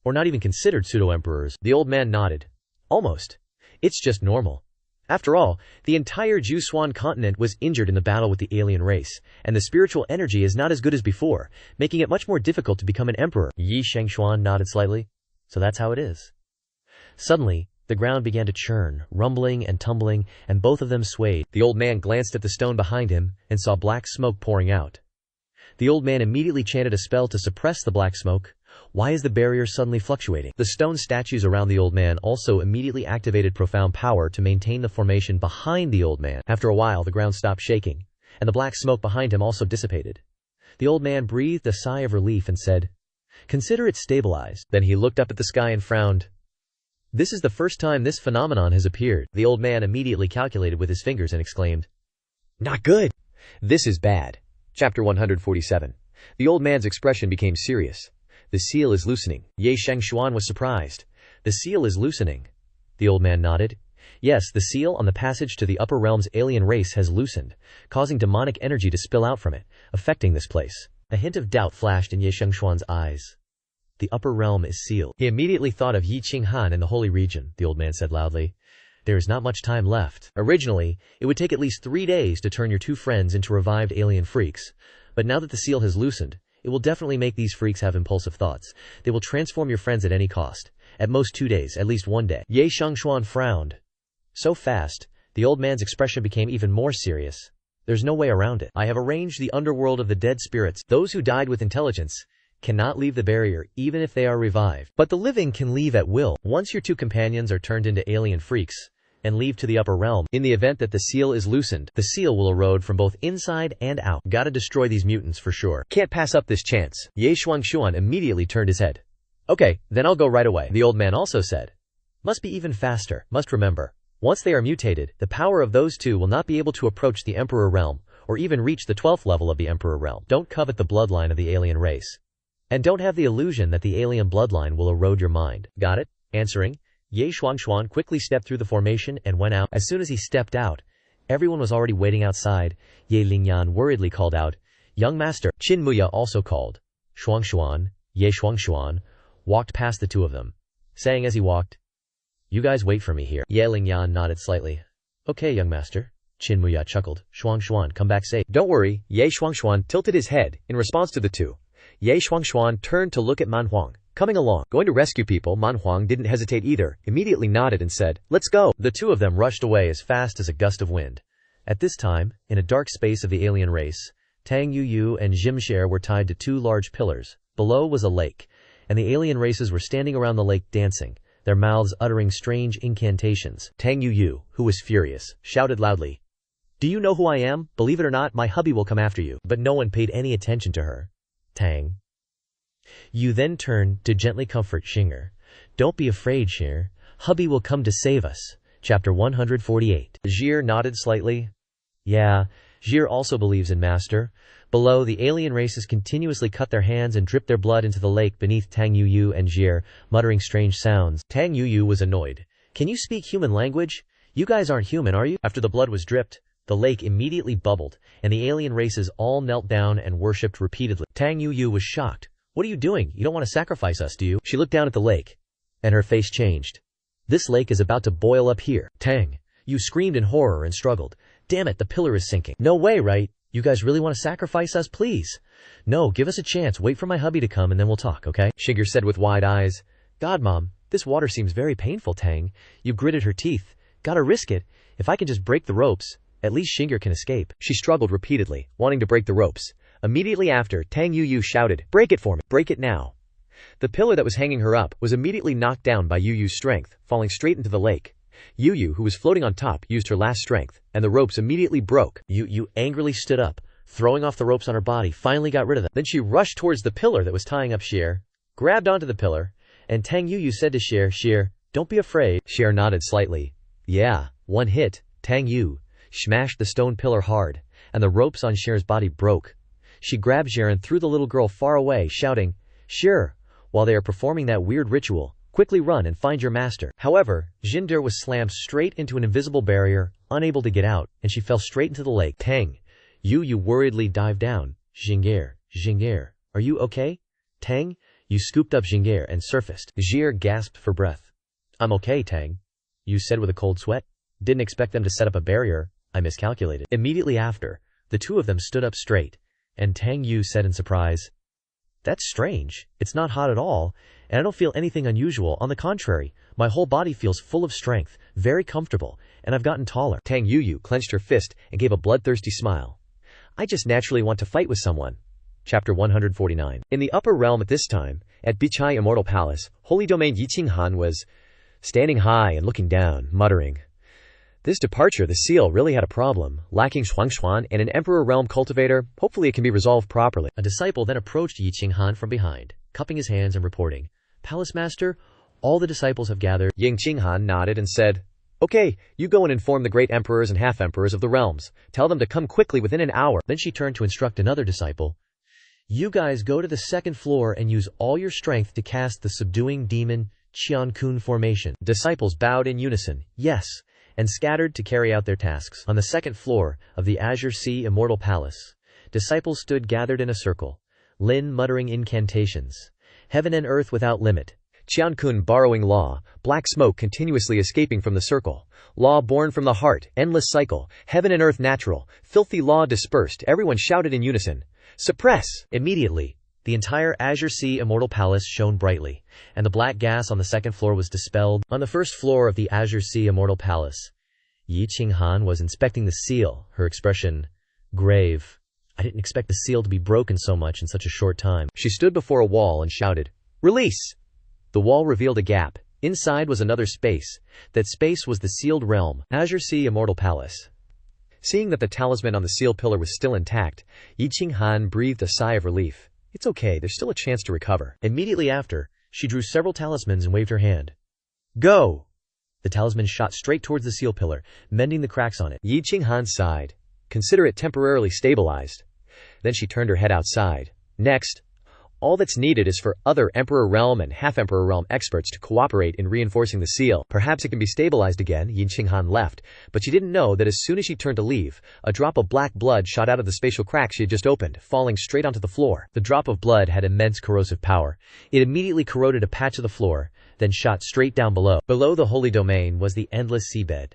Or not even considered pseudo-emperors? The old man nodded. "Almost. It's just normal. After all, the entire Cangxuan continent was injured in the battle with the alien race, and the spiritual energy is not as good as before, making it much more difficult to become an emperor." Cangxuan nodded slightly. "So that's how it is." Suddenly, the ground began to churn, rumbling and tumbling, and both of them swayed. The old man glanced at the stone behind him and saw black smoke pouring out. The old man immediately chanted a spell to suppress the black smoke. Why is the barrier suddenly fluctuating? The stone statues around the old man also immediately activated profound power to maintain the formation behind the old man. After a while, the ground stopped shaking, and the black smoke behind him also dissipated. The old man breathed a sigh of relief and said, "Consider it stabilized." Then he looked up at the sky and frowned. "This is the first time this phenomenon has appeared." The old man immediately calculated with his fingers and exclaimed, "Not good. This is bad." Chapter 147. The old man's expression became serious. "The seal is loosening." Cangxuan was surprised. "The seal is loosening?" The old man nodded. "Yes, the seal on the passage to the upper realm's alien race has loosened, causing demonic energy to spill out from it, affecting this place." A hint of doubt flashed in Cangxuan's eyes. "The upper realm is sealed." He immediately thought of Yiqinghan and the holy region. The old man said loudly, "There is not much time left. Originally, it would take at least 3 days to turn your 2 friends into revived alien freaks. But now that the seal has loosened, it will definitely make these freaks have impulsive thoughts. They will transform your friends at any cost. At most 2 days, at least 1 day." Cangxuan frowned. So fast, the old man's expression became even more serious. "There's no way around it. I have arranged the underworld of the dead spirits. Those who died with intelligence cannot leave the barrier even if they are revived. But the living can leave at will. Once your 2 companions are turned into alien freaks and leave to the upper realm, in the event that the seal is loosened, the seal will erode from both inside and out. Gotta destroy these mutants for sure. Can't pass up this chance." Cangxuan immediately turned his head. "Okay, then I'll go right away." The old man also said, "Must be even faster. Must remember, once they are mutated, the power of those 2 will not be able to approach the Emperor realm, or even reach the 12th level of the Emperor realm. Don't covet the bloodline of the alien race. And don't have the illusion that the alien bloodline will erode your mind. Got it?" Answering, Cangxuan quickly stepped through the formation and went out. As soon as he stepped out, everyone was already waiting outside. Lingyan worriedly called out, "Young master." Qinmuya also called. Cangxuan walked past the 2 of them, saying as he walked, "You guys wait for me here." Lingyan nodded slightly. "Okay, young master." Qinmuya chuckled. "Shuangxuan, come back safe." "Don't worry." Shuangxuan tilted his head in response to the 2. Shuangxuan turned to look at Manhua. "Coming along. Going to rescue people." Manhua didn't hesitate either, immediately nodded and said, "Let's go." The 2 of them rushed away as fast as a gust of wind. At this time, in a dark space of the alien race, Tang Yu and Jimshare were tied to 2 large pillars. Below was a lake, and the alien races were standing around the lake dancing, their mouths uttering strange incantations. Tang Yu, who was furious, shouted loudly, "Do you know who I am? Believe it or not, my hubby will come after you." But no one paid any attention to her. Tang Yu then turned to gently comfort Xinger. "Don't be afraid, Xinger. Hubby will come to save us." Chapter 148. Jir nodded slightly. "Yeah, Jir also believes in Master, Below, the alien races continuously cut their hands and dripped their blood into the lake beneath Tang Yu and Jir, muttering strange sounds. Tang Yu was annoyed. Can you speak human language? You guys aren't human, are you? After the blood was dripped, the lake immediately bubbled, and the alien races all knelt down and worshipped repeatedly. Tang Yu was shocked. What are you doing? You don't want to sacrifice us, do you? She looked down at the lake, and her face changed. This lake is about to boil up here. Tang Yu screamed in horror and struggled. Damn it, the pillar is sinking. No way, right? You guys really want to sacrifice us, please? No, give us a chance. Wait for my hubby to come and then we'll talk, okay? Shiger said with wide eyes. God, Mom, this water seems very painful, Tang. You gritted her teeth. Gotta risk it. If I can just break the ropes, at least Shiger can escape. She struggled repeatedly, wanting to break the ropes. Immediately after, Tang Yu shouted, break it for me. Break it now. The pillar that was hanging her up was immediately knocked down by Yu's strength, falling straight into the lake. Yu, who was floating on top, used her last strength, and the ropes immediately broke. Yu angrily stood up, throwing off the ropes on her body, finally got rid of them. Then she rushed towards the pillar that was tying up Shir, grabbed onto the pillar, and Tang Yu said to Shir, don't be afraid. Shir nodded slightly. Yeah, one hit. Tang Yu smashed the stone pillar hard, and the ropes on Shir's body broke. She grabbed Shir and threw the little girl far away, shouting, Shir, while they are performing that weird ritual, quickly run and find your master. However, Jinder was slammed straight into an invisible barrier, unable to get out, and she fell straight into the lake. Tang Yu worriedly dived down. Jinger, are you okay? Tang Yu scooped up Jinger and surfaced. Jir gasped for breath. I'm okay, Tang Yu said with a cold sweat. Didn't expect them to set up a barrier. I miscalculated. Immediately after, the two of them stood up straight, and Tang Yu said in surprise, That's strange. It's not hot at all, and I don't feel anything unusual. On the contrary, my whole body feels full of strength, very comfortable, and I've gotten taller. Tang Yu clenched her fist and gave a bloodthirsty smile. I just naturally want to fight with someone. Chapter 149. In the upper realm at this time, at Bichai Immortal Palace, Holy Domain Yiqing Han was standing high and looking down, muttering. This departure, the seal, really had a problem, lacking Cangxuan and an Emperor Realm cultivator. Hopefully it can be resolved properly. A disciple then approached Yiqing Han from behind, cupping his hands and reporting, Palace Master, all the disciples have gathered. Yiqing Han nodded and said, Okay, you go and inform the great emperors and half-emperors of the realms. Tell them to come quickly within an hour. Then she turned to instruct another disciple. You guys go to the second floor and use all your strength to cast the subduing demon Qiankun formation. Disciples bowed in unison, yes, and scattered to carry out their tasks. On the second floor of the Azure Sea Immortal Palace, disciples stood gathered in a circle, Lin muttering incantations. Heaven and earth without limit. Qiankun borrowing law, black smoke continuously escaping from the circle. Law born from the heart, endless cycle, heaven and earth natural, filthy law dispersed. Everyone shouted in unison. Suppress! Immediately, the entire Azure Sea Immortal Palace shone brightly, and the black gas on the second floor was dispelled. On the first floor of the Azure Sea Immortal Palace, Yiqing Han was inspecting the seal, her expression grave. I didn't expect the seal to be broken so much in such a short time. She stood before a wall and shouted, Release! The wall revealed a gap. Inside was another space. That space was the sealed realm, Azure Sea Immortal Palace. Seeing that the talisman on the seal pillar was still intact, Yiqing Han breathed a sigh of relief. It's okay, there's still a chance to recover. Immediately after, she drew several talismans and waved her hand. Go! The talisman shot straight towards the seal pillar, mending the cracks on it. Yiqing Han sighed. Consider it temporarily stabilized. Then she turned her head outside. Next, all that's needed is for other Emperor Realm and Half-Emperor Realm experts to cooperate in reinforcing the seal. Perhaps it can be stabilized again. Yiqing Han left, but she didn't know that as soon as she turned to leave, a drop of black blood shot out of the spatial crack she had just opened, falling straight onto the floor. The drop of blood had immense corrosive power. It immediately corroded a patch of the floor, then shot straight down below. Below the holy domain was the endless seabed.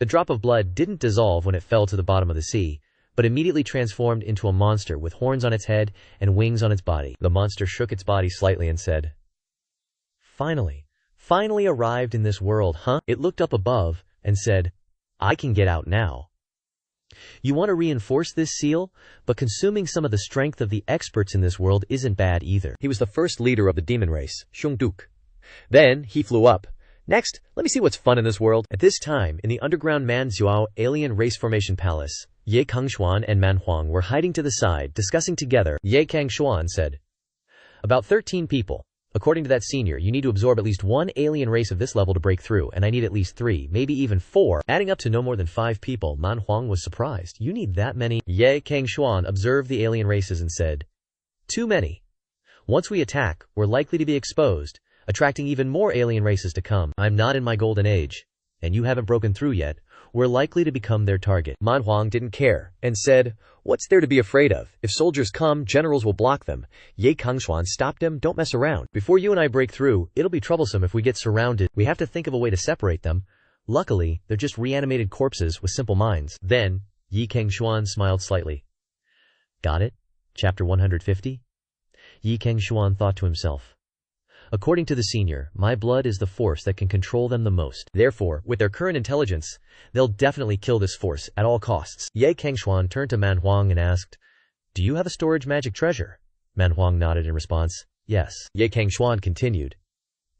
The drop of blood didn't dissolve when it fell to the bottom of the sea, but immediately transformed into a monster with horns on its head and wings on its body. The monster shook its body slightly and said, Finally arrived in this world, huh? It looked up above and said, I can get out now. You want to reinforce this seal? But consuming some of the strength of the experts in this world isn't bad either. He was the first leader of the demon race, Shungduk. Then he flew up. Next, let me see what's fun in this world. At this time, in the underground Manzhuo alien race formation palace, Ye Cangxuan and Manhua were hiding to the side, discussing together. Ye Cangxuan said, About 13 people. According to that senior, you need to absorb at least one alien race of this level to break through, and I need at least 3, maybe even 4, adding up to no more than 5 people. Manhua was surprised. You need that many? Ye Cangxuan observed the alien races and said, too many. Once we attack, we're likely to be exposed, attracting even more alien races to come. I'm not in my golden age, and you haven't broken through yet. We're likely to become their target. Manhua didn't care, and said, what's there to be afraid of? If soldiers come, generals will block them. Ye Cangxuan stopped him, don't mess around. Before you and I break through, it'll be troublesome if we get surrounded. We have to think of a way to separate them. Luckily, they're just reanimated corpses with simple minds. Then, Ye Cangxuan smiled slightly. Got it? Chapter 150? Ye Cangxuan thought to himself. According to the senior, my blood is the force that can control them the most. Therefore, with their current intelligence, they'll definitely kill this force at all costs. Ye Cangxuan turned to Manhua and asked, do you have a storage magic treasure? Manhua nodded in response, yes. Ye Cangxuan continued.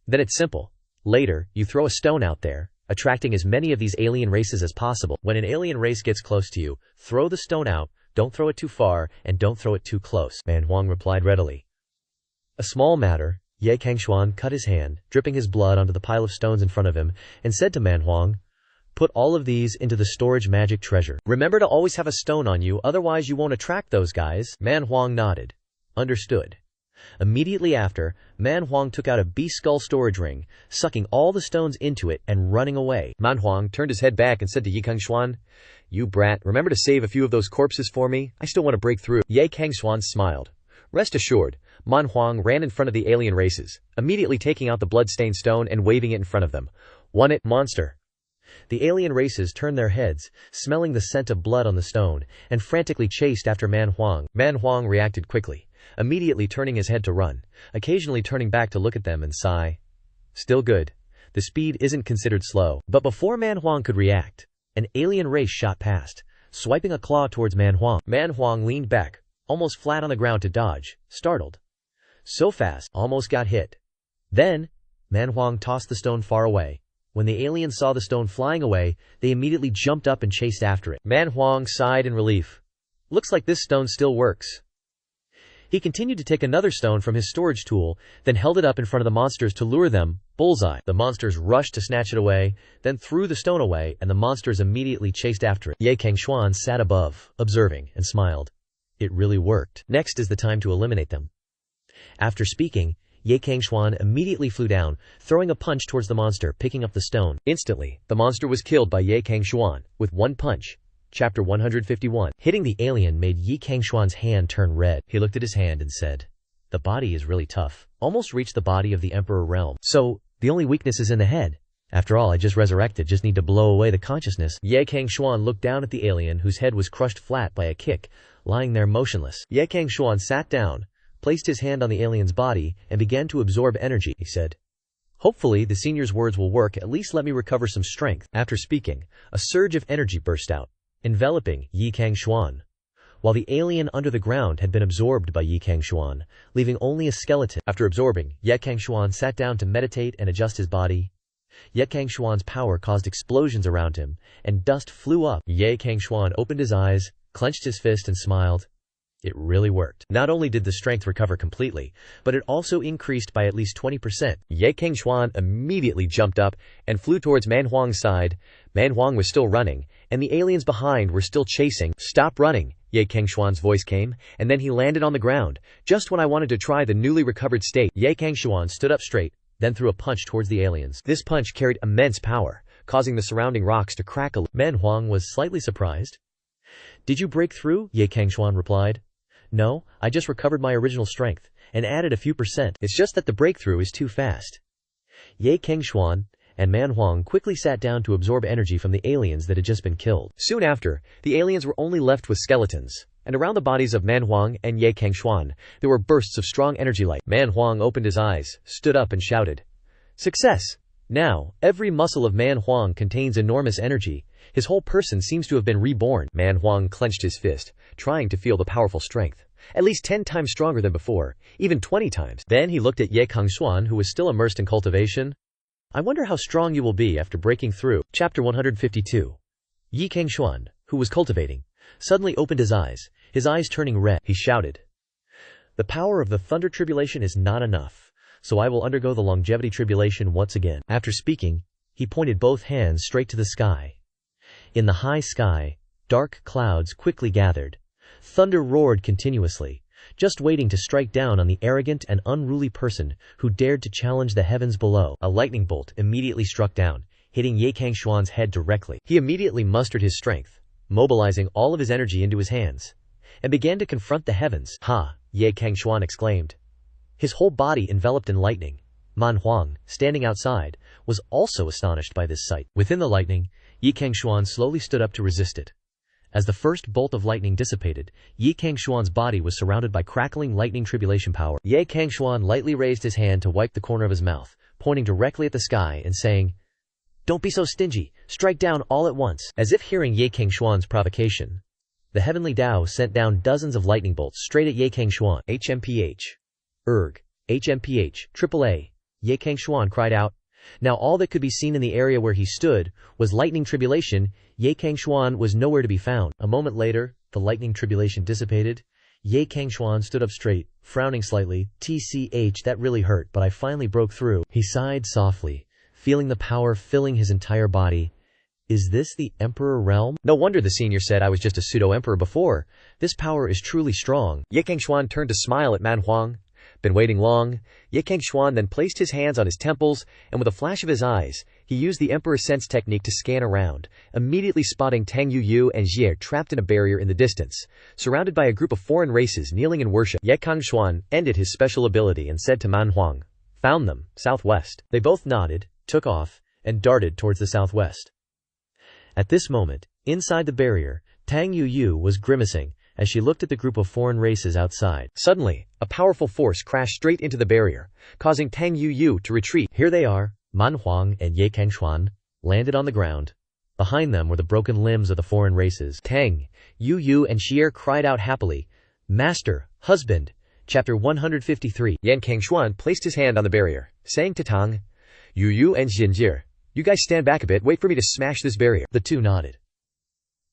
Then it's simple. Later, you throw a stone out there, attracting as many of these alien races as possible. When an alien race gets close to you, throw the stone out, don't throw it too far, and don't throw it too close. Manhua replied readily. A small matter. Ye Cangxuan cut his hand, dripping his blood onto the pile of stones in front of him, and said to Manhua, put all of these into the storage magic treasure. Remember to always have a stone on you, otherwise you won't attract those guys. Manhua nodded. Understood. Immediately after, Manhua took out a beast skull storage ring, sucking all the stones into it and running away. Manhua turned his head back and said to Ye Cangxuan, you brat, remember to save a few of those corpses for me? I still want to break through. Ye Cangxuan smiled. Rest assured, Manhua ran in front of the alien races, immediately taking out the blood-stained stone and waving it in front of them. Want it, monster? The alien races turned their heads, smelling the scent of blood on the stone, and frantically chased after Manhua. Manhua reacted quickly, immediately turning his head to run, occasionally turning back to look at them and sigh. Still good. The speed isn't considered slow. But before Manhua could react, an alien race shot past, swiping a claw towards Manhua. Manhua leaned back, almost flat on the ground to dodge, startled. So fast, almost got hit. Then, Manhua tossed the stone far away. When the aliens saw the stone flying away, they immediately jumped up and chased after it. Manhua sighed in relief. Looks like this stone still works. He continued to take another stone from his storage tool, then held it up in front of the monsters to lure them. Bullseye. The monsters rushed to snatch it away, then threw the stone away, and the monsters immediately chased after it. Ye Cangxuan sat above, observing, and smiled. It really worked. Next is the time to eliminate them. After speaking, Ye Cangxuan immediately flew down, throwing a punch towards the monster, picking up the stone. Instantly, the monster was killed by Ye Cangxuan, with one punch. Chapter 151. Hitting the alien made Ye Cangxuan's hand turn red. He looked at his hand and said, the body is really tough. Almost reached the body of the Emperor realm. So, the only weakness is in the head. After all, I just resurrected, just need to blow away the consciousness. Ye Cangxuan looked down at the alien whose head was crushed flat by a kick, lying there motionless. Ye Cangxuan sat down, placed his hand on the alien's body, and began to absorb energy. He said, hopefully the senior's words will work, at least let me recover some strength. After speaking, a surge of energy burst out, enveloping Ye Cangxuan, while the alien under the ground had been absorbed by Ye Cangxuan, leaving only a skeleton. After absorbing, Ye Cangxuan sat down to meditate and adjust his body. Ye Cangxuan's power caused explosions around him, and dust flew up. Ye Cangxuan opened his eyes, clenched his fist and smiled. It really worked. Not only did the strength recover completely, but it also increased by at least 20%. Ye Cangxuan immediately jumped up and flew towards Manhua's side. Manhua was still running, and the aliens behind were still chasing. Stop running, Ye Cangxuan's voice came, and then he landed on the ground, just when I wanted to try the newly recovered state. Ye Cangxuan stood up straight, then threw a punch towards the aliens. This punch carried immense power, causing the surrounding rocks to crack a little. Manhua was slightly surprised. Did you break through? Ye Cangxuan replied. No, I just recovered my original strength, and added a few percent. It's just that the breakthrough is too fast. Ye Cangxuan and Manhua quickly sat down to absorb energy from the aliens that had just been killed. Soon after, the aliens were only left with skeletons, and around the bodies of Manhua and Ye Cangxuan, there were bursts of strong energy light. Manhua opened his eyes, stood up and shouted, "Success! Now, every muscle of Manhua contains enormous energy. His whole person seems to have been reborn." Manhua clenched his fist, trying to feel the powerful strength. At least 10 times stronger than before, even 20 times. Then he looked at Ye Cangxuan, who was still immersed in cultivation. I wonder how strong you will be after breaking through. Chapter 152. Ye Cangxuan, who was cultivating, suddenly opened his eyes turning red. He shouted, "The power of the thunder tribulation is not enough. so I will undergo the longevity tribulation once again. After speaking, he pointed both hands straight to the sky. In the high sky, dark clouds quickly gathered. Thunder roared continuously, just waiting to strike down on the arrogant and unruly person who dared to challenge the heavens below. A lightning bolt immediately struck down, hitting Ye Cangxuan's head directly. He immediately mustered his strength, mobilizing all of his energy into his hands, and began to confront the heavens. Ha! Ye Cangxuan exclaimed. His whole body enveloped in lightning. Manhua, standing outside, was also astonished by this sight. Within the lightning, Ye Cangxuan slowly stood up to resist it. As the first bolt of lightning dissipated, Ye Cangxuan's body was surrounded by crackling lightning tribulation power. Ye Cangxuan lightly raised his hand to wipe the corner of his mouth, pointing directly at the sky and saying, "Don't be so stingy, strike down all at once." As if hearing Ye Cangxuan's provocation, the heavenly Tao sent down dozens of lightning bolts straight at Ye Cangxuan. HMPH. HMPH, AAA. Ye Cangxuan cried out. Now all that could be seen in the area where he stood was lightning tribulation. Ye Cangxuan was nowhere to be found. A moment later, the lightning tribulation dissipated. Ye Cangxuan stood up straight, frowning slightly. TCH, that really hurt, but I finally broke through. He sighed softly, feeling the power filling his entire body. Is this the Emperor realm? No wonder the senior said I was just a pseudo-emperor before. This power is truly strong. Ye Cangxuan turned to smile at Manhua. Been waiting long? Ye Cangxuan then placed his hands on his temples, and with a flash of his eyes, he used the Emperor's sense technique to scan around, immediately spotting Tang Yu and Jie trapped in a barrier in the distance, surrounded by a group of foreign races kneeling in worship. Ye Cangxuan ended his special ability and said to Manhua, "Found them, southwest." They both nodded, took off, and darted towards the southwest. At this moment, inside the barrier, Tang Yu was grimacing as she looked at the group of foreign races outside. Suddenly, a powerful force crashed straight into the barrier, causing Tang Yu to retreat. Here they are. Manhua and Ye Cangxuan landed on the ground. Behind them were the broken limbs of the foreign races. Tang Yu and Xier cried out happily, "Master, husband." Chapter 153. Ye Cangxuan placed his hand on the barrier, saying to Tang Yu and Xinjie, "You guys stand back a bit, wait for me to smash this barrier." The two nodded.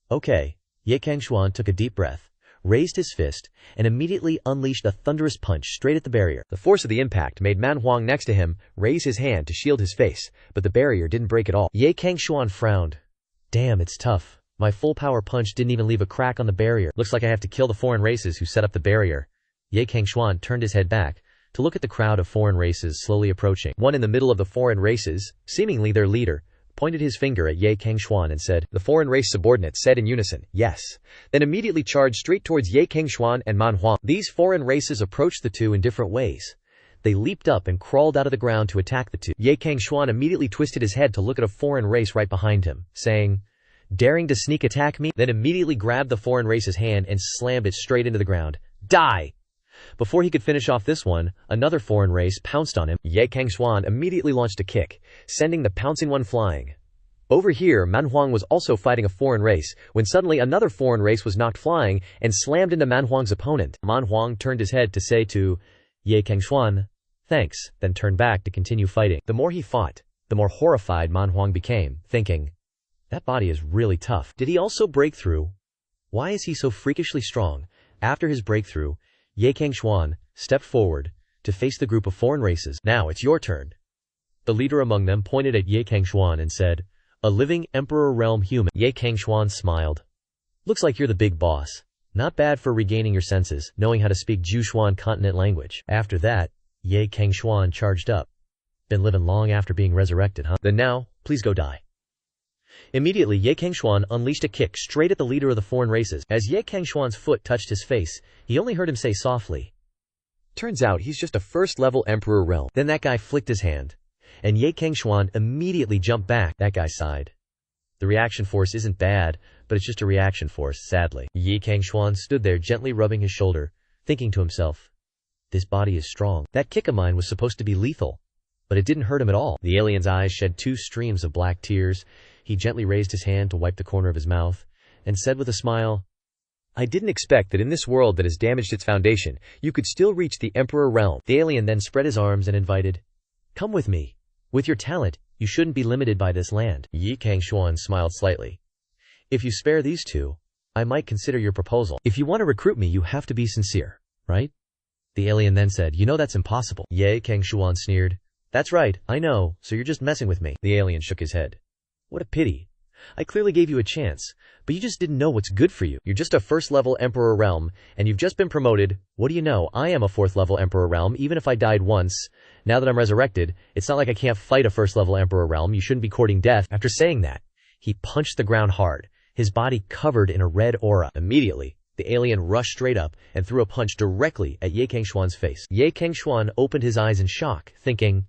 Okay. Ye Cangxuan took a deep breath, raised his fist, and immediately unleashed a thunderous punch straight at the barrier. The force of the impact made Manhua next to him raise his hand to shield his face, but the barrier didn't break at all. Ye Cangxuan frowned. Damn, it's tough. My full power punch didn't even leave a crack on the barrier. Looks like I have to kill the foreign races who set up the barrier. Ye Cangxuan turned his head back to look at the crowd of foreign races slowly approaching. One in the middle of the foreign races, seemingly their leader, pointed his finger at Ye Cangxuan and said, the foreign race subordinates said in unison, "Yes," then immediately charged straight towards Ye Cangxuan and Manhua. These foreign races approached the two in different ways. They leaped up and crawled out of the ground to attack the two. Ye Cangxuan immediately twisted his head to look at a foreign race right behind him, saying, "Daring to sneak attack me?" Then immediately grabbed the foreign race's hand and slammed it straight into the ground. Die! Before he could finish off this one, another foreign race pounced on him. Ye Cangxuan immediately launched a kick, sending the pouncing one flying. Over here, Manhua was also fighting a foreign race, when suddenly another foreign race was knocked flying and slammed into Manhua's opponent. Manhua turned his head to say to Ye Cangxuan, "Thanks," then turned back to continue fighting. The more he fought, the more horrified Manhua became, thinking, that body is really tough. Did he also break through? Why is he so freakishly strong? After his breakthrough, Ye Cangxuan stepped forward to face the group of foreign races. "Now it's your turn." The leader among them pointed at Ye Cangxuan and said, "A living Emperor realm human." Ye Cangxuan smiled. "Looks like you're the big boss. Not bad for regaining your senses, knowing how to speak Jushuan continent language." After that, Ye Cangxuan charged up. Been living long after being resurrected, huh? Then now, please go die. Immediately, Ye Cangxuan unleashed a kick straight at the leader of the foreign races. As Ye Cangxuan's foot touched his face, he only heard him say softly, "Turns out he's just a first-level Emperor realm." Then that guy flicked his hand, and Ye Cangxuan immediately jumped back. That guy sighed. The reaction force isn't bad, but it's just a reaction force, sadly. Ye Cangxuan stood there gently rubbing his shoulder, thinking to himself, this body is strong. That kick of mine was supposed to be lethal, but it didn't hurt him at all. The alien's eyes shed 2 streams of black tears. He gently raised his hand to wipe the corner of his mouth, and said with a smile, "I didn't expect that in this world that has damaged its foundation, you could still reach the Emperor realm." The alien then spread his arms and invited, "Come with me. With your talent, you shouldn't be limited by this land." Ye Cangxuan smiled slightly. "If you spare these two, I might consider your proposal. If you want to recruit me, you have to be sincere, right?" The alien then said, "You know that's impossible." Ye Cangxuan sneered. "That's right, I know, so you're just messing with me." The alien shook his head. "What a pity. I clearly gave you a chance, but you just didn't know what's good for you. You're just a first-level Emperor Realm, and you've just been promoted. What do you know? I am a fourth-level Emperor Realm, even if I died once. Now that I'm resurrected, it's not like I can't fight a first-level Emperor Realm. You shouldn't be courting death." After saying that, he punched the ground hard, his body covered in a red aura. Immediately, the alien rushed straight up and threw a punch directly at Ye Cangxuan's face. Ye Cangxuan opened his eyes in shock, thinking,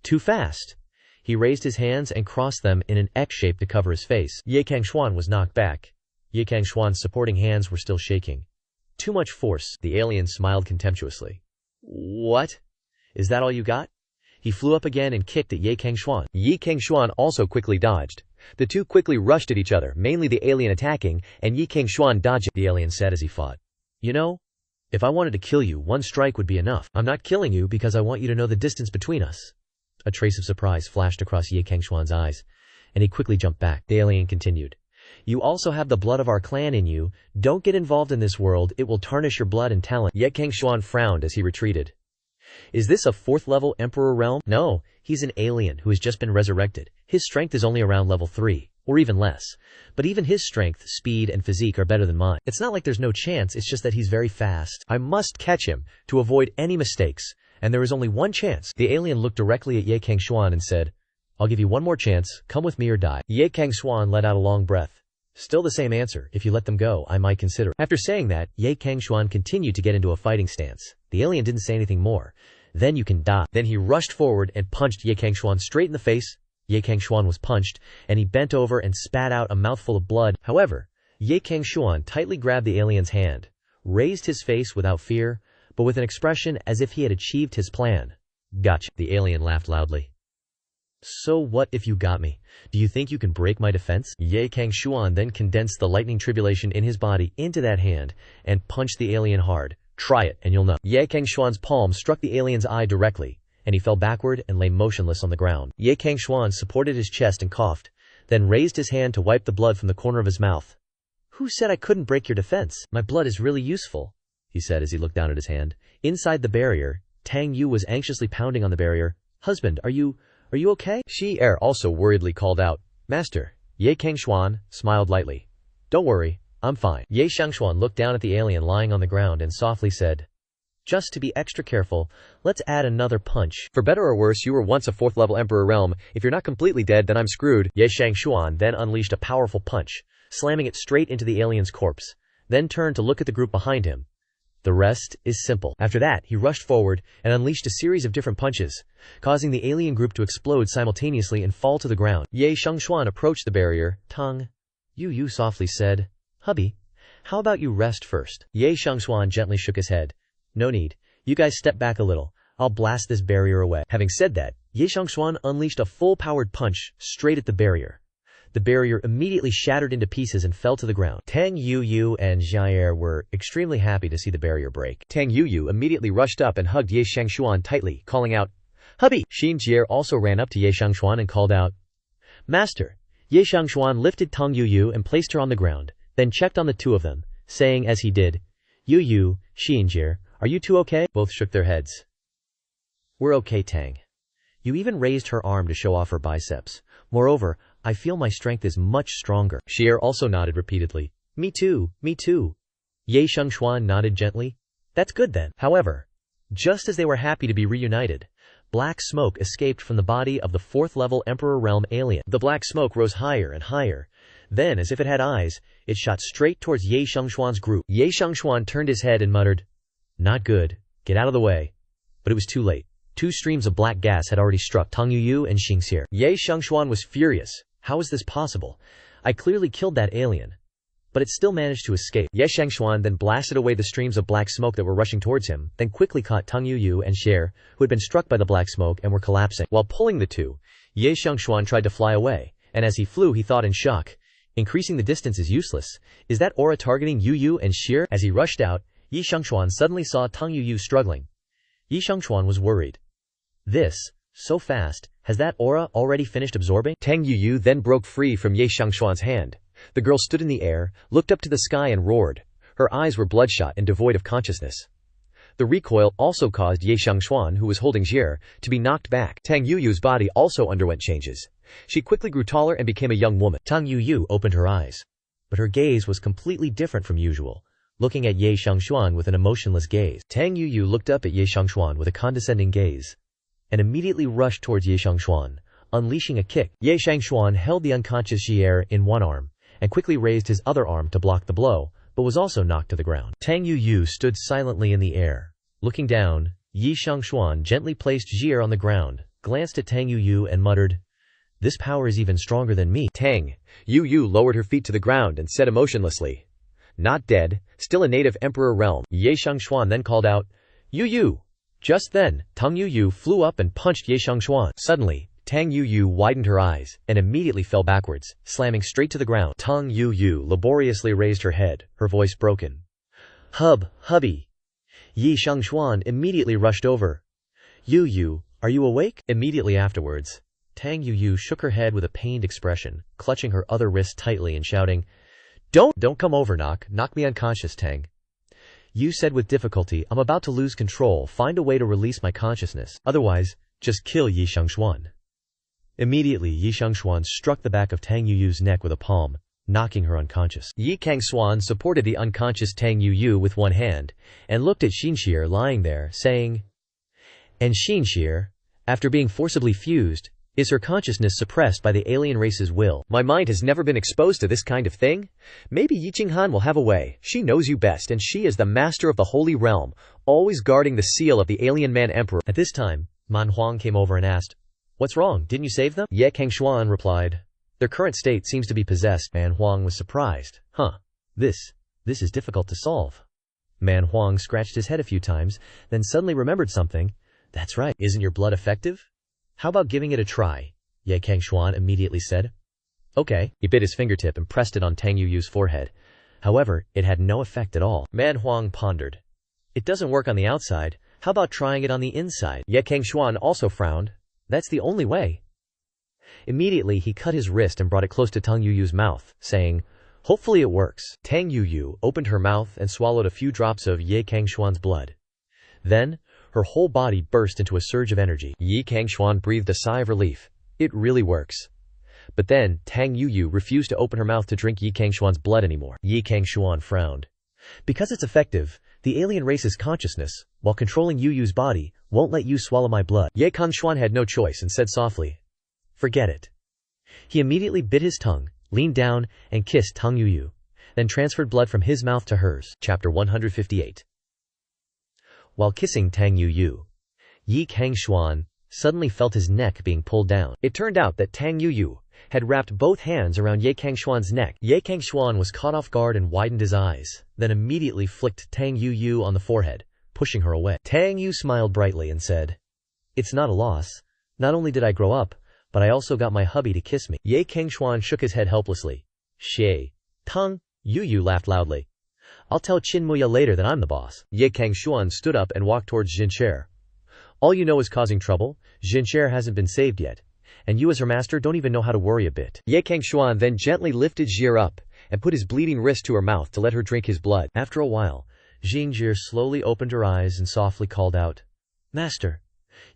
"Too fast." He raised his hands and crossed them in an X shape to cover his face. Ye Cangxuan was knocked back. Ye Cangxuan's supporting hands were still shaking. "Too much force." The alien smiled contemptuously. "What? Is that all you got?" He flew up again and kicked at Ye Cangxuan. Ye Cangxuan also quickly dodged. The two quickly rushed at each other, mainly the alien attacking, and Ye Cangxuan dodging. The alien said as he fought, "You know, if I wanted to kill you, one strike would be enough. I'm not killing you because I want you to know the distance between us." A trace of surprise flashed across Ye Cangxuan's eyes, and he quickly jumped back. The alien continued, "You also have the blood of our clan in you. Don't get involved in this world, it will tarnish your blood and talent." Ye Cangxuan frowned as he retreated. "Is this a fourth-level Emperor Realm?" "No, he's an alien who has just been resurrected. His strength is only around level 3, or even less. But even his strength, speed, and physique are better than mine. It's not like there's no chance, it's just that he's very fast. I must catch him to avoid any mistakes. And there is only one chance." The alien looked directly at Ye Cangxuan and said, "I'll give you one more chance. Come with me or die." Ye Cangxuan let out a long breath. "Still the same answer. If you let them go, I might consider it." After saying that, Ye Cangxuan continued to get into a fighting stance. The alien didn't say anything more. "Then you can die." Then he rushed forward and punched Ye Cangxuan straight in the face. Ye Cangxuan was punched, and he bent over and spat out a mouthful of blood. However, Ye Cangxuan tightly grabbed the alien's hand, raised his face without fear, but with an expression as if he had achieved his plan. "Gotcha." The alien laughed loudly. "So what if you got me? Do you think you can break my defense?" Ye Cangxuan then condensed the lightning tribulation in his body into that hand and punched the alien hard. "Try it, and you'll know." Ye Cangxuan's palm struck the alien's eye directly, and he fell backward and lay motionless on the ground. Ye Cangxuan supported his chest and coughed, then raised his hand to wipe the blood from the corner of his mouth. "Who said I couldn't break your defense? My blood is really useful," he said as he looked down at his hand. Inside the barrier, Tang Yu was anxiously pounding on the barrier. "Husband, are you okay?" Shi Er also worriedly called out, "Master." Ye Cangxuan smiled lightly. "Don't worry, I'm fine." Ye Cangxuan looked down at the alien lying on the ground and softly said, "Just to be extra careful, let's add another punch." "For better or worse, you were once a fourth-level Emperor Realm. If you're not completely dead, then I'm screwed." Ye Cangxuan then unleashed a powerful punch, slamming it straight into the alien's corpse, then turned to look at the group behind him. The rest is simple. After that, he rushed forward and unleashed a series of different punches, causing the alien group to explode simultaneously and fall to the ground. Ye Cangxuan approached the barrier. "Tang Yu softly said, 'Hubby, how about you rest first?'" Ye Cangxuan gently shook his head. "No need. You guys step back a little. I'll blast this barrier away." Having said that, Ye Cangxuan unleashed a full-powered punch straight at the barrier. The barrier immediately shattered into pieces and fell to the ground. Tang Yu and Xiaer were extremely happy to see the barrier break. Tang Yu immediately rushed up and hugged Ye Cangxuan tightly, calling out, "Hubby!" Xin Jie also ran up to Ye Cangxuan and called out, "Master!" Ye Cangxuan lifted Tang Yu and placed her on the ground, then checked on the two of them, saying as he did, Yu, Xin Jie, are you two okay?" Both shook their heads. "We're okay, Tang." You even raised her arm to show off her biceps. Moreover, I feel my strength is much stronger. Xier also nodded repeatedly. Me too. Ye Cangxuan nodded gently. That's good then. However, just as they were happy to be reunited, black smoke escaped from the body of the fourth-level Emperor Realm alien. The black smoke rose higher and higher. Then, as if it had eyes, it shot straight towards Ye Cangxuan's group. Ye Cangxuan turned his head and muttered, "Not good. Get out of the way." But it was too late. Two streams of black gas had already struck Tang Yu and Xin Jie. Ye Cangxuan was furious. How is this possible? I clearly killed that alien. But it still managed to escape. Ye Cangxuan then blasted away the streams of black smoke that were rushing towards him, then quickly caught Tang Yu and Xier, who had been struck by the black smoke and were collapsing. While pulling the two, Ye Cangxuan tried to fly away, and as he flew he thought in shock, increasing the distance is useless. Is that aura targeting Yu and Xier? As he rushed out, Ye Cangxuan suddenly saw Tang Yu struggling. Ye Cangxuan was worried. So fast, has that aura already finished absorbing? Tang Yu then broke free from Ye Cangxuan's hand. The girl stood in the air, looked up to the sky and roared. Her eyes were bloodshot and devoid of consciousness. The recoil also caused Ye Cangxuan, who was holding Jie, to be knocked back. Tang Yuyu's body also underwent changes. She quickly grew taller and became a young woman. Tang Yuyu opened her eyes, but her gaze was completely different from usual, looking at Ye Cangxuan with an emotionless gaze. Tang Yuyu looked up at Ye Cangxuan with a condescending gaze, and immediately rushed towards Ye Cangxuan, unleashing a kick. Ye Cangxuan held the unconscious Jie in one arm, and quickly raised his other arm to block the blow, but was also knocked to the ground. Tang Yuyu stood silently in the air. Looking down, Ye Cangxuan gently placed Jie on the ground, glanced at Tang Yuyu and muttered, "This power is even stronger than me." Tang Yuyu lowered her feet to the ground and said emotionlessly, "Not dead, still a native emperor realm." Ye Cangxuan then called out, "Yuyu!" Just then, Tang Yuyu flew up and punched Ye Cangxuan. Suddenly, Tang Yuyu widened her eyes and immediately fell backwards, slamming straight to the ground. Tang Yuyu laboriously raised her head, her voice broken. Hubby. Ye Cangxuan immediately rushed over. "Yuyu, are you awake?" Immediately afterwards, Tang Yuyu shook her head with a pained expression, clutching her other wrist tightly and shouting, Don't come over, knock me unconscious, Tang. You said with difficulty, I'm about to lose control, find a way to release my consciousness, otherwise, just kill Ye Cangxuan." Immediately, Ye Cangxuan struck the back of Tang Yuyu's neck with a palm, knocking her unconscious. Ye Cangxuan supported the unconscious Tang Yuyu with one hand, and looked at Xinxie lying there, saying, "And Xinxie, after being forcibly fused, is her consciousness suppressed by the alien race's will? My mind has never been exposed to this kind of thing. Maybe Yi Qinghan will have a way. She knows you best, and she is the master of the Holy Realm, always guarding the seal of the alien man emperor." At this time, Manhua came over and asked, "What's wrong? Didn't you save them?" Ye Cangxuan replied, "Their current state seems to be possessed." Manhua was surprised. This is difficult to solve." Manhua scratched his head a few times, then suddenly remembered something. "That's right, isn't your blood effective? How about giving it a try?" Ye Cangxuan immediately said. "Okay." He bit his fingertip and pressed it on Tang Yuyu's forehead. However, it had no effect at all. Manhua pondered. "It doesn't work on the outside. How about trying it on the inside?" Ye Cangxuan also frowned. "That's the only way." Immediately, he cut his wrist and brought it close to Tang Yuyu's mouth, saying, "Hopefully it works." Tang Yuyu opened her mouth and swallowed a few drops of Ye Cangxuan's blood. Then, her whole body burst into a surge of energy. Ye Cangxuan breathed a sigh of relief. It really works. But then, Tang Yuyu refused to open her mouth to drink Ye Cangxuan's blood anymore. Ye Cangxuan frowned. "Because it's effective, the alien race's consciousness, while controlling Yuyu's body, won't let you swallow my blood." Ye Cangxuan had no choice and said softly, "Forget it." He immediately bit his tongue, leaned down, and kissed Tang Yuyu, then transferred blood from his mouth to hers. Chapter 158. While kissing Tang Yuyu, Ye Cangxuan suddenly felt his neck being pulled down. It turned out that Tang Yuyu had wrapped both hands around Ye Cangxuan's neck. Ye Cangxuan was caught off guard and widened his eyes, then immediately flicked Tang Yuyu on the forehead, pushing her away. Tang Yu smiled brightly and said, "It's not a loss. Not only did I grow up, but I also got my hubby to kiss me." Ye Cangxuan shook his head helplessly. Tang Yuyu laughed loudly. "I'll tell Qin Muya later that I'm the boss." Ye Cangxuan stood up and walked towards Xinxie. "All you know is causing trouble. Xinxie hasn't been saved yet, and you as her master don't even know how to worry a bit." Ye Cangxuan then gently lifted Jie up and put his bleeding wrist to her mouth to let her drink his blood. After a while, Xinxie slowly opened her eyes and softly called out, "Master."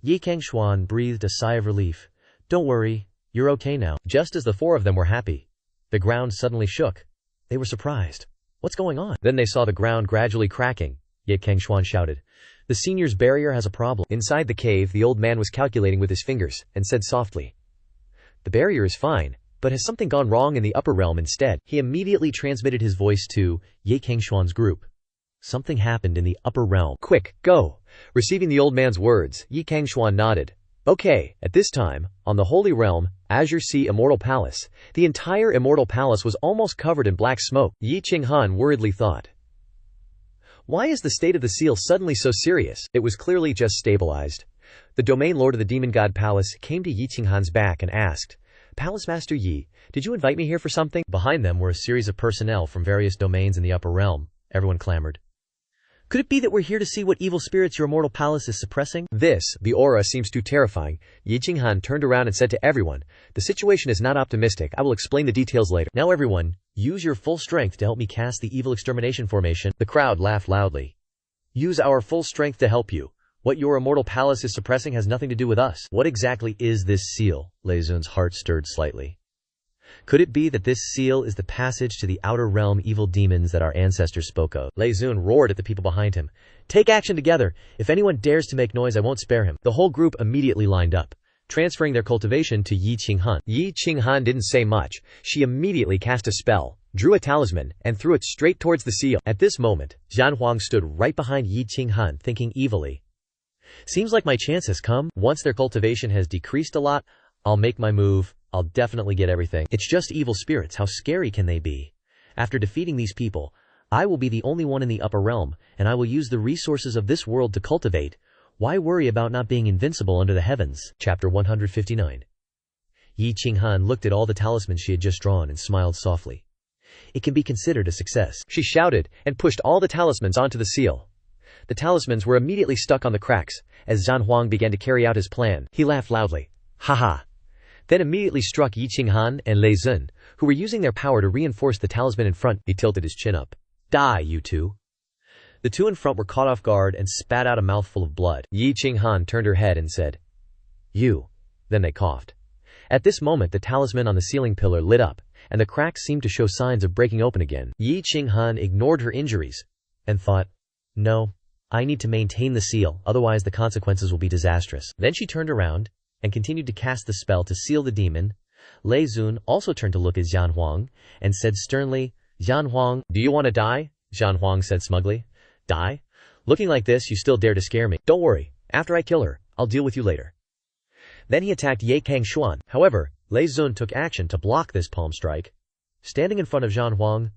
Ye Cangxuan breathed a sigh of relief. "Don't worry, you're okay now." Just as the four of them were happy, the ground suddenly shook. They were surprised. "What's going on?" Then they saw the ground gradually cracking. Ye Cangxuan shouted, "The senior's barrier has a problem." Inside the cave, the old man was calculating with his fingers, and said softly, "The barrier is fine, but has something gone wrong in the upper realm instead?" He immediately transmitted his voice to Ye Cangxuan's group. "Something happened in the upper realm. Quick, go!" Receiving the old man's words, Ye Cangxuan nodded. "Okay." At this time, on the Holy Realm, Azure Sea Immortal Palace, the entire Immortal Palace was almost covered in black smoke. Yi Qinghan worriedly thought, "Why is the state of the seal suddenly so serious?" It was clearly just stabilized. The domain lord of the demon god palace came to Yi Qinghan's back and asked, "Palace Master Yi, did you invite me here for something?" Behind them were a series of personnel from various domains in the upper realm. Everyone clamored, "Could it be that we're here to see what evil spirits your immortal palace is suppressing?" The aura seems too terrifying. Yi Qinghan turned around and said to everyone, "The situation is not optimistic. I will explain the details later. Now everyone, use your full strength to help me cast the evil extermination formation." The crowd laughed loudly. Use our full strength to help you. What your immortal palace is suppressing has nothing to do with us. What exactly is this seal? Lei Zun's heart stirred slightly. Could it be that this seal is the passage to the outer realm evil demons that our ancestors spoke of? Lei Zun roared at the people behind him. Take action together. If anyone dares to make noise, I won't spare him. The whole group immediately lined up, transferring their cultivation to Yi Qinghan. Yi Qinghan didn't say much. She immediately cast a spell, drew a talisman, and threw it straight towards the seal. At this moment, Zhan Huang stood right behind Yi Qinghan, thinking evilly. Seems like my chance has come. Once their cultivation has decreased a lot, I'll make my move. I'll definitely get everything. It's just evil spirits. How scary can they be? After defeating these people, I will be the only one in the upper realm, and I will use the resources of this world to cultivate. Why worry about not being invincible under the heavens? Chapter 159. Yi Qinghan looked at all the talismans she had just drawn and smiled softly. It can be considered a success, she shouted, and pushed all the talismans onto the seal. The talismans were immediately stuck on the cracks. As Zhan Huang began to carry out his plan, he laughed loudly. Ha ha! Then immediately struck Yi Qinghan and Lei Zun, who were using their power to reinforce the talisman in front. He tilted his chin up. Die, you two. The two in front were caught off guard and spat out a mouthful of blood. Yi Qinghan turned her head and said, You. Then they coughed. At this moment the talisman on the ceiling pillar lit up, and the cracks seemed to show signs of breaking open again. Yi Qinghan ignored her injuries, and thought, No, I need to maintain the seal, otherwise the consequences will be disastrous. Then she turned around, and continued to cast the spell to seal the demon. Lei Zun also turned to look at Zhan Huang, and said sternly, Zhan Huang, do you want to die? Zhan Huang said smugly. Die? Looking like this, you still dare to scare me. Don't worry, after I kill her, I'll deal with you later. Then he attacked Ye Cangxuan. However, Lei Zun took action to block this palm strike. Standing in front of Zhan Huang,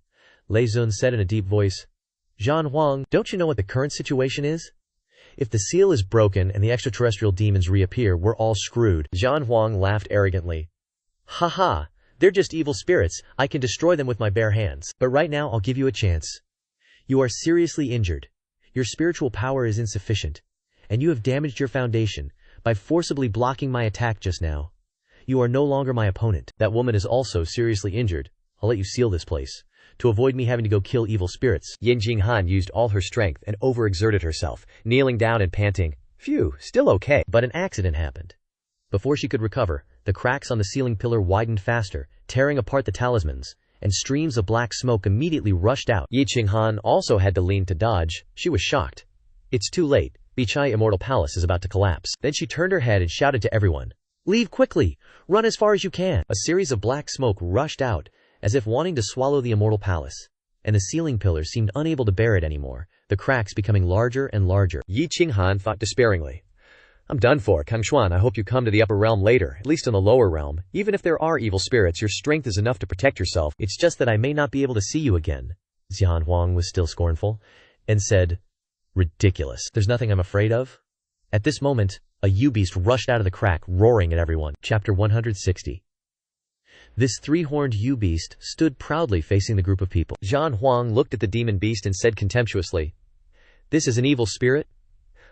Lei Zun said in a deep voice, Zhan Huang, don't you know what the current situation is? If the seal is broken and the extraterrestrial demons reappear, we're all screwed. Zhan Huang laughed arrogantly. Ha ha, they're just evil spirits. I can destroy them with my bare hands. But right now I'll give you a chance. You are seriously injured. Your spiritual power is insufficient, and you have damaged your foundation by forcibly blocking my attack just now. You are no longer my opponent. That woman is also seriously injured. I'll let you seal this place, to avoid me having to go kill evil spirits. Yin Jinghan used all her strength and overexerted herself, kneeling down and panting. Phew, still okay. But an accident happened. Before she could recover, the cracks on the ceiling pillar widened faster, tearing apart the talismans, and streams of black smoke immediately rushed out. Yi Qinghan also had to lean to dodge. She was shocked. It's too late. Bichai Immortal Palace is about to collapse. Then she turned her head and shouted to everyone, Leave quickly! Run as far as you can! A series of black smoke rushed out, as if wanting to swallow the Immortal Palace, and the ceiling pillar seemed unable to bear it anymore, the cracks becoming larger and larger. Yi Qinghan thought despairingly, I'm done for, Cangxuan. I hope you come to the upper realm later, at least in the lower realm. Even if there are evil spirits, your strength is enough to protect yourself. It's just that I may not be able to see you again. Zhan Huang was still scornful, and said, Ridiculous. There's nothing I'm afraid of. At this moment, a U-beast rushed out of the crack, roaring at everyone. Chapter 160. This three-horned U-beast stood proudly facing the group of people. Zhan Huang looked at the demon beast and said contemptuously, This is an evil spirit?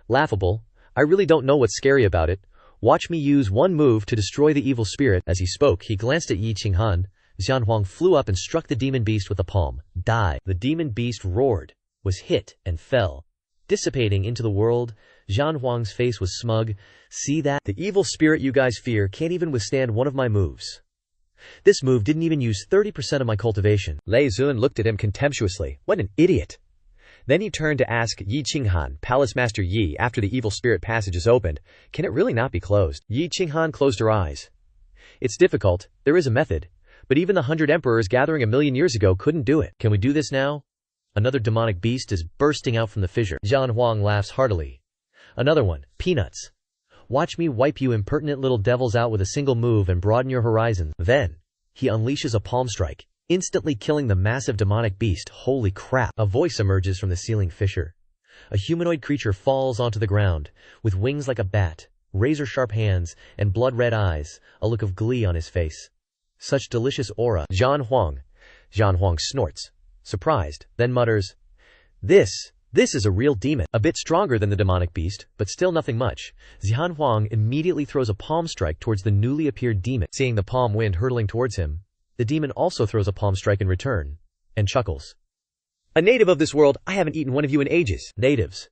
Laughable. I really don't know what's scary about it. Watch me use one move to destroy the evil spirit. As he spoke, he glanced at Yi Qinghan. Zhan Huang flew up and struck the demon beast with a palm. Die. The demon beast roared, was hit, and fell, dissipating into the world. Zhan Huang's face was smug. See that? The evil spirit you guys fear can't even withstand one of my moves. This move didn't even use 30% of my cultivation. Lei Zun looked at him contemptuously. What an idiot. Then he turned to ask Yi Qinghan, Palace Master Yi, after the evil spirit passage is opened, can it really not be closed? Yi Qinghan closed her eyes. It's difficult. There is a method. But even the 100 emperors gathering 1,000,000 years ago couldn't do it. Can we do this now? Another demonic beast is bursting out from the fissure. Zhan Huang laughs heartily. Another one. Peanuts. Watch me wipe you impertinent little devils out with a single move and broaden your horizons. Then, he unleashes a palm strike, instantly killing the massive demonic beast. Holy crap. A voice emerges from the ceiling fissure. A humanoid creature falls onto the ground, with wings like a bat, razor-sharp hands, and blood-red eyes, a look of glee on his face. Such delicious aura. Zhan Huang snorts, surprised, then mutters, This is a real demon. A bit stronger than the demonic beast, but still nothing much. Zhan Huang immediately throws a palm strike towards the newly appeared demon. Seeing the palm wind hurtling towards him, the demon also throws a palm strike in return, and chuckles. A native of this world, I haven't eaten one of you in ages. Natives.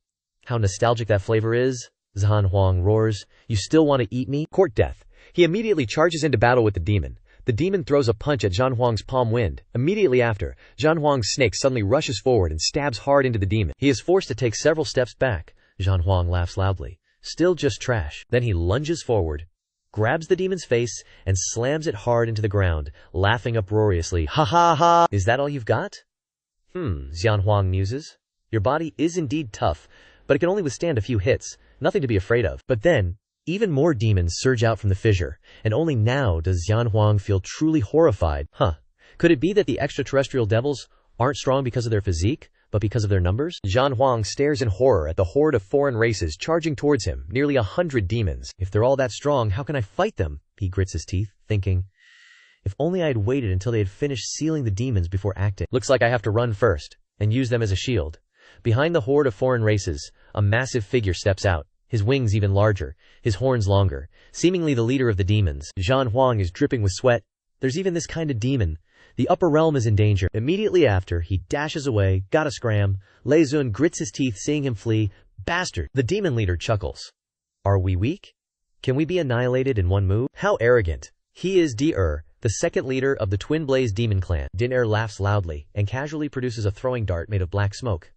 How nostalgic that flavor is. Zhan Huang roars. You still want to eat me? Court death. He immediately charges into battle with the demon. The demon throws a punch at Zhan Huang's palm wind. Immediately after, Zhan Huang's snake suddenly rushes forward and stabs hard into the demon. He is forced to take several steps back. Zhan Huang laughs loudly. Still just trash. Then he lunges forward, grabs the demon's face, and slams it hard into the ground, laughing uproariously. Ha ha ha! Is that all you've got? Zhan Huang muses. Your body is indeed tough, but it can only withstand a few hits. Nothing to be afraid of. But then, even more demons surge out from the fissure, and only now does Zhan Huang feel truly horrified. Could it be that the extraterrestrial devils aren't strong because of their physique, but because of their numbers? Zhan Huang stares in horror at the horde of foreign races charging towards him, nearly 100 demons. If they're all that strong, how can I fight them? He grits his teeth, thinking, if only I had waited until they had finished sealing the demons before acting. Looks like I have to run first, and use them as a shield. Behind the horde of foreign races, a massive figure steps out, his wings even larger, his horns longer, seemingly the leader of the demons. Zhan Huang is dripping with sweat. There's even this kind of demon. The upper realm is in danger. Immediately after, he dashes away, gotta scram. Lei Zun grits his teeth seeing him flee. Bastard! The demon leader chuckles. Are we weak? Can we be annihilated in one move? How arrogant. He is Di-Er, the second leader of the Twin Blaze Demon Clan. Din-Er laughs loudly, and casually produces a throwing dart made of black smoke.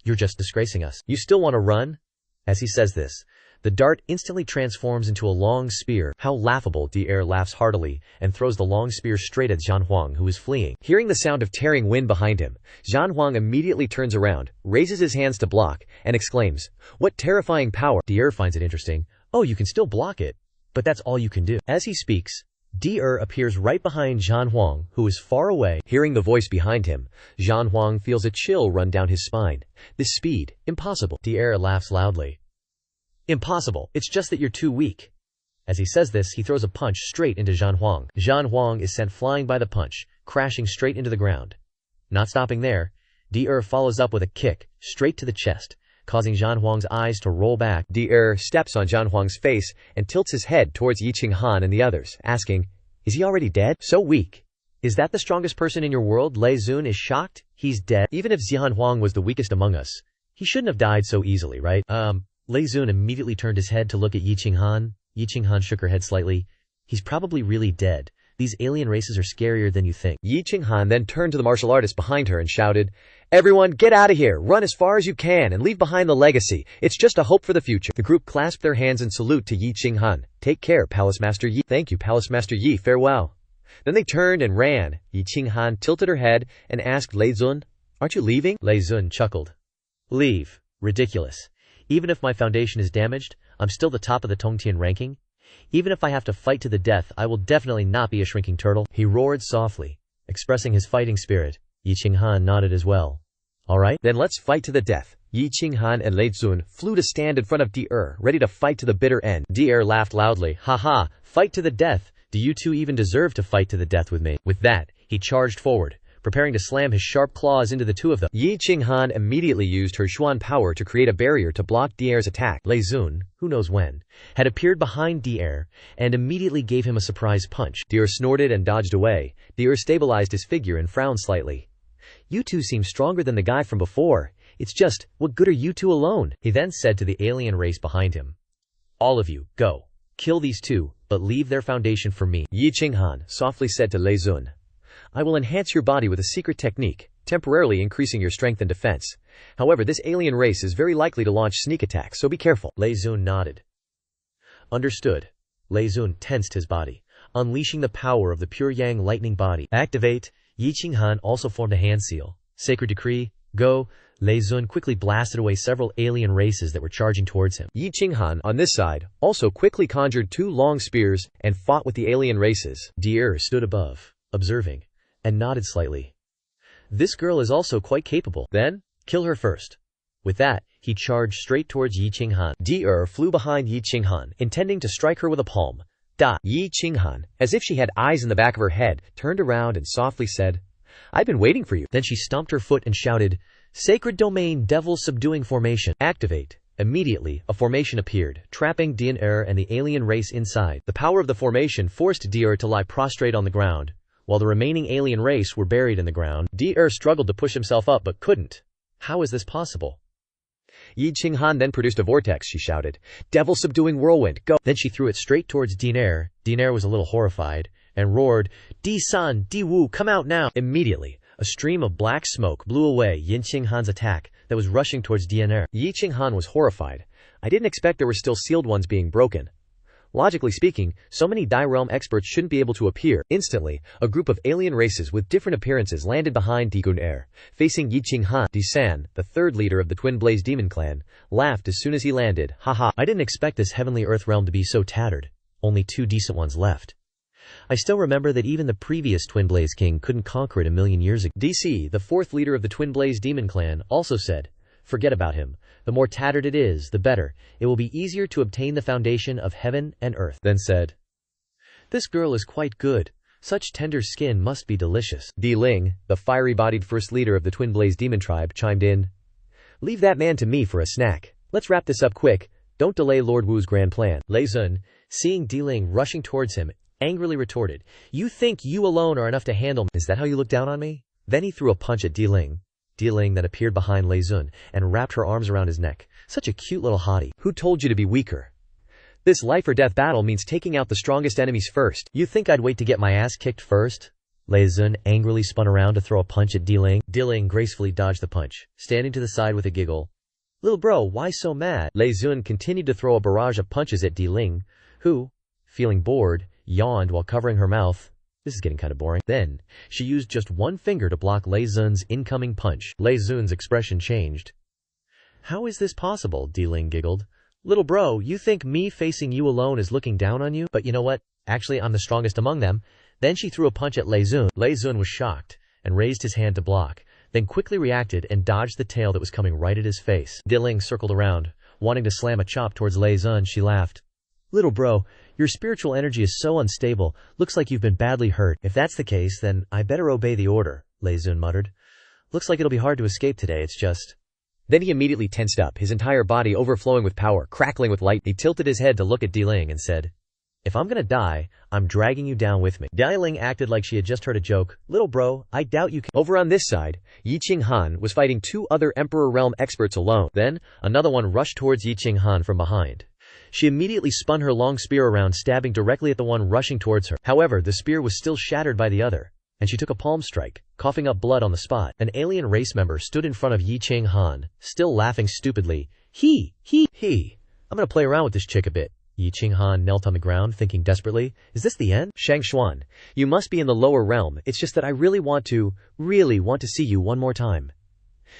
You're just disgracing us. You still want to run? As he says this, the dart instantly transforms into a long spear. How laughable. Di-Er laughs heartily and throws the long spear straight at Zhan Huang, who is fleeing. Hearing the sound of tearing wind behind him, Zhan Huang immediately turns around, raises his hands to block, and exclaims, "What terrifying power!" Di-Er finds it interesting. Oh, you can still block it, but that's all you can do. As he speaks, Di-Er appears right behind Zhan Huang, who is far away. Hearing the voice behind him, Zhan Huang feels a chill run down his spine. This speed, impossible. Di-Er laughs loudly. Impossible, it's just that you're too weak. As he says this, he throws a punch straight into Zhan Huang. Zhan Huang is sent flying by the punch, crashing straight into the ground. Not stopping there, Di-Er follows up with a kick, straight to the chest, causing Zhan Huang's eyes to roll back. Di-Er steps on Zhan Huang's face and tilts his head towards Yiqing Han and the others, asking, "Is he already dead? So weak." Is that the strongest person in your world? Lei Zun is shocked. He's dead. Even if Zhan Huang was the weakest among us, he shouldn't have died so easily, right? Lei Zun immediately turned his head to look at Yiqing Han. Yiqing Han shook her head slightly. He's probably really dead. These alien races are scarier than you think. Yiqing Han then turned to the martial artist behind her and shouted, "Everyone, get out of here! Run as far as you can and leave behind the legacy. It's just a hope for the future." The group clasped their hands in salute to Yiqing Han. "Take care, Palace Master Yi." "Thank you, Palace Master Yi. Farewell." Then they turned and ran. Yiqing Han tilted her head and asked Lei Zun, "Aren't you leaving?" Lei Zun chuckled. Leave? Ridiculous. Even if my foundation is damaged, I'm still the top of the Tongtian ranking. Even if I have to fight to the death, I will definitely not be a shrinking turtle. He roared softly, expressing his fighting spirit. Yiqing Han nodded as well. All right, then let's fight to the death. Yiqing Han and Lei Zun flew to stand in front of Di-Er, ready to fight to the bitter end. Di-Er laughed loudly. Ha ha, fight to the death. Do you two even deserve to fight to the death with me? With that, he charged forward, preparing to slam his sharp claws into the two of them. Yiqing Han immediately used her Xuan power to create a barrier to block Di-Er's attack. Lei Zun, who knows when, had appeared behind Di-Er and immediately gave him a surprise punch. Di-Er snorted and dodged away. Di-Er stabilized his figure and frowned slightly. You two seem stronger than the guy from before. It's just, what good are you two alone? He then said to the alien race behind him. All of you, go. Kill these two, but leave their foundation for me. Yiqing Han softly said to Lei Zun, "I will enhance your body with a secret technique, temporarily increasing your strength and defense. However, this alien race is very likely to launch sneak attacks, so be careful." Lei Zun nodded. Understood. Lei Zun tensed his body, unleashing the power of the pure yang lightning body. Activate. Yiqing Han also formed a hand seal. Sacred decree, go. Lei Zun quickly blasted away several alien races that were charging towards him. Yiqing Han, on this side, also quickly conjured two long spears and fought with the alien races. Di-Er stood above, observing, and nodded slightly. This girl is also quite capable. Then, kill her first. With that, he charged straight towards Yiqing Han. Di-Er flew behind Yiqing Han, intending to strike her with a palm. Yiqing Han, as if she had eyes in the back of her head, turned around and softly said, "I've been waiting for you." Then she stomped her foot and shouted, "Sacred Domain Devil Subduing Formation. Activate." Immediately, a formation appeared, trapping Di-Er and the alien race inside. The power of the formation forced Di-Er to lie prostrate on the ground, while the remaining alien race were buried in the ground. Di-Er struggled to push himself up but couldn't. How is this possible? Yi Qinghan then produced a vortex. She shouted, "Devil-subduing whirlwind, go!" Then she threw it straight towards Dinair. Dinair was a little horrified and roared, "Di-san, Di-wu, come out now!" Immediately, a stream of black smoke blew away Yi Qinghan's attack that was rushing towards Dinair. Yi Qinghan was horrified. I didn't expect there were still sealed ones being broken. Logically speaking, so many Dai Realm experts shouldn't be able to appear. Instantly, a group of alien races with different appearances landed behind Digun Air. Facing Yi Qinghan, Di-san, the third leader of the Twin Blaze Demon Clan, laughed as soon as he landed. Haha, I didn't expect this heavenly earth realm to be so tattered. Only 2 decent ones left. I still remember that even the previous Twin Blaze King couldn't conquer it a million years ago. DC, the fourth leader of the Twin Blaze Demon Clan, also said, "Forget about him. The more tattered it is, the better. It will be easier to obtain the foundation of heaven and earth." Then said, "This girl is quite good. Such tender skin must be delicious." Di Ling, the fiery-bodied first leader of the Twin Blaze Demon Tribe, chimed in, "Leave that man to me for a snack. Let's wrap this up quick. Don't delay Lord Wu's grand plan." Lei Zun, seeing Di Ling rushing towards him, angrily retorted, "You think you alone are enough to handle me? Is that how you look down on me?" Then he threw a punch at Di Ling. Di Ling then appeared behind Lei Zun and wrapped her arms around his neck. Such a cute little hottie. "Who told you to be weaker? This life or death battle means taking out the strongest enemies first." "You think I'd wait to get my ass kicked first?" Lei Zun angrily spun around to throw a punch at Di Ling. Di Ling gracefully dodged the punch, standing to the side with a giggle. "Little bro, why so mad?" Lei Zun continued to throw a barrage of punches at Di Ling, who, feeling bored, yawned while covering her mouth. This is getting kind of boring. Then, she used just one finger to block Lei Zun's incoming punch. Lei Zun's expression changed. "How is this possible?" Di Ling giggled. "Little bro, you think me facing you alone is looking down on you? But you know what? Actually, I'm the strongest among them." Then she threw a punch at Lei Zun. Lei Zun was shocked and raised his hand to block, then quickly reacted and dodged the tail that was coming right at his face. Di Ling circled around, wanting to slam a chop towards Lei Zun. She laughed. "Little bro, your spiritual energy is so unstable. Looks like you've been badly hurt. If that's the case, then I better obey the order," Lei Zun muttered. "Looks like it'll be hard to escape today, it's just—" Then he immediately tensed up, his entire body overflowing with power, crackling with light. He tilted his head to look at Di Ling and said, "If I'm gonna die, I'm dragging you down with me." Di Ling acted like she had just heard a joke. "Little bro, I doubt you can—" Over on this side, Yi Qinghan was fighting 2 other Emperor Realm experts alone. Then, another one rushed towards Yi Qinghan from behind. She immediately spun her long spear around, stabbing directly at the one rushing towards her. However, the spear was still shattered by the other, and she took a palm strike, coughing up blood on the spot. An alien race member stood in front of Yi Qinghan, still laughing stupidly. He. I'm gonna play around with this chick a bit." Yi Qinghan knelt on the ground, thinking desperately, "Is this the end?" "Cangxuan, you must be in the lower realm. It's just that I really want to see you one more time."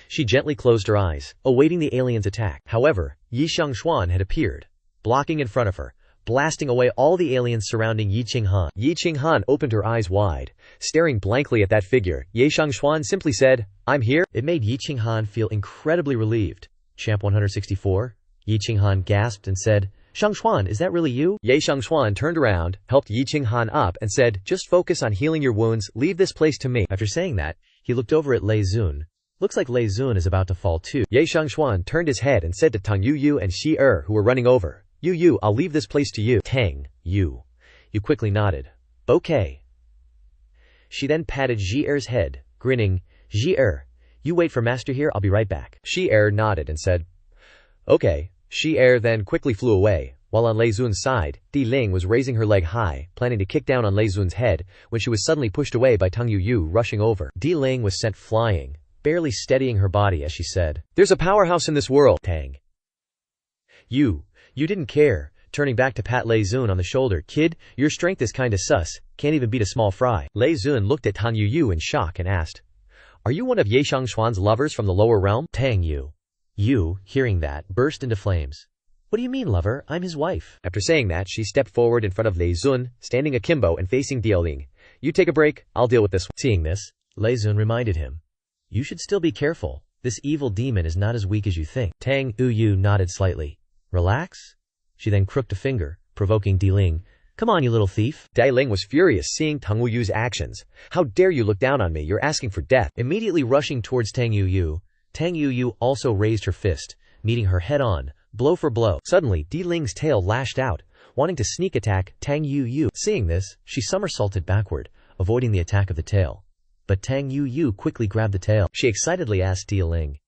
She gently closed her eyes, awaiting the alien's attack. However, Yi Cangxuan had appeared, blocking in front of her, blasting away all the aliens surrounding Yi Qinghan. Yi Qinghan opened her eyes wide, staring blankly at that figure. Yi Cangxuan simply said, "I'm here." It made Yi Qinghan feel incredibly relieved. "Champ 164? Yi Qinghan gasped and said, "Cangxuan, is that really you?" Yi Cangxuan turned around, helped Yi Qinghan up, and said, "Just focus on healing your wounds. Leave this place to me." After saying that, he looked over at Lei Zun. Looks like Lei Zun is about to fall too. Yi Cangxuan turned his head and said to Tang Yu and Shi who were running over, "Yu, I'll leave this place to you." Tang Yu quickly nodded. "Okay." She then patted Ji-er's head, grinning. "Ji-er, you wait for master here, I'll be right back." Shi-er nodded and said, "Okay." Shi-er then quickly flew away, while on Lei Zun's side, Di Ling was raising her leg high, planning to kick down on Lei Zun's head, when she was suddenly pushed away by Tang Yu rushing over. Di Ling was sent flying, barely steadying her body as she said, "There's a powerhouse in this world." Tang Yu didn't care, turning back to pat Lei Zun on the shoulder. "Kid, your strength is kinda sus, can't even beat a small fry." Lei Zun looked at Tang Yu in shock and asked, "Are you one of Yi Cangxuan's lovers from the lower realm?" Tang Yu, hearing that, burst into flames. "What do you mean, lover? I'm his wife." After saying that, she stepped forward in front of Lei Zun, standing akimbo and facing Di Ling. "You take a break, I'll deal with this one." Seeing this, Lei Zun reminded him, "You should still be careful. This evil demon is not as weak as you think." Tang Yu nodded slightly. "Relax?" She then crooked a finger, provoking Di Ling. "Come on, you little thief." Di Ling was furious seeing Tang Yu's actions. "How dare you look down on me, you're asking for death." Immediately rushing towards Tang Yu, Tang Yu also raised her fist, meeting her head-on, blow for blow. Suddenly, Di Ling's tail lashed out, wanting to sneak attack Tang Yu. Seeing this, she somersaulted backward, avoiding the attack of the tail. But Tang Yu quickly grabbed the tail. She excitedly asked Di Ling,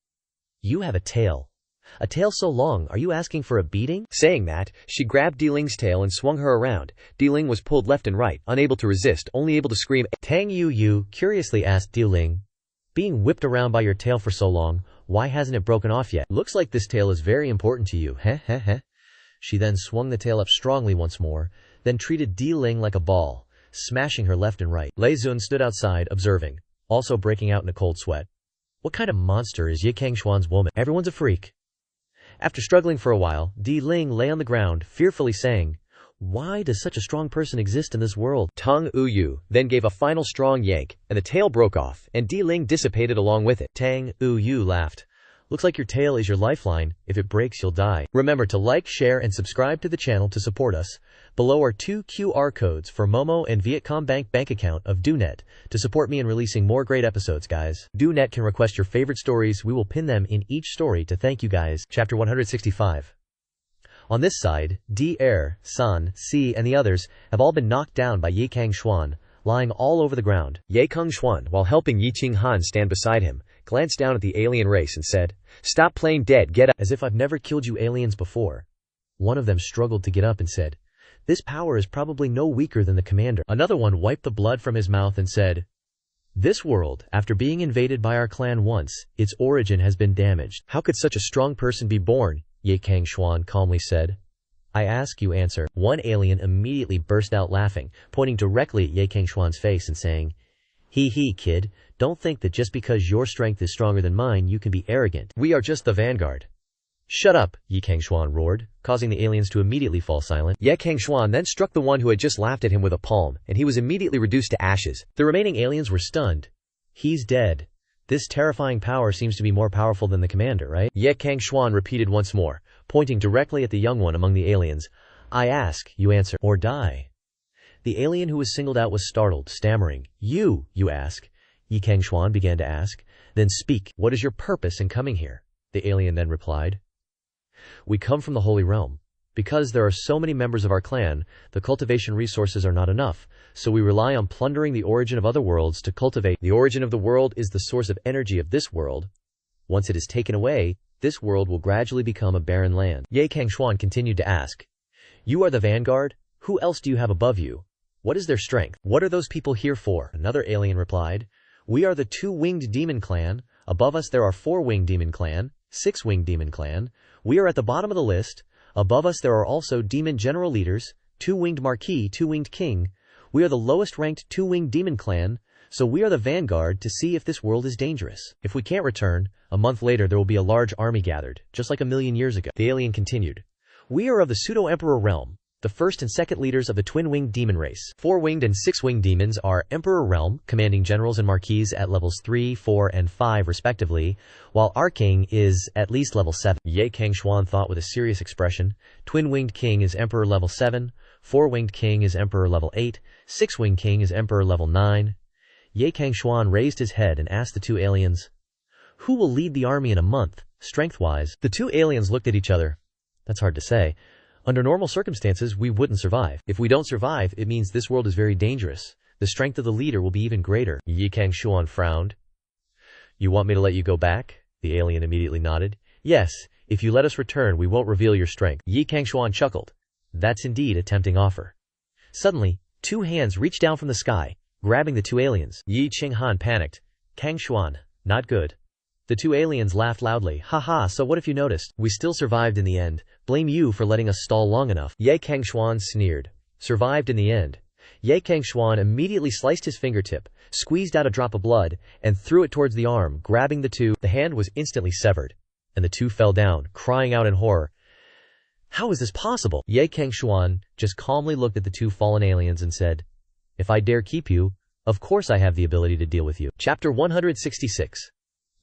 "You have a tail. A tail so long, are you asking for a beating? Saying that, she grabbed Ling's tail and swung her around. Ling was pulled left and right, unable to resist, only able to scream. Tang Yu curiously asked Ling, being whipped around by your tail for so long, why hasn't it broken off yet? Looks like this tail is very important to you, heh heh heh. She then swung the tail up strongly once more, then treated Ling like a ball, smashing her left and right. Lei Zun stood outside, observing, also breaking out in a cold sweat. What kind of monster is Cangxuan's woman? Everyone's a freak. After struggling for a while, Ling lay on the ground, fearfully saying, why does such a strong person exist in this world? Tang Yu then gave a final strong yank, and the tail broke off, and Ling dissipated along with it. Tang Yu laughed. Looks like your tail is your lifeline. If it breaks, you'll die. Remember to like, share, and subscribe to the channel to support us. Below are 2 QR codes for Momo and Vietcombank bank account of DoNet to support me in releasing more great episodes, guys. DoNet can request your favorite stories. We will pin them in each story to thank you guys. Chapter 165. On this side, San, Si, and the others have all been knocked down by Cangxuan, lying all over the ground. Cangxuan, while helping Qinghan stand beside him, glanced down at the alien race and said, stop playing dead, get up. As if I've never killed you aliens before. One of them struggled to get up and said, this power is probably no weaker than the commander. Another one wiped the blood from his mouth and said, this world, after being invaded by our clan once, its origin has been damaged. How could such a strong person be born? Cangxuan calmly said. I ask, you answer. One alien immediately burst out laughing, pointing directly at Cangxuan's face and saying, hee kid, don't think that just because your strength is stronger than mine you can be arrogant. We are just the vanguard. Shut up, Cangxuan roared, causing the aliens to immediately fall silent. Cangxuan then struck the one who had just laughed at him with a palm, and he was immediately reduced to ashes. The remaining aliens were stunned. He's dead. This terrifying power seems to be more powerful than the commander, right? Cangxuan repeated once more, pointing directly at the young one among the aliens. I ask, you answer, or die. The alien who was singled out was startled, stammering. You ask. Cangxuan began to ask. Then speak. What is your purpose in coming here? The alien then replied. We come from the Holy Realm. Because there are so many members of our clan, the cultivation resources are not enough, so we rely on plundering the origin of other worlds to cultivate. The origin of the world is the source of energy of this world. Once it is taken away, this world will gradually become a barren land. Cangxuan continued to ask. You are the vanguard? Who else do you have above you? What is their strength? What are those people here for? Another alien replied. We are the 2-winged demon clan. Above us there are 4-winged demon clan, 6-winged demon clan. We are at the bottom of the list. Above us there are also demon general leaders, 2-winged marquis, 2-winged king. We are the lowest ranked 2-winged demon clan, so we are the vanguard to see if this world is dangerous. If we can't return, a month later there will be a large army gathered, just like 1,000,000 years ago. The alien continued. We are of the pseudo-emperor realm, the first and second leaders of the twin-winged demon race. 4-winged and 6-winged demons are Emperor Realm, commanding generals and marquis at levels 3, 4, and 5 respectively, while our king is at least level 7. Cangxuan thought with a serious expression. Twin-winged king is Emperor level 7, 4-winged king is Emperor level 8, 6-winged king is Emperor level 9. Cangxuan raised his head and asked the 2 aliens, who will lead the army in a month, strength-wise? The 2 aliens looked at each other. That's hard to say. Under normal circumstances, we wouldn't survive. If we don't survive, it means this world is very dangerous. The strength of the leader will be even greater. Cangxuan frowned. You want me to let you go back? The alien immediately nodded. Yes, if you let us return, we won't reveal your strength. Cangxuan chuckled. That's indeed a tempting offer. Suddenly, 2 hands reached down from the sky, grabbing the 2 aliens. Qinghan panicked. Cangxuan, not good. The 2 aliens laughed loudly. Haha, so what if you noticed? We still survived in the end. Blame you for letting us stall long enough. Cangxuan sneered. Survived in the end. Cangxuan immediately sliced his fingertip, squeezed out a drop of blood, and threw it towards the arm, grabbing the 2. The hand was instantly severed, and the 2 fell down, crying out in horror. How is this possible? Cangxuan just calmly looked at the 2 fallen aliens and said, if I dare keep you, of course I have the ability to deal with you. Chapter 166.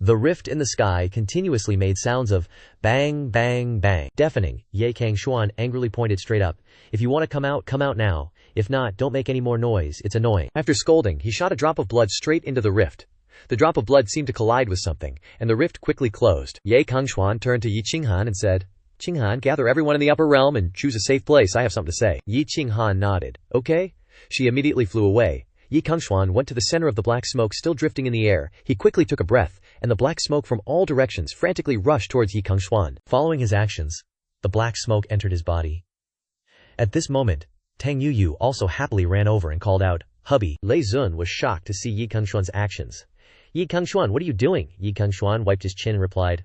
The rift in the sky continuously made sounds of bang, bang, bang, deafening. Cangxuan angrily pointed straight up. If you want to come out now. If not, don't make any more noise, it's annoying. After scolding, he shot a drop of blood straight into the rift. The drop of blood seemed to collide with something, and the rift quickly closed. Cangxuan turned to Qinghan and said, Qinghan, gather everyone in the upper realm and choose a safe place, I have something to say. Qinghan nodded. Okay? She immediately flew away. Cangxuan went to the center of the black smoke still drifting in the air. He quickly took a breath, and the black smoke from all directions frantically rushed towards Cangxuan. Following his actions, the black smoke entered his body. At this moment, Tang Yuyu also happily ran over and called out, "Hubby." Lei Zun was shocked to see Cangxuan's actions. Cangxuan, what are you doing? Cangxuan wiped his chin and replied,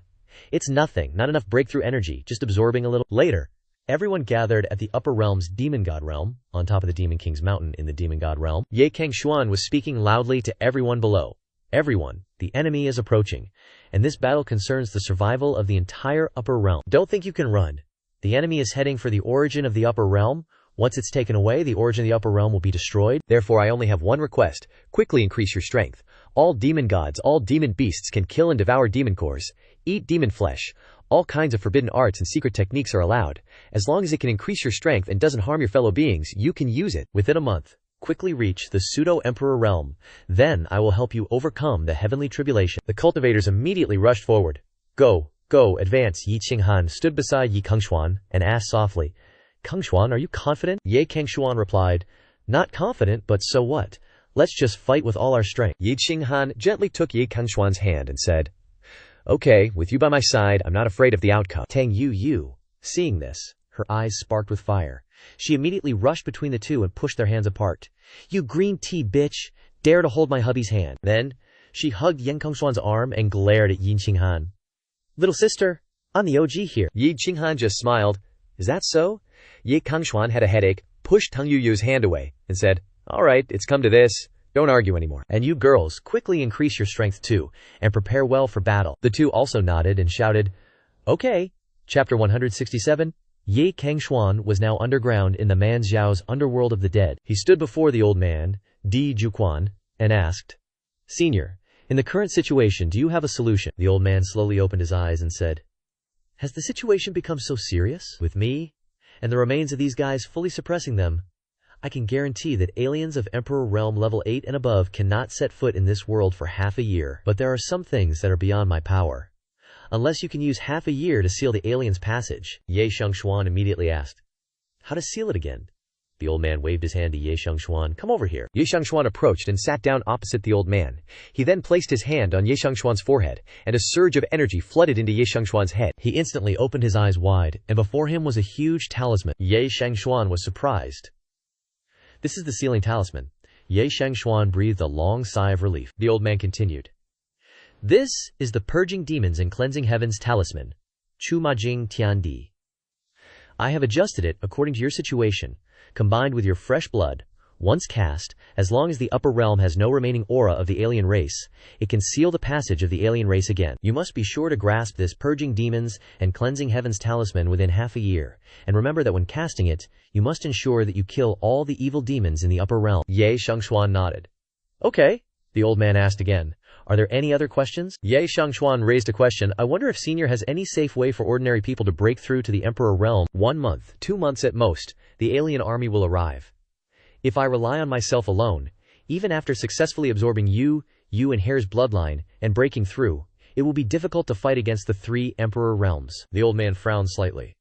"It's nothing, not enough breakthrough energy, just absorbing a little." Later, everyone gathered at the upper realm's demon god realm, on top of the Demon King's mountain in the demon god realm. Cangxuan was speaking loudly to everyone below. "Everyone, the enemy is approaching, and this battle concerns the survival of the entire upper realm. Don't think you can run. The enemy is heading for the origin of the upper realm. Once it's taken away, the origin of the upper realm will be destroyed. Therefore I only have one request. Quickly increase your strength. All demon gods, all demon beasts can kill and devour demon cores, eat demon flesh. All kinds of forbidden arts and secret techniques are allowed. As long as it can increase your strength and doesn't harm your fellow beings, you can use it. Within a month, quickly reach the pseudo-emperor realm. Then I will help you overcome the heavenly tribulation." The cultivators immediately rushed forward. Go, advance." Yi Qinghan stood beside Cangxuan and asked softly, "Cangxuan, are you confident?" Cangxuan replied, "Not confident, but so what? Let's just fight with all our strength." Yi Qinghan gently took Cangxuan's hand and said, "Okay, with you by my side, I'm not afraid of the outcome." Tang Yuyu, seeing this, her eyes sparked with fire. She immediately rushed between the two and pushed their hands apart. "You green tea bitch, dare to hold my hubby's hand." Then, she hugged Cangxuan's arm and glared at Yi Qinghan. "Little sister, I'm the OG here." Yi Qinghan just smiled. "Is that so?" Cangxuan had a headache, pushed Tang Yuyu's hand away, and said, "All right, it's come to this. Don't argue anymore. And you girls, quickly increase your strength too, and prepare well for battle." The two also nodded and shouted, "Okay." Chapter 167. Cangxuan was now underground in the man Zhao's underworld of the dead. He stood before the old man, Di Juquan, and asked, "Senior, in the current situation, do you have a solution?" The old man slowly opened his eyes and said, "Has the situation become so serious? With me, and the remains of these guys fully suppressing them, I can guarantee that aliens of Emperor Realm level 8 and above cannot set foot in this world for half a year. But there are some things that are beyond my power. Unless you can use half a year to seal the aliens' passage." Cangxuan immediately asked, "How to seal it again?" The old man waved his hand to Cangxuan. "Come over here." Cangxuan approached and sat down opposite the old man. He then placed his hand on Cangxuan's forehead, and a surge of energy flooded into Cangxuan's head. He instantly opened his eyes wide, and before him was a huge talisman. Cangxuan was surprised. "This is the sealing talisman." Cangxuan breathed a long sigh of relief. The old man continued, "This is the purging demons and cleansing heavens talisman, Chu Majing Tiandi. I have adjusted it according to your situation, combined with your fresh blood. Once cast, as long as the upper realm has no remaining aura of the alien race, it can seal the passage of the alien race again. You must be sure to grasp this purging demons and cleansing heavens talisman within half a year, and remember that when casting it, you must ensure that you kill all the evil demons in the upper realm." Cangxuan nodded. "Okay." The old man asked again, "Are there any other questions?" Cangxuan raised a question. "I wonder if Senior has any safe way for ordinary people to break through to the Emperor Realm. 1 month, 2 months at most, the alien army will arrive. If I rely on myself alone, even after successfully absorbing you and Hair's bloodline, and breaking through, it will be difficult to fight against the 3 Emperor Realms." The old man frowned slightly.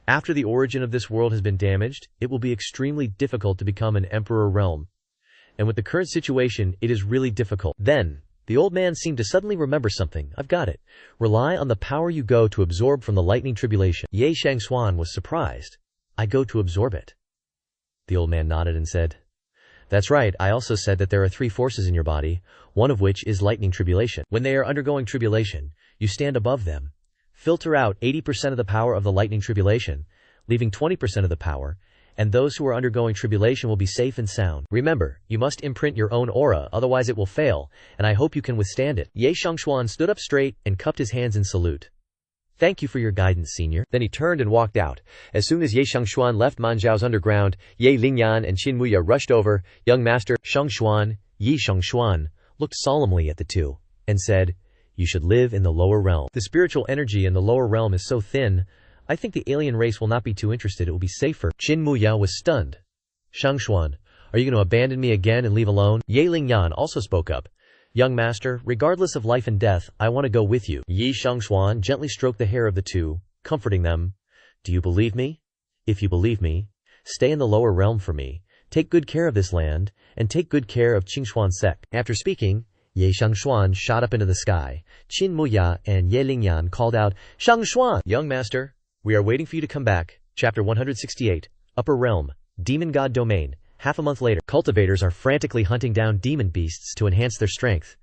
"After the origin of this world has been damaged, it will be extremely difficult to become an Emperor Realm. And with the current situation, it is really difficult." Then, the old man seemed to suddenly remember something. "I've got it. Rely on the power you go to absorb from the lightning tribulation." Cangxuan was surprised. "I go to absorb it?" The old man nodded and said, "That's right. I also said that there are 3 forces in your body, one of which is lightning tribulation. When they are undergoing tribulation, you stand above them. Filter out 80% of the power of the lightning tribulation, leaving 20% of the power, and those who are undergoing tribulation will be safe and sound. Remember, you must imprint your own aura, otherwise it will fail, and I hope you can withstand it." Cangxuan stood up straight and cupped his hands in salute. "Thank you for your guidance, Senior." Then he turned and walked out. As soon as Cangxuan left Manzhao's underground, Lingyan and Qinmuya rushed over. Young Master Cangxuan looked solemnly at the two, and said, "You should live in the lower realm. The spiritual energy in the lower realm is so thin, I think the alien race will not be too interested. It will be safer." Qinmuya was stunned. "Cangxuan, are you going to abandon me again and leave alone?" Lingyan also spoke up. "Young master, regardless of life and death, I want to go with you." Cangxuan gently stroked the hair of the two, comforting them. "Do you believe me? If you believe me, stay in the lower realm for me, take good care of this land, and take good care of Cangxuan sect." After speaking, Ye Cangxuan shot up into the sky. Qin Muya and Ye Lingyan called out, Cangxuan! Young master, we are waiting for you to come back. Chapter 168, Upper Realm, Demon God Domain. Half a month later, cultivators are frantically hunting down demon beasts to enhance their strength.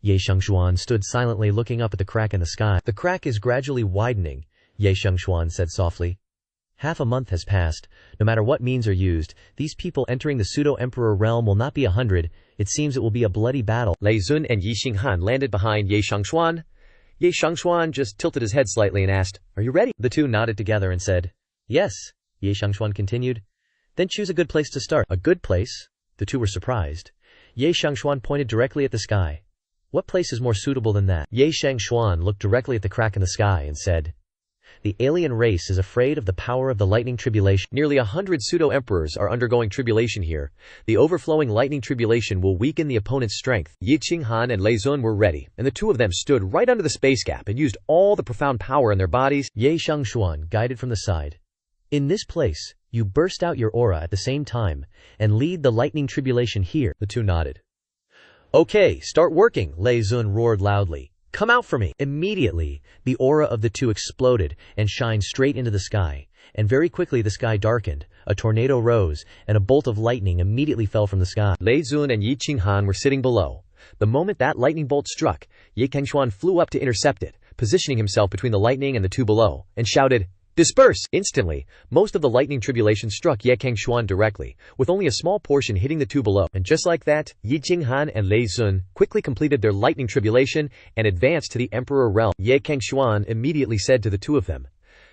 Ye Cangxuan stood silently looking up at the crack in the sky. The crack is gradually widening, Ye Cangxuan said softly. Half a month has passed. No matter what means are used, these people entering the pseudo-emperor realm will not be 100. It seems it will be a bloody battle. Lei Zun and Yi Xinghan landed behind Ye Cangxuan. Ye Cangxuan just tilted his head slightly and asked, "Are you ready?" The two nodded together and said, "Yes," Ye Cangxuan continued. "Then choose a good place to start." A good place? The two were surprised. Ye Cangxuan pointed directly at the sky. What place is more suitable than that? Ye Cangxuan looked directly at the crack in the sky and said, "The alien race is afraid of the power of the lightning tribulation. Nearly 100 pseudo-emperors are undergoing tribulation here. The overflowing lightning tribulation will weaken the opponent's strength." Yi Qinghan and Lei Zun were ready, and the two of them stood right under the space gap and used all the profound power in their bodies. Ye Cangxuan guided from the side. "In this place, you burst out your aura at the same time, and lead the lightning tribulation here." The two nodded. "Okay, start working," Lei Zun roared loudly. "Come out for me!" Immediately, the aura of the two exploded and shined straight into the sky, and very quickly the sky darkened, a tornado rose, and a bolt of lightning immediately fell from the sky. Lei Zun and Yi Qinghan were sitting below. The moment that lightning bolt struck, Ye Cangxuan flew up to intercept it, positioning himself between the lightning and the two below, and shouted, "Disperse!" Instantly, most of the lightning tribulation struck Ye Cangxuan directly, with only a small portion hitting the two below. And just like that, Yi Qinghan and Lei Zun quickly completed their lightning tribulation and advanced to the Emperor Realm. Ye Cangxuan immediately said to the two of them,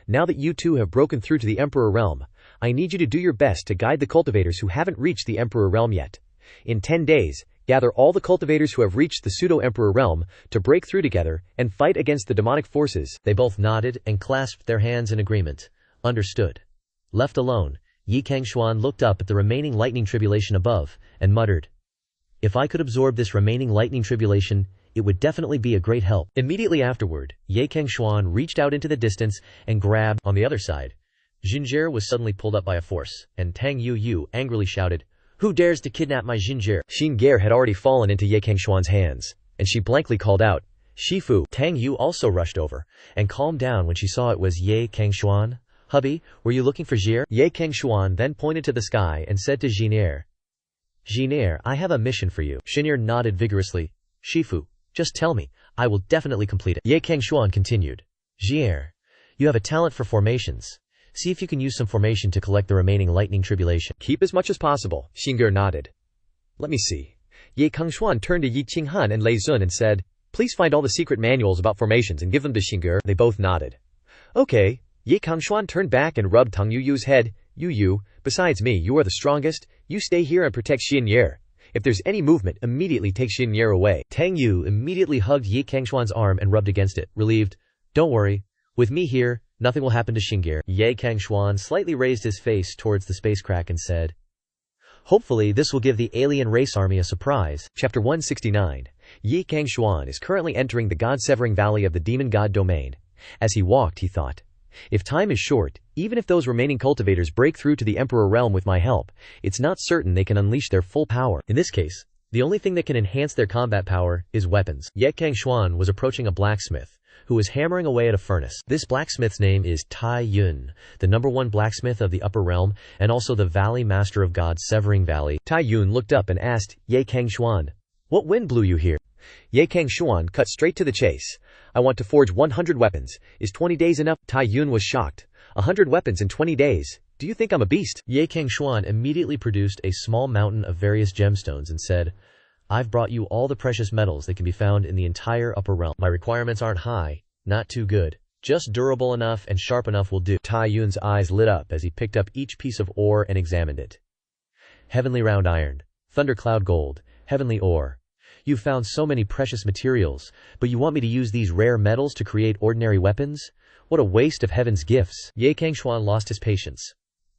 "Now that you two have broken through to the Emperor Realm, I need you to do your best to guide the cultivators who haven't reached the Emperor Realm yet. In 10 days, gather all the cultivators who have reached the pseudo-emperor realm to break through together and fight against the demonic forces." They both nodded and clasped their hands in agreement. Understood. Left alone, Ye Cangxuan looked up at the remaining lightning tribulation above and muttered, "If I could absorb this remaining lightning tribulation, it would definitely be a great help." Immediately afterward, Ye Cangxuan reached out into the distance and grabbed. On the other side, Xinjie was suddenly pulled up by a force, and Tang Yu angrily shouted, "Who dares to kidnap my Xinjie?" Xinjie had already fallen into Ye Cangxuan's hands, and she blankly called out, "Shifu." Tang Yu also rushed over, and calmed down when she saw it was Ye Cangxuan. "Hubby, were you looking for Xie?" Ye Cangxuan then pointed to the sky and said to Xinjie, "Xinjie, I have a mission for you." Xinjie nodded vigorously. "Shifu, just tell me, I will definitely complete it." Ye Cangxuan continued, "Xinjie, you have a talent for formations. See if you can use some formation to collect the remaining lightning tribulation." "Keep as much as possible," Xinjie nodded. "Let me see." Ye Cangxuan turned to Yi Qinghan and Lei Zun and said, "Please find all the secret manuals about formations and give them to Xinjie." They both nodded. "Okay." Ye Cangxuan turned back and rubbed Tang Yuyu's head. "Yu, besides me, you are the strongest. You stay here and protect Xinjie. If there's any movement, immediately take Xinjie away." Tang Yu immediately hugged Ye Cangxuan's arm and rubbed against it, relieved. "Don't worry. With me here, nothing will happen to Xinjie." Ye Cangxuan slightly raised his face towards the space crack and said, "Hopefully this will give the alien race army a surprise." Chapter 169. Ye Cangxuan is currently entering the God-severing valley of the demon god domain. As he walked, he thought, if time is short, even if those remaining cultivators break through to the Emperor Realm with my help, it's not certain they can unleash their full power. In this case, the only thing that can enhance their combat power is weapons. Ye Cangxuan was approaching a blacksmith, who was hammering away at a furnace. This blacksmith's name is Tai Yun, the #1 blacksmith of the Upper Realm, and also the Valley Master of God's Severing Valley. Tai Yun looked up and asked, "Ye Cangxuan, what wind blew you here?" Ye Cangxuan cut straight to the chase. "I want to forge 100 weapons. Is 20 days enough?" Tai Yun was shocked. 100 weapons in 20 days? Do you think I'm a beast? Ye Cangxuan immediately produced a small mountain of various gemstones and said, "I've brought you all the precious metals that can be found in the entire Upper Realm. My requirements aren't high, not too good. Just durable enough and sharp enough will do." Tai Yun's eyes lit up as he picked up each piece of ore and examined it. "Heavenly round iron, thundercloud gold, heavenly ore. You've found so many precious materials, but you want me to use these rare metals to create ordinary weapons? What a waste of heaven's gifts." Ye Cangxuan lost his patience.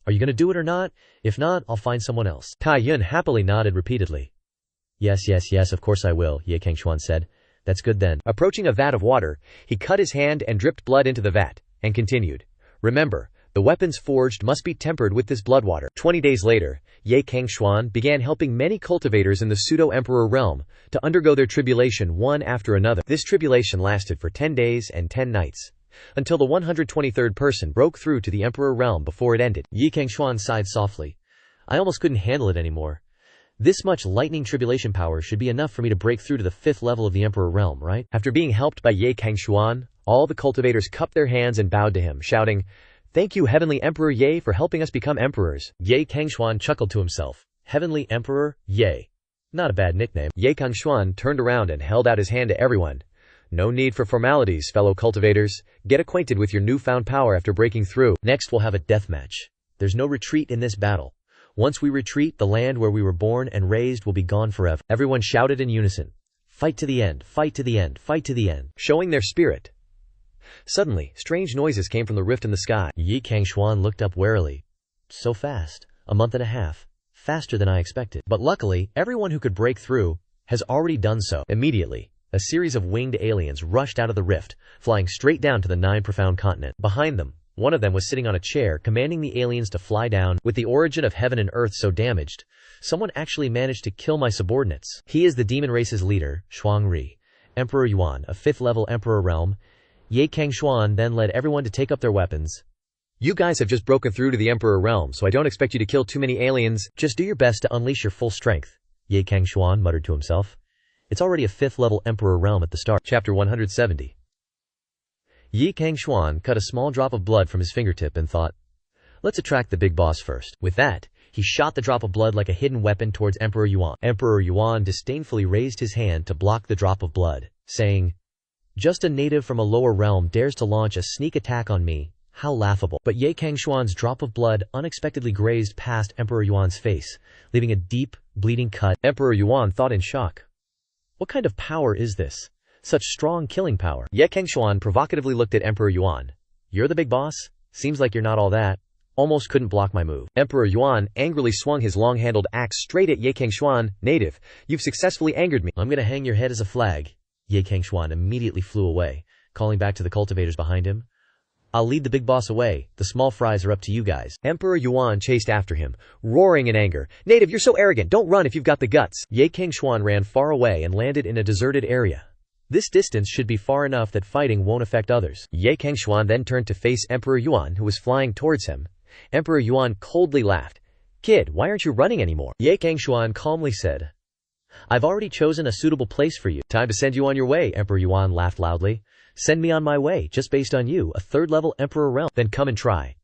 "Are you going to do it or not? If not, I'll find someone else." Tai Yun happily nodded repeatedly. Yes, of course I will," Ye Cangxuan said. "That's good then." Approaching a vat of water, he cut his hand and dripped blood into the vat, and continued, "Remember, The weapons forged must be tempered with this blood water. 20 days later, Cangxuan began helping many cultivators in the pseudo-emperor realm to undergo their tribulation one after another. This tribulation lasted for 10 days and 10 nights, until the 123rd person broke through to the emperor realm before it ended. Cangxuan sighed softly. I almost couldn't handle it anymore. This much lightning tribulation power should be enough for me to break through to the 5th level of the emperor realm, right? After being helped by Cangxuan, all the cultivators cupped their hands and bowed to him, shouting, "Thank you, Heavenly Emperor Ye, for helping us become emperors." Cangxuan chuckled to himself. Heavenly Emperor Ye. Not a bad nickname. Cangxuan turned around and held out his hand to everyone. No need for formalities, fellow cultivators. Get acquainted with your newfound power after breaking through. Next we'll have a death match. There's no retreat in this battle. Once we retreat, the land where we were born and raised will be gone forever. Everyone shouted in unison. Fight to the end, fight to the end, fight to the end. Showing their spirit. Suddenly, strange noises came from the rift in the sky. Cangxuan looked up warily. So fast. A month and a half. Faster than I expected. But luckily, everyone who could break through has already done so. Immediately, a series of winged aliens rushed out of the rift, flying straight down to the 9 profound continent. Behind them, one of them was sitting on a chair, commanding the aliens to fly down. With the origin of heaven and earth so damaged, someone actually managed to kill my subordinates. He is the demon race's leader, Shuangri, Emperor Yuan, a 5th level emperor realm. Cangxuan then led everyone to take up their weapons. You guys have just broken through to the emperor realm, so I don't expect you to kill too many aliens. Just do your best to unleash your full strength, Cangxuan muttered to himself. It's already a 5th level emperor realm at the start. Chapter 170. Cangxuan cut a small drop of blood from his fingertip and thought, let's attract the big boss first. With that, he shot the drop of blood like a hidden weapon towards Emperor Yuan. Emperor Yuan disdainfully raised his hand to block the drop of blood, saying, just a native from a lower realm dares to launch a sneak attack on me. How laughable. But Cangxuan's drop of blood unexpectedly grazed past Emperor Yuan's face, leaving a deep, bleeding cut. Emperor Yuan thought in shock. What kind of power is this? Such strong killing power. Cangxuan provocatively looked at Emperor Yuan. You're the big boss? Seems like you're not all that. Almost couldn't block my move. Emperor Yuan angrily swung his long-handled axe straight at Cangxuan. Native, you've successfully angered me. I'm gonna hang your head as a flag. Cangxuan immediately flew away, calling back to the cultivators behind him. I'll lead the big boss away. The small fries are up to you guys. Emperor Yuan chased after him, roaring in anger. Native, you're so arrogant. Don't run if you've got the guts. Cangxuan ran far away and landed in a deserted area. This distance should be far enough that fighting won't affect others. Cangxuan then turned to face Emperor Yuan, who was flying towards him. Emperor Yuan coldly laughed. Kid, why aren't you running anymore? Cangxuan calmly said, I've already chosen a suitable place for you. Time to send you on your way. Emperor Yuan laughed loudly. Send me on my way, just based on you, a 3rd level emperor realm. Then come and try.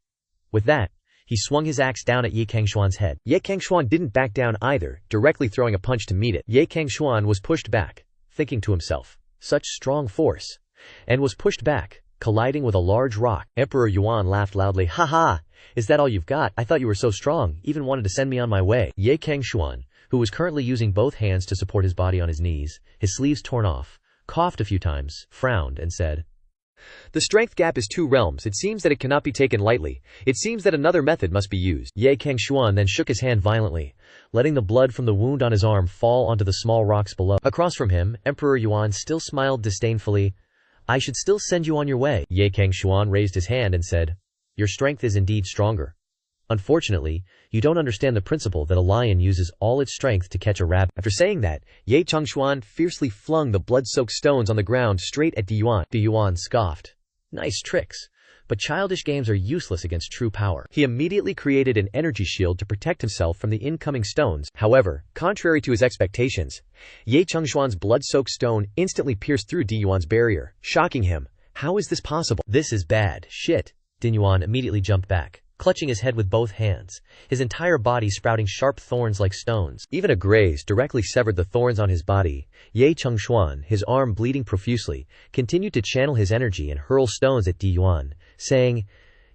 With that, he swung his axe down at Cangxuan's head. Cangxuan didn't back down either, directly throwing a punch to meet it. Cangxuan was pushed back, thinking to himself, such strong force, and was pushed back, colliding with a large rock. Emperor Yuan laughed loudly. Ha ha! Is that all you've got? I thought you were so strong, even wanted to send me on my way. Cangxuan, who was currently using both hands to support his body on his knees, his sleeves torn off, coughed a few times, frowned, and said, the strength gap is 2 realms. It seems that it cannot be taken lightly. It seems that another method must be used. Cangxuan then shook his hand violently, letting the blood from the wound on his arm fall onto the small rocks below. Across from him, Emperor Yuan still smiled disdainfully. I should still send you on your way. Cangxuan raised his hand and said, your strength is indeed stronger. Unfortunately, you don't understand the principle that a lion uses all its strength to catch a rabbit. After saying that, Cangxuan fiercely flung the blood-soaked stones on the ground straight at Yuan. Yuan scoffed. Nice tricks, but childish games are useless against true power. He immediately created an energy shield to protect himself from the incoming stones. However, contrary to his expectations, Cangxuan's blood-soaked stone instantly pierced through Yuan's barrier, shocking him. How is this possible? This is bad shit. Yuan immediately jumped back, clutching his head with both hands, his entire body sprouting sharp thorns like stones. Even a graze directly severed the thorns on his body. Cangxuan, his arm bleeding profusely, continued to channel his energy and hurl stones at Yuan, saying,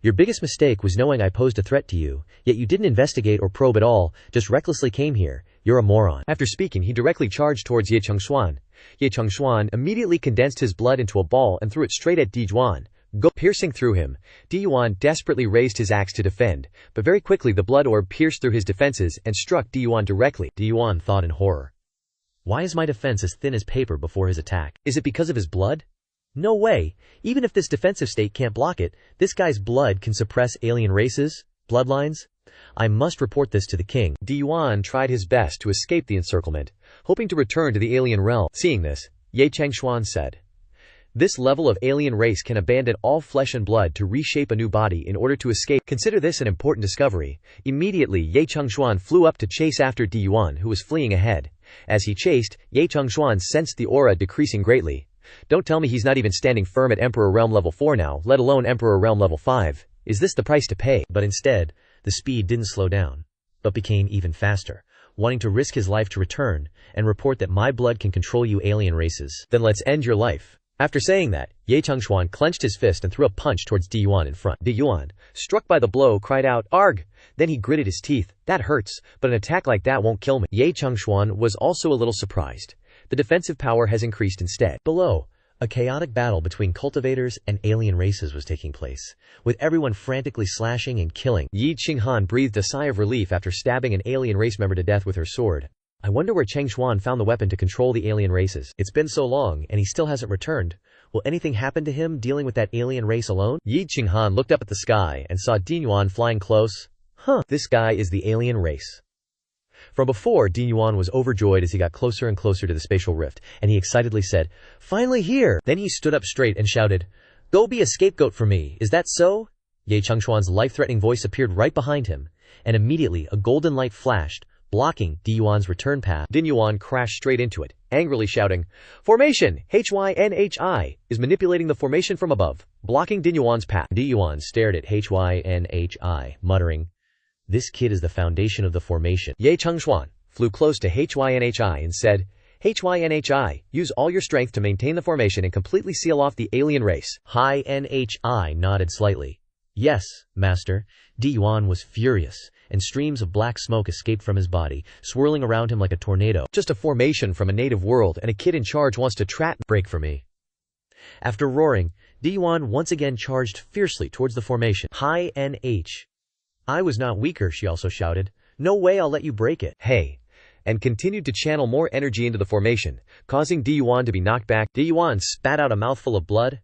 your biggest mistake was knowing I posed a threat to you, yet you didn't investigate or probe at all, just recklessly came here. You're a moron. After speaking, he directly charged towards Cangxuan. Cangxuan immediately condensed his blood into a ball and threw it straight at Yuan, piercing through him. Yuan desperately raised his axe to defend, but very quickly the blood orb pierced through his defenses and struck Yuan directly. Yuan thought in horror. Why is my defense as thin as paper before his attack? Is it because of his blood? No way. Even if this defensive state can't block it, this guy's blood can suppress alien races, bloodlines. I must report this to the king. Yuan tried his best to escape the encirclement, hoping to return to the alien realm. Seeing this, Cangxuan said, "This level of alien race can abandon all flesh and blood to reshape a new body in order to escape. Consider this an important discovery." Immediately, Cangxuan flew up to chase after Yuan, who was fleeing ahead. As he chased, Cangxuan sensed the aura decreasing greatly. Don't tell me he's not even standing firm at Emperor Realm level 4 now, let alone Emperor Realm level 5. Is this the price to pay? But instead, the speed didn't slow down, but became even faster, wanting to risk his life to return and report that my blood can control you alien races. Then let's end your life. After saying that, Cangxuan clenched his fist and threw a punch towards Yuan in front. Yuan, struck by the blow, cried out, "Arg!" Then he gritted his teeth. "That hurts, but an attack like that won't kill me." Cangxuan was also a little surprised. The defensive power has increased instead. Below, a chaotic battle between cultivators and alien races was taking place, with everyone frantically slashing and killing. Yi Qinghan breathed a sigh of relief after stabbing an alien race member to death with her sword. I wonder where Cangxuan found the weapon to control the alien races. It's been so long, and he still hasn't returned. Will anything happen to him dealing with that alien race alone? Yi Qinghan looked up at the sky and saw Yuan flying close. This guy is the alien race. From before, Yuan was overjoyed as he got closer and closer to the spatial rift, and he excitedly said, "Finally here!" Then he stood up straight and shouted, "Go be a scapegoat for me, is that so?" Cangxuan's life-threatening voice appeared right behind him, and immediately a golden light flashed, blocking Yuan's return path. Yuan crashed straight into it, angrily shouting, "Formation! HYNHI is manipulating the formation from above, blocking Yuan's path." Yuan stared at HYNHI, muttering, "This kid is the foundation of the formation." Cangxuan flew close to HYNHI and said, "HYNHI, use all your strength to maintain the formation and completely seal off the alien race." HYNHI nodded slightly. "Yes, master." Yuan was furious, and streams of black smoke escaped from his body, swirling around him like a tornado. "Just a formation from a native world, and a kid in charge wants to break for me." After roaring, Yuan once again charged fiercely towards the formation. HYNH. "I was not weaker," she also shouted. "No way I'll let you break it." "Hey," and continued to channel more energy into the formation, causing Yuan to be knocked back. Yuan spat out a mouthful of blood.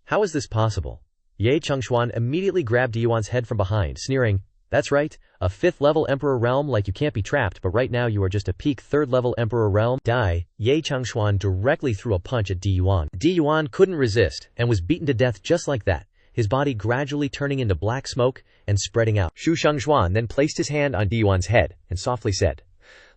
How is this possible? Cangxuan immediately grabbed Yuan's head from behind, sneering, "That's right, a 5th level Emperor Realm like you can't be trapped, but right now you are just a peak 3rd level Emperor Realm." Die. Cangxuan directly threw a punch at Yuan. Yuan couldn't resist, and was beaten to death just like that, his body gradually turning into black smoke and spreading out. Shu Shangxuan then placed his hand on Yuan's head and softly said,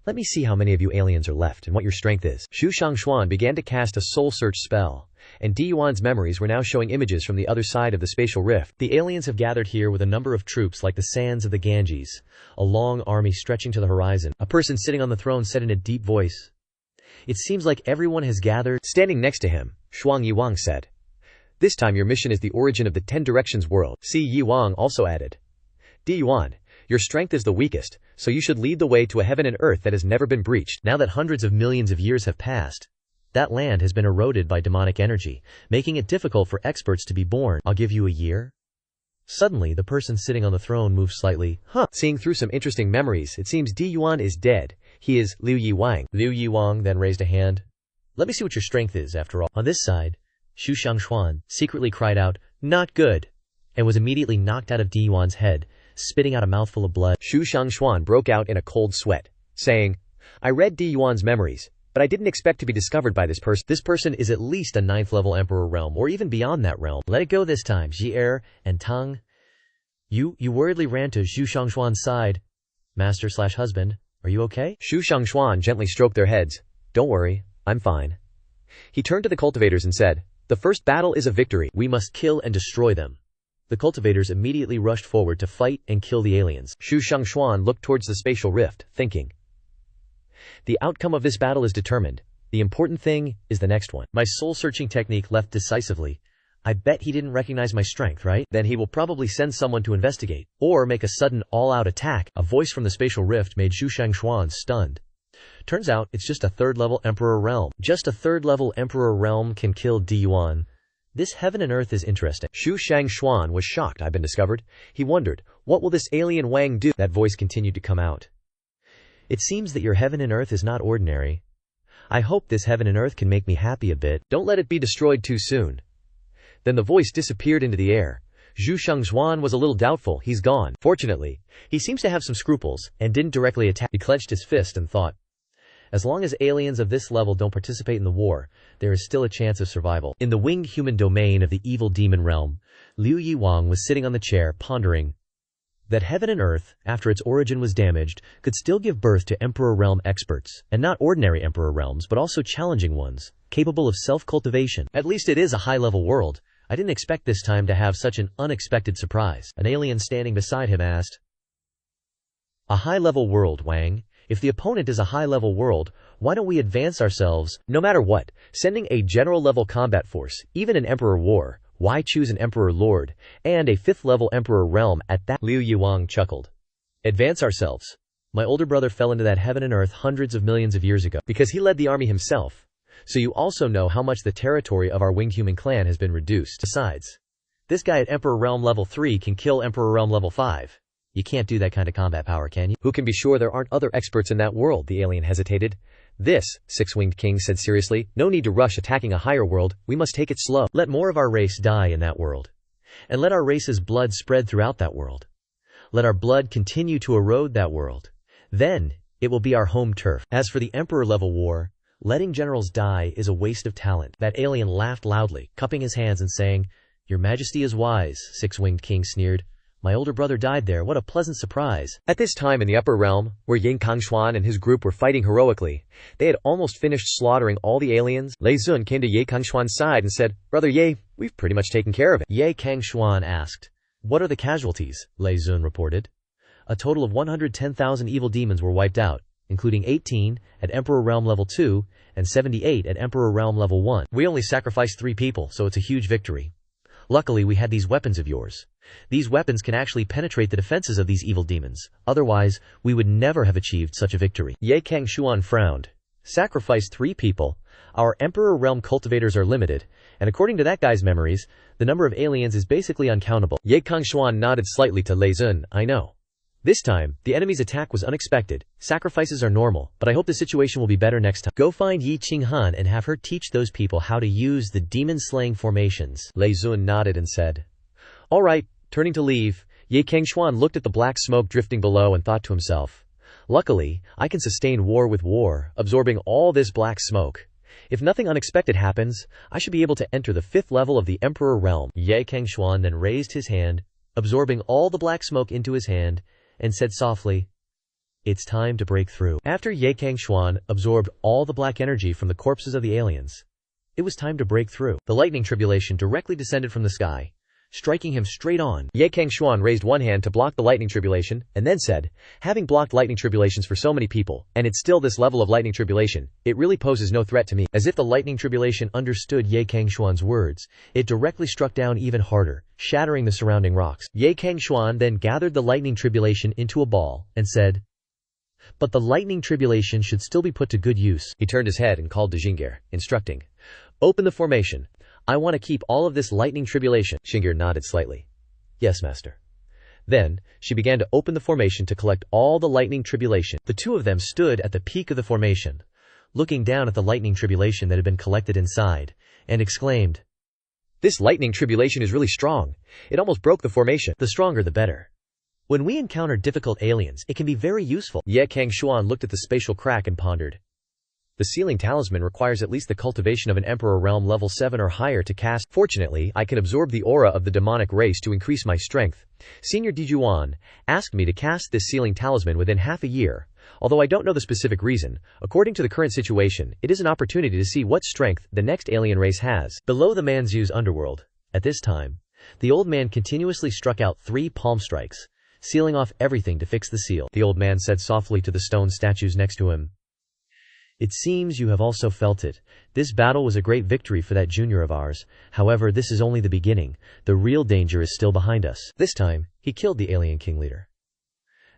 "Let me see how many of you aliens are left and what your strength is." Shu Shangxuan began to cast a soul search spell, and Yuan's memories were now showing images from the other side of the spatial rift. The aliens have gathered here with a number of troops like the sands of the Ganges, a long army stretching to the horizon. A person sitting on the throne said in a deep voice, "It seems like everyone has gathered." Standing next to him, Shuang Yiwang said, "This time your mission is the origin of the 10 Directions world." Si Yiwang also added, "Yuan, your strength is the weakest, so you should lead the way to a heaven and earth that has never been breached." Now that hundreds of millions of years have passed, that land has been eroded by demonic energy, making it difficult for experts to be born. I'll give you a year. Suddenly, the person sitting on the throne moved slightly. Seeing through some interesting memories, it seems Yuan is dead. He is Liu Yiwang. Liu Yiwang then raised a hand. "Let me see what your strength is, after all." On this side, Shu Shangxuan secretly cried out, "Not good," and was immediately knocked out of Yuan's head, spitting out a mouthful of blood. Shu Shangxuan broke out in a cold sweat, saying, "I read Yuan's memories, but I didn't expect to be discovered by this person. This person is at least a 9th level Emperor Realm, or even beyond that realm. Let it go this time." Ji and Tang. You worriedly ran to Shu Shangxuan's side. "Master/husband, are you okay?" Shu Shangxuan gently stroked their heads. "Don't worry, I'm fine." He turned to the cultivators and said, "The first battle is a victory. We must kill and destroy them." The cultivators immediately rushed forward to fight and kill the aliens. Shu Shangxuan looked towards the spatial rift, thinking, "The outcome of this battle is determined. The important thing is the next one." My soul-searching technique left decisively. I bet he didn't recognize my strength, right? Then he will probably send someone to investigate, or make a sudden all-out attack. A voice from the spatial rift made Shu Shangxuan stunned. Turns out, it's just a 3rd level Emperor Realm. Just a 3rd level Emperor Realm can kill Yuan. This heaven and earth is interesting. Shu Shangxuan was shocked I've been discovered. He wondered, what will this alien Wang do? That voice continued to come out. "It seems that your heaven and earth is not ordinary. I hope this heaven and earth can make me happy a bit. Don't let it be destroyed too soon. Then the voice disappeared into the air. Cangxuan was a little doubtful. He's gone. Fortunately, he seems to have some scruples, and didn't directly attack. He clenched his fist and thought, as long as aliens of this level don't participate in the war, there is still a chance of survival. In the winged human domain of the evil demon realm, Liu Yiwang was sitting on the chair, pondering that heaven and earth, after its origin was damaged, could still give birth to Emperor Realm experts, and not ordinary Emperor Realms but also challenging ones, capable of self-cultivation. At least it is a high-level world. I didn't expect this time to have such an unexpected surprise. An alien standing beside him asked, a high-level world, Wang? If the opponent is a high-level world, why don't we advance ourselves? No matter what, sending a general-level combat force, even an Emperor War, why choose an Emperor Lord, and a 5th-level Emperor Realm at that? Liu Yiwang chuckled. Advance ourselves. My older brother fell into that heaven and earth hundreds of millions of years ago, because he led the army himself. So you also know how much the territory of our winged human clan has been reduced. Besides, this guy at Emperor Realm level 3 can kill Emperor Realm level 5. You can't do that kind of combat power, can you? Who can be sure there aren't other experts in that world? The alien hesitated. This, Six-Winged King said seriously, no need to rush attacking a higher world, we must take it slow. Let more of our race die in that world. And let our race's blood spread throughout that world. Let our blood continue to erode that world. Then, it will be our home turf. As for the Emperor-level war, letting generals die is a waste of talent. That alien laughed loudly, cupping his hands and saying, Your Majesty is wise, Six-Winged King sneered. My older brother died there, what a pleasant surprise. At this time in the upper realm, where Cangxuan and his group were fighting heroically, they had almost finished slaughtering all the aliens. Lei Zun came to Cangxuan's side and said, Brother Ye, we've pretty much taken care of it. Cangxuan asked, What are the casualties? Lei Zun reported. A total of 110,000 evil demons were wiped out, including 18 at Emperor Realm level 2 and 78 at Emperor Realm level 1. We only sacrificed 3 people, so it's a huge victory. Luckily we had these weapons of yours. These weapons can actually penetrate the defenses of these evil demons. Otherwise, we would never have achieved such a victory. Cangxuan frowned. Sacrifice 3 people. Our Emperor Realm cultivators are limited, and according to that guy's memories, the number of aliens is basically uncountable. Cangxuan nodded slightly to Lei Zun. I know. This time, the enemy's attack was unexpected. Sacrifices are normal, but I hope the situation will be better next time. Go find Yi Qinghan and have her teach those people how to use the demon-slaying formations. Lei Zun nodded and said, All right. Turning to leave, Cangxuan looked at the black smoke drifting below and thought to himself, Luckily, I can sustain war with war, absorbing all this black smoke. If nothing unexpected happens, I should be able to enter the 5th level of the Emperor Realm. Cangxuan then raised his hand, absorbing all the black smoke into his hand, and said softly, It's time to break through. After Cangxuan absorbed all the black energy from the corpses of the aliens, it was time to break through. The lightning tribulation directly descended from the sky, striking him straight on. Cangxuan raised one hand to block the lightning tribulation, and then said, Having blocked lightning tribulations for so many people, and it's still this level of lightning tribulation, it really poses no threat to me. As if the lightning tribulation understood Cangxuan's words, it directly struck down even harder, shattering the surrounding rocks. Cangxuan then gathered the lightning tribulation into a ball, and said, But the lightning tribulation should still be put to good use. He turned his head and called to Xingir, instructing, Open the formation. I want to keep all of this lightning tribulation. Xingir nodded slightly. Yes, master. Then, she began to open the formation to collect all the lightning tribulation. The two of them stood at the peak of the formation, looking down at the lightning tribulation that had been collected inside, and exclaimed, This lightning tribulation is really strong. It almost broke the formation. The stronger the better. When we encounter difficult aliens, it can be very useful. Cangxuan looked at the spatial crack and pondered. The sealing talisman requires at least the cultivation of an Emperor Realm level 7 or higher to cast. Fortunately, I can absorb the aura of the demonic race to increase my strength. Senior Dijuan asked me to cast this sealing talisman within half a year. Although I don't know the specific reason, according to the current situation, it is an opportunity to see what strength the next alien race has. Below the Manzu's underworld, at this time, the old man continuously struck out 3 palm strikes, sealing off everything to fix the seal. The old man said softly to the stone statues next to him, It seems you have also felt it. This battle was a great victory for that junior of ours. However, this is only the beginning. The real danger is still behind us. This time, he killed the alien king leader.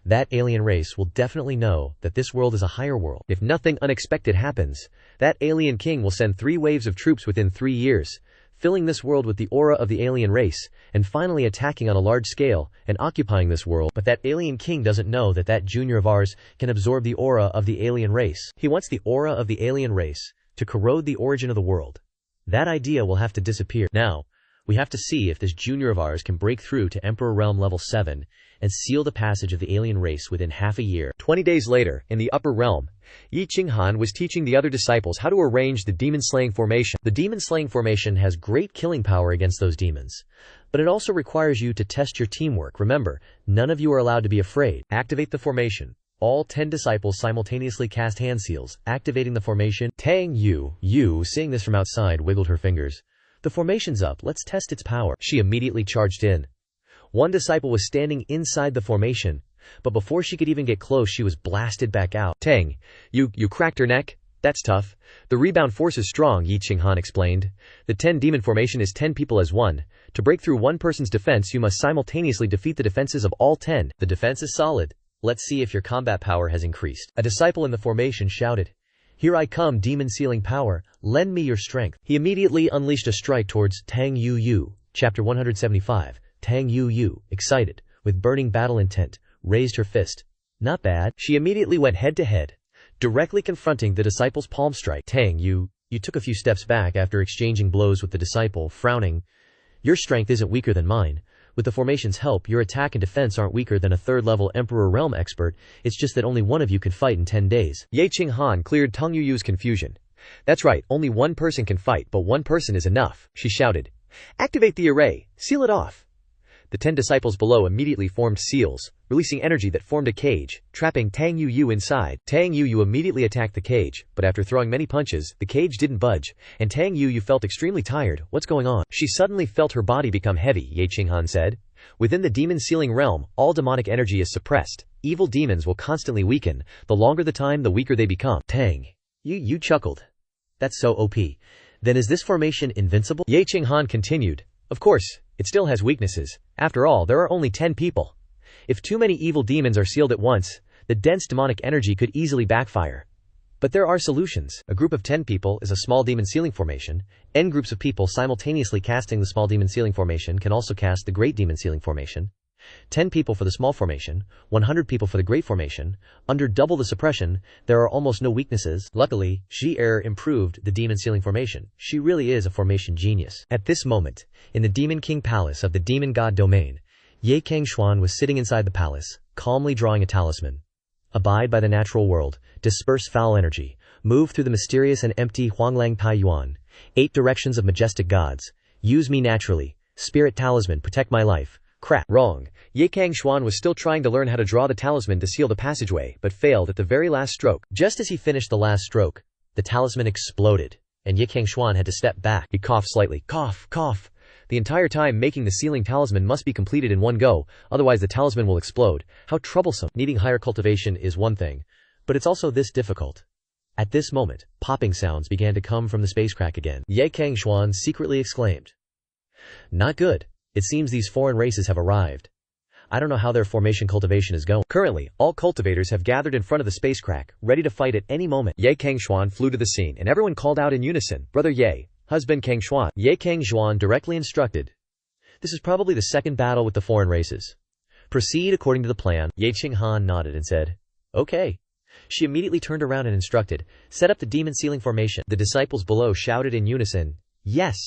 That alien race will definitely know that this world is a higher world. If nothing unexpected happens, that alien king will send 3 waves of troops within 3 years, filling this world with the aura of the alien race, and finally attacking on a large scale and occupying this world. But that alien king doesn't know that that junior of ours can absorb the aura of the alien race. He wants the aura of the alien race to corrode the origin of the world. That idea will have to disappear. Now, we have to see if this junior of ours can break through to Emperor Realm level 7 and seal the passage of the alien race within half a year. 20 days later, in the upper realm, Yi Qinghan was teaching the other disciples how to arrange the demon-slaying formation. The demon-slaying formation has great killing power against those demons, but it also requires you to test your teamwork. Remember, none of you are allowed to be afraid. Activate the formation. All 10 disciples simultaneously cast hand seals, activating the formation. Tang Yu, seeing this from outside, wiggled her fingers. The formation's up, let's test its power. She immediately charged in. One disciple was standing inside the formation, but before she could even get close, she was blasted back out. Tang, you cracked her neck? That's tough. The rebound force is strong, Yi Qinghan explained. The 10 demon formation is 10 people as one. To break through one person's defense, you must simultaneously defeat the defenses of all 10. The defense is solid. Let's see if your combat power has increased. A disciple in the formation shouted, "Here I come, demon-sealing power. Lend me your strength." He immediately unleashed a strike towards Tang Yu. Chapter 175. Tang Yu, excited, with burning battle intent, raised her fist. Not bad. She immediately went head-to-head, directly confronting the disciple's palm strike. Tang Yu took a few steps back after exchanging blows with the disciple, frowning. "Your strength isn't weaker than mine. With the formation's help, your attack and defense aren't weaker than a third-level Emperor Realm expert. It's just that only one of you can fight in 10 days. Yi Qinghan cleared Tang Yu's confusion. That's right, only one person can fight, but one person is enough, she shouted. Activate the array, seal it off. The 10 disciples below immediately formed seals, releasing energy that formed a cage, trapping Tang Yu inside. Tang Yu immediately attacked the cage, but after throwing many punches, the cage didn't budge, and Tang Yu felt extremely tired. What's going on? She suddenly felt her body become heavy, Yi Qinghan said. Within the demon-sealing realm, all demonic energy is suppressed. Evil demons will constantly weaken. The longer the time, the weaker they become. Tang Yu chuckled. That's so OP. Then is this formation invincible? Yi Qinghan continued. Of course, it still has weaknesses. After all, there are only 10 people. If too many evil demons are sealed at once, the dense demonic energy could easily backfire. But there are solutions. A group of 10 people is a small demon sealing formation. N groups of people simultaneously casting the small demon sealing formation can also cast the great demon sealing formation. 10 people for the small formation, 100 people for the great formation. Under double the suppression, there are almost no weaknesses. Luckily, Shi-Er improved the demon sealing formation. She really is a formation genius. At this moment, in the Demon King Palace of the Demon God Domain, Ye Cangxuan was sitting inside the palace, calmly drawing a talisman. Abide by the natural world, disperse foul energy, move through the mysterious and empty Huanglang Tai Yuan, 8 directions of majestic gods, use me naturally, spirit talisman, protect my life. Crap. Wrong. Ye Cangxuan was still trying to learn how to draw the talisman to seal the passageway, but failed at the very last stroke. Just as he finished the last stroke, the talisman exploded, and Ye Cangxuan had to step back. He coughed slightly. Cough, cough. The entire time making the sealing talisman must be completed in one go, otherwise the talisman will explode. How troublesome. Needing higher cultivation is one thing, but it's also this difficult. At this moment, popping sounds began to come from the space crack again. Ye Cangxuan secretly exclaimed. Not good. It seems these foreign races have arrived. I don't know how their formation cultivation is going. Currently, all cultivators have gathered in front of the space crack, ready to fight at any moment. Ye Cangxuan flew to the scene, and everyone called out in unison, Brother Ye, husband Cangxuan. Ye Cangxuan directly instructed. This is probably the second battle with the foreign races. Proceed according to the plan. Ye Qinghan nodded and said, Okay. She immediately turned around and instructed, set up the demon sealing formation. The disciples below shouted in unison, Yes.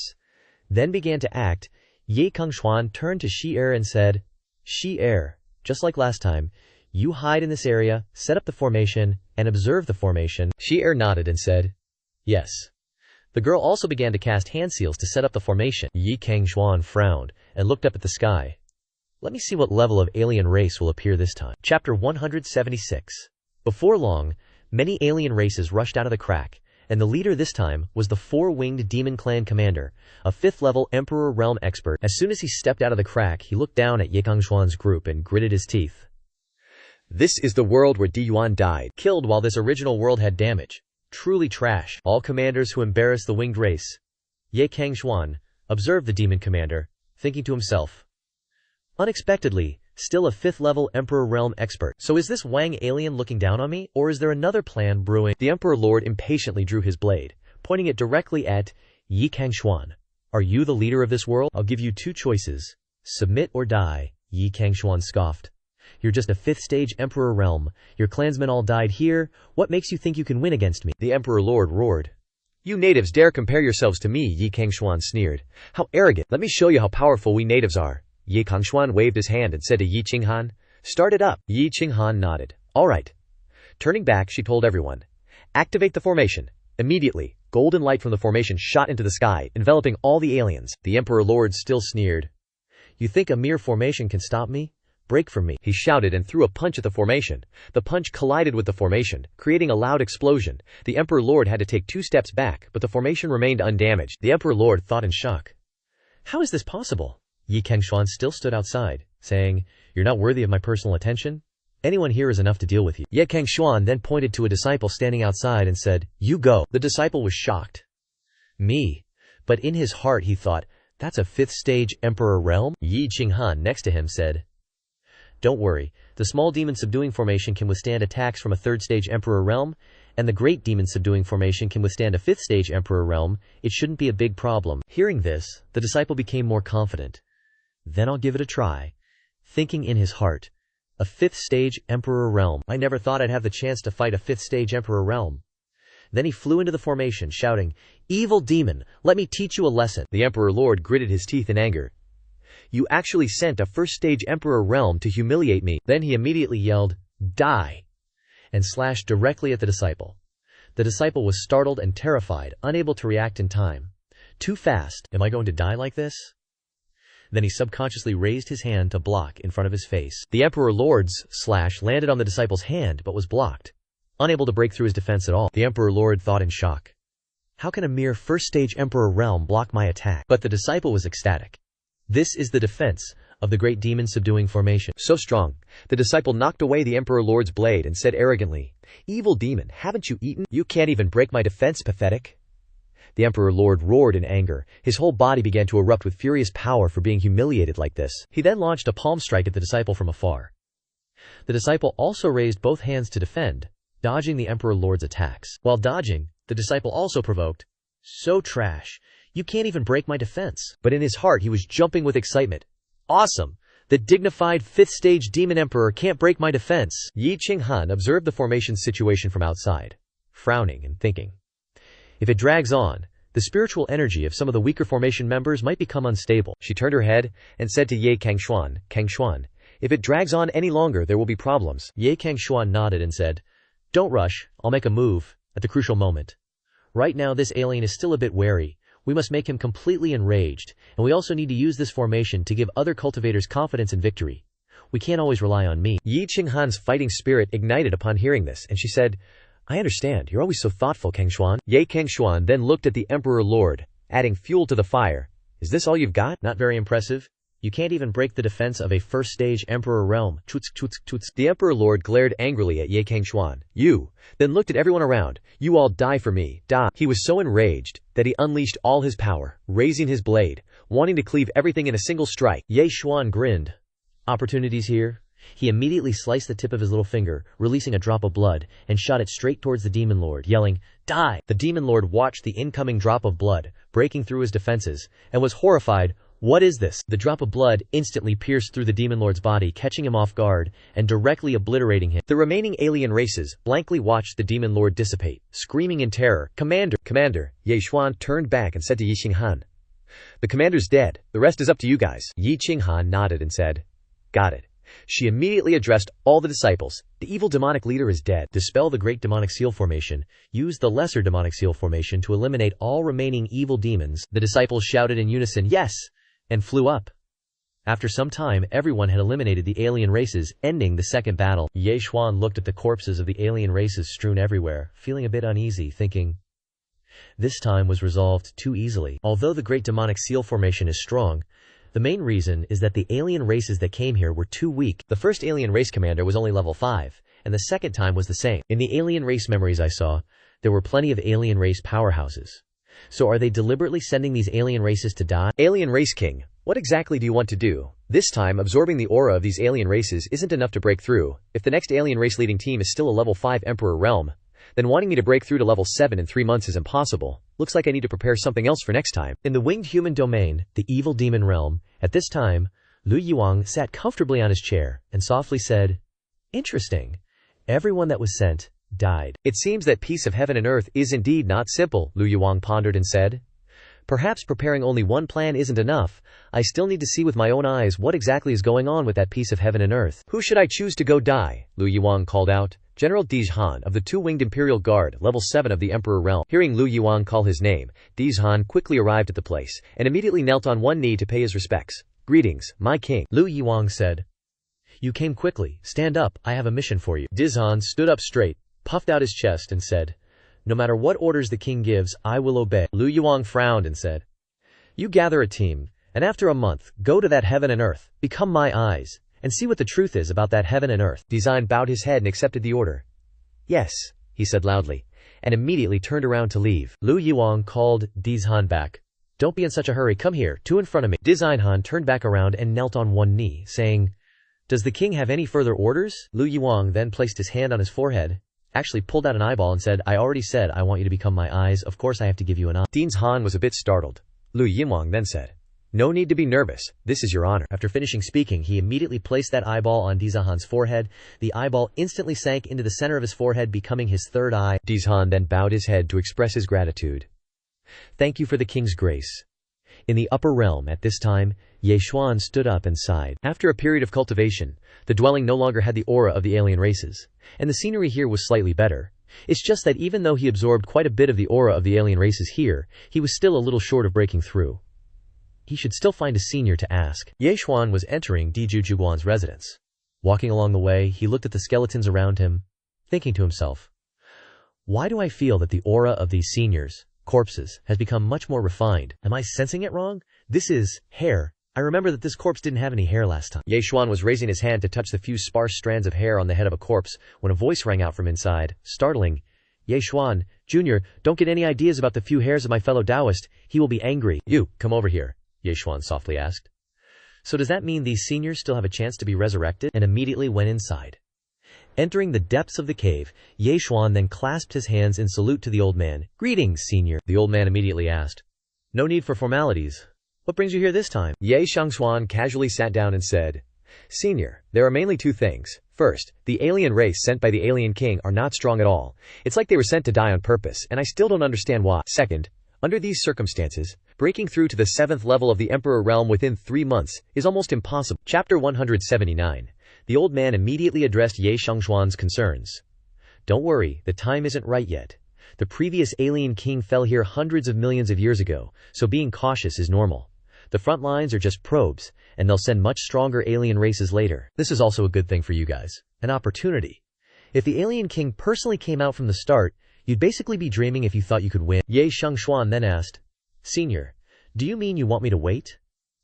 Then began to act. Ye Cangxuan turned to Shi-Er and said, Shi-Er, just like last time, you hide in this area, set up the formation, and observe the formation. Shi-Er nodded and said, Yes. The girl also began to cast hand seals to set up the formation. Ye Cangxuan frowned and looked up at the sky. Let me see what level of alien race will appear this time. Chapter 176. Before long, many alien races rushed out of the crack, and the leader this time was the 4-winged demon clan commander, a 5th-level Emperor Realm expert. As soon as he stepped out of the crack, he looked down at Ye Cangxuan's group and gritted his teeth. This is the world where Di Yuan died, killed while this original world had damage. Truly trash. All commanders who embarrass the winged race. Ye Cangxuan observed the demon commander, thinking to himself. Unexpectedly, still a 5th-level Emperor Realm expert. So is this Wang alien looking down on me, or is there another plan brewing? The Emperor Lord impatiently drew his blade, pointing it directly at Ye Cangxuan. Are you the leader of this world? I'll give you two choices. Submit or die, Yi Cangxuan scoffed. You're just a 5th stage Emperor realm. Your clansmen all died here. What makes you think you can win against me? The Emperor Lord roared. You natives dare compare yourselves to me, Yi Cangxuan sneered. How arrogant. Let me show you how powerful we natives are. Yi Cangxuan waved his hand and said to Yi Qinghan, start it up. Yi Qinghan nodded. All right. Turning back, she told everyone. Activate the formation. Immediately, golden light from the formation shot into the sky, enveloping all the aliens. The Emperor Lord still sneered. You think a mere formation can stop me? Break from me, he shouted and threw a punch at the formation. The punch collided with the formation, creating a loud explosion. The Emperor Lord had to take 2 steps back, but the formation remained undamaged. The Emperor Lord thought in shock. How is this possible? Yi Cangxuan still stood outside, saying, You're not worthy of my personal attention? Anyone here is enough to deal with you. Yi Cangxuan then pointed to a disciple standing outside and said, You go. The disciple was shocked. Me? But in his heart he thought, That's a 5th stage Emperor realm? Yi Qinghan next to him said, Don't worry, the small demon subduing formation can withstand attacks from a 3rd stage Emperor realm, and the great demon subduing formation can withstand a 5th stage Emperor realm. It shouldn't be a big problem. Hearing this, the disciple became more confident. Then I'll give it a try. Thinking in his heart, a 5th stage Emperor realm. I never thought I'd have the chance to fight a 5th stage Emperor realm. Then he flew into the formation, shouting, Evil demon, let me teach you a lesson. The Emperor Lord gritted his teeth in anger. You actually sent a 1st stage Emperor realm to humiliate me. Then he immediately yelled, Die, and slashed directly at the disciple. The disciple was startled and terrified, unable to react in time. Too fast. Am I going to die like this? Then he subconsciously raised his hand to block in front of his face. The Emperor Lord's slash landed on the disciple's hand but was blocked, unable to break through his defense at all. The Emperor Lord thought in shock. How can a mere 1st stage Emperor realm block my attack? But the disciple was ecstatic. This is the defense of the great demon subduing formation. So strong, the disciple knocked away the Emperor Lord's blade and said arrogantly, Evil demon, haven't you eaten? You can't even break my defense, pathetic. The Emperor Lord roared in anger. His whole body began to erupt with furious power for being humiliated like this. He then launched a palm strike at the disciple from afar. The disciple also raised both hands to defend, dodging the Emperor Lord's attacks. While dodging, the disciple also provoked, So trash, you can't even break my defense. But in his heart he was jumping with excitement. Awesome! The dignified 5th stage demon emperor can't break my defense. Yi Qinghan observed the formation's situation from outside, frowning and thinking. If it drags on, the spiritual energy of some of the weaker formation members might become unstable. She turned her head and said to Yi Cangxuan, Cangxuan, if it drags on any longer there will be problems. Yi Cangxuan nodded and said, Don't rush, I'll make a move at the crucial moment. Right now this alien is still a bit wary. We must make him completely enraged, and we also need to use this formation to give other cultivators confidence in victory. We can't always rely on me. Yi Qinghan's fighting spirit ignited upon hearing this, and she said, I understand, you're always so thoughtful, Cangxuan. Yi Cangxuan then looked at the Emperor Lord, adding fuel to the fire. Is this all you've got? Not very impressive. You can't even break the defense of a 1st stage Emperor realm. The Emperor Lord glared angrily at Yi Cangxuan. You, then looked at everyone around. You all die for me, die. He was so enraged that he unleashed all his power, raising his blade, wanting to cleave everything in a single strike. Ye Xuan grinned. Opportunities here? He immediately sliced the tip of his little finger, releasing a drop of blood, and shot it straight towards the Demon Lord, yelling, Die! The Demon Lord watched the incoming drop of blood, breaking through his defenses, and was horrified. What is this? The drop of blood instantly pierced through the Demon Lord's body, catching him off guard, and directly obliterating him. The remaining alien races blankly watched the Demon Lord dissipate, screaming in terror, Commander! Ye Xuan turned back and said to Yi Qinghan, The commander's dead, the rest is up to you guys. Yi Qinghan nodded and said, Got it. She immediately addressed all the disciples. The evil demonic leader is dead. Dispel the great demonic seal formation. Use the lesser demonic seal formation to eliminate all remaining evil demons. The disciples shouted in unison, Yes! And flew up. After some time, everyone had eliminated the alien races, ending the second battle. Ye Xuan looked at the corpses of the alien races strewn everywhere, feeling a bit uneasy, thinking, This time was resolved too easily. Although the great demonic seal formation is strong, the main reason is that the alien races that came here were too weak. The first alien race commander was only level 5, and the second time was the same. In the alien race memories I saw, there were plenty of alien race powerhouses. So are they deliberately sending these alien races to die? Alien Race King, what exactly do you want to do? This time, absorbing the aura of these alien races isn't enough to break through. If the next alien race leading team is still a level 5 Emperor realm, Then wanting me to break through to level 7 in 3 months is impossible. Looks like I need to prepare something else for next time. In the winged human domain, the evil demon realm, at this time, Lu Yuang sat comfortably on his chair and softly said, "Interesting. Everyone that was sent died." It seems that piece of heaven and earth is indeed not simple, Lu Yuang pondered and said. Perhaps preparing only one plan isn't enough. I still need to see with my own eyes what exactly is going on with that piece of heaven and earth. Who should I choose to go die? Lu Yuang called out. General Dizhan of the Two-Winged Imperial Guard, level 7 of the Emperor Realm. Hearing Lu Yuang call his name, Dizhan quickly arrived at the place and immediately knelt on one knee to pay his respects. "Greetings, my king," Lu Yuang said. "You came quickly. Stand up, I have a mission for you." Dizhan stood up straight, puffed out his chest and said, "No matter what orders the king gives, I will obey." Lu Yuang frowned and said, "You gather a team, and after a month, go to that heaven and earth, become my eyes, and see what the truth is about that heaven and earth." Dizhan bowed his head and accepted the order. "Yes," he said loudly, and immediately turned around to leave. Lu Yuang called Dizhan back. "Don't be in such a hurry, come here, two in front of me." Dizhan turned back around and knelt on one knee, saying, "Does the king have any further orders?" Lu Yuang then placed his hand on his forehead, actually pulled out an eyeball and said, "I already said I want you to become my eyes, of course I have to give you an eye." Dizhan was a bit startled. Lu Yuang then said, "No need to be nervous, this is your honor." After finishing speaking, he immediately placed that eyeball on Dizhan's forehead. The eyeball instantly sank into the center of his forehead, becoming his third eye. Dizhan then bowed his head to express his gratitude. "Thank you for the king's grace." In the upper realm at this time, Ye Xuan stood up and sighed. After a period of cultivation, the dwelling no longer had the aura of the alien races, and the scenery here was slightly better. It's just that even though he absorbed quite a bit of the aura of the alien races here, he was still a little short of breaking through. He should still find a senior to ask. Ye Xuan was entering Diju Juguan's residence. Walking along the way, he looked at the skeletons around him, thinking to himself, "Why do I feel that the aura of these seniors, corpses, has become much more refined? Am I sensing it wrong? This is hair. I remember that this corpse didn't have any hair last time." Ye Xuan was raising his hand to touch the few sparse strands of hair on the head of a corpse when a voice rang out from inside, startling. "Ye Xuan, Jr., don't get any ideas about the few hairs of my fellow Taoist. He will be angry." "You, come over here," Ye Xuan softly asked. "So does that mean these seniors still have a chance to be resurrected?" And immediately went inside. Entering the depths of the cave, Ye Xuan then clasped his hands in salute to the old man. "Greetings, senior." The old man immediately asked, "No need for formalities. What brings you here this time?" Ye Cangxuan casually sat down and said, "Senior, there are mainly two things. First, the alien race sent by the alien king are not strong at all. It's like they were sent to die on purpose, and I still don't understand why. Second, under these circumstances, breaking through to the 7th level of the Emperor Realm within 3 months is almost impossible." Chapter 179. The old man immediately addressed Ye Cangxuan's concerns. "Don't worry, the time isn't right yet. The previous alien king fell here hundreds of millions of years ago, so being cautious is normal. The front lines are just probes, and they'll send much stronger alien races later. This is also a good thing for you guys. An opportunity. If the alien king personally came out from the start, you'd basically be dreaming if you thought you could win." Ye Cangxuan then asked, "Senior, do you mean you want me to wait?"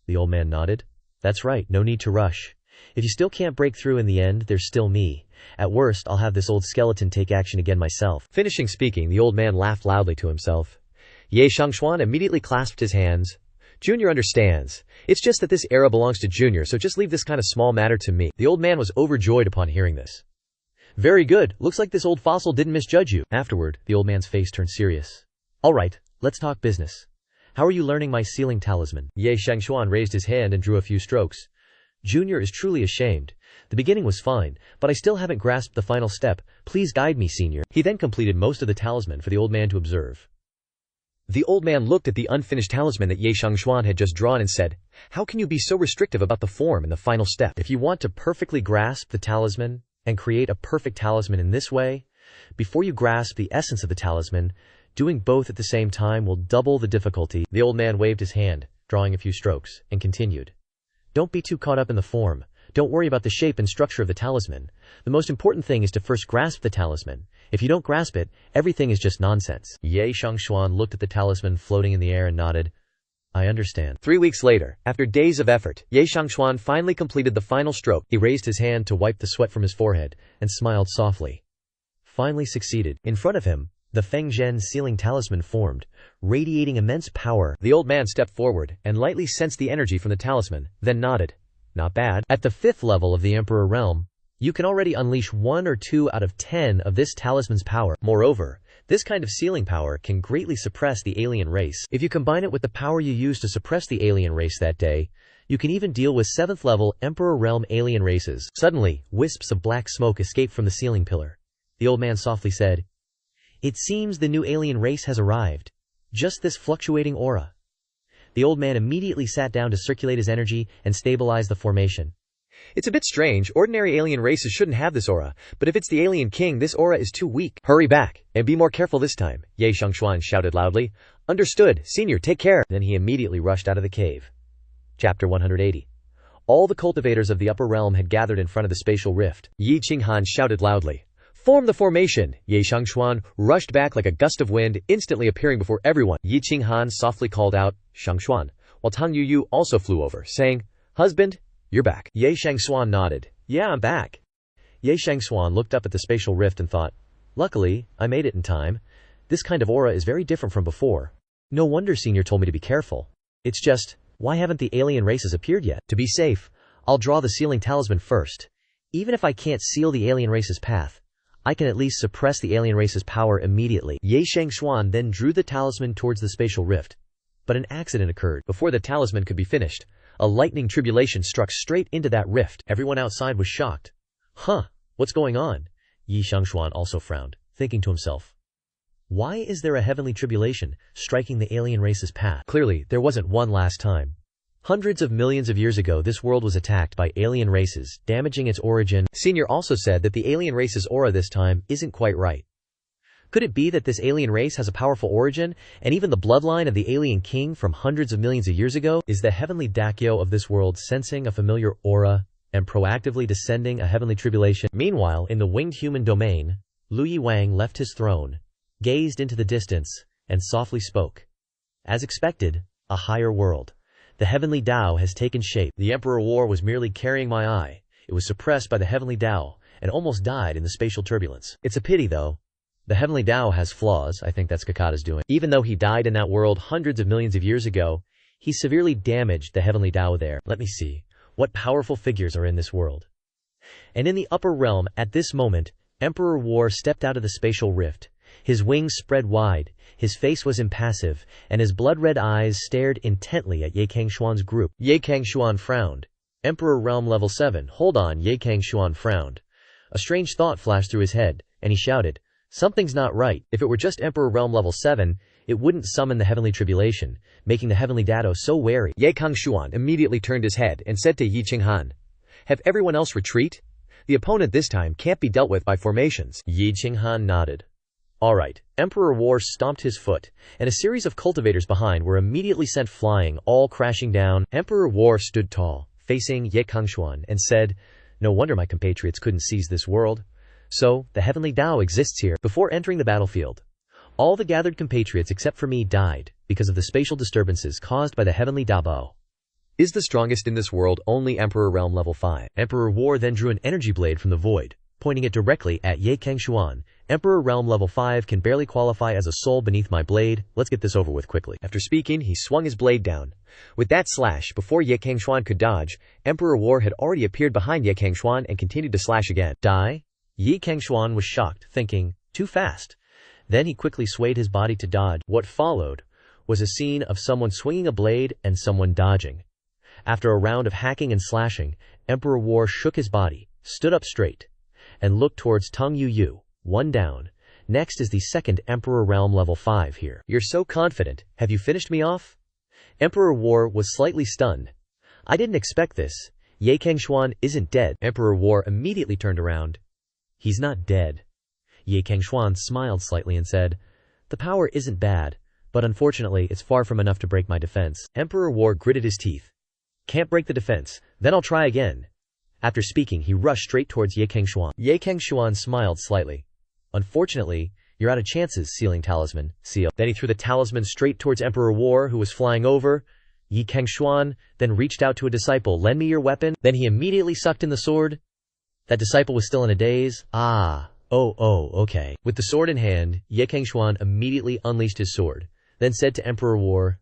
The old man nodded. "That's right, no need to rush. If you still can't break through in the end, there's still me. At worst, I'll have this old skeleton take action again myself." Finishing speaking, the old man laughed loudly to himself. Ye Cangxuan immediately clasped his hands. "Junior understands. It's just that this era belongs to Junior, so just leave this kind of small matter to me." The old man was overjoyed upon hearing this. "Very good. Looks like this old fossil didn't misjudge you." Afterward, the old man's face turned serious. "All right, let's talk business. How are you learning my sealing talisman?" Ye Cangxuan raised his hand and drew a few strokes. "Junior is truly ashamed. The beginning was fine, but I still haven't grasped the final step. Please guide me, senior." He then completed most of the talisman for the old man to observe. The old man looked at the unfinished talisman that Ye Cangxuan had just drawn and said, "How can you be so restrictive about the form and the final step? If you want to perfectly grasp the talisman and create a perfect talisman in this way, before you grasp the essence of the talisman, doing both at the same time will double the difficulty." The old man waved his hand, drawing a few strokes, and continued. "Don't be too caught up in the form. Don't worry about the shape and structure of the talisman. The most important thing is to first grasp the talisman. If you don't grasp it, everything is just nonsense." Ye Cangxuan looked at the talisman floating in the air and nodded. "I understand." 3 weeks later, after days of effort, Ye Cangxuan finally completed the final stroke. He raised his hand to wipe the sweat from his forehead, and smiled softly. Finally succeeded. In front of him, the Feng Zhen sealing talisman formed, radiating immense power. The old man stepped forward, and lightly sensed the energy from the talisman, then nodded. "Not bad." At the 5th level of the Emperor Realm, You can already unleash 1 or 2 out of 10 of this talisman's power. Moreover, this kind of sealing power can greatly suppress the alien race. If you combine it with the power you use to suppress the alien race that day, you can even deal with 7th level Emperor Realm alien races. Suddenly, wisps of black smoke escaped from the ceiling pillar. The old man softly said, "It seems the new alien race has arrived. Just this fluctuating aura." The old man immediately sat down to circulate his energy and stabilize the formation. It's a bit strange. Ordinary alien races shouldn't have this aura, but if it's the alien king, this aura is too weak. Hurry back, and be more careful this time, Ye Cangxuan shouted loudly. Understood, senior, take care. Then he immediately rushed out of the cave. Chapter 180. All the cultivators of the upper realm had gathered in front of the spatial rift. Yi Qinghan shouted loudly. Form the formation! Ye Cangxuan rushed back like a gust of wind, instantly appearing before everyone. Yi Qinghan softly called out, Cangxuan, while Tang Yuyu also flew over, saying, Husband, you're back. Ye Cangxuan nodded. Yeah, I'm back. Ye Cangxuan looked up at the spatial rift and thought, luckily, I made it in time. This kind of aura is very different from before. No wonder Senior told me to be careful. It's just, why haven't the alien races appeared yet? To be safe, I'll draw the sealing talisman first. Even if I can't seal the alien race's path, I can at least suppress the alien race's power immediately. Ye Cangxuan then drew the talisman towards the spatial rift. But an accident occurred. Before the talisman could be finished, a lightning tribulation struck straight into that rift. Everyone outside was shocked. Huh, what's going on? Yi Cangxuan also frowned, thinking to himself. Why is there a heavenly tribulation striking the alien race's path? Clearly, there wasn't one last time. Hundreds of millions of years ago, this world was attacked by alien races, damaging its origin. Senior also said that the alien race's aura this time isn't quite right. Could it be that this alien race has a powerful origin, and even the bloodline of the alien king from hundreds of millions of years ago? Is the heavenly Dakyo of this world sensing a familiar aura and proactively descending a heavenly tribulation? Meanwhile, in the winged human domain, Lu Yiwang left his throne, gazed into the distance, and softly spoke. As expected, a higher world. The heavenly Tao has taken shape. The Emperor War was merely carrying my eye. It was suppressed by the heavenly Tao and almost died in the spatial turbulence. It's a pity, though. The heavenly Tao has flaws. I think that's Kakata's doing. Even though he died in that world hundreds of millions of years ago, he severely damaged the heavenly Tao there. Let me see. What powerful figures are in this world? And in the upper realm, at this moment, Emperor War stepped out of the spatial rift. His wings spread wide, his face was impassive, and his blood-red eyes stared intently at Ye Cangxuan's group. Ye Cangxuan frowned. Emperor Realm Level 7. Hold on, Ye Cangxuan frowned. A strange thought flashed through his head, and he shouted, Something's not right. If it were just Emperor Realm Level 7, it wouldn't summon the heavenly tribulation, making the heavenly Dado so wary. Ye Cangxuan immediately turned his head and said to Yi Qinghan, Have everyone else retreat? The opponent this time can't be dealt with by formations. Yi Qinghan nodded. All right. Emperor War stomped his foot, and a series of cultivators behind were immediately sent flying, all crashing down. Emperor War stood tall, facing Ye Cangxuan, and said, No wonder my compatriots couldn't seize this world. So, the heavenly Tao exists here. Before entering the battlefield, all the gathered compatriots except for me died because of the spatial disturbances caused by the heavenly Dabo. Is the strongest in this world only Emperor Realm Level 5? Emperor War then drew an energy blade from the void, pointing it directly at Ye Cangxuan. Emperor Realm Level 5 can barely qualify as a soul beneath my blade. Let's get this over with quickly. After speaking, he swung his blade down. With that slash, before Ye Cangxuan could dodge, Emperor War had already appeared behind Ye Cangxuan and continued to slash again. Die? Ye Cangxuan was shocked, thinking, too fast. Then he quickly swayed his body to dodge. What followed was a scene of someone swinging a blade and someone dodging. After a round of hacking and slashing, Emperor War shook his body, stood up straight, and looked towards Tang Yuyu. One down. Next is the second Emperor Realm Level 5 here. You're so confident. Have you finished me off? Emperor War was slightly stunned. I didn't expect this. Ye Cangxuan isn't dead. Emperor War immediately turned around. He's not dead. Ye Cangxuan smiled slightly and said, The power isn't bad, but unfortunately it's far from enough to break my defense. Emperor War gritted his teeth. Can't break the defense. Then I'll try again. After speaking, he rushed straight towards Ye Cangxuan. Ye Cangxuan smiled slightly. Unfortunately, you're out of chances, sealing talisman, seal. Then he threw the talisman straight towards Emperor War, who was flying over. Ye Cangxuan then reached out to a disciple. Lend me your weapon. Then he immediately sucked in the sword. That disciple was still in a daze. Okay. With the sword in hand, Ye Cangxuan immediately unleashed his sword, then said to Emperor War,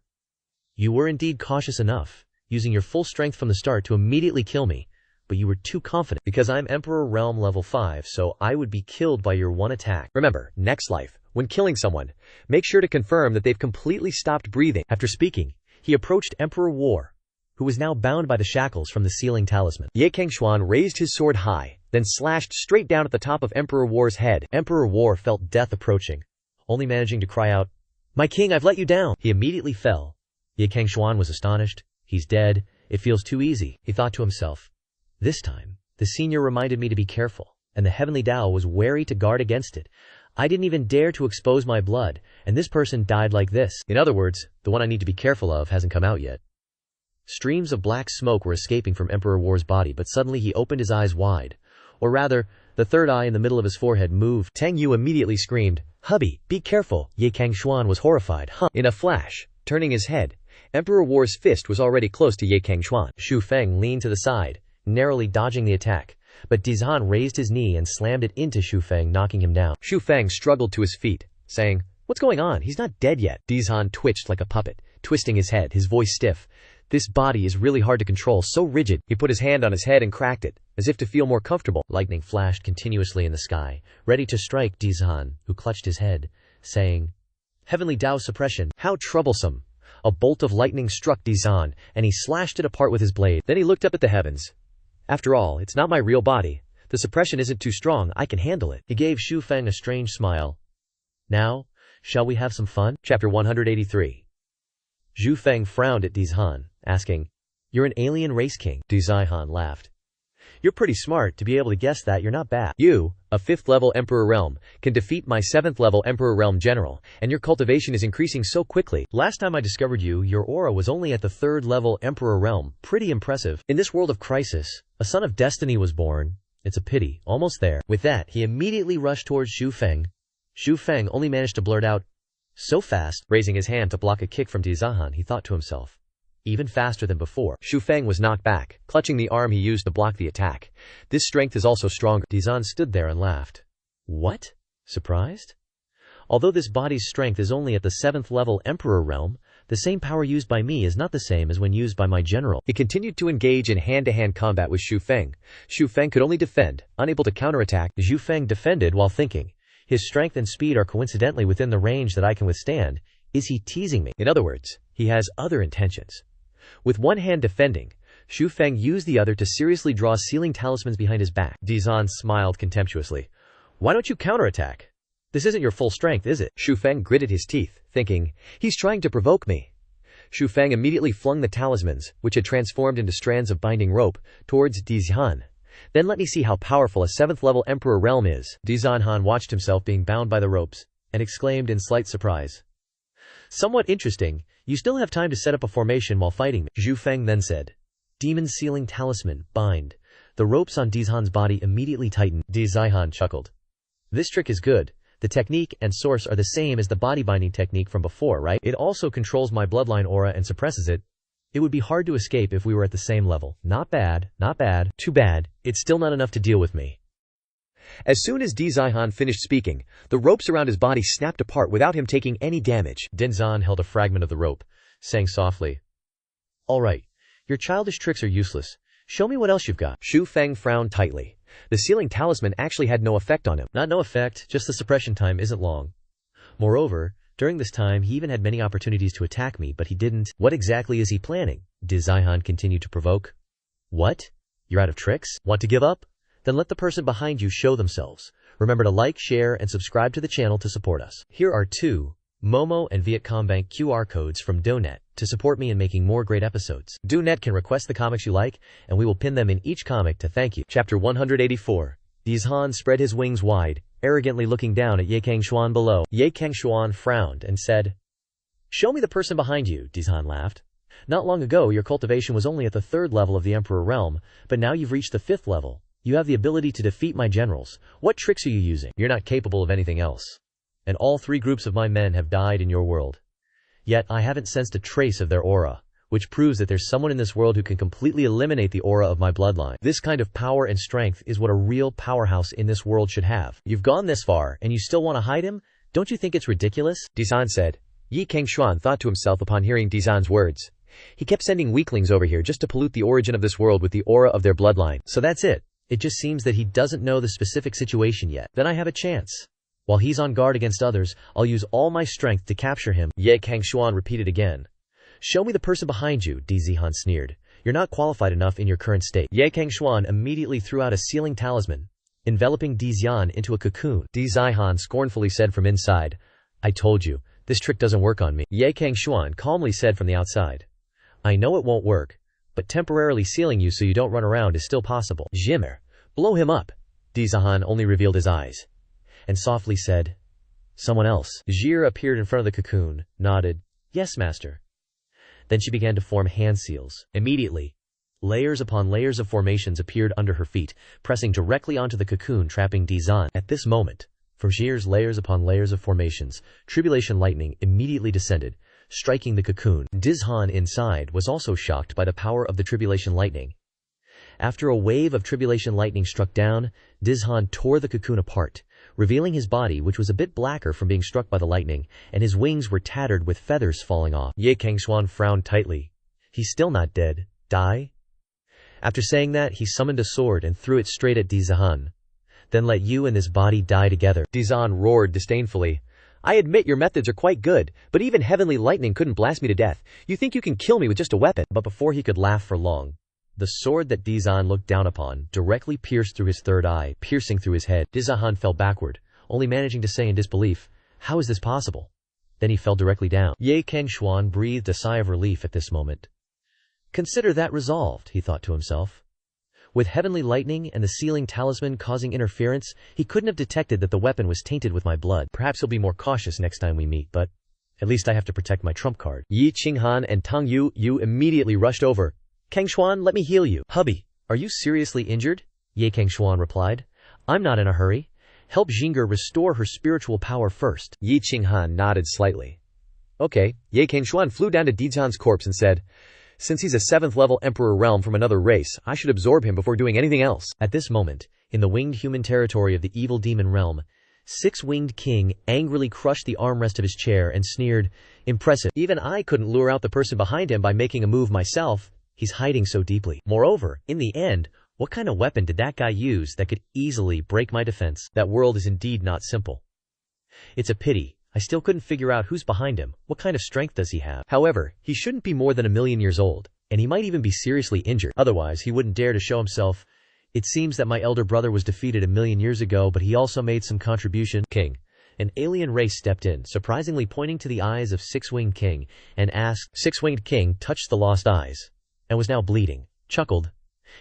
You were indeed cautious enough, using your full strength from the start to immediately kill me. but you were too confident. Because I'm Emperor Realm level 5, so I would be killed by your one attack. Remember, next life, when killing someone, make sure to confirm that they've completely stopped breathing. After speaking, he approached Emperor War, who was now bound by the shackles from the sealing talisman. Cangxuan raised his sword high, then slashed straight down at the top of Emperor War's head. Emperor War felt death approaching, only managing to cry out, "My king, I've let you down!" He immediately fell. Cangxuan was astonished. He's dead. It feels too easy, he thought to himself. This time, the senior reminded me to be careful, and the heavenly Tao was wary to guard against it. I didn't even dare to expose my blood, and this person died like this. In other words, the one I need to be careful of hasn't come out yet. Streams of black smoke were escaping from Emperor War's body, but suddenly he opened his eyes wide. Or rather, the third eye in the middle of his forehead moved. Tang Yu immediately screamed, "Hubby, be careful!" Cangxuan was horrified. In a flash, turning his head, Emperor War's fist was already close to Cangxuan. Xu Feng leaned to the side, narrowly dodging the attack, but Dizhan raised his knee and slammed it into Xu Feng, knocking him down. Xu Feng struggled to his feet, saying, "What's going on? He's not dead yet." Dizhan twitched like a puppet, twisting his head, his voice stiff. This body is really hard to control, so rigid. He put his hand on his head and cracked it, as if to feel more comfortable. Lightning flashed continuously in the sky, ready to strike Dizhan, who clutched his head, saying, "Heavenly Tao suppression, how troublesome." A bolt of lightning struck Dizhan, and he slashed it apart with his blade. Then he looked up at the heavens. "After all, it's not my real body. The suppression isn't too strong, I can handle it." He gave Xu Feng a strange smile. "Now, shall we have some fun?" Chapter 183. Xu Feng frowned at Dizhan, asking, "You're an alien race king?" Dizhan laughed. "You're pretty smart to be able to guess that. You're not bad." "You, a 5th level Emperor Realm, can defeat my 7th level Emperor Realm General, and your cultivation is increasing so quickly." "Last time I discovered you, your aura was only at the 3rd level Emperor Realm. Pretty impressive. In this world of crisis, a son of destiny was born. It's a pity. Almost there." With that, he immediately rushed towards Xu Feng. Xu Feng only managed to blurt out, "So fast," raising his hand to block a kick from Dizhan. He thought to himself. Even faster than before. Xu Feng was knocked back, clutching the arm he used to block the attack. This strength is also stronger. Dizhan stood there and laughed. What? Surprised? Although this body's strength is only at the 7th level Emperor Realm, the same power used by me is not the same as when used by my general. He continued to engage in hand-to-hand combat with Xu Feng. Xu Feng could only defend, unable to counterattack. Xu Feng defended while thinking, his strength and speed are coincidentally within the range that I can withstand. Is he teasing me? In other words, he has other intentions. With one hand defending, Xu Feng used the other to seriously draw sealing talismans behind his back. Dizhan smiled contemptuously. "Why don't you counterattack? This isn't your full strength, is it?" Xu Feng gritted his teeth, thinking, he's trying to provoke me. Xu Feng immediately flung the talismans, which had transformed into strands of binding rope, towards Dizhan. "Then let me see how powerful a 7th level Emperor Realm is." Dizhan watched himself being bound by the ropes, and exclaimed in slight surprise, "Somewhat interesting. You still have time to set up a formation while fighting me." Xu Feng then said, "Demon sealing talisman, bind." The ropes on Dizhan's body immediately tightened. Dizhan chuckled. "This trick is good. The technique and source are the same as the body binding technique from before, right? It also controls my bloodline aura and suppresses it. It would be hard to escape if we were at the same level. Not bad, not bad. Too bad, it's still not enough to deal with me." As soon as Dizhan finished speaking, the ropes around his body snapped apart without him taking any damage. Dizhan held a fragment of the rope, saying softly, "All right, your childish tricks are useless. Show me what else you've got." Xu Feng frowned tightly. The sealing talisman actually had no effect on him. Not no effect, just the suppression time isn't long. Moreover, during this time he even had many opportunities to attack me, but he didn't. What exactly is he planning? Dizhan continued to provoke. "What? You're out of tricks? Want to give up? Then let the person behind you show themselves. Remember to like, share, and subscribe to the channel to support us. Here are 2 Momo and Vietcombank QR codes from Donet to support me in making more great episodes. Donet can request the comics you like, and we will pin them in each comic to thank you." Chapter 184. Dizhan spread his wings wide, arrogantly looking down at Cangxuan below. Cangxuan frowned and said, "Show me the person behind you." Dizhan laughed. "Not long ago your cultivation was only at the 3rd level of the Emperor Realm, but now you've reached the 5th level. You have the ability to defeat my generals. What tricks are you using? You're not capable of anything else. And all 3 groups of my men have died in your world. Yet I haven't sensed a trace of their aura, which proves that there's someone in this world who can completely eliminate the aura of my bloodline. This kind of power and strength is what a real powerhouse in this world should have. You've gone this far, and you still want to hide him? Don't you think it's ridiculous?" Dizhan said. Cangxuan thought to himself upon hearing Dizhan's words. He kept sending weaklings over here just to pollute the origin of this world with the aura of their bloodline. So that's it. It just seems that he doesn't know the specific situation yet. Then I have a chance. While he's on guard against others, I'll use all my strength to capture him. Ye Cangxuan repeated again. Show me the person behind you, Di Zihan sneered. You're not qualified enough in your current state. Ye Cangxuan immediately threw out a sealing talisman, enveloping Di Zihan into a cocoon. Di Zihan scornfully said from inside, I told you, this trick doesn't work on me. Ye Cangxuan calmly said from the outside. I know it won't work, but temporarily sealing you so you don't run around is still possible. Jimmer, blow him up. Di Zihan only revealed his eyes, and softly said, Someone else. Jir appeared in front of the cocoon, nodded, Yes, master. Then she began to form hand seals. Immediately, layers upon layers of formations appeared under her feet, pressing directly onto the cocoon, trapping Di Zihan. At this moment, from Jir's layers upon layers of formations, tribulation lightning immediately descended, striking the cocoon. Di Zihan inside was also shocked by the power of the tribulation lightning. After a wave of tribulation lightning struck down, Di Zihan tore the cocoon apart, revealing his body, which was a bit blacker from being struck by the lightning, and his wings were tattered with feathers falling off. Ye Cangxuan frowned tightly. He's still not dead. Die? After saying that, he summoned a sword and threw it straight at Di Zihan. Then let you and this body die together. Di Zihan roared disdainfully. I admit your methods are quite good, but even heavenly lightning couldn't blast me to death. You think you can kill me with just a weapon? But before he could laugh for long, the sword that Di Zihan looked down upon directly pierced through his third eye, piercing through his head. Di Zihan fell backward, only managing to say in disbelief, How is this possible? Then he fell directly down. Ye Cangxuan breathed a sigh of relief at this moment. Consider that resolved, he thought to himself. With heavenly lightning and the sealing talisman causing interference, he couldn't have detected that the weapon was tainted with my blood. Perhaps he'll be more cautious next time we meet, but at least I have to protect my trump card. Yi Qinghan and Tang Yu immediately rushed over. Cangxuan, let me heal you. Hubby, are you seriously injured? Ye Cangxuan replied. I'm not in a hurry. Help Jingger restore her spiritual power first. Yi Qinghan nodded slightly. Okay. Ye Cangxuan flew down to Di Zihan's corpse and said, Since he's a 7th level emperor realm from another race, I should absorb him before doing anything else. At this moment, in the winged human territory of the evil demon realm, Six-Winged King angrily crushed the armrest of his chair and sneered, Impressive. Even I couldn't lure out the person behind him by making a move myself. He's hiding so deeply. Moreover, in the end, what kind of weapon did that guy use that could easily break my defense? That world is indeed not simple. It's a pity. I still couldn't figure out who's behind him. What kind of strength does he have? However, he shouldn't be more than 1,000,000 years old, and he might even be seriously injured. Otherwise, he wouldn't dare to show himself. It seems that my elder brother was defeated 1,000,000 years ago, but he also made some contribution. King. An alien race stepped in, surprisingly pointing to the eyes of Six-Winged King, and asked. Six-Winged King touched the lost eyes, and was now bleeding, chuckled.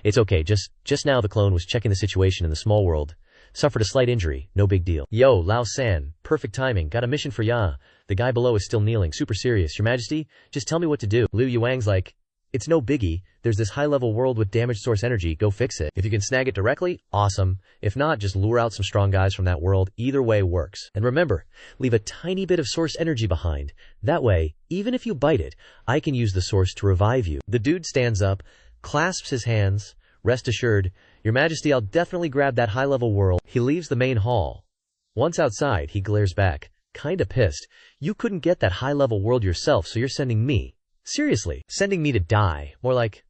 It's okay, just now the clone was checking the situation in the small world. Suffered a slight injury, no big deal. Yo, Lao San, perfect timing, got a mission for ya. The guy below is still kneeling, super serious. Your Majesty, just tell me what to do. Liu Yuang's like, it's no biggie, there's this high-level world with damaged source energy, go fix it. If you can snag it directly, awesome. If not, just lure out some strong guys from that world, either way works. And remember, leave a tiny bit of source energy behind. That way, even if you bite it, I can use the source to revive you. The dude stands up, clasps his hands, rest assured, Your Majesty, I'll definitely grab that high-level world. He leaves the main hall. Once outside, he glares back, kinda pissed. You couldn't get that high-level world yourself, so you're sending me. Seriously, sending me to die. More like,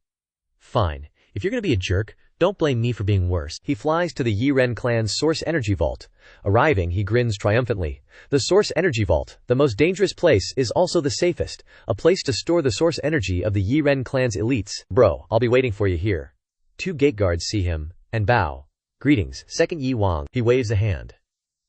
fine. If you're gonna be a jerk, don't blame me for being worse. He flies to the Yiren clan's source energy vault. Arriving, he grins triumphantly. The source energy vault, the most dangerous place, is also the safest. A place to store the source energy of the Yiren clan's elites. Bro, I'll be waiting for you here. 2 gate guards see him, and bow. Greetings, Second Yi Wang. He waves a hand.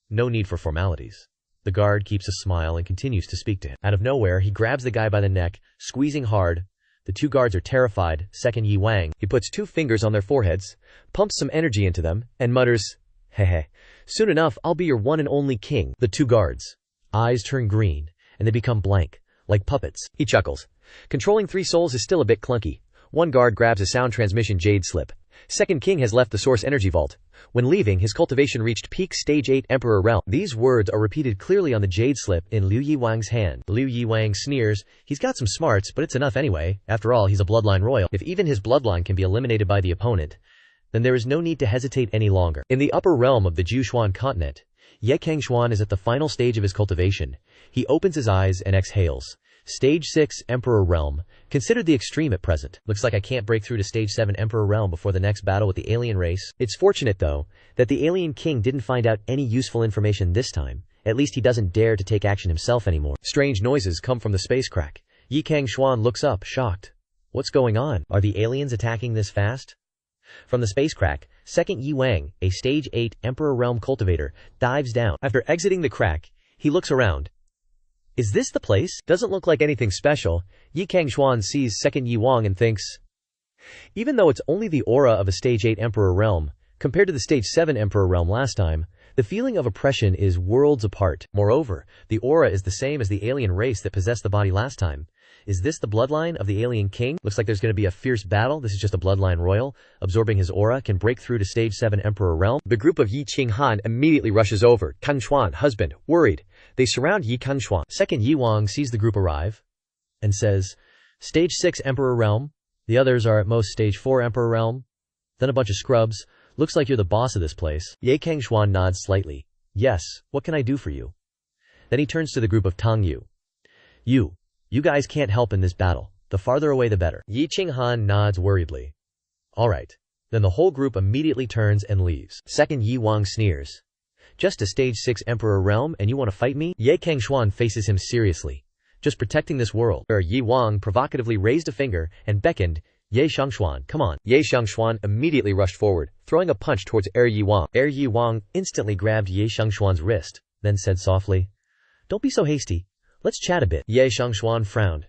No need for formalities. The guard keeps a smile and continues to speak to him. Out of nowhere, he grabs the guy by the neck, squeezing hard. The 2 guards are terrified. Second Yi Wang. He puts 2 fingers on their foreheads, pumps some energy into them, and mutters, Hehe. Soon enough, I'll be your one and only king. The 2 guards' eyes turn green, and they become blank, like puppets. He chuckles. Controlling 3 souls is still a bit clunky. 1 guard grabs a sound transmission jade slip. Second King has left the source energy vault. When leaving, his cultivation reached peak stage 8 Emperor realm. These words are repeated clearly on the jade slip in Liu Yiwang's hand. Liu Yiwang sneers. He's got some smarts, but it's enough anyway. After all, he's a bloodline royal. If even his bloodline can be eliminated by the opponent, then there is no need to hesitate any longer. In the upper realm of the Zhuchuan continent, Ye Cangxuan is at the final stage of his cultivation. He opens his eyes and exhales, Stage 6 Emperor Realm, considered the extreme at present. Looks like I can't break through to Stage 7 Emperor Realm before the next battle with the alien race. It's fortunate though, that the alien king didn't find out any useful information this time. At least he doesn't dare to take action himself anymore. Strange noises come from the space crack. Cangxuan looks up, shocked. What's going on? Are the aliens attacking this fast? From the space crack, second Yi Wang, a Stage 8 Emperor Realm cultivator, dives down. After exiting the crack, he looks around. Is this the place? Doesn't look like anything special. Cangxuan sees second Yi Wang and thinks, even though it's only the aura of a Stage 8 Emperor Realm, compared to the Stage 7 Emperor Realm last time, the feeling of oppression is worlds apart. Moreover, the aura is the same as the alien race that possessed the body last time. Is this the bloodline of the alien king? Looks like there's going to be a fierce battle. This is just a bloodline royal. Absorbing his aura can break through to Stage 7 Emperor Realm. The group of Yi Qinghan immediately rushes over. Cangxuan, husband, worried. They surround Yi Cangxuan. Second Yi Wang sees the group arrive and says, Stage 6 Emperor Realm. The others are at most Stage 4 Emperor Realm. Then a bunch of scrubs. Looks like you're the boss of this place. Cangxuan nods slightly. Yes, what can I do for you? Then he turns to the group of Tang Yu. You guys can't help in this battle. The farther away the better. Yi Qinghan nods worriedly. Alright. Then the whole group immediately turns and leaves. Second Yi Wang sneers. Just a Stage 6 Emperor Realm and you want to fight me? Cangxuan faces him seriously. Just protecting this world. Yi Wang provocatively raised a finger and beckoned, Ye Shangxuan, come on. Ye Shangxuan immediately rushed forward, throwing a punch towards Yi Wang. Yi Wang instantly grabbed Ye Shangxuan's wrist, then said softly, Don't be so hasty. Let's chat a bit. Ye Shangxuan frowned.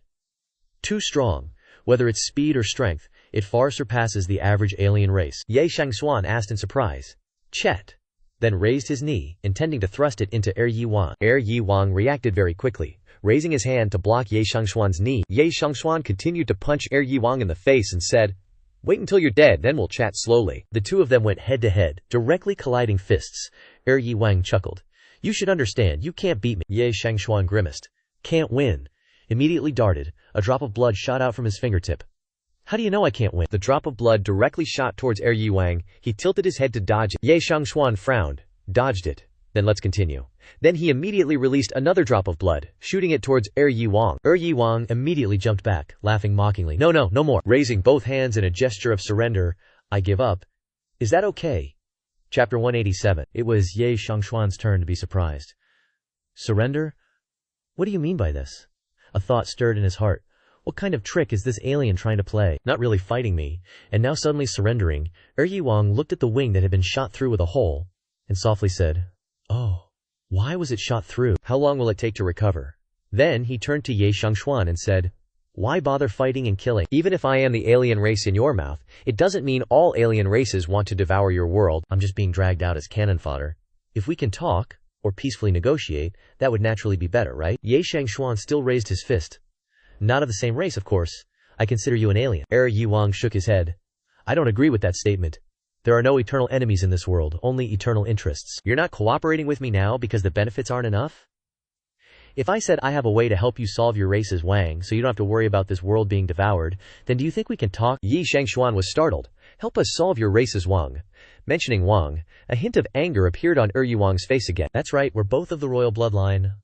Too strong. Whether it's speed or strength, it far surpasses the average alien race. Ye Shangxuan asked in surprise. Chet. Then raised his knee, intending to thrust it into Yi Wang. Yi Wang reacted very quickly, raising his hand to block Ye Shangxuan's knee. Ye Shangxuan continued to punch Yi Wang in the face and said, Wait until you're dead, then we'll chat slowly. The two of them went head to head, directly colliding fists. Yi Wang chuckled. You should understand, you can't beat me. Ye Shangxuan grimaced. Can't win. Immediately darted. A drop of blood shot out from his fingertip. How do you know I can't win? The drop of blood directly shot towards Yi Wang. He tilted his head to dodge it. Ye Shangxuan frowned, dodged it. Then let's continue. Then he immediately released another drop of blood, shooting it towards Yi Wang. Yi Wang immediately jumped back, laughing mockingly. No more. Raising both hands in a gesture of surrender. I give up. Is that okay? Chapter 187. It was Ye Shangxuan's turn to be surprised. Surrender? What do you mean by this? A thought stirred in his heart. What kind of trick is this alien trying to play? Not really fighting me, and now suddenly surrendering. Yi Wang looked at the wing that had been shot through with a hole, and softly said, Oh, why was it shot through? How long will it take to recover? Then he turned to Ye Shangxuan and said, Why bother fighting and killing? Even if I am the alien race in your mouth, it doesn't mean all alien races want to devour your world. I'm just being dragged out as cannon fodder. If we can talk, or peacefully negotiate, that would naturally be better, right? Ye Shangxuan still raised his fist. Not of the same race, of course. I consider you an alien. Yi Wang shook his head. I don't agree with that statement. There are no eternal enemies in this world, only eternal interests. You're not cooperating with me now because the benefits aren't enough? If I said I have a way to help you solve your race's Wang so you don't have to worry about this world being devoured, then do you think we can talk? Ye Shangxuan was startled. Help us solve your race's Wang. Mentioning Wang, a hint of anger appeared on Yi Wang's face again. That's right, we're both of the royal bloodline.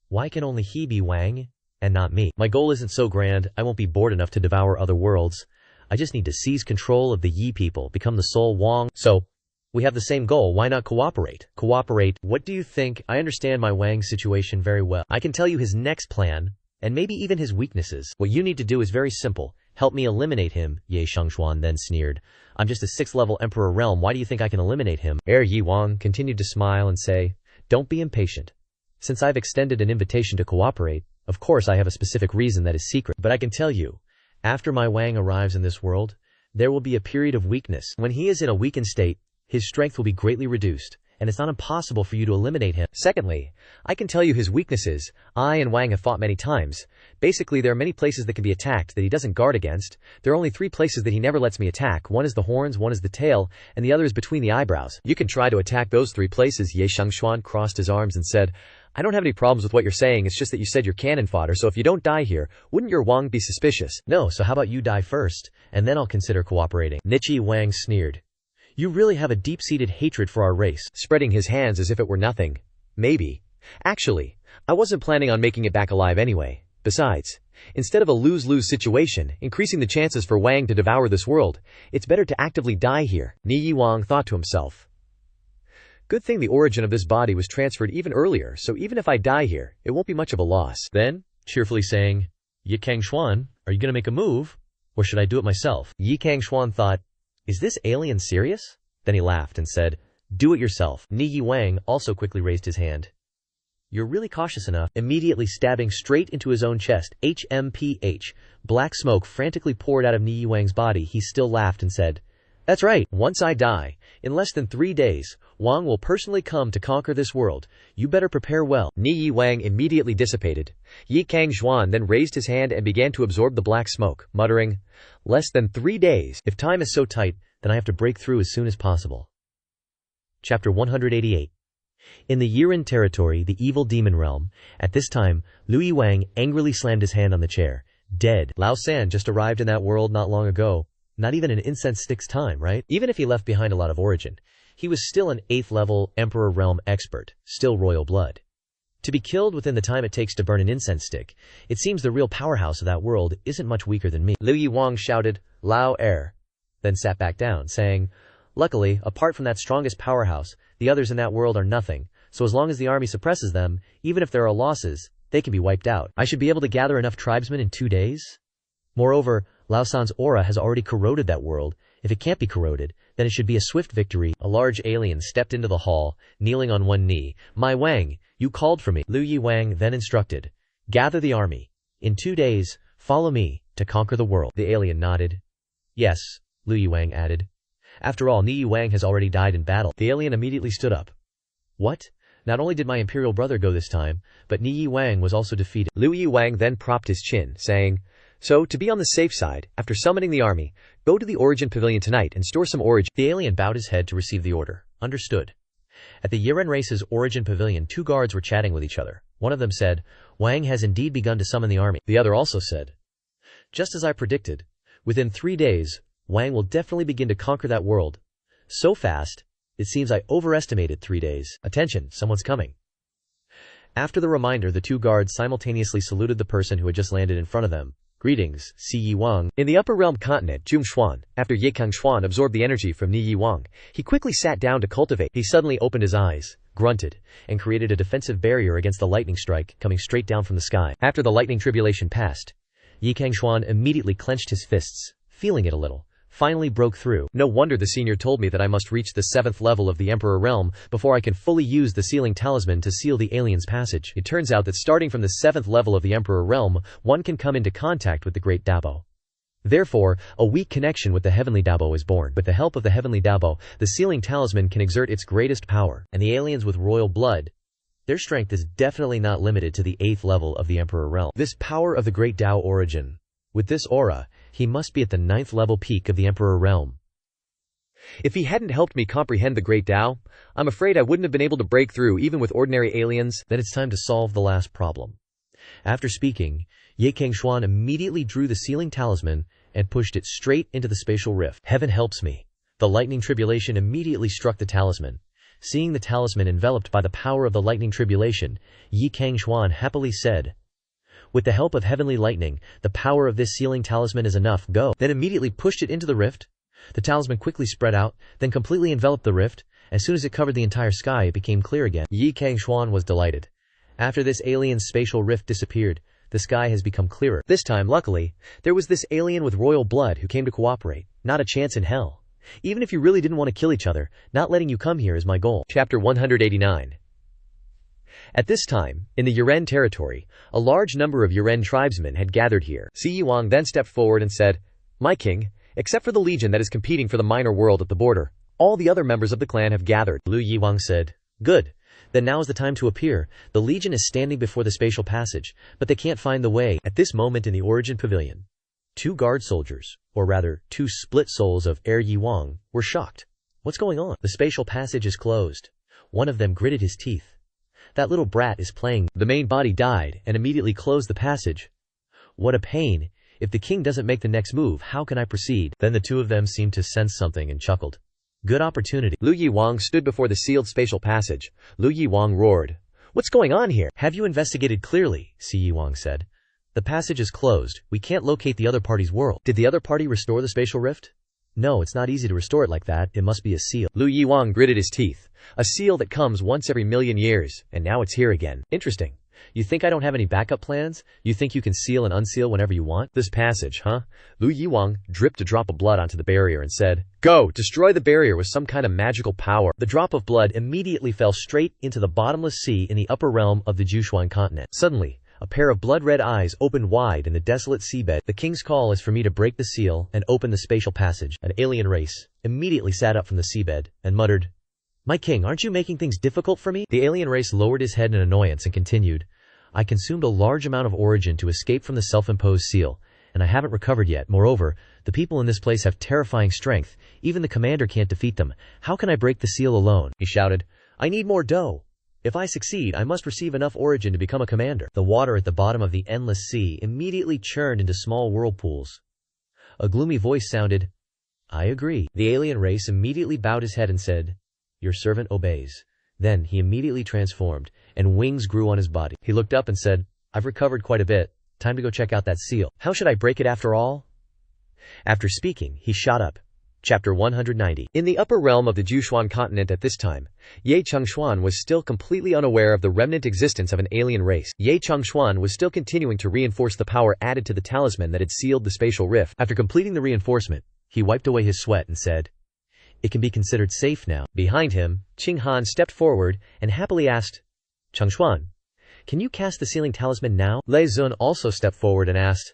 Why can only he be Wang, and not me? My goal isn't so grand, I won't be bored enough to devour other worlds. I just need to seize control of the Yi people, become the sole Wang. So, we have the same goal, why not cooperate? Cooperate? What do you think? I understand my Wang situation very well. I can tell you his next plan, and maybe even his weaknesses. What you need to do is very simple. Help me eliminate him, Ye Shangxuan then sneered. I'm just a 6th level Emperor Realm, why do you think I can eliminate him? Yi Wang continued to smile and say, Don't be impatient. Since I've extended an invitation to cooperate, of course I have a specific reason that is secret. But I can tell you, after my Wang arrives in this world, there will be a period of weakness. When he is in a weakened state, his strength will be greatly reduced, and it's not impossible for you to eliminate him. Secondly, I can tell you his weaknesses. I and Wang have fought many times. Basically, there are many places that can be attacked that he doesn't guard against. There are only 3 places that he never lets me attack. One is the horns, one is the tail, and the other is between the eyebrows. You can try to attack those 3 places. Ye Shangxuan crossed his arms and said, I don't have any problems with what you're saying, it's just that you said you're cannon fodder, so if you don't die here, wouldn't your Wang be suspicious? No, so how about you die first, and then I'll consider cooperating. Nichi Wang sneered. You really have a deep-seated hatred for our race. Spreading his hands as if it were nothing. Maybe. Actually, I wasn't planning on making it back alive anyway. Besides, instead of a lose-lose situation, increasing the chances for Wang to devour this world, it's better to actively die here, Ni Yiwang thought to himself. Good thing the origin of this body was transferred even earlier, so even if I die here, it won't be much of a loss. Then, cheerfully saying, Ye Cangxuan, are you going to make a move? Or should I do it myself? Ye Cangxuan thought, is this alien serious? Then he laughed and said, do it yourself. Ni Yiwang also quickly raised his hand. You're really cautious enough, immediately stabbing straight into his own chest. HMPH. Black smoke frantically poured out of Ni Yiwang's body. He still laughed and said, that's right, once I die, in less than 3 days, Wang will personally come to conquer this world. You better prepare well. Ni Yiwang immediately dissipated. Ye Cangxuan then raised his hand and began to absorb the black smoke, muttering, less than 3 days. If time is so tight, then I have to break through as soon as possible. Chapter 188. In the Yiren territory, the evil demon realm, at this time, Lu Yiwang angrily slammed his hand on the chair. Dead. Lao San just arrived in that world not long ago. Not even an incense stick's time, right? Even if he left behind a lot of origin, he was still an 8th level Emperor Realm expert, still royal blood. To be killed within the time it takes to burn an incense stick, it seems the real powerhouse of that world isn't much weaker than me. Lu Yiwang shouted, Lao Er, then sat back down, saying, luckily, apart from that strongest powerhouse, the others in that world are nothing, so as long as the army suppresses them, even if there are losses, they can be wiped out. I should be able to gather enough tribesmen in 2 days? Moreover, Lao San's aura has already corroded that world. If it can't be corroded, then it should be a swift victory. A large alien stepped into the hall, kneeling on one knee. My Wang, you called for me. Lu Yiwang then instructed, gather the army. In 2 days, follow me, to conquer the world. The alien nodded. Yes, Lu Yiwang added. After all, Ni Yiwang has already died in battle. The alien immediately stood up. What? Not only did my imperial brother go this time, but Ni Yiwang was also defeated. Lu Yiwang then propped his chin, saying, so, to be on the safe side, after summoning the army, go to the Origin Pavilion tonight and store some origin. The alien bowed his head to receive the order. Understood. At the Yiren race's Origin Pavilion, 2 guards were chatting with each other. One of them said, Wang has indeed begun to summon the army. The other also said, just as I predicted, within 3 days, Wang will definitely begin to conquer that world. So fast, it seems I overestimated 3 days. Attention, someone's coming. After the reminder, the 2 guards simultaneously saluted the person who had just landed in front of them. Greetings, Si Yiwang. In the upper realm continent, Cangxuan, after Ye Cangxuan absorbed the energy from Ni Yiwang, he quickly sat down to cultivate. He suddenly opened his eyes, grunted, and created a defensive barrier against the lightning strike coming straight down from the sky. After the lightning tribulation passed, Ye Cangxuan immediately clenched his fists, feeling it a little. Finally broke through. No wonder the senior told me that I must reach the 7th level of the Emperor Realm before I can fully use the sealing talisman to seal the alien's passage. It turns out that starting from the 7th level of the Emperor Realm, one can come into contact with the Great Dabo. Therefore, a weak connection with the Heavenly Dabo is born. With the help of the Heavenly Dabo, the sealing talisman can exert its greatest power. And the aliens with royal blood, their strength is definitely not limited to the 8th level of the Emperor Realm. This power of the Great Dao origin. With this aura, he must be at the 9th level peak of the Emperor Realm. If he hadn't helped me comprehend the Great Dao, I'm afraid I wouldn't have been able to break through even with ordinary aliens. Then it's time to solve the last problem. After speaking, Ye Cangxuan immediately drew the sealing talisman and pushed it straight into the spatial rift. Heaven helps me. The lightning tribulation immediately struck the talisman. Seeing the talisman enveloped by the power of the lightning tribulation, Ye Cangxuan happily said, with the help of heavenly lightning, the power of this sealing talisman is enough. Go. Then immediately pushed it into the rift. The talisman quickly spread out, then completely enveloped the rift. As soon as it covered the entire sky, it became clear again. Ye Cangxuan was delighted. After this alien spatial rift disappeared, the sky has become clearer. This time, luckily, there was this alien with royal blood who came to cooperate. Not a chance in hell. Even if you really didn't want to kill each other, not letting you come here is my goal. Chapter 189. At this time, in the Yiren territory, a large number of Yiren tribesmen had gathered here. Si Yiwang then stepped forward and said, my king, except for the legion that is competing for the minor world at the border, all the other members of the clan have gathered. Lu Yiwang said, good. Then now is the time to appear. The legion is standing before the spatial passage, but they can't find the way. At this moment in the Origin Pavilion, 2 guard soldiers, or rather 2 split souls of Yiwang, were shocked. What's going on? The spatial passage is closed. One of them gritted his teeth. That little brat is playing. The main body died and immediately closed the passage. What a pain. If the king doesn't make the next move, how can I proceed? Then the 2 of them seemed to sense something and chuckled. Good opportunity. Lu Yiwang stood before the sealed spatial passage. Lu Yiwang roared, what's going on here? Have you investigated clearly? Si Yiwang said. The passage is closed. We can't locate the other party's world. Did the other party restore the spatial rift? No, it's not easy to restore it like that. It must be a seal. Lu Yiwang gritted his teeth. A seal that comes once every million years, and now it's here again. Interesting. You think I don't have any backup plans? You think you can seal and unseal whenever you want? This passage, huh? Lu Yiwang dripped a drop of blood onto the barrier and said, "Go, destroy the barrier with some kind of magical power." The drop of blood immediately fell straight into the bottomless sea in the upper realm of the Cangxuan continent. Suddenly, a pair of blood-red eyes opened wide in the desolate seabed. The king's call is for me to break the seal and open the spatial passage. An alien race immediately sat up from the seabed and muttered, "My king, aren't you making things difficult for me?" The alien race lowered his head in annoyance and continued, "I consumed a large amount of origin to escape from the self-imposed seal, and I haven't recovered yet. Moreover, the people in this place have terrifying strength. Even the commander can't defeat them. How can I break the seal alone?" He shouted, "I need more dough. If I succeed, I must receive enough origin to become a commander." The water at the bottom of the endless sea immediately churned into small whirlpools. A gloomy voice sounded, "I agree." The alien race immediately bowed his head and said, "Your servant obeys." Then he immediately transformed, and wings grew on his body. He looked up and said, "I've recovered quite a bit. Time to go check out that seal. How should I break it after all?" After speaking, he shot up. Chapter 190. In the upper realm of the Cangxuan continent at this time, Ye Cangxuan was still completely unaware of the remnant existence of an alien race. Ye Cangxuan was still continuing to reinforce the power added to the talisman that had sealed the spatial rift. After completing the reinforcement, he wiped away his sweat and said, "It can be considered safe now." Behind him, Qing Han stepped forward and happily asked, "Cangxuan, can you cast the sealing talisman now?" Lei Zun also stepped forward and asked,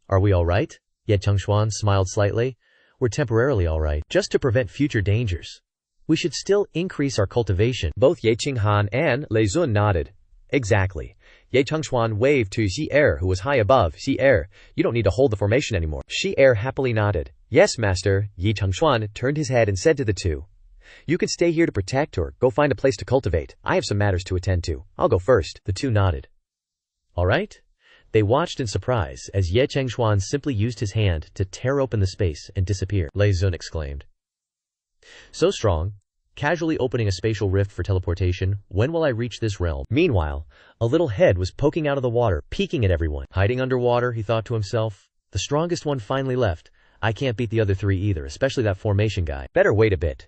"Are we all right?" Ye Cangxuan smiled slightly. "We're temporarily all right, just to prevent future dangers. We should still increase our cultivation." Both Ye Qinghan and Lei Zun nodded. "Exactly." Ye Cangxuan waved to Xi Er, who was high above. "Xi Er, you don't need to hold the formation anymore." Xi Er happily nodded. "Yes, master." Ye Cangxuan turned his head and said to the two, "You can stay here to protect or go find a place to cultivate. I have some matters to attend to. I'll go first." The two nodded. "All right." They watched in surprise as Ye Cangxuan simply used his hand to tear open the space and disappear. Lei Zun exclaimed, "So strong, casually opening a spatial rift for teleportation. When will I reach this realm?" Meanwhile, a little head was poking out of the water, peeking at everyone. Hiding underwater, he thought to himself, "The strongest one finally left. I can't beat the other three either, especially that formation guy. Better wait a bit."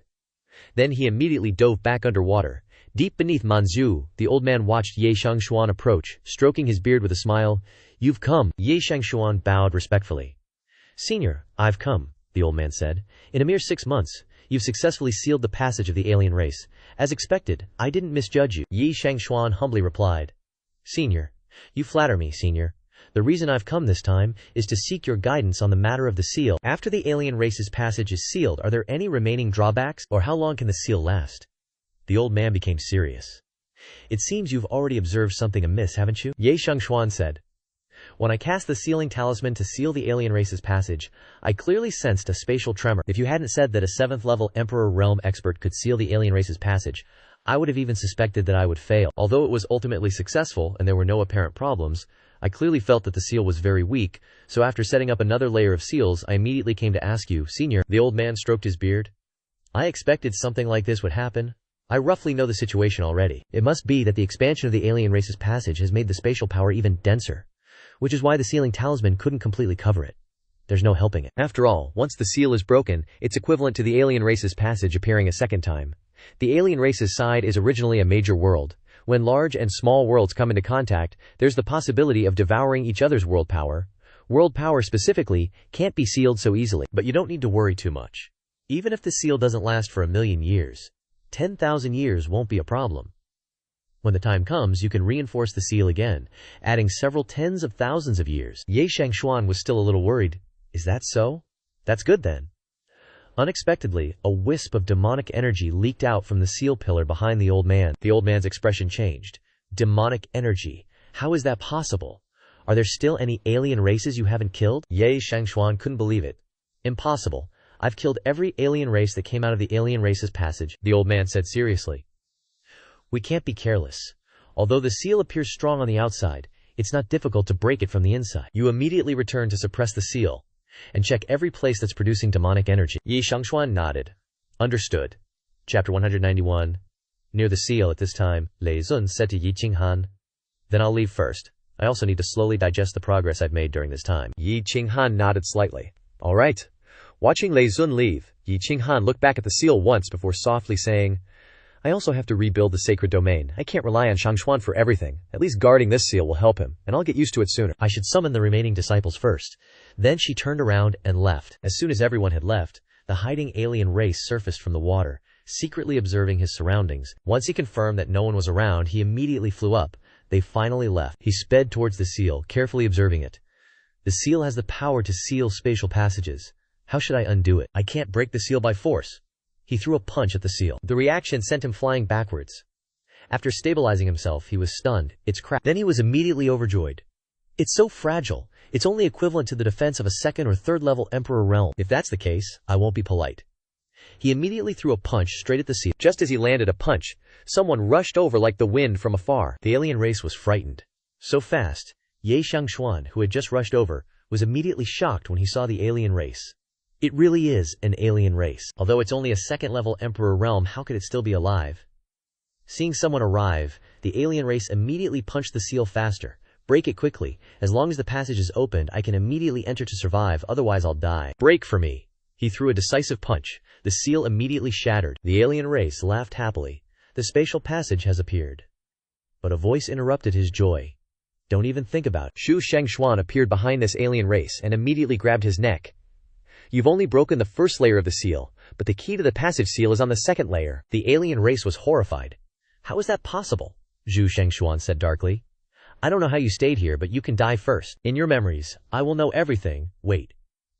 Then he immediately dove back underwater. Deep beneath Manzhu, the old man watched Ye Cangxuan approach, stroking his beard with a smile. "You've come." Ye Cangxuan bowed respectfully. "Senior, I've come," the old man said. "In a mere 6 months, you've successfully sealed the passage of the alien race. As expected, I didn't misjudge you." Ye Cangxuan humbly replied, "Senior, you flatter me, senior. The reason I've come this time is to seek your guidance on the matter of the seal. After the alien race's passage is sealed, are there any remaining drawbacks, or how long can the seal last?" The old man became serious. "It seems you've already observed something amiss, haven't you?" Ye Cangxuan said. "When I cast the sealing talisman to seal the alien race's passage, I clearly sensed a spatial tremor. If you hadn't said that a 7th-level Emperor Realm expert could seal the alien race's passage, I would have even suspected that I would fail. Although it was ultimately successful and there were no apparent problems, I clearly felt that the seal was very weak, so after setting up another layer of seals, I immediately came to ask you, senior." The old man stroked his beard. "I expected something like this would happen. I roughly know the situation already. It must be that the expansion of the alien race's passage has made the spatial power even denser, which is why the sealing talisman couldn't completely cover it. There's no helping it. After all, once the seal is broken, it's equivalent to the alien race's passage appearing a second time. The alien race's side is originally a major world. When large and small worlds come into contact, there's the possibility of devouring each other's world power. World power specifically can't be sealed so easily. But you don't need to worry too much. Even if the seal doesn't last for 1,000,000 years, 10,000 years won't be a problem. When the time comes, you can reinforce the seal again, adding several tens of thousands of years." Ye Cangxuan was still a little worried. "Is that so? That's good then." Unexpectedly, a wisp of demonic energy leaked out from the seal pillar behind the old man. The old man's expression changed. "Demonic energy? How is that possible? Are there still any alien races you haven't killed?" Ye Cangxuan couldn't believe it. "Impossible. I've killed every alien race that came out of the alien race's passage," the old man said seriously. "We can't be careless. Although the seal appears strong on the outside, it's not difficult to break it from the inside. You immediately return to suppress the seal and check every place that's producing demonic energy." Ye Cangxuan nodded. "Understood." Chapter 191. Near the seal at this time, Lei Zun said to Yi Qinghan, "Then I'll leave first. I also need to slowly digest the progress I've made during this time. Yi Qinghan nodded slightly. All right. Watching Lei Zun leave, Yi Qinghan looked back at the seal once before softly saying, I also have to rebuild the sacred domain. I can't rely on Cangxuan for everything. At least guarding this seal will help him, and I'll get used to it sooner. I should summon the remaining disciples first. Then she turned around and left. As soon as everyone had left, the hiding alien race surfaced from the water, secretly observing his surroundings. Once he confirmed that no one was around, he immediately flew up. They finally left. He sped towards the seal, carefully observing it. The seal has the power to seal spatial passages. How should I undo it? I can't break the seal by force. He threw a punch at the seal. The reaction sent him flying backwards. After stabilizing himself, he was stunned. It's cracked. Then he was immediately overjoyed. It's so fragile. It's only equivalent to the defense of a second or third level emperor realm. If that's the case, I won't be polite. He immediately threw a punch straight at the seal. Just as he landed a punch, someone rushed over like the wind from afar. The alien race was frightened. So fast, Ye Cangxuan, who had just rushed over, was immediately shocked when he saw the alien race. It really is an alien race. Although it's only a second-level emperor realm, how could it still be alive? Seeing someone arrive, the alien race immediately punched the seal faster. Break it quickly. As long as the passage is opened, I can immediately enter to survive, otherwise I'll die. Break for me. He threw a decisive punch. The seal immediately shattered. The alien race laughed happily. The spatial passage has appeared. But a voice interrupted his joy. Don't even think about it. Xu Shengxuan appeared behind this alien race and immediately grabbed his neck. You've only broken the first layer of the seal, but the key to the passage seal is on the second layer. The alien race was horrified. How is that possible? Xu Shengxuan said darkly. I don't know how you stayed here, but you can die first. In your memories, I will know everything. Wait.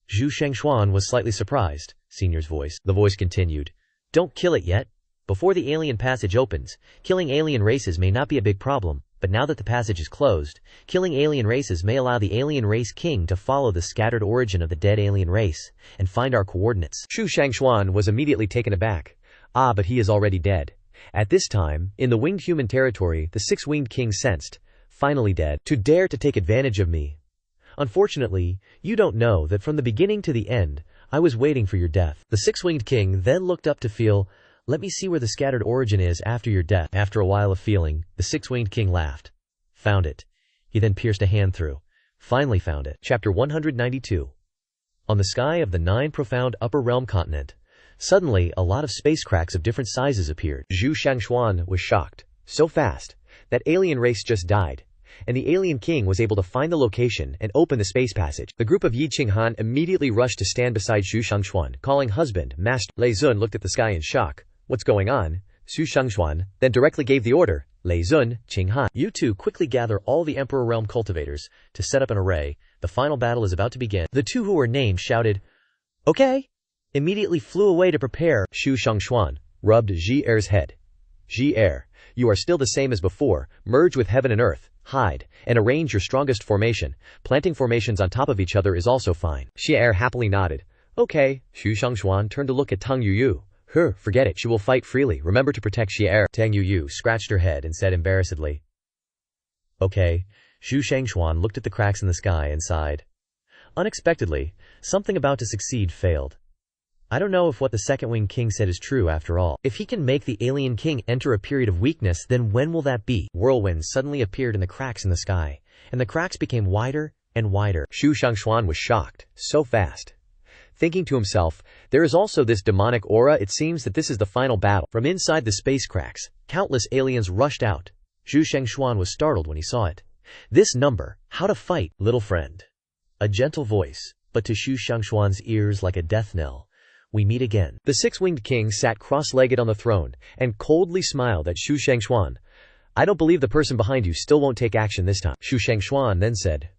Xu Shengxuan was slightly surprised. Senior's voice. The voice continued. Don't kill it yet. Before the alien passage opens, killing alien races may not be a big problem, but now that the passage is closed, killing alien races may allow the alien race king to follow the scattered origin of the dead alien race and find our coordinates. Xu Shangxuan was immediately taken aback. Ah, but he is already dead. At this time, in the winged human territory, the six-winged king sensed, finally dead, to dare to take advantage of me. Unfortunately, you don't know that from the beginning to the end, I was waiting for your death. The six-winged king then looked up to feel, let me see where the scattered origin is after your death. After a while of feeling, the six-winged king laughed. Found it. He then pierced a hand through. Finally found it. Chapter 192. On the sky of the 9 profound upper realm continent, suddenly a lot of space cracks of different sizes appeared. Xu Shangxuan was shocked. So fast. That alien race just died. And the alien king was able to find the location and open the space passage. The group of Yi Qinghan immediately rushed to stand beside Xu Shangxuan, calling husband, master. Lei Zun looked at the sky in shock. What's going on? Xu Shangxuan then directly gave the order. Lei Zun, Qinghan. You two quickly gather all the Emperor Realm cultivators to set up an array. The final battle is about to begin. The two who were named shouted, okay, immediately flew away to prepare. Xu Shangxuan rubbed Ji Er's head. Ji Er, you are still the same as before. Merge with heaven and earth. Hide, and arrange your strongest formation. Planting formations on top of each other is also fine. Xi Er happily nodded. Okay. Xu Shangxuan turned to look at Tang Yuyu. Forget it. She will fight freely. Remember to protect Xi Er. Tang Yuyu scratched her head and said embarrassedly. Okay. Xu Shangxuan looked at the cracks in the sky and sighed. Unexpectedly, something about to succeed failed. I don't know if what the second-winged king said is true after all. If he can make the alien king enter a period of weakness, then when will that be? Whirlwinds suddenly appeared in the cracks in the sky, and the cracks became wider and wider. Xu Shangxuan was shocked. So fast. Thinking to himself, there is also this demonic aura. It seems that this is the final battle. From inside the space cracks, countless aliens rushed out. Xu Shangxuan was startled when he saw it. This number, how to fight, little friend. A gentle voice, but to Xu Shangxuan's ears like a death knell. We meet again. The six-winged king sat cross-legged on the throne and coldly smiled at Xu Shangxuan. I don't believe the person behind you still won't take action this time. Xu Shangxuan then said,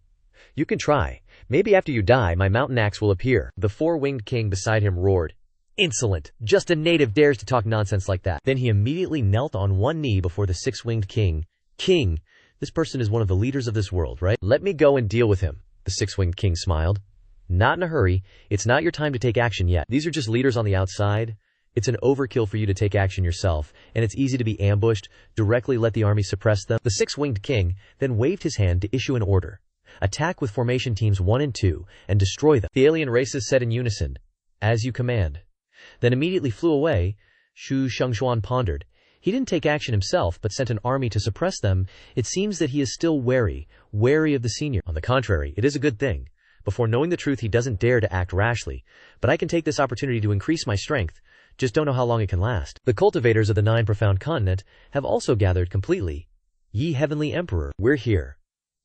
you can try. Maybe after you die, my mountain axe will appear. The four-winged king beside him roared. Insolent! Just a native dares to talk nonsense like that. Then he immediately knelt on one knee before the six-winged king. King, this person is one of the leaders of this world, right? Let me go and deal with him. The six-winged king smiled. Not in a hurry. It's not your time to take action yet. These are just leaders on the outside. It's an overkill for you to take action yourself, and it's easy to be ambushed. Directly let the army suppress them. The six-winged king then waved his hand to issue an order. Attack with formation teams 1 and 2, and destroy them. The alien races said in unison, as you command. Then immediately flew away. Xu Shangxuan pondered. He didn't take action himself, but sent an army to suppress them. It seems that he is still wary. wary of the senior. On the contrary, it is a good thing. Before knowing the truth, he doesn't dare to act rashly. But I can take this opportunity to increase my strength. Just don't know how long it can last. The cultivators of the 9 profound continent have also gathered completely. Ye heavenly emperor, we're here.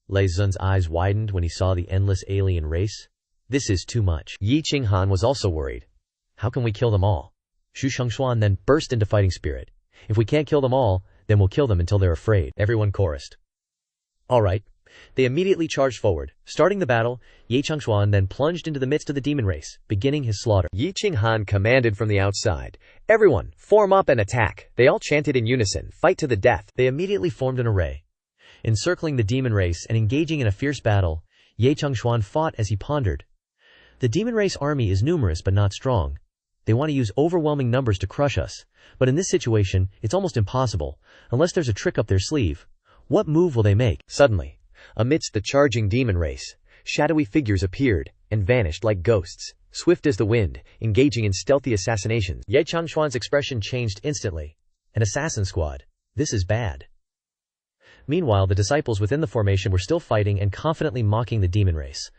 Lei Zun's eyes widened when he saw the endless alien race. This is too much. Yi Qinghan was also worried. How can we kill them all? Xu Cangxuan then burst into fighting spirit. If we can't kill them all, then we'll kill them until they're afraid. Everyone chorused. All right. They immediately charged forward. Starting the battle, Ye Cangxuan then plunged into the midst of the demon race, beginning his slaughter. Yi Qinghan commanded from the outside. Everyone, form up and attack. They all chanted in unison, fight to the death. They immediately formed an array. Encircling the demon race and engaging in a fierce battle, Ye Cangxuan fought as he pondered. The demon race army is numerous but not strong. They want to use overwhelming numbers to crush us. But in this situation, it's almost impossible, unless there's a trick up their sleeve. What move will they make? Suddenly, amidst the charging demon race, shadowy figures appeared and vanished like ghosts, swift as the wind, engaging in stealthy assassinations. Ye Cangxuan's expression changed instantly. An assassin squad. This is bad. Meanwhile, the disciples within the formation were still fighting and confidently mocking the demon race.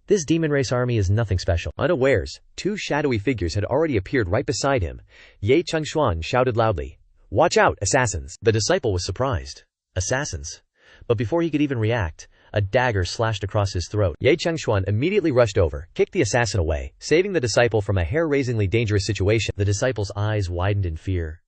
This demon race army is nothing special. Unawares, 2 shadowy figures had already appeared right beside him. Ye Cangxuan shouted loudly, "Watch out, assassins!" The disciple was surprised. Assassins? But before he could even react, a dagger slashed across his throat. Ye Cangxuan immediately rushed over, kicked the assassin away, saving the disciple from a hair-raisingly dangerous situation. The disciple's eyes widened in fear.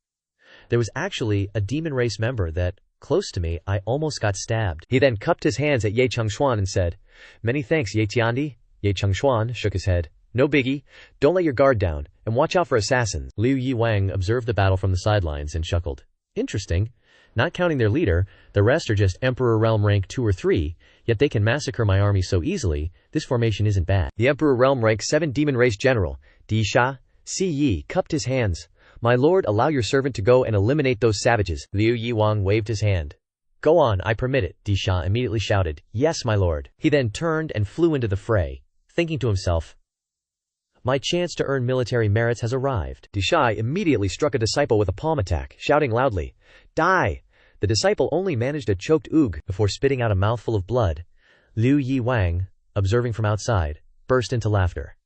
There was actually a demon race member that, close to me, I almost got stabbed. He then cupped his hands at Ye Cangxuan and said, "Many thanks, Ye Tiandi." Ye Cangxuan shook his head. "No biggie. Don't let your guard down, and watch out for assassins." Liu Yiwang observed the battle from the sidelines and chuckled. Interesting. Not counting their leader, the rest are just Emperor Realm rank 2 or 3, yet they can massacre my army so easily. This formation isn't bad. The Emperor Realm rank 7 demon race general, Di Sha, Si Yi, cupped his hands. "My lord, allow your servant to go and eliminate those savages." Liu Yiwang waved his hand. "Go on, I permit it," Di Sha immediately shouted. "Yes, my lord." He then turned and flew into the fray, thinking to himself, "My chance to earn military merits has arrived." Di Sha immediately struck a disciple with a palm attack, shouting loudly, "Die!" The disciple only managed a choked oog before spitting out a mouthful of blood. Liu Yiwang, observing from outside, burst into laughter.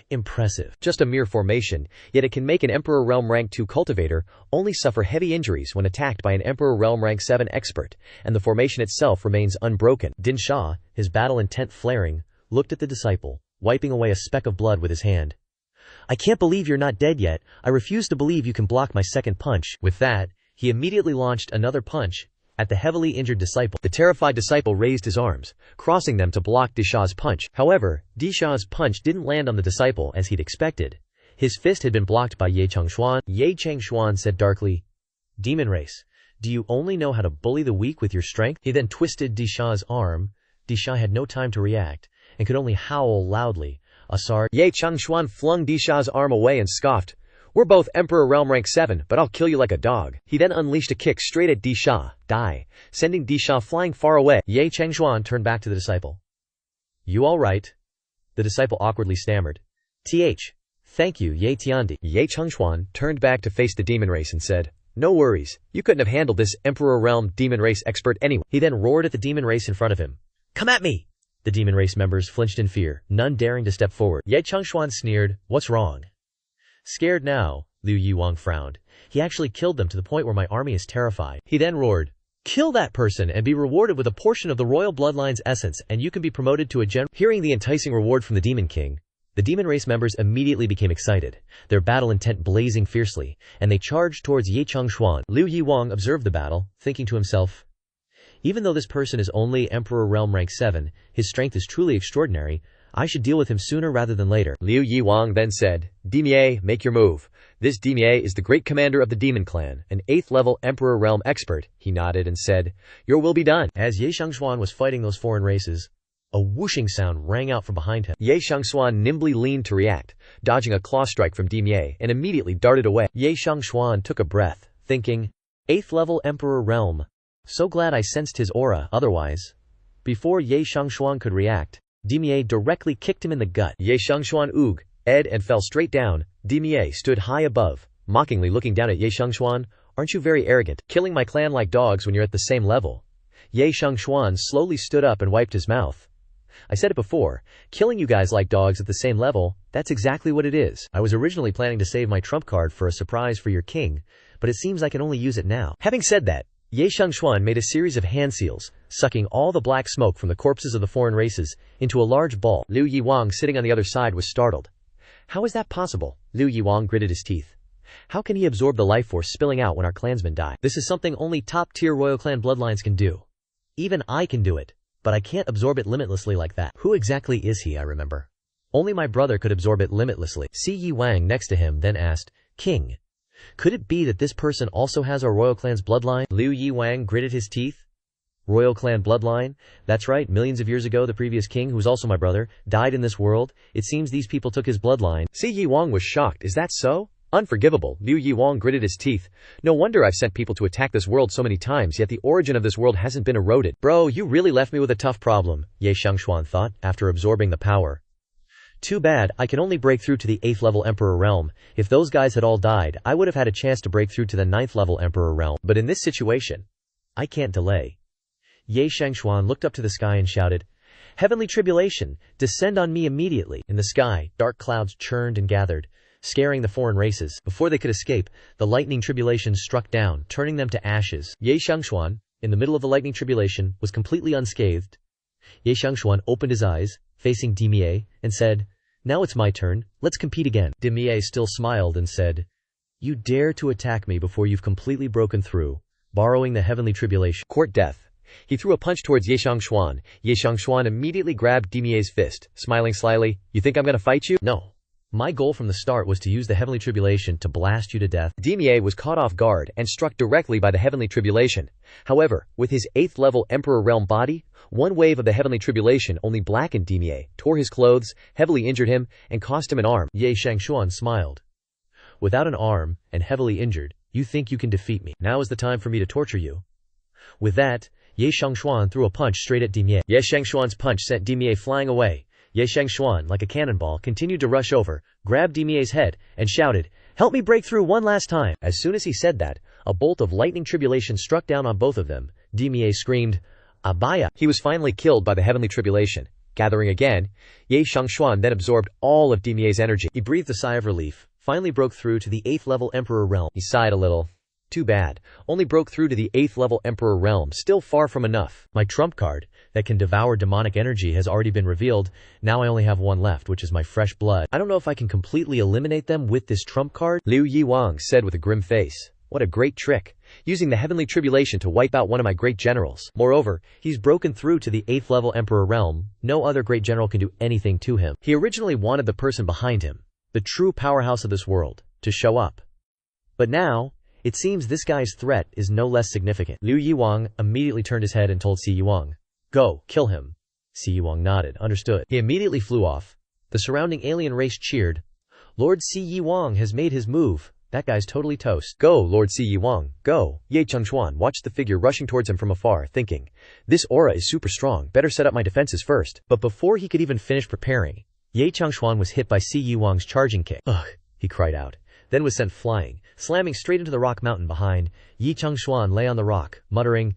Impressive. Just a mere formation, yet it can make an Emperor Realm rank 2 cultivator only suffer heavy injuries when attacked by an Emperor Realm rank 7 expert, and the formation itself remains unbroken. Din Sha, his battle intent flaring, looked at the disciple, wiping away a speck of blood with his hand. "I can't believe you're not dead yet. I refuse to believe you can block my second punch." With that, he immediately launched another punch at the heavily injured disciple. The terrified disciple raised his arms, crossing them to block Di Sha's punch. However, Di Sha's punch didn't land on the disciple as he'd expected. His fist had been blocked by Ye Cangxuan. Ye Cangxuan said darkly, "Demon race, do you only know how to bully the weak with your strength?" He then twisted Di Sha's arm. Di Sha had no time to react, and could only howl loudly. "Asar!" Ye Cangxuan flung Di Sha's arm away and scoffed, "We're both Emperor Realm rank 7, but I'll kill you like a dog." He then unleashed a kick straight at Di Sha, sending Di Sha flying far away. Ye Cangxuan turned back to the disciple. "You all right?" The disciple awkwardly stammered. Thank you, Ye Tiandi." Ye Cangxuan turned back to face the demon race and said, "No worries, you couldn't have handled this Emperor Realm demon race expert anyway." He then roared at the demon race in front of him. "Come at me!" The demon race members flinched in fear, none daring to step forward. Ye Cangxuan sneered, "What's wrong?" Scared now, Liu Yiwang frowned. "He actually killed them to the point where my army is terrified." He then roared, "Kill that person and be rewarded with a portion of the royal bloodline's essence, and you can be promoted to a general." Hearing the enticing reward from the demon king, the demon race members immediately became excited, their battle intent blazing fiercely, and they charged towards Ye Cangxuan. Liu Yiwang observed the battle, thinking to himself, "Even though this person is only Emperor Realm rank 7, his strength is truly extraordinary. I should deal with him sooner rather than later." Liu Yiwang then said, "Dimie, make your move. This Dimie is the great commander of the demon clan, an 8th level Emperor Realm expert." He nodded and said, "Your will be done." As Ye Cangxuan was fighting those foreign races, a whooshing sound rang out from behind him. Ye Cangxuan nimbly leaned to react, dodging a claw strike from Dimie, and immediately darted away. Ye Cangxuan took a breath, thinking, 8th level Emperor Realm. So glad I sensed his aura, otherwise. Before Ye Cangxuan could react, Dimie directly kicked him in the gut. Ye Cangxuan ooged, and fell straight down. Dimie stood high above, mockingly looking down at Ye Cangxuan. "Aren't you very arrogant, killing my clan like dogs when you're at the same level?" Ye Cangxuan slowly stood up and wiped his mouth. I said it before, killing you guys like dogs at the same level, that's exactly what it is. I was originally planning to save my trump card for a surprise for your king, but it seems I can only use it now. Having said that, Ye Cangxuan made a series of hand seals, sucking all the black smoke from the corpses of the foreign races into a large ball. Liu Yiwang sitting on the other side was startled. How is that possible? Liu Yiwang gritted his teeth. How can he absorb the life force spilling out when our clansmen die? This is something only top-tier royal clan bloodlines can do. Even I can do it, but I can't absorb it limitlessly like that. Who exactly is he, I remember? Only my brother could absorb it limitlessly. Si Yi Wang next to him then asked, King, could it be that this person also has our royal clan's bloodline? Liu Yi Wang gritted his teeth. Royal clan bloodline? That's right, millions of years ago the previous king, who was also my brother, died in this world. It seems these people took his bloodline. Si Yi Wang was shocked. Is that so? Unforgivable. Liu Yiwang gritted his teeth. No wonder I've sent people to attack this world so many times, yet the origin of this world hasn't been eroded. Bro, you really left me with a tough problem, Ye Cangxuan thought, after absorbing the power. Too bad, I can only break through to the 8th level Emperor realm. If those guys had all died, I would have had a chance to break through to the 9th level Emperor realm. But in this situation, I can't delay. Ye Cangxuan looked up to the sky and shouted, Heavenly tribulation, descend on me immediately. In the sky, dark clouds churned and gathered, scaring the foreign races. Before they could escape, the lightning tribulation struck down, turning them to ashes. Ye Cangxuan, in the middle of the lightning tribulation, was completely unscathed. Ye Cangxuan opened his eyes, facing Demie, and said, Now it's my turn, let's compete again. Demie still smiled and said, You dare to attack me before you've completely broken through, borrowing the heavenly tribulation. Court death. He threw a punch towards Ye Cangxuan. Ye Cangxuan immediately grabbed Demie's fist, smiling slyly, You think I'm gonna fight you? No. My goal from the start was to use the heavenly tribulation to blast you to death. Demie was caught off guard and struck directly by the heavenly tribulation. However, with his 8th level Emperor Realm body, one wave of the heavenly tribulation only blackened Demie, tore his clothes, heavily injured him, and cost him an arm. Ye Cangxuan smiled. Without an arm, and heavily injured, you think you can defeat me. Now is the time for me to torture you. With that, Ye Cangxuan threw a punch straight at Demie. Ye Cangxuan's punch sent Demie flying away. Ye Cangxuan, like a cannonball, continued to rush over, grabbed Demie's head, and shouted, Help me break through one last time. As soon as he said that, a bolt of lightning tribulation struck down on both of them. Demie screamed, Abaya! He was finally killed by the heavenly tribulation. Gathering again, Ye Cangxuan then absorbed all of Demie's energy. He breathed a sigh of relief, finally broke through to the 8th level Emperor realm. He sighed a little. Too bad. Only broke through to the 8th level Emperor realm, still far from enough. My trump card, that can devour demonic energy, has already been revealed. Now I only have one left, which is my fresh blood. I don't know if I can completely eliminate them with this trump card. Liu Yiwang said with a grim face. What a great trick. Using the heavenly tribulation to wipe out one of my great generals. Moreover, he's broken through to the 8th level Emperor realm. No other great general can do anything to him. He originally wanted the person behind him, the true powerhouse of this world, to show up. But now, it seems this guy's threat is no less significant. Liu Yiwang immediately turned his head and told Si Yiwang, Go, kill him. Si Yiwang nodded, understood. He immediately flew off. The surrounding alien race cheered. Lord Si Yiwang has made his move. That guy's totally toast. Go, Lord Si Yiwang, go. Ye Cangxuan watched the figure rushing towards him from afar, thinking, This aura is super strong, better set up my defenses first. But before he could even finish preparing, Ye Cangxuan was hit by Si Yiwang's charging kick. Ugh, he cried out, then was sent flying, slamming straight into the rock mountain behind. Ye Cangxuan lay on the rock, muttering,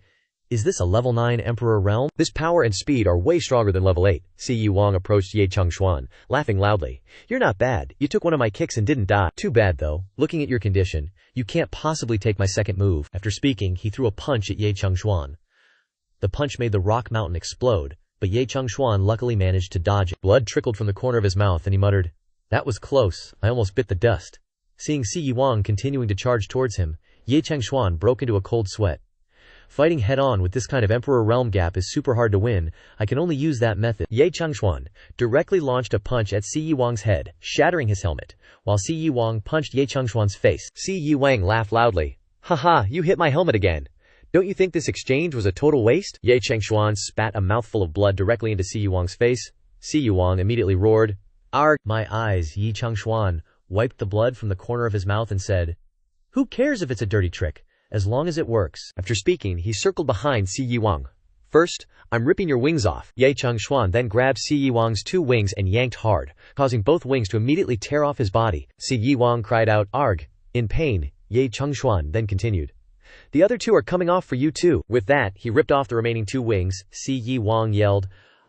Is this a level 9 Emperor realm? This power and speed are way stronger than level 8. Si Yiwang approached Ye Cangxuan, laughing loudly. You're not bad. You took one of my kicks and didn't die. Too bad though. Looking at your condition, you can't possibly take my second move. After speaking, he threw a punch at Ye Cangxuan. The punch made the rock mountain explode, but Ye Cangxuan luckily managed to dodge it. Blood trickled from the corner of his mouth and he muttered, That was close. I almost bit the dust. Seeing Si Yiwang continuing to charge towards him, Ye Cangxuan broke into a cold sweat. Fighting head-on with this kind of Emperor Realm gap is super hard to win. I can only use that method. Ye Cangxuan directly launched a punch at Si Yiwang's head, shattering his helmet, while Si Yiwang punched Ye Cangxuan's face. Si Yiwang laughed loudly. Haha, you hit my helmet again. Don't you think this exchange was a total waste? Ye Cangxuan spat a mouthful of blood directly into Si Yiwang's face. Si Yiwang immediately roared, Arg! My eyes. Ye Cangxuan wiped the blood from the corner of his mouth and said, Who cares if it's a dirty trick, as long as it works. After speaking, he circled behind Si Yiwang. First, I'm ripping your wings off. Ye Cangxuan then grabbed Si Yiwang's 2 wings and yanked hard, causing both wings to immediately tear off his body. Si Yiwang cried out, Arg! In pain. Ye Cangxuan then continued, The other two are coming off for you too. With that, he ripped off the remaining 2 wings. Si Yi Wang yelled,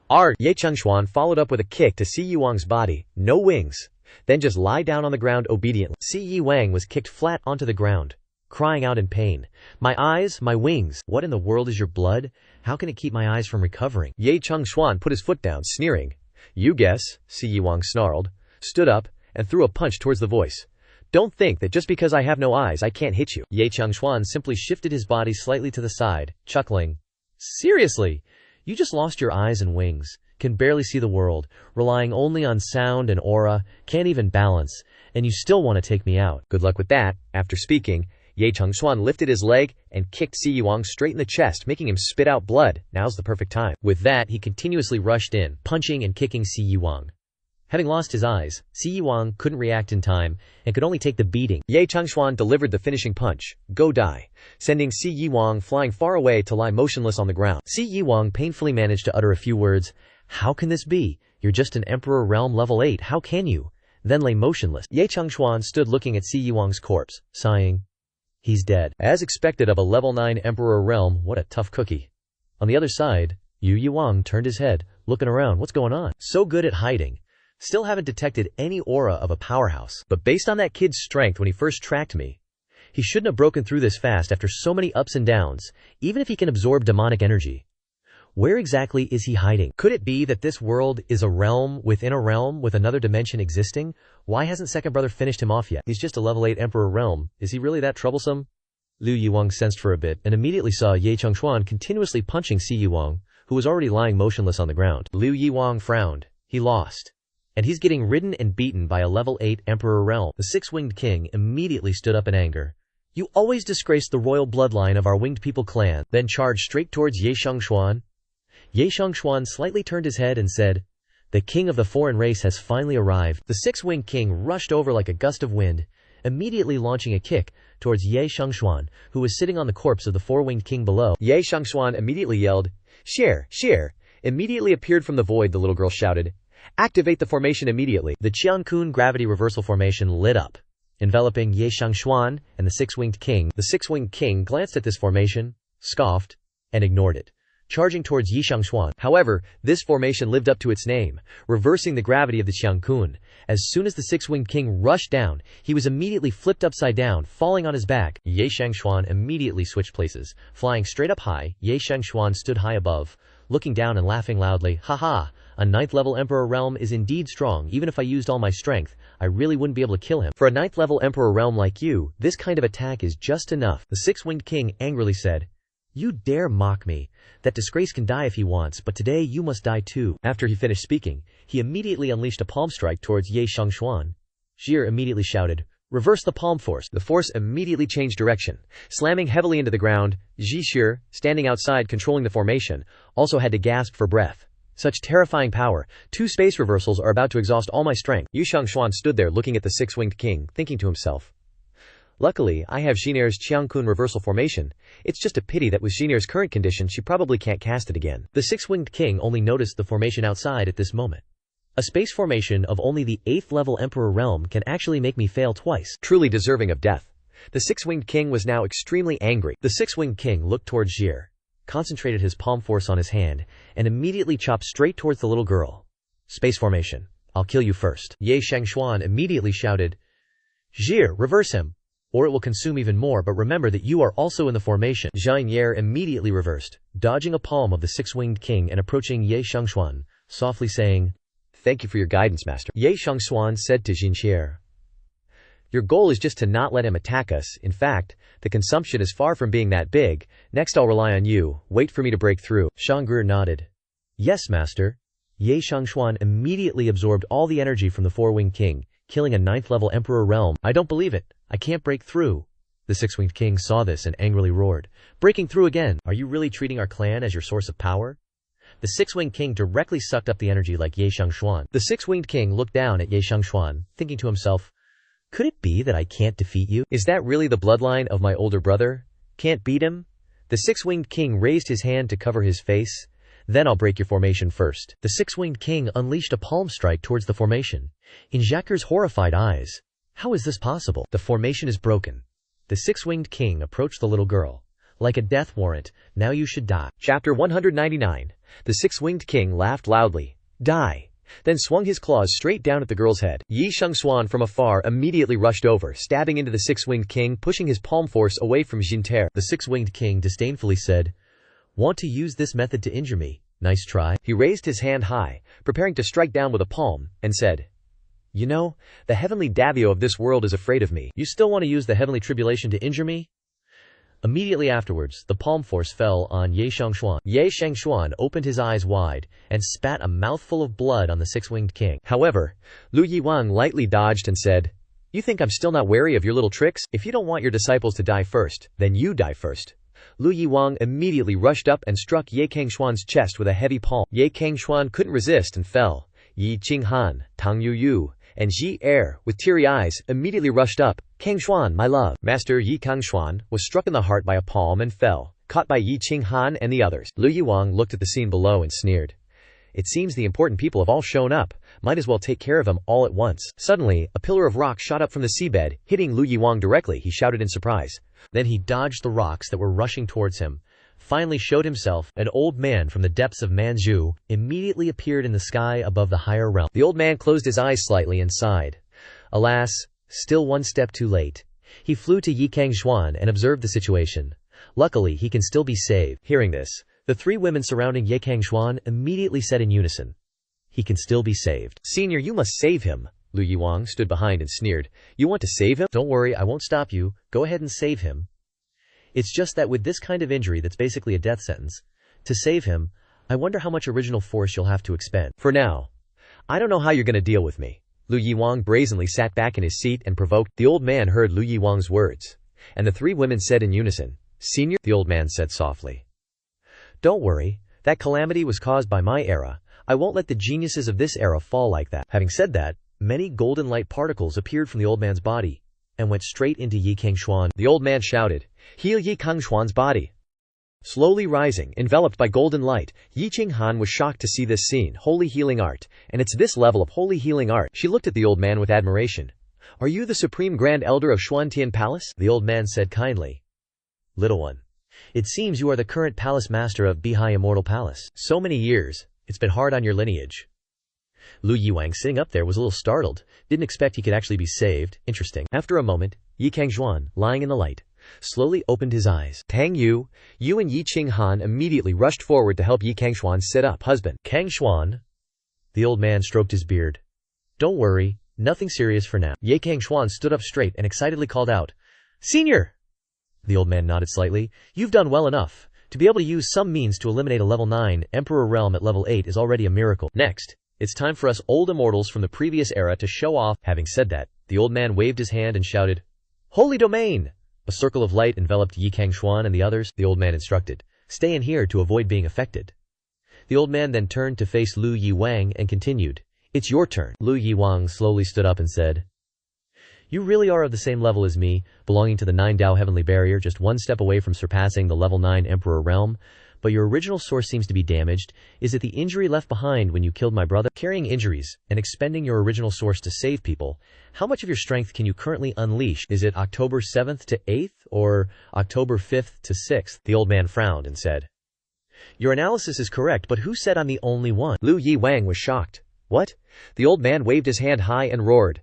"Art!" Ye Cangxuan followed up with a kick to Si Yi Wang's body. "No wings. Then just lie down on the ground obediently." Si Yi Wang was kicked flat onto the ground, crying out in pain. "My eyes, my wings. What in the world is your blood? How can it keep my eyes from recovering?" Ye Cangxuan put his foot down, sneering. "You guess," Si Yi Wang snarled, stood up, and threw a punch towards the voice. "Don't think that just because I have no eyes I can't hit you." Ye Cangxuan simply shifted his body slightly to the side, chuckling. "Seriously? You just lost your eyes and wings, can barely see the world, relying only on sound and aura, can't even balance, and you still want to take me out. Good luck with that." After speaking, Ye Cangxuan lifted his leg and kicked Si Yi Wang straight in the chest, making him spit out blood. Now's the perfect time. With that, he continuously rushed in, punching and kicking Si Yi Wang. Having lost his eyes, Si Yi Wang couldn't react in time and could only take the beating. Ye Cangxuan delivered the finishing punch, "Go die," sending Si Yi Wang flying far away to lie motionless on the ground. Si Yi Wang painfully managed to utter a few words. "How can this be? You're just an Emperor Realm level 8, how can you?" Then lay motionless. Ye Cangxuan stood looking at Si Yi Wang's corpse, sighing. "He's dead." As expected of a level 9 Emperor Realm, what a tough cookie. On the other side, Yu Yuang turned his head, looking around. What's going on? So good at hiding. Still haven't detected any aura of a powerhouse. But based on that kid's strength when he first tracked me, he shouldn't have broken through this fast after so many ups and downs, even if he can absorb demonic energy. Where exactly is he hiding? Could it be that this world is a realm within a realm with another dimension existing? Why hasn't Second Brother finished him off yet? He's just a level 8 Emperor Realm. Is he really that troublesome? Liu Yuang sensed for a bit and immediately saw Ye Cangxuan continuously punching Si Yuang, who was already lying motionless on the ground. Liu Yuang frowned. He lost. And he's getting ridden and beaten by a level 8 Emperor Realm. The Six-Winged King immediately stood up in anger. "You always disgraced the royal bloodline of our Winged People clan," then charged straight towards Ye Cangxuan. Ye Cangxuan slightly turned his head and said, "The king of the foreign race has finally arrived." The Six-Winged King rushed over like a gust of wind, immediately launching a kick towards Ye Cangxuan, who was sitting on the corpse of the Four-Winged King below. Ye Cangxuan immediately yelled, "Share, share!" Immediately appeared from the void, the little girl shouted, "Activate the formation immediately." The Qiankun gravity reversal formation lit up, enveloping Ye Cangxuan and the Six-Winged King. The Six-Winged King glanced at this formation, scoffed, and ignored it, charging towards Ye Cangxuan. However, this formation lived up to its name, reversing the gravity of the Qiankun. As soon as the Six-Winged King rushed down, he was immediately flipped upside down, falling on his back. Ye Cangxuan immediately switched places, flying straight up high. Ye Cangxuan stood high above, looking down and laughing loudly. "Haha, a 9th level Emperor Realm is indeed strong. Even if I used all my strength, I really wouldn't be able to kill him. For a 9th level Emperor Realm like you, this kind of attack is just enough." The Six-Winged King angrily said, "You dare mock me? That disgrace can die if he wants, but today you must die too." After he finished speaking, he immediately unleashed a palm strike towards Ye Cangxuan. Jir immediately shouted, "Reverse the palm force." The force immediately changed direction, slamming heavily into the ground. Zhishir, standing outside controlling the formation, also had to gasp for breath. Such terrifying power. 2 space reversals are about to exhaust all my strength. Yu Cangxuan stood there looking at the Six-Winged King, thinking to himself, "Luckily, I have Xin'er's Qiankun reversal formation. It's just a pity that with Xin'er's current condition she probably can't cast it again." The Six-Winged King only noticed the formation outside at this moment. A space formation of only the 8th level Emperor Realm can actually make me fail twice. Truly deserving of death. The Six-Winged King was now extremely angry. The Six-Winged King looked towards Jir, concentrated his palm force on his hand, and immediately chopped straight towards the little girl. "Space formation. I'll kill you first." Ye Cangxuan immediately shouted, "Jir, reverse him, or it will consume even more, but remember that you are also in the formation." Zhang Yer immediately reversed, dodging a palm of the Six-Winged King and approaching Ye Cangxuan, softly saying, "Thank you for your guidance, master." Ye Cangxuan said to Xin'er, "Your goal is just to not let him attack us. In fact, the consumption is far from being that big. Next I'll rely on you. Wait for me to break through." Shangri nodded. "Yes, master." Ye Cangxuan immediately absorbed all the energy from the Four-Winged King, killing a 9th level Emperor Realm. "I don't believe it. I can't break through." The Six-Winged King saw this and angrily roared, "Breaking through again? Are you really treating our clan as your source of power?" The Six-Winged King directly sucked up the energy like Ye Cangxuan. The Six-Winged King looked down at Ye Cangxuan, thinking to himself, "Could it be that I can't defeat you? Is that really the bloodline of my older brother? Can't beat him?" The Six-Winged King raised his hand to cover his face. "Then I'll break your formation first." The Six-Winged King unleashed a palm strike towards the formation. In Jacquard's horrified eyes, "How is this possible? The formation is broken. The six-winged king approached the little girl. Like a death warrant, now you should die. Chapter 199. The six-winged king laughed loudly. Die. Then swung his claws straight down at the girl's head. Yi Cangxuan from afar immediately rushed over, stabbing into the six-winged king, pushing his palm force away from Jinter. The six-winged king disdainfully said, "Want to use this method to injure me? Nice try." He raised his hand high, preparing to strike down with a palm, and said, "You know, the heavenly Davio of this world is afraid of me." "You still want to use the heavenly tribulation to injure me?" Immediately afterwards, the palm force fell on Ye Cangxuan. Ye Cangxuan opened his eyes wide and spat a mouthful of blood on the six-winged king. However, Lu Yiwang lightly dodged and said, "You think I'm still not wary of your little tricks? If you don't want your disciples to die first, then you die first." Lu Yiwang immediately rushed up and struck Ye Cangxuan's chest with a heavy palm. Ye Cangxuan couldn't resist and fell. Yi Qinghan, Tang Yuyu, and Ji Er, with teary eyes, immediately rushed up. "Cangxuan, my love." Master Yi Cangxuan was struck in the heart by a palm and fell, caught by Yi Qinghan and the others. Lu Yiwang looked at the scene below and sneered. "It seems the important people have all shown up. Might as well take care of them all at once." Suddenly, a pillar of rock shot up from the seabed, hitting Lu Yiwang directly. He shouted in surprise. Then he dodged the rocks that were rushing towards him, finally showed himself. An old man from the depths of Manzhu immediately appeared in the sky above the higher realm. The old man closed his eyes slightly and sighed. Alas, still one step too late. He flew to Yi Cangxuan and observed the situation. Luckily, he can still be saved. Hearing this, the three women surrounding Ye Cangxuan immediately said in unison, "He can still be saved." "Senior, you must save him." Lu Yiwang stood behind and sneered. "You want to save him?" "Don't worry, I won't stop you. Go ahead and save him. It's just that with this kind of injury that's basically a death sentence, to save him, I wonder how much original force you'll have to expend." "For now, I don't know how you're going to deal with me." Lu Yiwang brazenly sat back in his seat and provoked. The old man heard Lu Yiwang's words, and the three women said in unison, "Senior," the old man said softly. "Don't worry, that calamity was caused by my era. I won't let the geniuses of this era fall like that." Having said that, many golden light particles appeared from the old man's body and went straight into Yi Cangxuan. The old man shouted, "Heal Yi Cangxuan's body." Slowly rising, enveloped by golden light, Yi Qinghan was shocked to see this scene. Holy healing art, and it's this level of holy healing art. She looked at the old man with admiration. "Are you the supreme grand elder of Xuantian Palace?" The old man said kindly, "Little one, it seems you are the current palace master of Bihai Immortal Palace. So many years, it's been hard on your lineage." Lu Yiwang, sitting up there, was a little startled. Didn't expect he could actually be saved. Interesting. After a moment, Yi Cangxuan, lying in the light, slowly opened his eyes. Tang Yu and Yi Qinghan immediately rushed forward to help Yi Cangxuan sit up. "Husband." "Cangxuan." The old man stroked his beard. "Don't worry, nothing serious for now." Ye Cangxuan stood up straight and excitedly called out, "Senior!" The old man nodded slightly. "You've done well enough. To be able to use some means to eliminate a level 9 Emperor realm at level 8 is already a miracle. Next, it's time for us old immortals from the previous era to show off." Having said that, the old man waved his hand and shouted, "Holy domain!" A circle of light enveloped Yi Cangxuan and the others. The old man instructed, "Stay in here to avoid being affected." The old man then turned to face Lu Yiwang and continued, "It's your turn." Lu Yiwang slowly stood up and said, "You really are of the same level as me, belonging to the 9 Dao heavenly barrier, just one step away from surpassing the level 9 Emperor realm. But your original source seems to be damaged. Is it the injury left behind when you killed my brother? Carrying injuries and expending your original source to save people, how much of your strength can you currently unleash? Is it October 7th to 8th or October 5th to 6th? The old man frowned and said, "Your analysis is correct, but who said I'm the only one?" Lu Yiwang was shocked. "What?" The old man waved his hand high and roared,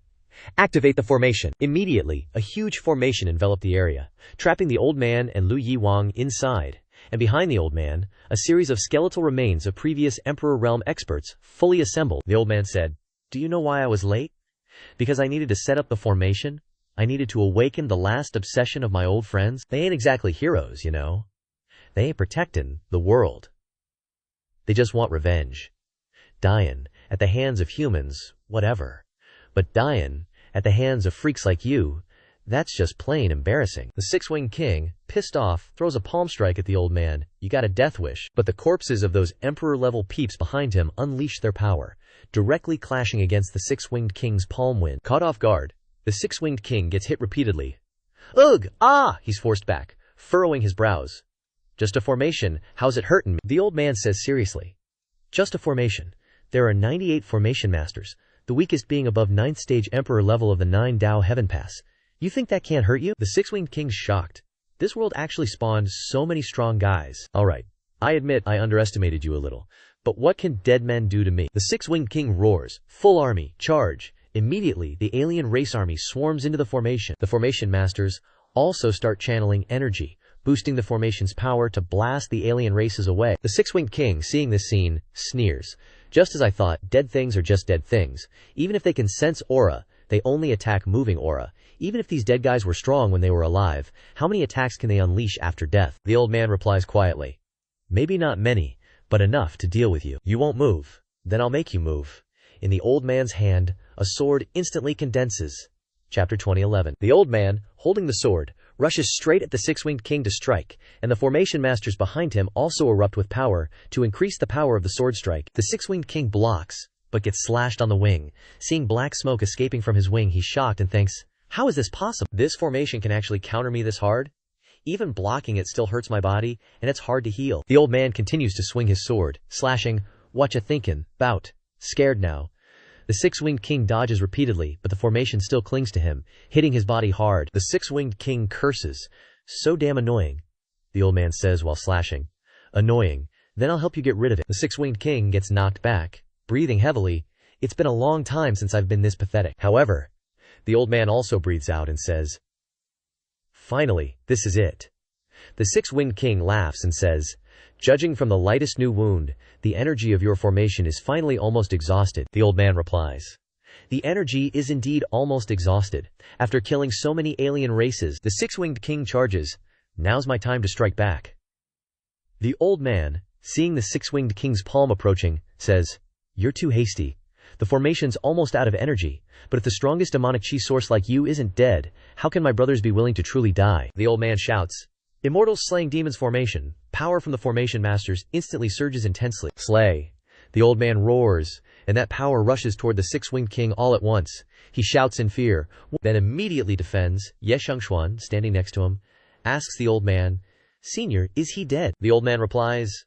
"Activate the formation." Immediately, a huge formation enveloped the area, trapping the old man and Lu Yiwang inside. And behind the old man, a series of skeletal remains of previous Emperor Realm experts, fully assembled. The old man said, "Do you know why I was late? Because I needed to set up the formation. I needed to awaken the last obsession of my old friends. They ain't exactly heroes, you know. They ain't protecting the world. They just want revenge. Dying at the hands of humans, whatever. But dying at the hands of freaks like you, that's just plain embarrassing." The six-winged king, pissed off, throws a palm strike at the old man. "You got a death wish." But the corpses of those emperor-level peeps behind him unleashed their power, directly clashing against the six-winged king's palm wind. Caught off guard, the six-winged king gets hit repeatedly. "Ugh! Ah!" he's forced back, furrowing his brows. "Just a formation. How's it hurtin' me?" The old man says seriously. "Just a formation. There are 98 formation masters, the weakest being above 9th stage emperor level of the 9 Dao Heaven Pass. You think that can't hurt you? The six-winged king's shocked. This world actually spawned so many strong guys. Alright, I admit I underestimated you a little. But what can dead men do to me? The six-winged king roars. Full army, charge. Immediately, the alien race army swarms into the formation. The formation masters also start channeling energy, boosting the formation's power to blast the alien races away. The six-winged king, seeing this scene, sneers. Just as I thought, dead things are just dead things. Even if they can sense aura, they only attack moving aura. Even if these dead guys were strong when they were alive, how many attacks can they unleash after death? The old man replies quietly. Maybe not many, but enough to deal with you. You won't move. Then I'll make you move. In the old man's hand, a sword instantly condenses. Chapter 2011. The old man, holding the sword, rushes straight at the six-winged king to strike, and the formation masters behind him also erupt with power to increase the power of the sword strike. The six-winged king blocks, but gets slashed on the wing. Seeing black smoke escaping from his wing, he's shocked and thinks, how is this possible? This formation can actually counter me this hard? Even blocking it still hurts my body, and it's hard to heal. The old man continues to swing his sword, slashing, whatcha thinkin', bout. Scared now. The six-winged king dodges repeatedly, but the formation still clings to him, hitting his body hard. The six-winged king curses. So damn annoying, the old man says while slashing. Annoying. Then I'll help you get rid of it. The six-winged king gets knocked back, breathing heavily. It's been a long time since I've been this pathetic. However, the old man also breathes out and says, finally, this is it. The six-winged king laughs and says, judging from the lightest new wound, the energy of your formation is finally almost exhausted. The old man replies. The energy is indeed almost exhausted. After killing so many alien races, the six-winged king charges. Now's my time to strike back. The old man, seeing the six-winged king's palm approaching, says, you're too hasty. The formation's almost out of energy, but if the strongest demonic chi source like you isn't dead, how can my brothers be willing to truly die? The old man shouts. Immortals slaying demons formation. Power from the formation masters instantly surges intensely. Slay. The old man roars, and that power rushes toward the six-winged king all at once. He shouts in fear, then immediately defends. Cangxuan, standing next to him, asks the old man, Senior, is he dead? The old man replies,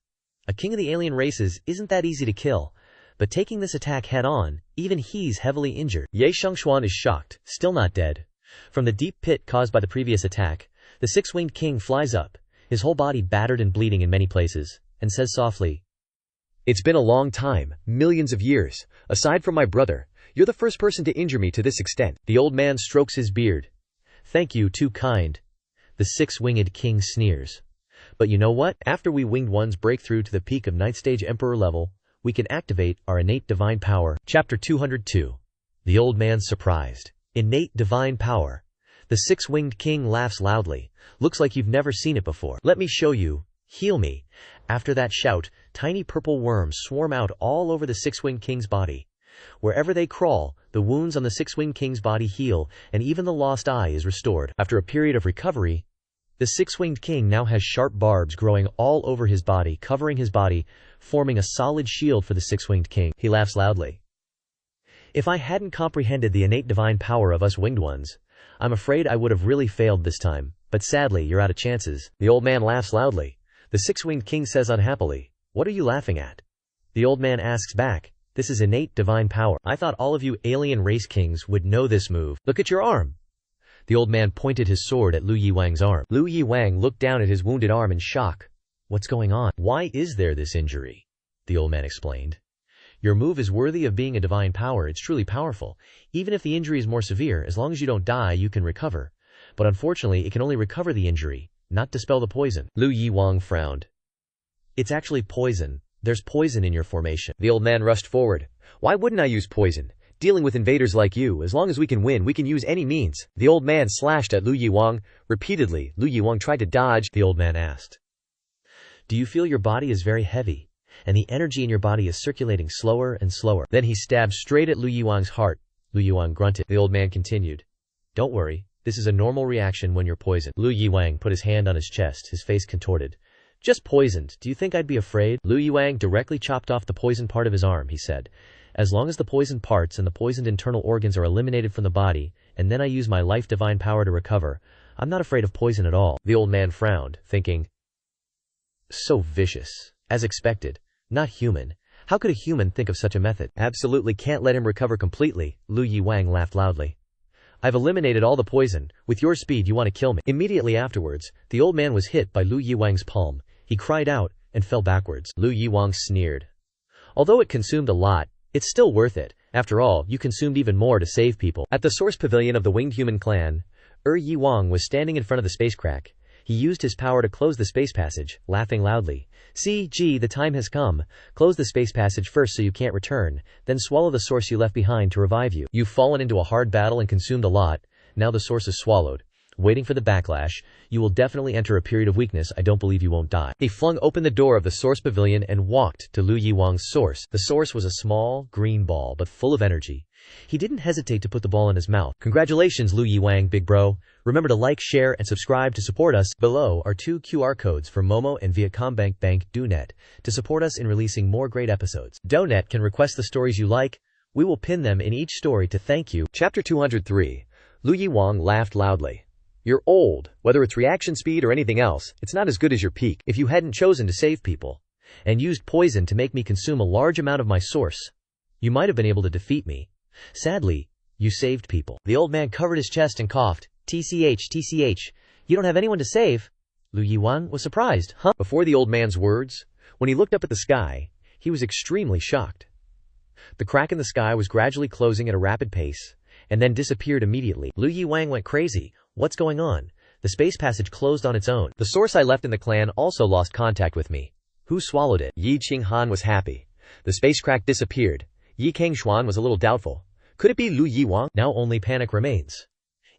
a king of the alien races isn't that easy to kill, but taking this attack head-on, even he's heavily injured. Cangxuan is shocked, still not dead. From the deep pit caused by the previous attack, the six-winged king flies up, his whole body battered and bleeding in many places, and says softly, it's been a long time, millions of years. Aside from my brother, you're the first person to injure me to this extent. The old man strokes his beard. Thank you, too kind. The six-winged king sneers. But you know what? After we winged ones break through to the peak of 9th stage emperor level, we can activate our innate divine power. Chapter 202. The old man's surprised. Innate divine power. The six-winged king laughs loudly. Looks like you've never seen it before. Let me show you. Heal me. After that shout, tiny purple worms swarm out all over the six-winged king's body. Wherever they crawl, the wounds on the six-winged king's body heal, and even the lost eye is restored. After a period of recovery, the six-winged king now has sharp barbs growing all over his body, covering his body, forming a solid shield for the six-winged king. He laughs loudly. If I hadn't comprehended the innate divine power of us winged ones, I'm afraid I would have really failed this time, but sadly you're out of chances. The old man laughs loudly. The six-winged king says unhappily, what are you laughing at? The old man asks back, this is innate divine power. I thought all of you alien race kings would know this move. Look at your arm. The old man pointed his sword at Lu Yiwang's arm. Lu Yiwang looked down at his wounded arm in shock. What's going on? Why is there this injury? The old man explained. Your move is worthy of being a divine power. It's truly powerful. Even if the injury is more severe, as long as you don't die, you can recover. But unfortunately, it can only recover the injury, not dispel the poison. Lu Yiwang frowned. It's actually poison. There's poison in your formation. The old man rushed forward. Why wouldn't I use poison? Dealing with invaders like you, as long as we can win, we can use any means. The old man slashed at Lu Yiwang. Repeatedly, Lu Yiwang tried to dodge. The old man asked, do you feel your body is very heavy, and the energy in your body is circulating slower and slower? Then he stabbed straight at Lu Yiwang's heart. Lu Yiwang grunted. The old man continued, don't worry. This is a normal reaction when you're poisoned. Lu Yiwang put his hand on his chest, his face contorted. Just poisoned. Do you think I'd be afraid? Lu Yiwang directly chopped off the poisoned part of his arm, he said. As long as the poisoned parts and the poisoned internal organs are eliminated from the body, and then I use my life divine power to recover, I'm not afraid of poison at all. The old man frowned, thinking, so vicious. As expected. Not human. How could a human think of such a method? Absolutely can't let him recover completely. Lu Yiwang laughed loudly. I've eliminated all the poison. With your speed you want to kill me. Immediately afterwards, the old man was hit by Lu Yiwang's palm. He cried out and fell backwards. Lu Yiwang sneered. Although it consumed a lot, it's still worth it. After all, you consumed even more to save people. At the source pavilion of the winged human clan, Yiwang was standing in front of the space crack. He used his power to close the space passage, laughing loudly. See, gee, the time has come. Close the space passage first so you can't return, then swallow the source you left behind to revive you. You've fallen into a hard battle and consumed a lot. Now the source is swallowed. Waiting for the backlash, you will definitely enter a period of weakness. I don't believe you won't die. He flung open the door of the source pavilion and walked to Lu Yiwang's source. The source was a small, green ball, but full of energy. He didn't hesitate to put the ball in his mouth. Congratulations, Lu Yiwang, big bro. Remember to like, share, and subscribe to support us. Below are 2 QR codes for Momo and Vietcombank Bank DoNet to support us in releasing more great episodes. DoNet can request the stories you like. We will pin them in each story to thank you. Chapter 203. Lu Yiwang laughed loudly. You're old. Whether it's reaction speed or anything else, it's not as good as your peak. If you hadn't chosen to save people and used poison to make me consume a large amount of my source, you might have been able to defeat me. Sadly, you saved people. The old man covered his chest and coughed. TCH, you don't have anyone to save? Lu Yiwang was surprised. Huh? Before the old man's words, when he looked up at the sky, he was extremely shocked. The crack in the sky was gradually closing at a rapid pace, and then disappeared immediately. Lu Yiwang went crazy. What's going on? The space passage closed on its own. The source I left in the clan also lost contact with me. Who swallowed it? Yi Qinghan was happy. The space crack disappeared. Yi Cangxuan was a little doubtful. Could it be Lu Yiwang? Now only panic remains.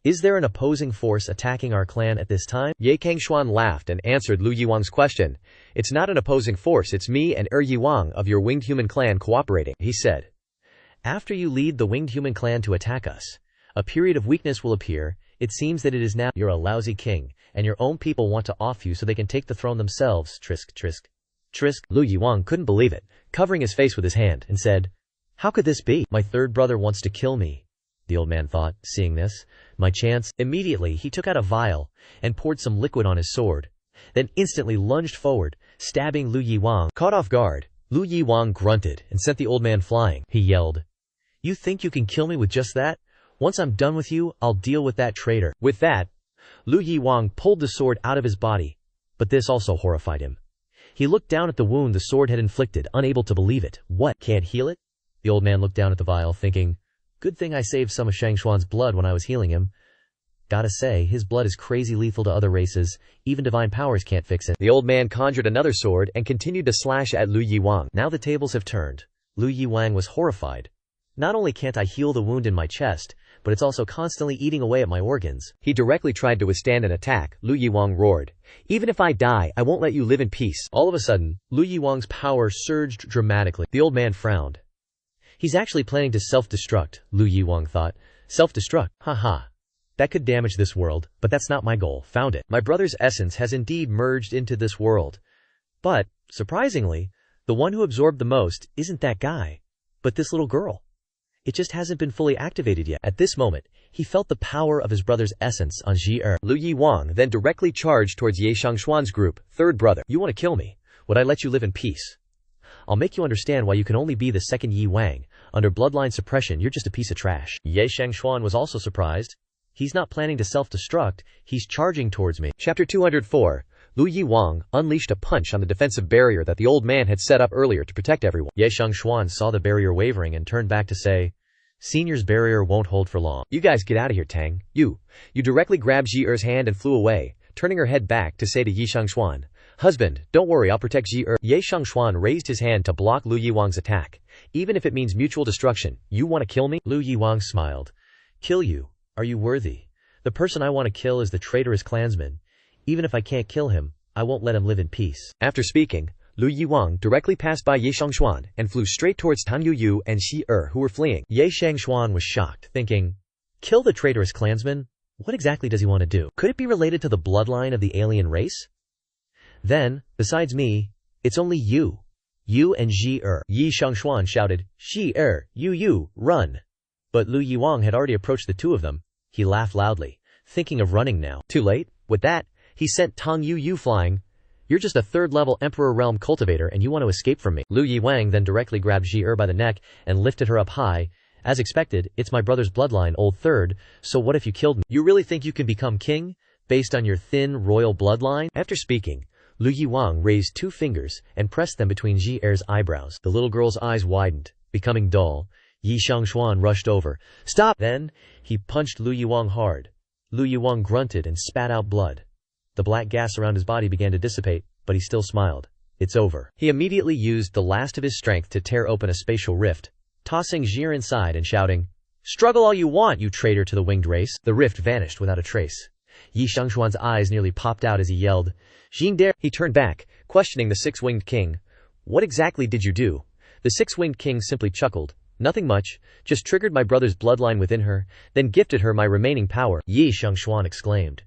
Is there an opposing force attacking our clan at this time? Ye Cangxuan laughed and answered Lu Yiwang's question. It's not an opposing force, it's me and Yiwang of your winged human clan cooperating, he said. After you lead the winged human clan to attack us, a period of weakness will appear. It seems that it is now. You're a lousy king, and your own people want to off you so they can take the throne themselves. Trisk. Lu Yiwang couldn't believe it, covering his face with his hand, and said, How could this be? My third brother wants to kill me, the old man thought, seeing this. My chance. Immediately he took out a vial and poured some liquid on his sword, then instantly lunged forward, stabbing Lu Yiwang. Caught off guard, Lu Yiwang grunted and sent the old man flying. He yelled, You think you can kill me with just that? Once I'm done with you, I'll deal with that traitor. With that, Lu Yiwang pulled the sword out of his body, but this also horrified him. He looked down at the wound the sword had inflicted, unable to believe it. What? Can't heal it? The old man looked down at the vial, thinking, Good thing I saved some of Cangxuan's blood when I was healing him. Gotta say, his blood is crazy lethal to other races. Even divine powers can't fix it. The old man conjured another sword and continued to slash at Lu Yiwang. Now the tables have turned. Lu Yiwang was horrified. Not only can't I heal the wound in my chest, but it's also constantly eating away at my organs. He directly tried to withstand an attack. Lu Yiwang roared. Even if I die, I won't let you live in peace. All of a sudden, Lu Yiwang's power surged dramatically. The old man frowned. He's actually planning to self-destruct, Lu Yiwang thought. Self-destruct? Haha. That could damage this world, but that's not my goal. Found it. My brother's essence has indeed merged into this world. But, surprisingly, the one who absorbed the most isn't that guy, but this little girl. It just hasn't been fully activated yet. At this moment, he felt the power of his brother's essence on Ji-er. Lu Yiwang then directly charged towards Ye Xiangshuan's group. Third brother, you want to kill me? Would I let you live in peace? I'll make you understand why you can only be the second Yi Wang. Under bloodline suppression, you're just a piece of trash. Ye Xiangshuan was also surprised. He's not planning to self-destruct, he's charging towards me. Chapter 204. Lu Yiwang unleashed a punch on the defensive barrier that the old man had set up earlier to protect everyone. Ye Xiangshuan saw the barrier wavering and turned back to say, Senior's barrier won't hold for long. You guys get out of here, Tang. You directly grabbed Ji-er's hand and flew away, turning her head back to say to Ye Xiangshuan, Husband, don't worry, I'll protect Ji-er. Ye Xiangshuan raised his hand to block Lu Yiwang's attack. Even if it means mutual destruction, you want to kill me? Lu Yiwang smiled. Kill you? Are you worthy? The person I want to kill is the traitorous clansman. Even if I can't kill him, I won't let him live in peace. After speaking, Lu Yiwang directly passed by Ye Xiangshuan and flew straight towards Tang Yuyu and Shi-er, who were fleeing. Ye Xiangshuan was shocked, thinking, Kill the traitorous clansman? What exactly does he want to do? Could it be related to the bloodline of the alien race? Then, besides me, it's only you. You and Ji-er. Ye Xiangshuan shouted, Shi-er, you, run. But Lu Yiwang had already approached the two of them. He laughed loudly, thinking of running now. Too late? With that, he sent Tang Yuyu flying. You're just a third-level Emperor Realm cultivator and you want to escape from me. Lu Yiwang then directly grabbed Ji-er by the neck and lifted her up high, As expected, it's my brother's bloodline, old third, so what if you killed me? You really think you can become king, based on your thin, royal bloodline? After speaking, Lu Yiwang raised 2 fingers and pressed them between Ji Er's eyebrows. The little girl's eyes widened, becoming dull. Yi Xiangshuan rushed over. Stop! Then, he punched Lu Yiwang hard. Lu Yiwang grunted and spat out blood. The black gas around his body began to dissipate, but he still smiled. It's over. He immediately used the last of his strength to tear open a spatial rift, tossing Ji Er inside and shouting, "Struggle all you want, you traitor to the winged race!" The rift vanished without a trace. Yi Xiangshuan's eyes nearly popped out as he yelled, "Jingde!" He turned back, questioning the 6-winged king. "What exactly did you do?" The 6-winged king simply chuckled. "Nothing much, just triggered my brother's bloodline within her, then gifted her my remaining power." Yi Xiangshuan exclaimed.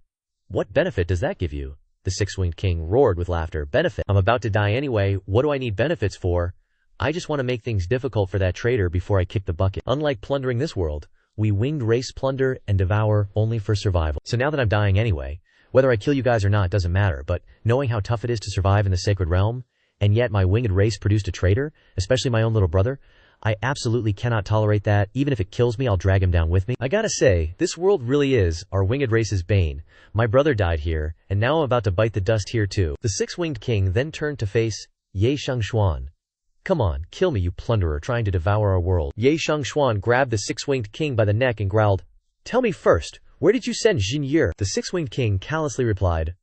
"What benefit does that give you?" The 6-winged king roared with laughter. "Benefit? I'm about to die anyway, what do I need benefits for? I just want to make things difficult for that traitor before I kick the bucket. Unlike plundering this world, we winged race plunder and devour only for survival. So now that I'm dying anyway, whether I kill you guys or not doesn't matter, but knowing how tough it is to survive in the sacred realm, and yet my winged race produced a traitor, especially my own little brother, I absolutely cannot tolerate that. Even if it kills me, I'll drag him down with me. I gotta say, this world really is our winged race's bane. My brother died here, and now I'm about to bite the dust here too." The 6-winged king then turned to face Ye Xiangshuan. "Come on, kill me, you plunderer trying to devour our world." Ye Xiangshuan grabbed the 6-winged king by the neck and growled, "Tell me first, where did you send Jin Ye?" The 6-winged king callously replied,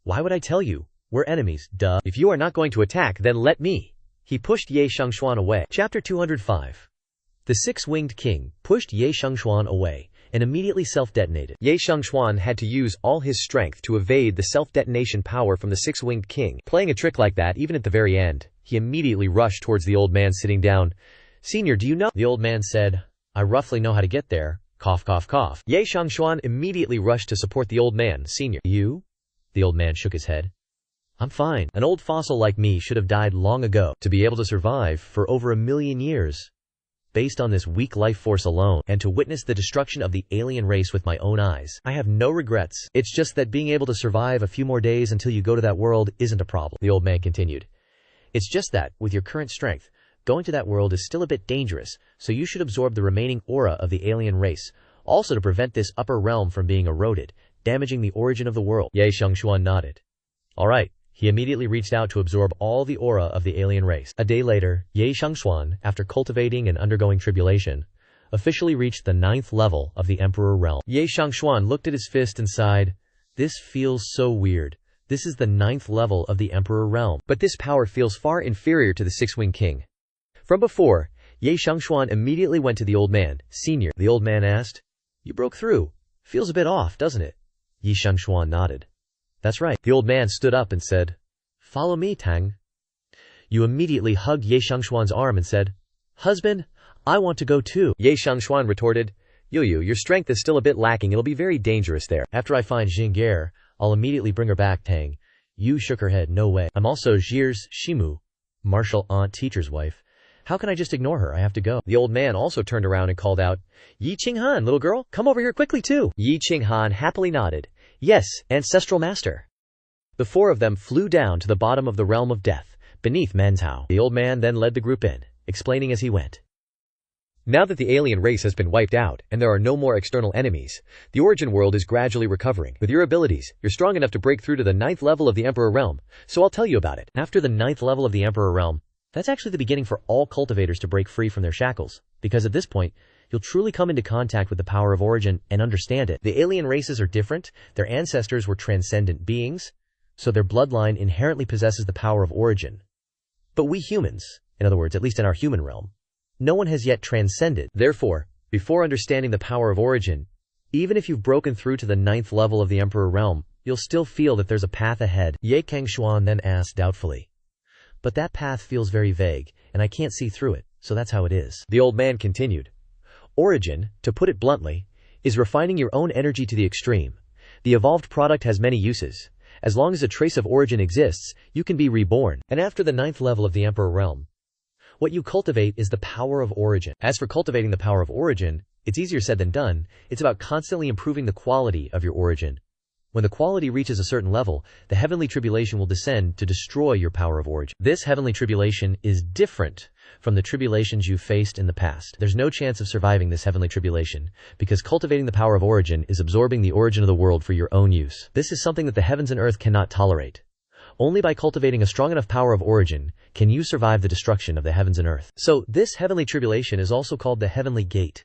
"Why would I tell you? We're enemies, duh. If you are not going to attack, then let me." He pushed Ye Xiangshuan away. Chapter 205. The 6-winged king pushed Ye Xiangshuan away and immediately self-detonated. Ye Xiangshuan had to use all his strength to evade the self-detonation power from the 6-winged king. Playing a trick like that, even at the very end, he immediately rushed towards the old man sitting down. "Senior, do you know?" The old man said, "I roughly know how to get there. Cough, cough, cough." Ye Xiangshuan immediately rushed to support the old man. "Senior, you?" The old man shook his head. "I'm fine. An old fossil like me should have died long ago. To be able to survive for over 1,000,000 years, based on this weak life force alone, and to witness the destruction of the alien race with my own eyes, I have no regrets. It's just that being able to survive a few more days until you go to that world isn't a problem." The old man continued. "It's just that, with your current strength, going to that world is still a bit dangerous, so you should absorb the remaining aura of the alien race, also to prevent this upper realm from being eroded, damaging the origin of the world." Ye Xiangshuan nodded. "All right." He immediately reached out to absorb all the aura of the alien race. A day later, Ye Xiangshuan, after cultivating and undergoing tribulation, officially reached the 9th level of the Emperor realm. Ye Xiangshuan looked at his fist and sighed. "This feels so weird. This is the 9th level of the Emperor realm. But this power feels far inferior to the 6-winged king." From before, Ye Xiangshuan immediately went to the old man. "Senior," the old man asked, "you broke through. Feels a bit off, doesn't it?" Ye Xiangshuan nodded. "That's right." The old man stood up and said, "Follow me, Tang." You immediately hugged Ye Xiangshuan's arm and said, "Husband, I want to go too." Ye Xiangshuan retorted, "Yu, your strength is still a bit lacking. It'll be very dangerous there. After I find Jing'er, I'll immediately bring her back." Tang. Yu shook her head. "No way. I'm also Zhi's Shimu, martial aunt teacher's wife. How can I just ignore her? I have to go." The old man also turned around and called out, "Yi Qinghan, little girl, come over here quickly too." Yi Qinghan happily nodded. "Yes, ancestral master." The 4 of them flew down to the bottom of the realm of death, beneath Manhua. The old man then led the group in, explaining as he went. Now that the alien race has been wiped out, and there are no more external enemies, the origin world is gradually recovering. With your abilities, you're strong enough to break through to the 9th level of the Emperor realm, so I'll tell you about it. After the 9th level of the Emperor realm, that's actually the beginning for all cultivators to break free from their shackles, because at this point, you'll truly come into contact with the power of origin and understand it. The alien races are different, their ancestors were transcendent beings, so their bloodline inherently possesses the power of origin. But we humans, in other words, at least in our human realm, no one has yet transcended. Therefore, before understanding the power of origin, even if you've broken through to the 9th level of the Emperor realm, you'll still feel that there's a path ahead. Ye Cangxuan then asked doubtfully, "But that path feels very vague, and I can't see through it, so that's how it is." The old man continued. "Origin, to put it bluntly, is refining your own energy to the extreme. The evolved product has many uses. As long as a trace of origin exists, you can be reborn. And after the 9th level of the Emperor realm, what you cultivate is the power of origin. As for cultivating the power of origin, it's easier said than done. It's about constantly improving the quality of your origin. When the quality reaches a certain level, the heavenly tribulation will descend to destroy your power of origin. This heavenly tribulation is different from the tribulations you faced in the past. There's no chance of surviving this heavenly tribulation, because cultivating the power of origin is absorbing the origin of the world for your own use. This is something that the heavens and earth cannot tolerate. Only by cultivating a strong enough power of origin can you survive the destruction of the heavens and earth. So this heavenly tribulation is also called the heavenly gate.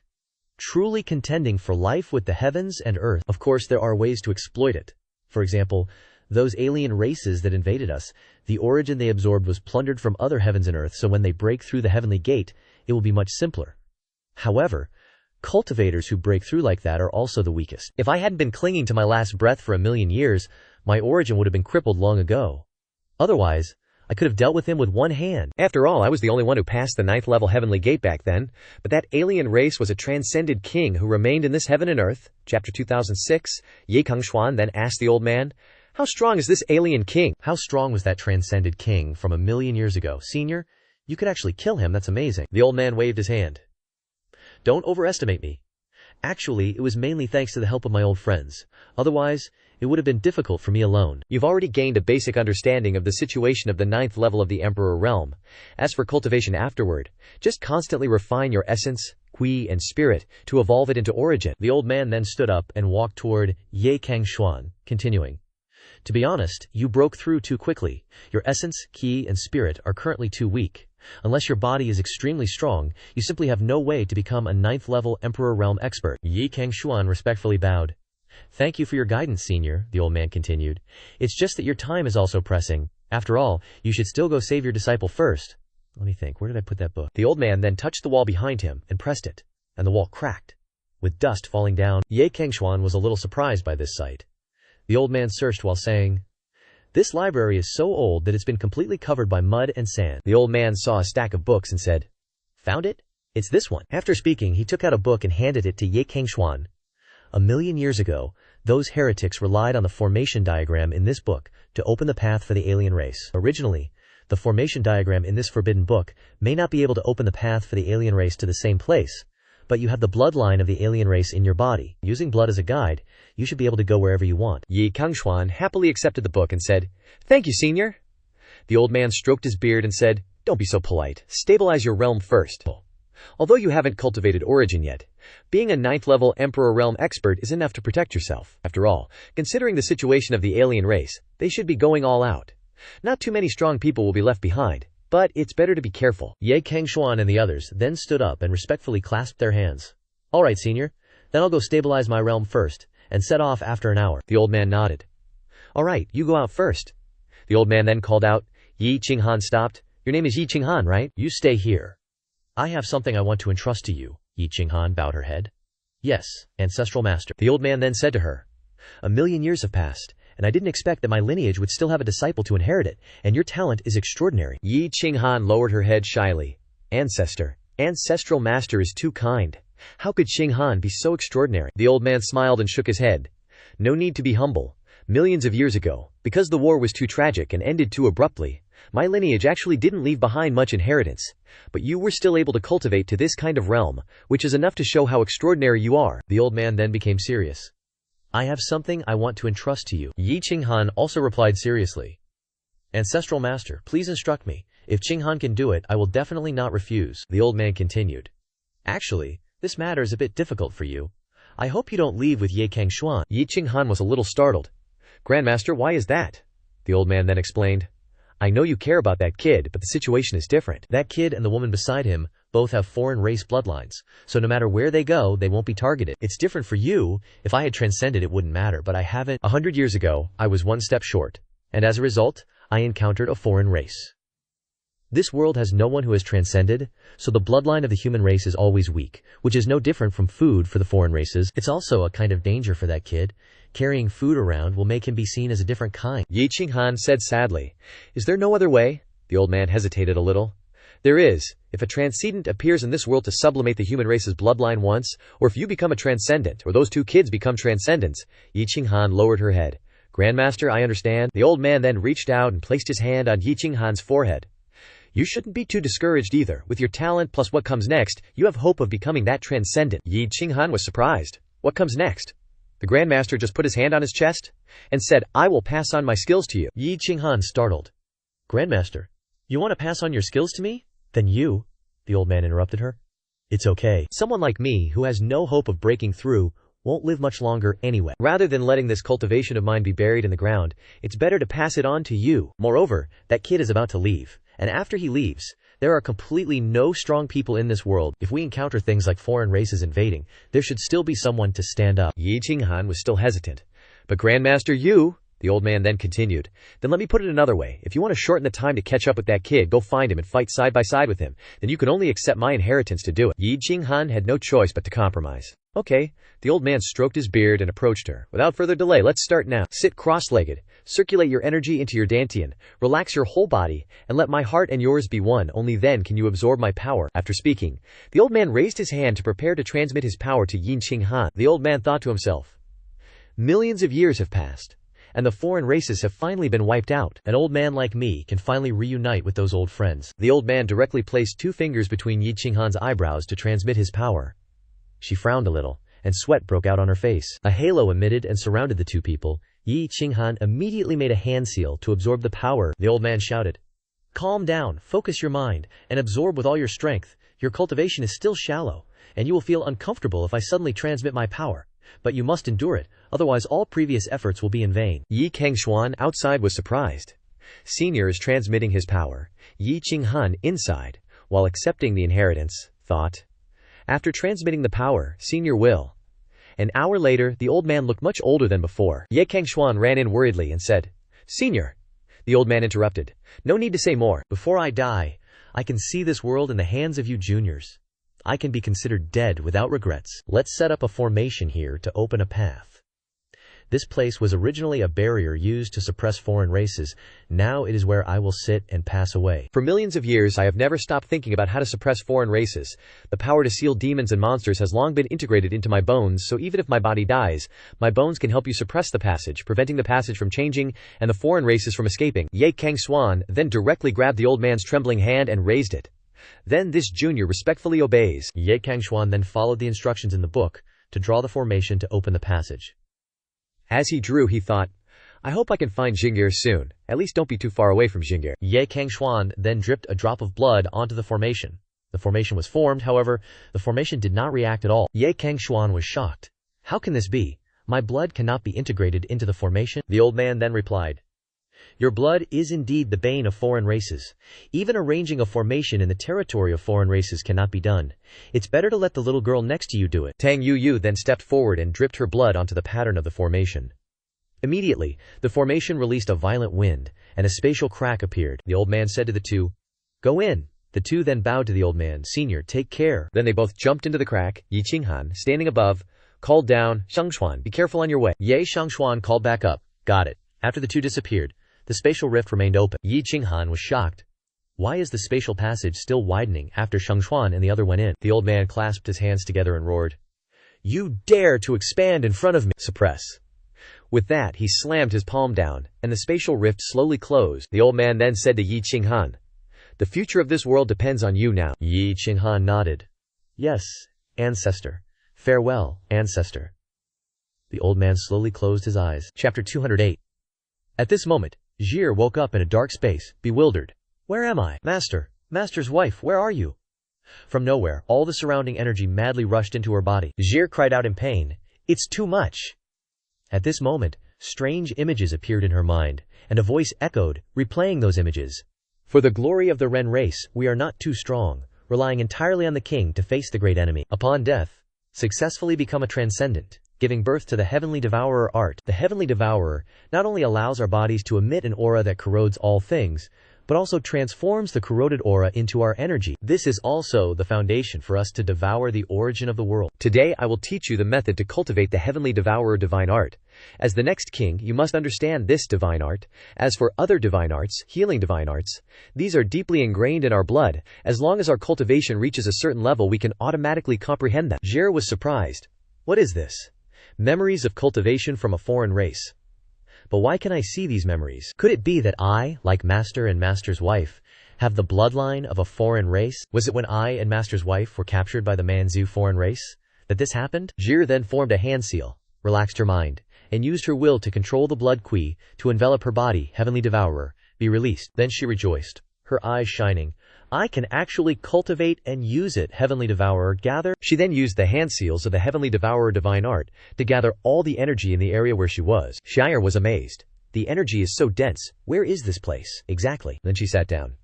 Truly contending for life with the heavens and earth. Of course, there are ways to exploit it. For example, those alien races that invaded us, the origin they absorbed was plundered from other heavens and earth, so when they break through the heavenly gate, it will be much simpler. However, cultivators who break through like that are also the weakest. If I hadn't been clinging to my last breath for 1,000,000 years, my origin would have been crippled long ago. Otherwise, I could have dealt with him with one hand. After all, I was the only one who passed the 9th level heavenly gate back then, but that alien race was a transcended king who remained in this heaven and earth. Chapter 2006, Cangxuan then asked the old man, "How strong is this alien king?" How strong was that transcended king from 1,000,000 years ago? Senior, you could actually kill him, that's amazing. The old man waved his hand. Don't overestimate me. Actually, it was mainly thanks to the help of my old friends. Otherwise, it would have been difficult for me alone. You've already gained a basic understanding of the situation of the 9th level of the Emperor realm. As for cultivation afterward, just constantly refine your essence, qui, and spirit to evolve it into origin. The old man then stood up and walked toward Cangxuan, continuing. To be honest, you broke through too quickly. Your essence, ki, and spirit are currently too weak. Unless your body is extremely strong, you simply have no way to become a 9th level Emperor realm expert. Cangxuan respectfully bowed. Thank you for your guidance, Senior, the old man continued. It's just that your time is also pressing. After all, you should still go save your disciple first. Let me think, where did I put that book? The old man then touched the wall behind him and pressed it, and the wall cracked, with dust falling down. Cangxuan was a little surprised by this sight. The old man searched while saying, "This library is so old that it's been completely covered by mud and sand." The old man saw a stack of books and said, "Found it? It's this one." After speaking, he took out a book and handed it to Cangxuan. 1,000,000 years ago, those heretics relied on the formation diagram in this book to open the path for the alien race. Originally, the formation diagram in this forbidden book may not be able to open the path for the alien race to the same place, but you have the bloodline of the alien race in your body. Using blood as a guide, you should be able to go wherever you want. Cangxuan happily accepted the book and said, "Thank you, Senior." The old man stroked his beard and said, "Don't be so polite. Stabilize your realm first. Although you haven't cultivated origin yet, being a 9th level Emperor realm expert is enough to protect yourself. After all, considering the situation of the alien race, they should be going all out. Not too many strong people will be left behind, but it's better to be careful." Cangxuan and the others then stood up and respectfully clasped their hands. "All right, Senior, then I'll go stabilize my realm first, and set off after an hour." The old man nodded. "All right, you go out first." The old man then called out. Qinghan stopped. "Your name is Qinghan, right?" "You stay here. I have something I want to entrust to you." Qinghan bowed her head. "Yes, ancestral master." The old man then said to her, 1,000,000 years have passed, and I didn't expect that my lineage would still have a disciple to inherit it, and your talent is extraordinary." Qinghan lowered her head shyly. "Ancestor, ancestral master is too kind. How could Qinghan be so extraordinary?" The old man smiled and shook his head. "No need to be humble. Millions of years ago, because the war was too tragic and ended too abruptly, my lineage actually didn't leave behind much inheritance, but you were still able to cultivate to this kind of realm, which is enough to show how extraordinary you are." The old man then became serious. "I have something I want to entrust to you." Qinghan also replied seriously. "Ancestral master, please instruct me. If Qinghan can do it, I will definitely not refuse." The old man continued. "Actually, this matter is a bit difficult for you. I hope you don't leave with Cangxuan." Qinghan was a little startled. "Grandmaster, why is that?" The old man then explained. "I know you care about that kid, but the situation is different. That kid and the woman beside him both have foreign race bloodlines, so no matter where they go, they won't be targeted. It's different for you. If I had transcended, it wouldn't matter, but I haven't. 100 years ago, I was one step short, and as a result, I encountered a foreign race. This world has no one who has transcended, so the bloodline of the human race is always weak, which is no different from food for the foreign races. It's also a kind of danger for that kid. Carrying food around will make him be seen as a different kind." Qinghan said sadly. "Is there no other way?" The old man hesitated a little. "There is. If a transcendent appears in this world to sublimate the human race's bloodline once, or if you become a transcendent, or those two kids become transcendents." Qinghan lowered her head. "Grandmaster, I understand." The old man then reached out and placed his hand on Qinghan's forehead. "You shouldn't be too discouraged either. With your talent plus what comes next, you have hope of becoming that transcendent." Qinghan was surprised. "What comes next?" The Grandmaster just put his hand on his chest and said, "I will pass on my skills to you." Yi Qinghan startled. Grandmaster, you want to pass on your skills to me? Then you, the old man interrupted her. It's okay. Someone like me, who has no hope of breaking through, won't live much longer anyway. Rather than letting this cultivation of mine be buried in the ground, it's better to pass it on to you. Moreover, that kid is about to leave, and after he leaves, there are completely no strong people in this world. If we encounter things like foreign races invading, there should still be someone to stand up. Yi Qinghan was still hesitant. But Grandmaster, you, the old man then continued, then let me put it another way. If you want to shorten the time to catch up with that kid, go find him and fight side by side with him. Then you can only accept my inheritance to do it. Yi Qinghan had no choice but to compromise. Okay, the old man stroked his beard and approached her. Without further delay, let's start now. Sit cross-legged, circulate your energy into your dantian, relax your whole body, and let my heart and yours be one. Only then can you absorb my power. After speaking, the old man raised his hand to prepare to transmit his power to Yi Qinghan. The old man thought to himself, millions of years have passed, and the foreign races have finally been wiped out. An old man like me can finally reunite with those old friends. The old man directly placed 2 fingers between Yi Qinghan's eyebrows to transmit his power. She frowned a little, and sweat broke out on her face. A halo emitted and surrounded the 2 people. Yi Qinghan immediately made a hand seal to absorb the power. The old man shouted, "Calm down, focus your mind, and absorb with all your strength. Your cultivation is still shallow, and you will feel uncomfortable if I suddenly transmit my power. But you must endure it, otherwise all previous efforts will be in vain." Yi Cangxuan outside was surprised. Senior is transmitting his power. Yi Qinghan inside, while accepting the inheritance, thought, after transmitting the power, Senior will. An hour later, the old man looked much older than before. Ye Cangxuan ran in worriedly and said, "Senior." The old man interrupted. "No need to say more. Before I die, I can see this world in the hands of you juniors. I can be considered dead without regrets. Let's set up a formation here to open a path." This place was originally a barrier used to suppress foreign races. Now it is where I will sit and pass away. For millions of years I have never stopped thinking about how to suppress foreign races. The power to seal demons and monsters has long been integrated into my bones, so even if my body dies, my bones can help you suppress the passage, preventing the passage from changing and the foreign races from escaping. Ye Cangxuan then directly grabbed the old man's trembling hand and raised it. Then this junior respectfully obeys. Ye Cangxuan then followed the instructions in the book to draw the formation to open the passage. As he drew, he thought, I hope I can find Jingir soon. At least don't be too far away from Jingir. Ye Cangxuan then dripped a drop of blood onto the formation. The formation was formed, however, the formation did not react at all. Ye Cangxuan was shocked. How can this be? My blood cannot be integrated into the formation? The old man then replied, Your blood is indeed the bane of foreign races. Even arranging a formation in the territory of foreign races cannot be done. It's better to let the little girl next to you do it. Tang Yu then stepped forward and dripped her blood onto the pattern of the formation. Immediately, the formation released a violent wind, and a spatial crack appeared. The old man said to the 2, Go in. The 2 then bowed to the old man. Senior, take care. Then they both jumped into the crack. Yi Qinghan, standing above, called down, Cangxuan, be careful on your way. Ye Cangxuan called back up. Got it. After the 2 disappeared, the spatial rift remained open. Yi Qinghan was shocked. Why is the spatial passage still widening after Cangxuan and the other went in? The old man clasped his hands together and roared, You dare to expand in front of me! Suppress. With that, he slammed his palm down, and the spatial rift slowly closed. The old man then said to Yi Qinghan, The future of this world depends on you now. Yi Qinghan nodded. Yes, ancestor. Farewell, ancestor. The old man slowly closed his eyes. Chapter 208. At this moment, Jir woke up in a dark space, bewildered. Where am I? Master, Master's wife, where are you? From nowhere, all the surrounding energy madly rushed into her body. Jir cried out in pain. It's too much. At this moment, strange images appeared in her mind, and a voice echoed, replaying those images. For the glory of the Ren race, we are not too strong, relying entirely on the king to face the great enemy. Upon death, successfully become a transcendent, giving birth to the Heavenly Devourer art. The Heavenly Devourer not only allows our bodies to emit an aura that corrodes all things, but also transforms the corroded aura into our energy. This is also the foundation for us to devour the origin of the world. Today I will teach you the method to cultivate the Heavenly Devourer divine art. As the next king, you must understand this divine art. As for other divine arts, healing divine arts, these are deeply ingrained in our blood. As long as our cultivation reaches a certain level, we can automatically comprehend them. Jir was surprised. What is this? Memories of cultivation from a foreign race. But why can I see these memories? Could it be that I, like Master and Master's wife, have the bloodline of a foreign race? Was it when I and Master's wife were captured by the Manzu foreign race that this happened? Jir then formed a hand seal, relaxed her mind, and used her will to control the blood qui to envelop her body. Heavenly devourer, be released. Then she rejoiced, her eyes shining. I can actually cultivate and use it. Heavenly devourer, gather. She then used the hand seals of the Heavenly Devourer divine art to gather all the energy in the area where she was. Shire was amazed. The energy is so dense. Where is this place? Exactly. Then she sat down.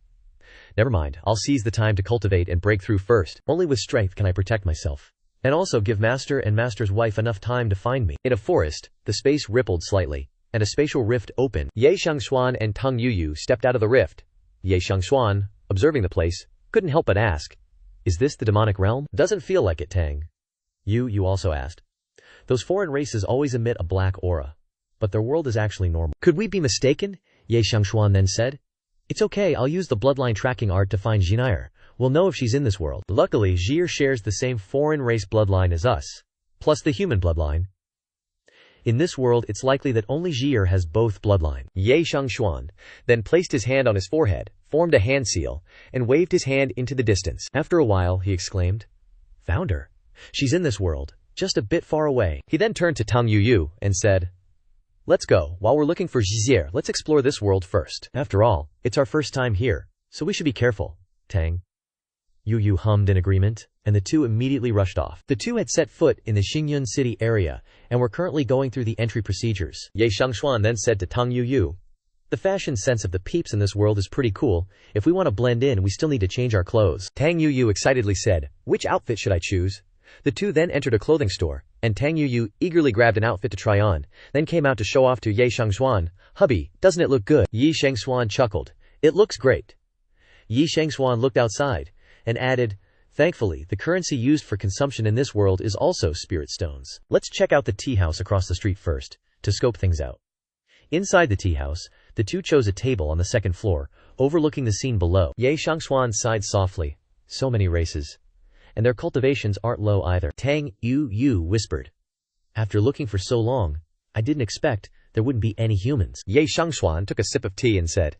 Never mind, I'll seize the time to cultivate and break through first. Only with strength can I protect myself. And also give master and master's wife enough time to find me. In a forest, the space rippled slightly, and a spatial rift opened. Ye Cangxuan and Tang Yuyu stepped out of the rift. Ye Cangxuan, observing the place, couldn't help but ask, is this the demonic realm? Doesn't feel like it, Tang. You also asked. Those foreign races always emit a black aura, but their world is actually normal. Could we be mistaken? Ye Cangxuan then said. It's okay, I'll use the bloodline tracking art to find Jinir. We'll know if she's in this world. Luckily, Jir shares the same foreign race bloodline as us, plus the human bloodline. In this world, it's likely that only Jir has both bloodline. Ye Cangxuan then placed his hand on his forehead, formed a hand seal, and waved his hand into the distance. After a while, he exclaimed, found her. She's in this world, just a bit far away. He then turned to Tang Yuyu and said, let's go. While we're looking for Jir, let's explore this world first. After all, it's our first time here, so we should be careful, Tang. Yu hummed in agreement, and the two immediately rushed off. The two had set foot in the Xingyun city area, and were currently going through the entry procedures. Ye Cangxuan then said to Tang Yuyu, the fashion sense of the peeps in this world is pretty cool. If we want to blend in, we still need to change our clothes. Tang Yuyu excitedly said, which outfit should I choose? The two then entered a clothing store, and Tang Yuyu eagerly grabbed an outfit to try on, then came out to show off to Ye Cangxuan. Hubby, doesn't it look good? Ye Cangxuan chuckled. It looks great. Ye Cangxuan looked outside, and added, thankfully, the currency used for consumption in this world is also spirit stones. Let's check out the tea house across the street first, to scope things out. Inside the tea house, the two chose a table on the second floor, overlooking the scene below. Ye Cangxuan sighed softly. So many races. And their cultivations aren't low either. Tang Yuyu whispered. After looking for so long, I didn't expect there wouldn't be any humans. Ye Cangxuan took a sip of tea and said,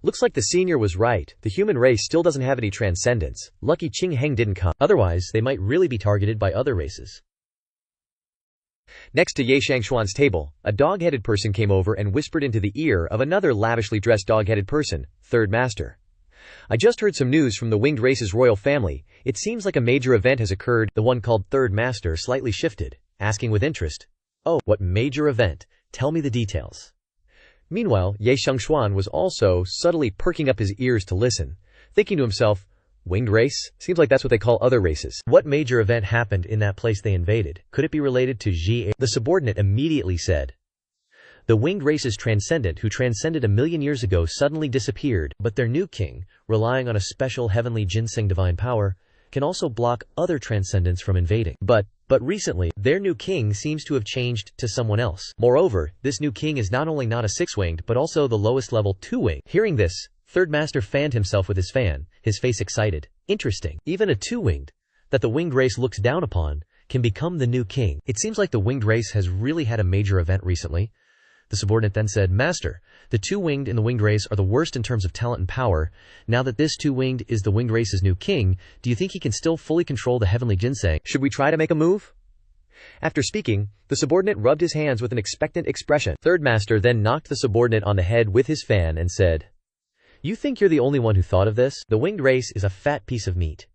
looks like the senior was right. The human race still doesn't have any transcendence. Lucky Qing Heng didn't come. Otherwise, they might really be targeted by other races. Next to Ye Cangxuan's table, a dog-headed person came over and whispered into the ear of another lavishly dressed dog-headed person, Third Master. I just heard some news from the winged race's royal family. It seems like a major event has occurred. The one called Third Master slightly shifted, asking with interest, oh, what major event? Tell me the details. Meanwhile, Ye Cangxuan was also subtly perking up his ears to listen, thinking to himself, winged race? Seems like that's what they call other races. What major event happened in that place they invaded? Could it be related to Ji? The subordinate immediately said, the winged race's transcendent who transcended 1,000,000 years ago suddenly disappeared, but their new king, relying on a special heavenly ginseng divine power, can also block other transcendents from invading. But recently, their new king seems to have changed to someone else. Moreover, this new king is not only not a 6-winged but also the lowest level 2-winged. Hearing this, Third Master fanned himself with his fan, his face excited. Interesting. Even a 2-winged, that the winged race looks down upon, can become the new king. It seems like the winged race has really had a major event recently. The subordinate then said, Master, the 2-winged in the winged race are the worst in terms of talent and power. Now that this 2-winged is the winged race's new king, do you think he can still fully control the heavenly ginseng? Should we try to make a move? After speaking, the subordinate rubbed his hands with an expectant expression. Third Master then knocked the subordinate on the head with his fan and said, you think you're the only one who thought of this? The winged race is a fat piece of meat.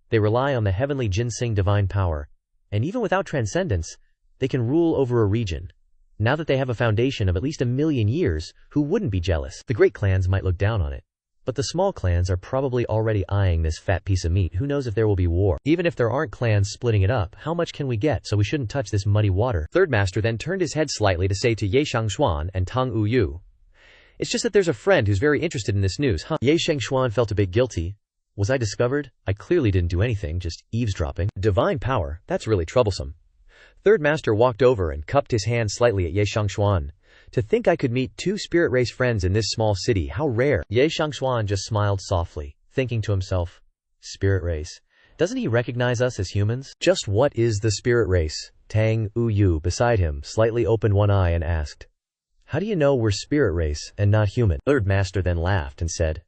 They rely on the heavenly ginseng divine power, and even without transcendence, they can rule over a region. Now that they have a foundation of at least 1,000,000 years, who wouldn't be jealous? The great clans might look down on it, but the small clans are probably already eyeing this fat piece of meat. Who knows if there will be war? Even if there aren't clans splitting it up, how much can we get? So we shouldn't touch this muddy water. Third Master then turned his head slightly to say to Ye Cangxuan and Tang Yuyu, it's just that there's a friend who's very interested in this news, huh? Ye Cangxuan felt a bit guilty. Was I discovered? I clearly didn't do anything, just eavesdropping. Divine power, that's really troublesome. Third Master walked over and cupped his hand slightly at Ye Cangxuan. To think I could meet 2 spirit race friends in this small city, how rare. Ye Cangxuan just smiled softly, thinking to himself, spirit race. Doesn't he recognize us as humans? Just what is the spirit race? Tang Yuyu beside him slightly opened one eye and asked, how do you know we're spirit race and not human? Third Master then laughed and said,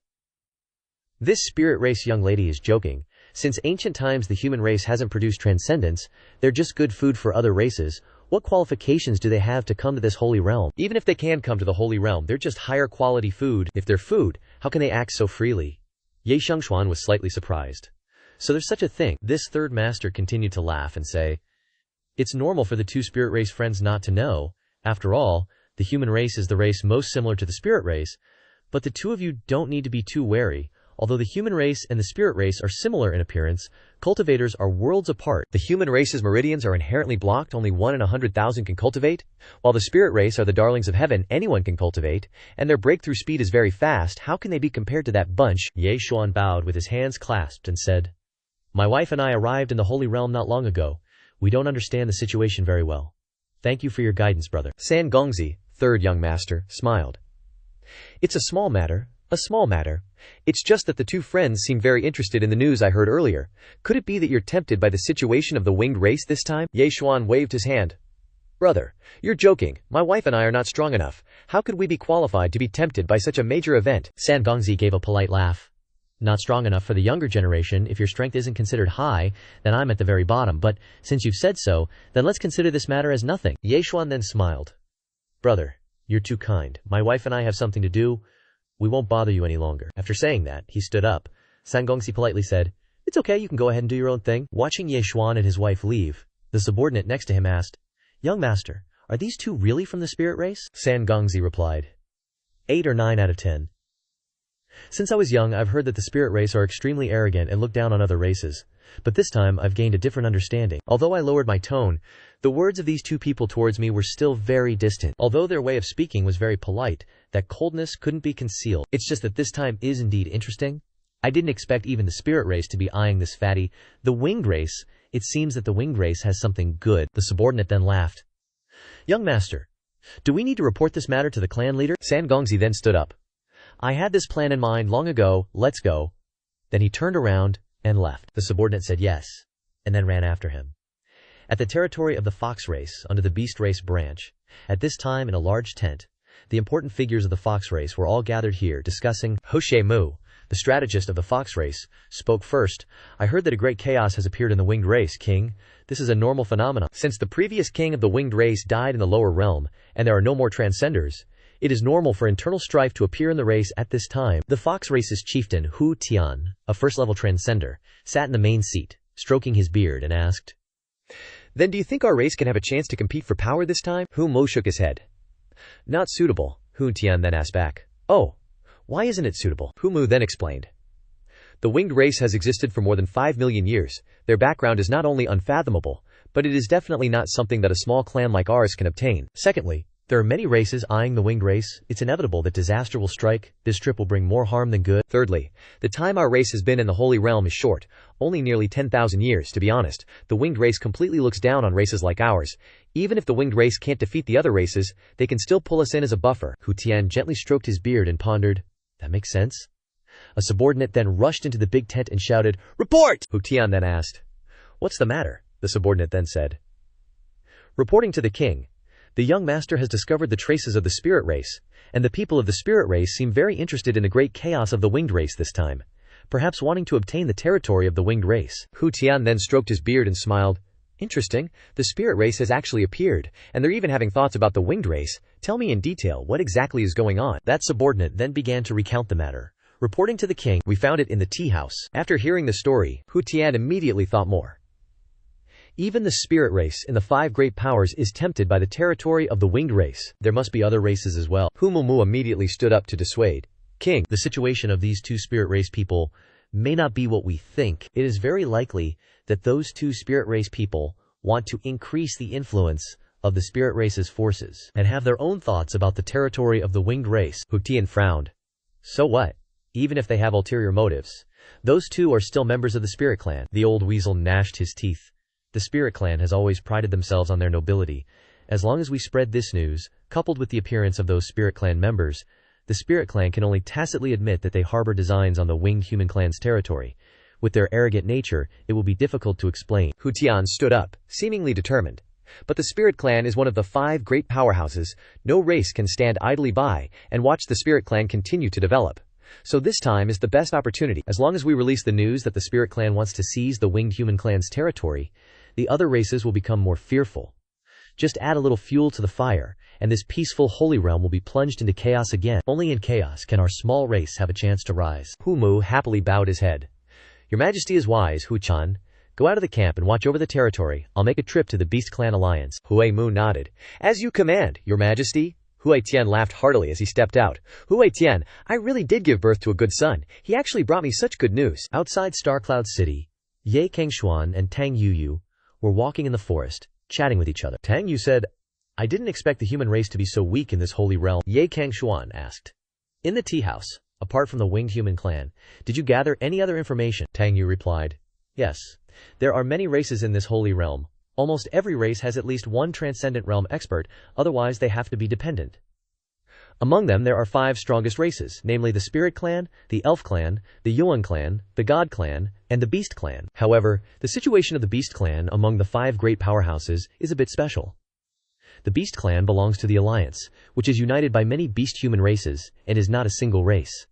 this spirit race young lady is joking. Since ancient times the human race hasn't produced transcendence, they're just good food for other races. What qualifications do they have to come to this holy realm? Even if they can come to the holy realm, they're just higher quality food. If they're food, how can they act so freely? Ye Cangxuan was slightly surprised. So there's such a thing. This third master continued to laugh and say, it's normal for the two spirit race friends not to know. After all, the human race is the race most similar to the spirit race, but the two of you don't need to be too wary. Although the human race and the spirit race are similar in appearance, cultivators are worlds apart. The human race's meridians are inherently blocked, only 1 in 100,000 can cultivate, while the spirit race are the darlings of heaven, anyone can cultivate, and their breakthrough speed is very fast. How can they be compared to that bunch? Ye Xuan bowed with his hands clasped and said, my wife and I arrived in the holy realm not long ago. We don't understand the situation very well. Thank you for your guidance, brother. San Gongzi, third young master, smiled. It's a small matter. A small matter. It's just that the two friends seem very interested in the news I heard earlier. Could it be that you're tempted by the situation of the winged race this time? Ye Xuan waved his hand. Brother, you're joking. My wife and I are not strong enough. How could we be qualified to be tempted by such a major event? San Gongzi gave a polite laugh. Not strong enough for the younger generation. If your strength isn't considered high, then I'm at the very bottom. But since you've said so, then let's consider this matter as nothing. Ye Xuan then smiled. Brother, you're too kind. My wife and I have something to do. We won't bother you any longer. After saying that, he stood up. San Gongzi politely said, it's okay, you can go ahead and do your own thing. Watching Ye Xuan and his wife leave, the subordinate next to him asked, young master, are these two really from the spirit race? San Gongzi replied, 8 or 9 out of 10. Since I was young, I've heard that the spirit race are extremely arrogant and look down on other races. But this time, I've gained a different understanding. Although I lowered my tone, the words of these two people towards me were still very distant. Although their way of speaking was very polite, that coldness couldn't be concealed. It's just that this time is indeed interesting. I didn't expect even the spirit race to be eyeing this fatty. The winged race, it seems that the winged race has something good. The subordinate then laughed. Young master, do we need to report this matter to the clan leader? San Gongzi then stood up. I had this plan in mind long ago. Let's go. Then he turned around and left. The subordinate said yes, and then ran after him. At the territory of the fox race, under the beast race branch, at this time in a large tent, the important figures of the fox race were all gathered here discussing. Hoshe Mu, the strategist of the fox race, spoke first. I heard that a great chaos has appeared in the winged race, king. This is a normal phenomenon. Since the previous king of the winged race died in the lower realm, and there are no more transcenders, it is normal for internal strife to appear in the race at this time. The fox race's chieftain, Hu Tian, a first-level transcender, sat in the main seat, stroking his beard, and asked, then do you think our race can have a chance to compete for power this time? Hu Mo shook his head. Not suitable, Hu Tian then asked back. Oh, why isn't it suitable? Hu Mu then explained. The winged race has existed for more than 5 million years. Their background is not only unfathomable, but it is definitely not something that a small clan like ours can obtain. Secondly, there are many races eyeing the winged race. It's inevitable that disaster will strike. This trip will bring more harm than good. Thirdly, the time our race has been in the holy realm is short, only nearly 10,000 years. To be honest, the winged race completely looks down on races like ours. Even if the winged race can't defeat the other races, they can still pull us in as a buffer. Hu Tian gently stroked his beard and pondered. That makes sense. A subordinate then rushed into the big tent and shouted, report! Hu Tian then asked, what's the matter? The subordinate then said, reporting to the king. The young master has discovered the traces of the spirit race, and the people of the spirit race seem very interested in the great chaos of the winged race this time, perhaps wanting to obtain the territory of the winged race. Hu Tian then stroked his beard and smiled. Interesting, the spirit race has actually appeared, and they're even having thoughts about the winged race. Tell me in detail what exactly is going on. That subordinate then began to recount the matter. Reporting to the king, we found it in the tea house. After hearing the story, Hu Tian immediately thought more. Even the spirit race in the 5 great powers is tempted by the territory of the winged race. There must be other races as well. Hu Mu immediately stood up to dissuade. King, the situation of these 2 spirit race people may not be what we think. It is very likely that those 2 spirit race people want to increase the influence of the spirit race's forces and have their own thoughts about the territory of the winged race. Hu Tian frowned. So what? Even if they have ulterior motives, those 2 are still members of the spirit clan. The old weasel gnashed his teeth. The spirit clan has always prided themselves on their nobility. As long as we spread this news, coupled with the appearance of those spirit clan members, the spirit clan can only tacitly admit that they harbor designs on the winged human clan's territory. With their arrogant nature, it will be difficult to explain. Hu Tian stood up, seemingly determined. But the spirit clan is one of the 5 great powerhouses. No race can stand idly by and watch the spirit clan continue to develop. So this time is the best opportunity. As long as we release the news that the spirit clan wants to seize the winged human clan's territory, the other races will become more fearful. Just add a little fuel to the fire, and this peaceful holy realm will be plunged into chaos again. Only in chaos can our small race have a chance to rise. Hu Mu happily bowed his head. Your Majesty is wise, Hu Chan. Go out of the camp and watch over the territory. I'll make a trip to the Beast Clan Alliance. Hui Mu nodded. As you command, Your Majesty. Hui Tian laughed heartily as he stepped out. Hui Tian, I really did give birth to a good son. He actually brought me such good news. Outside Starcloud City, Ye Cangxuan and Tang Yuyu were walking in the forest, chatting with each other. Tang Yu said, I didn't expect the human race to be so weak in this holy realm. Ye Cangxuan asked. In the tea house, apart from the winged human clan, did you gather any other information? Tang Yu replied. Yes. There are many races in this holy realm. Almost every race has at least one transcendent realm expert, otherwise they have to be dependent. Among them there are 5 strongest races, namely the Spirit Clan, the Elf Clan, the Yuan Clan, the God Clan, and the Beast Clan. However, the situation of the Beast Clan among the 5 great powerhouses is a bit special. The Beast Clan belongs to the Alliance, which is united by many beast human races, and is not a single race.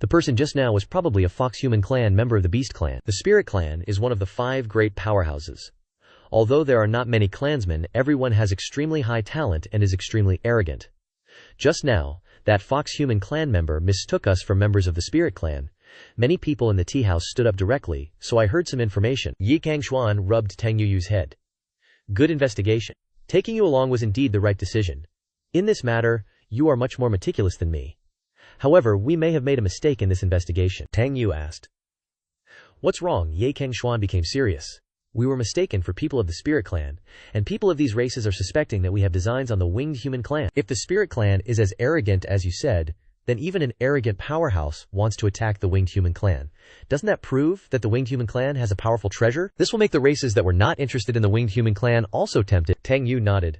The person just now was probably a Fox Human Clan member of the Beast Clan. The Spirit Clan is one of the 5 great powerhouses. Although there are not many clansmen, everyone has extremely high talent and is extremely arrogant. Just now, that Fox Human Clan member mistook us for members of the Spirit Clan. Many people in the tea house stood up directly, so I heard some information. Yi Cangxuan rubbed Tang Yuyu's head. Good investigation. Taking you along was indeed the right decision. In this matter, you are much more meticulous than me. However, we may have made a mistake in this investigation. Tang Yu asked. What's wrong? Ye Cangxuan became serious. We were mistaken for people of the Spirit Clan, and people of these races are suspecting that we have designs on the winged human clan. If the Spirit Clan is as arrogant as you said, then even an arrogant powerhouse wants to attack the winged human clan. Doesn't that prove that the winged human clan has a powerful treasure? This will make the races that were not interested in the winged human clan also tempted. Tang Yu nodded.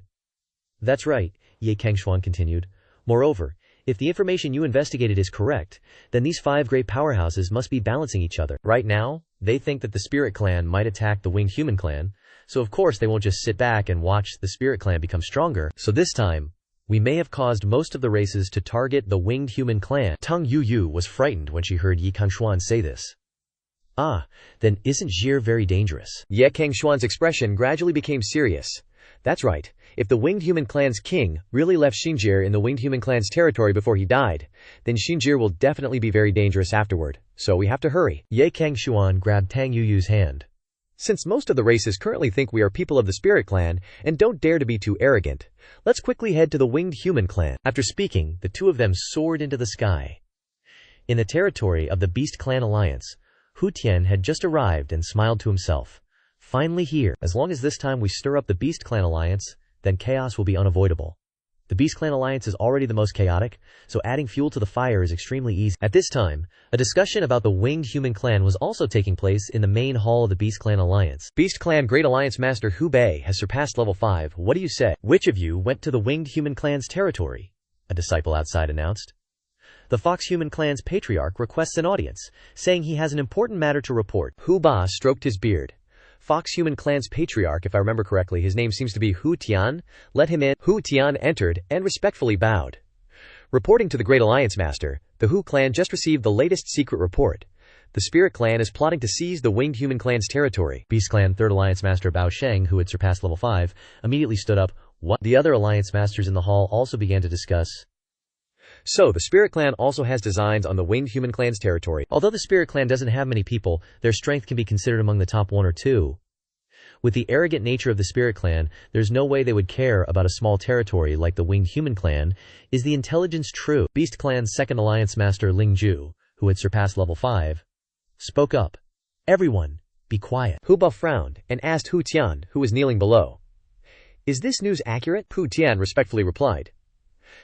That's right, Ye Cangxuan continued. Moreover, if the information you investigated is correct, then these 5 great powerhouses must be balancing each other. Right now, they think that the Spirit Clan might attack the Winged Human Clan, so of course they won't just sit back and watch the Spirit Clan become stronger. So this time, we may have caused most of the races to target the Winged Human Clan. Tang Yuyu was frightened when she heard Yi Cangxuan say this. Ah, then isn't Jir very dangerous? Ye Cangxuan's expression gradually became serious. That's right. If the Winged Human Clan's king really left Xinjir in the Winged Human Clan's territory before he died, then Xinjir will definitely be very dangerous afterward, so we have to hurry. Ye Cangxuan grabbed Tang Yuyu's hand. Since most of the races currently think we are people of the Spirit Clan and don't dare to be too arrogant, let's quickly head to the Winged Human Clan. After speaking, the 2 of them soared into the sky. In the territory of the Beast Clan Alliance, Hu Tian had just arrived and smiled to himself. Finally here. As long as this time we stir up the Beast Clan Alliance, then chaos will be unavoidable. The Beast Clan Alliance is already the most chaotic, so adding fuel to the fire is extremely easy. At this time, a discussion about the Winged Human Clan was also taking place in the main hall of the Beast Clan Alliance. Beast Clan Great Alliance Master Hu Bei has surpassed level 5. What do you say? Which of you went to the Winged Human Clan's territory? A disciple outside announced. The Fox Human Clan's patriarch requests an audience, saying he has an important matter to report. Hu Ba stroked his beard. Fox Human Clan's patriarch, if I remember correctly, his name seems to be Hu Tian. Let him in. Hu Tian entered and respectfully bowed. Reporting to the Great Alliance Master, the Hu Clan just received the latest secret report. The Spirit Clan is plotting to seize the Winged Human Clan's territory. Beast Clan 3rd Alliance Master Bao Sheng, who had surpassed level 5, immediately stood up. What? The other Alliance Masters in the hall also began to discuss. So, the Spirit Clan also has designs on the Winged Human Clan's territory. Although the Spirit Clan doesn't have many people, their strength can be considered among the top 1 or 2. With the arrogant nature of the Spirit Clan, there's no way they would care about a small territory like the Winged Human Clan. Is the intelligence true? Beast Clan's 2nd Alliance Master Ling Ju, who had surpassed level 5, spoke up. Everyone, be quiet. Hu Ba frowned and asked Hu Tian, who was kneeling below. Is this news accurate? Hu Tian respectfully replied.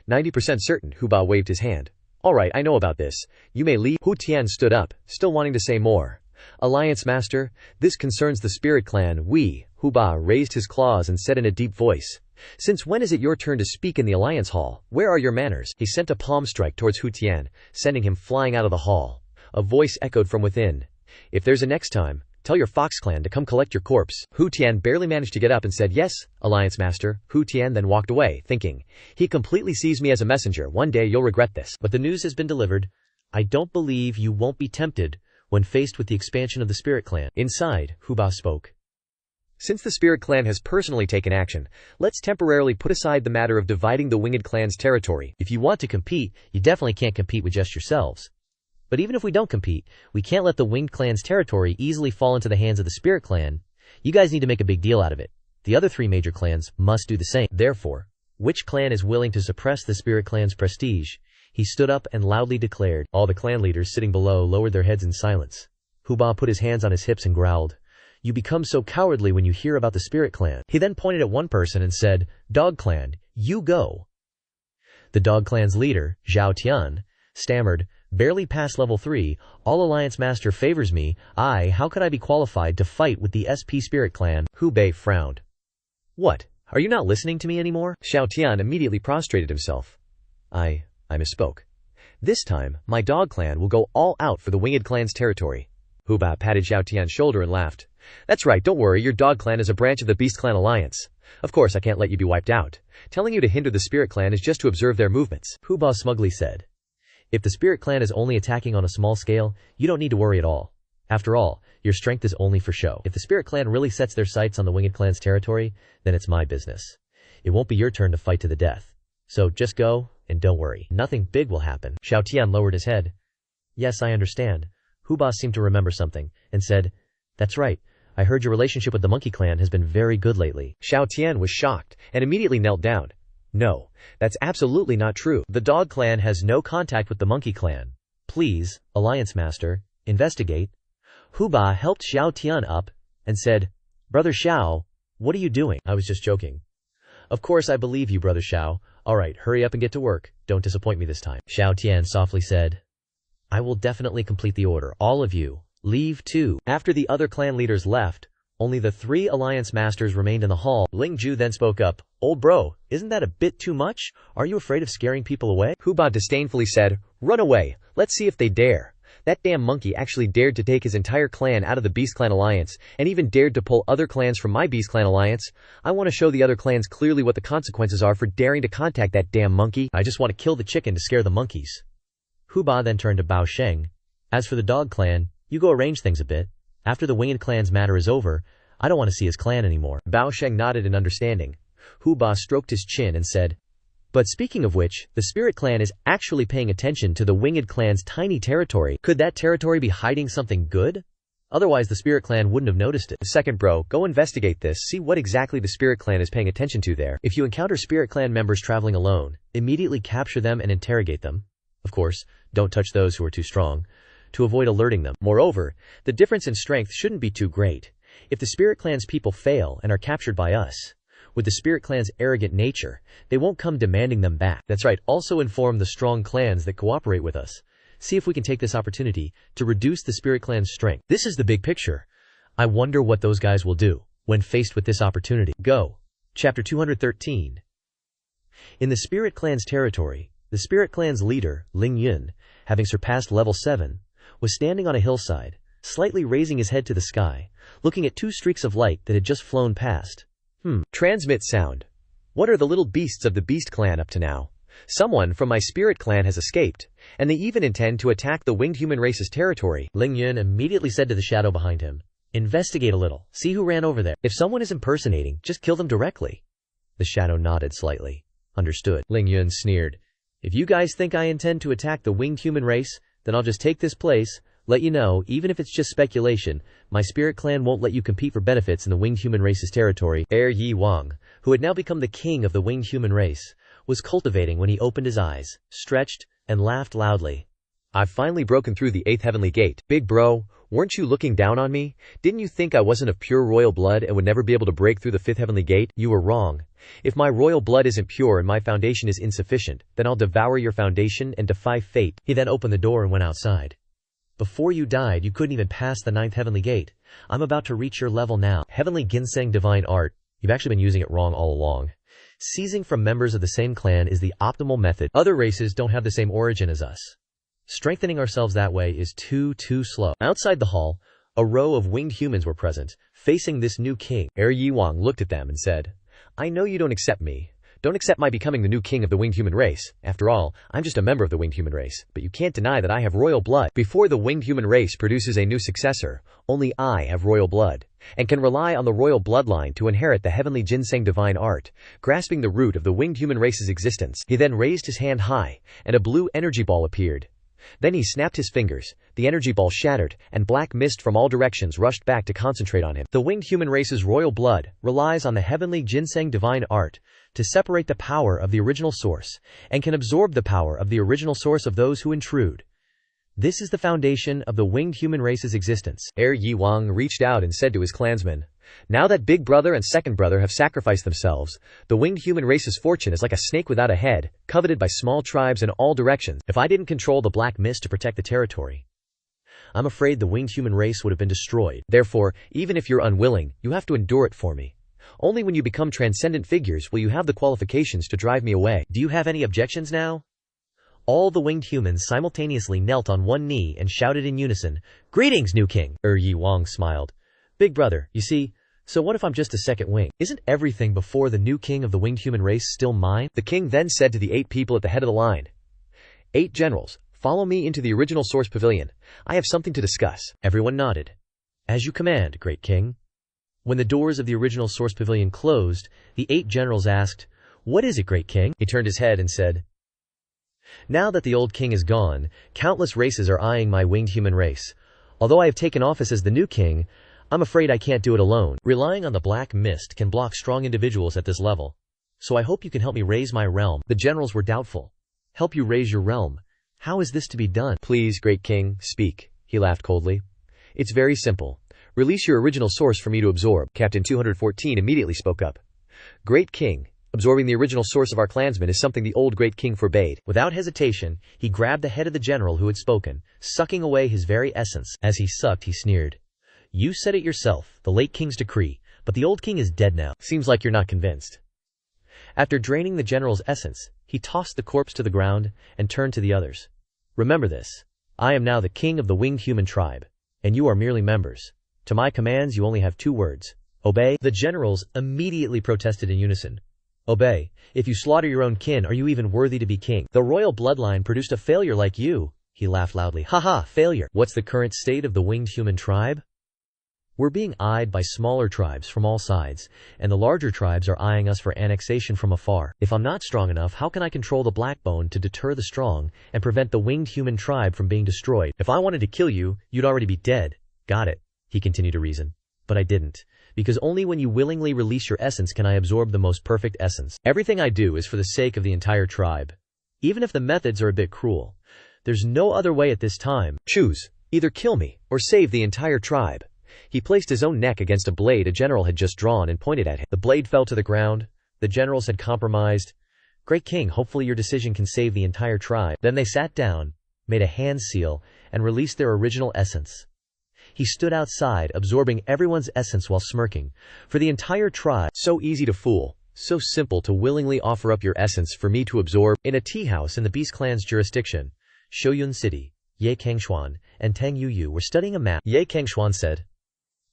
90% certain. Hu Ba waved his hand. Alright, I know about this. You may leave. Hu Tian stood up, still wanting to say more. Alliance Master, this concerns the Spirit Clan. Hu Ba raised his claws and said in a deep voice. Since when is it your turn to speak in the Alliance Hall? Where are your manners? He sent a palm strike towards Hu Tian, sending him flying out of the hall. A voice echoed from within. If there's a next time, tell your Fox Clan to come collect your corpse. Hu Tian barely managed to get up and said, yes, Alliance Master. Hu Tian then walked away, thinking, he completely sees me as a messenger. One day you'll regret this. But the news has been delivered. I don't believe you won't be tempted when faced with the expansion of the Spirit Clan. Inside, Hu Ba spoke. Since the Spirit Clan has personally taken action, let's temporarily put aside the matter of dividing the Winged Clan's territory. If you want to compete, you definitely can't compete with just yourselves. But even if we don't compete, we can't let the Winged Clan's territory easily fall into the hands of the Spirit Clan. You guys need to make a big deal out of it. The other 3 major clans must do the same. Therefore, which clan is willing to suppress the Spirit Clan's prestige? He stood up and loudly declared. All the clan leaders sitting below lowered their heads in silence. Huba put his hands on his hips and growled, "You become so cowardly when you hear about the Spirit Clan." He then pointed at one person and said, "Dog Clan, you go." The Dog Clan's leader, Zhao Tian, stammered, "Barely past level 3, all Alliance Master favors me. How could I be qualified to fight with the SP Spirit Clan?" Hu Bei frowned. "What? Are you not listening to me anymore?" Xiao Tian immediately prostrated himself. I misspoke. This time, my Dog Clan will go all out for the Winged Clan's territory." Hu Bei patted Xiao Tian's shoulder and laughed. "That's right, don't worry, your Dog Clan is a branch of the Beast Clan Alliance. Of course, I can't let you be wiped out. Telling you to hinder the Spirit Clan is just to observe their movements." Hu Bei smugly said. "If the Spirit Clan is only attacking on a small scale, you don't need to worry at all. After all, your strength is only for show. If the Spirit Clan really sets their sights on the Winged Clan's territory, then it's my business. It won't be your turn to fight to the death. So just go, and don't worry. Nothing big will happen." Xiao Tian lowered his head. "Yes, I understand." Hu Bei seemed to remember something, and said, "That's right. I heard your relationship with the Monkey Clan has been very good lately." Xiao Tian was shocked, and immediately knelt down. "No, that's absolutely not true. The Dog Clan has no contact with the Monkey Clan. Please, Alliance Master, investigate." Hu Bei helped Xiao Tian up, and said, "Brother Xiao, what are you doing?" "I was just joking." "Of course I believe you, Brother Xiao. Alright, hurry up and get to work. Don't disappoint me this time." Xiao Tian softly said, "I will definitely complete the order. All of you, leave too." After the other clan leaders left, only the 3 Alliance Masters remained in the hall. Ling Ju then spoke up. "Old bro, isn't that a bit too much? Are you afraid of scaring people away?" Hu Bei disdainfully said, "Run away. Let's see if they dare. That damn monkey actually dared to take his entire clan out of the Beast Clan Alliance, and even dared to pull other clans from my Beast Clan Alliance. I want to show the other clans clearly what the consequences are for daring to contact that damn monkey. I just want to kill the chicken to scare the monkeys." Hu Bei then turned to Bao Sheng. "As for the Dog Clan, you go arrange things a bit. After the Winged Clan's matter is over, I don't want to see his clan anymore." Bao Sheng nodded in understanding. Hu Bei stroked his chin and said, "But speaking of which, the Spirit Clan is actually paying attention to the Winged Clan's tiny territory. Could that territory be hiding something good? Otherwise the Spirit Clan wouldn't have noticed it." "Second bro, go investigate this, see what exactly the Spirit Clan is paying attention to there. If you encounter Spirit Clan members traveling alone, immediately capture them and interrogate them. Of course, don't touch those who are too strong, to avoid alerting them. Moreover, the difference in strength shouldn't be too great. If the Spirit Clan's people fail and are captured by us, with the Spirit Clan's arrogant nature, they won't come demanding them back. That's right, also inform the strong clans that cooperate with us. See if we can take this opportunity to reduce the Spirit Clan's strength. This is the big picture. I wonder what those guys will do when faced with this opportunity." Go. Chapter 213. In the Spirit Clan's territory, the Spirit Clan's leader, Ling Yun, having surpassed level 7, was standing on a hillside, slightly raising his head to the sky, looking at 2 streaks of light that had just flown past. Transmit sound. What are the little beasts of the Beast Clan up to now? Someone from my Spirit Clan has escaped, and they even intend to attack the winged human race's territory." Ling Yun immediately said to the shadow behind him, "Investigate a little. See who ran over there. If someone is impersonating, just kill them directly." The shadow nodded slightly. "Understood." Ling Yun sneered. "If you guys think I intend to attack the winged human race, then I'll just take this place, let you know, even if it's just speculation, my Spirit Clan won't let you compete for benefits in the winged human race's territory." Yi Wang, who had now become the king of the winged human race, was cultivating when he opened his eyes, stretched, and laughed loudly. "I've finally broken through the 8th heavenly gate. Big bro, weren't you looking down on me? Didn't you think I wasn't of pure royal blood and would never be able to break through the 5th heavenly gate? You were wrong. If my royal blood isn't pure and my foundation is insufficient, then I'll devour your foundation and defy fate." He then opened the door and went outside. "Before you died, you couldn't even pass the 9th heavenly gate. I'm about to reach your level now. Heavenly Ginseng Divine Art. You've actually been using it wrong all along. Seizing from members of the same clan is the optimal method. Other races don't have the same origin as us. Strengthening ourselves that way is too slow." Outside the hall, a row of winged humans were present, facing this new king. Yi Wang looked at them and said, "I know you don't accept me. Don't accept my becoming the new king of the winged human race. After all, I'm just a member of the winged human race, but you can't deny that I have royal blood. Before the winged human race produces a new successor, only I have royal blood, and can rely on the royal bloodline to inherit the heavenly ginseng divine art, grasping the root of the winged human race's existence. He then raised his hand high, and a blue energy ball appeared. Then he snapped his fingers, the energy ball shattered, and black mist from all directions rushed back to concentrate on him. The winged human race's royal blood relies on the heavenly ginseng divine art to separate the power of the original source, and can absorb the power of the original source of those who intrude. This is the foundation of the winged human race's existence. Yi Wang reached out and said to his clansmen, "Now that big brother and second brother have sacrificed themselves, the winged human race's fortune is like a snake without a head, coveted by small tribes in all directions. If I didn't control the black mist to protect the territory, I'm afraid the winged human race would have been destroyed. Therefore, even if you're unwilling, you have to endure it for me. Only when you become transcendent figures will you have the qualifications to drive me away. Do you have any objections now?" All the winged humans simultaneously knelt on one knee and shouted in unison, "Greetings, new king!" Yi Wang smiled. "Big brother, you see, so what if I'm just a second wing? Isn't everything before the new king of the winged human race still mine?" The king then said to the 8 people at the head of the line, "8 generals, follow me into the original source pavilion. I have something to discuss." Everyone nodded. "As you command, great king." When the doors of the original source pavilion closed, the 8 generals asked, "What is it, great king?" He turned his head and said, "Now that the old king is gone, countless races are eyeing my winged human race. Although I have taken office as the new king, I'm afraid I can't do it alone. Relying on the black mist can block strong individuals at this level. So I hope you can help me raise my realm." The generals were doubtful. "Help you raise your realm? How is this to be done?" "Please, great king, speak." He laughed coldly. "It's very simple. Release your original source for me to absorb." Captain 214 immediately spoke up. "Great king, absorbing the original source of our clansmen is something the old great king forbade." Without hesitation, he grabbed the head of the general who had spoken, sucking away his very essence. As he sucked, he sneered, "You said it yourself, the late king's decree, but the old king is dead now. Seems like you're not convinced." After draining the general's essence, he tossed the corpse to the ground and turned to the others. "Remember this. I am now the king of the winged human tribe, and you are merely members. To my commands you only have 2 words. Obey." The generals immediately protested in unison. "Obey. If you slaughter your own kin, are you even worthy to be king? The royal bloodline produced a failure like you." He laughed loudly. "Haha, failure. What's the current state of the winged human tribe? We're being eyed by smaller tribes from all sides, and the larger tribes are eyeing us for annexation from afar. If I'm not strong enough, how can I control the blackbone to deter the strong and prevent the winged human tribe from being destroyed? If I wanted to kill you, you'd already be dead." "Got it," he continued to reason. "But I didn't. Because only when you willingly release your essence can I absorb the most perfect essence. Everything I do is for the sake of the entire tribe. Even if the methods are a bit cruel, there's no other way at this time. Choose. Either kill me, or save the entire tribe." He placed his own neck against a blade a general had just drawn and pointed at him. The blade fell to the ground. The generals had compromised. "Great king, hopefully your decision can save the entire tribe." Then they sat down, made a hand seal, and released their original essence. He stood outside, absorbing everyone's essence while smirking. For the entire tribe, "So easy to fool, so simple to willingly offer up your essence for me to absorb." In a tea house in the Beast clan's jurisdiction, Shoyun City, Ye Cangxuan and Tang Yuyu were studying a map. Ye Cangxuan said,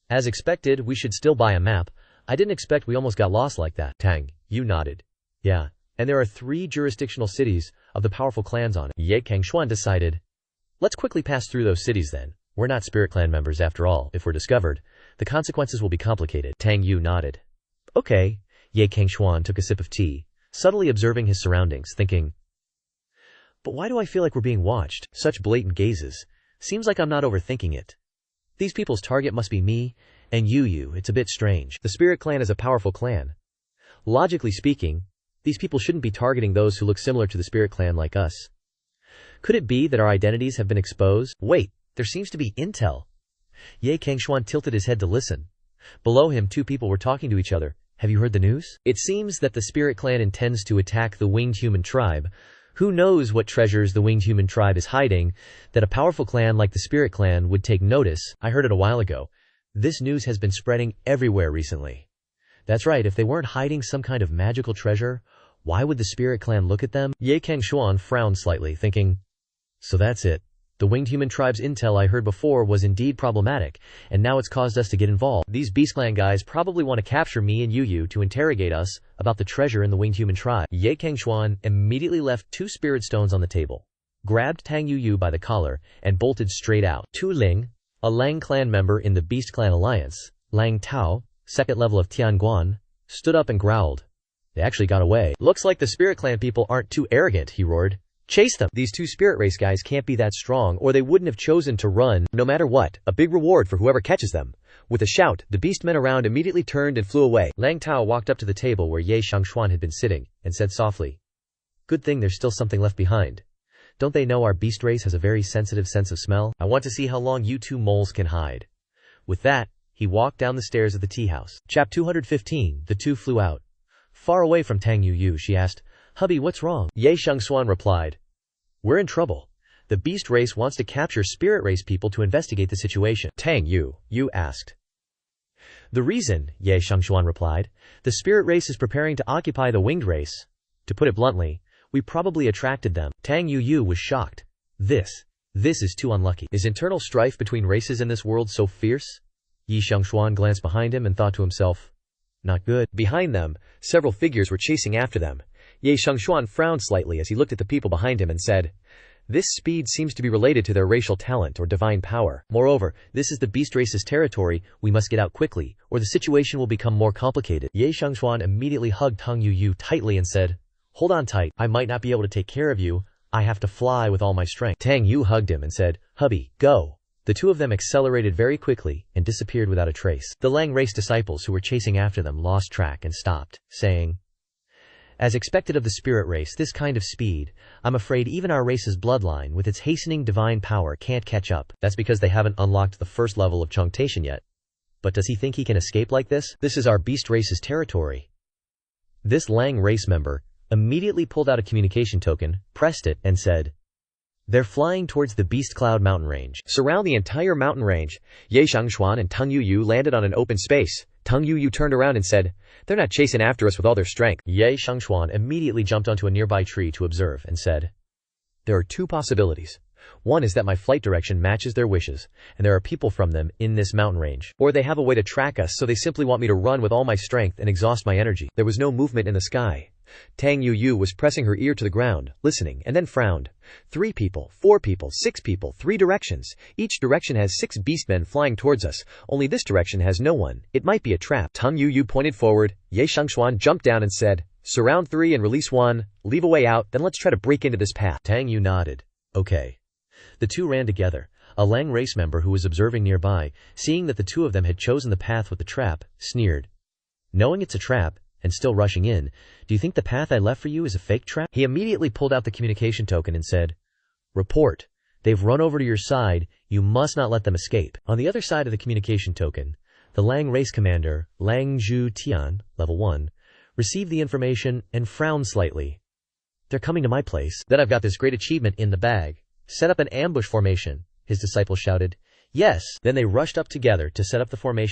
"As expected, we should still buy a map. I didn't expect we almost got lost like that." Tang Yu nodded. "Yeah, and there are 3 jurisdictional cities of the powerful clans on it." Ye Cangxuan decided, "Let's quickly pass through those cities then. We're not Spirit Clan members after all. If we're discovered, the consequences will be complicated." Tang Yu nodded. "Okay." Ye Cangxuan took a sip of tea, subtly observing his surroundings, thinking, "But why do I feel like we're being watched? Such blatant gazes. Seems like I'm not overthinking it. These people's target must be me, and Yuyu. It's a bit strange. The Spirit Clan is a powerful clan. Logically speaking, these people shouldn't be targeting those who look similar to the Spirit Clan like us. Could it be that our identities have been exposed? Wait, there seems to be intel." Ye Cangxuan tilted his head to listen. Below him 2 people were talking to each other. "Have you heard the news? It seems that the Spirit Clan intends to attack the winged human tribe. Who knows what treasures the winged human tribe is hiding, that a powerful clan like the Spirit Clan would take notice. I heard it a while ago. This news has been spreading everywhere recently." "That's right, if they weren't hiding some kind of magical treasure, why would the Spirit Clan look at them?" Ye Cangxuan frowned slightly, thinking, "So that's it. The winged human tribe's intel I heard before was indeed problematic, and now it's caused us to get involved. These Beast Clan guys probably want to capture me and Yu to interrogate us about the treasure in the winged human tribe. Ye Cangxuan immediately left 2 spirit stones on the table, grabbed Tang Yu by the collar, and bolted straight out. Tu Ling, a Lang clan member in the Beast Clan alliance, Lang Tao, second level of Tianguan, stood up and growled. They actually got away. Looks like the Spirit Clan people aren't too arrogant, he roared. Chase them! These 2 spirit race guys can't be that strong, or they wouldn't have chosen to run. No matter what, a big reward for whoever catches them. With a shout, the beast men around immediately turned and flew away. Lang Tao walked up to the table where Ye Cangxuan had been sitting, and said softly, "Good thing there's still something left behind. Don't they know our beast race has a very sensitive sense of smell? I want to see how long you 2 moles can hide." With that, he walked down the stairs of the tea house. Chap 215, the 2 flew out. Far away from Tang Yu, she asked, "Hubby, what's wrong?" Ye Cangxuan replied, "We're in trouble. The beast race wants to capture spirit race people to investigate the situation." Tang Yu asked. "The reason," Ye Cangxuan replied, "the spirit race is preparing to occupy the winged race. To put it bluntly, we probably attracted them." Tang Yu was shocked. This is too unlucky. Is internal strife between races in this world so fierce? Ye Cangxuan glanced behind him and thought to himself, not good. Behind them, several figures were chasing after them. Ye Cangxuan frowned slightly as he looked at the people behind him and said, "This speed seems to be related to their racial talent or divine power. Moreover, this is the beast race's territory. We must get out quickly, or the situation will become more complicated." Ye Cangxuan immediately hugged Tang Yu tightly and said, "Hold on tight. I might not be able to take care of you. I have to fly with all my strength." Tang Yu hugged him and said, "Hubby, go." The 2 of them accelerated very quickly and disappeared without a trace. The Lang race disciples who were chasing after them lost track and stopped, saying, "As expected of the spirit race, this kind of speed, I'm afraid even our race's bloodline with its hastening divine power can't catch up." That's because they haven't unlocked the first level of Chongtation yet. But does he think he can escape like this? This is our beast race's territory. This Lang race member immediately pulled out a communication token, pressed it, and said, "They're flying towards the Beast Cloud mountain range. Surround the entire mountain range." Ye Cangxuan and Tang Yu landed on an open space. Tang Yu turned around and said, "They're not chasing after us with all their strength." Ye Cangxuan immediately jumped onto a nearby tree to observe and said, "There are 2 possibilities. One is that my flight direction matches their wishes, and there are people from them in this mountain range. Or they have a way to track us, so they simply want me to run with all my strength and exhaust my energy." There was no movement in the sky. Tang Yu was pressing her ear to the ground, listening, and then frowned. 3 people, 4 people, 6 people, 3 directions. Each direction has 6 beastmen flying towards us. Only this direction has no one. It might be a trap. Tang Yu pointed forward. Ye Cangxuan jumped down and said, "Surround 3 and release 1. Leave a way out, then let's try to break into this path." Tang Yu nodded. Okay. The 2 ran together. A Lang race member who was observing nearby, seeing that the 2 of them had chosen the path with the trap, sneered. "Knowing it's a trap, and still rushing in, do you think the path I left for you is a fake trap?" He immediately pulled out the communication token and said, "Report. They've run over to your side. You must not let them escape." On the other side of the communication token, the Lang race commander, Lang Zhu Tian, level 1, received the information and frowned slightly. "They're coming to my place. Then I've got this great achievement in the bag. Set up an ambush formation," his disciple shouted. "Yes." Then they rushed up together to set up the formation.